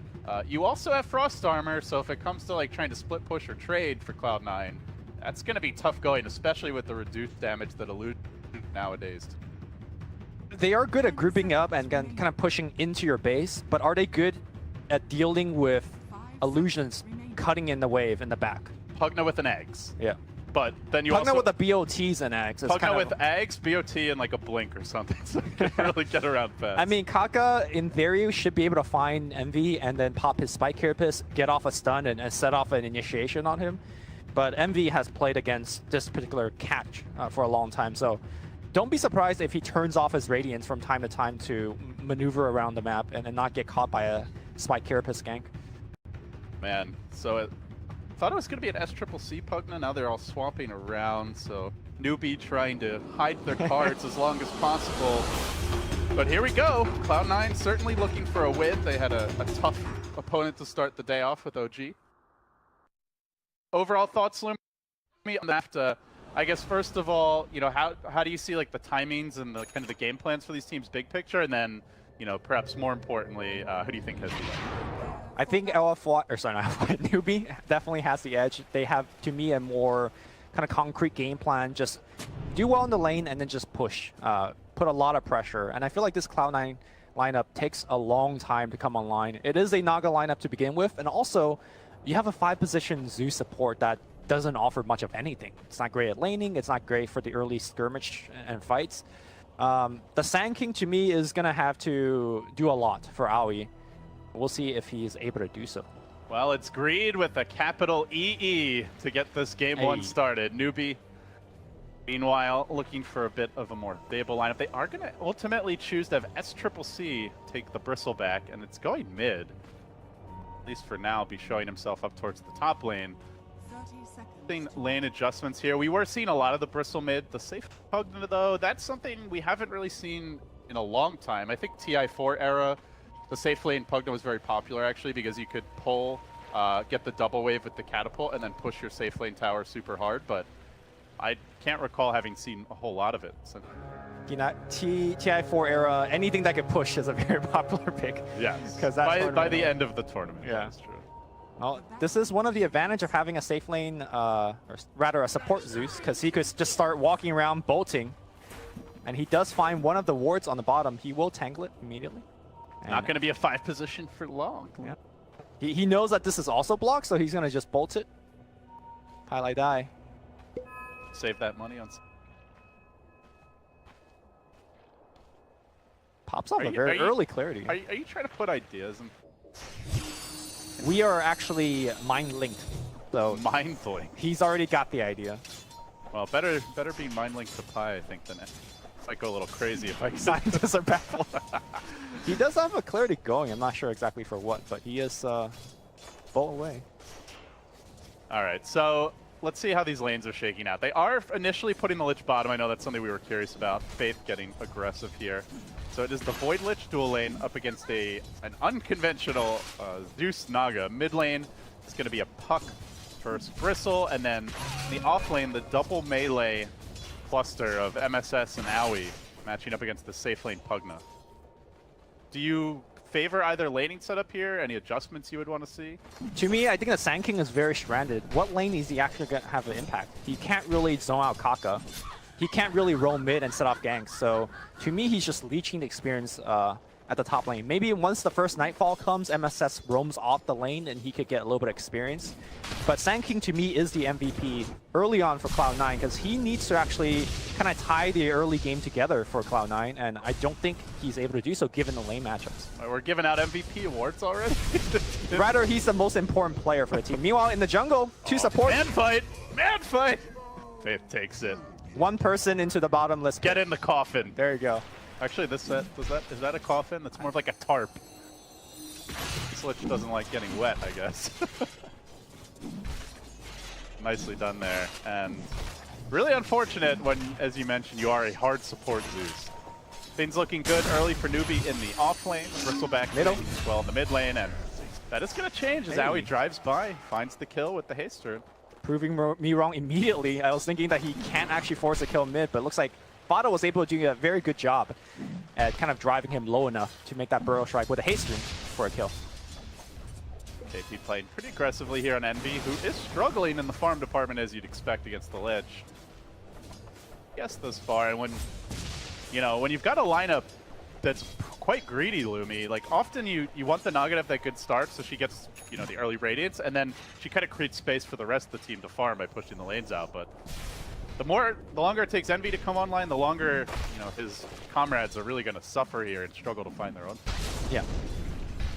You also have Frost Armor, so if it comes to like trying to split push or trade for Cloud9, that's going to be tough going, especially with the reduced damage that Illusion nowadays. They are good at grouping up and kind of pushing into your base, but are they good at dealing with illusions cutting in the wave in the back? Pugna with an Eggs. Yeah. But then you Pugna also... with the BOTs and Eggs. Pugna with Eggs, BOT, and like a Blink or something, so you can really get around fast. I mean, Kaka, in theory, should be able to find Envy and then pop his Spike Carapace, get off a stun, and set off an initiation on him. But Envy has played against this particular catch for a long time, so don't be surprised if he turns off his Radiance from time to time to maneuver around the map and not get caught by a Spike Carapace gank. Man, so I thought it was going to be an SCCC Pugna. Now they're all swapping around, so Newbie trying to hide their cards as long as possible. But here we go. Cloud9 certainly looking for a win. They had a tough opponent to start the day off with OG. Overall thoughts, Lumi, on that? I guess first of all, you know, how do you see like the timings and the kind of the game plans for these teams, big picture, and then, you know, perhaps more importantly, who do you think has the edge? I think Newbie definitely has the edge. They have, to me, a more kind of concrete game plan. Just do well in the lane and then just push. Put a lot of pressure. And I feel like this Cloud9 lineup takes a long time to come online. It is a Naga lineup to begin with, and also you have a 5-position Zeus support that doesn't offer much of anything. It's not great at laning, it's not great for the early skirmish and fights. The Sand King to me is going to have to do a lot for Aoi. We'll see if he's able to do so. Well, it's Greed with a capital EE to get this game one started. Newbie, meanwhile, looking for a bit of a more stable lineup. They are going to ultimately choose to have SCCC take the Bristleback, and it's going mid. At least for now, be showing himself up towards the top lane. 30 seconds. Seeing lane adjustments here. We were seeing a lot of the Bristle mid. The safe Pugna, though, that's something we haven't really seen in a long time. I think TI4 era, the safe lane Pugna was very popular, actually, because you could pull, get the double wave with the catapult, and then push your safe lane tower super hard, but I can't recall having seen a whole lot of it. So. You know, TI4 era, anything that could push is a very popular pick. Yes, because by the end of the tournament. Yeah, that's true. Well, this is one of the advantage of having a safe lane, or rather a support Zeus, because he could just start walking around bolting, and he does find one of the wards on the bottom. He will tangle it immediately. Not going to be a 5-position for long. Yeah. He knows that this is also blocked, so he's going to just bolt it. Highlight die. Save that money on. Pops off a very early clarity. Are you trying to put ideas in? We are actually mind linked. So mind linked. He's already got the idea. Well, better be mind linked to Pi, I think, than it. Might go a little crazy if I can. Scientists are baffled. He does have a clarity going. I'm not sure exactly for what, but he is bolt away. All right, so let's see how these lanes are shaking out. They are initially putting the Lich bottom. I know that's something we were curious about. Faith getting aggressive here. So it is the Void Lich dual lane up against an unconventional Zeus Naga. Mid lane is going to be a Puck versus Bristle, and then in the off lane, the double melee cluster of MSS and Aoi matching up against the safe lane Pugna. Do you favor either laning setup here? Any adjustments you would want to see? To me, I think the Sand King is very stranded. What lane is he actually going to have an impact? He can't really zone out Kaka. He can't really roll mid and set off ganks. So to me, he's just leeching the experience at the top lane. Maybe once the first Nightfall comes, MSS roams off the lane and he could get a little bit of experience. But Sand King to me is the MVP early on for Cloud9 because he needs to actually kind of tie the early game together for Cloud9, and I don't think he's able to do so given the lane matchups. We're giving out MVP awards already? Rather, he's the most important player for the team. Meanwhile, in the jungle, two support. Man fight! Man fight! Faith takes it. One person into the bottomless pit. Get in the coffin. There you go. Actually, is that a coffin? That's more of like a tarp. This Lich doesn't like getting wet, I guess. Nicely done there. And really unfortunate when, as you mentioned, you are a hard support Zeus. Things looking good early for Newbie in the off lane. Bristleback middle as well in the mid lane, and that is going to change as Aoi drives by, finds the kill with the haste turn. Proving me wrong immediately. I was thinking that he can't actually force a kill mid, but it looks like Fado was able to do a very good job at kind of driving him low enough to make that Burrow Strike with a haste turn for a kill. KP playing pretty aggressively here on Envy, who is struggling in the farm department as you'd expect against the Lich. Yes, thus far, and when you've got a lineup that's quite greedy, Lumi, like often you want the Naga to have that good start so she gets, the early Radiance, and then she kind of creates space for the rest of the team to farm by pushing the lanes out, but the longer it takes Envy to come online, the longer, his comrades are really going to suffer here and struggle to find their own. Yeah.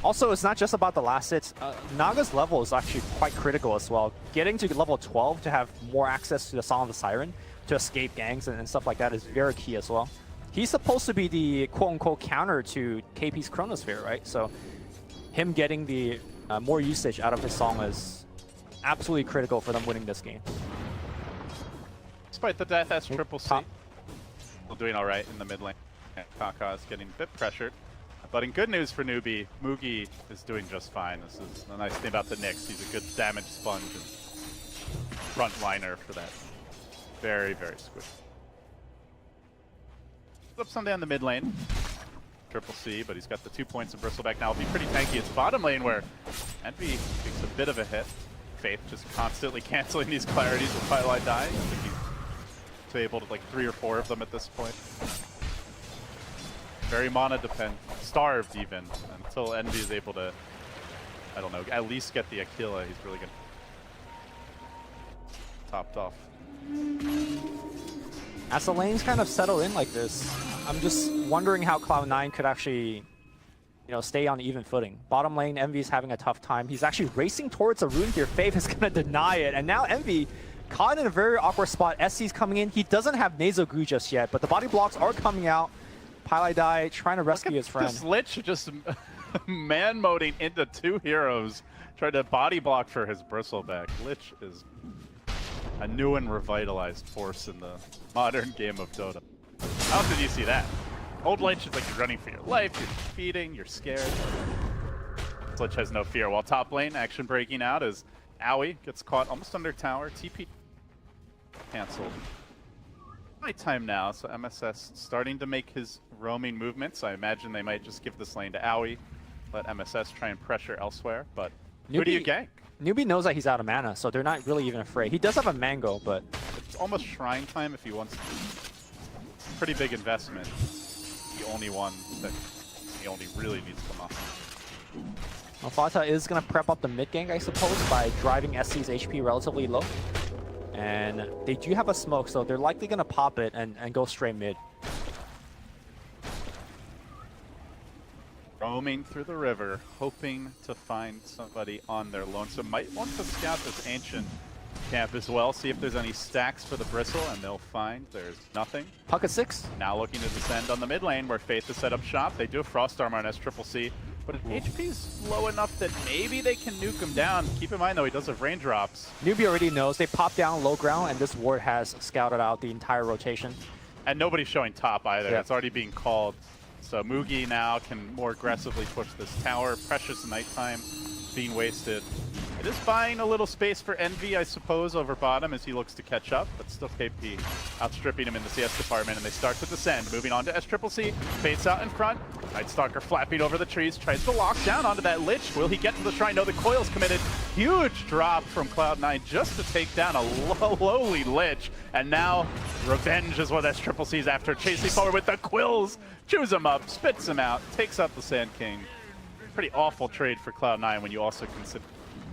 Also, it's not just about the last hits. Naga's level is actually quite critical as well. Getting to level 12 to have more access to the Song of the Siren, to escape gangs and stuff like that is very key as well. He's supposed to be the quote-unquote counter to KP's Chronosphere, right? So him getting the more usage out of his song is absolutely critical for them winning this game. Despite the death, SCCC still doing all right in the mid lane. Kaka is getting a bit pressured. But in good news for Newbie, Mugi is doing just fine. This is the nice thing about the Nyx. He's a good damage sponge and frontliner for that. Very, very squishy. Flip something on the mid lane. CCC, but he's got the 2 points of Bristleback now. Will be pretty tanky. It's bottom lane where Envy takes a bit of a hit. Faith just constantly canceling these clarities with Twilight Die. I think he's able to like 3 or 4 of them at this point. Very mana starved even, until Envy is able to, I don't know, at least get the Aquila. He's really good. Topped off. As the lanes kind of settle in like this, I'm just wondering how Cloud9 could actually, stay on even footing. Bottom lane, Envy's having a tough time. He's actually racing towards a rune here. Faith is going to deny it, and now Envy caught in a very awkward spot. SC's coming in. He doesn't have Nasal Goo just yet, but the body blocks are coming out. Pile Die trying to rescue his friend. This Lich just man-moding into 2 heroes, trying to body block for his bristleback. Lich is a new and revitalized force in the modern game of Dota. How often do you see that? Old Lich is like you're running for your life, you're feeding, you're scared. This Lich has no fear. While top lane, action breaking out as Owie gets caught almost under tower. TP canceled. Nighttime now, so MSS starting to make his roaming movements. I imagine they might just give this lane to Owie, let MSS try and pressure elsewhere, but who do you gank? Newbie knows that he's out of mana, so they're not really even afraid. He does have a Mango, but it's almost Shrine time if he wants to. Pretty big investment. The only one that he only really needs to come off. Alfata is going to prep up the mid gank, I suppose, by driving SC's HP relatively low. And they do have a smoke, so they're likely going to pop it and go straight mid. Roaming through the river, hoping to find somebody on their lonesome. Might want to scout this Ancient camp as well, see if there's any stacks for the Bristle, and they'll find there's nothing. Puck at 6. Now looking to descend on the mid lane where Faith has set up shop. They do have Frost Armor on SCCC, but HP's low enough that maybe they can nuke him down. Keep in mind though, he does have raindrops. Newbie already knows. They pop down low ground, and this ward has scouted out the entire rotation. And nobody's showing top either. Yeah. It's already being called. So Mugi now can more aggressively push this tower. Precious Nighttime being wasted. It is buying a little space for Envy, I suppose, over bottom as he looks to catch up, but still KP outstripping him in the CS department, and they start to descend. Moving on to SCCC, Faith's out in front. Nightstalker flapping over the trees, tries to lock down onto that Lich. Will he get to the shrine? No, the coil's committed. Huge drop from Cloud9 just to take down a lowly Lich, and now revenge is what SCCC's after, chasing forward with the Quills. Chews him up, spits him out, takes out the Sand King. Pretty awful trade for Cloud9 when you also consider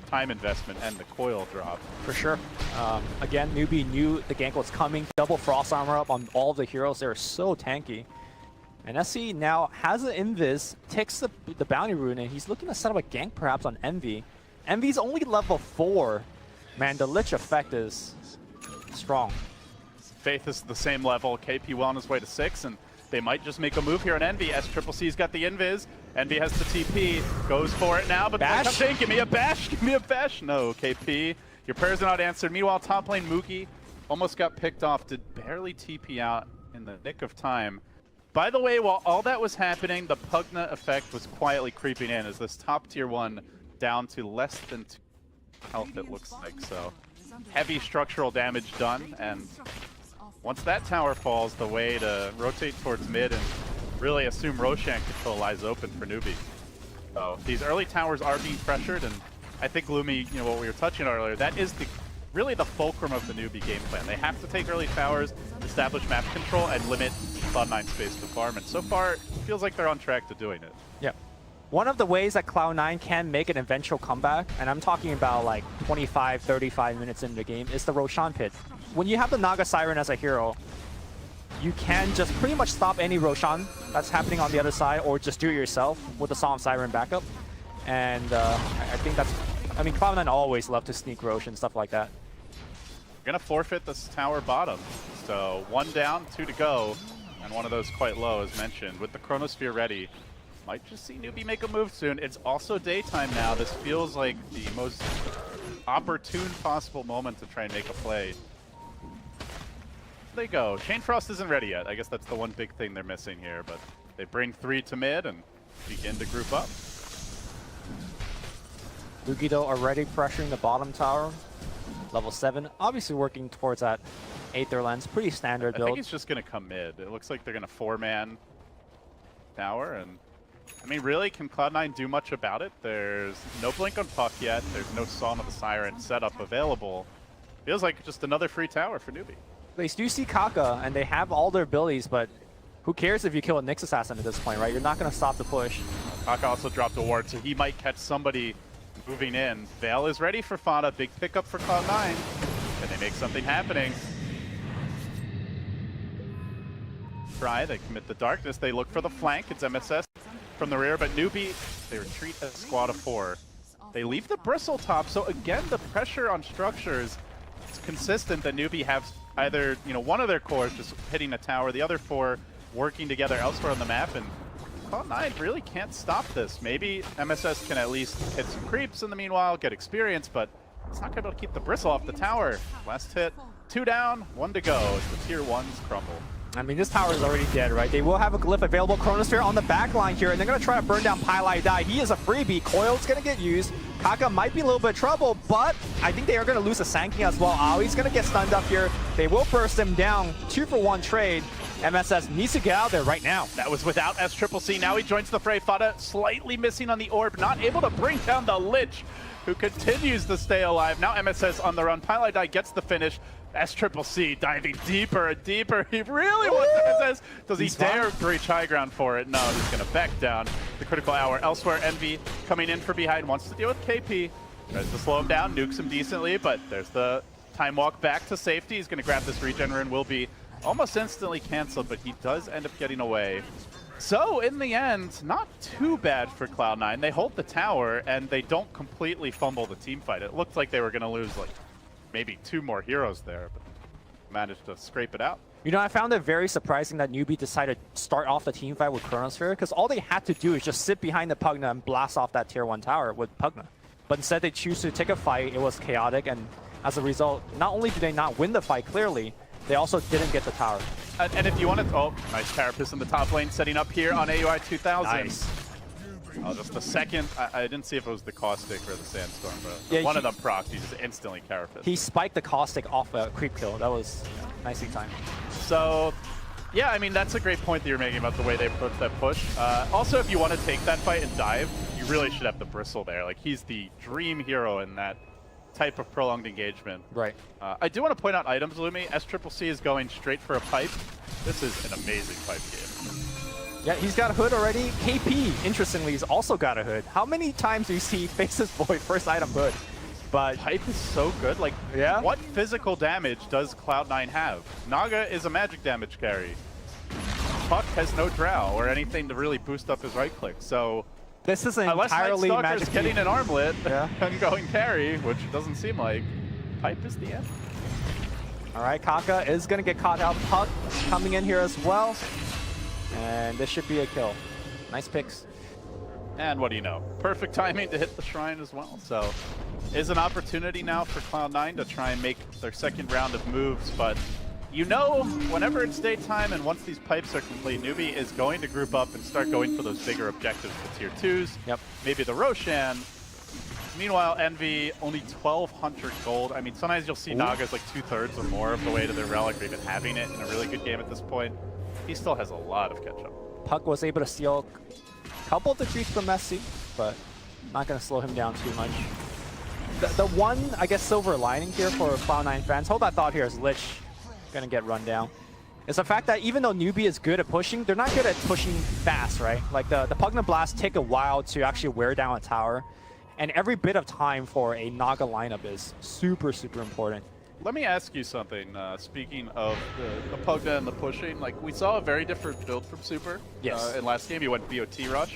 time investment and the coil drop. For sure. Again, Newbie knew the gank was coming. Double Frost Armor up on all of the heroes. They're so tanky. And SC now has an Invis, takes the Bounty Rune, and he's looking to set up a gank perhaps on Envy. Envy's only level 4. Man, the Lich effect is strong. Faith is the same level. KP well on his way to 6, and they might just make a move here on Envy. SCCC's got the Invis. Envy has the TP. Goes for it now, but bash? Give me a bash! Give me a bash! No, KP. Your prayers are not answered. Meanwhile, top lane Mugi almost got picked off. Did barely TP out in the nick of time. By the way, while all that was happening, the Pugna effect was quietly creeping in as this top tier 1 down to less than 2 health, it looks like. So heavy structural damage done, and once that tower falls, the way to rotate towards mid and really assume Roshan control lies open for Newbie. So these early towers are being pressured, and I think Lumi, what we were touching on earlier, that is really the fulcrum of the Newbie game plan. They have to take early towers, establish map control, and limit Cloud9 space to farm. And so far, it feels like they're on track to doing it. Yeah. One of the ways that Cloud9 can make an eventual comeback, and I'm talking about like 25, 35 minutes into the game, is the Roshan pit. When you have the Naga Siren as a hero, you can just pretty much stop any Roshan that's happening on the other side, or just do it yourself with the Psalm Siren backup. And I think that's, I mean, Cloud9 always love to sneak Roshan, stuff like that. Gonna forfeit this tower bottom. So 1 down, 2 to go, and one of those quite low as mentioned. With the Chronosphere ready, might just see Newbie make a move soon. It's also daytime now. This feels like the most opportune possible moment to try and make a play. They go. Shane Frost isn't ready yet. I guess that's the one big thing they're missing here, but they bring 3 to mid and begin to group up. Lugido already pressuring the bottom tower. Level 7, obviously working towards that Aether Lens. Pretty standard build. I think he's just going to come mid. It looks like they're going to 4-man tower, and I mean, really, can Cloud9 do much about it? There's no blink on Puck yet. There's no Song of the Siren setup available. Feels like just another free tower for Newbie. They do see Kaka, and they have all their abilities, but who cares if you kill a Nyx Assassin at this point, right? You're not going to stop the push. Kaka also dropped a ward, so he might catch somebody moving in. Veil is ready for Fana. Big pickup for Cloud9. Can they make something happening? Try, they commit the darkness. They look for the flank. It's MSS from the rear, but Newbie, they retreat a squad of 4. They leave the bristle top, so again, the pressure on structures is consistent that Newbie have either, one of their cores just hitting a tower, the other 4 working together elsewhere on the map, and Cloud9 really can't stop this. Maybe MSS can at least hit some creeps in the meanwhile, get experience, but it's not going to be able to keep the bristle off the tower. Last hit, 2 down, 1 to go as the tier 1s crumble. I mean, this tower is already dead, right? They will have a glyph available. Chronosphere on the back line here, and they're going to try to burn down Pylai Die. He is a freebie. Coil's going to get used. Kaka might be a little bit of trouble, but I think they are going to lose a Sankey as well. Aoi's going to get stunned up here. They will burst him down. 2-for-1 trade. MSS needs to get out there right now. That was without SCCC. Now he joins the fray. Fada slightly missing on the orb, not able to bring down the Lich, who continues to stay alive. Now MSS on the run. Pylai Die gets the finish. SCCC diving deeper and deeper. He really wants MSS. Does he dare reach high ground for it? No, he's going to back down. The critical hour elsewhere. Envy coming in from behind, wants to deal with KP. Tries to slow him down, nukes him decently, but there's the time walk back to safety. He's going to grab this regen rune, will be almost instantly canceled, but he does end up getting away. So in the end, not too bad for Cloud9. They hold the tower and they don't completely fumble the team fight. It looked like they were going to lose like maybe 2 more heroes there, but managed to scrape it out. I found it very surprising that Newbie decided to start off the team fight with Chronosphere, because all they had to do is just sit behind the Pugna and blast off that tier 1 tower with Pugna. But instead they choose to take a fight. It was chaotic, and as a result, not only did they not win the fight clearly, they also didn't get the tower. And if you want to... Oh, nice Carapace in the top lane, setting up here on AUI 2000. Nice. Oh, just the second. I didn't see if it was the Caustic or the Sandstorm, but yeah, one of them procced. He just instantly Carapace. He spiked the Caustic off a creep kill. That was nicely timed. So, yeah, I mean, that's a great point that you're making about the way they approach that push. Also, if you want to take that fight and dive, you really should have the Bristle there. Like, he's the dream hero in that type of prolonged engagement. Right. I do want to point out items, Lumi. SCCC is going straight for a pipe. This is an amazing pipe game. Yeah, he's got a hood already. KP, interestingly, has also got a hood. How many times do you see Faces Void first item hood? But pipe is so good. Like, yeah, what physical damage does Cloud9 have? Naga is a magic damage carry. Puck has no drow or anything to really boost up his right click. So this is an unless entirely Night magic Stalker's getting an armlet yeah. and going carry, which it doesn't seem like, pipe is the end. All right, Kaka is going to get caught out. Puck coming in here as well. And this should be a kill. Nice picks. And what do you know? Perfect timing to hit the shrine as well. So is an opportunity now for Cloud9 to try and make their second round of moves. But whenever it's daytime and once these pipes are complete, Newbie is going to group up and start going for those bigger objectives, the tier 2s. Yep. Maybe the Roshan. Meanwhile, Envy, only 1,200 gold. I mean, sometimes you'll see Nagas like 2/3 or more of the way to their relic, or even having it in a really good game at this point. He still has a lot of catch-up. Puck was able to steal a couple of the creeps from Messi, but not going to slow him down too much. The one, I guess, silver lining here for Cloud9 fans, hold that thought here as Lich going to get run down, is the fact that even though Newbie is good at pushing, they're not good at pushing fast, right? Like the Pugna Blast take a while to actually wear down a tower, and every bit of time for a Naga lineup is super, super important. Let me ask you something. Speaking of the Pugna and the pushing, like we saw a very different build from Super. Yes. In last game, you went BOT Rush.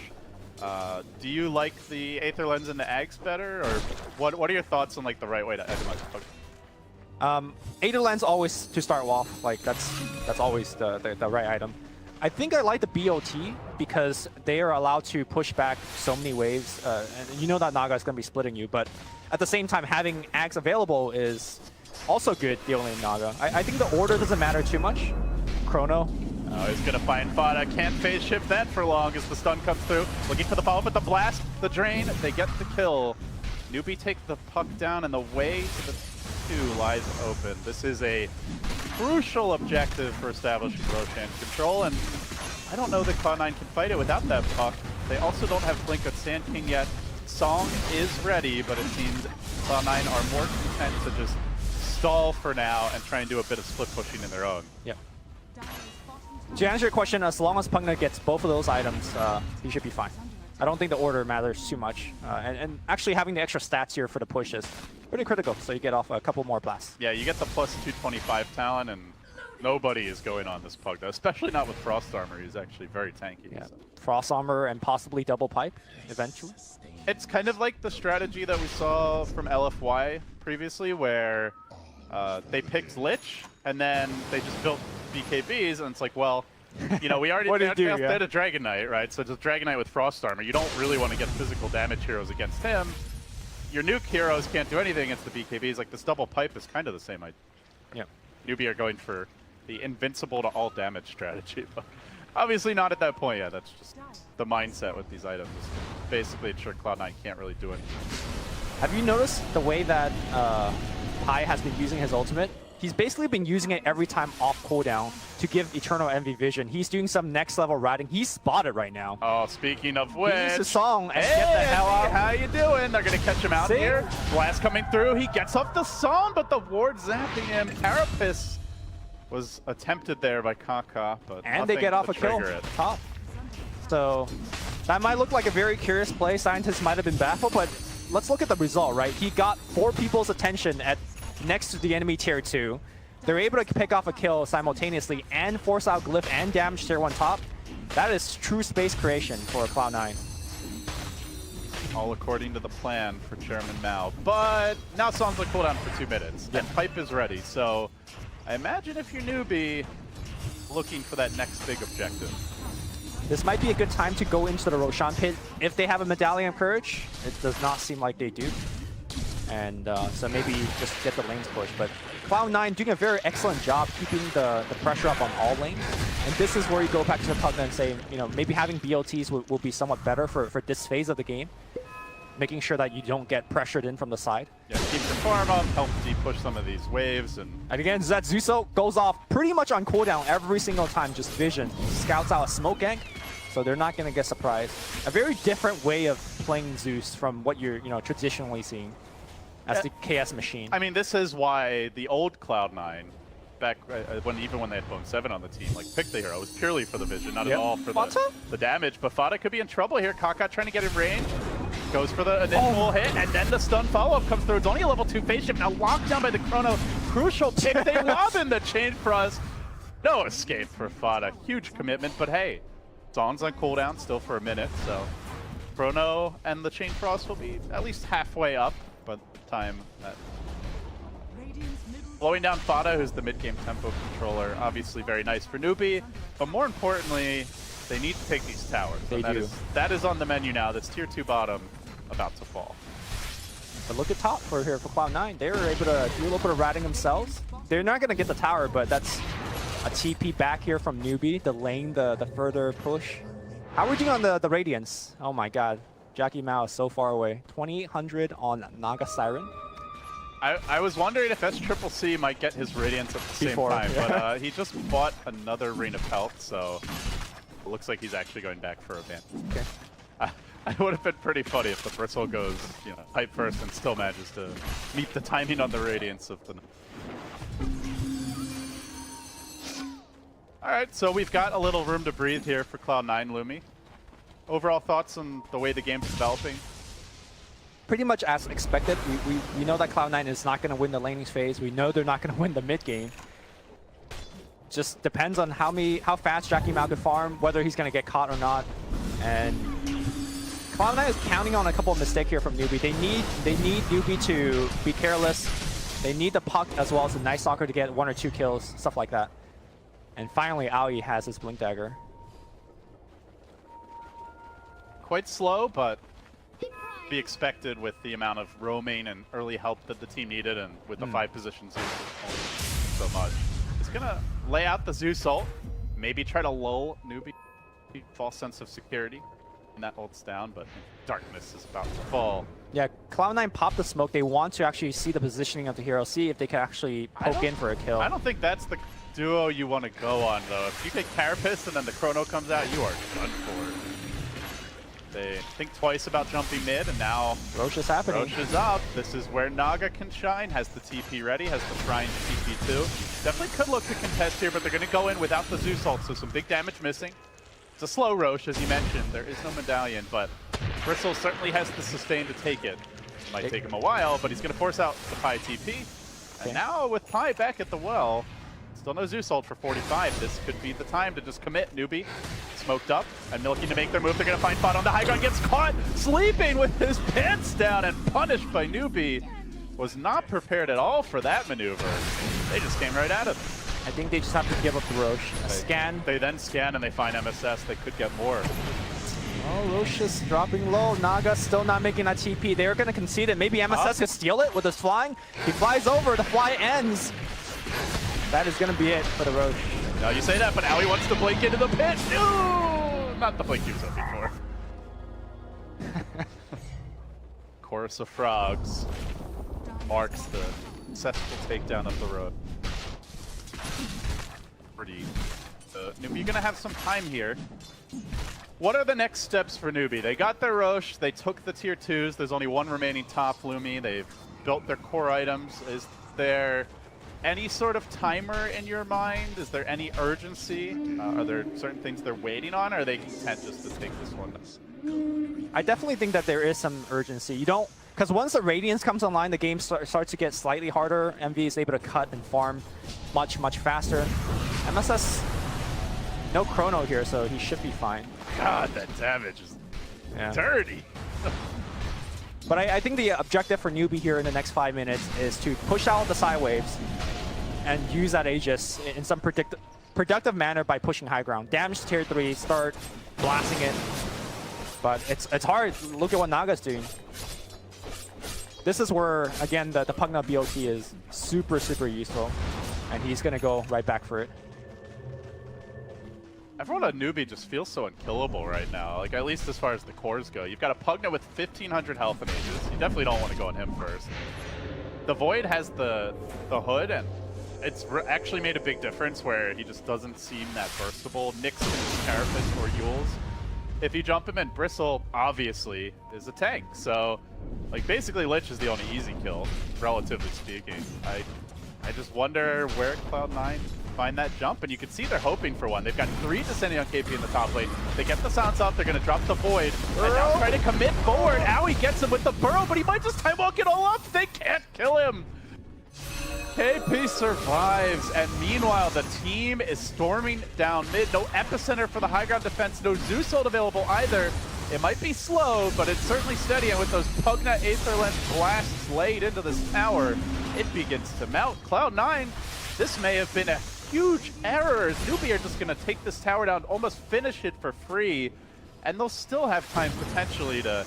Do you like the Aether Lens and the Ags better, or what are your thoughts on like the right way to optimize Pugna? Aether Lens always to start off, like that's always the right item. I think I like the BOT because they are allowed to push back so many waves, and you know that Naga is going to be splitting you, but at the same time having Ags available is also good dealing in Naga. I think the order doesn't matter too much. Chrono. Oh, he's going to find Fada. Can't phase shift that for long as the stun comes through. Looking for the follow-up with the blast, the drain. They get the kill. Newbie take the puck down, and the way to the 2 lies open. This is a crucial objective for establishing Roshan control, and I don't know that Cloud9 can fight it without that puck. They also don't have Blink of Sand King yet. Song is ready, but it seems Cloud9 are more content to just stall for now and try and do a bit of split pushing in their own. Yep. To answer your question, as long as Pugna gets both of those items, he should be fine. I don't think the order matters too much. And actually having the extra stats here for the push is pretty critical, so you get off a couple more blasts. Yeah, you get the plus 225 talent, and nobody is going on this Pugna, especially not with Frost Armor. He's actually very tanky. Yeah. So. Frost Armor and possibly double pipe eventually. It's kind of like the strategy that we saw from LFY previously, where they picked Lich, and then they just built BKBs, and it's like, well, you know, we already did a Dragon Knight, right? So just Dragon Knight with Frost Armor. You don't really want to get physical damage heroes against him. Your nuke heroes can't do anything against the BKBs. Like, this double pipe is kind of the same idea. Yeah. Newbie are going for the invincible to all damage strategy, but obviously not at that point yet. That's just the mindset with these items. Basically ensure Cloud9 can't really do anything. Have you noticed the way that Pi has been using his ultimate? He's basically been using it every time off cooldown to give Eternal Envy vision. He's doing some next level riding. He's spotted right now. Oh, speaking of which, he uses Song and hey, get the hell out. How you doing? They're gonna catch him out here. Blast coming through. He gets off the Song, but the ward zapping him. Carapace was attempted there by Kaka, but and they get off a kill top. So that might look like a very curious play. Scientists might have been baffled, but let's look at the result, right? He got 4 people's attention at next to the enemy tier 2. They're able to pick off a kill simultaneously and force out Glyph and damage tier 1 top. That is true space creation for Cloud9. All according to the plan for Chairman Mao. But now Song's on cooldown for 2 minutes. Yeah. And Pipe is ready. So I imagine if you're newbie, looking for that next big objective. This might be a good time to go into the Roshan pit if they have a Medallion of Courage. It does not seem like they do. And so maybe just get the lanes pushed. But Cloud9 doing a very excellent job keeping the pressure up on all lanes. And this is where you go back to the Pugna and say, you know, maybe having BOTs will be somewhat better for this phase of the game. Making sure that you don't get pressured in from the side. Yeah, keep your farm up, help push some of these waves. And again, Zatsuso goes off pretty much on cooldown every single time, just vision. Scouts out a smoke gank, so they're not going to get surprised. A very different way of playing Zeus from what you're traditionally seeing as the KS machine. I mean, this is why the old Cloud9, back even when they had Bone 7 on the team, like picked the hero. It was purely for the vision, not at all for the damage. But Fada could be in trouble here. Kaka trying to get in range. Goes for the initial hit, and then the stun follow-up comes through. It's only a level 2 phase shift. Now locked down by the Chrono. Crucial pick. They lob in the chain frost. No escape for Fada. Huge commitment, but hey, Song's on cooldown still for a minute, so Chrono and the chain frost will be at least halfway up by the time that... Slowing down Fada, who's the mid-game tempo controller. Obviously very nice for newbie, but more importantly, they need to take these towers. They do. That is on the menu now. That's tier 2 bottom about to fall. But look at top for Cloud9. They were able to do a little bit of ratting themselves. They're not going to get the tower, but that's a TP back here from newbie, delaying the further push. How are we doing on the Radiance? Oh my god. Jackie Mao is so far away. 2800 on Naga Siren. I was wondering if SCCC might get his Radiance at the same time, but he just bought another Rain of Health, so it looks like he's actually going back for a ban. Okay. It would have been pretty funny if the Bristle goes, pipe first and still manages to meet the timing on the Radiance of the... Alright, so we've got a little room to breathe here for Cloud9, Lumi. Overall thoughts on the way the game's developing? Pretty much as expected. We know that Cloud9 is not going to win the laning phase. We know they're not going to win the mid game. Just depends on how fast Jackie Mao can farm, whether he's going to get caught or not. And Cloud9 is counting on a couple of mistakes here from newbie. They need newbie to be careless. They need the puck as well as the Night Stalker to get 1 or 2 kills, stuff like that. And finally, Aoi has his Blink Dagger. Quite slow, but be expected with the amount of roaming and early help that the team needed, and with the 5 positions so much. It's gonna lay out the Zeus ult, maybe try to lull newbie, false sense of security, and that ult's down, but darkness is about to fall. Yeah, Cloud9 popped the smoke. They want to actually see the positioning of the hero, see if they can actually poke in for a kill. I don't think that's the duo you want to go on, though. If you get Carapace and then the Chrono comes out, you are done for. They think twice about jumping mid, and now Roche is happening. Roche is up. This is where Naga can shine. Has the TP ready, has the Shrine TP too. Definitely could look to contest here, but they're going to go in without the Zeus ult, so some big damage missing. It's a slow Roche, as you mentioned. There is no medallion, but Bristle certainly has the sustain to take it. It might take him a while, but he's going to force out the Pi TP. And now with Pi back at the well, still no Zeus ult for 45. This could be the time to just commit. Newbie smoked up and looking to make their move. They're going to find Fod on the high ground. Gets caught sleeping with his pants down and punished by Newbie. Was not prepared at all for that maneuver. They just came right at him. I think they just have to give up the Roche. Scan. They then scan and they find MSS. They could get more. Oh, Roche is dropping low. Naga still not making that TP. They're going to concede it. Maybe MSS could steal it with his flying. He flies over. The fly ends. That is going to be it for the Roche. Now you say that, but Owie wants to blink into the pit. No! Not the blink he was hoping for. Chorus of Frogs marks the successful takedown of the road. Pretty. Newbie, you're going to have some time here. What are the next steps for Newbie? They got their Roche, they took the tier 2s, there's only one remaining top Lumi, they've built their core items. Is there any sort of timer in your mind? Is there any urgency? Are there certain things they're waiting on, or are they content just to take this one? I definitely think that there is some urgency. You don't, because once the Radiance comes online, the game starts to get slightly harder. MV is able to cut and farm much, much faster. MSS, no chrono here, so he should be fine. God, that damage is dirty. But I think the objective for Newbie here in the next 5 minutes is to push out the side waves and use that Aegis in some productive manner by pushing high ground. Damage tier 3, start blasting it. But it's hard. Look at what Naga's doing. This is where, again, the Pugna BOT is super, super useful. And he's going to go right back for it. Everyone on Newbie just feels so unkillable right now, like at least as far as the cores go. You've got a Pugna with 1,500 health and Aegis. You definitely don't want to go on him first. The Void has the hood, and it's actually made a big difference where he just doesn't seem that burstable. Nix against Carapace or Yules. If you jump him in, Bristle obviously is a tank. So, like, basically Lich is the only easy kill, relatively speaking. I just wonder where Cloud9 find that jump, and you can see they're hoping for one. They've got 3 descending on KP in the top lane. They get the sounds up, they're going to drop the Void, and now try to commit forward. Owie gets him with the burrow, but he might just time walk it all up. They can't kill him. KP survives, and meanwhile the team is storming down mid. No epicenter for the high ground defense, no Zeus ult available either. It might be slow, but it's certainly steady, and with those Pugna Aetherlens blasts laid into this tower, it begins to mount. Cloud9, this may have been a huge error. Newbie are just going to take this tower down, almost finish it for free, and they'll still have time potentially to,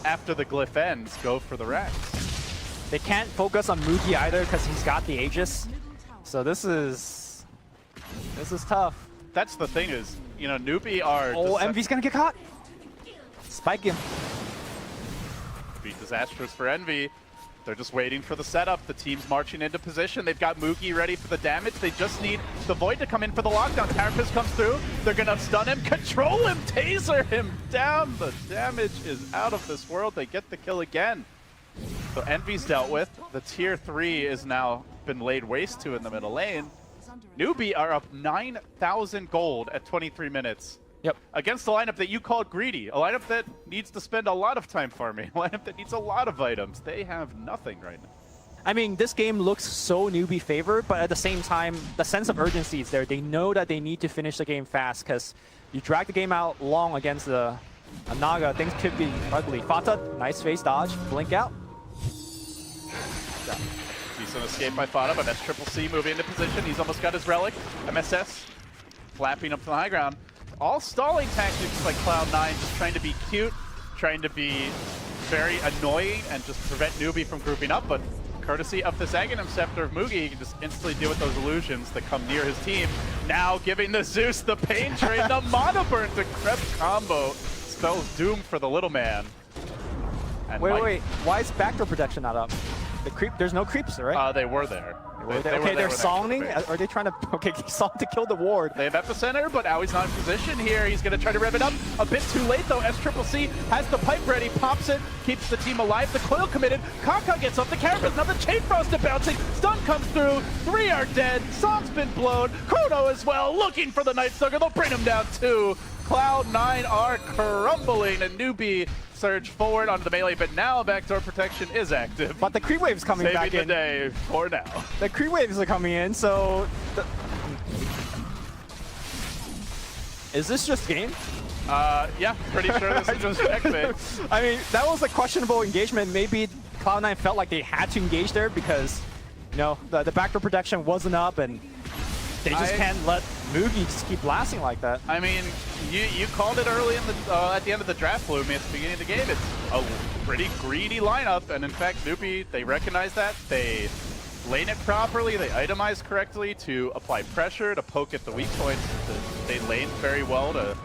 after the glyph ends, go for the Rex. They can't focus on Mugi either because he's got the Aegis. So this is tough. That's the thing is, you know, Newbie are... Oh, Envy's going to get caught. Spike him. Be disastrous for Envy. They're just waiting for the setup. The team's marching into position. They've got Mugi ready for the damage. They just need the Void to come in for the lockdown. Carapace comes through. They're going to stun him, control him, taser him down. The damage is out of this world. They get the kill again. So Envy's dealt with. The tier 3 is now been laid waste to in the middle lane. Newbie are up 9,000 gold at 23 minutes. Yep. Against the lineup that you called greedy, a lineup that needs to spend a lot of time farming, a lineup that needs a lot of items. They have nothing right now. I mean, this game looks so Newbie favored, but at the same time, the sense of urgency is there. They know that they need to finish the game fast because you drag the game out long against a Naga, things could be ugly. Fata, nice face dodge, blink out. Decent escape by Fata, but that's Triple C moving into position. He's almost got his relic. MSS flapping up to the high ground. All stalling tactics like Cloud9, just trying to be cute, trying to be very annoying and just prevent Newbie from grouping up, but courtesy of this Aghanim Scepter of Mugi, he can just instantly deal with those illusions that come near his team. Now giving the Zeus the pain train, the Mana Burn to Crep combo. Spells doom for the little man. And wait, why is backdoor protection not up? The creep. There's no creeps, right? They were there. Okay, they're soloning. Are they trying to? Okay, song to kill the ward. They have epicenter, but now he's not in position here. He's going to try to rev it up. A bit too late though. SCCC has the pipe ready, pops it, keeps the team alive. The coil committed. Kaka gets off the carapace. Now the chain frost is bouncing. Stun comes through. 3 are dead. Song's been blown. Chrono as well, looking for the Night Stalker. They'll bring him down too. Cloud9 are crumbling. A newbie surge forward onto the melee, but now backdoor protection is active. But the creep wave's coming back in. Saving the day for now. The creep waves are coming in, so... Is this just game? Yeah, pretty sure this is just checkmate. I mean, that was a questionable engagement. Maybe Cloud9 felt like they had to engage there because, you know, the backdoor protection wasn't up and they just can't let Mugi just keep blasting like that. I mean, you called it early in the at the end of the draft, Lumi, at the beginning of the game. It's a pretty greedy lineup, and in fact, Nubi, they recognize that. They lane it properly, they itemize correctly to apply pressure, to poke at the weak points. They lane very well to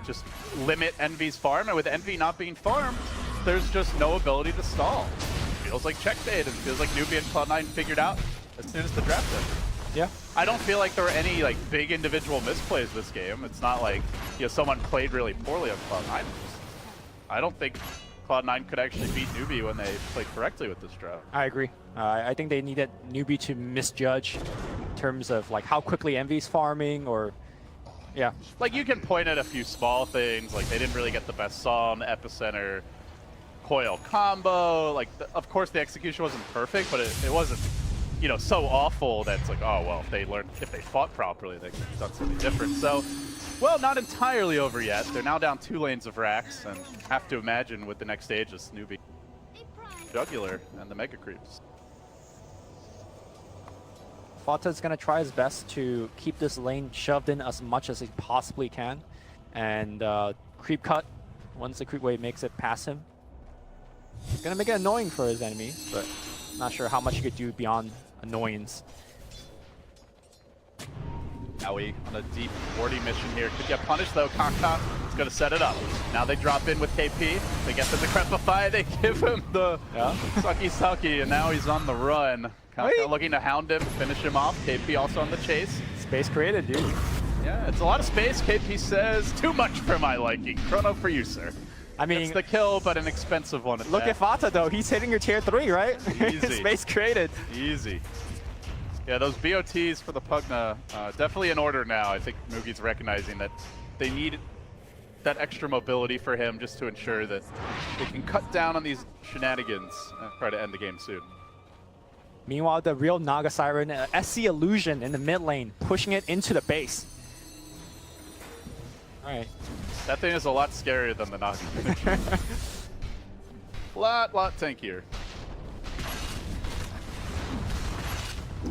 just limit Envy's farm, and with Envy not being farmed, there's just no ability to stall. It feels like checkmate, and it feels like Nubi and Cloud9 figured out as soon as the draft ended. Yeah. I don't feel like there were any like big individual misplays this game. It's not like, you know, someone played really poorly on Cloud9. I don't think Cloud9 could actually beat Nubi when they played correctly with this draft. I agree. I think they needed Nubi to misjudge in terms of like how quickly Envy's farming, or yeah. Like you can point at a few small things, like they didn't really get the best saw on the epicenter coil combo. Like of course the execution wasn't perfect, but it wasn't, you know, so awful that it's like, oh well, if they fought properly, they could have done something different. So, well, not entirely over yet. They're now down 2 lanes of racks, and have to imagine with the next stage is Nubi, Jugular, and the Mega Creeps. Fata's gonna try his best to keep this lane shoved in as much as he possibly can, and creep cut once the creep wave makes it past him. It's gonna make it annoying for his enemies, but not sure how much he could do beyond annoyance. Owie on a deep wardy mission here. Could get punished though. Kaka is going to set it up. Now they drop in with KP. They get the Decrepify. They give him the sucky, and now he's on the run. Kaka looking to hound him, finish him off. KP also on the chase. Space created, dude. Yeah, it's a lot of space. KP says, too much for my liking. Chrono for you, sir. I mean, it's the kill, but an expensive one. Look at Fata though. He's hitting your tier 3, right? Easy. Space created. Easy. Yeah, those BOTs for the Pugna, definitely in order now. I think Mugi's recognizing that they need that extra mobility for him just to ensure that they can cut down on these shenanigans and try to end the game soon. Meanwhile, the real Naga Siren, SC Illusion in the mid lane, pushing it into the base. All right. That thing is a lot scarier than the Naga. lot tankier.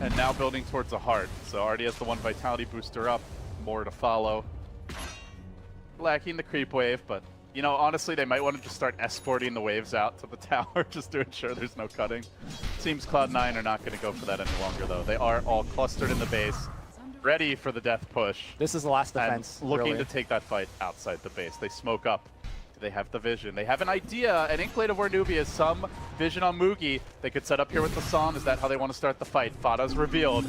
And now building towards a heart. So already has the 1 vitality booster up, more to follow. Lacking the creep wave, but you know, honestly, they might want to just start escorting the waves out to the tower just to ensure there's no cutting. Seems Cloud9 are not going to go for that any longer though. They are all clustered in the base, ready for the death push. This is the last defense. And looking really. to take that fight outside the base. They smoke up. They have the vision. They have an idea, an inkling of where Nubi is. Some vision on Mugi. They could set up here with the Psalm. Is that how they want to start the fight? Fata's revealed.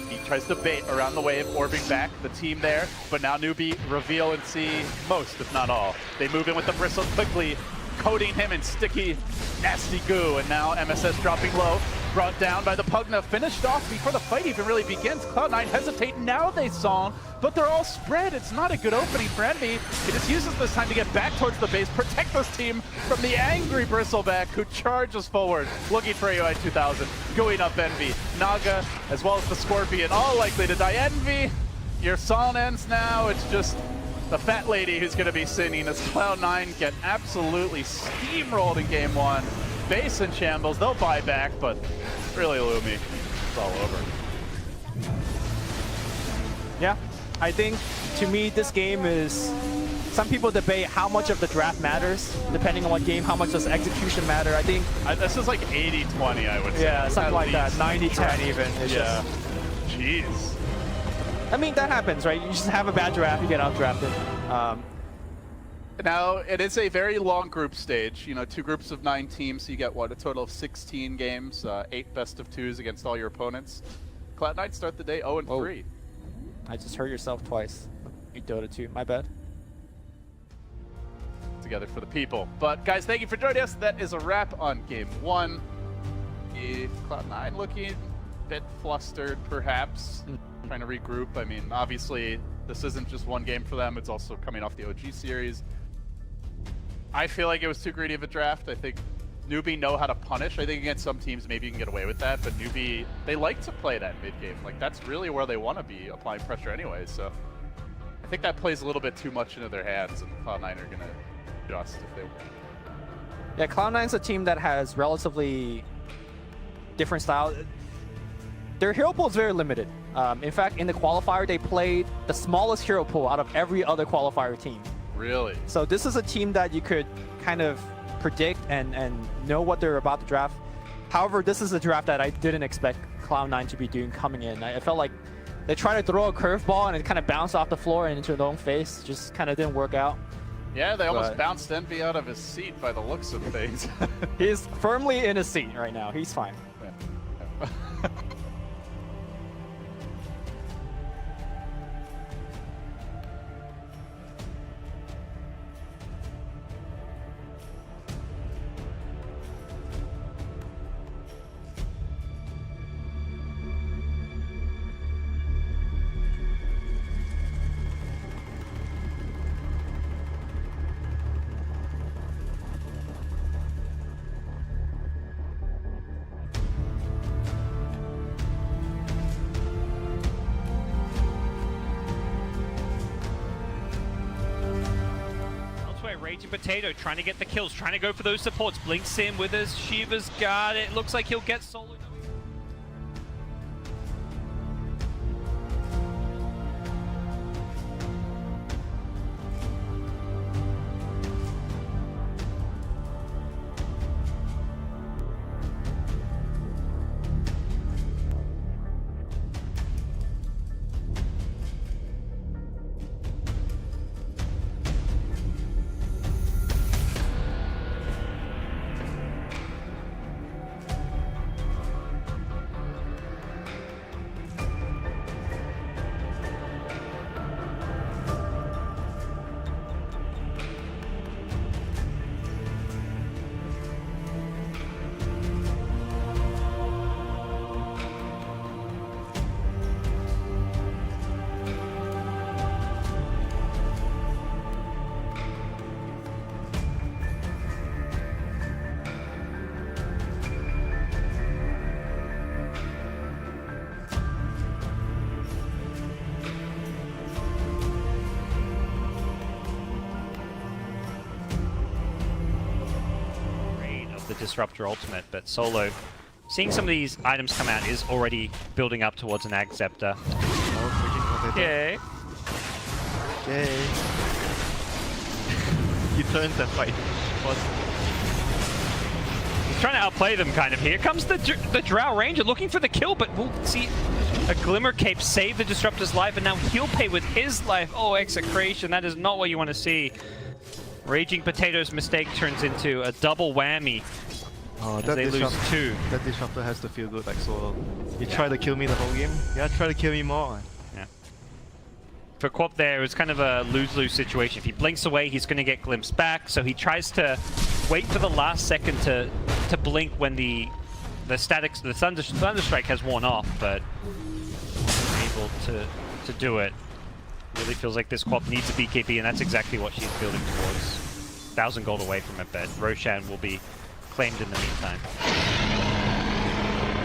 He tries to bait around the wave, orbing back. The team there, but now Nubi reveal and see most, if not all. They move in with the bristle quickly, coating him in sticky, nasty goo. And now MSS dropping low, brought down by the Pugna, finished off before the fight even really begins. Cloud9 hesitate, now they Song, but they're all spread. It's not a good opening for Envy. He just uses this time to get back towards the base, protect this team from the angry Bristleback who charges forward, looking for UI 2000, going up Envy. Naga, as well as the Scorpion, all likely to die. Envy, your song ends now. It's just the fat lady who's going to be singing as Cloud9 get absolutely steamrolled in game 1. Base in shambles, they'll buy back, but really Lumi, it's all over. Yeah, I think to me this game is, some people debate how much of the draft matters, depending on what game, how much does execution matter. I think this is like 80-20, I would say. Yeah, something like that, 90-10 even. It's yeah. Just, jeez. I mean, that happens, right? You just have a bad draft, you get outdrafted. Now, it is a very long group stage. You know, 2 groups of 9 teams, so you get, what, a total of 16 games, 8 best-of-2s against all your opponents. Cloud9 start the day 0-3. I just hurt yourself twice. You Dota 2, my bad. Together for the people. But, guys, thank you for joining us. That is a wrap on Game 1. Cloud9 looking a bit flustered, perhaps. Trying to regroup. I mean, obviously, this isn't just one game for them. It's also coming off the OG series. I feel like it was too greedy of a draft. I think Newbie know how to punish. I think against some teams, maybe you can get away with that. But Newbie, they like to play that mid-game. Like, that's really where they want to be, applying pressure anyway. So I think that plays a little bit too much into their hands, and Cloud9 are going to adjust if they want. Yeah, Cloud9's a team that has relatively different style. Their hero pool is very limited. In fact, in the qualifier, they played the smallest hero pool out of every other qualifier team. Really? So this is a team that you could kind of predict and know what they're about to draft. However, this is a draft that I didn't expect Cloud9 to be doing coming in. I felt like they tried to throw a curveball and it kind of bounced off the floor and into their own face. Just kind of didn't work out. Yeah, they almost bounced Envy out of his seat by the looks of things. He's firmly in his seat right now. He's fine. Yeah. Raging Potato trying to get the kills, trying to go for those supports. Blinks in with his Shiva's guard. It looks like he'll get solo. The Disruptor ultimate, but Solo, seeing some of these items come out, is already building up towards an Ag Scepter. Okay. Okay. He turned the fight. He's trying to outplay them, kind of. Here comes the Drow Ranger looking for the kill, but we'll see a Glimmer Cape save the Disruptor's life, and now he'll pay with his life. Oh, Execration, that is not what you want to see. Raging Potato's mistake turns into a double whammy. Oh, as they lose 2. That Disruptor has to feel good like Solo. He tried to kill me the whole game. Yeah, try to kill me more. Yeah. For Corp there, it was kind of a lose-lose situation. If he blinks away, he's going to get glimpsed back, so he tries to wait for the last second to blink when the Thunderstrike has worn off, but able to do it. Really feels like this Corp needs a BKB, and that's exactly what she's building towards. 1,000 gold away from it, but Roshan will be claimed in the meantime.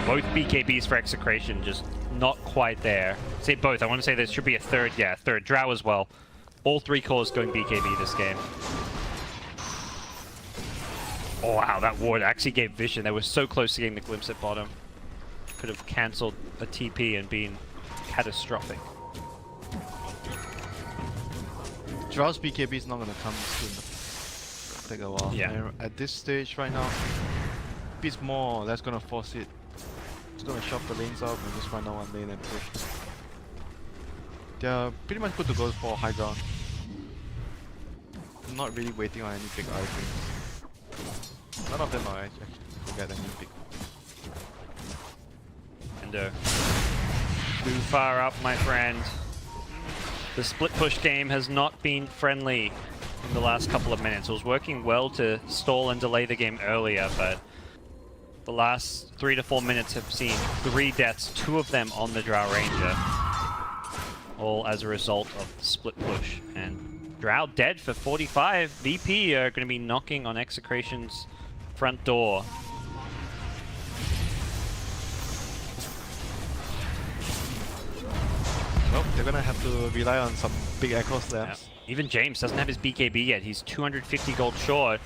Both BKBs for Execration, just not quite there. Say both. I want to say there should be a third. Yeah, third. Drow as well. All 3 cores going BKB this game. Oh, wow, that ward actually gave vision. They were so close to getting the glimpse at bottom. Could have cancelled a TP and been catastrophic. Drow's BKB is not gonna come soon. Take a while. Yeah. And at this stage right now, if it's more or less gonna force it. It's gonna shove the lanes out and just run down one lane and push. They're pretty much good to go for high ground. not really waiting on any big items. None of them are actually to get any big. And too far up, my friend. The split push game has not been friendly in the last couple of minutes. It was working well to stall and delay the game earlier, but the last 3 to 4 minutes have seen 3 deaths, 2 of them on the Drow Ranger. All as a result of the split push. And Drow dead for 45. VP are going to be knocking on Execration's front door. Well, they're gonna have to rely on some big echo slams. Yeah. Even James doesn't have his BKB yet. He's 250 gold short.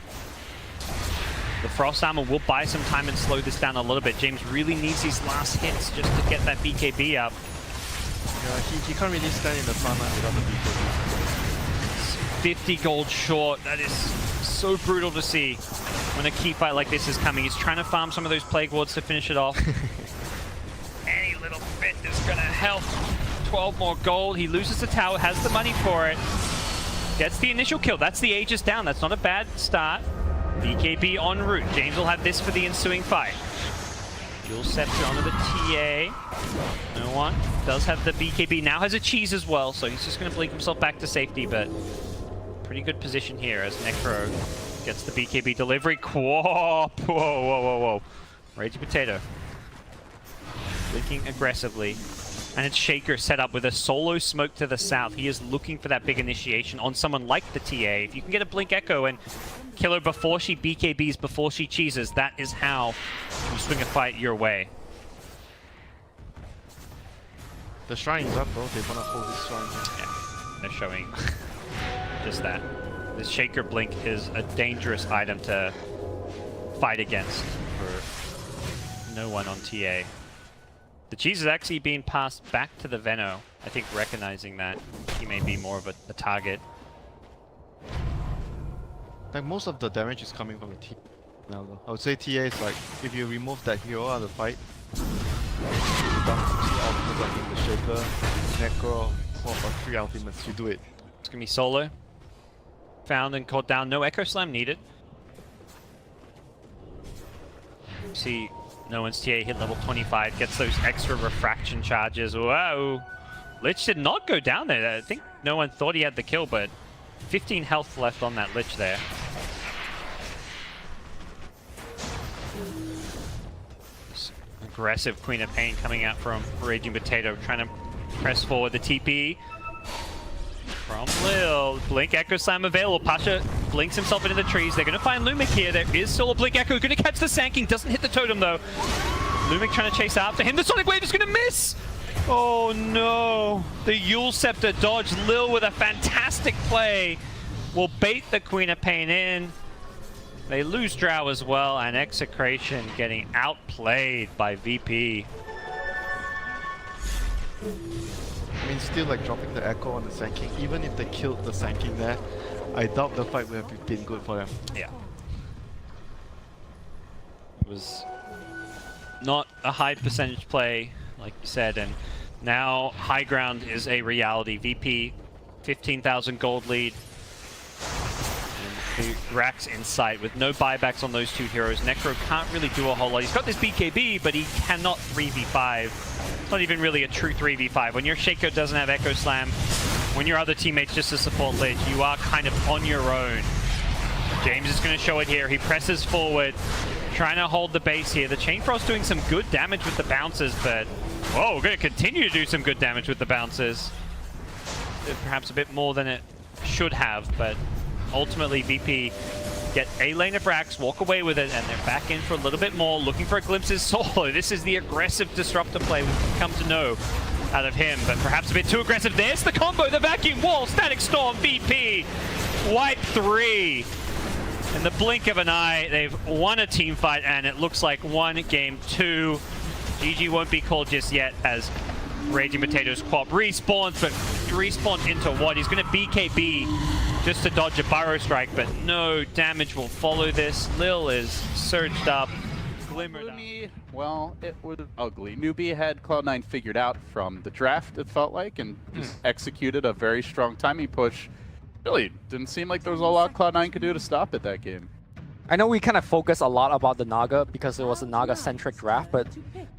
The Frost Armor will buy some time and slow this down a little bit. James really needs these last hits just to get that BKB up. Yeah, he can't really stand in the front line without the BKB. 50 gold short. That is so brutal to see when a key fight like this is coming. He's trying to farm some of those Plague Wards to finish it off. Any little bit is going to help. 12 more gold. He loses the tower, has the money for it. Gets the initial kill. That's the Aegis down. That's not a bad start. BKB en route. James will have this for the ensuing fight. Dual Scepter onto the TA. No one. Does have the BKB. Now has a cheese as well, so he's just going to blink himself back to safety, but pretty good position here as Necro gets the BKB delivery. Whoa, whoa, whoa, whoa, whoa. Raging Potato. Blinking aggressively. And it's Shaker set up with a solo smoke to the south. He is looking for that big initiation on someone like the TA. If you can get a Blink Echo and kill her before she BKBs, before she cheeses, that is how you swing a fight your way. The shrine is up though, they wanna hold this shrine here. Yeah, they're showing just that. This Shaker Blink is a dangerous item to fight against for no one on TA. The cheese is actually being passed back to the Veno, I think recognizing that he may be more of a target. Like most of the damage is coming from the T now though. I would say TA is like, if you remove that hero out of the fight, I think the Shaker, Necro, or about 3 ultimates, you do it. It's gonna be solo. Found and caught down, no Echo Slam needed. See, no one's TA hit level 25, gets those extra refraction charges. Wow! Lich did not go down there. I think no one thought he had the kill, but 15 health left on that Lich there. This aggressive Queen of Pain coming out from Raging Potato, trying to press forward the TP. From Lil, Blink Echo Slam available. Pasha blinks himself into the trees. They're going to find Lumic here. There is still a Blink Echo. Going to catch the Sanking. Doesn't hit the totem though. Lumic trying to chase after him. The Sonic Wave is going to miss. Oh no. The Yule Scepter dodge. Lil with a fantastic play will bait the Queen of Pain in. They lose Drow as well, and Execration getting outplayed by VP. I mean, still like dropping the Echo on the Sanking. Even if they killed the Sanking there, I doubt the fight would have been good for them. Yeah. It was not a high percentage play, like you said, and now high ground is a reality. VP, 15,000 gold lead. And the racks in sight with no buybacks on those 2 heroes. Necro can't really do a whole lot. He's got this BKB, but he cannot 3v5. It's not even really a true 3v5. When your Shaker doesn't have Echo Slam, when your other teammate's just a support Lich, you are kind of on your own. James is going to show it here. He presses forward, trying to hold the base here. The Chain Frost doing some good damage with the bounces, but whoa, we're going to continue to do some good damage with the bounces. Perhaps a bit more than it should have, but ultimately VP get a lane of racks, walk away with it, and they're back in for a little bit more, looking for a glimpses solo. This is the aggressive disruptor play we've come to know out of him, but perhaps a bit too aggressive. There's the combo, the vacuum wall, Static Storm, VP, wipe 3. In the blink of an eye, they've won a team fight, and it looks like won game 2. GG won't be called just yet as Raging Potatoes Quap respawns, but respawn into what? He's going to BKB just to dodge a Burrow Strike, but no damage will follow this. Lil is surged up, glimmered up. Well, it was ugly. Newbie had Cloud9 figured out from the draft, it felt like, and just executed a very strong timing push. Really didn't seem like there was a lot Cloud9 could do to stop it that game. I know we kind of focus a lot about the Naga because it was a Naga-centric draft, but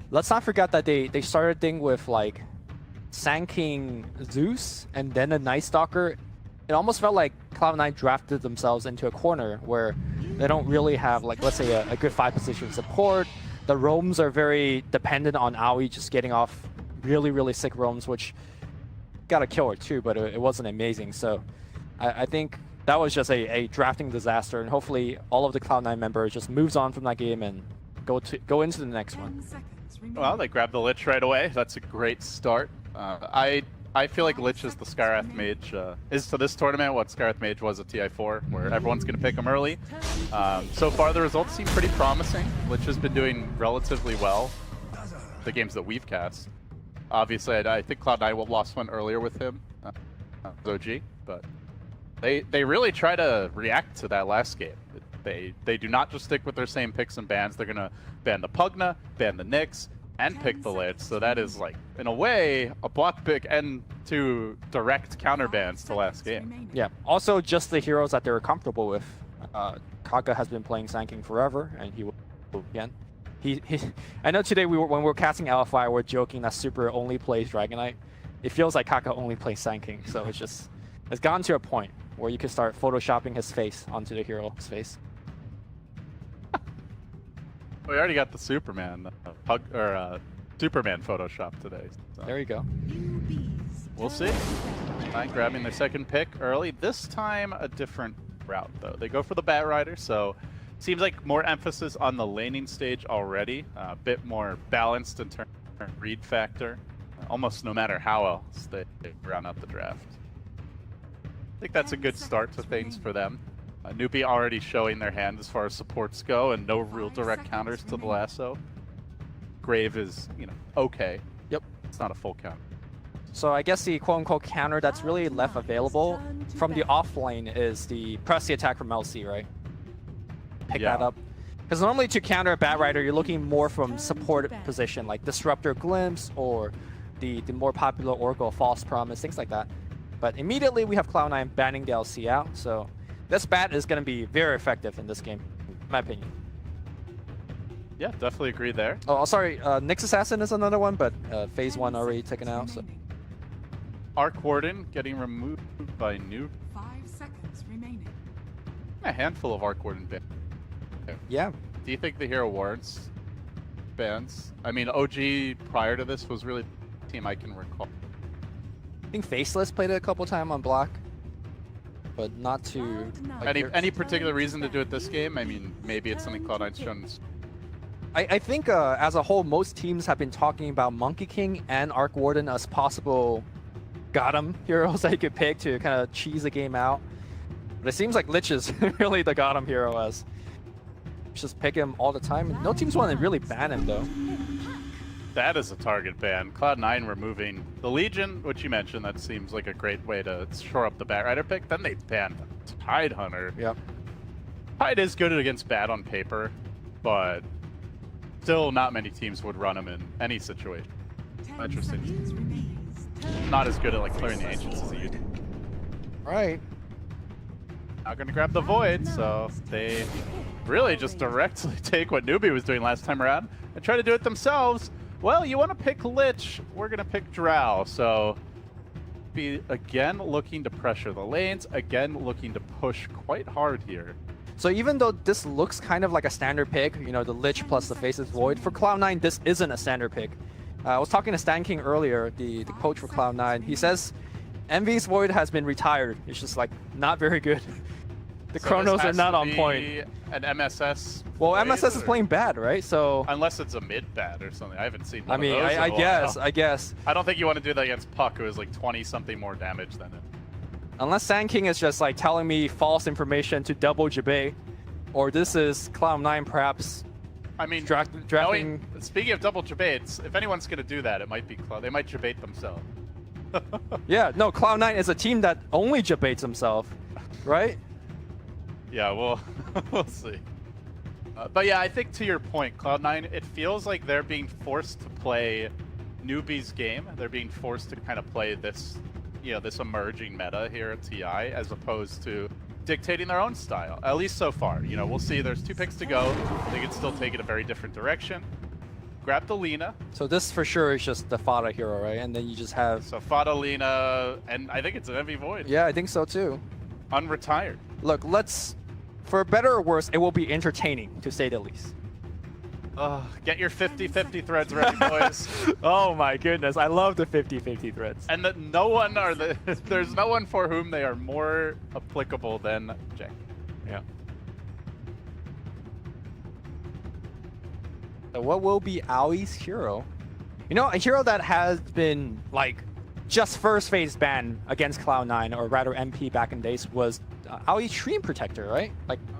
let's not forget that they started thing with like Sand King Zeus and then a Night Stalker. It almost felt like Cloud9 drafted themselves into a corner where they don't really have, like, let's say a good 5-position support. The roams are very dependent on Aoi just getting off really, really sick roams, which got a kill or two, but it wasn't amazing. So I think that was just a drafting disaster, and hopefully all of the Cloud9 members just moves on from that game and go into the next one. Well, they grabbed the Lich right away. That's a great start. I feel like Lich is the Skywrath Mage, is to this tournament what Skywrath Mage was at TI4, where everyone's going to pick him early. So far the results seem pretty promising. Lich has been doing relatively well, the games that we've cast. Obviously, I think Cloud9 lost one earlier with him, OG, but they really try to react to that last game. They do not just stick with their same picks and bans. They're going to ban the Pugna, ban the Nyx, and pick the Lich. So that is, like, in a way, a block pick and 2 direct counter bans to last game. Yeah, also just the heroes that they were comfortable with. Kaka has been playing Sand King forever, and he will again. I know today when we were casting LFI, we're joking that Super only plays Dragon Knight. It feels like Kaka only plays Sand King, so it's gotten to a point where you can start photoshopping his face onto the hero's face. We already got the Superman Superman Photoshop today. So. There you go. We'll see. Cloud9 grabbing their second pick early. This time a different route though. They go for the Bat Rider, so seems like more emphasis on the laning stage already. A bit more balanced in terms of read factor. Almost no matter how else they round out the draft. I think that's a good start to things for them. Nubi already showing their hand as far as supports go, and no real direct counters to the lasso. Grave is, okay. Yep. It's not a full counter. So I guess the quote-unquote counter that's really left available from the offlane is the press the attack from LC, right? Pick that up. Because normally to counter a Bat Rider, you're looking more from support position, like Disruptor Glimpse or the more popular Oracle False Promise, things like that. But immediately we have Cloud9 banning the LC out, so this bat is going to be very effective in this game, in my opinion. Yeah, definitely agree there. Oh, sorry, Nyx Assassin is another one, but phase 1 already taken out. So. Arc Warden getting removed by Noob. 5 seconds remaining. A handful of Arc Warden bans. Yeah. Do you think the hero warrants bans? I mean, OG prior to this was really the team I can recall. I think Faceless played it a couple times on block, but not to... Like, any particular reason to do it this game? I mean, maybe it's something Cloud9's shown. I think as a whole, most teams have been talking about Monkey King and Arc Warden as possible Gotham heroes that you could pick to kind of cheese the game out. But it seems like Lich is really the Gotham hero, as just pick him all the time. No teams want to really ban him, though. That is a target ban. Cloud9 removing the Legion, which you mentioned. That seems like a great way to shore up the Bat Rider pick. Then they banned Tide Hunter. Yep. Tide is good against Bat on paper, but still not many teams would run him in any situation. Interesting. Not as good at clearing the Ancients as he used to. Right. Not going to grab the Void, so they really just directly take what Newbie was doing last time around and try to do it themselves. Well, you want to pick Lich, we're going to pick Drow, so be again looking to pressure the lanes, again looking to push quite hard here. So even though this looks kind of like a standard pick, the Lich plus the Faceless Void, for Cloud9 this isn't a standard pick. I was talking to Stan King earlier, the coach for Cloud9. He says Envy's Void has been retired. It's just not very good. The Chronos are not on point. An MSS. Well, MSS is playing bad, right? So unless it's a mid bad or something, I haven't seen. One I mean, of those I guess. I don't think you want to do that against Puck, who is 20 something more damage than him. Unless Sand King is just telling me false information to double Jabay, or this is Cloud9 perhaps. I mean, drafting. Speaking of double Jabates, if anyone's going to do that, it might be Cloud. They might Jabate themselves. Yeah, no, Cloud9 is a team that only Jabates himself, right? Yeah, well, we'll see. But yeah, I think to your point, Cloud9, it feels like they're being forced to play Newbie's game. They're being forced to kind of play this, this emerging meta here at TI, as opposed to dictating their own style. At least so far. We'll see. There's 2 picks to go. They can still take it a very different direction. Grab the Lina. So this for sure is just the Fada hero, right? And then you just have... So Fada, Lina, and I think it's an MV Void. Yeah, I think so too. Unretired. Look, for better or worse, it will be entertaining, to say the least. Get your 50-50 threads ready, boys. Oh my goodness, I love the 50-50 threads. And that there's no one for whom they are more applicable than Jay. Yeah. So what will be Aui's hero? A hero that has been just first phase banned against Cloud9, or rather MP back in days, was Aui's Stream Protector, right?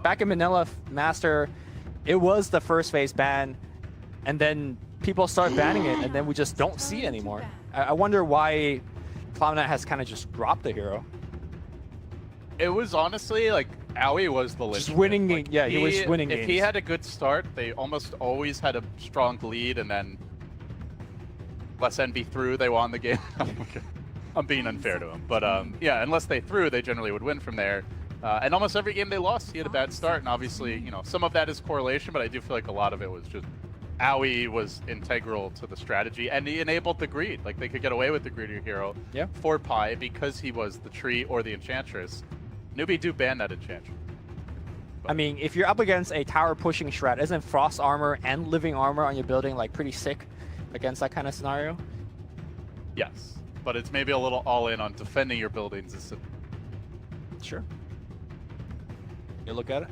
Back in Manila Master, it was the first phase ban, and then people start banning it, and then we just don't see it anymore. I wonder why Cloud9 has kind of just dropped the hero. It was honestly Aoi was the just winning. He was winning If games. he had a good start, they almost always had a strong lead, and then unless NB threw, they won the game. I'm being unfair to him, but unless they threw, they generally would win from there. And almost every game they lost, he had a bad start, and obviously, some of that is correlation, but I do feel like a lot of it was just Aoi was integral to the strategy, and he enabled the greed. They could get away with the greedier hero for Pi because he was the tree or the enchantress. Newbie do ban that enchantress. I mean, if you're up against a tower pushing shred, isn't frost armor and living armor on your building pretty sick against that kind of scenario? Yes, but it's maybe a little all in on defending your buildings. Sure. You look at it.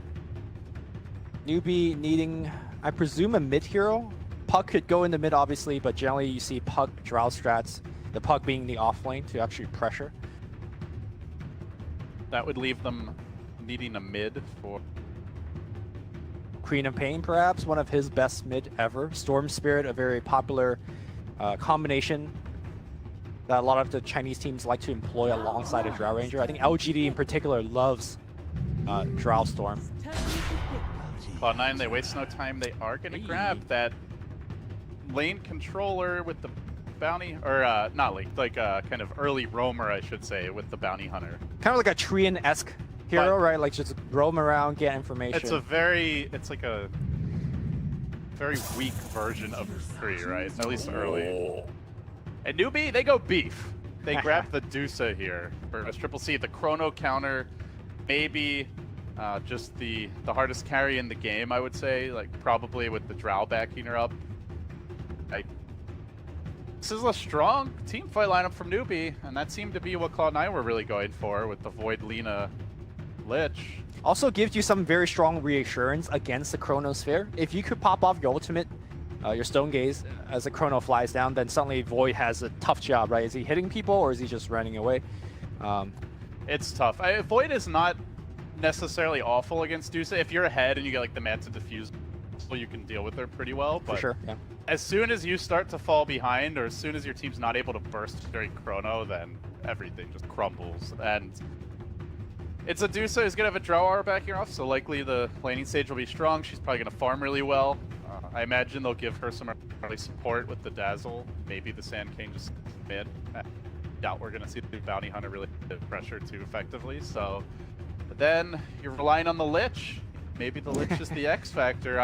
Newbie needing, I presume, a mid hero. Puck could go in the mid, obviously, but generally you see Puck Drow strats, the Puck being the off lane to actually pressure. That would leave them needing a mid for Queen of Pain, perhaps, one of his best mid ever. Storm Spirit, a very popular combination that a lot of the Chinese teams like to employ alongside a Drow Ranger. I think LGD in particular loves Drow Storm. Cloud9, they waste no time. They are going to grab that lane controller with the bounty, or not lane, kind of early roamer, I should say, with the bounty hunter. Kind of like a Treant-esque hero, right? Just roam around, get information. It's a very weak version of Tree, right? At least early. And Newbie, they go beef. They grab the Dusa here for Triple C. The Chrono counter, maybe just the hardest carry in the game, I would say. Probably with the Drow backing her up. This is a strong team fight lineup from Newbie, and that seemed to be what Cloud9 were really going for with the Void, Lina, Lich. Also gives you some very strong reassurance against the Chronosphere. If you could pop off your ultimate, your Stone Gaze, as the Chrono flies down, then suddenly Void has a tough job, right? Is he hitting people, or is he just running away? It's tough. Void is not necessarily awful against Dusa. If you're ahead and you get the Manta Diffuse, you can deal with her pretty well. But for sure, yeah. As soon as you start to fall behind, or as soon as your team's not able to burst during Chrono, then everything just crumbles. And it's a Dusa who's going to have a Drow R backing off, so likely the laning stage will be strong. She's probably going to farm really well. I imagine they'll give her some early support with the Dazzle. Maybe the Sand King just mid. I doubt we're going to see the Bounty Hunter really hit pressure too effectively. So but then you're relying on the Lich. Maybe the Lich is the X factor.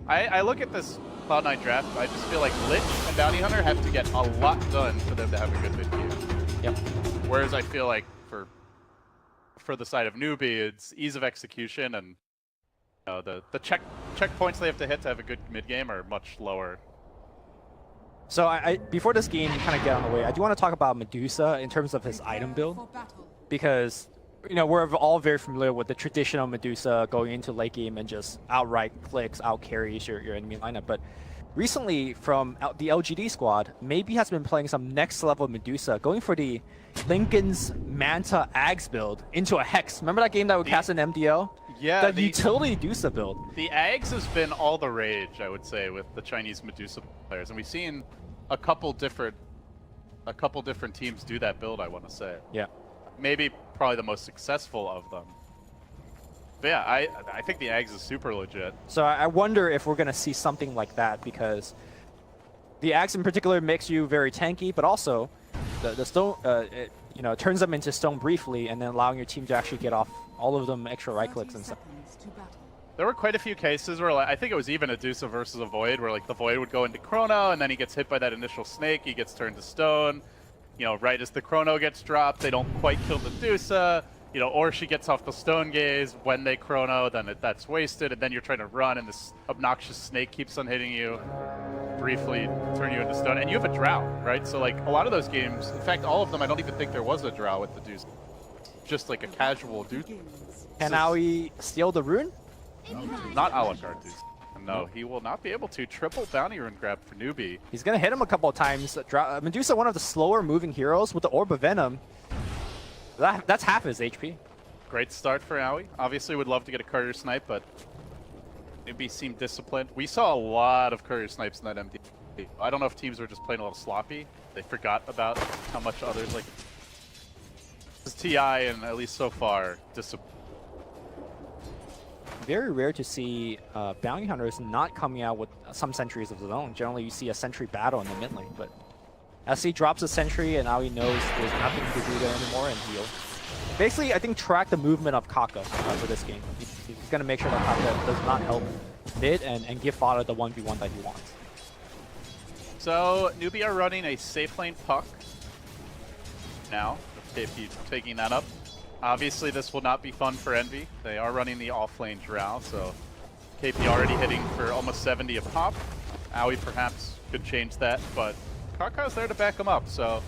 I look at this Cloud9 draft, I just feel like Lich and Bounty Hunter have to get a lot done for them to have a good mid game. Yep. Whereas I feel like for the side of Newbie, it's ease of execution, and the checkpoints they have to hit to have a good mid game are much lower. So before this game kind of get on the way, I do want to talk about Medusa in terms of his item build, because we're all very familiar with the traditional Medusa going into late game and just outright clicks, out carries your enemy lineup. But recently, from the LGD squad, maybe has been playing some next level Medusa, going for the Lincoln's Manta Ags build into a Hex. Remember that game that would cast an MDL? Yeah, the utility Medusa build. The Ags has been all the rage, I would say, with the Chinese Medusa players, and we've seen a couple different teams do that build, I want to say. Yeah. Maybe probably the most successful of them. But yeah, I think the Ags is super legit. So I wonder if we're going to see something like that, because the Ags in particular makes you very tanky, but also the stone, you know, turns them into stone briefly, and then allowing your team to actually get off all of them extra right clicks and stuff. There were quite a few cases where, like, I think it was even a Deuce versus a Void, where like the Void would go into Chrono, and then he gets hit by that initial snake, he gets turned to stone. You know, right as the Chrono gets dropped, they don't quite kill the Deuce. You know, or she gets off the Stone Gaze when they Chrono, then that's wasted, and then you're trying to run, and this obnoxious snake keeps on hitting you, briefly turn you into stone, and you have a Drow, right? So like a lot of those games, in fact, all of them, I don't even think there was a Drow with the Deuce. Just like a casual Deuce. Can Aoi steal the rune? Not a la carte Deuce. No, he will not be able to. Triple bounty rune grab for Newbie. He's gonna hit him a couple of times. Medusa, one of the slower moving heroes with the Orb of Venom. That's half his HP. Great start for Aoi. Obviously would love to get a courier snipe, but Newbie seemed disciplined. We saw a lot of courier snipes in that MD. I don't know if teams were just playing a little sloppy. They forgot about how much others like. This is TI, and at least so far, disciplined. Very rare to see bounty hunters not coming out with some sentries of his own. Generally, you see a sentry battle in the mid lane, but SC drops a sentry, and Aoi knows there's nothing to do there anymore, and heal. Basically, I think track the movement of Kaka for this game. He's going to make sure that Kaka does not help mid and give Fodder the 1v1 that he wants. So, Newbie are running a safe lane puck now. KP taking that up. Obviously, this will not be fun for Envy. They are running the off-lane Drow, so KP already hitting for almost 70 a pop. Aoi perhaps could change that, but Kaka's there to back him up, so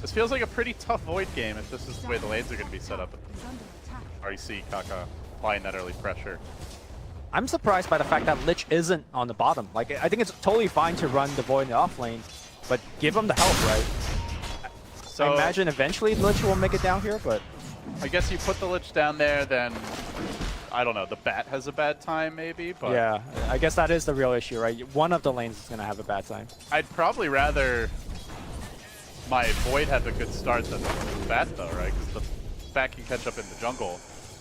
this feels like a pretty tough Void game if this is the way the lanes are going to be set up. Already see Kaka applying that early pressure. I'm surprised by the fact that Lich isn't on the bottom. Like, I think it's totally fine to run the Void in the off lane, but give him the help, right? So I imagine eventually Lich will make it down here, but I guess you put the Lich down there, then I don't know, the Bat has a bad time maybe, but yeah, I guess that is the real issue, right? One of the lanes is going to have a bad time. I'd probably rather my Void have a good start than the Bat though, right? Because the Bat can catch up in the jungle,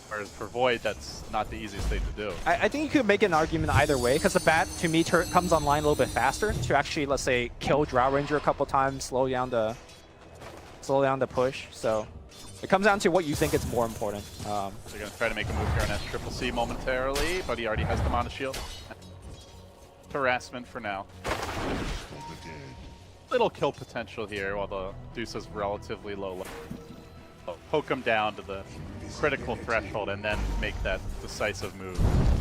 whereas for Void, that's not the easiest thing to do. I think you could make an argument either way, because the Bat, to me, comes online a little bit faster to actually, let's say, kill Drow Ranger a couple times, slow down the push, so it comes down to what you think is more important. So you're going to try to make a move here on SCCC momentarily, but he already has the Mana Shield. Harassment for now. Little kill potential here while the Deuce is relatively low level. Poke him down to the critical threshold and then make that decisive move.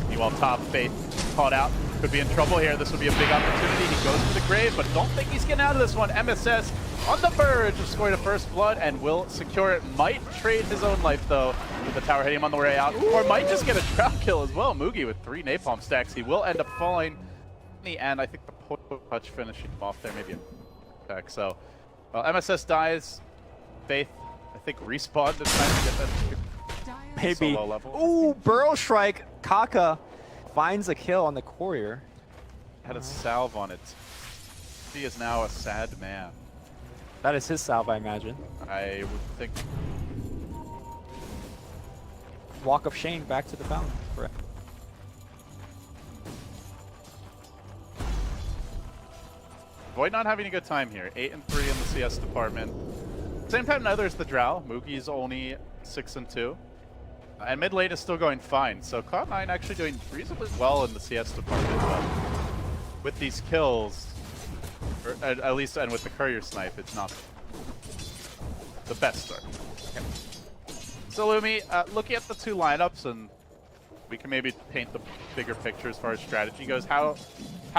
Meanwhile, top Faith caught out. Could be in trouble here. This would be a big opportunity. He goes to the grave, but don't think he's getting out of this one. MSS on the verge of scoring a first blood and will secure it. Might trade his own life though, with the tower hitting him on the way out, or might just get a trap kill as well. Moogie with 3 napalm stacks. He will end up falling in the end. I think the touch finishing him off there, maybe a attack. So, MSS dies. Faith, I think, respawned this time to get that maybe. Solo level. Ooh, Burrow Strike. Kaka finds a kill on the courier. Had a salve on it. He is now a sad man. That is his salve, I imagine. I would think. Walk of shame back to the fountain. Correct. Void not having a good time here. 8-3 in the CS department. Same time, neither is the Drow. Moogie's only 6-2. And mid lane is still going fine. So Cloud9 actually doing reasonably well in the CS department. But with these kills, or at least, and with the courier snipe, it's not the best start. Okay. So Lumi, looking at the two lineups, and we can maybe paint the bigger picture as far as strategy goes. How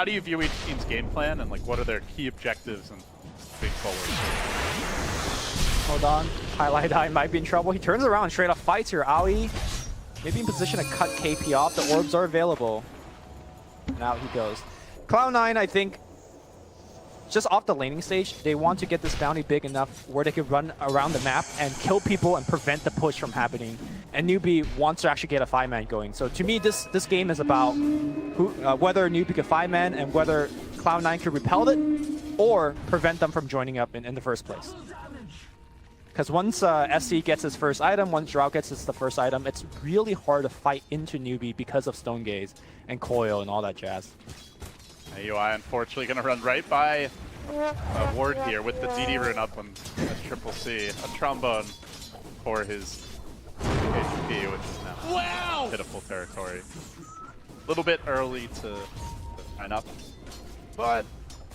do you view each team's game plan, and like what are their key objectives and big forward? Hold on, Highlight Eye might be in trouble. He turns around and straight up fights here. Aoi maybe in position to cut KP off. The orbs are available. And out he goes. Cloud9, I think, just off the laning stage, they want to get this bounty big enough where they can run around the map and kill people and prevent the push from happening. And Newbie wants to actually get a 5-man going. So to me, this game is about whether Newbie can 5-man and whether Cloud9 can repel it or prevent them from joining up in the first place. Because once SC gets his first item, once Drow gets the first item, it's really hard to fight into Newbie because of Stone Gaze and Coil and all that jazz. UI unfortunately going to run right by ward here with the DD rune up on Triple C. A trombone for his HP, which is now pitiful territory. A little bit early to line up. But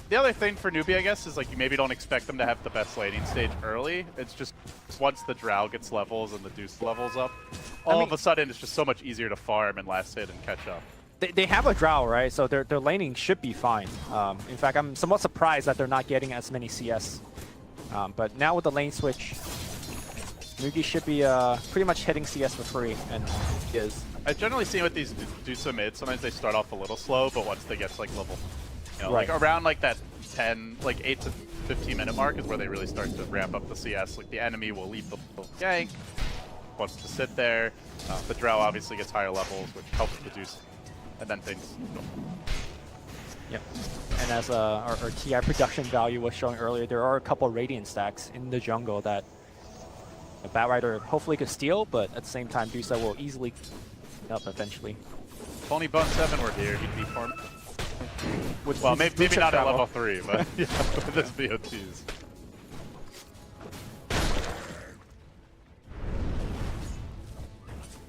the other thing for Newbie, I guess, is like you maybe don't expect them to have the best laning stage early. It's just once the Drow gets levels and the Deuce levels up, all of a sudden it's just so much easier to farm and last hit and catch up. They have a Drow, right? So their laning should be fine. In fact, I'm somewhat surprised that they're not getting as many CS. But now with the lane switch, Mugi should be pretty much hitting CS for free, and he is. I've generally seen with these Deuce mid, sometimes they start off a little slow, but once they get to like level, you know, like around like that 8 to 15 minute mark is where they really start to ramp up the CS. Like the enemy will leave the gank, wants to sit there. The Drow obviously gets higher levels, which helps produce, and then things. Yep. And as our TI production value was showing earlier, there are a couple of Radiant stacks in the jungle that a Batrider hopefully could steal, but at the same time, Dusa will easily up eventually. If only Bone 7 were here, he'd be farmed. Well, maybe not at level 3, but yeah, with his BOTs.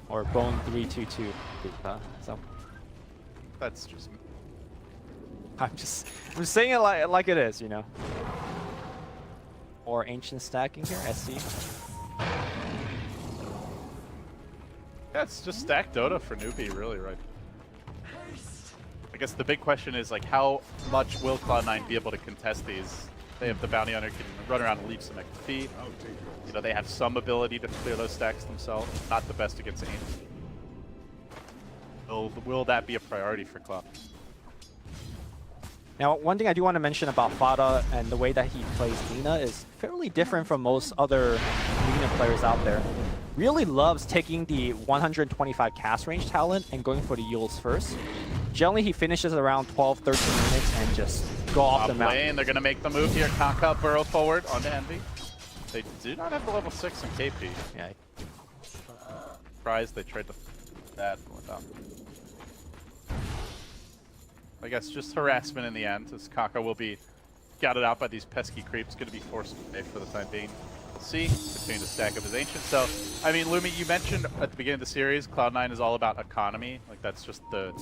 Or Bone 322. So that's just. I'm just saying it like it is, you know. Or Ancient stacking here, SC. Yeah, it's just stack Dota for Newbie, really, right? I guess the big question is, like, how much will Cloud9 be able to contest these? They have the Bounty Hunter, can run around and leave some XP. You know, they have some ability to clear those stacks themselves. Not the best against Ancient. Will that be a priority for Cloud? Now, one thing I do want to mention about Fada and the way that he plays Lina is fairly different from most other Lina players out there. Really loves taking the 125 cast range talent and going for the Yules first. Generally, he finishes around 12-13 minutes and just go off the mountain. They're going to make the move here. Kaka burrow forward onto Envy. They do not have the level 6 in KP. Yeah. Surprised they tried to that without. I guess just harassment in the end, as Kaka will be scouted out by these pesky creeps, going to be forced away for the time being. See, continue to stack up his Ancient. So, I mean, Lumi, you mentioned at the beginning of the series, Cloud9 is all about economy. Like, that's just their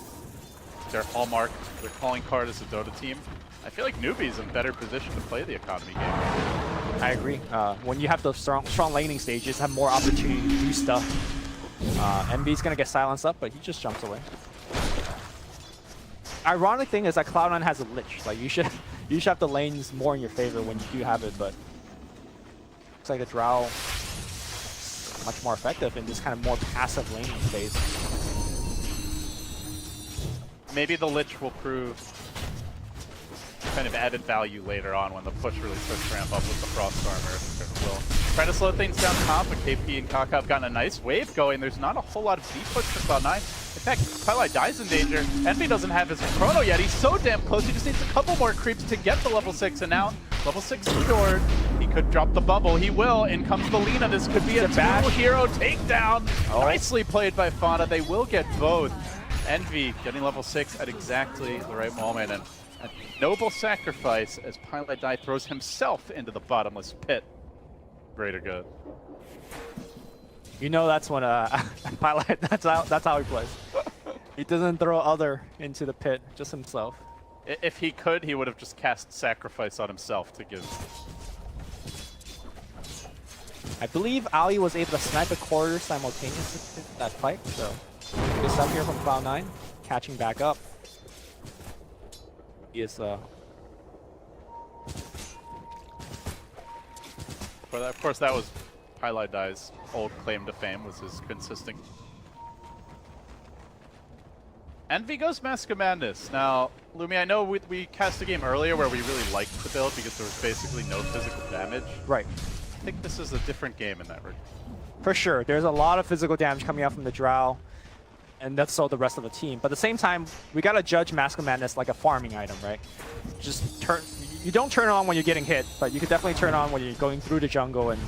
hallmark, their calling card as a Dota team. I feel like Newbie's in better position to play the economy game. I agree. When you have those strong laning stages, have more opportunity to do stuff. Envy's going to get silenced up, but he just jumps away. Ironic thing is that Cloud9 has a Lich. Like you should have the lanes more in your favor when you do have it, but looks like the Drow is much more effective in this kind of more passive laning phase. Maybe the Lich will prove kind of added value later on when the push really starts to ramp up with the Frost Armor. Will try to slow things down top, but KP and Kaka have gotten a nice wave going. There's not a whole lot of deep push for Cloud9. In fact, Twilight dies in danger. Envy doesn't have his Chrono yet. He's so damn close. He just needs a couple more creeps to get the level 6. And now, level 6 secured. He could drop the bubble. He will. In comes the Lina. This could be a two-hero takedown. Nicely played by Fauna. They will get both. Envy getting level 6 at exactly the right moment. And a noble sacrifice as Pilot Die throws himself into the bottomless pit. Greater good. You know that's when Pilot, that's how he plays. He doesn't throw other into the pit, just himself. If he could, he would have just cast Sacrifice on himself to give. I believe Ali was able to snipe a quarter simultaneously in that fight, so good stuff here from Cloud9, catching back up. He is But of course, that was Highlight Die's old claim to fame, was his consistent. Envy goes Mask of Madness. Now, Lumi, I know we cast a game earlier where we really liked the build because there was basically no physical damage. Right. I think this is a different game in that regard. For sure. There's a lot of physical damage coming out from the Drow, and that's so the rest of the team. But at the same time, we gotta judge Mask of Madness like a farming item, right? Just you don't turn it on when you're getting hit, but you could definitely turn it on when you're going through the jungle, and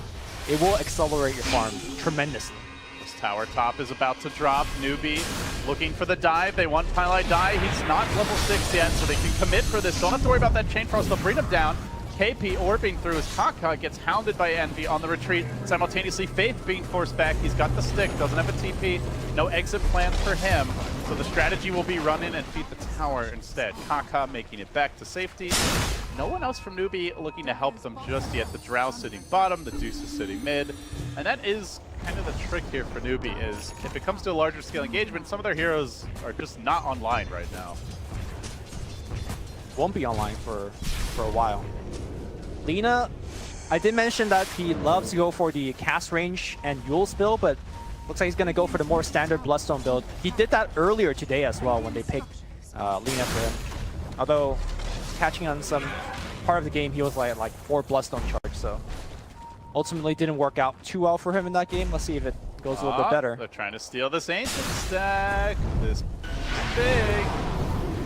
it will accelerate your farm tremendously. This tower top is about to drop. Newbie Looking for the dive. They want Pylite die. He's not level 6 yet, so they can commit for this. Don't have to worry about that Chain Frost. They'll bring him down. KP orbing through his Kaka, gets hounded by Envy on the retreat. Simultaneously, Faith being forced back. He's got the stick, doesn't have a TP. No exit plans for him. So the strategy will be run in and feed the tower instead. Kaka making it back to safety. No one else from Newbie looking to help them just yet. The Drow sitting bottom, the Deuce is sitting mid. And that is kind of the trick here for Newbie is if it comes to a larger scale engagement, some of their heroes are just not online right now. Won't be online for a while. Lina, I did mention that he loves to go for the cast range and Yule's build, but looks like he's going to go for the more standard Bloodstone build. He did that earlier today as well when they picked Lina for him. Although, catching on some part of the game, he was like 4 Bloodstone charge, so ultimately didn't work out too well for him in that game. Let's see if it goes a little bit better. They're trying to steal this Ancient stack. This big.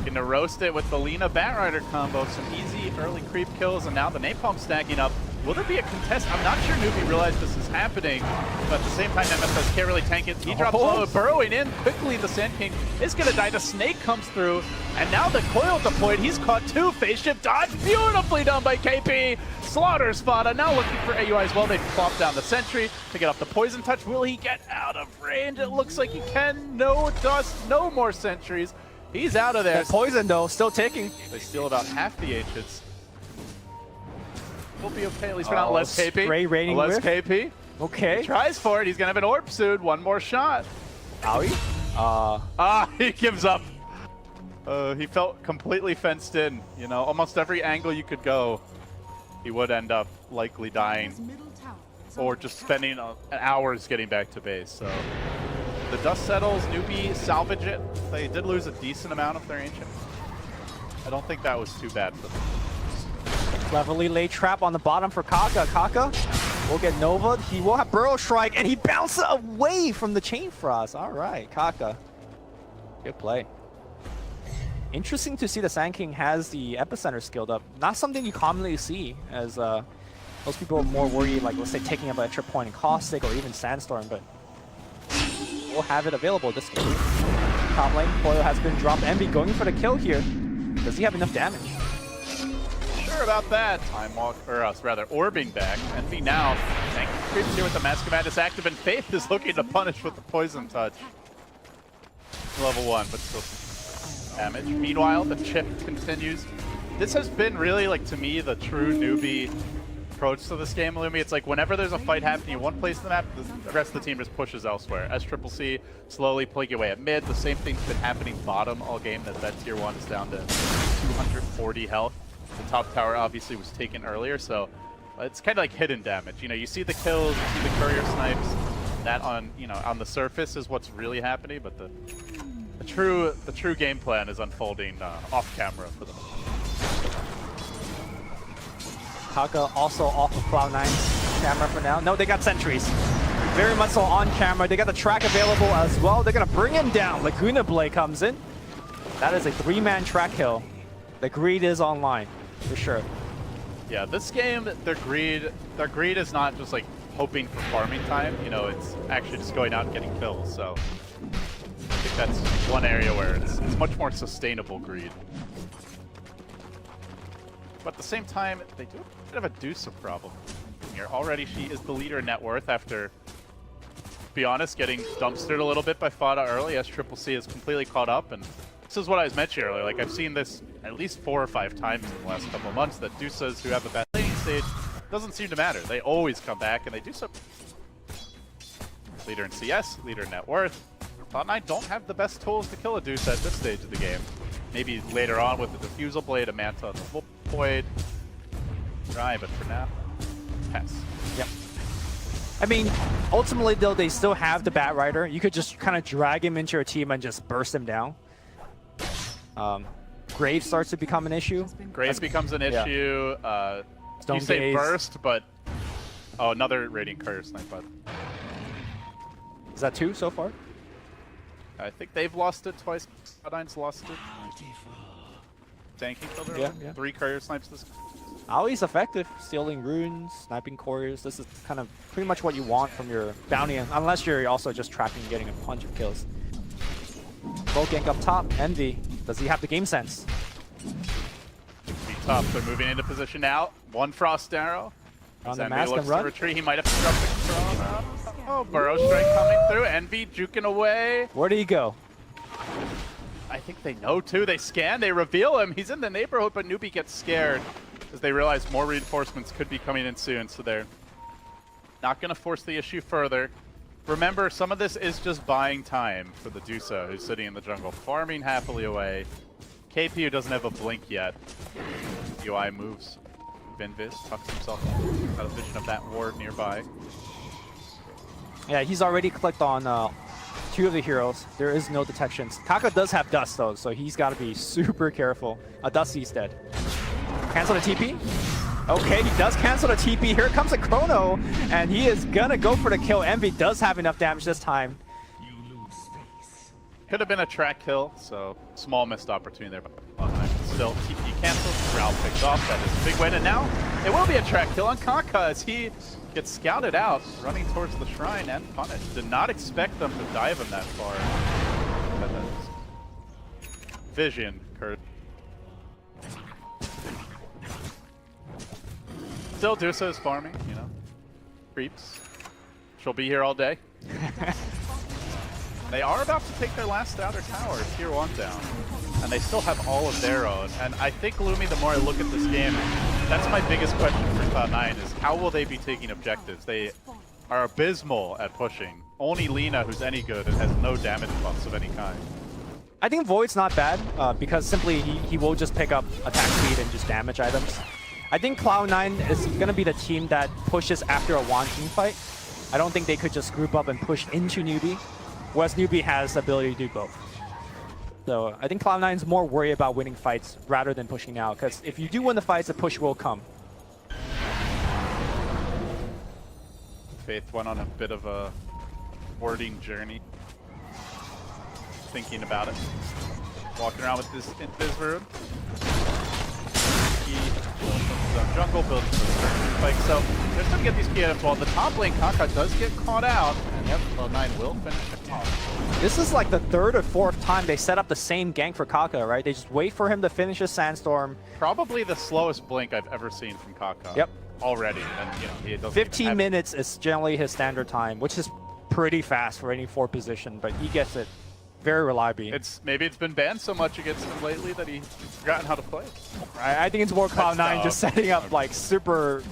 Gonna roast it with the Lina Batrider combo. Some easy early creep kills, and now the Napalm stacking up. Will there be a contest? I'm not sure Newbie realized this is happening, but at the same time, MSS can't really tank it. He drops low, burrowing in quickly. The Sand King is gonna die. The Snake comes through, and now the coil deployed. He's caught 2. Phase shift dodge, beautifully done by KP. Slaughter Spada now looking for AUI as well. They plop down the sentry to get off the poison touch. Will he get out of range? It looks like he can. No dust, no more sentries. He's out of there. That poison though, still ticking. They steal about half the Ancients. We'll be okay, at least we're not less KP. Spray rating less whiff. KP. Okay. He tries for it. He's gonna have an orb soon. One more shot. Owie? He gives up. He felt completely fenced in. You know, almost every angle you could go, he would end up likely dying, or just spending hours getting back to base. So the dust settles. Newbie salvage it. They did lose a decent amount of their Ancient. I don't think that was too bad for them. Cleverly laid trap on the bottom for Kaka. Kaka will get Nova. He will have Burrow Strike, and he bounces away from the Chain Frost. All right, Kaka. Good play. Interesting to see the Sand King has the Epicenter skilled up. Not something you commonly see, as most people are more worried, like, let's say, taking up a trip point in Caustic or even Sandstorm, but we'll have it available this game. Top lane, Coil has been dropped. Envy going for the kill here. Does he have enough damage? Sure about that. Time walk, or rather, orbing back. Envy now. Tank creeps here with the Mask of Madness active, and Faith is looking to punish with the Poison Touch. Level 1, but still damage. Meanwhile, the chip continues. This has been really, like, to me, the true Newbie approach to this game, Lumi. It's like whenever there's a fight happening in one place in the map, the rest of the team just pushes elsewhere. SCCC slowly plugging away at mid. The same thing's been happening bottom all game, as that tier 1 is down to 240 health. The top tower obviously was taken earlier, so it's kind of like hidden damage. You know, you see the kills, you see the courier snipes. That on, you know, on the surface is what's really happening, but the true game plan is unfolding off camera for them. Kaka also off of Cloud9's camera for now. No, they got sentries. Very much so on camera. They got the track available as well. They're gonna bring him down. Laguna Blade comes in. That is a 3-man track kill. The greed is online, for sure. Yeah, this game, their greed is not just like hoping for farming time. You know, it's actually just going out and getting kills. So I think that's one area where it's much more sustainable greed. But at the same time, they do a bit of a Deuce problem here. Already she is the leader in net worth after, to be honest, getting dumpstered a little bit by Fada early. SCCC is completely caught up, and this is what I was mentioning earlier. Like, I've seen this at least 4 or 5 times in the last couple of months, that Deuces who have a bad laning stage doesn't seem to matter. They always come back, and they do so. Leader in CS, leader in net worth. Cloud9 don't have the best tools to kill a Deuce at this stage of the game. Maybe later on with the Diffusal Blade, a Manta, and the Void. Try, but for now, pass. Yep. I mean, ultimately, though, they still have the Batrider. You could just kind of drag him into your team and just burst him down. Grave starts to become an issue. Grave becomes an issue. You say burst, but oh, another Radiant Courier Snipe. Is that 2 so far? I think they've lost it twice. Cloud9's lost it. Tanking killed her. Yeah. 3 Courier Snipes this. Always effective. Stealing runes, sniping couriers. This is kind of pretty much what you want from your bounty, unless you're also just tracking and getting a bunch of kills. Go gank up top. Envy. Does he have the game sense? Be tough. They're moving into position now. One Frost Arrow. On the Envy mask looks and to run. retreat. He might have to drop the Chrono. Oh, Burrow Strike coming through. Envy juking away. Where did he go? I think they know too. They scan, they reveal him. He's in the neighborhood, but Newbie gets scared as they realize more reinforcements could be coming in soon. So they're not going to force the issue further. Remember, some of this is just buying time for the Dusa, who's sitting in the jungle, farming happily away. KP, who doesn't have a blink yet. UI moves. Vinvis tucks himself out of vision of that ward nearby. Yeah, he's already clicked on 2 of the heroes. There is no detections. Kaka does have Dust though, so he's got to be super careful. Dusty's dead. Cancel the TP. Okay, he does cancel the TP. Here comes a Chrono, and he is gonna go for the kill. Envy does have enough damage this time. Could have been a track kill, so small missed opportunity there. But still, TP canceled. Ralph picks off. That is a big win, and now it will be a track kill on Kaka as he gets scouted out, running towards the shrine and punished. Did not expect them to dive him that far. But that's vision, Kurt. Still, Dusa is farming, you know. Creeps. She'll be here all day. They are about to take their last outer tower, tier 1 down. And they still have all of their own. And I think, Lumi, the more I look at this game, that's my biggest question for Cloud9 is how will they be taking objectives? They are abysmal at pushing. Only Lina, who's any good and has no damage buffs of any kind. I think Void's not bad because simply he will just pick up attack speed and just damage items. I think Cloud9 is going to be the team that pushes after a one team fight. I don't think they could just group up and push into Newbie, whereas Newbie has the ability to do both. So I think Cloud9 is more worried about winning fights rather than pushing out, because if you do win the fights, the push will come. Faith went on a bit of a wording journey, thinking about it. Walking around with this Invis rune. Jungle build like so. They're going to get these key items while the top lane Kaka does get caught out, and yep, Cloud9 will finish it off. This is like the 3rd or 4th time they set up the same gank for Kaka, right? They just wait for him to finish his Sandstorm. Probably the slowest blink I've ever seen from Kaka. Yep. Already, and you know he doesn't. 15 minutes is generally his standard time, which is pretty fast for any 4 position, but he gets it very reliably. Maybe it's been banned so much against him lately that he's forgotten how to play. I think it's more Cloud9 just setting up like super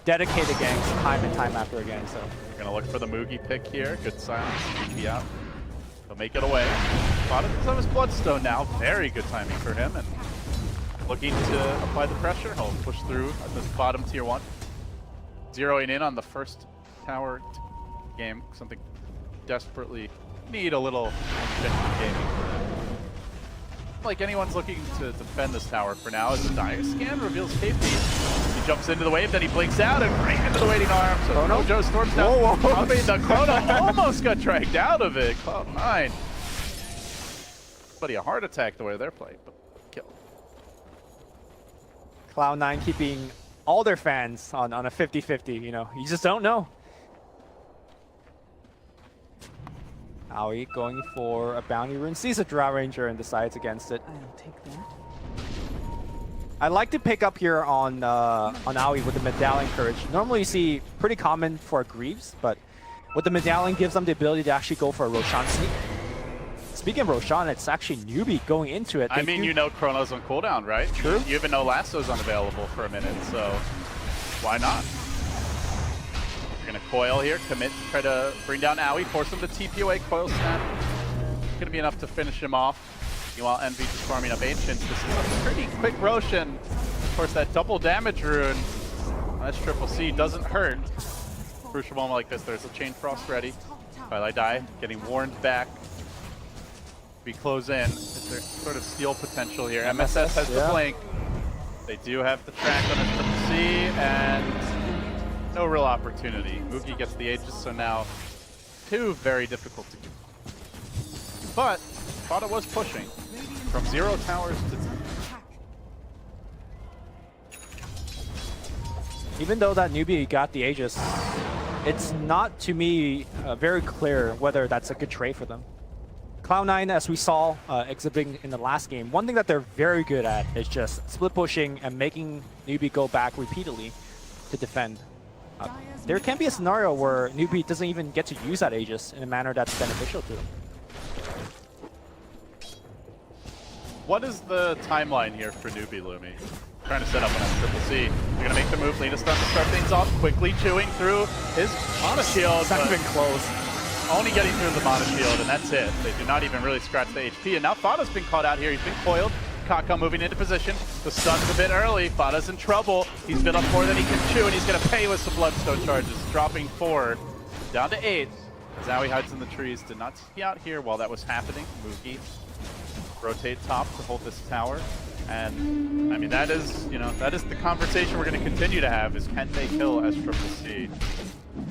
dedicated ganks time and time after again. So we're gonna look for the Mugi pick here. Good silence. TP out. He'll make it away. Bottom of his Bloodstone now. Very good timing for him, and looking to apply the pressure. He'll push through at the bottom tier 1. Zeroing in on the first tower game. Something desperately need a little gaming for them. Like anyone's looking to defend this tower for now as the Dire Scan reveals KP. He jumps into the wave, then he blinks out and right into the waiting arm. So Mojo storms down. The Chrono almost got dragged out of it. Cloud9. But a heart attack the way they're playing, but kill. Cloud9 keeping all their fans on a 50-50, you know. You just don't know. Aoi going for a bounty rune, sees a Drow Ranger and decides against it. I'll take that. I like to pick up here on Aoi with the Medallion Courage. Normally you see pretty common for Greaves, but with the Medallion gives them the ability to actually go for a Roshan sneak. Speaking of Roshan, it's actually Newbie going into it. I mean, you know Chrono's on cooldown, right? True. You even know Lasso's unavailable for a minute, so why not? We're gonna coil here, commit to try to bring down Aoi, force him to TP away, coil snap. Gonna be enough to finish him off. Meanwhile, Envy just farming up Ancient. This is a pretty quick Roshan. Of course, that double damage rune, that's Triple C, doesn't hurt. Crucial moment like this, there's a Chain Frost ready. Twilight Die, getting warned back. We close in. Is there sort of steal potential here? MSS has the blink. They do have the track on a Triple C, and no real opportunity. Mugi gets the Aegis, so now 2 very difficult to get. But Fada was pushing from 0 towers to 10. Even though that Newbie got the Aegis, it's not to me very clear whether that's a good trade for them. Cloud9, as we saw exhibiting in the last game, one thing that they're very good at is just split pushing and making Newbie go back repeatedly to defend. There can be a scenario where Newbie doesn't even get to use that Aegis in a manner that's beneficial to them. What is the timeline here for Newbie, Lumi? Trying to set up an Triple C. They're going to make the move, lead us stun to start things off, quickly chewing through his Mana Shield. It's not even close. Only getting through the Mana Shield, and that's it. They do not even really scratch the HP. And now Fada's been caught out here. He's been coiled. Kaka moving into position. The stun's a bit early. Fada's in trouble. He's been up more than he can chew, and he's going to pay with some Bloodstone charges. Dropping 4 down to 8. Zowie hides in the trees. Did not see out here while that was happening. Moogie rotate top to hold this tower. And I mean, that is, you know, that is the conversation we're going to continue to have, is can they kill S-Triple-C?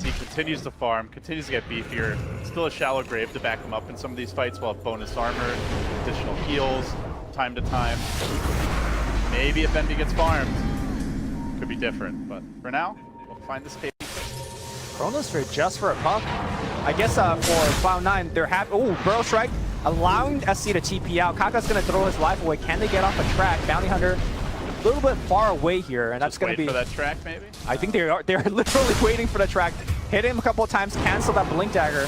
He continues to farm, continues to get beefier. Still a shallow grave to back him up in some of these fights. We'll have bonus armor, additional heals, time to time. Maybe if Envy gets farmed, could be different. But for now, we'll find this case. Chronosphere just for a puck. I guess for Cloud9, they're happy. Oh, Burrow Strike, allowing SC to TP out. Kaka's going to throw his life away. Can they get off a track? Bounty Hunter a little bit far away here, and that's going to be... for that track, maybe? I think they're literally waiting for the track. Hit him a couple of times, cancel that Blink Dagger.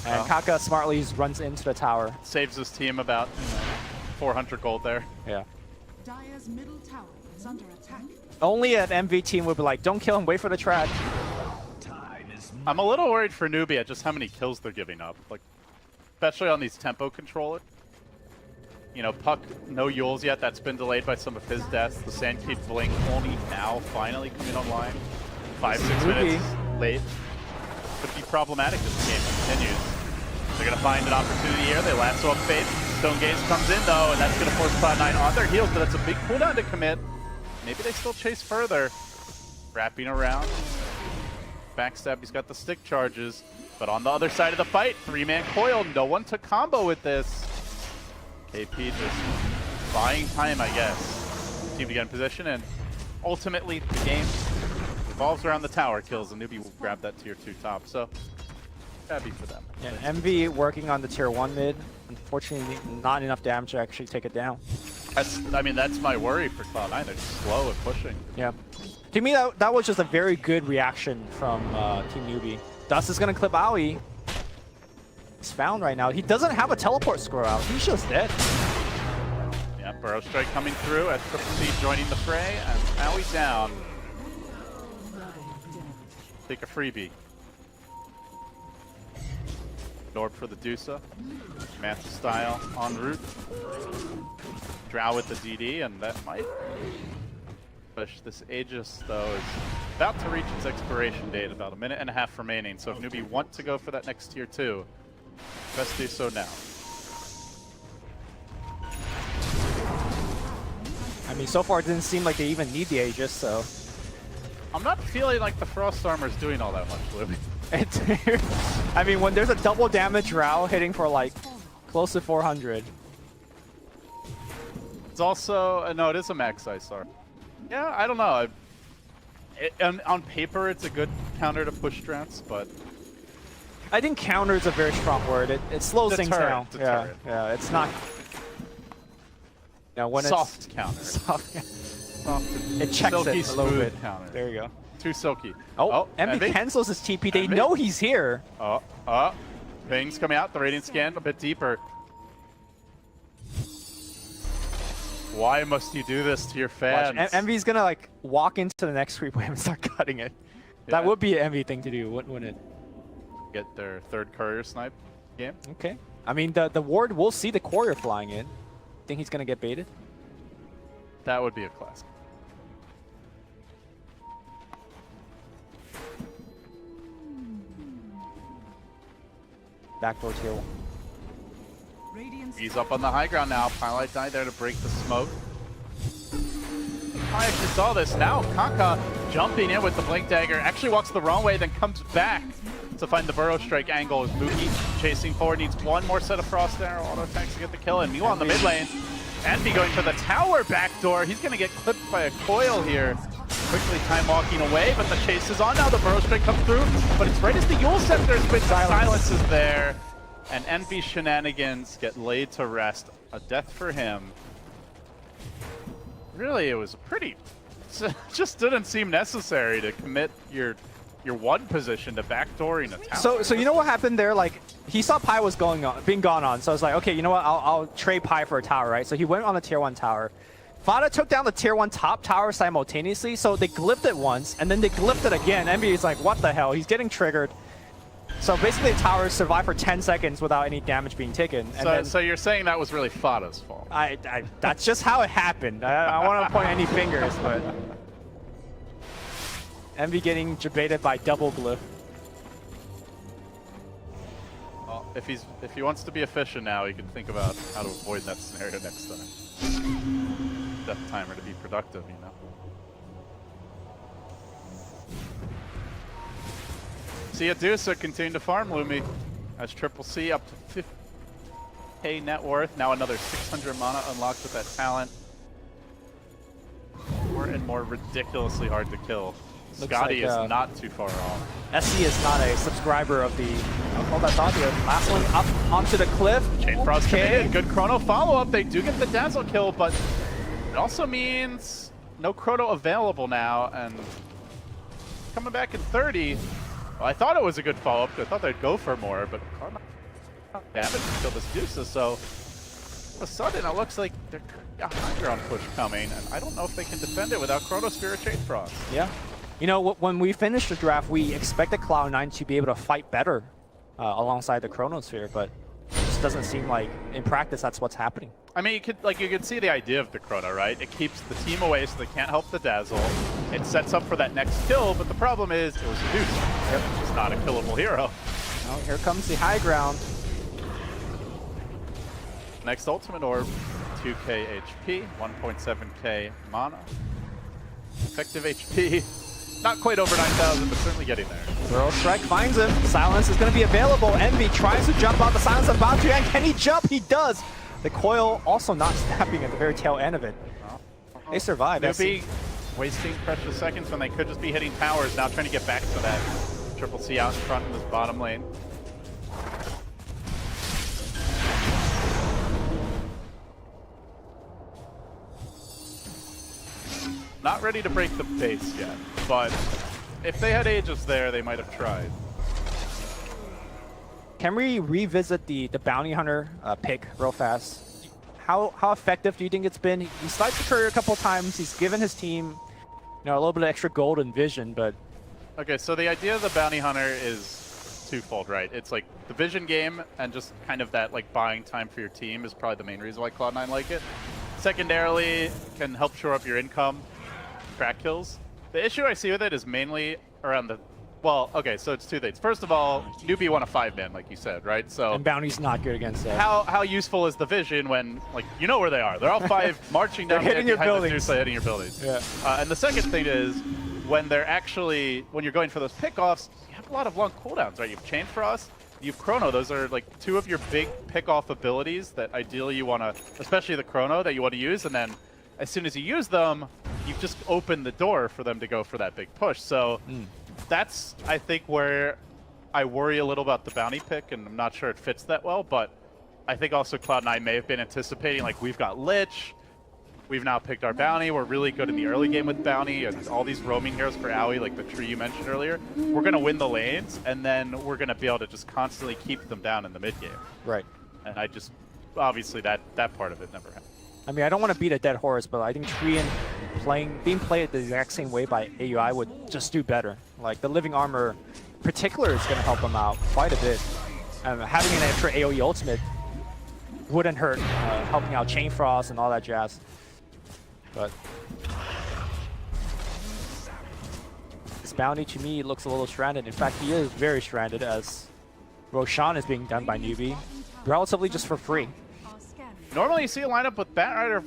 And Kaka smartly runs into the tower. Saves his team about 400 gold there. Yeah. Dire's middle tower is under attack. Only an MV team would be like, don't kill him, wait for the track. I'm a little worried for Newbie at just how many kills they're giving up. Like, especially on these tempo controllers. You know, Puck, no Yules yet. That's been delayed by some of his deaths. The Sandkid Blink only now finally coming online. 5-6 minutes late. Could be problematic as the game continues. They're going to find an opportunity here. They lasso up Fate. Stone Gaze comes in, though, and that's going to force Cloud9 on their heels, but that's a big cooldown to commit. Maybe they still chase further. Wrapping around. Backstab, he's got the stick charges. But on the other side of the fight, 3-man coil. No one to combo with this. KP just buying time, I guess. Team to get in position, and ultimately the game revolves around the tower kills, and Newbie will grab that tier 2 top. So, happy for them. Yeah, MV working on the tier 1 mid. Unfortunately, not enough damage to actually take it down. I mean, that's my worry for Cloud9. They're just slow at pushing. Yeah. To me, that was just a very good reaction from Team Newbie. Dust is going to clip Aoi. He's found right now. He doesn't have a teleport scroll out. He's just dead. Yeah, Burrow Strike coming through as Triple C joining the fray, and Aoi down. Take a freebie. Orb for the Dusa. Manta style en route. Drow with the DD, and that might push. This Aegis, though, is about to reach its expiration date, about 1.5 minutes remaining. So if Newbie want to go for that next tier 2, best do so now. I mean, so far it didn't seem like they even need the Aegis, so... I'm not feeling like the Frost Armor is doing all that much, Libby. I mean, when there's a double damage Drow hitting for like close to 400. It's also... no, it is a max ice armor. Yeah, I don't know. On paper, it's a good counter to push strats, but... I think counter is a very strong word. It slows things down. Yeah, it's not... You know, when soft it's... counter. Soft. It checks silky, it a little bit. Counter. There you go. Too silky. Oh, Envy cancels his TP. They know he's here. Ping's coming out. The Radiant Scan a bit deeper. Why must you do this to your fans? Envy's gonna like walk into the next creep wave and start cutting it. Yeah. That would be an Envy thing to do, wouldn't it? Get their 3rd courier snipe game. Okay. I mean, the ward will see the courier flying in. Think he's gonna get baited? That would be a classic. Backdoor kill. He's up on the high ground now. Pilot died there to break the smoke. I actually saw this now. Kaka jumping in with the Blink Dagger. Actually walks the wrong way, then comes back to find the Burrow Strike angle. As Moogie chasing forward, needs one more set of Frost Arrow auto attacks to get the kill. And meanwhile in the mid lane, Envy going for the tower backdoor. He's going to get clipped by a coil here. Quickly time walking away, but the chase is on now. The Burrow Strike comes through, but it's right as the Yule Scepter spits. Silence is there. and Envy shenanigans get laid to rest. A death for him. Really, it was pretty... just didn't seem necessary to commit your one position to backdooring a tower. So you know what happened there? Like, he saw Pi was being gone on, so I was like, okay, you know what? I'll trade Pi for a tower, right? So he went on the tier 1 tower. Fnatic took down the tier 1 top tower simultaneously, so they glyphed it once, and then they glyphed it again. Envy is like, what the hell? He's getting triggered. So basically, the towers survived for 10 seconds without any damage being taken. And so you're saying that was really Fada's fault? That's just how it happened. I want to point any fingers, but... Envy getting debated by double glyph. Well, if he wants to be efficient now, he can think about how to avoid that scenario next time. Death timer to be productive, you know. See Adusa continue to farm Lumi as Triple C up to 50k net worth. Now another 600 mana unlocked with that talent. More and more ridiculously hard to kill. Scotty is not too far off. SC is not a subscriber of the... I'll call that thought here. Last one up onto the cliff. Chain Frost committed. Good Chrono follow-up. They do get the Dazzle kill, but it also means no Chrono available now. And coming back in 30, well, I thought it was a good follow-up. I thought they'd go for more, but damage to kill this Dusa. So all of a sudden, it looks like there's a high ground push coming, and I don't know if they can defend it without Chronosphere or Chain Frost. Yeah. You know, when we finished the draft, we expected Cloud9 to be able to fight better alongside the Chronosphere, but it just doesn't seem like, in practice, that's what's happening. I mean, you could see the idea of the Chrono, right? It keeps the team away so they can't help the Dazzle. It sets up for that next kill, but the problem is it was a Deuce. Yep. It's just not a killable hero. Well, here comes the high ground. Next Ultimate Orb, 2k HP, 1.7k mana. Effective HP. Not quite over 9,000, but certainly getting there. Throw Strike finds him. Silence is going to be available. Envy tries to jump out. The Silence is about to end. Can he jump? He does. The coil also not snapping at the very tail end of it. They survive. Newbie wasting precious seconds when they could just be hitting towers. Now trying to get back to that Triple C out in front in this bottom lane. Not ready to break the base yet, but if they had Aegis there, they might have tried. Can we revisit the Bounty Hunter pick real fast? How effective do you think it's been? He sniped the courier a couple of times. He's given his team, a little bit of extra gold and vision, but... Okay, so the idea of the Bounty Hunter is twofold, right? It's like the vision game and just kind of that like buying time for your team is probably the main reason why Cloud9 like it. Secondarily, can help shore up your income. Crack kills. The issue I see with it is mainly around the... Well, okay, so it's two things. First of all, Newbie won a 5-man, like you said, right? So and Bounty's not good against that. How useful is the vision when, like, you know where they are? They're all 5 marching down hitting your buildings. Hitting your buildings. Yeah. And the second thing is, when they're actually... When you're going for those pickoffs, you have a lot of long cooldowns, right? You have Chain Frost, you have Chrono. Those are, like, 2 of your big pick-off abilities that ideally you want to... Especially the Chrono that you want to use, and then as soon as you use them, you've just opened the door for them to go for that big push. So that's, I think, where I worry a little about the Bounty pick, and I'm not sure it fits that well, but I think also Cloud9 may have been anticipating, like, we've got Lich, we've now picked our Bounty, we're really good in the early game with Bounty, and all these roaming heroes for Aoi, like the tree you mentioned earlier, we're going to win the lanes, and then we're going to be able to just constantly keep them down in the mid game. Right. And I just, obviously, that part of it never happened. I mean, I don't want to beat a dead horse, but I think Treant being played the exact same way by AUI would just do better. Like, the Living Armor in particular is going to help them out quite a bit. Having an extra AoE ultimate wouldn't hurt, helping out Chain Frost and all that jazz. But this Bounty, to me, looks a little stranded. In fact, he is very stranded, as Roshan is being done by Newbie, relatively just for free. Normally you see a lineup with Batrider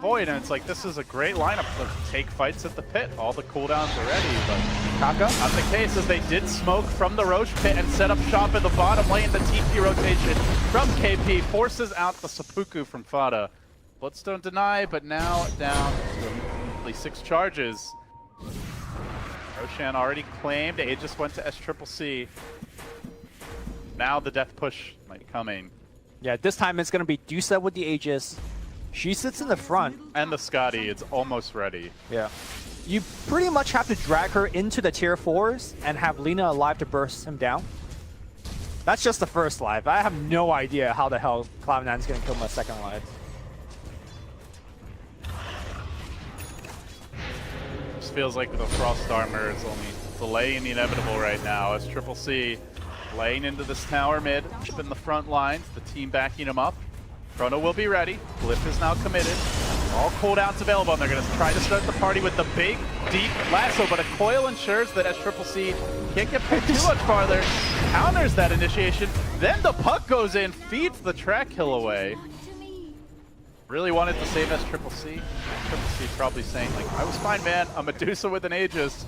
Void, and it's like, this is a great lineup to take fights at the pit. All the cooldowns are ready, but Kaka? Not the case, as they did smoke from the Roche pit and set up shop in the bottom lane. The TP rotation from KP forces out the seppuku from Fada. Bloodstone deny, but now down to only 6 charges. Roshan already claimed. Aegis went to SCCC. Now the death push might coming. Yeah, this time it's going to be Dusa with the Aegis. She sits in the front. And the Scotty, it's almost ready. Yeah. You pretty much have to drag her into the tier 4s and have Lina alive to burst him down. That's just the first life. I have no idea how the hell Cloud9 is going to kill my second life. Just feels like the Frost Armor is only delaying the inevitable right now as Triple C laying into this tower mid, in the front lines, the team backing him up. Chrono will be ready. Glyph is now committed. All cooldowns available, and they're going to try to start the party with the big, deep lasso, but a coil ensures that as Triple C can't get pulled too much farther, counters that initiation, then the puck goes in, feeds the track kill away. Really wanted to save as Triple C. Triple C probably saying, like, I was fine, man. I'm Medusa with an Aegis.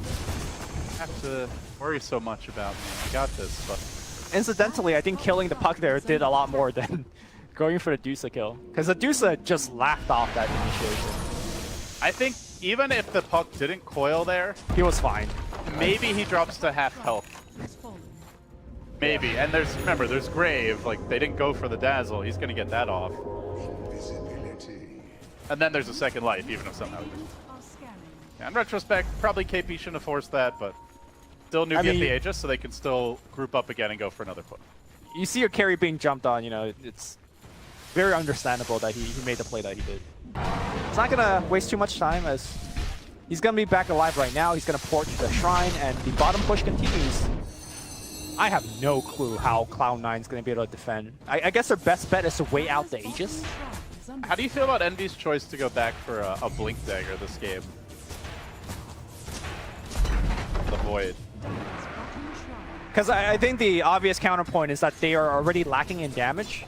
I have to worry so much about me. I got this, but... Incidentally, I think killing the puck there did a lot more than going for the Dusa kill. Because the Dusa just laughed off that initiation. I think even if the puck didn't coil there... He was fine. Maybe he drops to half health. Maybe. And there's, remember, there's Grave. Like, they didn't go for the Dazzle. He's going to get that off. And then there's a second life, even if somehow... Yeah, in retrospect, probably KP shouldn't have forced that, but still Newbie at the Aegis, so they can still group up again and go for another push. You see your carry being jumped on, you know, it's very understandable that he made the play that he did. It's not going to waste too much time as he's going to be back alive right now. He's going to port to the Shrine, and the bottom push continues. I have no clue how Cloud9 is going to be able to defend. I guess their best bet is to wait out the Aegis. How do you feel about Envy's choice to go back for a Blink Dagger this game? The Void. Because I think the obvious counterpoint is that they are already lacking in damage.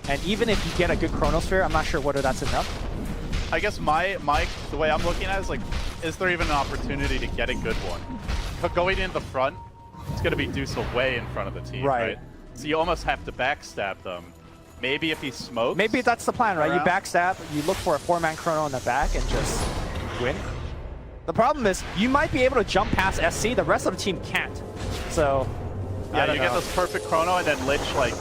And even if you get a good Chronosphere, I'm not sure whether that's enough. I guess the way I'm looking at it is like, is there even an opportunity to get a good one? But going in the front, it's going to be Dusa way in front of the team, right? So you almost have to backstab them. Maybe if he smokes. Maybe that's the plan, right? You backstab, you look for a 4-man Chrono in the back and just win. The problem is, you might be able to jump past SC, the rest of the team can't. So, yeah, you get this perfect Chrono and then Lich, like...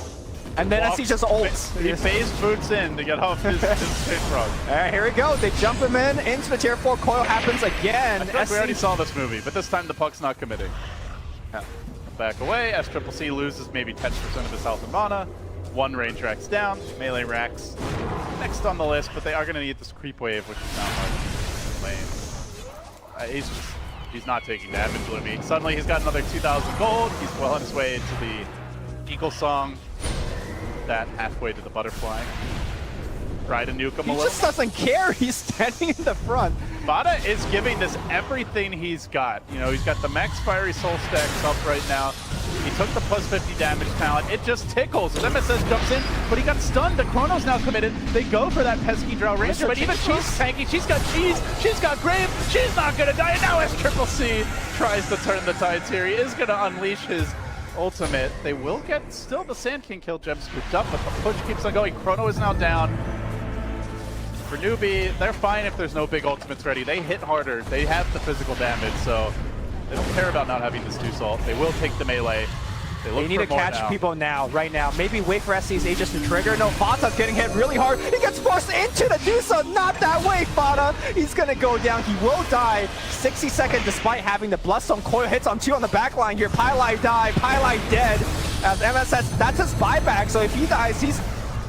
And then SC just ults. He phase boots in to get off his pit rug. Alright, here we go. They jump him in into the tier 4. Coil happens again. I feel like we already saw this movie, but this time the puck's not committing. Yeah. Back away, as Triple C loses maybe 10% of his health and mana. 1 range racks down, melee racks next on the list, but they are going to need this creep wave, which is not much lane. He's not taking damage, Lumi. Suddenly he's got another 2,000 gold. He's well on his way into the Eagle Song. That halfway to the butterfly. Try to nuke him a little. He just doesn't care. He's standing in the front. Bada is giving this everything he's got. You know, he's got the max fiery soul stacks up right now. He took the plus 50 damage talent. It just tickles. As MSS jumps in, but he got stunned. The Chrono's now committed. They go for that pesky Drow Ranger, but even she's tanky. She's got cheese. She's got Grave. She's not going to die. And now as Triple C tries to turn the tides here, he is going to unleash his ultimate. They will get still the Sand King kill gem scooped up, but the push keeps on going. Chrono is now down. For Newbie, they're fine if there's no big ultimates ready. They hit harder. They have the physical damage, so they don't care about not having this 2-salt. They will take the melee. They need to catch people now, right now. Maybe wait for SC's Aegis to trigger. No, Fata's getting hit really hard. He gets forced into the Dusa. Not that way, Fata. He's going to go down. He will die. 60 seconds despite having the Bloodstone. Coil hits on 2 on the back line here. Pylai die. Pylai dead. As MSS, that's his buyback. So if he dies, he's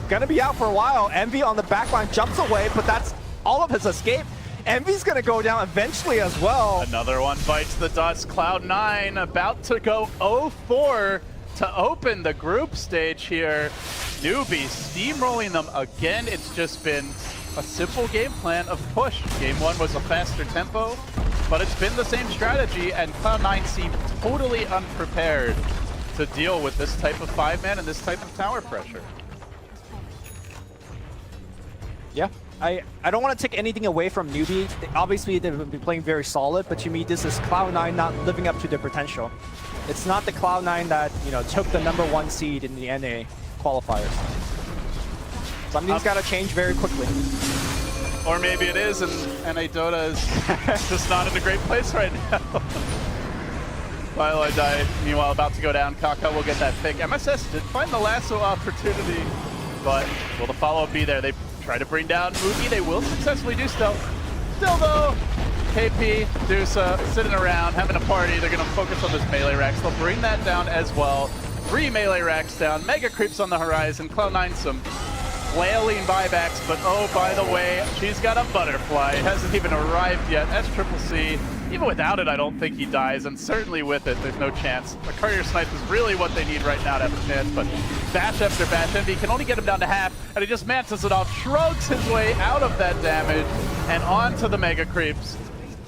going to be out for a while. Envy on the back line jumps away, but that's all of his escape. Envy's going to go down eventually as well. Another one bites the dust. Cloud9 about to go 0-4 to open the group stage here. Newbie steamrolling them again. It's just been a simple game plan of push. Game 1 was a faster tempo, but it's been the same strategy, and Cloud9 seemed totally unprepared to deal with this type of 5-man and this type of tower pressure. Yeah. I don't want to take anything away from Newbie. Obviously, they've been playing very solid, but to me, this is Cloud9 not living up to their potential. It's not the Cloud9 that, you know, took the #1 seed in the NA qualifiers. Something's got to change very quickly. Or maybe it is, and NA Dota is just not in a great place right now. Philo died. Meanwhile, about to go down. Kaka will get that pick. MSS did find the lasso opportunity, but will the follow-up be there? They try to bring down Mugi. They will successfully do so. Still, though, KP, Dusa, sitting around, having a party. They're going to focus on this melee racks. They'll bring that down as well. 3 melee racks down. Mega creeps on the horizon. Cloud9 some flailing buybacks, but oh, by the way, she's got a butterfly. It hasn't even arrived yet. That's CCC. Even without it, I don't think he dies, and certainly with it, there's no chance. A courier snipe is really what they need right now to have a chance, but bash after bash, Envy can only get him down to half, and he just mantles it off, shrugs his way out of that damage, and on to the mega creeps.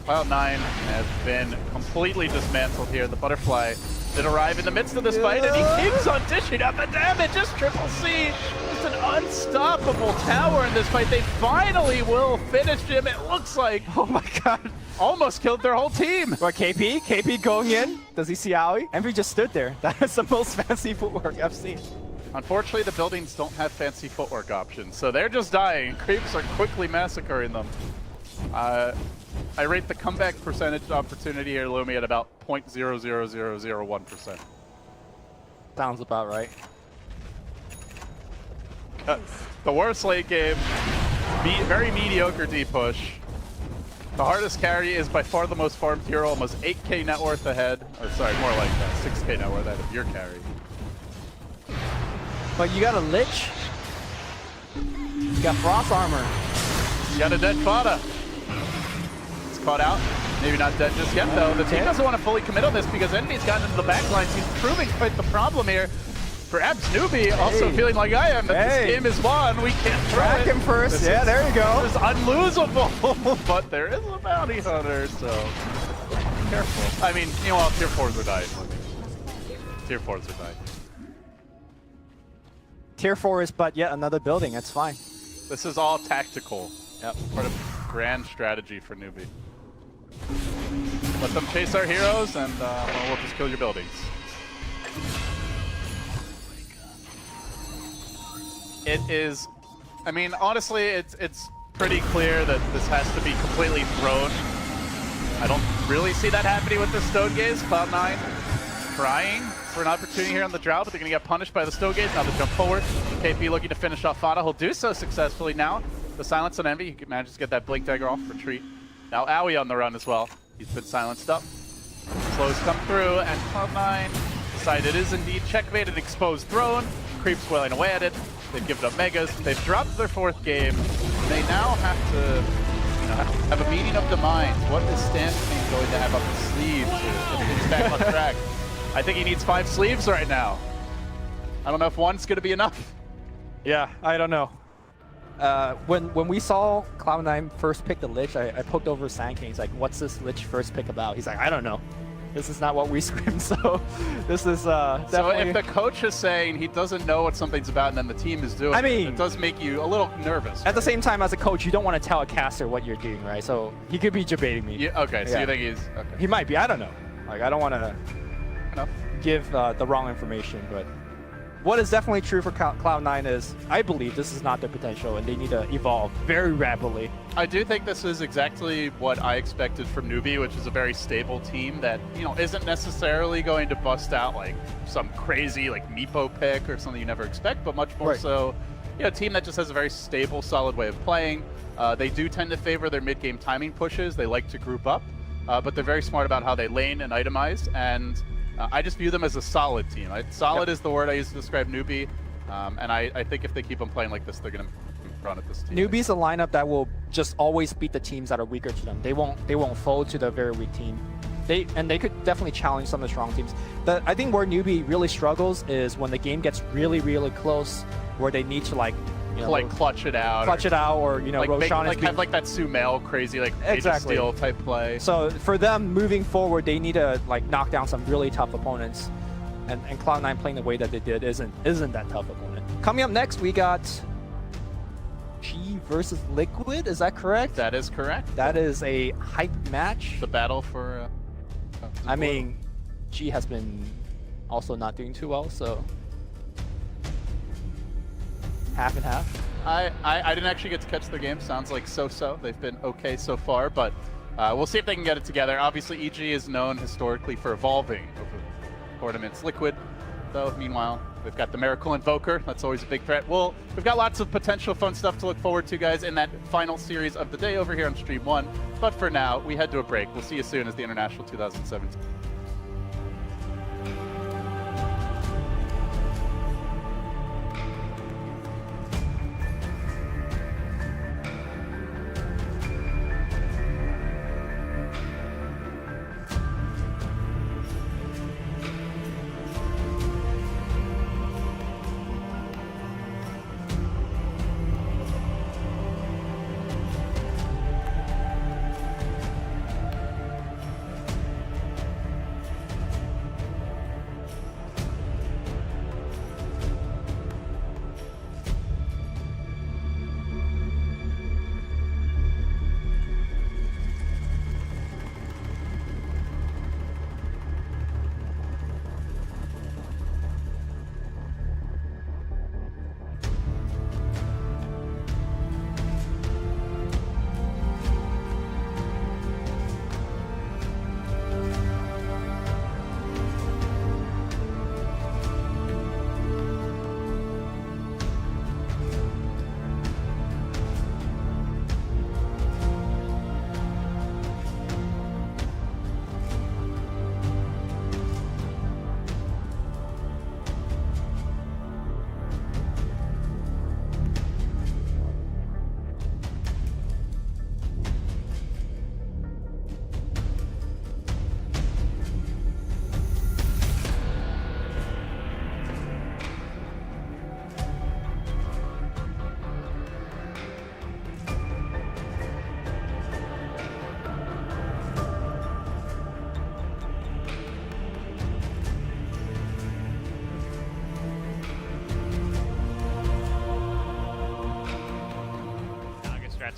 Cloud9 has been completely dismantled here. The butterfly did arrive in the midst of this fight, and he keeps on dishing out the damage. Just CCC, just an unstoppable tower in this fight. They finally will finish him, it looks like. Oh my god. Almost killed their whole team. What, KP? KP going in? Does he see Aoi? Envy just stood there. That is the most fancy footwork I've seen. Unfortunately, the buildings don't have fancy footwork options, so they're just dying. Creeps are quickly massacring them. I rate the comeback percentage opportunity here, Lumi, at about 0.00001%. Sounds about right. The worst late game, very mediocre D push. The hardest carry is by far the most farmed hero, almost 8k net worth ahead. Or sorry, more like 6k net worth ahead of your carry. But you got a Lich. You got Frost Armor. You got a dead Fada. It's caught out. Maybe not dead just yet, though. The team doesn't want to fully commit on this because Envy's gotten into the backlines. He's proving quite the problem here. Perhaps Newbie also feeling like I am that this game is won. We can't track him first. This there you go. This is unlosable, but there is a bounty hunter, so careful. I mean, you know, tier 4s are dying. Tier 4s are dying. Tier 4 is but yet another building. That's fine. This is all tactical. Yep. Part of grand strategy for Newbie. Let them chase our heroes, and we'll just kill your buildings. It is, I mean, honestly, it's pretty clear that this has to be completely thrown. I don't really see that happening with the Stone Gaze. Cloud9 trying for an opportunity here on the Drow, but they're going to get punished by the Stone Gaze. Now they jump forward. KP looking to finish off Fada. He'll do so successfully now. The silence on Envy. He manages to get that Blink Dagger off, retreat. Now Aoi on the run as well. He's been silenced up. Slows come through, and Cloud9 decide it is indeed checkmated, exposed throne. Creeps wailing away at it. They've given up Megas. They've dropped their 4th game. They now have to, have a meeting of the minds. What is Stanton going to have up his sleeve to get things back on track? I think he needs 5 sleeves right now. I don't know if one's going to be enough. Yeah, I don't know. When we saw Cloud9 first pick the Lich, I poked over Sanking. He's like, what's this Lich first pick about? He's like, I don't know. This is not what we screamed, so this is definitely... So if the coach is saying he doesn't know what something's about and then the team is doing it does make you a little nervous. At the same time, as a coach, you don't want to tell a caster what you're doing, right? So he could be debating me. Yeah, okay, so you think he's... Okay. He might be, I don't know. Like, I don't want to give the wrong information, but what is definitely true for Cloud9 is, I believe this is not their potential and they need to evolve very rapidly. I do think this is exactly what I expected from Newbie, which is a very stable team that, you know, isn't necessarily going to bust out like some crazy like Meepo pick or something you never expect, but much more so, you know, a team that just has a very stable, solid way of playing. They do tend to favor their mid-game timing pushes. They like to group up, but they're very smart about how they lane and itemize, and I just view them as a solid team. Solid is the word I use to describe Newbie, and I think if they keep on playing like this, they're going to run at this team. Newbie's a lineup that will just always beat the teams that are weaker to them. They won't fold to the very weak team. They could definitely challenge some of the strong teams. I think where Newbie really struggles is when the game gets really, really close, where they need to like clutch it out, or you know, like Roshan have like that Sumail crazy like Age of Steel type play. So for them moving forward, they need to like knock down some really tough opponents, and Cloud9 playing the way that they did isn't that tough opponent. Coming up next, we got G versus Liquid. Is that correct? That is correct. That is a hype match. The battle for. I mean, G has been also not doing too well, so. Half and half. I didn't actually get to catch their game. Sounds like so-so. They've been okay so far, but We'll see if they can get it together. Obviously, EG is known historically for evolving over tournaments. Liquid, though, meanwhile, we've got the Miracle Invoker. That's always a big threat. Well, we've got lots of potential fun stuff to look forward to, guys, in that final series of the day over here on Stream 1. But for now, we head to a break. We'll see you soon as the International 2017.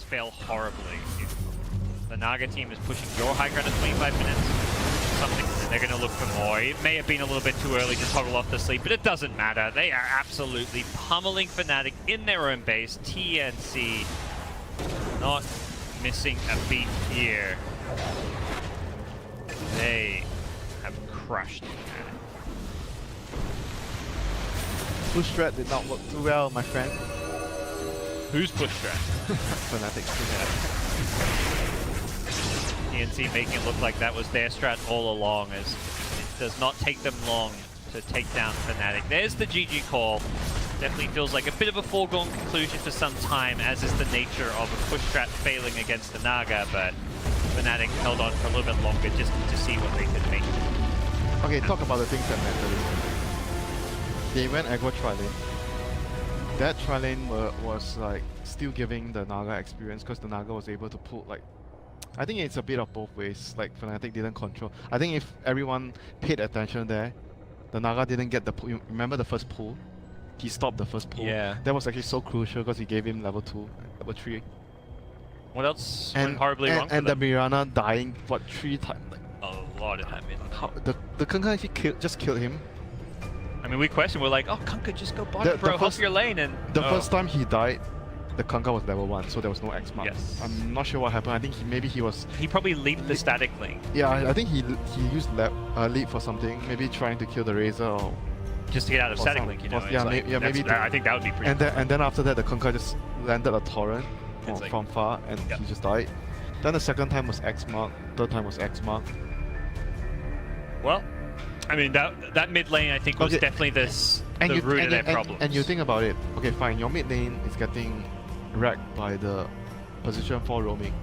Fail horribly. If the Naga team is pushing your high ground at 25 minutes, something that they're going to look for more. It may have been a little bit too early to toggle off the sleep, but it doesn't matter. They are absolutely pummeling Fnatic in their own base. TNC not missing a beat here. They have crushed Fnatic. Push strat did not work too well, my friend. Who's push strat? Fnatic. TNC making it look like that was their strat all along, as it does not take them long to take down Fnatic. There's the GG call. Definitely feels like a bit of a foregone conclusion for some time, as is the nature of a push strat failing against the Naga, but Fnatic held on for a little bit longer just to see what they could make. Okay, talk about the things that matter. They went aggro tri-lane. That tri-lane was like still giving the Naga experience, because the Naga was able to pull, like, I think it's a bit of both ways. Like, Fnatic didn't control. I think if everyone paid attention there, the Naga didn't get the pull. You remember the first pull? He stopped the first pull. Yeah. That was actually so crucial, because he gave him level 2, level 3. What else went horribly wrong for and them? the Mirana dying, what, 3 times? Like, A lot of time. the Kunkka actually just killed him. I mean, we questioned, we're like, oh, Kunkka, just go bottom, bro, off your lane, and... The first time he died, the Kunkka was level 1, so there was no X mark. Yes. I'm not sure what happened. I think maybe he was... He probably leaped the static lane. Yeah, I think he used leap for something, maybe trying to kill the Razor or... Just to get out of static link, you know? Yeah, like, maybe... I think that would be pretty and then after that, the Kunkka just landed a torrent from far, and he just died. Then the second time was X mark, third time was X mark. Well, I mean, that mid lane, I think, was definitely the root of their problems. And you think about it, okay, fine, your mid lane is getting wrecked by the position 4 roaming.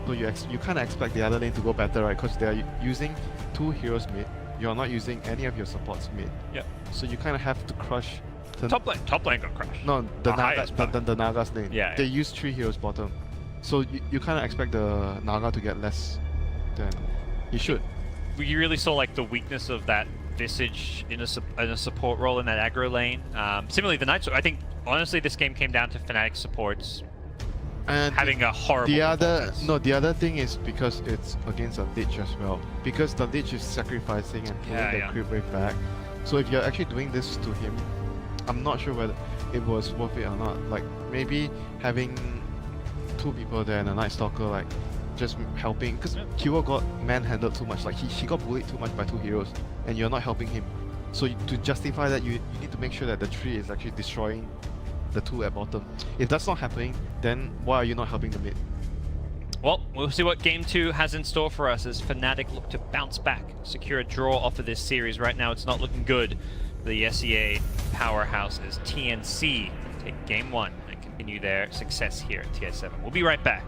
So you kind of expect the other lane to go better, right? Because they are using 2 heroes mid. You are not using any of your supports mid. Yeah. So you kind of have to crush... Top lane got crushed. No, the Naga's lane. Yeah. They use 3 heroes bottom. So you kind of expect the Naga to get less than he should. We really saw like the weakness of that Visage in a support role in that aggro lane. Similarly, the Knights. I think honestly, this game came down to Fnatic supports and having a horrible. The other thing is because it's against a Lich as well. Because the Lich is sacrificing and pulling the creep wave back. So if you're actually doing this to him, I'm not sure whether it was worth it or not. Like maybe having 2 people there and a Night Stalker, like just helping, because Kyo got manhandled too much. Like he got bullied too much by 2 heroes, and you're not helping him. So to justify that, you need to make sure that the tree is actually destroying the 2 at bottom. If that's not happening, then why are you not helping the mid? Well, we'll see what Game 2 has in store for us as Fnatic look to bounce back, secure a draw off of this series. Right now, it's not looking good for the SEA powerhouse as TNC take Game 1 and continue their success here at TI7. We'll be right back.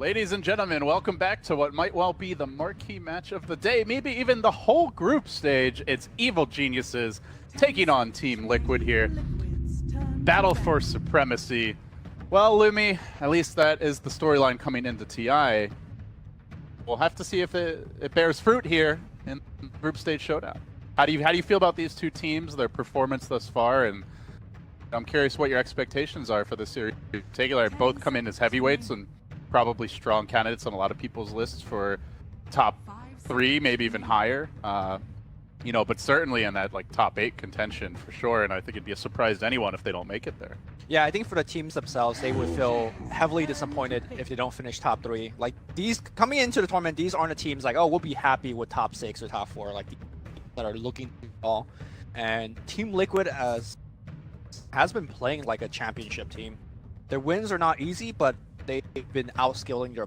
Ladies and gentlemen, welcome back to what might well be the marquee match of the day, maybe even the whole group stage. It's Evil Geniuses taking on Team Liquid here. Battle for supremacy. Well, Lumi, at least that is the storyline coming into TI. We'll have to see if it bears fruit here in the group stage showdown. How do you feel about these two teams, their performance thus far, and I'm curious what your expectations are for this series in particular. Both come in as heavyweights and probably strong candidates on a lot of people's lists for top 3, maybe even higher. You know, but certainly in that like top 8 contention for sure. And I think it'd be a surprise to anyone if they don't make it there. Yeah, I think for the teams themselves, they would feel heavily disappointed if they don't finish top 3. Like these coming into the tournament, these aren't the teams like, oh, we'll be happy with top 6 or top 4, like that are looking all. And Team Liquid has been playing like a championship team. Their wins are not easy, but they've been outskilling their.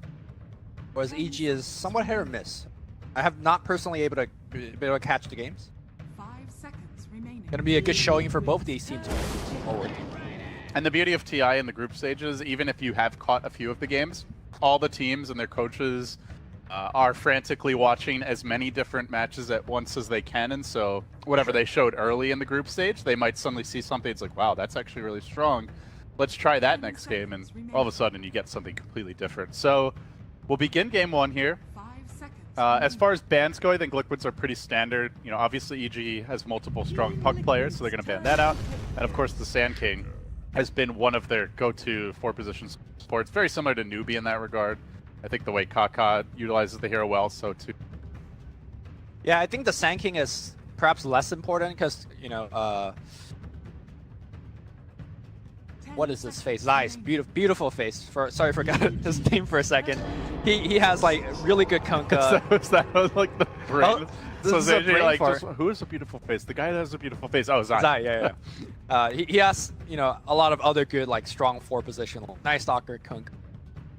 Whereas EG is somewhat hit or miss. I have not personally been able to catch the games. 5 seconds remaining. Gonna be a good showing for both these teams moving forward. And the beauty of TI in the group stages, even if you have caught a few of the games, all the teams and their coaches are frantically watching as many different matches at once as they can. And so whatever they showed early in the group stage, they might suddenly see something. It's like, wow, that's actually really strong. Let's try that next game. And all of a sudden you get something completely different. So we'll begin game 1 here. As far as bans go, I think Liquids are pretty standard. You know, obviously EG has multiple strong puck players, so they're going to ban that out. And of course, the Sand King has been one of their go-to 4-position supports. Very similar to Newbie in that regard. I think the way Kaka utilizes the hero well, so too. Yeah, I think the Sand King is perhaps less important because, you know, what is his face? Nice, beautiful face. Sorry, forgot his name for a second. He has like really good Kunkka. Is that like the brain? Oh, so is a brain like, fart. who has a beautiful face? The guy that has a beautiful face. Oh, Zai. Zai, yeah. He has, you know, a lot of other good like strong 4-positional, nice stalker Kunkka.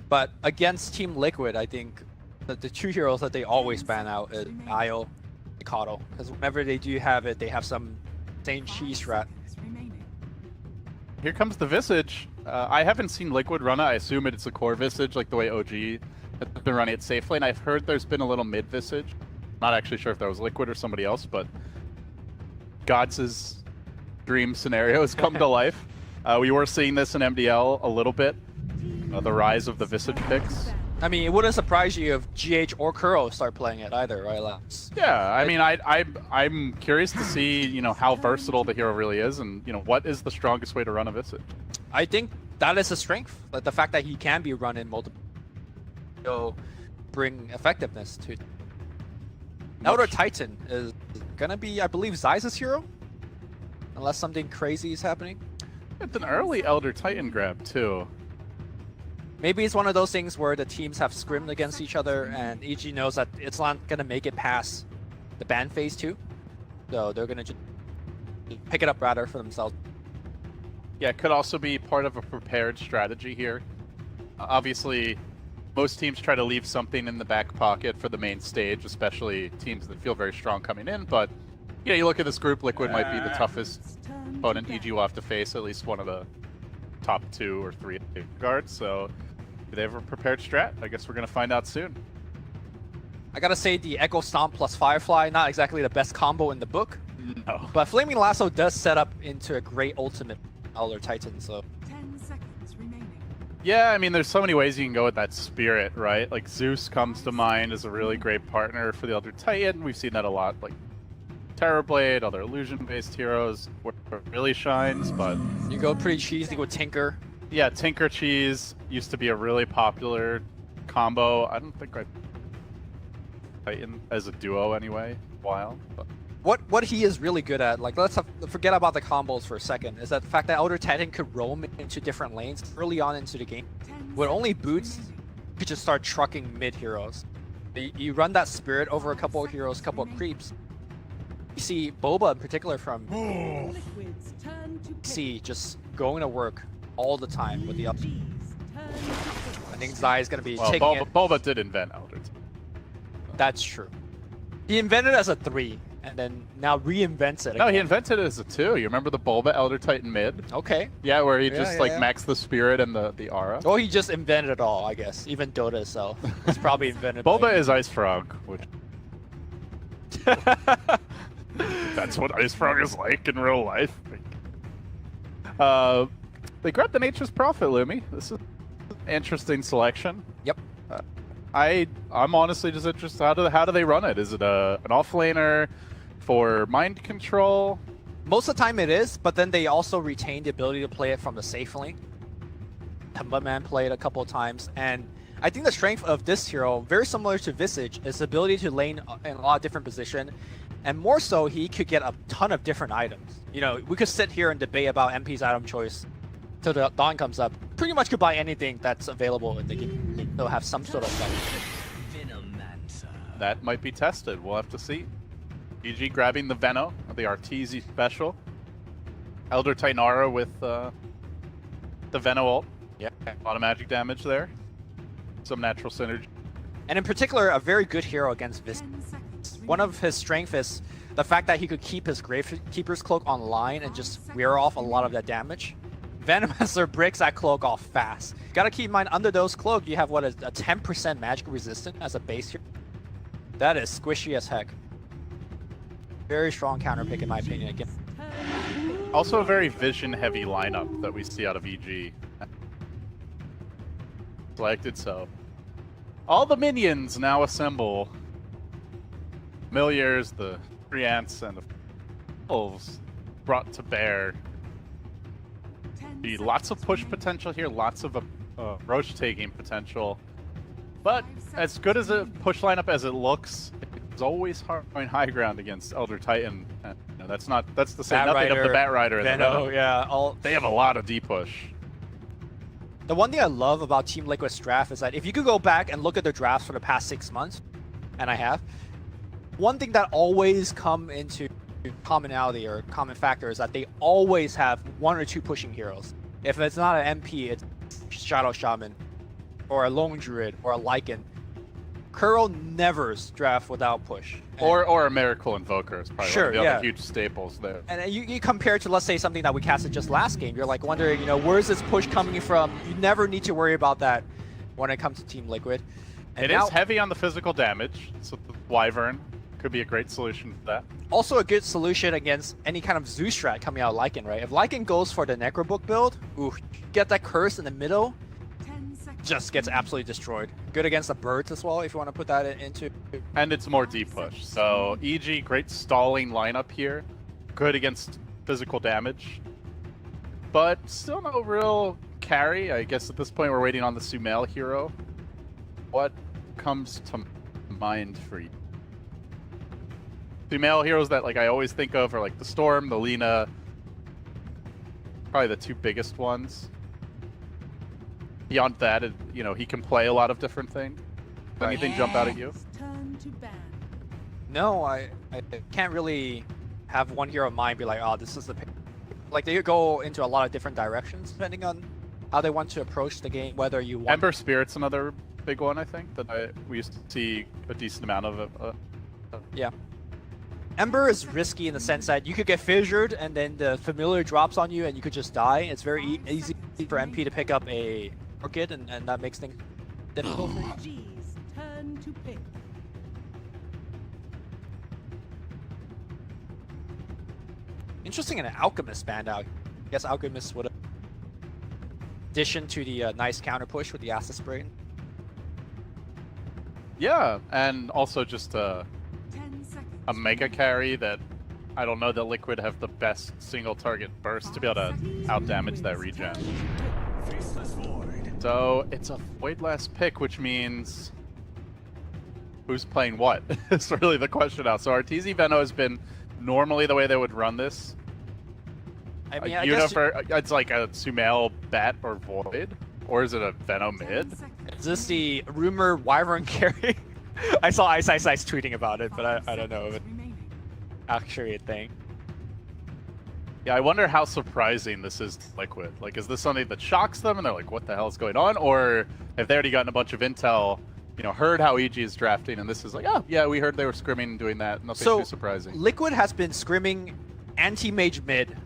But against Team Liquid, I think the 2 heroes that they always ban out is Io and Mikado. Because whenever they do have it, they have some insane cheese strat. Here comes the Visage. I haven't seen Liquid run it. I assume it's a core Visage, like the way OG has been running it safely. And I've heard there's been a little mid Visage. Not actually sure if that was Liquid or somebody else, but Gods' dream scenario has come to life. We were seeing this in MDL a little bit. The rise of the Visage picks. I mean, it wouldn't surprise you if GH or Kuro start playing it either, right, Lance? Yeah, I mean, I'm curious to see, you know, how versatile the hero really is, and you know, what is the strongest way to run a Visage. I think that is a strength, like the fact that he can be run in multiple, will bring effectiveness to. Elder Titan is gonna be, I believe, Zai's hero, unless something crazy is happening. It's an early Elder Titan grab too. Maybe it's one of those things where the teams have scrimmed against each other and EG knows that it's not going to make it past the ban phase 2. So they're going to just pick it up rather for themselves. Yeah, it could also be part of a prepared strategy here. Obviously, most teams try to leave something in the back pocket for the main stage, especially teams that feel very strong coming in. But you know, you look at this group, Liquid might be the toughest opponent EG will have to face, at least one of the top 2 or 3 guards. So do they have a prepared strat? I guess we're going to find out soon. I gotta say, the Echo Stomp plus Firefly, not exactly the best combo in the book. No. But Flaming Lasso does set up into a great ultimate Elder Titan, so. 10 seconds remaining. Yeah, I mean, there's so many ways you can go with that spirit, right? Like Zeus comes to mind as a really great partner for the Elder Titan. We've seen that a lot, like Terrorblade, other illusion-based heroes, where it really shines, but... You go pretty cheesy with Tinker. Yeah, Tinker Cheese used to be a really popular combo. I don't think I Titan as a duo anyway, a while. But. What he is really good at, like let's forget about the combos for a second, is that the fact that Elder Titan could roam into different lanes early on into the game. With only boots, you could just start trucking mid heroes. You run that spirit over a couple of heroes, couple of creeps. You see Boba in particular from C just going to work all the time with the up. I think Zai is going to be taking it. Boba did invent Elder Titan. That's true. He invented it as a 3, and then now reinvents it. No, he again. invented it as a 2. You remember the Bulba Elder Titan mid? Okay. Yeah, where he Yeah, just yeah, like yeah. maxed the spirit and the aura. Or he just invented it all, I guess. Even Dota itself. It's probably invented. by Bulba him. is Ice Frog, which that's what Ice Frog is like in real life. They grabbed the Nature's Prophet, Lumi. This is an interesting selection. Yep. I'm honestly just interested. How do they run it? Is it an offlaner for mind control? Most of the time it is, but then they also retain the ability to play it from the safe lane. Man played a couple of times, and I think the strength of this hero, very similar to Visage, is the ability to lane in a lot of different positions, and more so, he could get a ton of different items. You know, we could sit here and debate about MP's item choice till the dawn comes up. Pretty much could buy anything that's available in the game. They'll have some sort of effect. That might be tested. We'll have to see. GG grabbing the Veno, the Arteezy special. Elder Titanara with the Veno ult. Yeah. A lot of magic damage there. Some natural synergy. And in particular, a very good hero against Visage. One of his strengths is the fact that he could keep his Gravekeeper's Cloak online and just wear off a lot of that damage. Venomancer breaks that cloak off fast. Gotta keep in mind, under those cloak, you have what is a 10% magic resistance as a base here. That is squishy as heck. Very strong counter pick in my opinion again. Also a very vision-heavy lineup that we see out of EG. Selected, so all the minions now assemble. Familiars, the Treants, and the Wolves brought to bear. Lots of push potential here, lots of Roche taking potential. But as good as a push lineup as it looks, it's always hard going high ground against Elder Titan. You know, that's to say nothing of the Bat Rider and the Veno, Veno. yeah. They have a lot of D push. The one thing I love about Team Liquid's draft is that if you could go back and look at their drafts for the past 6 months, and I have, one thing that always come into commonality or common factor is that they always have 1 or 2 pushing heroes. If it's not an MP, it's Shadow Shaman, or a Lone Druid, or a Lycan. Kuro never draft without push. Or a Miracle Invoker is probably Sure, one of the yeah. other huge staples there. And you compare it to, let's say, something that we casted just last game. You're like wondering, you know, where's this push coming from? You never need to worry about that when it comes to Team Liquid. And It is heavy on the physical damage, so the Wyvern could be a great solution for that. Also a good solution against any kind of Zeus strat coming out of Lycan, right? If Lycan goes for the Necrobook build, ooh, get that curse in the middle, just gets absolutely destroyed. Good against the birds as well, if you want to put that into. And it's more deep push. So EG, great stalling lineup here. Good against physical damage. But still no real carry. I guess at this point we're waiting on the Sumail hero. What comes to mind for you? Sumail heroes that like I always think of are like the Storm, the Lina. Probably the 2 biggest ones. Beyond that, you know, he can play a lot of different things. Anything jump out at you? No, I can't really have one hero in mind be like, oh, this is the pick. Like, they go into a lot of different directions depending on how they want to approach the game, whether you want... Ember Spirit's another big one, I think, that we used to see a decent amount of. Yeah. Ember is risky in the sense that you could get fissured and then the familiar drops on you and you could just die. It's very easy for MP to pick up a Orchid and that makes things difficult for you. Turn to pick. Interesting, an Alchemist banned out. I guess Alchemist would have addition to the nice counter push with the Acid Spray. Yeah, and also just a mega carry that I don't know that Liquid have the best single target burst to be able to outdamage that regen. So it's a Void last pick, which means who's playing what? It's really the question now. So Arteezy Veno has been normally the way they would run this. I mean, it's like a Sumail Bat or Void, or is it a Veno mid? Is this the rumor Wyvern carry? I saw Ice tweeting about it, but I don't know if it's actually a thing. Yeah, I wonder how surprising this is to Liquid. Like, is this something that shocks them and they're like, what the hell is going on? Or have they already gotten a bunch of intel you know, heard how EG is drafting, and this is like, oh yeah, we heard they were scrimming and doing that. Nothing too surprising. Liquid has been scrimming anti-mage mid,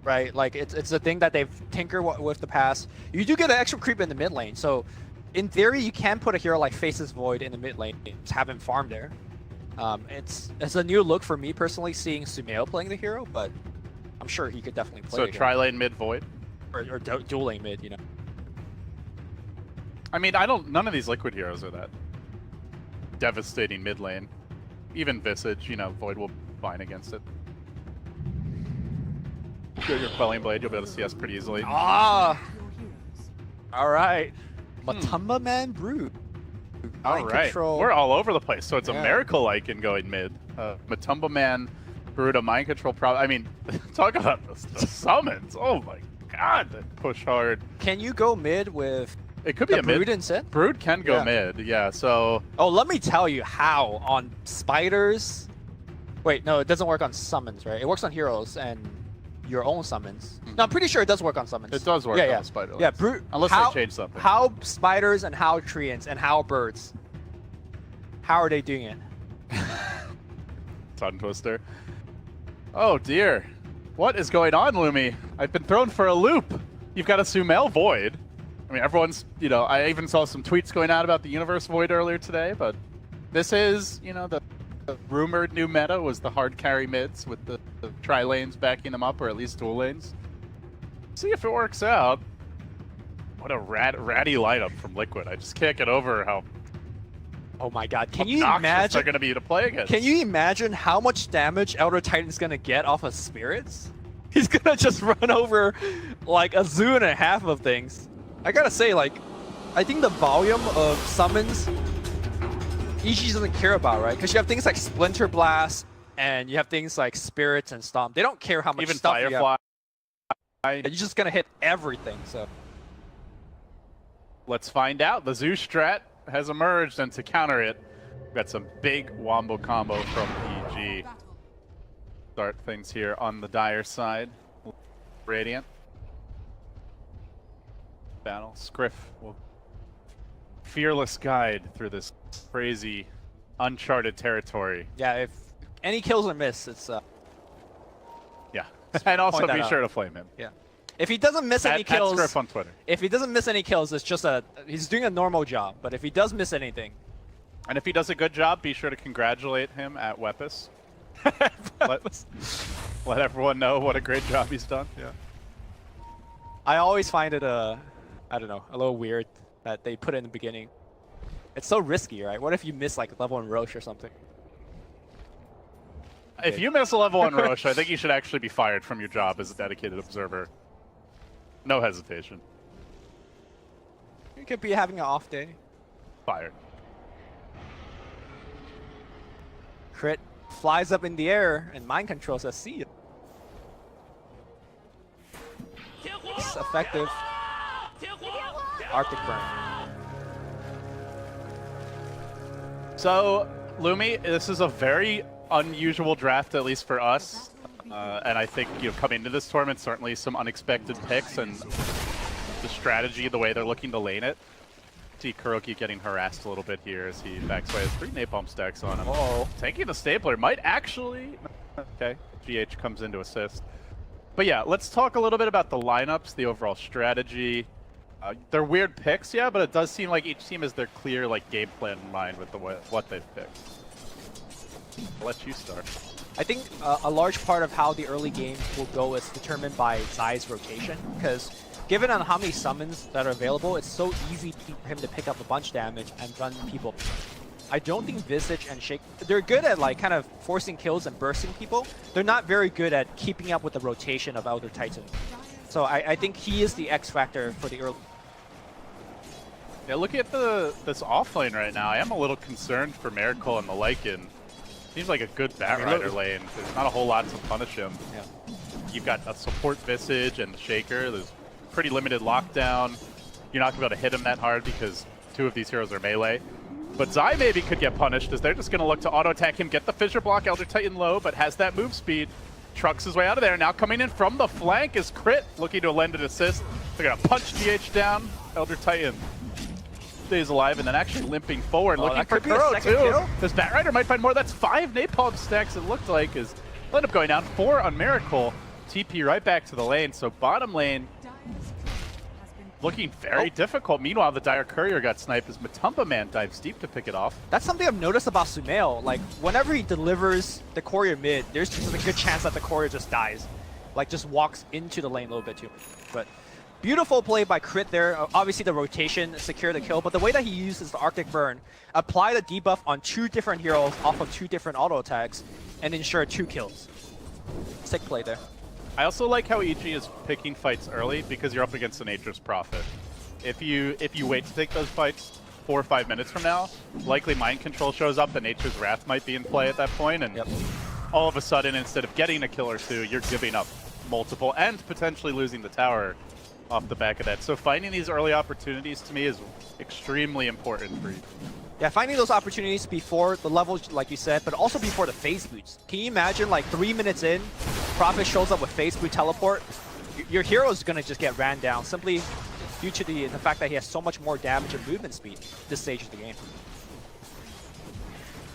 right? Like it's a thing that they've tinkered with the past. You do get an extra creep in the mid lane, so in theory you can put a hero like Faceless Void in the mid lane and have him farm there. It's a new look for me personally, seeing Sumail playing the hero, but I'm sure he could definitely play. So again. tri-lane mid Void, or dual lane mid, you know. I mean, none of these Liquid heroes are that devastating mid lane. Even Visage, you know, Void will be fine against it. Get your Quelling Blade, you'll be able to CS pretty easily. Ah! Alright. Matumba Man Brood. Alright, Control. we're all over the place. So it's a Yeah. Miracle Icon going mid. Matumba Man, Brood, a Mind Control problem. I mean, talk about the summons. Oh my god, that push hard. Can you go mid with It could be a Brood mid. instead? Brood can go Yeah. mid, yeah, so... Oh, let me tell you how on spiders. Wait, no, it doesn't work on summons, right? It works on heroes and your own summons. No, I'm pretty sure it does work on summons. It does work yeah, on yeah. the spider Yeah, lanes. Unless how, they change something. How spiders and how treants and how birds? How are they doing it? Tongue twister. Oh dear. What is going on, Lumi? I've been thrown for a loop. You've got a Sumail Void. I mean, everyone's, you know, I even saw some tweets going out about the Universe Void earlier today, but this is, you know, the rumored new meta was the hard carry mids with the tri-lanes backing them up, or at least dual lanes. See if it works out. What a ratty lineup from Liquid. I just can't get over how Oh my god, can you obnoxious imagine? they're going to be to play against. Can you imagine how much damage Elder Titan's gonna get off of Spirits? He's gonna just run over like a zoo and a half of things. I gotta say, like, I think the volume of summons EG doesn't care about, right? Because you have things like Splinter Blast and you have things like Spirits and Stomp. They don't care how much Even stuff Firefly. You're just gonna hit everything. So Let's find out. The Zoo strat has emerged, and to counter it, we've got some big wombo combo from EG. Start things here on the Dire side. Radiant. Battle. Scriff will fearless guide through this crazy, uncharted territory. yeah, if any kills are missed, it's Yeah. And also point that be out. sure to flame him. yeah. If he doesn't miss any At kills, Scriff on Twitter. if he doesn't miss any kills, it's just he's doing a normal job. But if he does miss anything, And if he does a good job, be sure to congratulate him at Wepis. Let everyone know what a great job he's done. Yeah. I always find it I don't know, a little weird that they put it in the beginning. It's so risky, right? What if you miss like level 1 Roche or something? If you miss a level 1 Roche, I think you should actually be fired from your job as a dedicated observer. No hesitation. You could be having an off day. Fired. Crit flies up in the air and mind control says see ya. It's effective. Arctic Burn. So, Lumi, this is a very unusual draft, at least for us. And I think, you know, coming into this tournament, certainly some unexpected picks and the strategy, the way they're looking to lane it. See Kuroki getting harassed a little bit here as he backs away. Has 3 napalm stacks on him. Uh-oh. Taking the stapler might actually... Okay, GH comes in to assist. But yeah, let's talk a little bit about the lineups, the overall strategy. They're weird picks, yeah, but it does seem like each team has their clear like game plan in mind with what they've picked. I'll let you start. I think a large part of how the early game will go is determined by Zai's rotation, because given on how many summons that are available, it's so easy for him to pick up a bunch of damage and run people. I don't think Visage and Shake, they're good at like kind of forcing kills and bursting people. They're not very good at keeping up with the rotation of Elder Titan. So I think he is the X factor for the early. Yeah, looking at this offlane right now, I am a little concerned for Miracle and the Lycan. Seems like a good Batrider lane. There's not a whole lot to punish him. Yeah. You've got a support Visage and Shaker. There's pretty limited lockdown. You're not going to be able to hit him that hard because 2 of these heroes are melee. But Zai maybe could get punished as they're just going to look to auto-attack him, get the Fissure block, Elder Titan low, but has that move speed. Trucks his way out of there. Now coming in from the flank is Crit, looking to lend an assist. They're going to punch GH down. Elder Titan stays alive and then actually limping forward, looking that for could be a Kuro second too. kill. This Batrider might find more. That's 5 napalm stacks, it looked like, is end up going down. 4 on Miracle. TP right back to the lane, so bottom lane looking very difficult. Meanwhile, the Dire Courier got sniped as Matumba Man dives deep to pick it off. That's something I've noticed about Sumail. Like, whenever he delivers the courier mid, there's just a good chance that the courier just dies. Like, just walks into the lane a little bit too. But beautiful play by Crit there. Obviously, the rotation secured the kill, but the way that he uses the Arctic Burn, apply the debuff on 2 different heroes off of 2 different auto attacks, and ensure 2 kills. Sick play there. I also like how EG is picking fights early because you're up against the Nature's Prophet. If you wait to take those fights 4 or 5 minutes from now, likely Mind Control shows up, the Nature's Wrath might be in play at that point, and all of a sudden, instead of getting a kill or 2, you're giving up multiple and potentially losing the tower off the back of that. So finding these early opportunities to me is extremely important for you. Yeah, finding those opportunities before the levels, like you said, but also before the phase boots. Can you imagine, like, 3 minutes in, Prophet shows up with phase boot teleport? Your hero is going to just get ran down simply due to the fact that he has so much more damage and movement speed this stage of the game.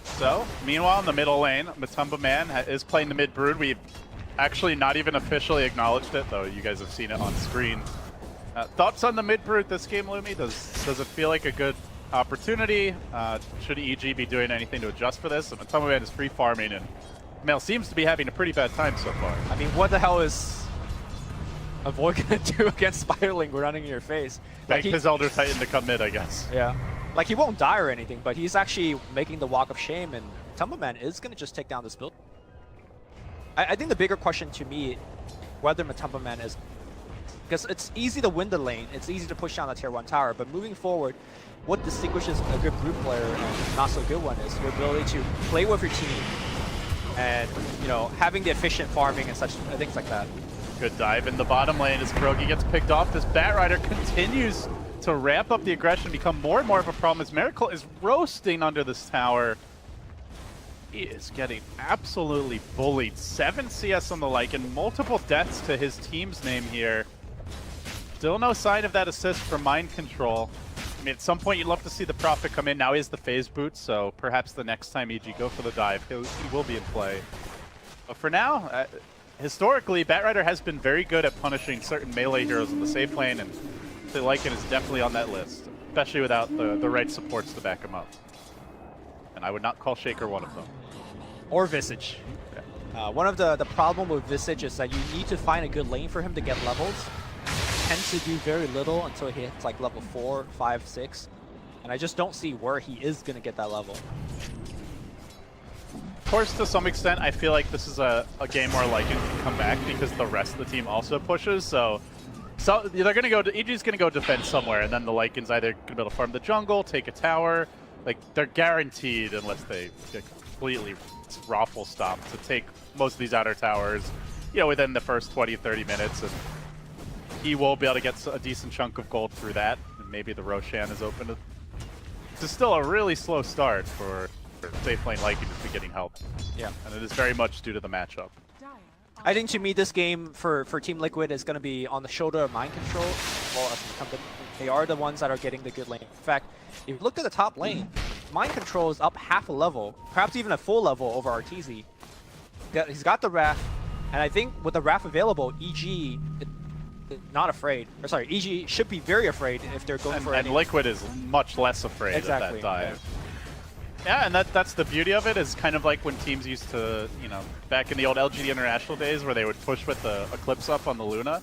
So, meanwhile, in the middle lane, Matumba Man is playing the mid brood. We've actually not even officially acknowledged it, though you guys have seen it on screen. Thoughts on the mid brood this game, Lumi? Does it feel like a good opportunity? Should EG be doing anything to adjust for this? And Matumba Man is free farming, and Mel seems to be having a pretty bad time so far. I mean, what the hell is Avoid gonna do against Spiderling running in your face? Beg his Elder Titan to come mid, I guess. Yeah. Like, he won't die or anything, but he's actually making the walk of shame, and Matumba Man is gonna just take down this build. I think the bigger question to me, whether Matumba Man is, because it's easy to win the lane, it's easy to push down the tier 1 tower, but moving forward, what distinguishes a good group player and not so good one is your ability to play with your team and, you know, having the efficient farming and such things like that. Good dive in the bottom lane as Pierogi gets picked off. This Batrider continues to ramp up the aggression, become more and more of a problem as Miracle is roasting under this tower. He is getting absolutely bullied. 7 CS on the Lycan, multiple deaths to his team's name here. Still no sign of that assist from Mind Control. I mean, at some point you'd love to see the Prophet come in. Now he has the phase boot, so perhaps the next time EG go for the dive, he will be in play. But for now, historically, Batrider has been very good at punishing certain melee heroes in the safe lane, and the Lycan is definitely on that list, especially without the right supports to back him up. And I would not call Shaker one of them. Or Visage. Yeah. One of the problem with Visage is that you need to find a good lane for him to get levels. He tends to do very little until he hits like level 4, 5, 6. And I just don't see where he is going to get that level. Of course, to some extent, I feel like this is a game where Lycan can come back because the rest of the team also pushes. So they're going to go, EG's going to go defend somewhere, and then the Lycan's either going to be able to farm the jungle, take a tower. Like, they're guaranteed, unless they get completely raffle stopped, to take most of these outer towers, you know, within the first 20, 30 minutes. And he will be able to get a decent chunk of gold through that. And maybe the Roshan is open to... It's still a really slow start for safe lane Lycan to be getting help. Yeah. And it is very much due to the matchup. I think to me this game for Team Liquid is going to be on the shoulder of Mind Control. Well, they are the ones that are getting the good lane. In fact, if you look at the top lane, Mind Control is up half a level, perhaps even a full level over RTZ. He's got the Wrath, and I think with the Wrath available, EG not afraid. Or sorry, EG should be very afraid if they're going for And Liquid is much less afraid of that dive. Yeah, and that's the beauty of it, is kind of like when teams used to, you know, back in the old LGD International days where they would push with the Eclipse up on the Luna.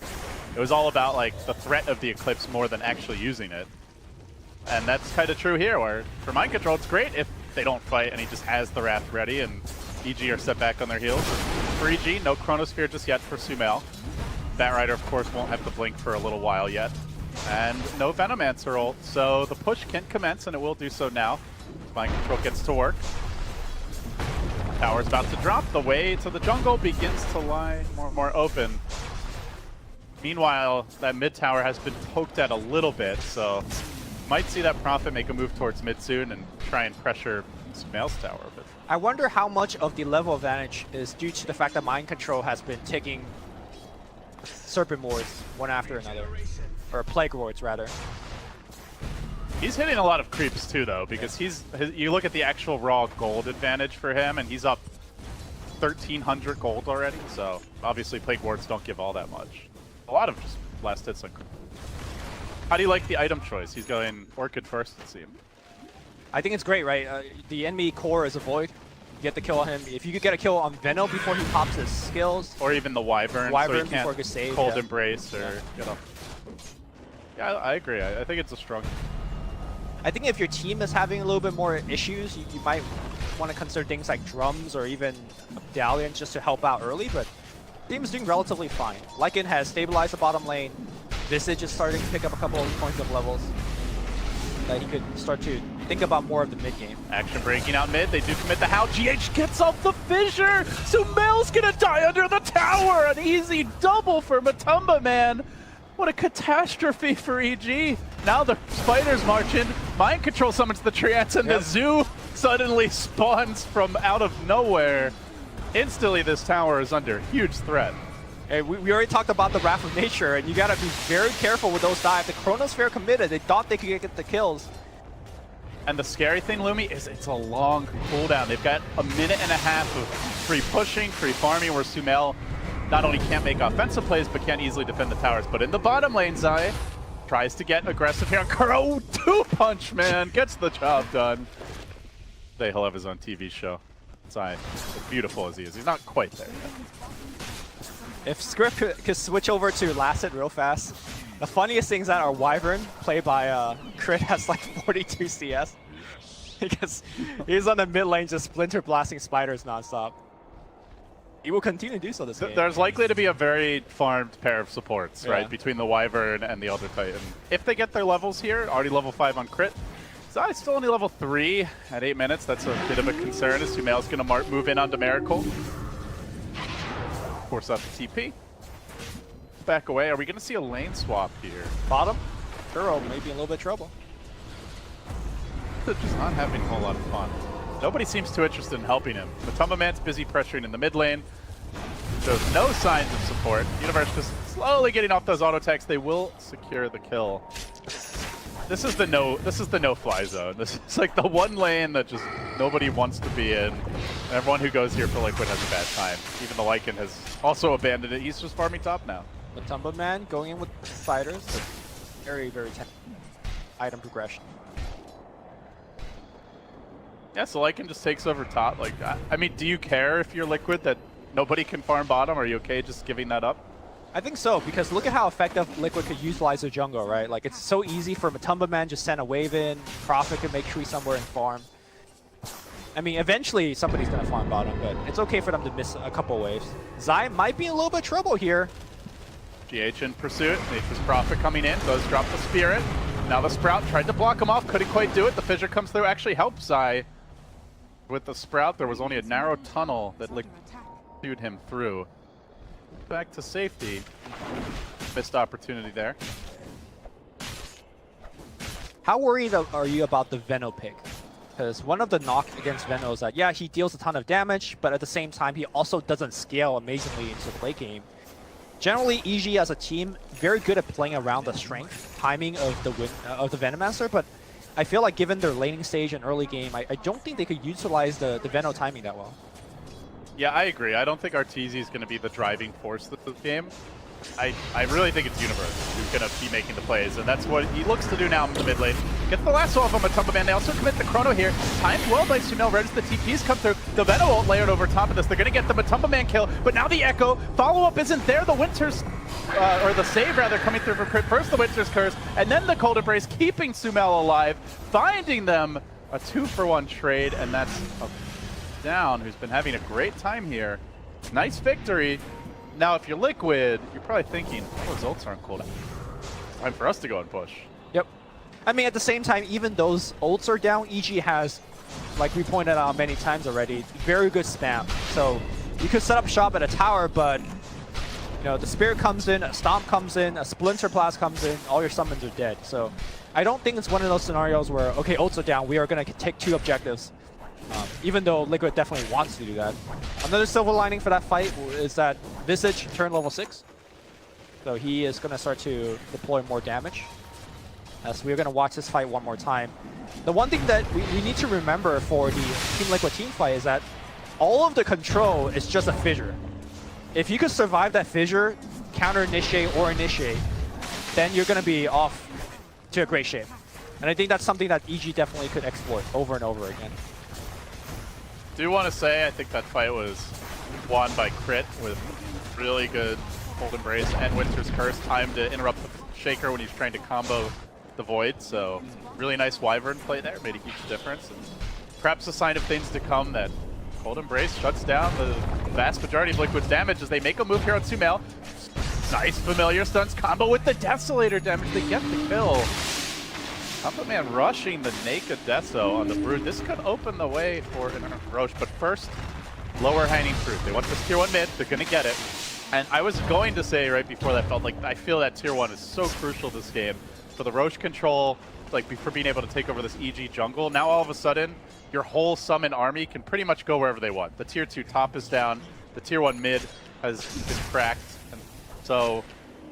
It was all about, like, the threat of the Eclipse more than actually using it. And that's kind of true here, where for Mind Control, it's great if they don't fight and he just has the Wrath ready and EG are set back on their heels. And for EG, no Chronosphere just yet for Sumail. Batrider, of course, won't have the Blink for a little while yet. And no Venomancer ult, so the push can commence, and it will do so now. Mind Control gets to work. Tower's about to drop. The way to the jungle begins to lie more and more open. Meanwhile, that mid tower has been poked at a little bit, so might see that Prophet make a move towards mid soon and try and pressure Sumail's tower a bit. I wonder how much of the level advantage is due to the fact that Mind Control has been taking Serpent Wards one after another. Or Plague Wards, rather. He's hitting a lot of creeps too, though, because you look at the actual raw gold advantage for him, and he's up 1,300 gold already. So obviously, plague wards don't give all that much. A lot of just last hits on. How do you like the item choice? He's going Orchid first, it seems. I think it's great, right? The enemy core is a void. You get the kill on him. If you could get a kill on Veno before he pops his skills, or even the Wyvern, so he before it gets saved, cold embrace or Yeah, I agree. I think it's a strong. I think if your team is having a little bit more issues, you might want to consider things like drums or even medallions just to help out early, but the team is doing relatively fine. Lycan has stabilized the bottom lane. Visage is starting to pick up a couple of points of levels that he could start to think about more of the mid game. Action breaking out mid. They do commit the How. GH gets off the fissure. Sumel's gonna die under the tower. An easy double for Matumba, man. What a catastrophe for EG. Now the spiders march in. Mind control summons the Treants, and the zoo suddenly spawns from out of nowhere. Instantly, this tower is under huge threat. Hey, we already talked about the Wrath of Nature, and you gotta be very careful with those dives. The Chronosphere committed. They thought they could get the kills. And the scary thing, Lumi, is it's a long cooldown. They've got a minute and a half of free pushing, free farming, where Sumel not only can't make offensive plays, but can't easily defend the towers. But in the bottom lane, Zai tries to get aggressive here. Kuro, two-punch, man, gets the job done. He'll have his own TV show. Zai, as beautiful as he is, he's not quite there yet. If Script could switch over to Last Hit real fast, the funniest things that are Wyvern, played by Crit, has like 42 CS. Because he's on the mid lane just splinter blasting spiders nonstop. He will continue to do so this game. There's likely to be a very farmed pair of supports, right, between the Wyvern and the Elder Titan. If they get their levels here, already level 5 on Crit, Zai's still only level 3 at 8 minutes. That's a bit of a concern as Sumel's going to move in onto Miracle. Force out the TP. Back away. Are we going to see a lane swap here? Bottom? Kuro may be in a little bit of trouble. They're just not having a whole lot of fun. Nobody seems too interested in helping him. Matumba Man's busy pressuring in the mid lane. Shows no signs of support. Universe just slowly getting off those auto attacks. They will secure the kill. This is the no-fly zone. This is like the one lane that just nobody wants to be in. And everyone who goes here for Liquid has a bad time. Even the Lycan has also abandoned it. He's just farming top now. Matumba Man going in with spiders. Very, very item progression. Yeah, so Lycan just takes over top. Like, I mean, do you care if you're Liquid that nobody can farm bottom? Are you okay just giving that up? I think so, because look at how effective Liquid could utilize the jungle, right? Like, it's so easy for Matumba Man just send a wave in, Prophet can make tree somewhere and farm. I mean, eventually somebody's going to farm bottom, but it's okay for them to miss a couple waves. Zai might be in a little bit of trouble here. GH in pursuit. Nature's Prophet coming in. Does drop the Spirit. Now the Sprout tried to block him off. Couldn't quite do it. The Fissure comes through. Actually helps Zai. With the Sprout, there was only a narrow tunnel that pursued him through. Back to safety. Missed opportunity there. How worried are you about the Veno pick? Because one of the knock against Veno is that, yeah, he deals a ton of damage, but at the same time, he also doesn't scale amazingly into the late game. Generally, EG as a team, very good at playing around the strength, timing of the Venomancer, but I feel like given their laning stage and early game, I don't think they could utilize the Veno timing that well. Yeah, I agree. I don't think Arteezy is going to be the driving force of this game. I really think it's Universe who's going to be making the plays, and that's what he looks to do now in the mid lane. Gets the last off of Matumba Man. They also commit the Chrono here. Timed well by Sumel. Right as the TPs come through. The Veno ult layered over top of this. They're going to get the Matumba Man kill, but now the Echo. Follow-up isn't there. The Winter's, or the save rather, coming through for Crit. First the Winter's Curse, and then the Cold Embrace, keeping Sumel alive, finding them a 2-for-1 trade, and that's a down, who's been having a great time here. Nice victory. Now, if you're Liquid, you're probably thinking, oh, those ults aren't cool. Time for us to go and push. Yep. I mean, at the same time, even those ults are down, EG has, like we pointed out many times already, very good spam. So you could set up shop at a tower, but you know, the Spirit comes in, a Stomp comes in, a Splinter Blast comes in, all your summons are dead. So I don't think it's one of those scenarios where, okay, ults are down, we are going to take 2 objectives. Even though Liquid definitely wants to do that. Another silver lining for that fight is that Visage turned level 6. So he is going to start to deploy more damage. as we're going to watch this fight one more time. The one thing that we need to remember for the Team Liquid team fight is that all of the control is just a fissure. If you could survive that fissure, counter-initiate or initiate, then you're going to be off to a great shape. And I think that's something that EG definitely could exploit over and over again. Do want to say I think that fight was won by Crit with really good Cold Embrace and Winter's Curse, time to interrupt the Shaker when he's trying to combo the Void. So really nice Wyvern play there, made a huge difference. And perhaps a sign of things to come that Cold Embrace shuts down the vast majority of Liquid's damage as they make a move here on Sumail. Nice familiar stunts combo with the Desolator damage. They get the kill. Combo Man rushing the naked Deso on the Brood. This could open the way for an Roche, but first, lower hanging fruit. They want this tier 1 mid, they're gonna get it. And I was going to say right before that, felt like I feel that tier 1 is so crucial this game for the Roche control, like for being able to take over this EG jungle. Now all of a sudden, your whole summon army can pretty much go wherever they want. The tier 2 top is down, the tier 1 mid has been cracked. And so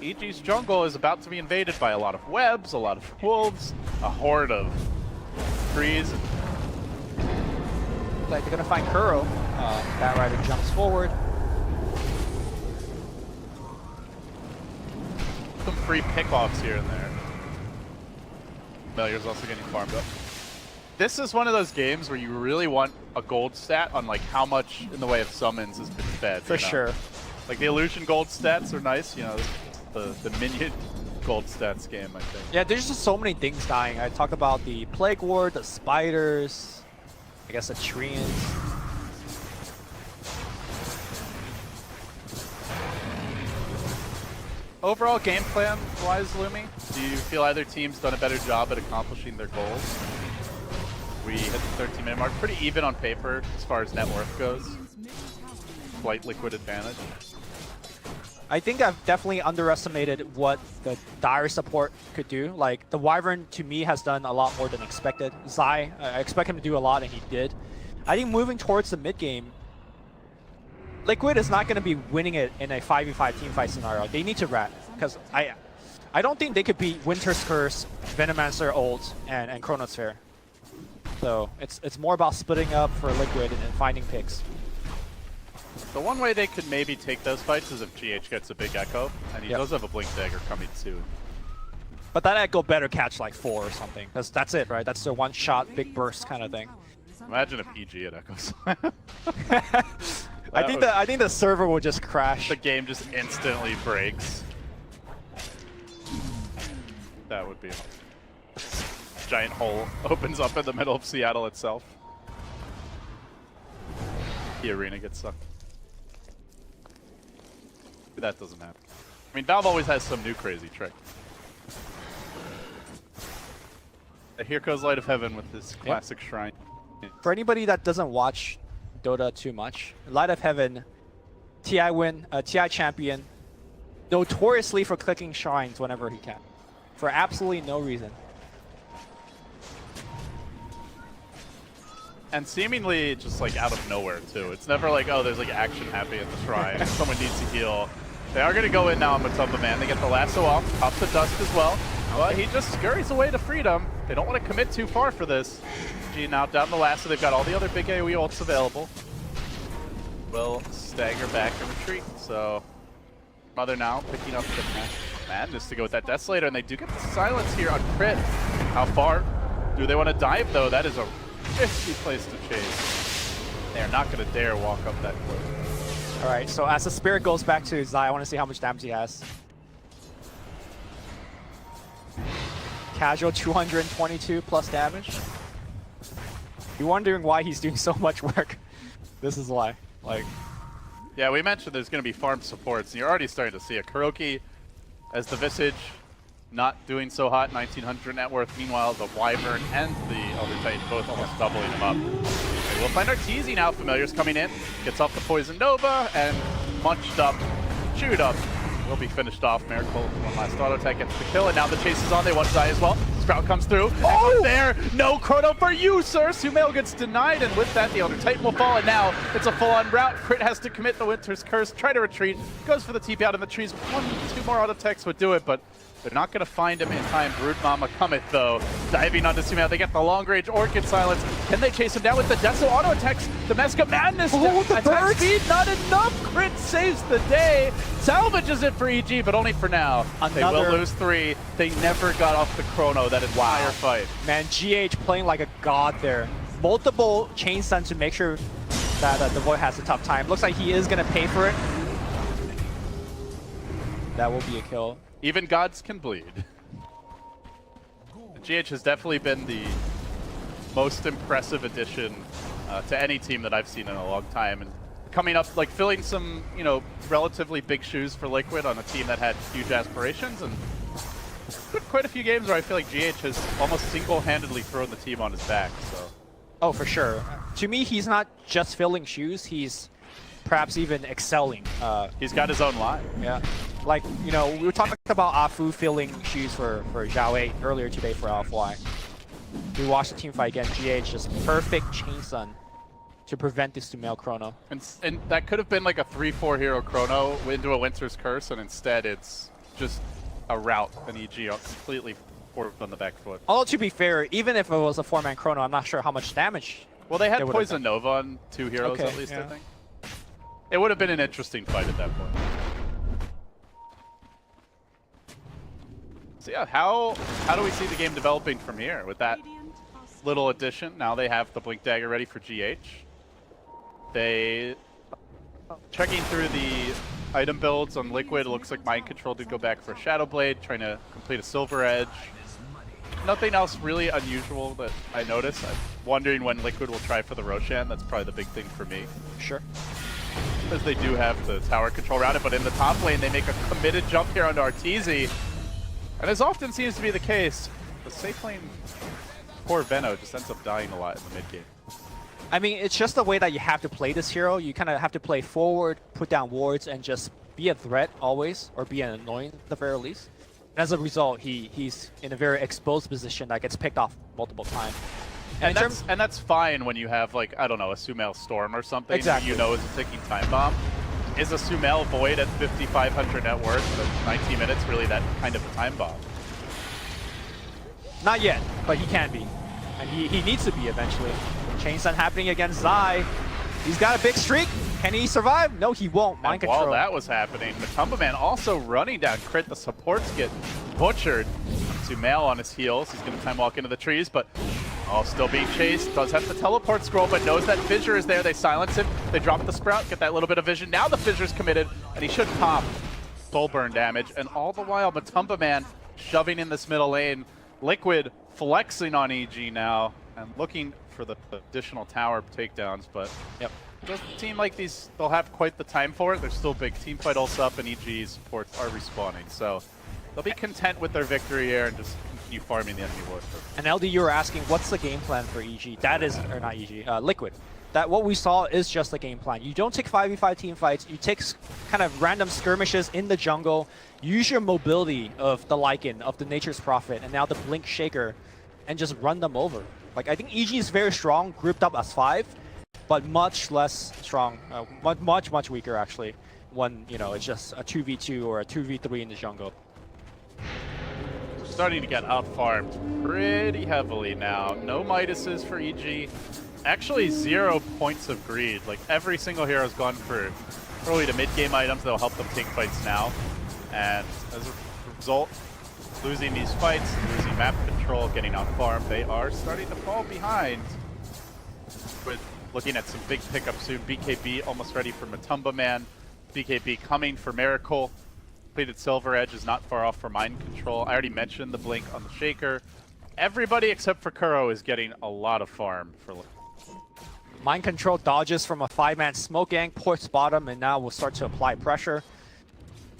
EG's jungle is about to be invaded by a lot of webs, a lot of wolves, a horde of trees. Like they're gonna find Kuro. Batrider jumps forward. Some free pickoffs here and there. Familiar's also getting farmed up. This is one of those games where you really want a gold stat on like how much in the way of summons has been fed. For sure. Like the illusion gold stats are nice, you know, the minion gold stats game, I think. Yeah, there's just so many things dying. I talked about the Plague Ward, the spiders, I guess the treants. Overall game plan wise, Lumi, do you feel either team's done a better job at accomplishing their goals? We hit the 13-minute mark, pretty even on paper as far as net worth goes. Slight Liquid advantage. I think I've definitely underestimated what the dire support could do. Like, the Wyvern, to me, has done a lot more than expected. Zai, I expect him to do a lot, and he did. I think moving towards the mid-game, Liquid is not going to be winning it in a 5v5 teamfight scenario. They need to rat, because I don't think they could beat Winter's Curse, Venomancer ult, and Chronosphere. So it's more about splitting up for Liquid and finding picks. The one way they could maybe take those fights is if GH gets a big Echo, and he does have a Blink Dagger coming soon. But that Echo better catch like 4 or something, because that's it, right? That's the one-shot, big burst kind of thing. Imagine if EG had Echoes. I think the server will just crash. The game just instantly breaks. That would be a giant hole opens up in the middle of Seattle itself. KeyArena gets sucked. That doesn't happen. I mean, Valve always has some new crazy trick. Here goes Light of Heaven with his classic shrine. For anybody that doesn't watch Dota too much, Light of Heaven, TI champion, notoriously for clicking shrines whenever he can, for absolutely no reason. And seemingly just like out of nowhere too. It's never like, oh, there's like action happening at the shrine. Someone needs to heal. They are going to go in now on Matumba Man. They get the lasso off, top the dust as well. But he just scurries away to freedom. They don't want to commit too far for this. G now down the lasso. They've got all the other big AoE ults available. Will stagger back and retreat. So Mother now picking up the madness to go with that Desolator. And they do get the silence here on Crit. How far do they want to dive though? That is a risky place to chase. They're not going to dare walk up that cliff. All right, so as the Spirit goes back to Zai, I want to see how much damage he has. Casual 222 plus damage. You're wondering why he's doing so much work. This is why. Like, yeah, we mentioned there's going to be farm supports, and you're already starting to see a Kuroki as the Visage not doing so hot, 1900 net worth. Meanwhile, the Wyvern and the Elder Titan both almost doubling him up. Okay, we'll find Arteezy now. Familiar's coming in, gets off the Poison Nova, and munched up, chewed up. Will be finished off. Miracle, one last auto attack gets the kill, and now the chase is on. They want Zai as well. Sprout comes through. Oh! There, no chrono for you, sir. Sumail gets denied, and with that, the Elder Titan will fall, and now it's a full-on rout. Crit has to commit the Winter's Curse, try to retreat, goes for the TP out in the trees. 1-2 more auto attacks would do it, but They're not going to find him in time. Brood Mama cometh, though. Diving onto Sumail. They get the long-range Orchid Silence. Can they chase him down with the Deso auto attacks? The Meska Madness. Attack speed, not enough. Crit saves the day. Salvages it for EG, but only for now. They will lose 3. They never got off the chrono that entire fight. Man, GH playing like a god there. Multiple chain stun to make sure that the Void has a tough time. Looks like he is going to pay for it. That will be a kill. Even gods can bleed. GH has definitely been the most impressive addition to any team that I've seen in a long time. And coming up, like filling some, you know, relatively big shoes for Liquid on a team that had huge aspirations. And quite a few games where I feel like GH has almost single-handedly thrown the team on his back. So. Oh, for sure. To me, he's not just filling shoes. He's perhaps even excelling. He's got his own line. Yeah. Like, you know, we were talking about Afu filling shoes for Zhao 8 earlier today for Alpha. We watched the team fight again. GH just perfect chain stun to prevent this Sumail chrono. And that could have been like a 3-4 hero chrono into a Winter's Curse, and instead it's just a route, an EG completely forward on the back foot. Although, to be fair, even if it was a 4-man chrono, I'm not sure how much damage. Well, they had Poison Nova on 2 heroes at least, I think. It would have been an interesting fight at that point. So yeah, how do we see the game developing from here with that little addition? Now they have the Blink Dagger ready for GH. They checking through the item builds on Liquid. It looks like Mind Control did go back for Shadow Blade, trying to complete a Silver Edge. Nothing else really unusual that I noticed. I'm wondering when Liquid will try for the Roshan. That's probably the big thing for me. Sure. Because they do have the tower control around it, but in the top lane they make a committed jump here onto Arteezy. And as often seems to be the case, the safe lane poor Veno just ends up dying a lot in the mid game. I mean, it's just the way that you have to play this hero. You kind of have to play forward, put down wards, and just be a threat always, or be an annoyance at the very least. And as a result, he's in a very exposed position that gets picked off multiple times. And that's fine when you have, like, I don't know, a Sumail Storm or something. Exactly. You know is a ticking time bomb. Is a Sumail Void at 5,500 net worth at 19 minutes really that kind of a time bomb? Not yet, but he can be. And he needs to be eventually. Chain stun happening against Zai. He's got a big streak. Can he survive? No, he won't. Mind control. While that was happening, Matumba Man also running down crit. The supports get butchered. Sumail on his heels. He's going to time walk into the trees, but still being chased. Does have the teleport scroll, but knows that Fissure is there. They silence him. They drop the Sprout, get that little bit of vision. Now the Fissure's committed, and he should pop soul burn damage. And all the while, Matumba Man shoving in this middle lane. Liquid flexing on EG now and looking for the additional tower takedowns, but it doesn't seem like they'll have quite the time for it. They're still big. Teamfight also up, and EG supports are respawning. So they'll be content with their victory here and just continue farming the enemy ward. And LD, you were asking, what's the game plan for EG? That is, or not EG, Liquid. That what we saw is just the game plan. You don't take 5v5 team fights. You take kind of random skirmishes in the jungle. Use your mobility of the Lycan, of the Nature's Prophet, and now the Blink Shaker, and just run them over. Like, I think EG is very strong, grouped up as 5, but much less strong, much weaker actually, when, you know, it's just a 2v2 or a 2v3 in the jungle. Starting to get out-farmed pretty heavily now. No Midases for EG. Actually, 0 points of greed. Like, every single hero's gone for early to mid-game items that'll help them take fights now. And as a result, losing these fights, losing map control, getting out-farmed, they are starting to fall behind. With looking at some big pickups soon. BKB almost ready for Matumba Man. BKB coming for Miracle. Completed Silver Edge is not far off for Mind Control. I already mentioned the Blink on the Shaker. Everybody except for Kuro is getting a lot of farm for Mind Control dodges from a 5-man smoke gang, ports bottom, and now will start to apply pressure.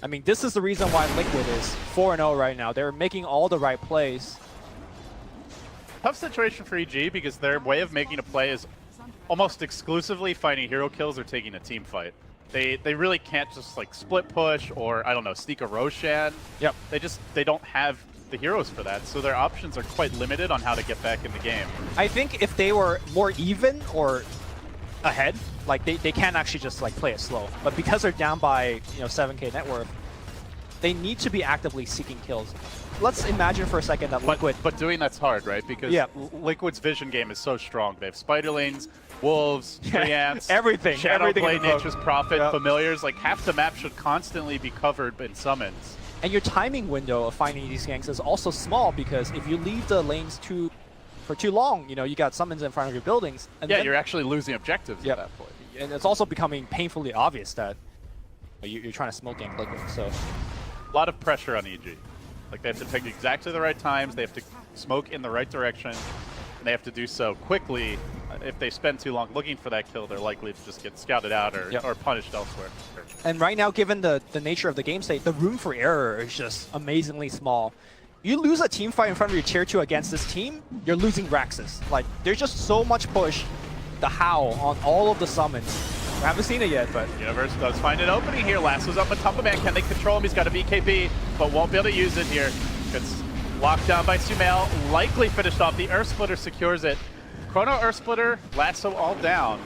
I mean, this is the reason why Liquid is 4-0 right now. They're making all the right plays. Tough situation for EG because their way of making a play is almost exclusively finding hero kills or taking a team fight. They really can't just like split push or, I don't know, sneak a Roshan. Yep. They don't have the heroes for that, so their options are quite limited on how to get back in the game. I think if they were more even or ahead, like they can actually just like play it slow. But because they're down by 7k net worth, they need to be actively seeking kills. Let's imagine for a second that Liquid... But doing that's hard, right? Because Liquid's vision game is so strong. They have Spiderlings, Wolves, Treants, everything. Shadowblade, Nature's Prophet, Familiars. Like, half the map should constantly be covered in summons. And your timing window of finding these ganks is also small, because if you leave the lanes for too long, you know, you got summons in front of your buildings. And yeah, then, you're actually losing objectives at that point. And it's also becoming painfully obvious that you're trying to smoke gank Liquid. So a lot of pressure on EG. Like, they have to pick exactly the right times, they have to smoke in the right direction, and they have to do so quickly. If they spend too long looking for that kill, they're likely to just get scouted out or punished elsewhere. And right now, given the nature of the game state, the room for error is just amazingly small. You lose a team fight in front of your tier 2 against this team, you're losing Raxus. Like, there's just so much push, the howl on all of the summons. We haven't seen it yet, but... Universe does find an opening here. Lasso's up on top of man. Can they control him? He's got a BKB, but won't be able to use it here. Gets locked down by Sumail. Likely finished off. The Earth Splitter secures it. Chrono Earth Splitter, Lasso all down.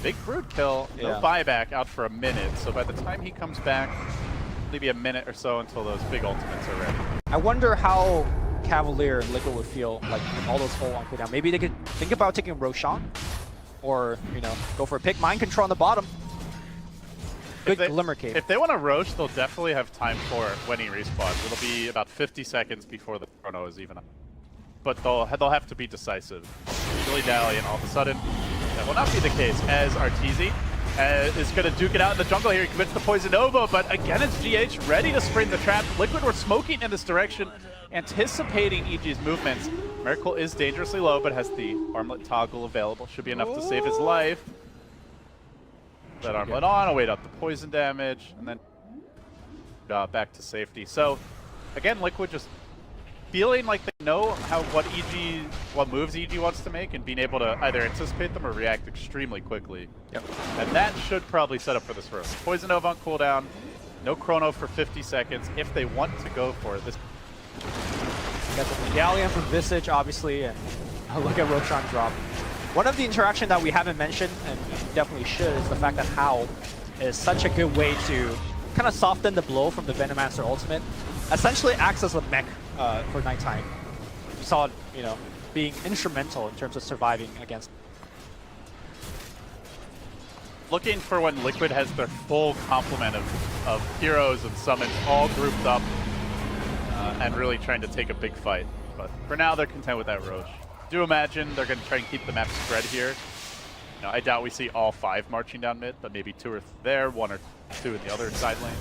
Big Brood kill. No buyback, out for a minute. So by the time he comes back, maybe a minute or so until those big ultimates are ready. I wonder how Cavalier and Liquid would feel like with all those full on cooldown. Maybe they could think about taking Roshan. Or, you know, go for a pick. Mind control on the bottom. Good Glimmer Cape. If they want to Roche, they'll definitely have time for it when he respawns. It'll be about 50 seconds before the chrono is even up. But they'll have to be decisive. Dilly-dally, and all of a sudden, that will not be the case, as Arteezy is going to duke it out in the jungle here. He commits the Poison Nova, but again, it's GH ready to spring the trap. Liquid were smoking in this direction, anticipating EG's movements. Miracle is dangerously low, but has the armlet toggle available. Should be enough to save his life. That armlet on, await out the poison damage, and then back to safety. So, again, Liquid just feeling like they know what moves EG wants to make, and being able to either anticipate them or react extremely quickly. And that should probably set up for this roast. Poison Nova on cooldown, no chrono for 50 seconds if they want to go for it. Got the Medallion from Visage, obviously, and look at Roshan drop. One of the interaction that we haven't mentioned, and we definitely should, is the fact that Howl is such a good way to kind of soften the blow from the Venomancer ultimate. Essentially acts as a mech for nighttime. You saw it, you know, being instrumental in terms of surviving against. Looking for when Liquid has their full complement of heroes and summons all grouped up and really trying to take a big fight. But for now, they're content with that Roche. Do imagine they're going to try and keep the map spread here. You know, I doubt we see all 5 marching down mid, but maybe 2 are there, 1 or 2 in the other side lane.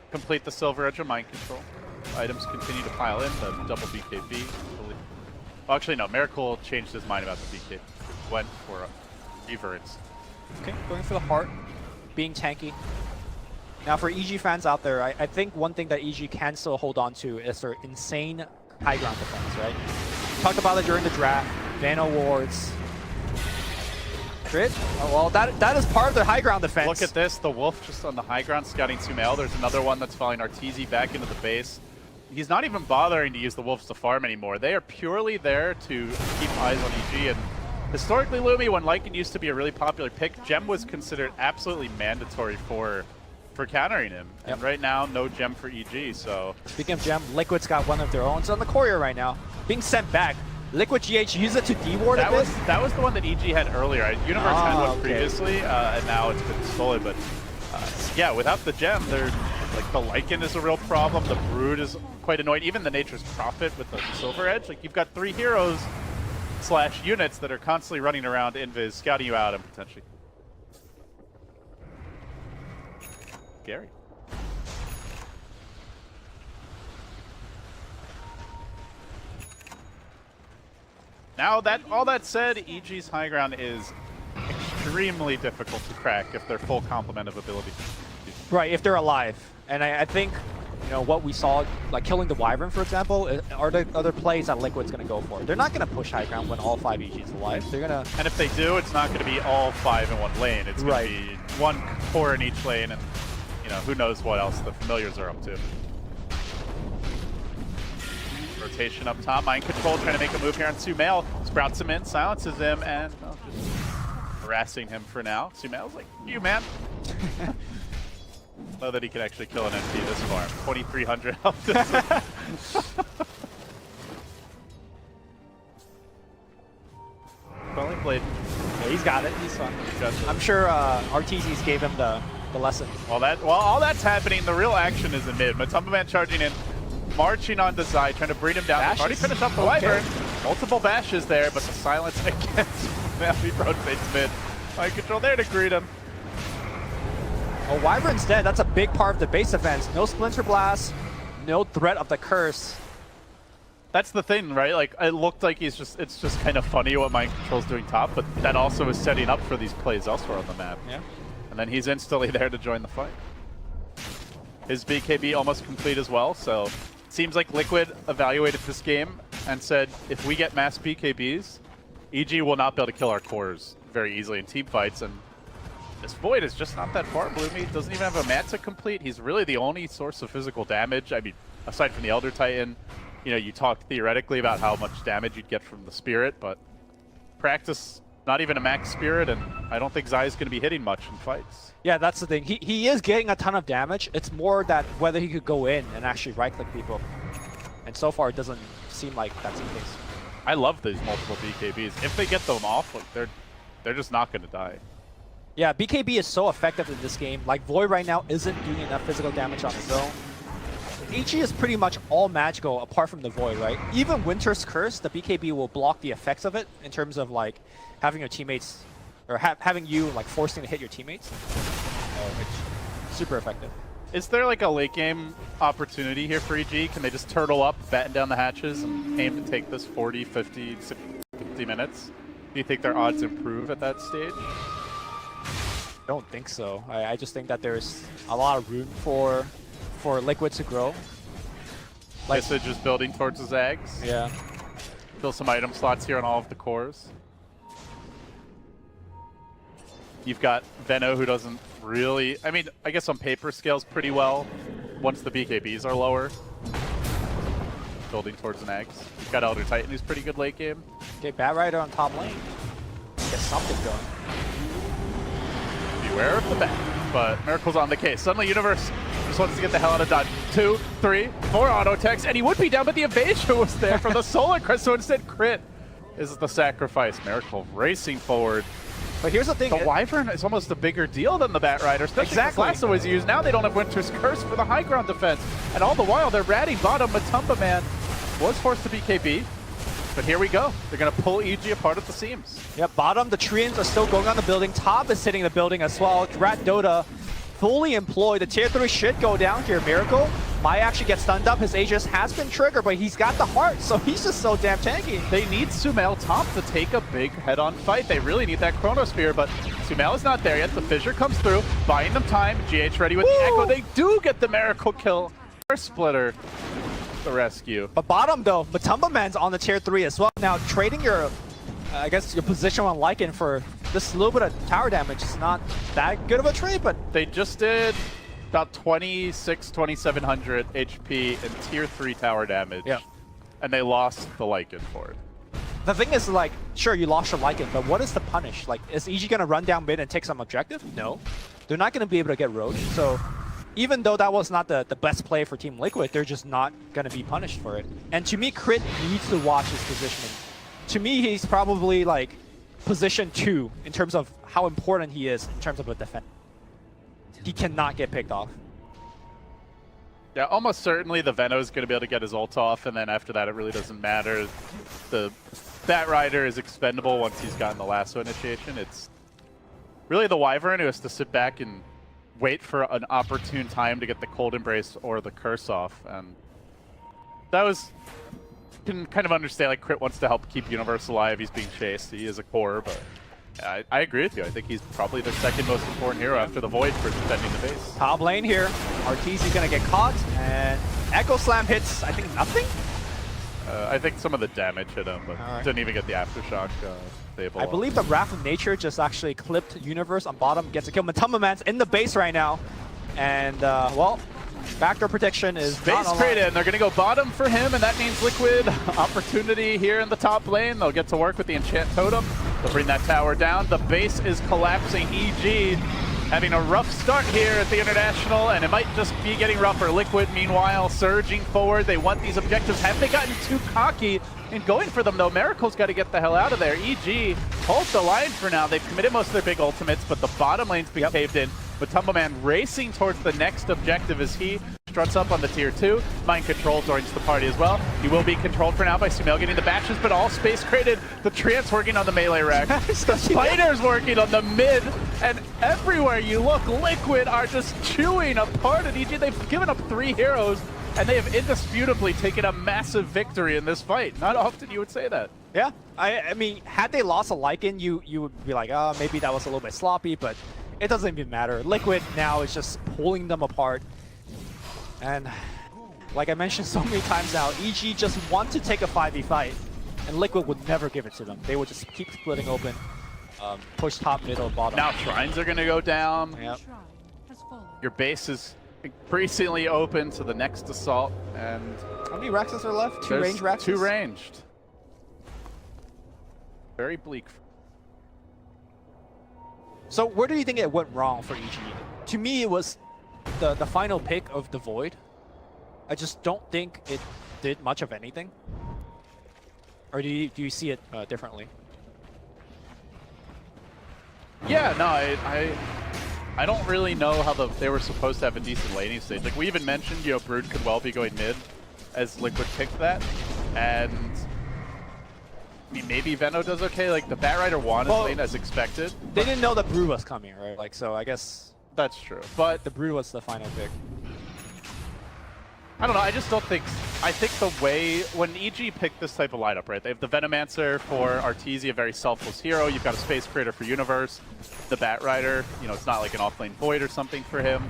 Complete the Silver Edge of Mind Control. Items continue to pile in, the double BKB. Well, actually, no, Miracle changed his mind about the BKB. Went for Reverence. Okay, going for the heart, being tanky. Now, for EG fans out there, I think one thing that EG can still hold on to is their insane high ground defense, right? We talked about it during the draft. Vano wards. Crit? Oh, well, that is part of their high ground defense. Look at this, the Wolf just on the high ground scouting Sumail. There's another one that's following Arteezy back into the base. He's not even bothering to use the Wolves to farm anymore. They are purely there to keep eyes on EG. And historically, Lumi, when Lycan used to be a really popular pick, Gem was considered absolutely mandatory for countering him. And right now, no Gem for EG, so... Speaking of Gem, Liquid's got one of their own. It's on the courier right now, being sent back. Liquid GH use it to deward a bit? That was the one that EG had earlier. Universe had one previously, and now it's been stolen. But yeah, without the Gem, like the Lycan is a real problem. The Brood is quite annoying. Even the Nature's Prophet with the Silver Edge. Like, you've got 3 heroes / units that are constantly running around invis, scouting you out and potentially... Scary. Now, all that said, EG's high ground is extremely difficult to crack if they're full complement of ability. Right, if they're alive. And I think, you know, what we saw, like killing the Wyvern, for example, are the other plays that Liquid's going to go for. They're not going to push high ground when all 5 EGs alive. They're going to... And if they do, it's not going to be all 5 in one lane. It's going to be 1 core in each lane, and, you know, who knows what else the Familiars are up to. Rotation up top, Mind Control trying to make a move here on Sumail. Sprouts him in, silences him, and just harassing him for now. Sumail's like, you man. know that he can actually kill an MP this far. 2,300 health. Only played. Yeah, he's got it. He's fine. I'm sure RTZs gave him the lesson. While all that's happening, the real action is in mid. Matumba Man charging in, marching on to Zai, trying to bring him down. They've already finished up the Wyvern. Multiple bashes there, but the silence against Navi rotates mid. High control there to greet him. Oh, Wyvern's dead. That's a big part of the base defense. No Splinter Blast, no threat of the curse. That's the thing, right? Like, it looked like it's just kind of funny what Mind Control's doing top, but that also is setting up for these plays elsewhere on the map. Yeah. And then he's instantly there to join the fight. His BKB almost complete as well, so it seems like Liquid evaluated this game and said, if we get mass BKBs, EG will not be able to kill our cores very easily in team fights, and this Void is just not that far. Bloomy doesn't even have a mat to complete. He's really the only source of physical damage. I mean, aside from the Elder Titan, you know, you talk theoretically about how much damage you'd get from the Spirit, but practice, not even a max Spirit, and I don't think Zai's going to be hitting much in fights. Yeah, that's the thing. He is getting a ton of damage. It's more that whether he could go in and actually right-click people. And so far, it doesn't seem like that's the case. I love these multiple BKBs. If they get them off, like, they're just not going to die. Yeah, BKB is so effective in this game. Like, Void right now isn't doing enough physical damage on his own. HE is pretty much all magical apart from the Void, right? Even Winter's Curse, the BKB will block the effects of it in terms of like having your teammates, or having you like forcing to hit your teammates. It's super effective. Is there like a late game opportunity here for EG? Can they just turtle up, batten down the hatches, and aim to take this 40, 50, 50 minutes? Do you think their odds improve at that stage? I don't think so. I just think that there's a lot of room for Liquid to grow. Like, Message is building towards the Zags. Yeah. Fill some item slots here on all of the cores. You've got Veno, who doesn't really... I mean, I guess on paper scales pretty well once the BKBs are lower. Building towards the Nags. You've got Elder Titan, who's pretty good late game. Okay, Bat Rider on top lane. Get something going. Beware of the bat, but Miracle's on the case. Suddenly Universe just wants to get the hell out of dodge. 2, 3, 4 auto attacks, and he would be down, but the evasion was there from the Solar Crest, so instead crit is the sacrifice. Miracle racing forward. But here's the thing. The Wyvern is almost a bigger deal than the Bat Rider, especially because Lasso was used. Now they don't have Winter's Curse for the high ground defense. And all the while, they're ratting bottom. Matumba Man was forced to BKB. But here we go. They're going to pull EG apart at the seams. Yep, bottom, the Treants are still going on the building. Top is hitting the building as well. Rat Dota fully employed. The tier 3 should go down here. Miracle might actually get stunned up. His Aegis has been triggered, but he's got the heart, so he's just so damn tanky. They need Sumail top to take a big head-on fight. They really need that Chronosphere, but Sumail is not there yet. The Fissure comes through, buying them time. GH ready with the Echo. They do get the Miracle kill. Splitter. The rescue. But bottom though, Matumba Man's on the tier 3 as well. Now trading your, I guess your position on Lycan for this little bit of tower damage is not that good of a trade, but they just did about 2,700 HP and tier 3 tower damage. Yeah. And they lost the Lycan for it. The thing is, like, sure, you lost your Lycan, but what is the punish? Like, is EG gonna run down mid and take some objective? No. They're not gonna be able to get Roach, so even though that was not the best play for Team Liquid, they're just not going to be punished for it. And to me, Crit needs to watch his positioning. To me, he's probably like position 2 in terms of how important he is in terms of a defense. He cannot get picked off. Yeah, almost certainly the Veno is going to be able to get his ult off, and then after that it really doesn't matter. The Bat Rider is expendable once he's gotten the lasso initiation. It's really the Wyvern who has to sit back and wait for an opportune time to get the Cold Embrace or the Curse off, and that was... can kind of understand, like, Crit wants to help keep Universe alive. He's being chased. He is a core, but I agree with you. I think he's probably the second most important hero after the Void for defending the base. Top lane here. RTZ gonna get caught, and Echo Slam hits, I think, nothing? I think some of the damage hit him, but didn't even get the Aftershock stable. I believe the Wrath of Nature just actually clipped Universe on bottom, gets a kill. Matumba Man's in the base right now, and, well, backdoor protection is base created, and they're going to go bottom for him, and that means Liquid opportunity here in the top lane. They'll get to work with the Enchant Totem. They'll bring that tower down. The base is collapsing. EG having a rough start here at the International, and it might just be getting rougher. Liquid, meanwhile, surging forward. They want these objectives. Have they gotten too cocky in going for them, though? Miracle's got to get the hell out of there. EG holds the line for now. They've committed most of their big ultimates, but the bottom lane's been caved in. But Tumbleman racing towards the next objective as he struts up on the tier 2. Mind Control joins the party as well. He will be controlled for now by Sumail getting the batches, but all space created. The Trance working on the melee rack. The Spiders working on the mid. And everywhere you look, Liquid are just chewing apart at EG. They've given up 3 heroes, and they have indisputably taken a massive victory in this fight. Not often you would say that. Yeah, I mean, had they lost a Lycan, you would be like, oh, maybe that was a little bit sloppy, but it doesn't even matter. Liquid now is just pulling them apart. And like I mentioned so many times now, EG just want to take a 5v fight, and Liquid would never give it to them. They would just keep splitting open, push top, middle, bottom. Now Shrines are going to go down. Yep. Your base is increasingly open to the next assault. And how many Rexes are left? 2 ranged Rexes? 2 ranged. Very bleak. So where do you think it went wrong for EG? To me, it was the final pick of the Void. I just don't think it did much of anything. Or do you see it differently? Yeah, no, I don't really know how they were supposed to have a decent laning stage. Like we even mentioned, you know, Brood could well be going mid as Liquid picked that. And I mean, maybe Veno does okay. Like the Batrider won his lane as expected. They didn't know the Brood was coming, right? Like, so I guess that's true. But the Brood was the final pick. I don't know. I just don't think. I think the way when EG picked this type of lineup, right? They have the Venomancer for Arteezy, a very selfless hero. You've got a Space Creator for Universe. The Batrider, you know, it's not like an offlane Void or something for him.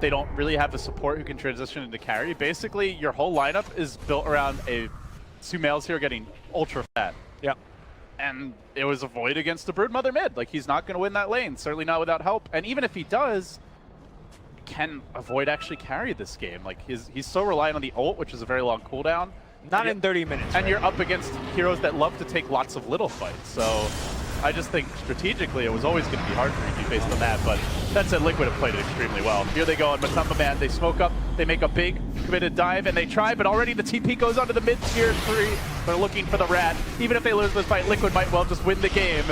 They don't really have a support who can transition into carry. Basically, your whole lineup is built around a Sumail's hero getting ultra fat. Yeah. And it was a Void against the Broodmother mid. Like, he's not going to win that lane. Certainly not without help. And even if he does, can a Void actually carry this game? Like, he's so reliant on the ult, which is a very long cooldown. Not in 30 minutes. And right? you're up against heroes that love to take lots of little fights. So I just think strategically it was always going to be hard for EG based on that. But that said, Liquid have played it extremely well. Here they go on Matumba Man. They smoke up. They make a big committed dive, and they try, but already the TP goes onto the mid-tier 3. They're looking for the Rat. Even if they lose this fight, Liquid might well just win the game.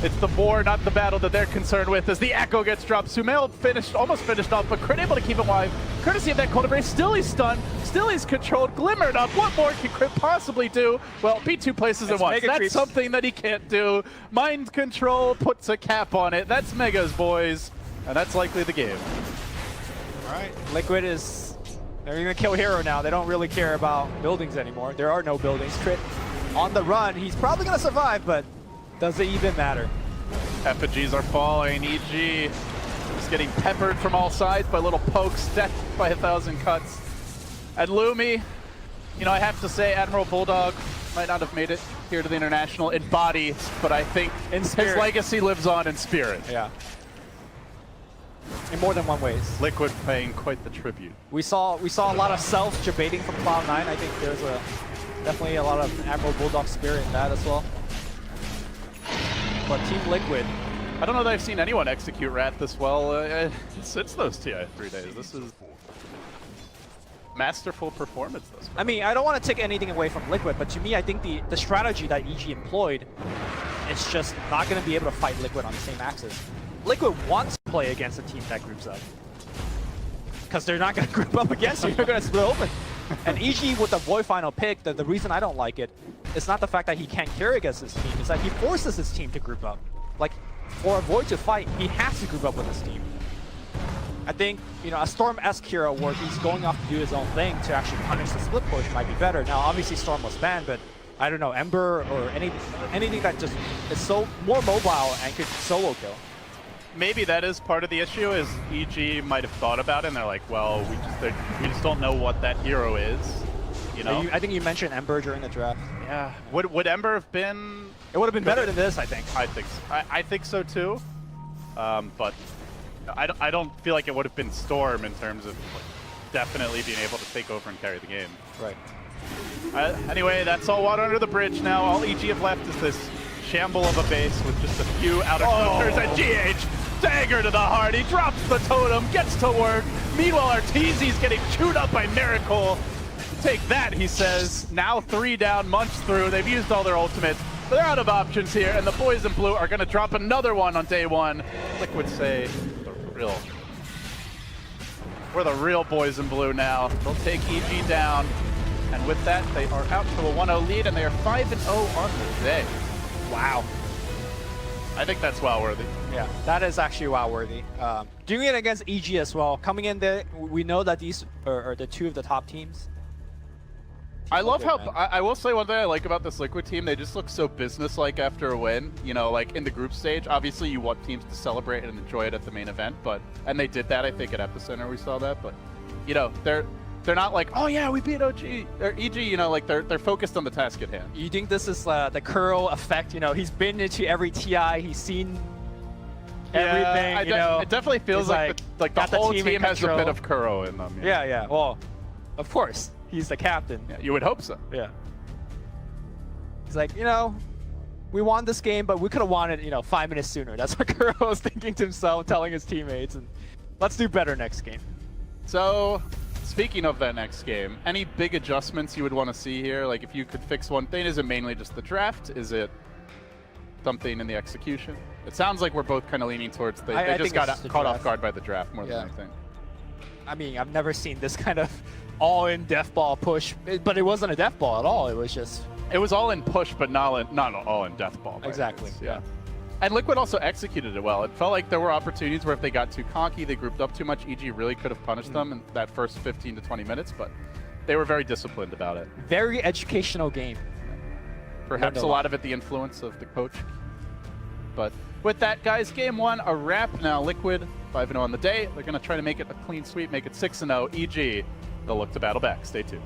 It's the war, not the battle, that they're concerned with as the Echo gets dropped. Sumail almost finished off, but Crit able to keep him alive. Courtesy of that Cold Embrace, still he's stunned, still he's controlled, glimmered up. What more can Crit possibly do? Well, be 2 places at once. That's something that he can't do. Mind Control puts a cap on it. That's Megas, boys. And that's likely the game. All right, Liquid is, they're gonna kill hero now. They don't really care about buildings anymore. There are no buildings. Crit on the run. He's probably gonna survive, but does it even matter? Effigies are falling. EG just getting peppered from all sides by little pokes, death by 1,000 cuts. And Lumi, you know, I have to say Admiral Bulldog might not have made it here to the International in body, but I think his legacy lives on in spirit. Yeah. In more than one ways. Liquid paying quite the tribute. We saw a lot of self-debating from Cloud9. I think there's definitely a lot of Admiral Bulldog spirit in that as well. But Team Liquid, I don't know that I've seen anyone execute Rat this well since those TI3 days. This is masterful performance thus far. I mean, I don't want to take anything away from Liquid, but to me, I think the strategy that EG employed is just not going to be able to fight Liquid on the same axis. Liquid wants to play against a team that groups up, because they're not going to group up against you. They're going to split open. And EG with the Void final pick, the reason I don't like it is not the fact that he can't carry against his team, it's that he forces his team to group up. Like, for a Void to fight, he has to group up with his team. I think, you know, a Storm-esque hero where he's going off to do his own thing to actually punish the split push might be better. Now, obviously Storm was banned, but I don't know, Ember or anything that just is so more mobile and could solo kill. Maybe that is part of the issue, is EG might have thought about it and they're like, well, we just don't know what that hero is, you know? I think you mentioned Ember during the draft. Yeah. Would Ember have been... It would have been better than this, I think. I think so too. But I don't feel like it would have been Storm in terms of definitely being able to take over and carry the game. Right. Anyway, that's all water under the bridge now. All EG have left is this shamble of a base with just a few outer closers, and GH Dagger to the heart. He drops the totem, gets to work. Meanwhile, Arteezy's getting chewed up by Miracle. Take that, he says. Now 3 down, Munch through. They've used all their ultimates. They're out of options here, and the boys in blue are going to drop another one on day 1. Liquid say we're the real boys in blue now. They'll take EG down, and with that, they are out to a 1-0 lead, and they are 5-0 on the day. Wow. I think that's wow-worthy. Yeah, that is actually wow-worthy. Doing it against EG as well. Coming in there, we know that these are the 2 of the top teams. I love how, I will say one thing I like about this Liquid team, they just look so business-like after a win. You know, like in the group stage, obviously you want teams to celebrate and enjoy it at the main event, and they did that, I think, at Epicenter we saw that, but, you know, they're not like, oh yeah, we beat OG, or EG, you know, like they're focused on the task at hand. You think this is the Curl effect? You know, he's been into every TI, he's seen everything, you know. It definitely feels like the whole team has a bit of Kuro in them. Yeah, well, of course. He's the captain. Yeah, you would hope so. Yeah. He's like, you know, we won this game, but we could have won it, you know, 5 minutes sooner. That's what Kuro was thinking to himself, telling his teammates, and let's do better next game. So, speaking of that next game, any big adjustments you would want to see here? Like, if you could fix one thing, is it mainly just the draft? Is it something in the execution? It sounds like we're both kind of leaning towards they just got caught off guard by the draft more than anything. I mean, I've never seen this kind of all-in death ball push, but it wasn't a death ball at all. It was just... It was all in push, but not all in death ball. Exactly. Yeah. And Liquid also executed it well. It felt like there were opportunities where if they got too cocky, they grouped up too much, EG really could have punished them in that first 15 to 20 minutes, but they were very disciplined about it. Very educational game. Perhaps a lot of it the influence of the coach. But with that, guys, game 1 a wrap. Now Liquid 5-0 on the day. They're going to try to make it a clean sweep, make it 6-0. EG, they'll look to battle back. Stay tuned.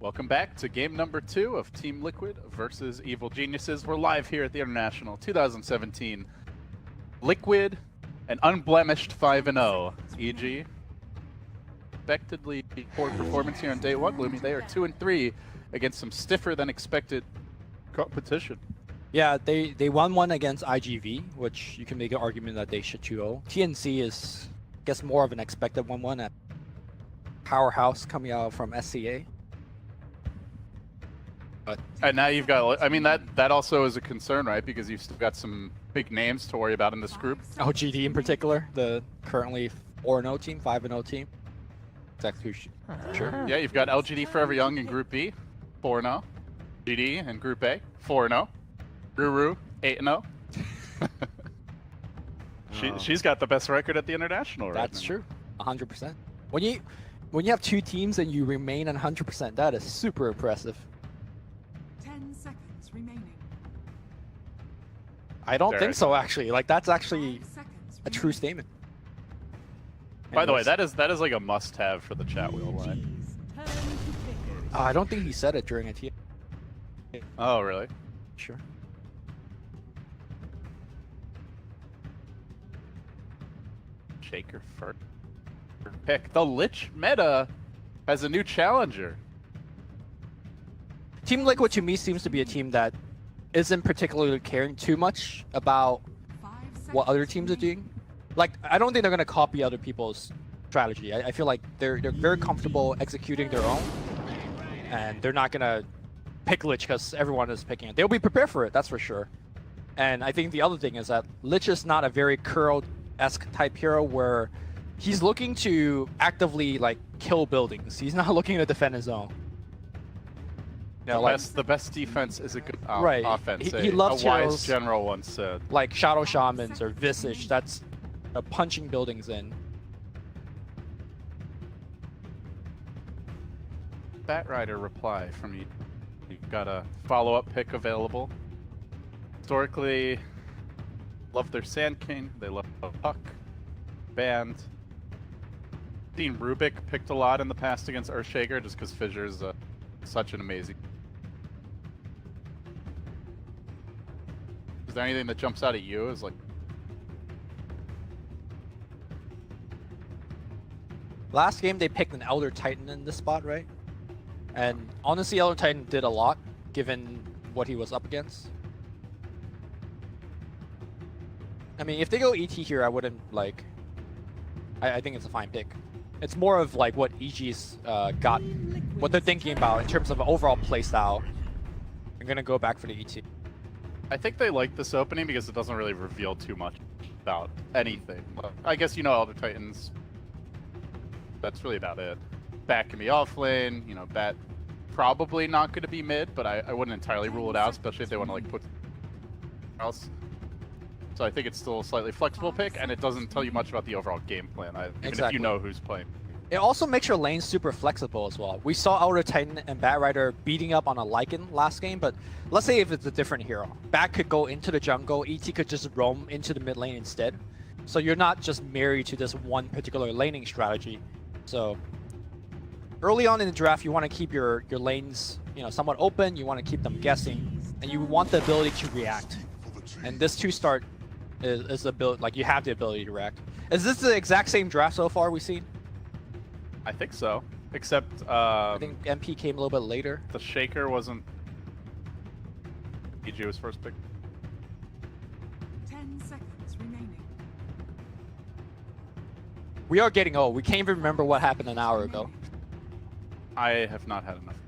Welcome back to game number 2 of Team Liquid versus Evil Geniuses. We're live here at the International 2017. Liquid, an unblemished 5-0. EG, expectedly poor performance here on day 1. Gloomy, they are 2-3 against some stiffer than expected competition. Yeah, they won one against IGV, which you can make an argument that they should 2-0. TNC is, I guess, more of an expected 1-1 at Powerhouse coming out from SCA. But and now you've got, I mean, that also is a concern, right? Because you've still got some big names to worry about in this group. GD in particular, the currently 4-0 team, 5-0 team. Exactly sure. Yeah, you've got LGD Forever Young in Group B, 4-0. GD in Group A, 4-0. Ruru, 8-0. She's got the best record at the International right That's now. true, 100%. When you have two teams and you remain at 100%, that is super impressive. 10 seconds remaining. I don't think so, actually. Like, that's actually 5 seconds a true statement. By the way, that is like a must-have for the chat wheel line. I don't think he said it during a team. Oh, really? Sure. Shaker first pick. The Lich meta has a new challenger. Team Liquid to me seems to be a team that isn't particularly caring too much about what other teams are doing. Like, I don't think they're going to copy other people's strategy. I feel like they're very comfortable executing their own, and they're not going to pick Lich because everyone is picking it. They'll be prepared for it, that's for sure. And I think the other thing is that Lich is not a very Curl-esque type hero where he's looking to actively like kill buildings. He's not looking to defend his own. You know, The best defense is a good right. offense. He loves a wise heroes general once said. like Shadow Shamans or Visage. That's punching buildings in. Batrider reply from you. You've got a follow-up pick available. Historically, love their Sand King. They love Puck. Band. Seen Rubik picked a lot in the past against Earthshaker just because Fissure's such an amazing. Is there anything that jumps out at you as like? Last game they picked an Elder Titan in this spot, right? And honestly, Elder Titan did a lot given what he was up against. I mean, if they go ET here, I wouldn't like. I think it's a fine pick. It's more of like what EG's got, what they're thinking about in terms of overall playstyle. I'm gonna go back for the ET. I think they like this opening because it doesn't really reveal too much about anything. I guess you know Elder Titans. That's really about it. Bat can be off lane, you know, Bat probably not going to be mid, but I wouldn't entirely rule it out, especially if they want to like put else. So I think it's still a slightly flexible pick, and it doesn't tell you much about the overall game plan, even if you know who's playing. It also makes your lane super flexible as well. We saw Elder Titan and Batrider beating up on a Lycan last game, but let's say if it's a different hero. Bat could go into the jungle, ET could just roam into the mid lane instead. So you're not just married to this one particular laning strategy. So early on in the draft, you want to keep your lanes, you know, somewhat open. You want to keep them guessing, and you want the ability to react. And this 2-start is the ability, like you have the ability to react. Is this the exact same draft so far we've seen? I think so, except I think MP came a little bit later. The Shaker wasn't. EG was first pick. 10 seconds remaining. We are getting old. We can't even remember what happened an hour ago. I have not had enough.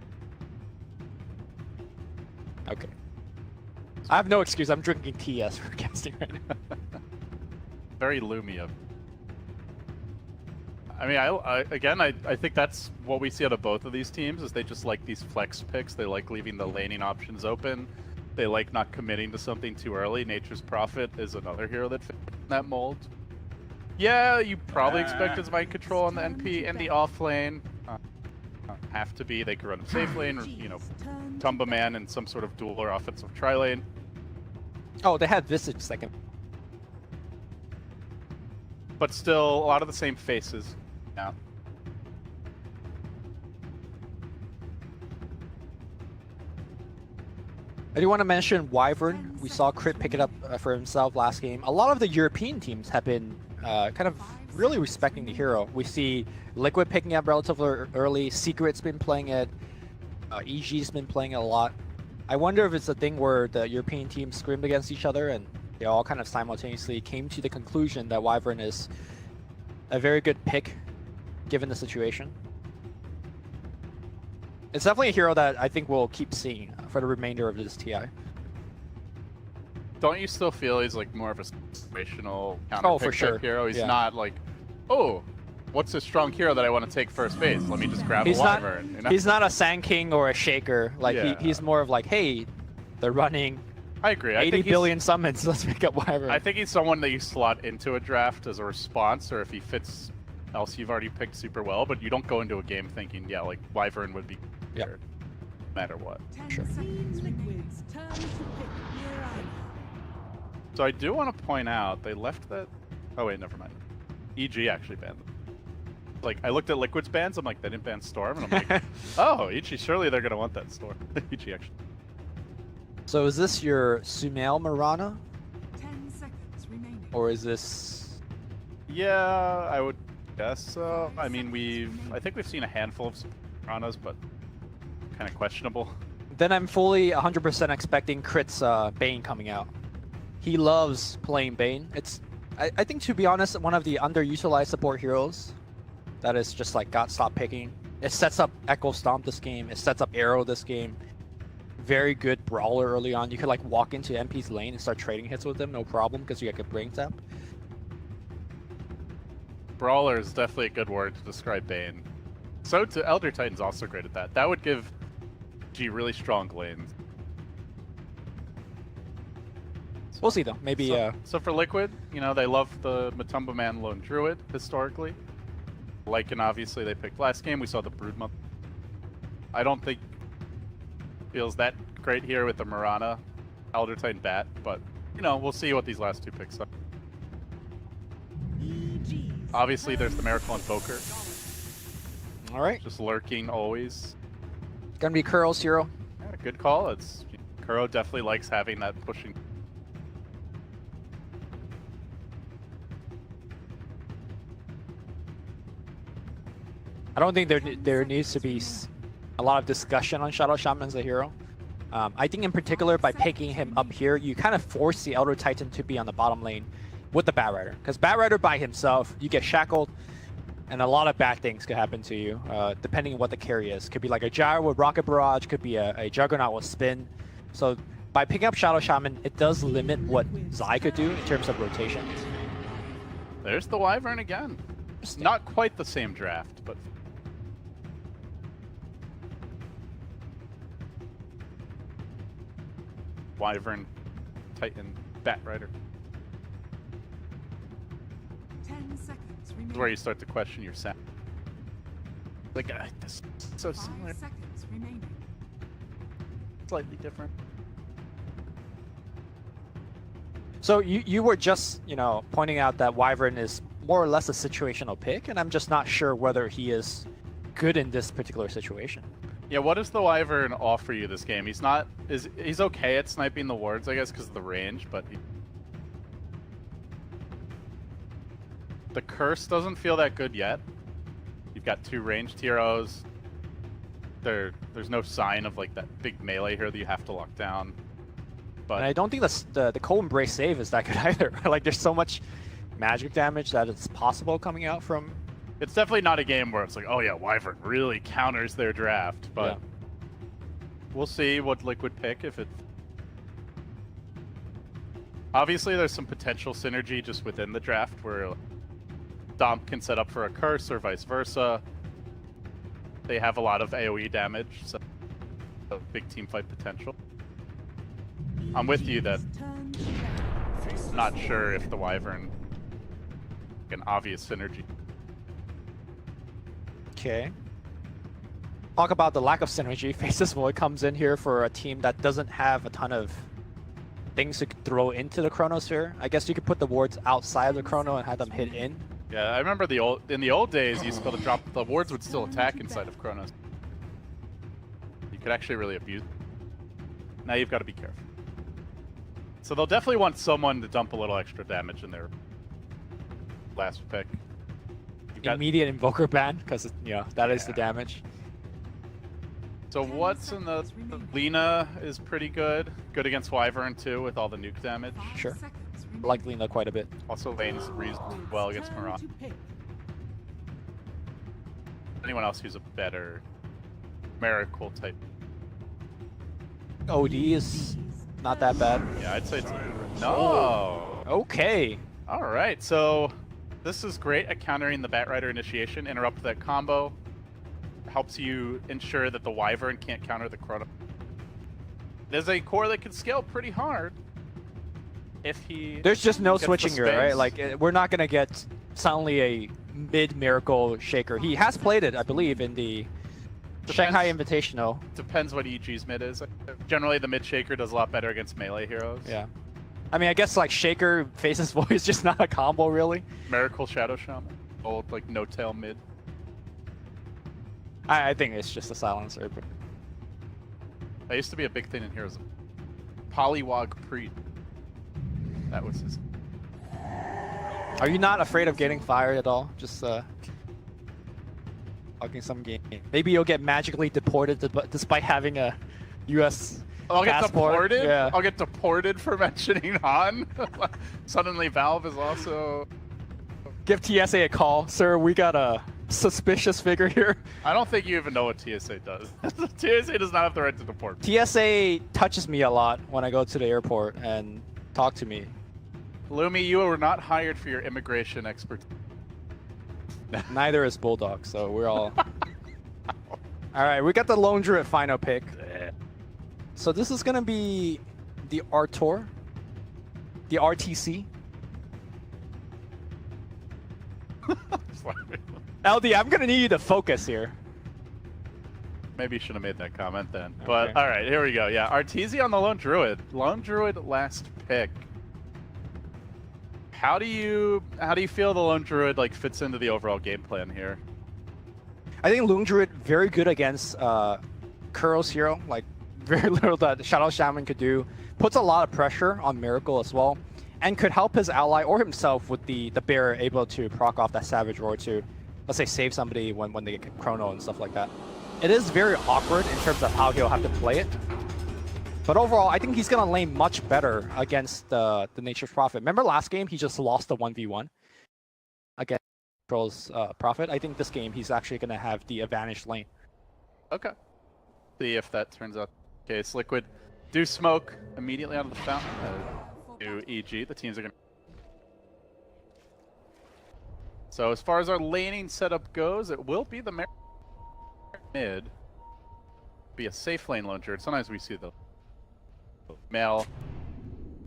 Okay. I have no excuse. I'm drinking tea as we're casting right now. Very Loomy of. I mean, I think that's what we see out of both of these teams is they just like these flex picks. They like leaving the laning options open. They like not committing to something too early. Nature's Prophet is another hero that fits in that mold. Yeah, you probably expect his mind control on the NP and the off lane. Have to be. They could run a safe lane, or, you know, Tumba Man in some sort of dual or offensive tri-lane. Oh, they had Visage second. But still, a lot of the same faces. Yeah. I do want to mention Wyvern. We saw Crit pick it up for himself last game. A lot of the European teams have been kind of really respecting the hero. We see Liquid picking up relatively early. Secret's been playing it. EG's been playing it a lot. I wonder if it's a thing where the European teams scrimmed against each other and they all kind of simultaneously came to the conclusion that Wyvern is a very good pick given the situation. It's definitely a hero that I think we'll keep seeing for the remainder of this TI. Don't you still feel he's like more of a situational counter for sure. hero? He's Yeah. not like, oh, what's a strong hero that I want to take first base? Let me just grab a Wyvern. You know? He's not a Sand King or a Shaker. Like he's more of like, hey, they're running. I agree. 80 billion summons. Let's pick up Wyvern. I think he's someone that you slot into a draft as a response, or if he fits else you've already picked super well, but you don't go into a game thinking, yeah, like Wyvern would be here, no matter what. Sure. So I do want to point out they left that. Oh wait, never mind. EG actually banned them. Like I looked at Liquid's bans, I'm like, they didn't ban Storm, and I'm like, oh, EG, surely they're gonna want that Storm. EG actually. So is this your Sumail Mirana? 10 seconds remaining. Or is this... Yeah, I would guess so. I mean, I think we've seen a handful of Miranas, but kind of questionable. Then I'm fully 100% expecting Crit's Bane coming out. He loves playing Bane. I think, to be honest, one of the underutilized support heroes that is just like got stopped picking. It sets up Echo Stomp this game. It sets up Arrow this game. Very good brawler early on. You could like walk into MP's lane and start trading hits with them, no problem, because you get good brain tap. Brawler is definitely a good word to describe Bane. So to Elder Titan's also great at that. That would give G really strong lanes. We'll see though. Maybe. So for Liquid, you know, they love the Matumba Man Lone Druid historically. Lycan, obviously, they picked last game. We saw the Broodmother. I don't think feels that great here with the Mirana Elder Titan Bat, but you know, we'll see what these last two picks are. Obviously, there's the Miracle Invoker. All right. Just lurking always. Gonna be Kuro's hero. Yeah, good call. Kuro definitely likes having that pushing. I don't think there needs to be a lot of discussion on Shadow Shaman as a hero. I think in particular by picking him up here, you kind of force the Elder Titan to be on the bottom lane with the Batrider. Because Batrider by himself, you get shackled, and a lot of bad things could happen to you, depending on what the carry is. Could be like a Gyro with Rocket Barrage, could be a Juggernaut with Spin. So by picking up Shadow Shaman, it does limit what Zai could do in terms of rotation. There's the Wyvern again. It's not quite the same draft, but... Wyvern, Titan, Batrider. 10 seconds This remaining. is where you start to question your sound. Like, this is so 5 similar. seconds remaining. Slightly different. So you were just, you know, pointing out that Wyvern is more or less a situational pick, and I'm just not sure whether he is good in this particular situation. Yeah, what does the Wyvern offer you this game? He's not... He's okay at sniping the wards, I guess, because of the range, but... The Curse doesn't feel that good yet. You've got two ranged heroes. There's no sign of, like, that big melee here that you have to lock down. But And I don't think the Cold Embrace save is that good either. Like, there's so much magic damage that it's possible coming out from... It's definitely not a game where it's like, oh yeah, Wyvern really counters their draft, but we'll see what Liquid pick if it... Obviously there's some potential synergy just within the draft where Dom can set up for a curse or vice versa. They have a lot of AoE damage, so a big team fight potential. I'm with you that I'm not sure if the Wyvern an obvious synergy. Okay. Talk about the lack of synergy. Faceless Void comes in here for a team that doesn't have a ton of things to throw into the Chronosphere. I guess you could put the wards outside of the Chrono and have them hit in. Yeah, I remember in the old days, you used to be able to drop, the wards would still attack inside of Chronos. You could actually really abuse. Now you've got to be careful. So they'll definitely want someone to dump a little extra damage in their last pick. Immediate Invoker ban, because that is the damage. So what's in the Lina is pretty good. Good against Wyvern too with all the nuke damage. Sure. I like Lina quite a bit. Also lanes reasonably well against Mirage. Anyone else who's a better Miracle type? OD is not that bad. Yeah, I'd say it's no. Okay. All right, so this is great at countering the Batrider initiation. Interrupt that combo. Helps you ensure that the Wyvern can't counter the Chrono. There's a core that can scale pretty hard. If he There's just no gets the switching here, space. right? Like we're not gonna get suddenly a mid Miracle Shaker. He has played it, I believe, in the Shanghai Invitational. Depends what EG's mid is. Generally, the mid Shaker does a lot better against melee heroes. Yeah. I mean, I guess like Shaker Face's Voice is just not a combo, really. Miracle Shadow Shaman. Old, like, no-tail mid. I think it's just a silencer. But That used to be a big thing in Heroes. Polywog Pre. That was his. are you not afraid of getting fired at all? Just talking some game. Maybe you'll get magically deported despite having a U.S. I'll get passport. deported? Yeah. I'll get deported for mentioning Han? Suddenly Valve is also... Give TSA a call. Sir, we got a suspicious figure here. I don't think you even know what TSA does. TSA does not have the right to deport. TSA touches me a lot when I go to the airport and talk to me. Lumi, you were not hired for your immigration expertise. Neither is Bulldog, so we're all... Alright, we got the Lone Druid final pick. So this is going to be the R-Tour. The RTC. LD, I'm going to need you to focus here. Maybe you should have made that comment then. Okay. But all right, here we go. Yeah, Arteezy on the Lone Druid. Lone Druid last pick. How do you feel the Lone Druid like fits into the overall game plan here? I think Lone Druid very good against Kuro's hero. Like very little that Shadow Shaman could do. Puts a lot of pressure on Miracle as well, and could help his ally or himself with the bear able to proc off that Savage Roar to, let's say, save somebody when they get Chrono and stuff like that. It is very awkward in terms of how he'll have to play it. But overall, I think he's going to lane much better against the Nature's Prophet. Remember last game, he just lost the 1v1 against Nature's Prophet. I think this game, he's actually going to have the advantage lane. Okay. See if that turns out the case. Liquid do smoke immediately out of the fountain to EG. The teams are going to... So as far as our laning setup goes, it will be the mid. Be a safe lane Lone Druid. Sometimes we see the male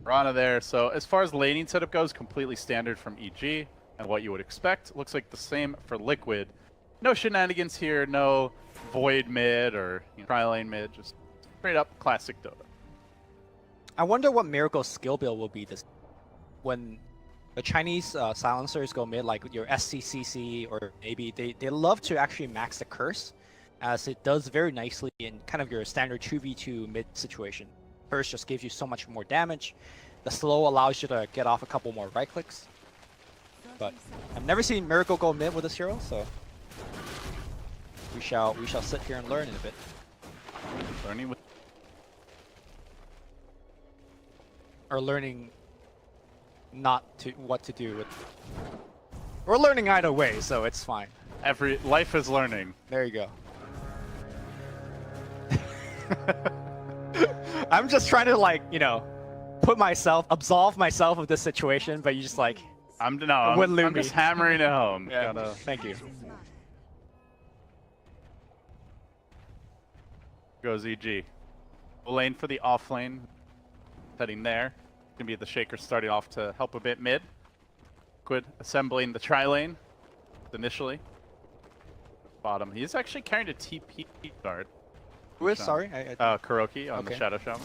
Rana there. So as far as laning setup goes, completely standard from EG and what you would expect. Looks like the same for Liquid. No shenanigans here, no void mid or tri-lane mid, just straight up classic Dota. I wonder what Miracle's skill build will be this when the Chinese silencers go mid, like your SCCC, or maybe they love to actually max the curse, as it does very nicely in kind of your standard 2v2 mid situation. Curse just gives you so much more damage. The slow allows you to get off a couple more right clicks. But I've never seen Miracle go mid with this hero, so we shall sit here and learn in a bit. Learning with not to what to do with. We're learning either way, so it's fine. Life is learning. There you go. I'm just trying to absolve myself of this situation, but you just like I'm just hammering it home. Yeah. Thank you. Goes EG. Lane for the off lane. Heading there. Gonna be the Shaker starting off to help a bit mid. Liquid assembling the tri-lane initially. Bottom. He's actually carrying a TP guard. Who is? Sorry? Kuroki on the Shadow Shaman.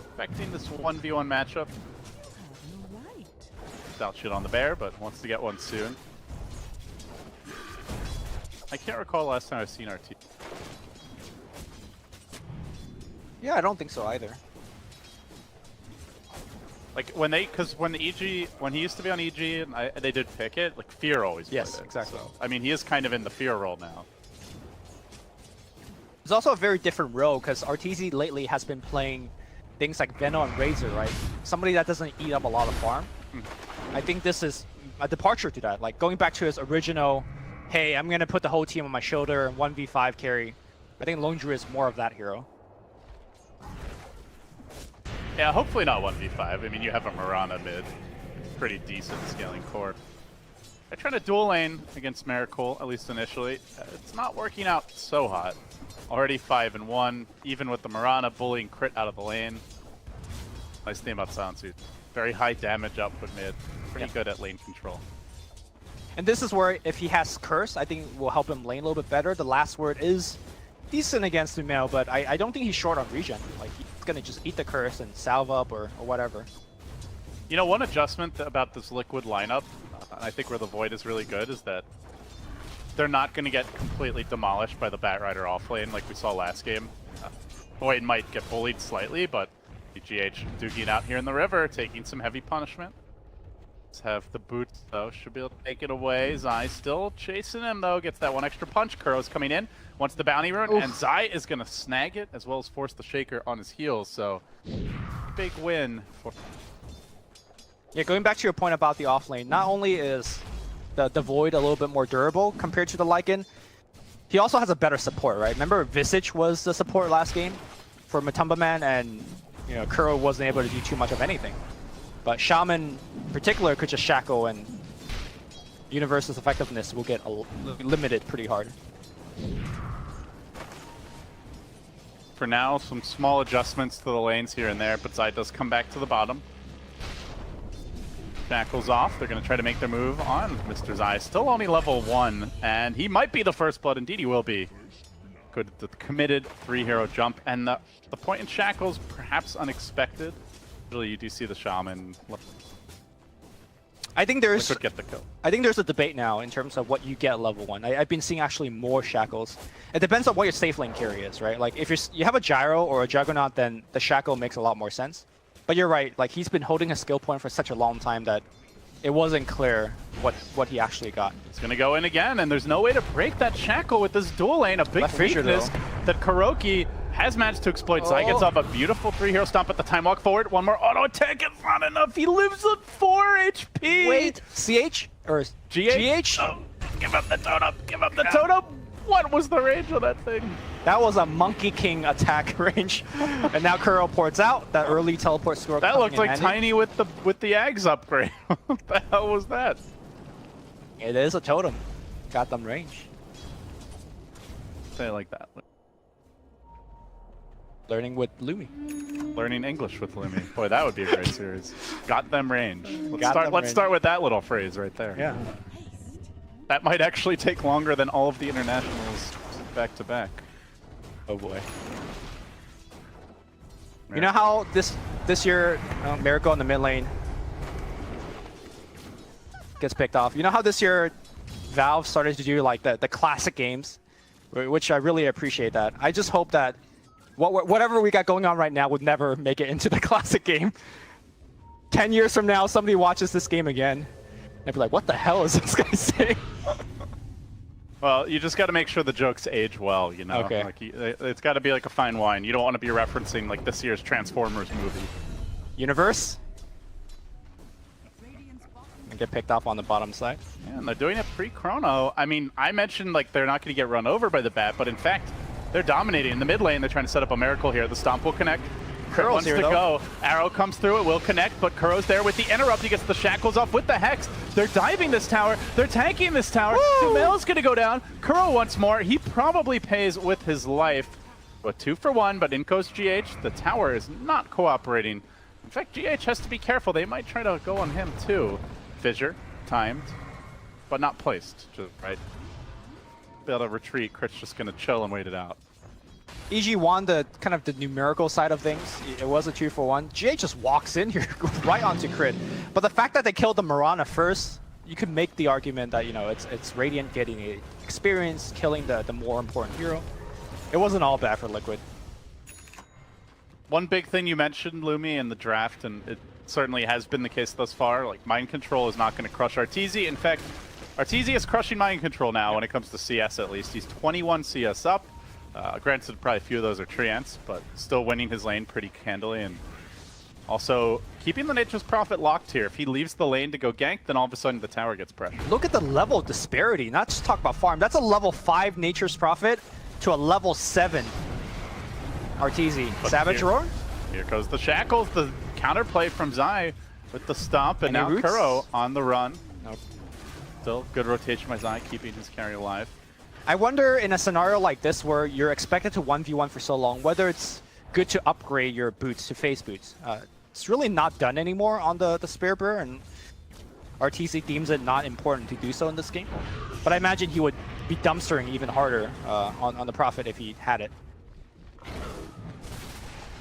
Expecting this 1v1 matchup. Without shit on the bear, but wants to get one soon. I can't recall the last time I've seen RT. Yeah, I don't think so either. Like when when he used to be on EG and they did pick it, like Fear always played it. Exactly. So, I mean, he is kind of in the Fear role now. It's also a very different role because RTZ lately has been playing things like Veno and Razor, right? Somebody that doesn't eat up a lot of farm. I think this is a departure to that. Like going back to his original, hey, I'm going to put the whole team on my shoulder and 1v5 carry. I think Lone Drew is more of that hero. Yeah, hopefully not 1v5. I mean, you have a Mirana mid. Pretty decent scaling core. They're trying to dual lane against Miracle, at least initially. It's not working out so hot. Already 5-1, even with the Mirana bullying crit out of the lane. Nice thing about Sansu. Very high damage output mid. Pretty good at lane control. And this is where, if he has Curse, I think will help him lane a little bit better. The last word is decent against Lumeo, but I don't think he's short on regen. Like, he's going to just eat the Curse and salve up or whatever. You know, one adjustment about this Liquid lineup, I think where the Void is really good, is that they're not going to get completely demolished by the Batrider offlane like we saw last game. Void might get bullied slightly, but GH duking out here in the river, taking some heavy punishment. Let's have the boots, though. Should be able to take it away. Zai still chasing him, though. Gets that one extra punch. Kuro's coming in. Wants the bounty rune, and Zai is going to snag it, as well as force the Shaker on his heels. So, big win for... Yeah, going back to your point about the offlane, not only is the Void a little bit more durable compared to the Lycan, he also has a better support, right? Remember Visage was the support last game for Matumba Man, and you know, Kuro wasn't able to do too much of anything. But Shaman in particular could just shackle, and Universe's effectiveness will get limited pretty hard. For now, some small adjustments to the lanes here and there, but Zai does come back to the bottom. Shackles off. They're going to try to make their move on Mr. Zai. Still only level 1, and he might be the first blood. Indeed, he will be. Good, the committed 3-hero jump, and the point in Shackles, perhaps unexpected. Usually, you do see the Shaman. I think there's could get the kill. I think there's a debate now in terms of what you get level 1. I've been seeing actually more Shackles. It depends on what your safe lane carry is, right? Like if you have a Gyro or a Juggernaut, then the Shackle makes a lot more sense. But you're right, like he's been holding a skill point for such a long time that it wasn't clear what he actually got. It's going to go in again, and there's no way to break that Shackle with this dual lane. A big weakness that Kuroki has managed to exploit. Zai gets off a beautiful 3-hero stomp at the time. Walk forward, one more auto attack, it's not enough. He lives at 4 HP. Wait, CH? Or GH? Oh, give up the totem, give up the totem. What was the range of that thing? That was a Monkey King attack range. And now Kuro ports out. That early teleport score. That looked like Tiny with the Ags upgrade. What the hell was that? It is a totem. Got them range. Say it like that. Learning with Lumi. Learning English with Lumi. Boy, that would be a great series. Got them range. Let's start with that little phrase right there. Yeah. That might actually take longer than all of the internationals back to back. Oh boy. You know how this year Miracle in the mid lane gets picked off. You know how this year Valve started to do like the classic games, which I really appreciate that. I just hope that whatever we got going on right now would never make it into the classic game. 10 years from now, somebody watches this game again. They'd be like, what the hell is this guy saying? Well, you just got to make sure the jokes age well, you know? Okay. Like, it's got to be like a fine wine. You don't want to be referencing like this year's Transformers movie. Universe? And get picked off on the bottom side. Yeah, and they're doing it pre-chrono. I mean, I mentioned like they're not going to get run over by the bat, but in fact, they're dominating. In the mid lane, they're trying to set up a miracle here. The Stomp will connect. Kuro wants to go. Arrow comes through, it will connect, but Kuro's there with the interrupt. He gets the shackles off with the Hex. They're diving this tower. They're tanking this tower. Sumail's going to go down. Kuro once more. He probably pays with his life. But 2 for 1, but in goes GH. The tower is not cooperating. In fact, GH has to be careful. They might try to go on him too. Fissure, timed, but not placed. Just, right? Be able to retreat. Crit's just going to chill and wait it out. EG won the kind of the numerical side of things. It was a 2 for 1. GH just walks in here right onto crit. But the fact that they killed the Mirana first you could make the argument that it's Radiant getting experience, killing the more important hero. It wasn't all bad for Liquid. One big thing you mentioned, Lumi, in the draft, and it certainly has been the case thus far, like Mind Control is not going to crush Arteezy. In fact, Arteezy is crushing Mind Control now when it comes to CS at least. He's 21 CS up. Granted, probably a few of those are Treants, but still winning his lane pretty handily, and also keeping the Nature's Prophet locked here. If he leaves the lane to go gank, then all of a sudden the tower gets pressure. Look at the level disparity, not just talk about farm. That's a level 5 Nature's Prophet to a level 7 Arteezy. Savage Roar? Here goes the Shackles, the counterplay from Zai with the stomp, and now roots? Kuro on the run. Nope. Still good rotation by Zai, keeping his carry alive. I wonder in a scenario like this where you're expected to 1v1 for so long, whether it's good to upgrade your boots to phase boots. It's really not done anymore on the Spear Bearer, and Arteezy deems it not important to do so in this game. But I imagine he would be dumpstering even harder on the Prophet if he had it.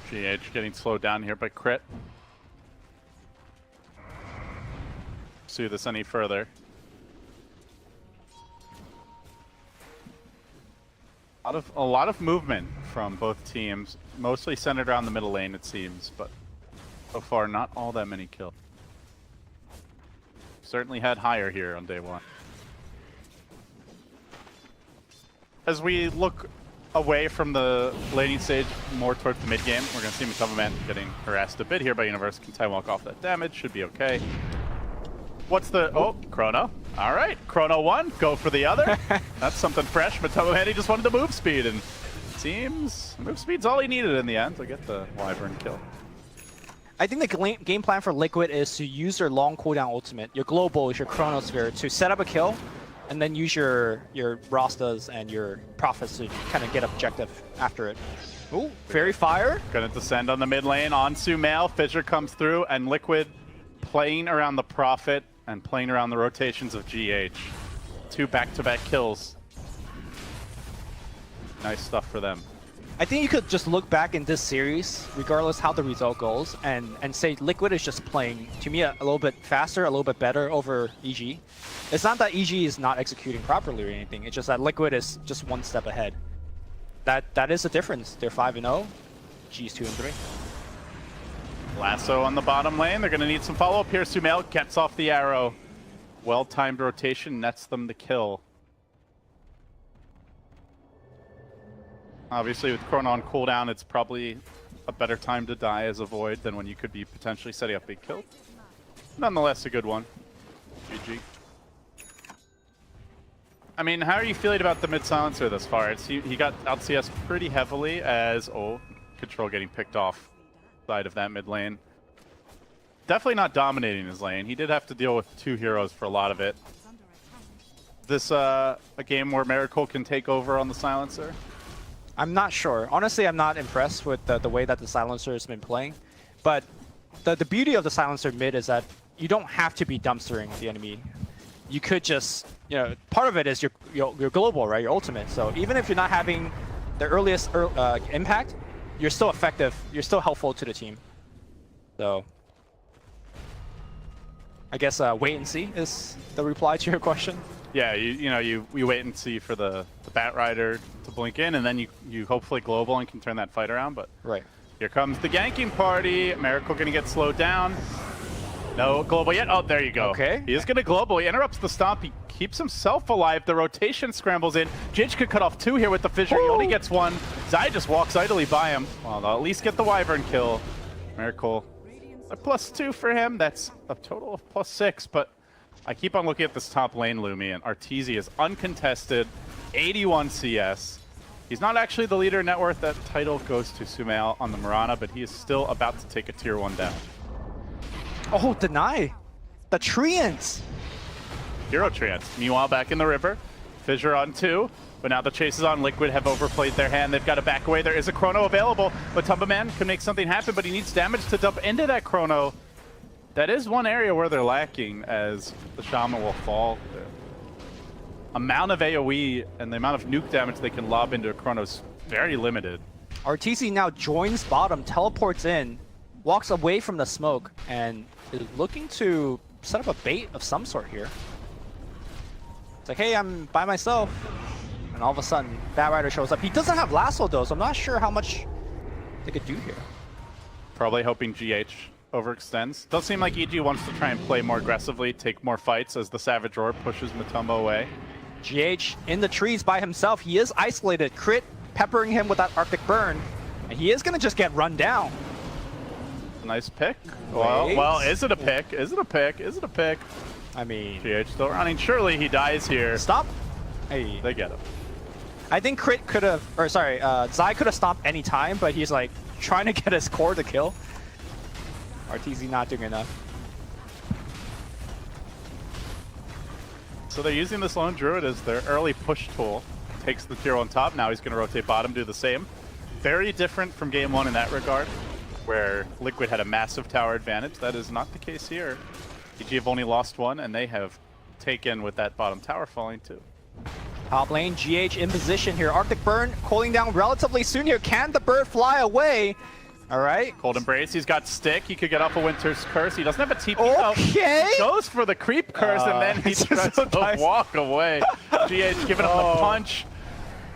GH getting slowed down here by Crit. Pursue this any further. A lot of movement from both teams, mostly centered around the middle lane it seems, but so far not all that many kills. Certainly had higher here on day one. As we look away from the laning stage more towards the mid game, we're going to see Matamaman getting harassed a bit here by Universe. Can time walk off that damage, should be okay. What's the... Oh, Chrono. All right, Chrono 1, go for the other. That's something fresh, but Matamaman, he just wanted the move speed, and it seems move speed's all he needed in the end to get the Wyvern kill. I think the game plan for Liquid is to use their long cooldown ultimate, your global, your Chronosphere, to set up a kill, and then use your Rastas and your Prophets to kind of get objective after it. Ooh, Fairy Fire. Gonna descend on the mid lane on Sumail. Fissure comes through, and Liquid playing around the Prophet and playing around the rotations of GH. 2 back-to-back kills. Nice stuff for them. I think you could just look back in this series, regardless how the result goes, and say Liquid is just playing, to me, a little bit faster, a little bit better over EG. It's not that EG is not executing properly or anything, it's just that Liquid is just one step ahead. That is the difference. They're 5-0, G's 2-3. Lasso on the bottom lane. They're going to need some follow-up here. Sumail gets off the arrow. Well-timed rotation nets them the kill. Obviously, with Chrono on cooldown, it's probably a better time to die as a Void than when you could be potentially setting up big kills. Nonetheless, a good one. GG. I mean, how are you feeling about the mid-silencer thus far? He got out CS pretty heavily as... Oh, Control getting picked off side of that mid lane. Definitely not dominating his lane. He did have to deal with 2 heroes for a lot of it. This a game where Miracle can take over on the silencer? I'm not sure. Honestly, I'm not impressed with the way that the silencer has been playing. But the beauty of the silencer mid is that you don't have to be dumpstering the enemy. You could just, part of it is your global, right? Your ultimate. So even if you're not having the earliest impact, you're still effective. You're still helpful to the team. So I guess wait and see is the reply to your question. Yeah, you wait and see for the Bat Rider to blink in, and then you hopefully global and can turn that fight around. But right here comes the ganking party. Miracle gonna get slowed down. No global yet. Oh, there you go. Okay. He is gonna global. He interrupts the stomp. He keeps himself alive. The rotation scrambles in. Jidge could cut off 2 here with the Fissure. He only gets 1. Zai just walks idly by him. Well, they'll at least get the Wyvern kill. Miracle, a +2 for him. That's a total of +6, but I keep on looking at this top lane, Lumi, and Arteezy is uncontested, 81 CS. He's not actually the leader in net worth. That title goes to Sumail on the Mirana, but he is still about to take a tier 1 down. Oh, deny. The Treants. Hero Treants. Meanwhile, back in the river, Fissure on 2, but now the chase is on. Liquid have overplayed their hand. They've got to back away. There is a Chrono available, but Tumbaman can make something happen, but he needs damage to dump into that Chrono. That is one area where they're lacking, as the Shaman will fall. The amount of AoE and the amount of nuke damage they can lob into a Chrono is very limited. Arteezy now joins bottom, teleports in, walks away from the smoke, and is looking to set up a bait of some sort here. It's like, hey, I'm by myself. And all of a sudden, Batrider shows up. He doesn't have Lasso though, so I'm not sure how much they could do here. Probably hoping GH overextends. Does seem like EG wants to try and play more aggressively, take more fights as the Savage Roar pushes Matoma away. GH in the trees by himself. He is isolated. Crit peppering him with that Arctic Burn. And he is going to just get run down. Nice pick. Well, is it a pick? Is it a pick? Is it a pick? I mean... GH still running. Surely he dies here. Stop. Hey. They get him. I think Crit could have... Or sorry, Zai could have stopped any time, but he's like trying to get his core to kill. RTZ not doing enough. So they're using this Lone Druid as their early push tool. Takes the tier 1 top. Now he's going to rotate bottom, do the same. Very different from game 1 in that regard, where Liquid had a massive tower advantage. That is not the case here. EG have only lost one, and they have taken with that bottom tower falling too. Top lane, GH in position here. Arctic Burn cooling down relatively soon here. Can the bird fly away? All right. Cold Embrace, he's got Stick. He could get off a Winter's Curse. He doesn't have a TP. Okay. He goes for the Creep Curse, and then he tries to walk away. GH giving him the punch.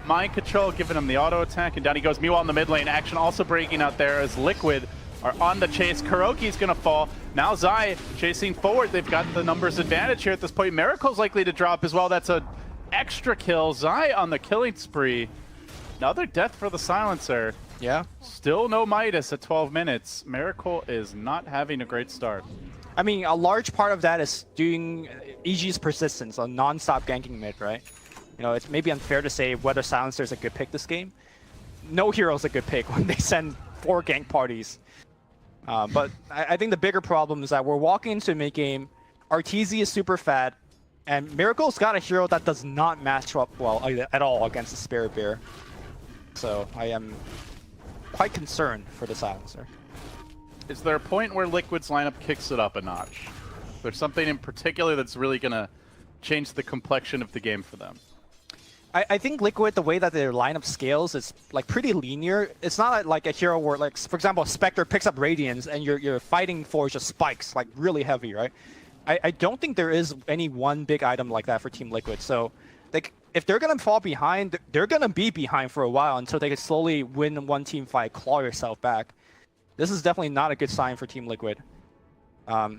Mind Control giving him the auto attack, and down he goes. Meanwhile in the mid lane, action also breaking out there as Liquid are on the chase. Kuroki's gonna fall. Now Zai chasing forward. They've got the numbers advantage here at this point. Miracle's likely to drop as well. That's a extra kill. Zai on the killing spree. Another death for the Silencer. Yeah. Still no Midas at 12 minutes. Miracle is not having a great start. I mean, a large part of that is doing EG's persistence on non-stop ganking mid, right? You know, it's maybe unfair to say whether Silencer is a good pick this game. No hero's a good pick when they send 4 gank parties. But I think the bigger problem is that we're walking into mid-game, RTZ is super fat, and Miracle's got a hero that does not match up well at all against the Spirit Bear. So I am quite concerned for the Silencer. Is there a point where Liquid's lineup kicks it up a notch? There's something in particular that's really going to change the complexion of the game for them? I think Liquid, the way that their lineup scales is like pretty linear. It's not like a hero where, like, for example, Spectre picks up Radiance and you're fighting for just spikes, like really heavy, right? I don't think there is any one big item like that for Team Liquid. So like, if they're going to fall behind, they're going to be behind for a while until they can slowly win one team fight, claw yourself back. This is definitely not a good sign for Team Liquid. I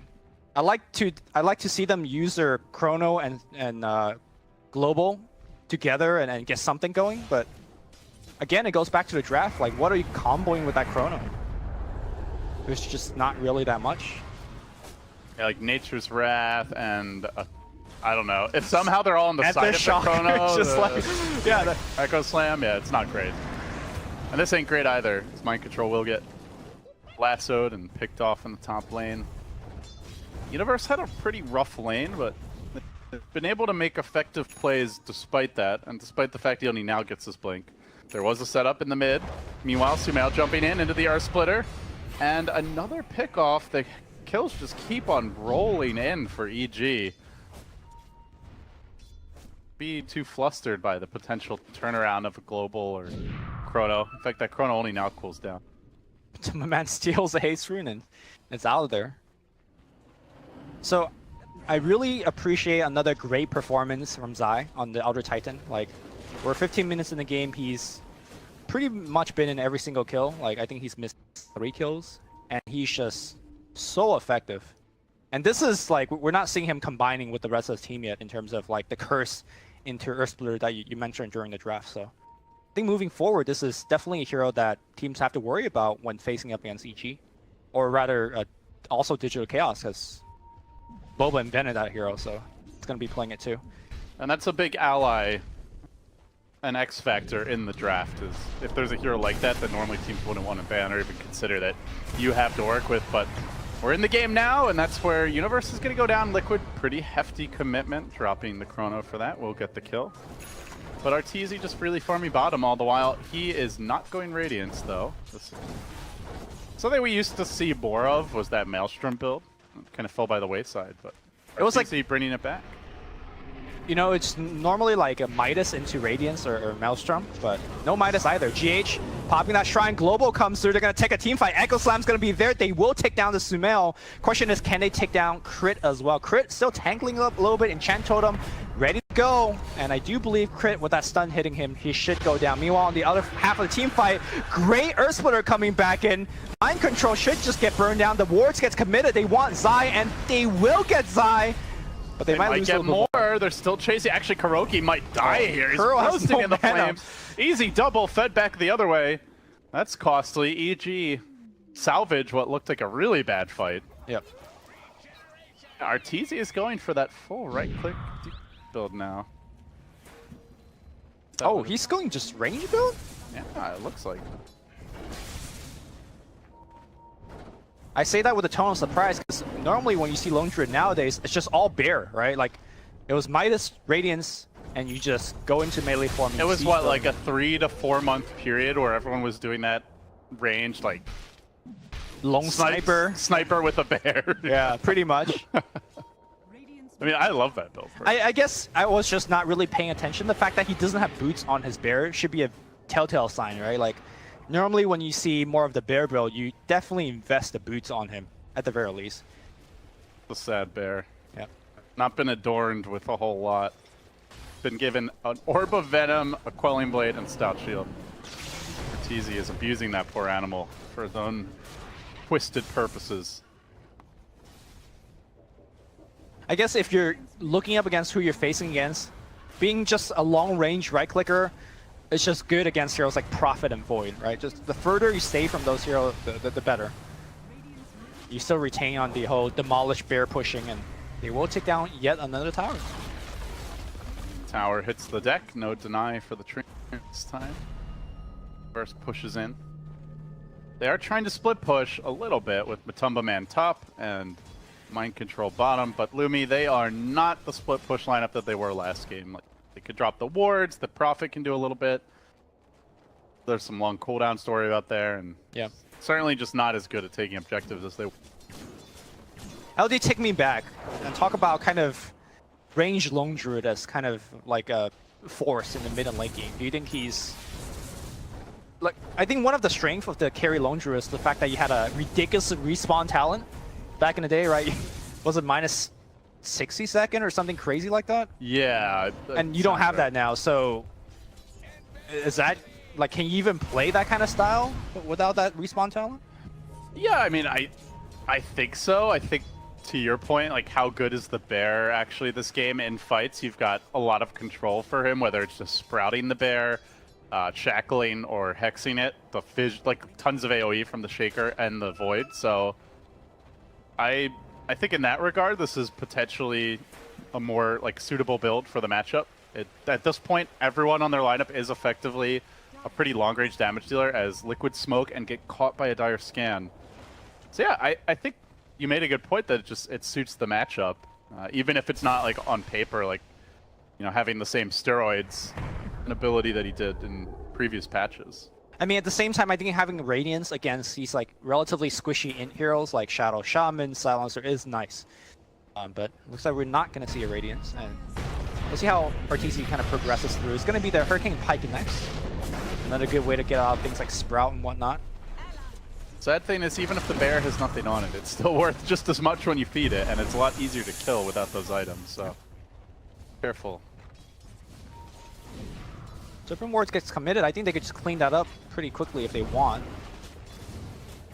like to see them use their Chrono and Global together and get something going, but again, it goes back to the draft. Like, what are you comboing with that Chrono? There's just not really that much. Yeah, like Nature's Wrath and I don't know. If somehow they're all on the and side of the Chrono, just like, yeah, Echo Slam, yeah, it's not great. And this ain't great either. His Mind Control will get lassoed and picked off in the top lane. Universe had a pretty rough lane, but they've been able to make effective plays despite that, and despite the fact he only now gets his blink. There was a setup in the mid. Meanwhile, Sumail jumping in into the R-Splitter. And another pick-off. The kills just keep on rolling in for EG. Be too flustered by the potential turnaround of a Global or Chrono. In fact, that Chrono only now cools down. My man steals a Haste Rune and it's out of there. So, I really appreciate another great performance from Zai on the Elder Titan. Like, we're 15 minutes in the game, he's pretty much been in every single kill. Like, I think he's missed 3 kills, and he's just so effective. And this is like, we're not seeing him combining with the rest of the team yet in terms of like the curse into Earthsplitter that you mentioned during the draft. So, I think moving forward, this is definitely a hero that teams have to worry about when facing up against EG. Or rather, also Digital Chaos, because Boba invented that hero, so it's going to be playing it too. And that's a big ally, an X factor in the draft, is if there's a hero like that normally teams wouldn't want to ban or even consider that you have to work with. But we're in the game now, and that's where Universe is going to go down. Liquid, pretty hefty commitment, dropping the Chrono for that. We'll get the kill. But RTZ just really farming bottom all the while. He is not going Radiance, though. Something we used to see more of was that Maelstrom build. Kind of fell by the wayside, but it was like bringing it back. You know, it's normally like a Midas into Radiance or Maelstrom, but no Midas either. GH popping that Shrine. Global comes through. They're going to take a team fight. Echo Slam's going to be there. They will take down the Sumail. Question is, can they take down Crit as well? Crit still tangling up a little bit. Enchant Totem ready go, and I do believe Crit with that stun hitting him, he should go down. Meanwhile, on the other half of the team fight, great Earth Splitter coming back in. Mind Control should just get burned down. The wards gets committed. They want Zai, and they will get Zai, but they might lose get a little more. They're still chasing. Actually, Kuroki might die here. He's Kuro has roasting no in the mana. flames. Easy double, fed back the other way. That's costly. EG salvage what looked like a really bad fight. Yep. Arteezy is going for that full right-click build now. Oh, he's going just range build? Yeah, it looks like it. I say that with a tone of surprise because normally when you see Lone Druid nowadays, it's just all bear, right? Like, it was Midas, Radiance, and you just go into melee form. It was what, like a 3 to 4 month period where everyone was doing that range, like long sniper with a bear. Yeah, pretty much. I mean, I love that build. I guess I was just not really paying attention. The fact that he doesn't have boots on his bear should be a telltale sign, right? Like, normally when you see more of the bear build, you definitely invest the boots on him, at the very least. The sad bear. Yep. Not been adorned with a whole lot. Been given an Orb of Venom, a Quelling Blade, and Stout Shield. Arteezy is abusing that poor animal for his own twisted purposes. I guess if you're looking up against who you're facing against, being just a long-range right-clicker is just good against heroes like Prophet and Void, right? Just the further you stay from those heroes, the better. You still retain on the whole demolish bear pushing, and they will take down yet another tower. Tower hits the deck, no deny for the tree this time. Burst pushes in. They are trying to split push a little bit with Matumba Man top and Mind Control bottom, but Lumi, they are not the split push lineup that they were last game. Like, they could drop the wards, the Prophet can do a little bit. There's some long cooldown story out there, and yeah, certainly just not as good at taking objectives as they. LD, take me back and talk about kind of range Lone Druid as kind of like a force in the mid and late game. Do you think he's like? I think one of the strengths of the carry Lone Druid is the fact that you had a ridiculous respawn talent back in the day, right? Was it minus 60 second or something crazy like that? Yeah. And you don't have that now, so is that like, can you even play that kind of style without that respawn talent? Yeah, I mean, I think so. I think to your point, like, how good is the bear actually this game in fights? You've got a lot of control for him, whether it's just sprouting the bear, shackling or hexing it. The like tons of AoE from the Shaker and the Void. So I think in that regard, this is potentially a more like suitable build for the matchup. At this point, everyone on their lineup is effectively a pretty long-range damage dealer as Liquid smoke and get caught by a dire scan. So yeah, I think you made a good point that it suits the matchup, even if it's not like on paper, like, you know, having the same steroids and ability that he did in previous patches. I mean, at the same time, I think having Radiance against these like relatively squishy int heroes like Shadow Shaman, Silencer is nice. But looks like we're not going to see a Radiance, and we'll see how Arteezy kind of progresses through. It's going to be the Hurricane Pike next. Another good way to get out of things like Sprout and whatnot. Sad thing is, even if the bear has nothing on it, it's still worth just as much when you feed it, and it's a lot easier to kill without those items, so careful. So if Wards gets committed, I think they could just clean that up pretty quickly if they want.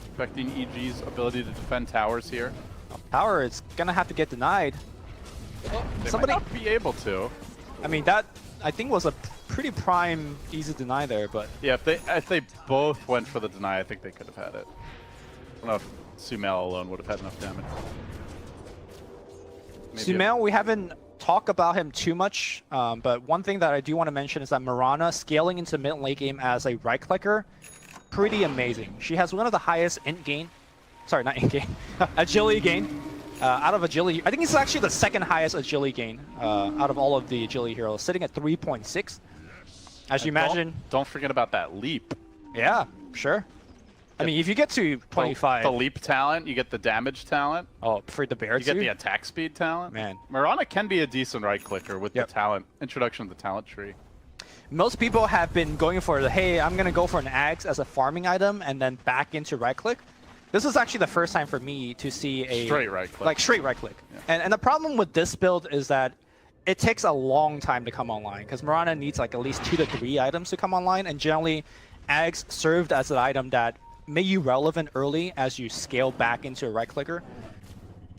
Expecting EG's ability to defend towers here. Tower is going to have to get denied. They might not be able to. I mean, that I think was a pretty prime easy deny there, but yeah, if they both went for the deny, I think they could have had it. I don't know if Sumail alone would have had enough damage. Sumail, we haven't talked about him too much, but one thing that I do want to mention is that Mirana scaling into mid and late game as a right clicker, pretty amazing. She has one of the highest int gain, sorry, not int gain, agility gain. Out of agility, I think it's actually the second highest agility gain out of all of the agility heroes, sitting at 3.6. As you imagine. Don't forget about that leap. Yeah, sure. I mean, if you get to 25. The leap talent, you get the damage talent. Oh, for the bear You get the attack speed talent. Man. Mirana can be a decent right clicker with the talent, introduction of the talent tree. Most people have been going for the, hey, I'm going to go for an axe as a farming item and then back into right click. This is actually the first time for me to see a straight right click. Like straight right click. Yeah. And the problem with this build is that it takes a long time to come online because Mirana needs like at least 2 to 3 items to come online, and generally, Eggs served as an item that made you relevant early as you scale back into a right clicker.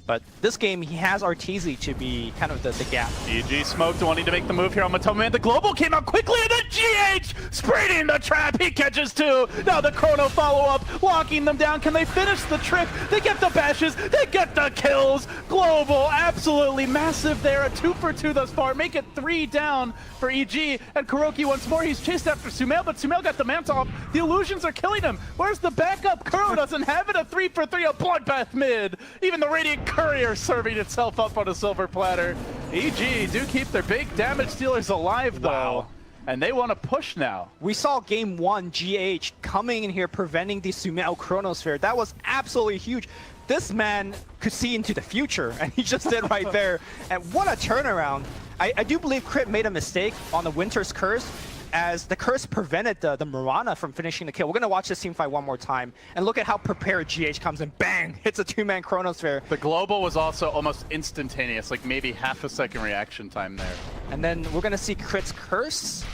But this game, he has Arteezy to be kind of the gap. EG smoked, wanting to make the move here on Matoma Man. The global came out quickly, and then GH spraying the trap. He catches 2. Now the chrono follow-up, locking them down. Can they finish the trick? They get the bashes. They get the kills. Global, absolutely massive there. A 2 for 2 thus far. Make it 3 down for EG. And KuroKy once more. He's chased after Sumail, but Sumail got the manta off. The illusions are killing him. Where's the backup? Kuro doesn't have it. A 3 for 3, a bloodbath mid. Even the Radiant Courier serving itself up on a silver platter. EG do keep their big damage dealers alive though, and they want to push now. We saw game 1 GH coming in here preventing the Sumail Chronosphere. That was absolutely huge. This man could see into the future, and he just did right there. And what a turnaround. I do believe Crit made a mistake on the Winter's Curse, as the curse prevented the Mirana from finishing the kill. We're going to watch this team fight one more time, and look at how prepared GH comes in. Bang! Hits a 2-man Chronosphere. The global was also almost instantaneous, like maybe half a second reaction time there. And then we're going to see Crit's curse.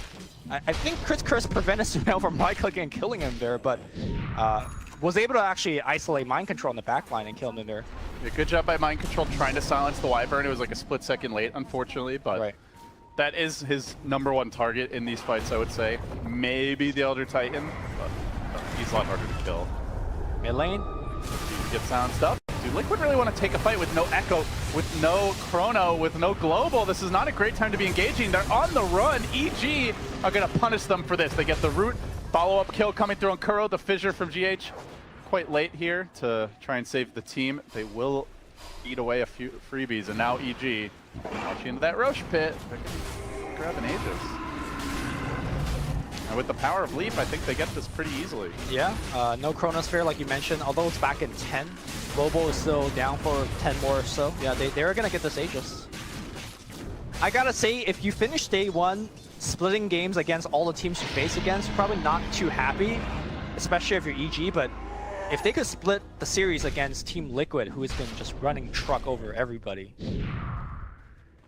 I think Crit's curse prevented Sumail from right-clicking and killing him there, but was able to actually isolate Mind Control in the backline and kill him in there. Yeah, good job by Mind Control trying to silence the Wyvern. It was like a split second late, unfortunately, but that is his #1 target in these fights, I would say. Maybe the Elder Titan, but he's a lot harder to kill. Mid lane. Get silenced up. Do Liquid really want to take a fight with no Echo, with no Chrono, with no Global? This is not a great time to be engaging. They're on the run. EG are going to punish them for this. They get the root follow-up kill coming through on Kuro, the fissure from GH. Quite late here to try and save the team. They will eat away a few freebies, and now EG launching into that Roche pit. They're grabbing Aegis. And with the power of Leap, I think they get this pretty easily. Yeah, no Chronosphere like you mentioned, although it's back in 10. Global is still down for 10 more or so. Yeah, they're going to get this Aegis. I gotta say, if you finish day 1 splitting games against all the teams you face against, you're probably not too happy, especially if you're EG, but if they could split the series against Team Liquid, who has been just running truck over everybody,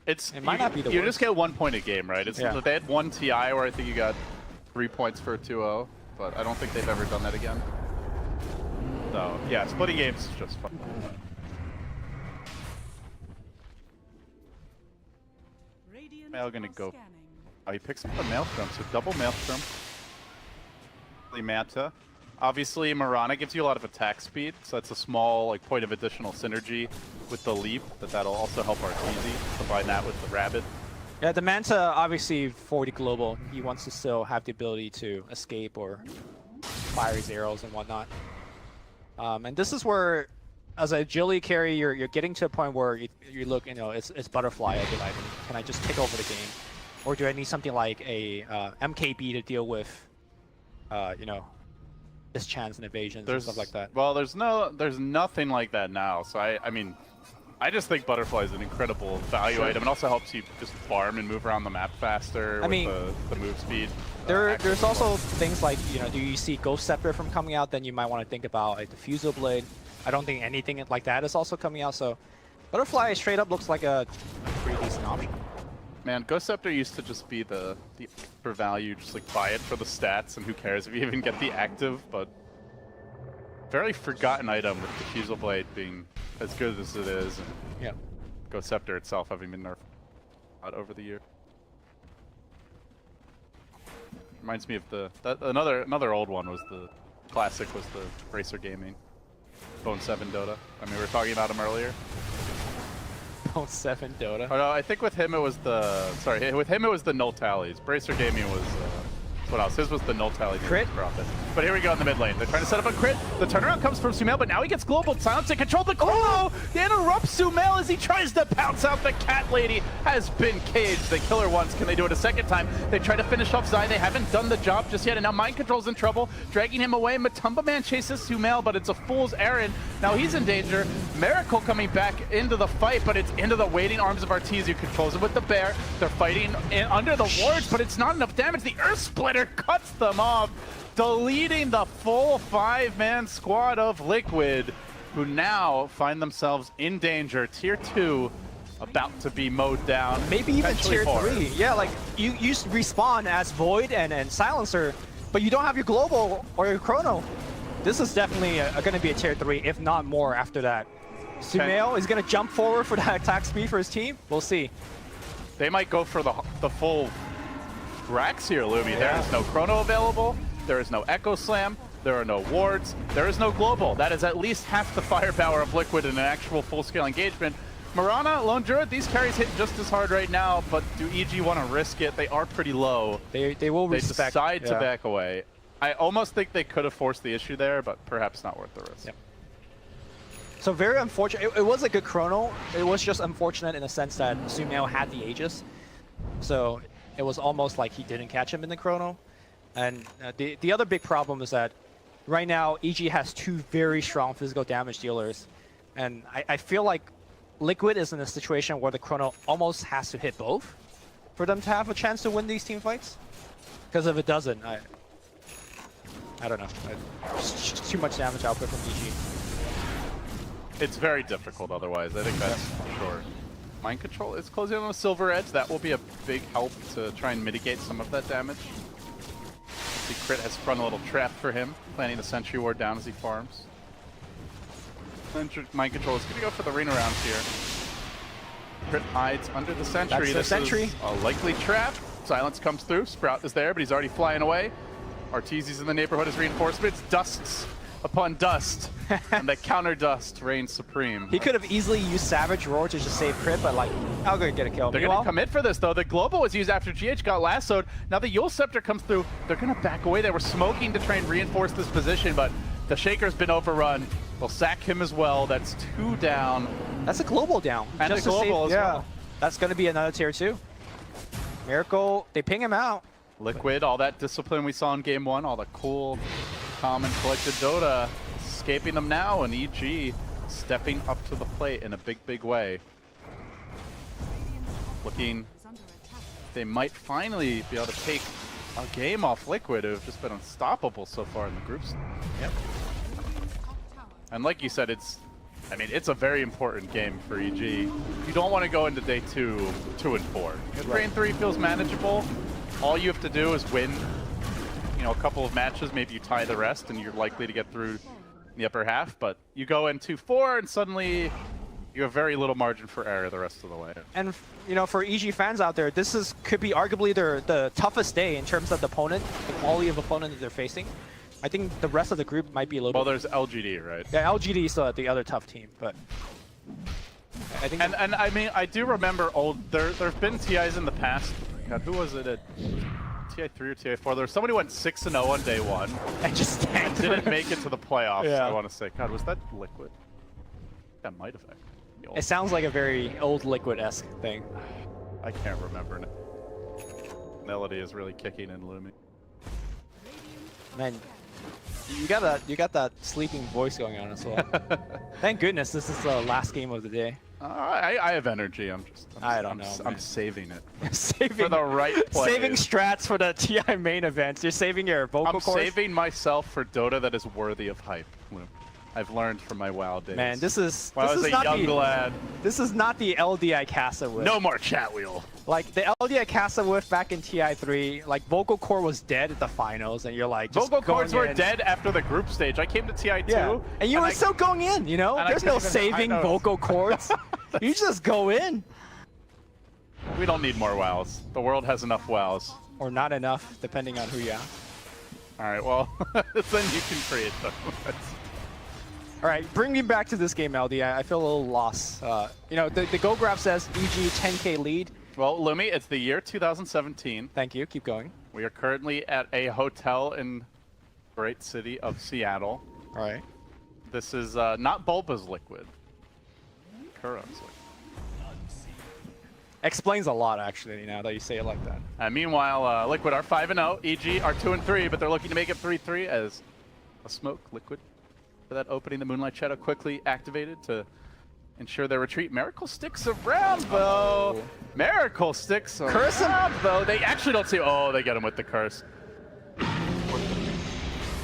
it might not be the worst. You just get 1 point a game, right? They had 1 TI where I think you got 3 points for a 2-0, but I don't think they've ever done that again. So, yeah, splitting games is just fun. Mail gonna go. Oh, he picks up a Maelstrom, so double Maelstrom. Manta. Obviously, Mirana gives you a lot of attack speed, so that's a small point of additional synergy with the Leap, that'll also help Arteezy. Combine that with the Rabbit. Yeah, the Manta, obviously, for the global, he wants to still have the ability to escape or fire his arrows and whatnot. And this is where, as a agility carry, you're getting to a point where you look, it's Butterfly a good item. Can I just take over the game? Or do I need something like a MKB to deal with, mischance and evasions and stuff like that? Well, there's nothing like that now. So I mean, I just think Butterfly is an incredible value item. It also helps you just farm and move around the map faster with the move speed. There's also things like, do you see Ghost Scepter from coming out? Then you might want to think about like the Fusel Blade. I don't think anything like that is also coming out. So Butterfly straight up looks like a pretty decent option. Man, Ghost Scepter used to just be the for value, just buy it for the stats, and who cares if you even get the active, but very forgotten item with the Fusel Blade being as good as it is, and Ghost Scepter itself having been nerfed out over the year. Reminds me of another old one was the classic was the Bracer Gaming, Bone 7 Dota. I mean, we were talking about him earlier. 7 Dota. Oh no, I think with him it was the null tallies. Bracer Gaming was what else? His was the null tally. Crit? But here we go in the mid lane. They're trying to set up a crit. The turnaround comes from Sumail, but now he gets global silence and control the Chrono. They interrupt Sumail as he tries to pounce out. The cat lady has been caged. They kill her once. Can they do it a second time? They try to finish off Zai. They haven't done the job just yet, and now Mind Control's in trouble, dragging him away. Matumba Man chases Sumail, but it's a fool's errand. Now he's in danger. Miracle coming back into the fight, but it's into the waiting arms of Arteezy, who controls him with the bear. They're fighting under the wards, but it's not enough damage. The Earth Splitter cuts them off, deleting the full 5-man squad of Liquid, who now find themselves in danger. Tier 2 about to be mowed down. Maybe even potentially tier 4. 3. Yeah, like you respawn as Void and Silencer, but you don't have your Global or your Chrono. This is definitely going to be a tier 3, if not more after that. Sumail is going to jump forward for that attack speed for his team. We'll see. They might go for the full Grax here, Luby. Yeah. There is no Chrono available. There is no Echo Slam. There are no wards. There is no global. That is at least half the firepower of Liquid in an actual full-scale engagement. Mirana, Lone Druid, these carries hit just as hard right now, but do EG want to risk it? They are pretty low. They will respect. They decide to back away. I almost think they could have forced the issue there, but perhaps not worth the risk. Yep. So very unfortunate. It was a good Chrono. It was just unfortunate in the sense that Sumail had the Aegis. So it was almost like he didn't catch him in the Chrono. And the other big problem is that right now EG has 2 very strong physical damage dealers. And I feel like Liquid is in a situation where the Chrono almost has to hit both for them to have a chance to win these team fights. Because if it doesn't, I don't know. Just too much damage output from EG. It's very difficult otherwise. I think that's for sure. Mind Control is closing on a Silver Edge. That will be a big help to try and mitigate some of that damage. The Crit has sprung a little trap for him, planning the Sentry Ward down as he farms. Mind Control is going to go for the ring around here. Crit hides under the Sentry. That's the Sentry. Is a likely trap. Silence comes through. Sprout is there, but he's already flying away. Arteezy's in the neighborhood as reinforcements. Dusts upon dust, and the counter dust reigns supreme. He could have easily used Savage Roar to just save Crit, but like, I'll go get a kill. They're going to commit for this, though. The Global was used after GH got lassoed. Now the Yule Scepter comes through. They're going to back away. They were smoking to try and reinforce this position, but the Shaker's been overrun. They'll sack him as well. That's 2 down. That's a Global down. And just a Global as well. That's going to be another tier 2. Miracle, they ping him out. Liquid, all that discipline we saw in Game 1, all the cool, calm, and collected Dota, escaping them now, and EG stepping up to the plate in a big, big way. Looking, they might finally be able to take a game off Liquid, who've just been unstoppable so far in the groups. Yep. And like you said, it's a very important game for EG. You don't want to go into day 2, 2-4. If Train 3 feels manageable, all you have to do is win, a couple of matches. Maybe you tie the rest, and you're likely to get through the upper half. But you go in 2-4, and suddenly you have very little margin for error the rest of the way. And for EG fans out there, this could be arguably the toughest day in terms of the opponent, the quality of opponent that they're facing. I think the rest of the group might be a little bit... Well, there's LGD, right? Yeah, LGD is the other tough team, but... I think... And I mean, I do remember there have been TIs in the past. God, who was it at TI3 or TI4? There was somebody who went 6-0 on day 1. And just tanked. Didn't make it to the playoffs, Yeah. I want to say. God, was that Liquid? That might have actually. It sounds like a very old Liquid-esque thing. I can't remember. Melody is really kicking in Lumi. Man, you got that sleeping voice going on as well. Thank goodness this is the last game of the day. I have energy. I don't know. I'm saving it. Saving for the right play. Saving strats for the TI main events. You're saving your vocal cords. I'm saving myself for Dota that is worthy of hype. I've learned from my WoW days. Man, this is when I was a young lad. This is not the LD I Casa with. No more chat wheel. Like the LD I Casa with back in TI3, like vocal core was dead at the finals, and you're like, just vocal cords were in. dead after the group stage. I came to TI2, yeah. And you were still going in. There's no saving vocal cords. You just go in. We don't need more WoWs. The world has enough WoWs. Or not enough, depending on who you ask. All right, well, then you can create them. All right, bring me back to this game, LD. I feel a little lost. The goal graph says EG 10K lead. Well, Lumi, it's the year 2017. Thank you. Keep going. We are currently at a hotel in the great city of Seattle. All right. This is not Bulba's Liquid. Kuro's Liquid. Explains a lot, actually, now that you say it like that. Meanwhile, Liquid are 5-0. EG are 2-3, but they're looking to make it 3-3 as a smoke Liquid. For that opening, the Moonlight Shadow quickly activated to ensure their retreat. Miracle sticks around, though. Miracle sticks around, curse him, though. They actually don't see... Oh, they get him with the curse.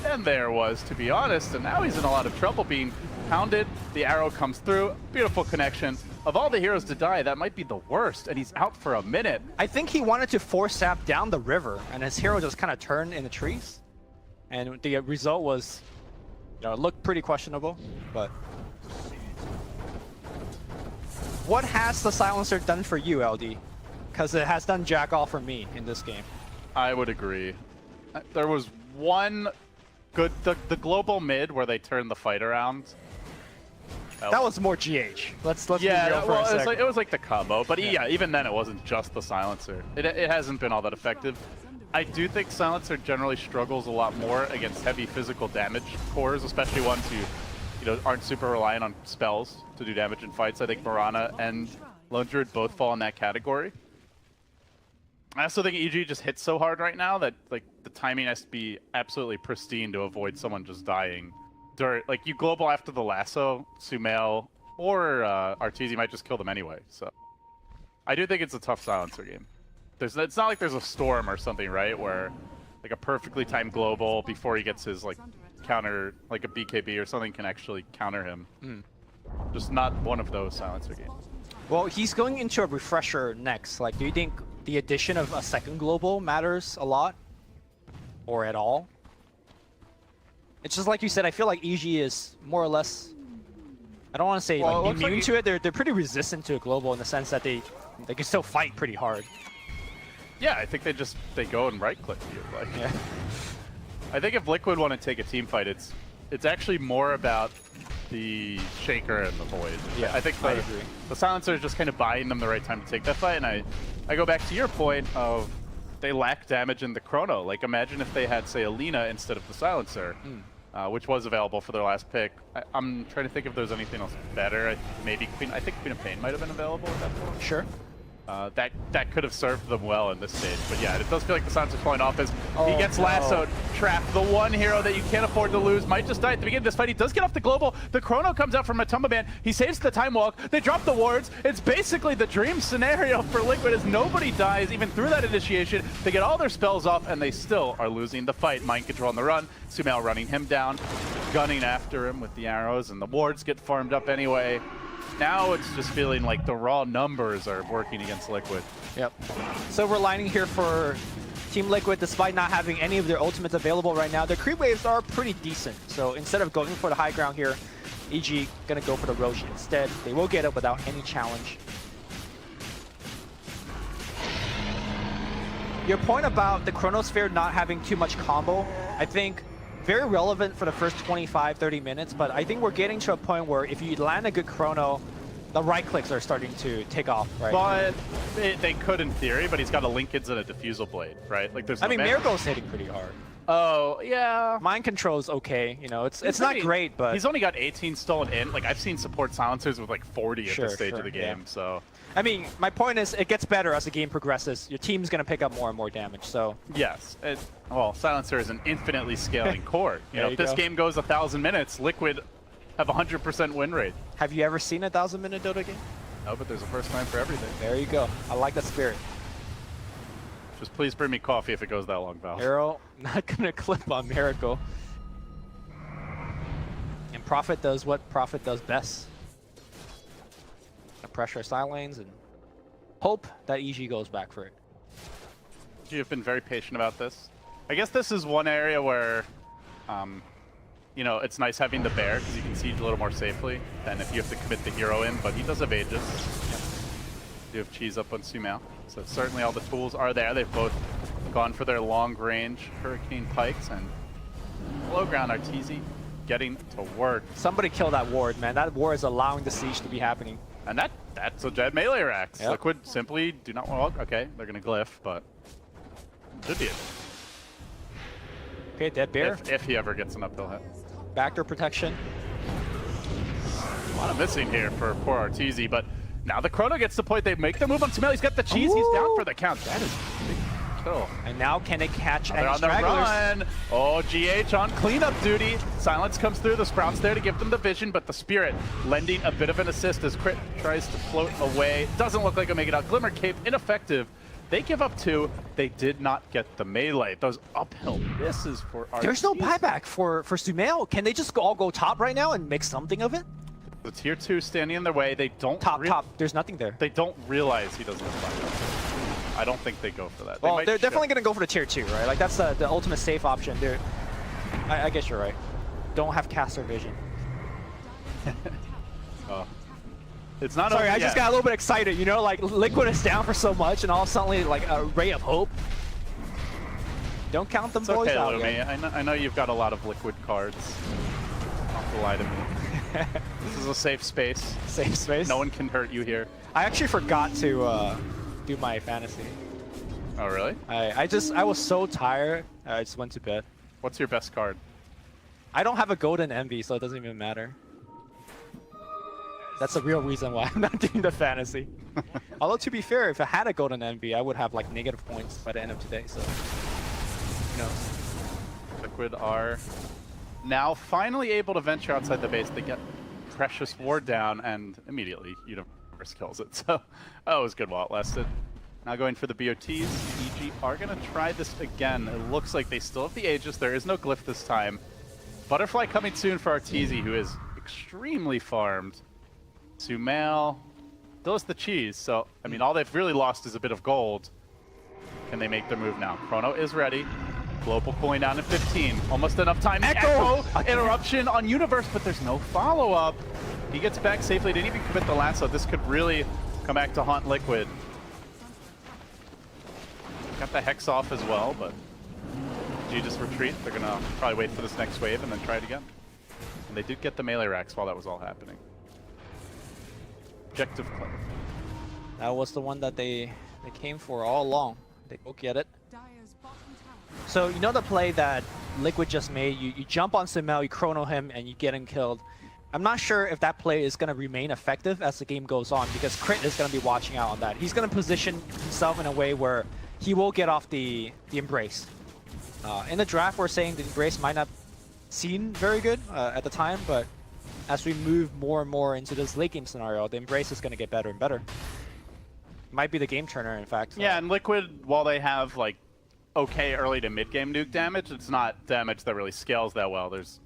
And there was, to be honest, and now he's in a lot of trouble being Pounded, the arrow comes through, beautiful connection. Of all the heroes to die, that might be the worst, and he's out for a minute. I think he wanted to force sap down the river, and his hero just kind of turned in the trees. And the result was, you know, it looked pretty questionable, but... What has the silencer done for you, LD? Because it has done jack all for me in this game. I would agree. There was one good, the global mid where they turned the fight around. That was more GH. Let's be real for well, a second. it was like the combo, but yeah, even then it wasn't just the silencer. It hasn't been all that effective. I do think silencer generally struggles a lot more against heavy physical damage cores, especially ones who, you know, aren't super reliant on spells to do damage in fights. I think Mirana and Lone Druid both fall in that category. I also think EG just hits so hard right now that like the timing has to be absolutely pristine to avoid someone just dying. Like you global after the lasso, Sumail or Arteezy might just kill them anyway. So I do think it's a tough silencer game. It's not like there's a storm or something, right? Where like a perfectly timed global before he gets his like counter, like a BKB or something can actually counter him. Just not one of those silencer games. Well, he's going into a refresher next. Like, do you think the addition of a second global matters a lot? Or at all? It's just like you said, I feel like EG is more or less, I don't want to say like immune to it. They're pretty resistant to a global in the sense that they can still fight pretty hard. Yeah, I think they go and right click you. Like, yeah. I think if Liquid want to take a team fight, it's actually more about the Shaker and the Void. Yeah, I think the Silencer is just kind of buying them the right time to take that fight. And I go back to your point of they lack damage in the Chrono. Like imagine if they had, say, Alina instead of the Silencer, which was available for their last pick. I'm trying to think if there's anything else better. I think Queen of Pain might have been available at that point. Sure. That could have served them well in this stage. But yeah, it does feel like the Silencer's falling off as he gets lassoed, trapped. The one hero that you can't afford to lose might just die at the beginning of this fight. He does get off the global. The Chrono comes out from Matumba Man. He saves the time walk. They drop the wards. It's basically the dream scenario for Liquid as nobody dies even through that initiation. They get all their spells off and they still are losing the fight. Mind control on the run. Sumail running him down, gunning after him with the arrows, and the wards get farmed up anyway. Now it's just feeling like the raw numbers are working against Liquid. Yep. Silver lining here for Team Liquid, despite not having any of their ultimates available right now. Their creep waves are pretty decent. So instead of going for the high ground here, EG gonna go for the Roshi instead. They will get it without any challenge. Your point about the Chronosphere not having too much combo, I think very relevant for the first 25-30 minutes, but I think we're getting to a point where if you land a good Chrono, the right clicks are starting to take off, right? But they could in theory, but he's got a Linkage and a Diffusal Blade, right? Like there's. I mean, Marigold's hitting pretty hard. Oh yeah. Mind control's okay, you know, it's not great, but he's only got 18 stolen in. Like I've seen support silencers with like 40 at this stage of the game, so. I mean, my point is, it gets better as the game progresses. Your team's going to pick up more and more damage, so... Yes. Well, Silencer is an infinitely scaling core. You know, if this game goes 1,000 minutes, Liquid have 100% win rate. Have you ever seen a 1,000-minute Dota game? No, but there's a first time for everything. There you go. I like that spirit. Just please bring me coffee if it goes that long, Val. Arrow, not going to clip on Miracle. And Prophet does what Prophet does best. Pressure side lanes and hope that EG goes back for it. You've been very patient about this. I guess this is one area where, you know, it's nice having the bear because you can siege a little more safely than if you have to commit the hero in, but he does have Aegis. You have cheese up on Sumail, so certainly all the tools are there. They've both gone for their long-range Hurricane Pikes, and low ground Arteezy getting to work. Somebody kill that ward, man. That ward is allowing the siege to be happening. And that's a dead melee Rax. Yep. Liquid simply do not want. Okay, they're gonna glyph, but should be it. Okay, dead bear. If he ever gets an uphill hit. Backdoor protection. A lot of missing here for poor Arteezy, but now the Chrono gets the point. They make the move on Sumail. He's got the cheese. Ooh. He's down for the count. That is a big kill. And now can they catch any on stragglers? The run. Oh, GH on cleanup duty. Silence comes through. The Sprout's there to give them the vision, but the Spirit lending a bit of an assist as Crit tries to float away. Doesn't look like he'll make it out. Glimmer Cape ineffective. They give up 2. They did not get the melee. Those uphill misses for our There's no buyback for Sumail. Can they just all go top right now and make something of it? The tier 2 standing in their way. They don't top. There's nothing there. They don't realize he doesn't have buyback. I don't think they go for that. Well, they're definitely going to go for the tier 2, right? Like that's the ultimate safe option. I guess you're right. Don't have caster vision. It's not. Sorry, I just got a little bit excited. You know, like Liquid is down for so much, and all of a sudden, like a ray of hope. Don't count them boys out yet. I know you've got a lot of Liquid cards. Don't lie to me. This is a safe space. Safe space. No one can hurt you here. I actually forgot to do my fantasy. Oh really? I was so tired. I just went to bed. What's your best card? I don't have a golden envy, so it doesn't even matter. That's the real reason why I'm not doing the fantasy. Although to be fair, if I had a golden envy, I would have like negative points by the end of today. So, who knows? Liquid are now finally able to venture outside the base. They get Precious Ward down, and immediately Universe kills it. So, it was good while it lasted. Now going for the BOTs. EG are going to try this again. It looks like they still have the Aegis. There is no glyph this time. Butterfly coming soon for Arteezy, who is extremely farmed. Sumail still has the cheese, so, I mean, all they've really lost is a bit of gold. Can they make their move now? Chrono is ready. Global cooling down in 15. Almost enough time. Echo! Interruption on Universe, but there's no follow-up. He gets back safely. Didn't even commit the lasso. This could really come back to haunt Liquid. Got the Hex off as well, but G just retreat. They're going to probably wait for this next wave and then try it again. And they did get the melee racks while that was all happening. Objective clip. That was the one that they came for all along. They go get it. So you know the play that Liquid just made? You jump on Sumail, you chrono him, and you get him killed. I'm not sure if that play is going to remain effective as the game goes on, because Crit is going to be watching out on that. He's going to position himself in a way where he will get off the Embrace. In the draft, we're saying the Embrace might not seem very good at the time, but as we move more and more into this late game scenario, the Embrace is going to get better and better. Might be the game turner, in fact. Yeah, and Liquid, while they have like okay early to mid game nuke damage, it's not damage that really scales that well. There's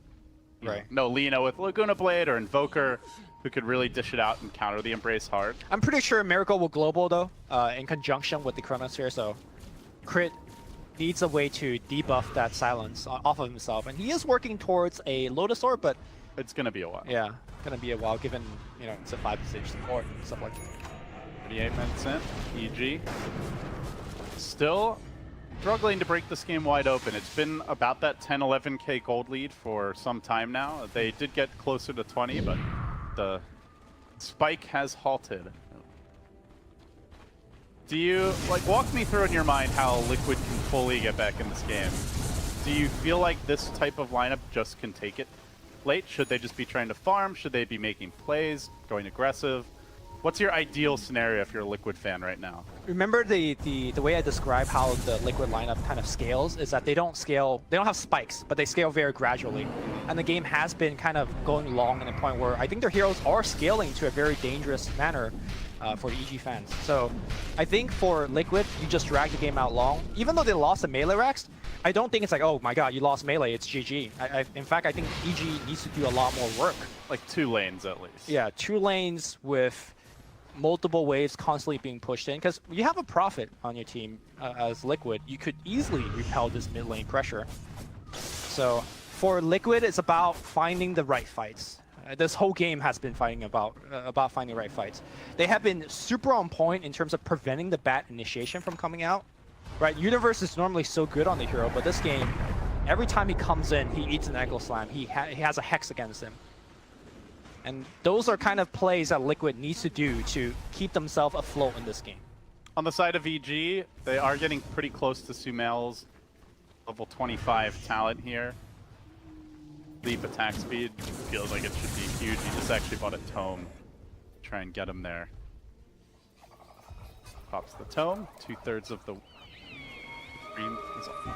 no Lino with Laguna Blade or Invoker who could really dish it out and counter the Embrace hard. I'm pretty sure Miracle will global though, in conjunction with the Chronosphere, so Crit needs a way to debuff that silence off of himself, and he is working towards a Lotus Orb, but it's gonna be a while. Yeah, gonna be a while given, you know, it's a 5-stage support and stuff like that. 38 minutes in, EG still struggling to break this game wide open. It's been about that 10-11k gold lead for some time now. They did get closer to 20, but the spike has halted. Do you, like, walk me through in your mind how Liquid can fully get back in this game? Do you feel like this type of lineup just can take it late? Should they just be trying to farm? Should they be making plays, going aggressive? What's your ideal scenario if you're a Liquid fan right now? Remember the way I describe how the Liquid lineup kind of scales is that they don't scale, they don't have spikes, but they scale very gradually. And the game has been kind of going long in a point where I think their heroes are scaling to a very dangerous manner for the EG fans. So I think for Liquid, you just drag the game out long. Even though they lost the melee racks, I don't think it's like, oh my god, you lost melee, it's GG. In fact, I think EG needs to do a lot more work. Like 2 lanes at least. Yeah, 2 lanes with multiple waves constantly being pushed in, because you have a Prophet on your team as Liquid. You could easily repel this mid lane pressure. So for Liquid, it's about finding the right fights. This whole game has been fighting about finding the right fights. They have been super on point in terms of preventing the bad initiation from coming out. Right, Universe is normally so good on the hero, but this game, every time he comes in, he eats an ankle slam. He has a Hex against him. And those are kind of plays that Liquid needs to do to keep themselves afloat in this game. On the side of EG, they are getting pretty close to Sumail's level 25 talent here. Leap attack speed feels like it should be huge. He just actually bought a tome to try and get him there. Pops the tome, 2/3 of the green is off.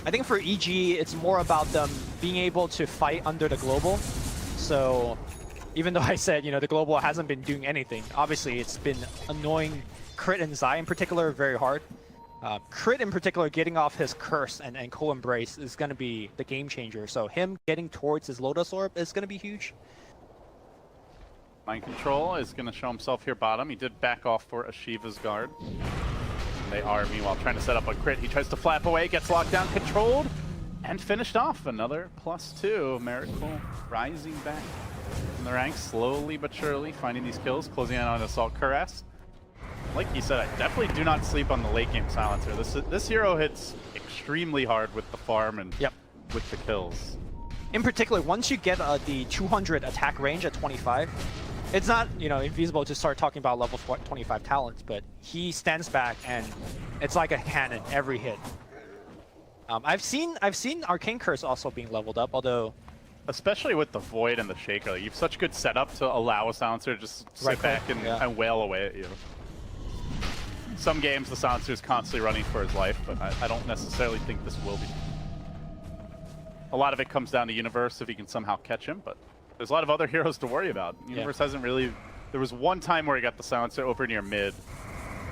I think for EG, it's more about them being able to fight under the global. So even though I said, you know, the global hasn't been doing anything, obviously it's been annoying Crit and Zai in particular very hard. Crit in particular getting off his curse and co-embrace is going to be the game changer. So him getting towards his Lotus Orb is going to be huge. Mind Control is going to show himself here bottom. He did back off for Ashiva's guard. And they are, meanwhile, trying to set up a crit. He tries to flap away, gets locked down, controlled, and finished off. Another +2. Miracle rising back in the ranks, slowly but surely, finding these kills, closing in on Assault Cuirass. Like you said, I definitely do not sleep on the late game silencer. This hero hits extremely hard with the farm and with the kills. In particular, once you get the 200 attack range at 25, it's not, you know, infeasible to start talking about level 25 talents, but he stands back and it's like a cannon every hit. I've seen Arcane Curse also being leveled up, although especially with the Void and the Shaker, like, you have such good setup to allow a silencer to just sit back and wail away at you. Some games the silencer is constantly running for his life, but I don't necessarily think this will be. A lot of it comes down to Universe if he can somehow catch him, but there's a lot of other heroes to worry about. Universe hasn't really... There was one time where he got the silencer over near mid,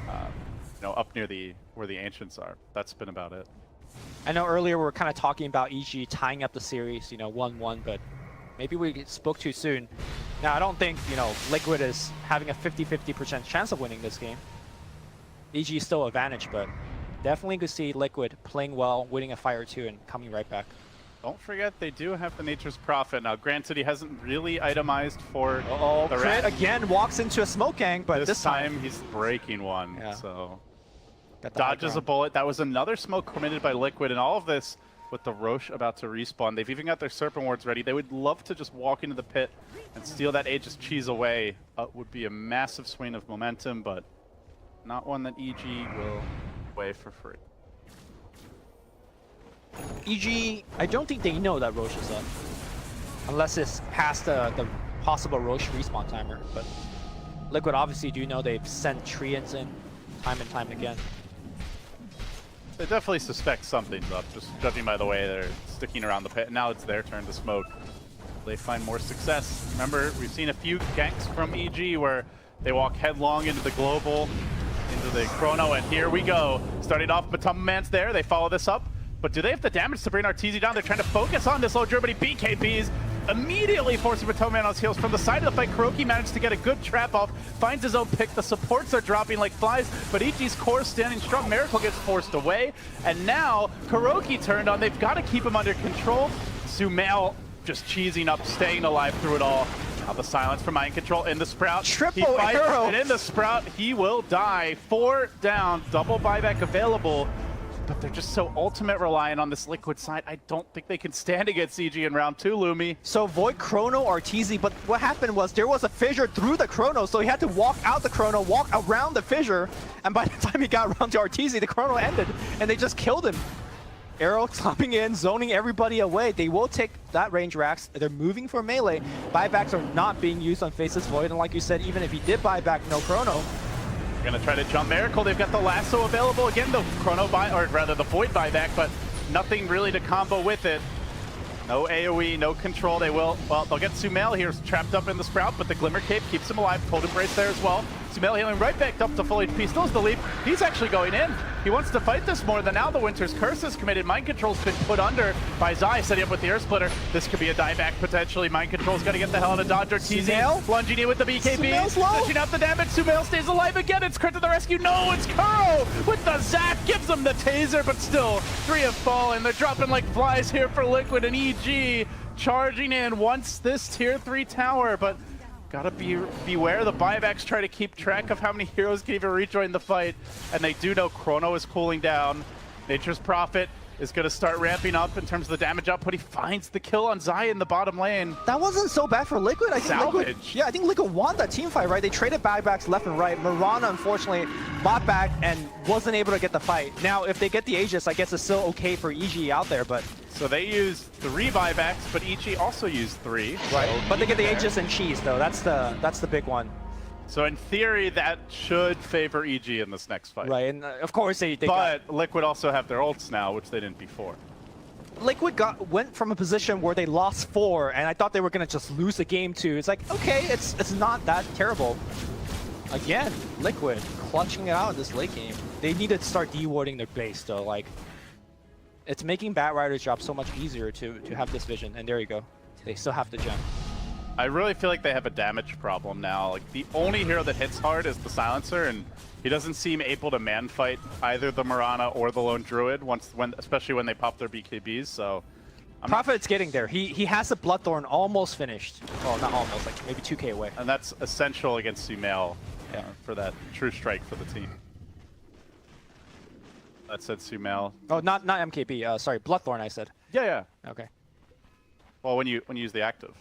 you know, up near where the Ancients are. That's been about it. I know earlier we were kind of talking about EG tying up the series, you know, 1-1, but maybe we spoke too soon. Now, I don't think, you know, Liquid is having a 50-50% chance of winning this game. EG is still advantage, but definitely could see Liquid playing well, winning a fight or two, and coming right back. Don't forget, they do have the Nature's Prophet. Now, granted, he hasn't really itemized for the Crit again walks into a smoke gang, but this time he's breaking one, so... Got the dodges a bullet. That was another smoke committed by Liquid, and all of this with the Roche about to respawn. They've even got their Serpent Wards ready. They would love to just walk into the pit and steal that Aegis Cheese away. Would be a massive swing of momentum, but not one that EG will away for free. EG, I don't think they know that Roche is up. Unless it's past the possible Roche respawn timer. But Liquid obviously do know they've sent Treants in time and time again. They definitely suspect something's up, just judging by the way they're sticking around the pit. Now it's their turn to smoke. They find more success. Remember, we've seen a few ganks from EG where they walk headlong into the global, into the chrono, and here we go. Starting off, Matama Man's there. They follow this up. But do they have the damage to bring Arteezy down? They're trying to focus on this low Germany. BKBs immediately forcing Matoma on his heels. From the side of the fight, KuroKy managed to get a good trap off, finds his own pick. The supports are dropping like flies, but EG's core standing strong. Miracle gets forced away, and now KuroKy turned on. They've got to keep him under control. Sumail just cheesing up, staying alive through it all. Now the silence from Mind Control in the Sprout. Triple arrow! And in the Sprout, he will die. 4 down, double buyback available. But they're just so ultimate reliant on this Liquid side. I don't think they can stand against CG in round 2, Lumi. So Void Chrono Arteezy, but what happened was there was a fissure through the Chrono, so he had to walk out the Chrono, walk around the fissure, and by the time he got around to Arteezy, the Chrono ended, and they just killed him. Arrow stopping in, zoning everybody away. They will take that range racks. They're moving for melee. Buybacks are not being used on Faceless Void, and like you said, even if he did buy back no Chrono, gonna try to jump Miracle. They've got the lasso available. Again, the Chrono buy, or rather the Void buyback, but nothing really to combo with it. No AoE, no control. They will, well, they'll get Sumail here trapped up in the Sprout, but the Glimmer Cape keeps him alive. Cold Embrace there as well. Sumail healing right back up to full HP. Still has the leap. He's actually going in. He wants to fight this more than now. The Winter's Curse is committed. Mind Control's been put under by Zai, setting up with the Earth Splitter. This could be a dieback potentially. Mind Control's got to get the hell out of Dodge. Arteezy lunging in with the BKB. Dishing out the damage. Sumail stays alive again. It's Crit to the rescue. No, it's Kuro with the Zap. Gives him the taser, but still 3 have fallen. They're dropping like flies here for Liquid, and EG charging in once this tier 3 tower, but gotta beware. The buybacks try to keep track of how many heroes can even rejoin the fight, and they do know Chrono is cooling down. Nature's Prophet is going to start ramping up in terms of the damage output. He finds the kill on Zai in the bottom lane. that wasn't so bad for Liquid. I think Liquid won that team fight, right? They traded buybacks left and right. Mirana, unfortunately, bought back and wasn't able to get the fight. Now, if they get the Aegis, I guess it's still okay for EG out there, but... So they used 3 buybacks, but EG also used 3. Right, so but they get the Aegis and Cheese, though. That's the big one. So in theory, that should favor EG in this next fight. Right, and of course they but Liquid also have their ults now, which they didn't before. Liquid went from a position where they lost 4, and I thought they were going to just lose the game too. It's like, okay, it's not that terrible. again, Liquid clutching it out in this late game. They need to start de-warding their base though. Like, it's making Batrider's job so much easier to have this vision. And there you go. They still have the gem. I really feel like they have a damage problem now. Like, the only hero that hits hard is the Silencer, and he doesn't seem able to man fight either the Mirana or the Lone Druid, especially when they pop their BKBs, so... Prophet's getting there. He has the Bloodthorn almost finished. Well, not almost, like maybe 2k away. And that's essential against Sumail for that true strike for the team. That said Sumail. Oh, not MKB. Sorry, Bloodthorn I said. Yeah. Okay. Well, when you use the active.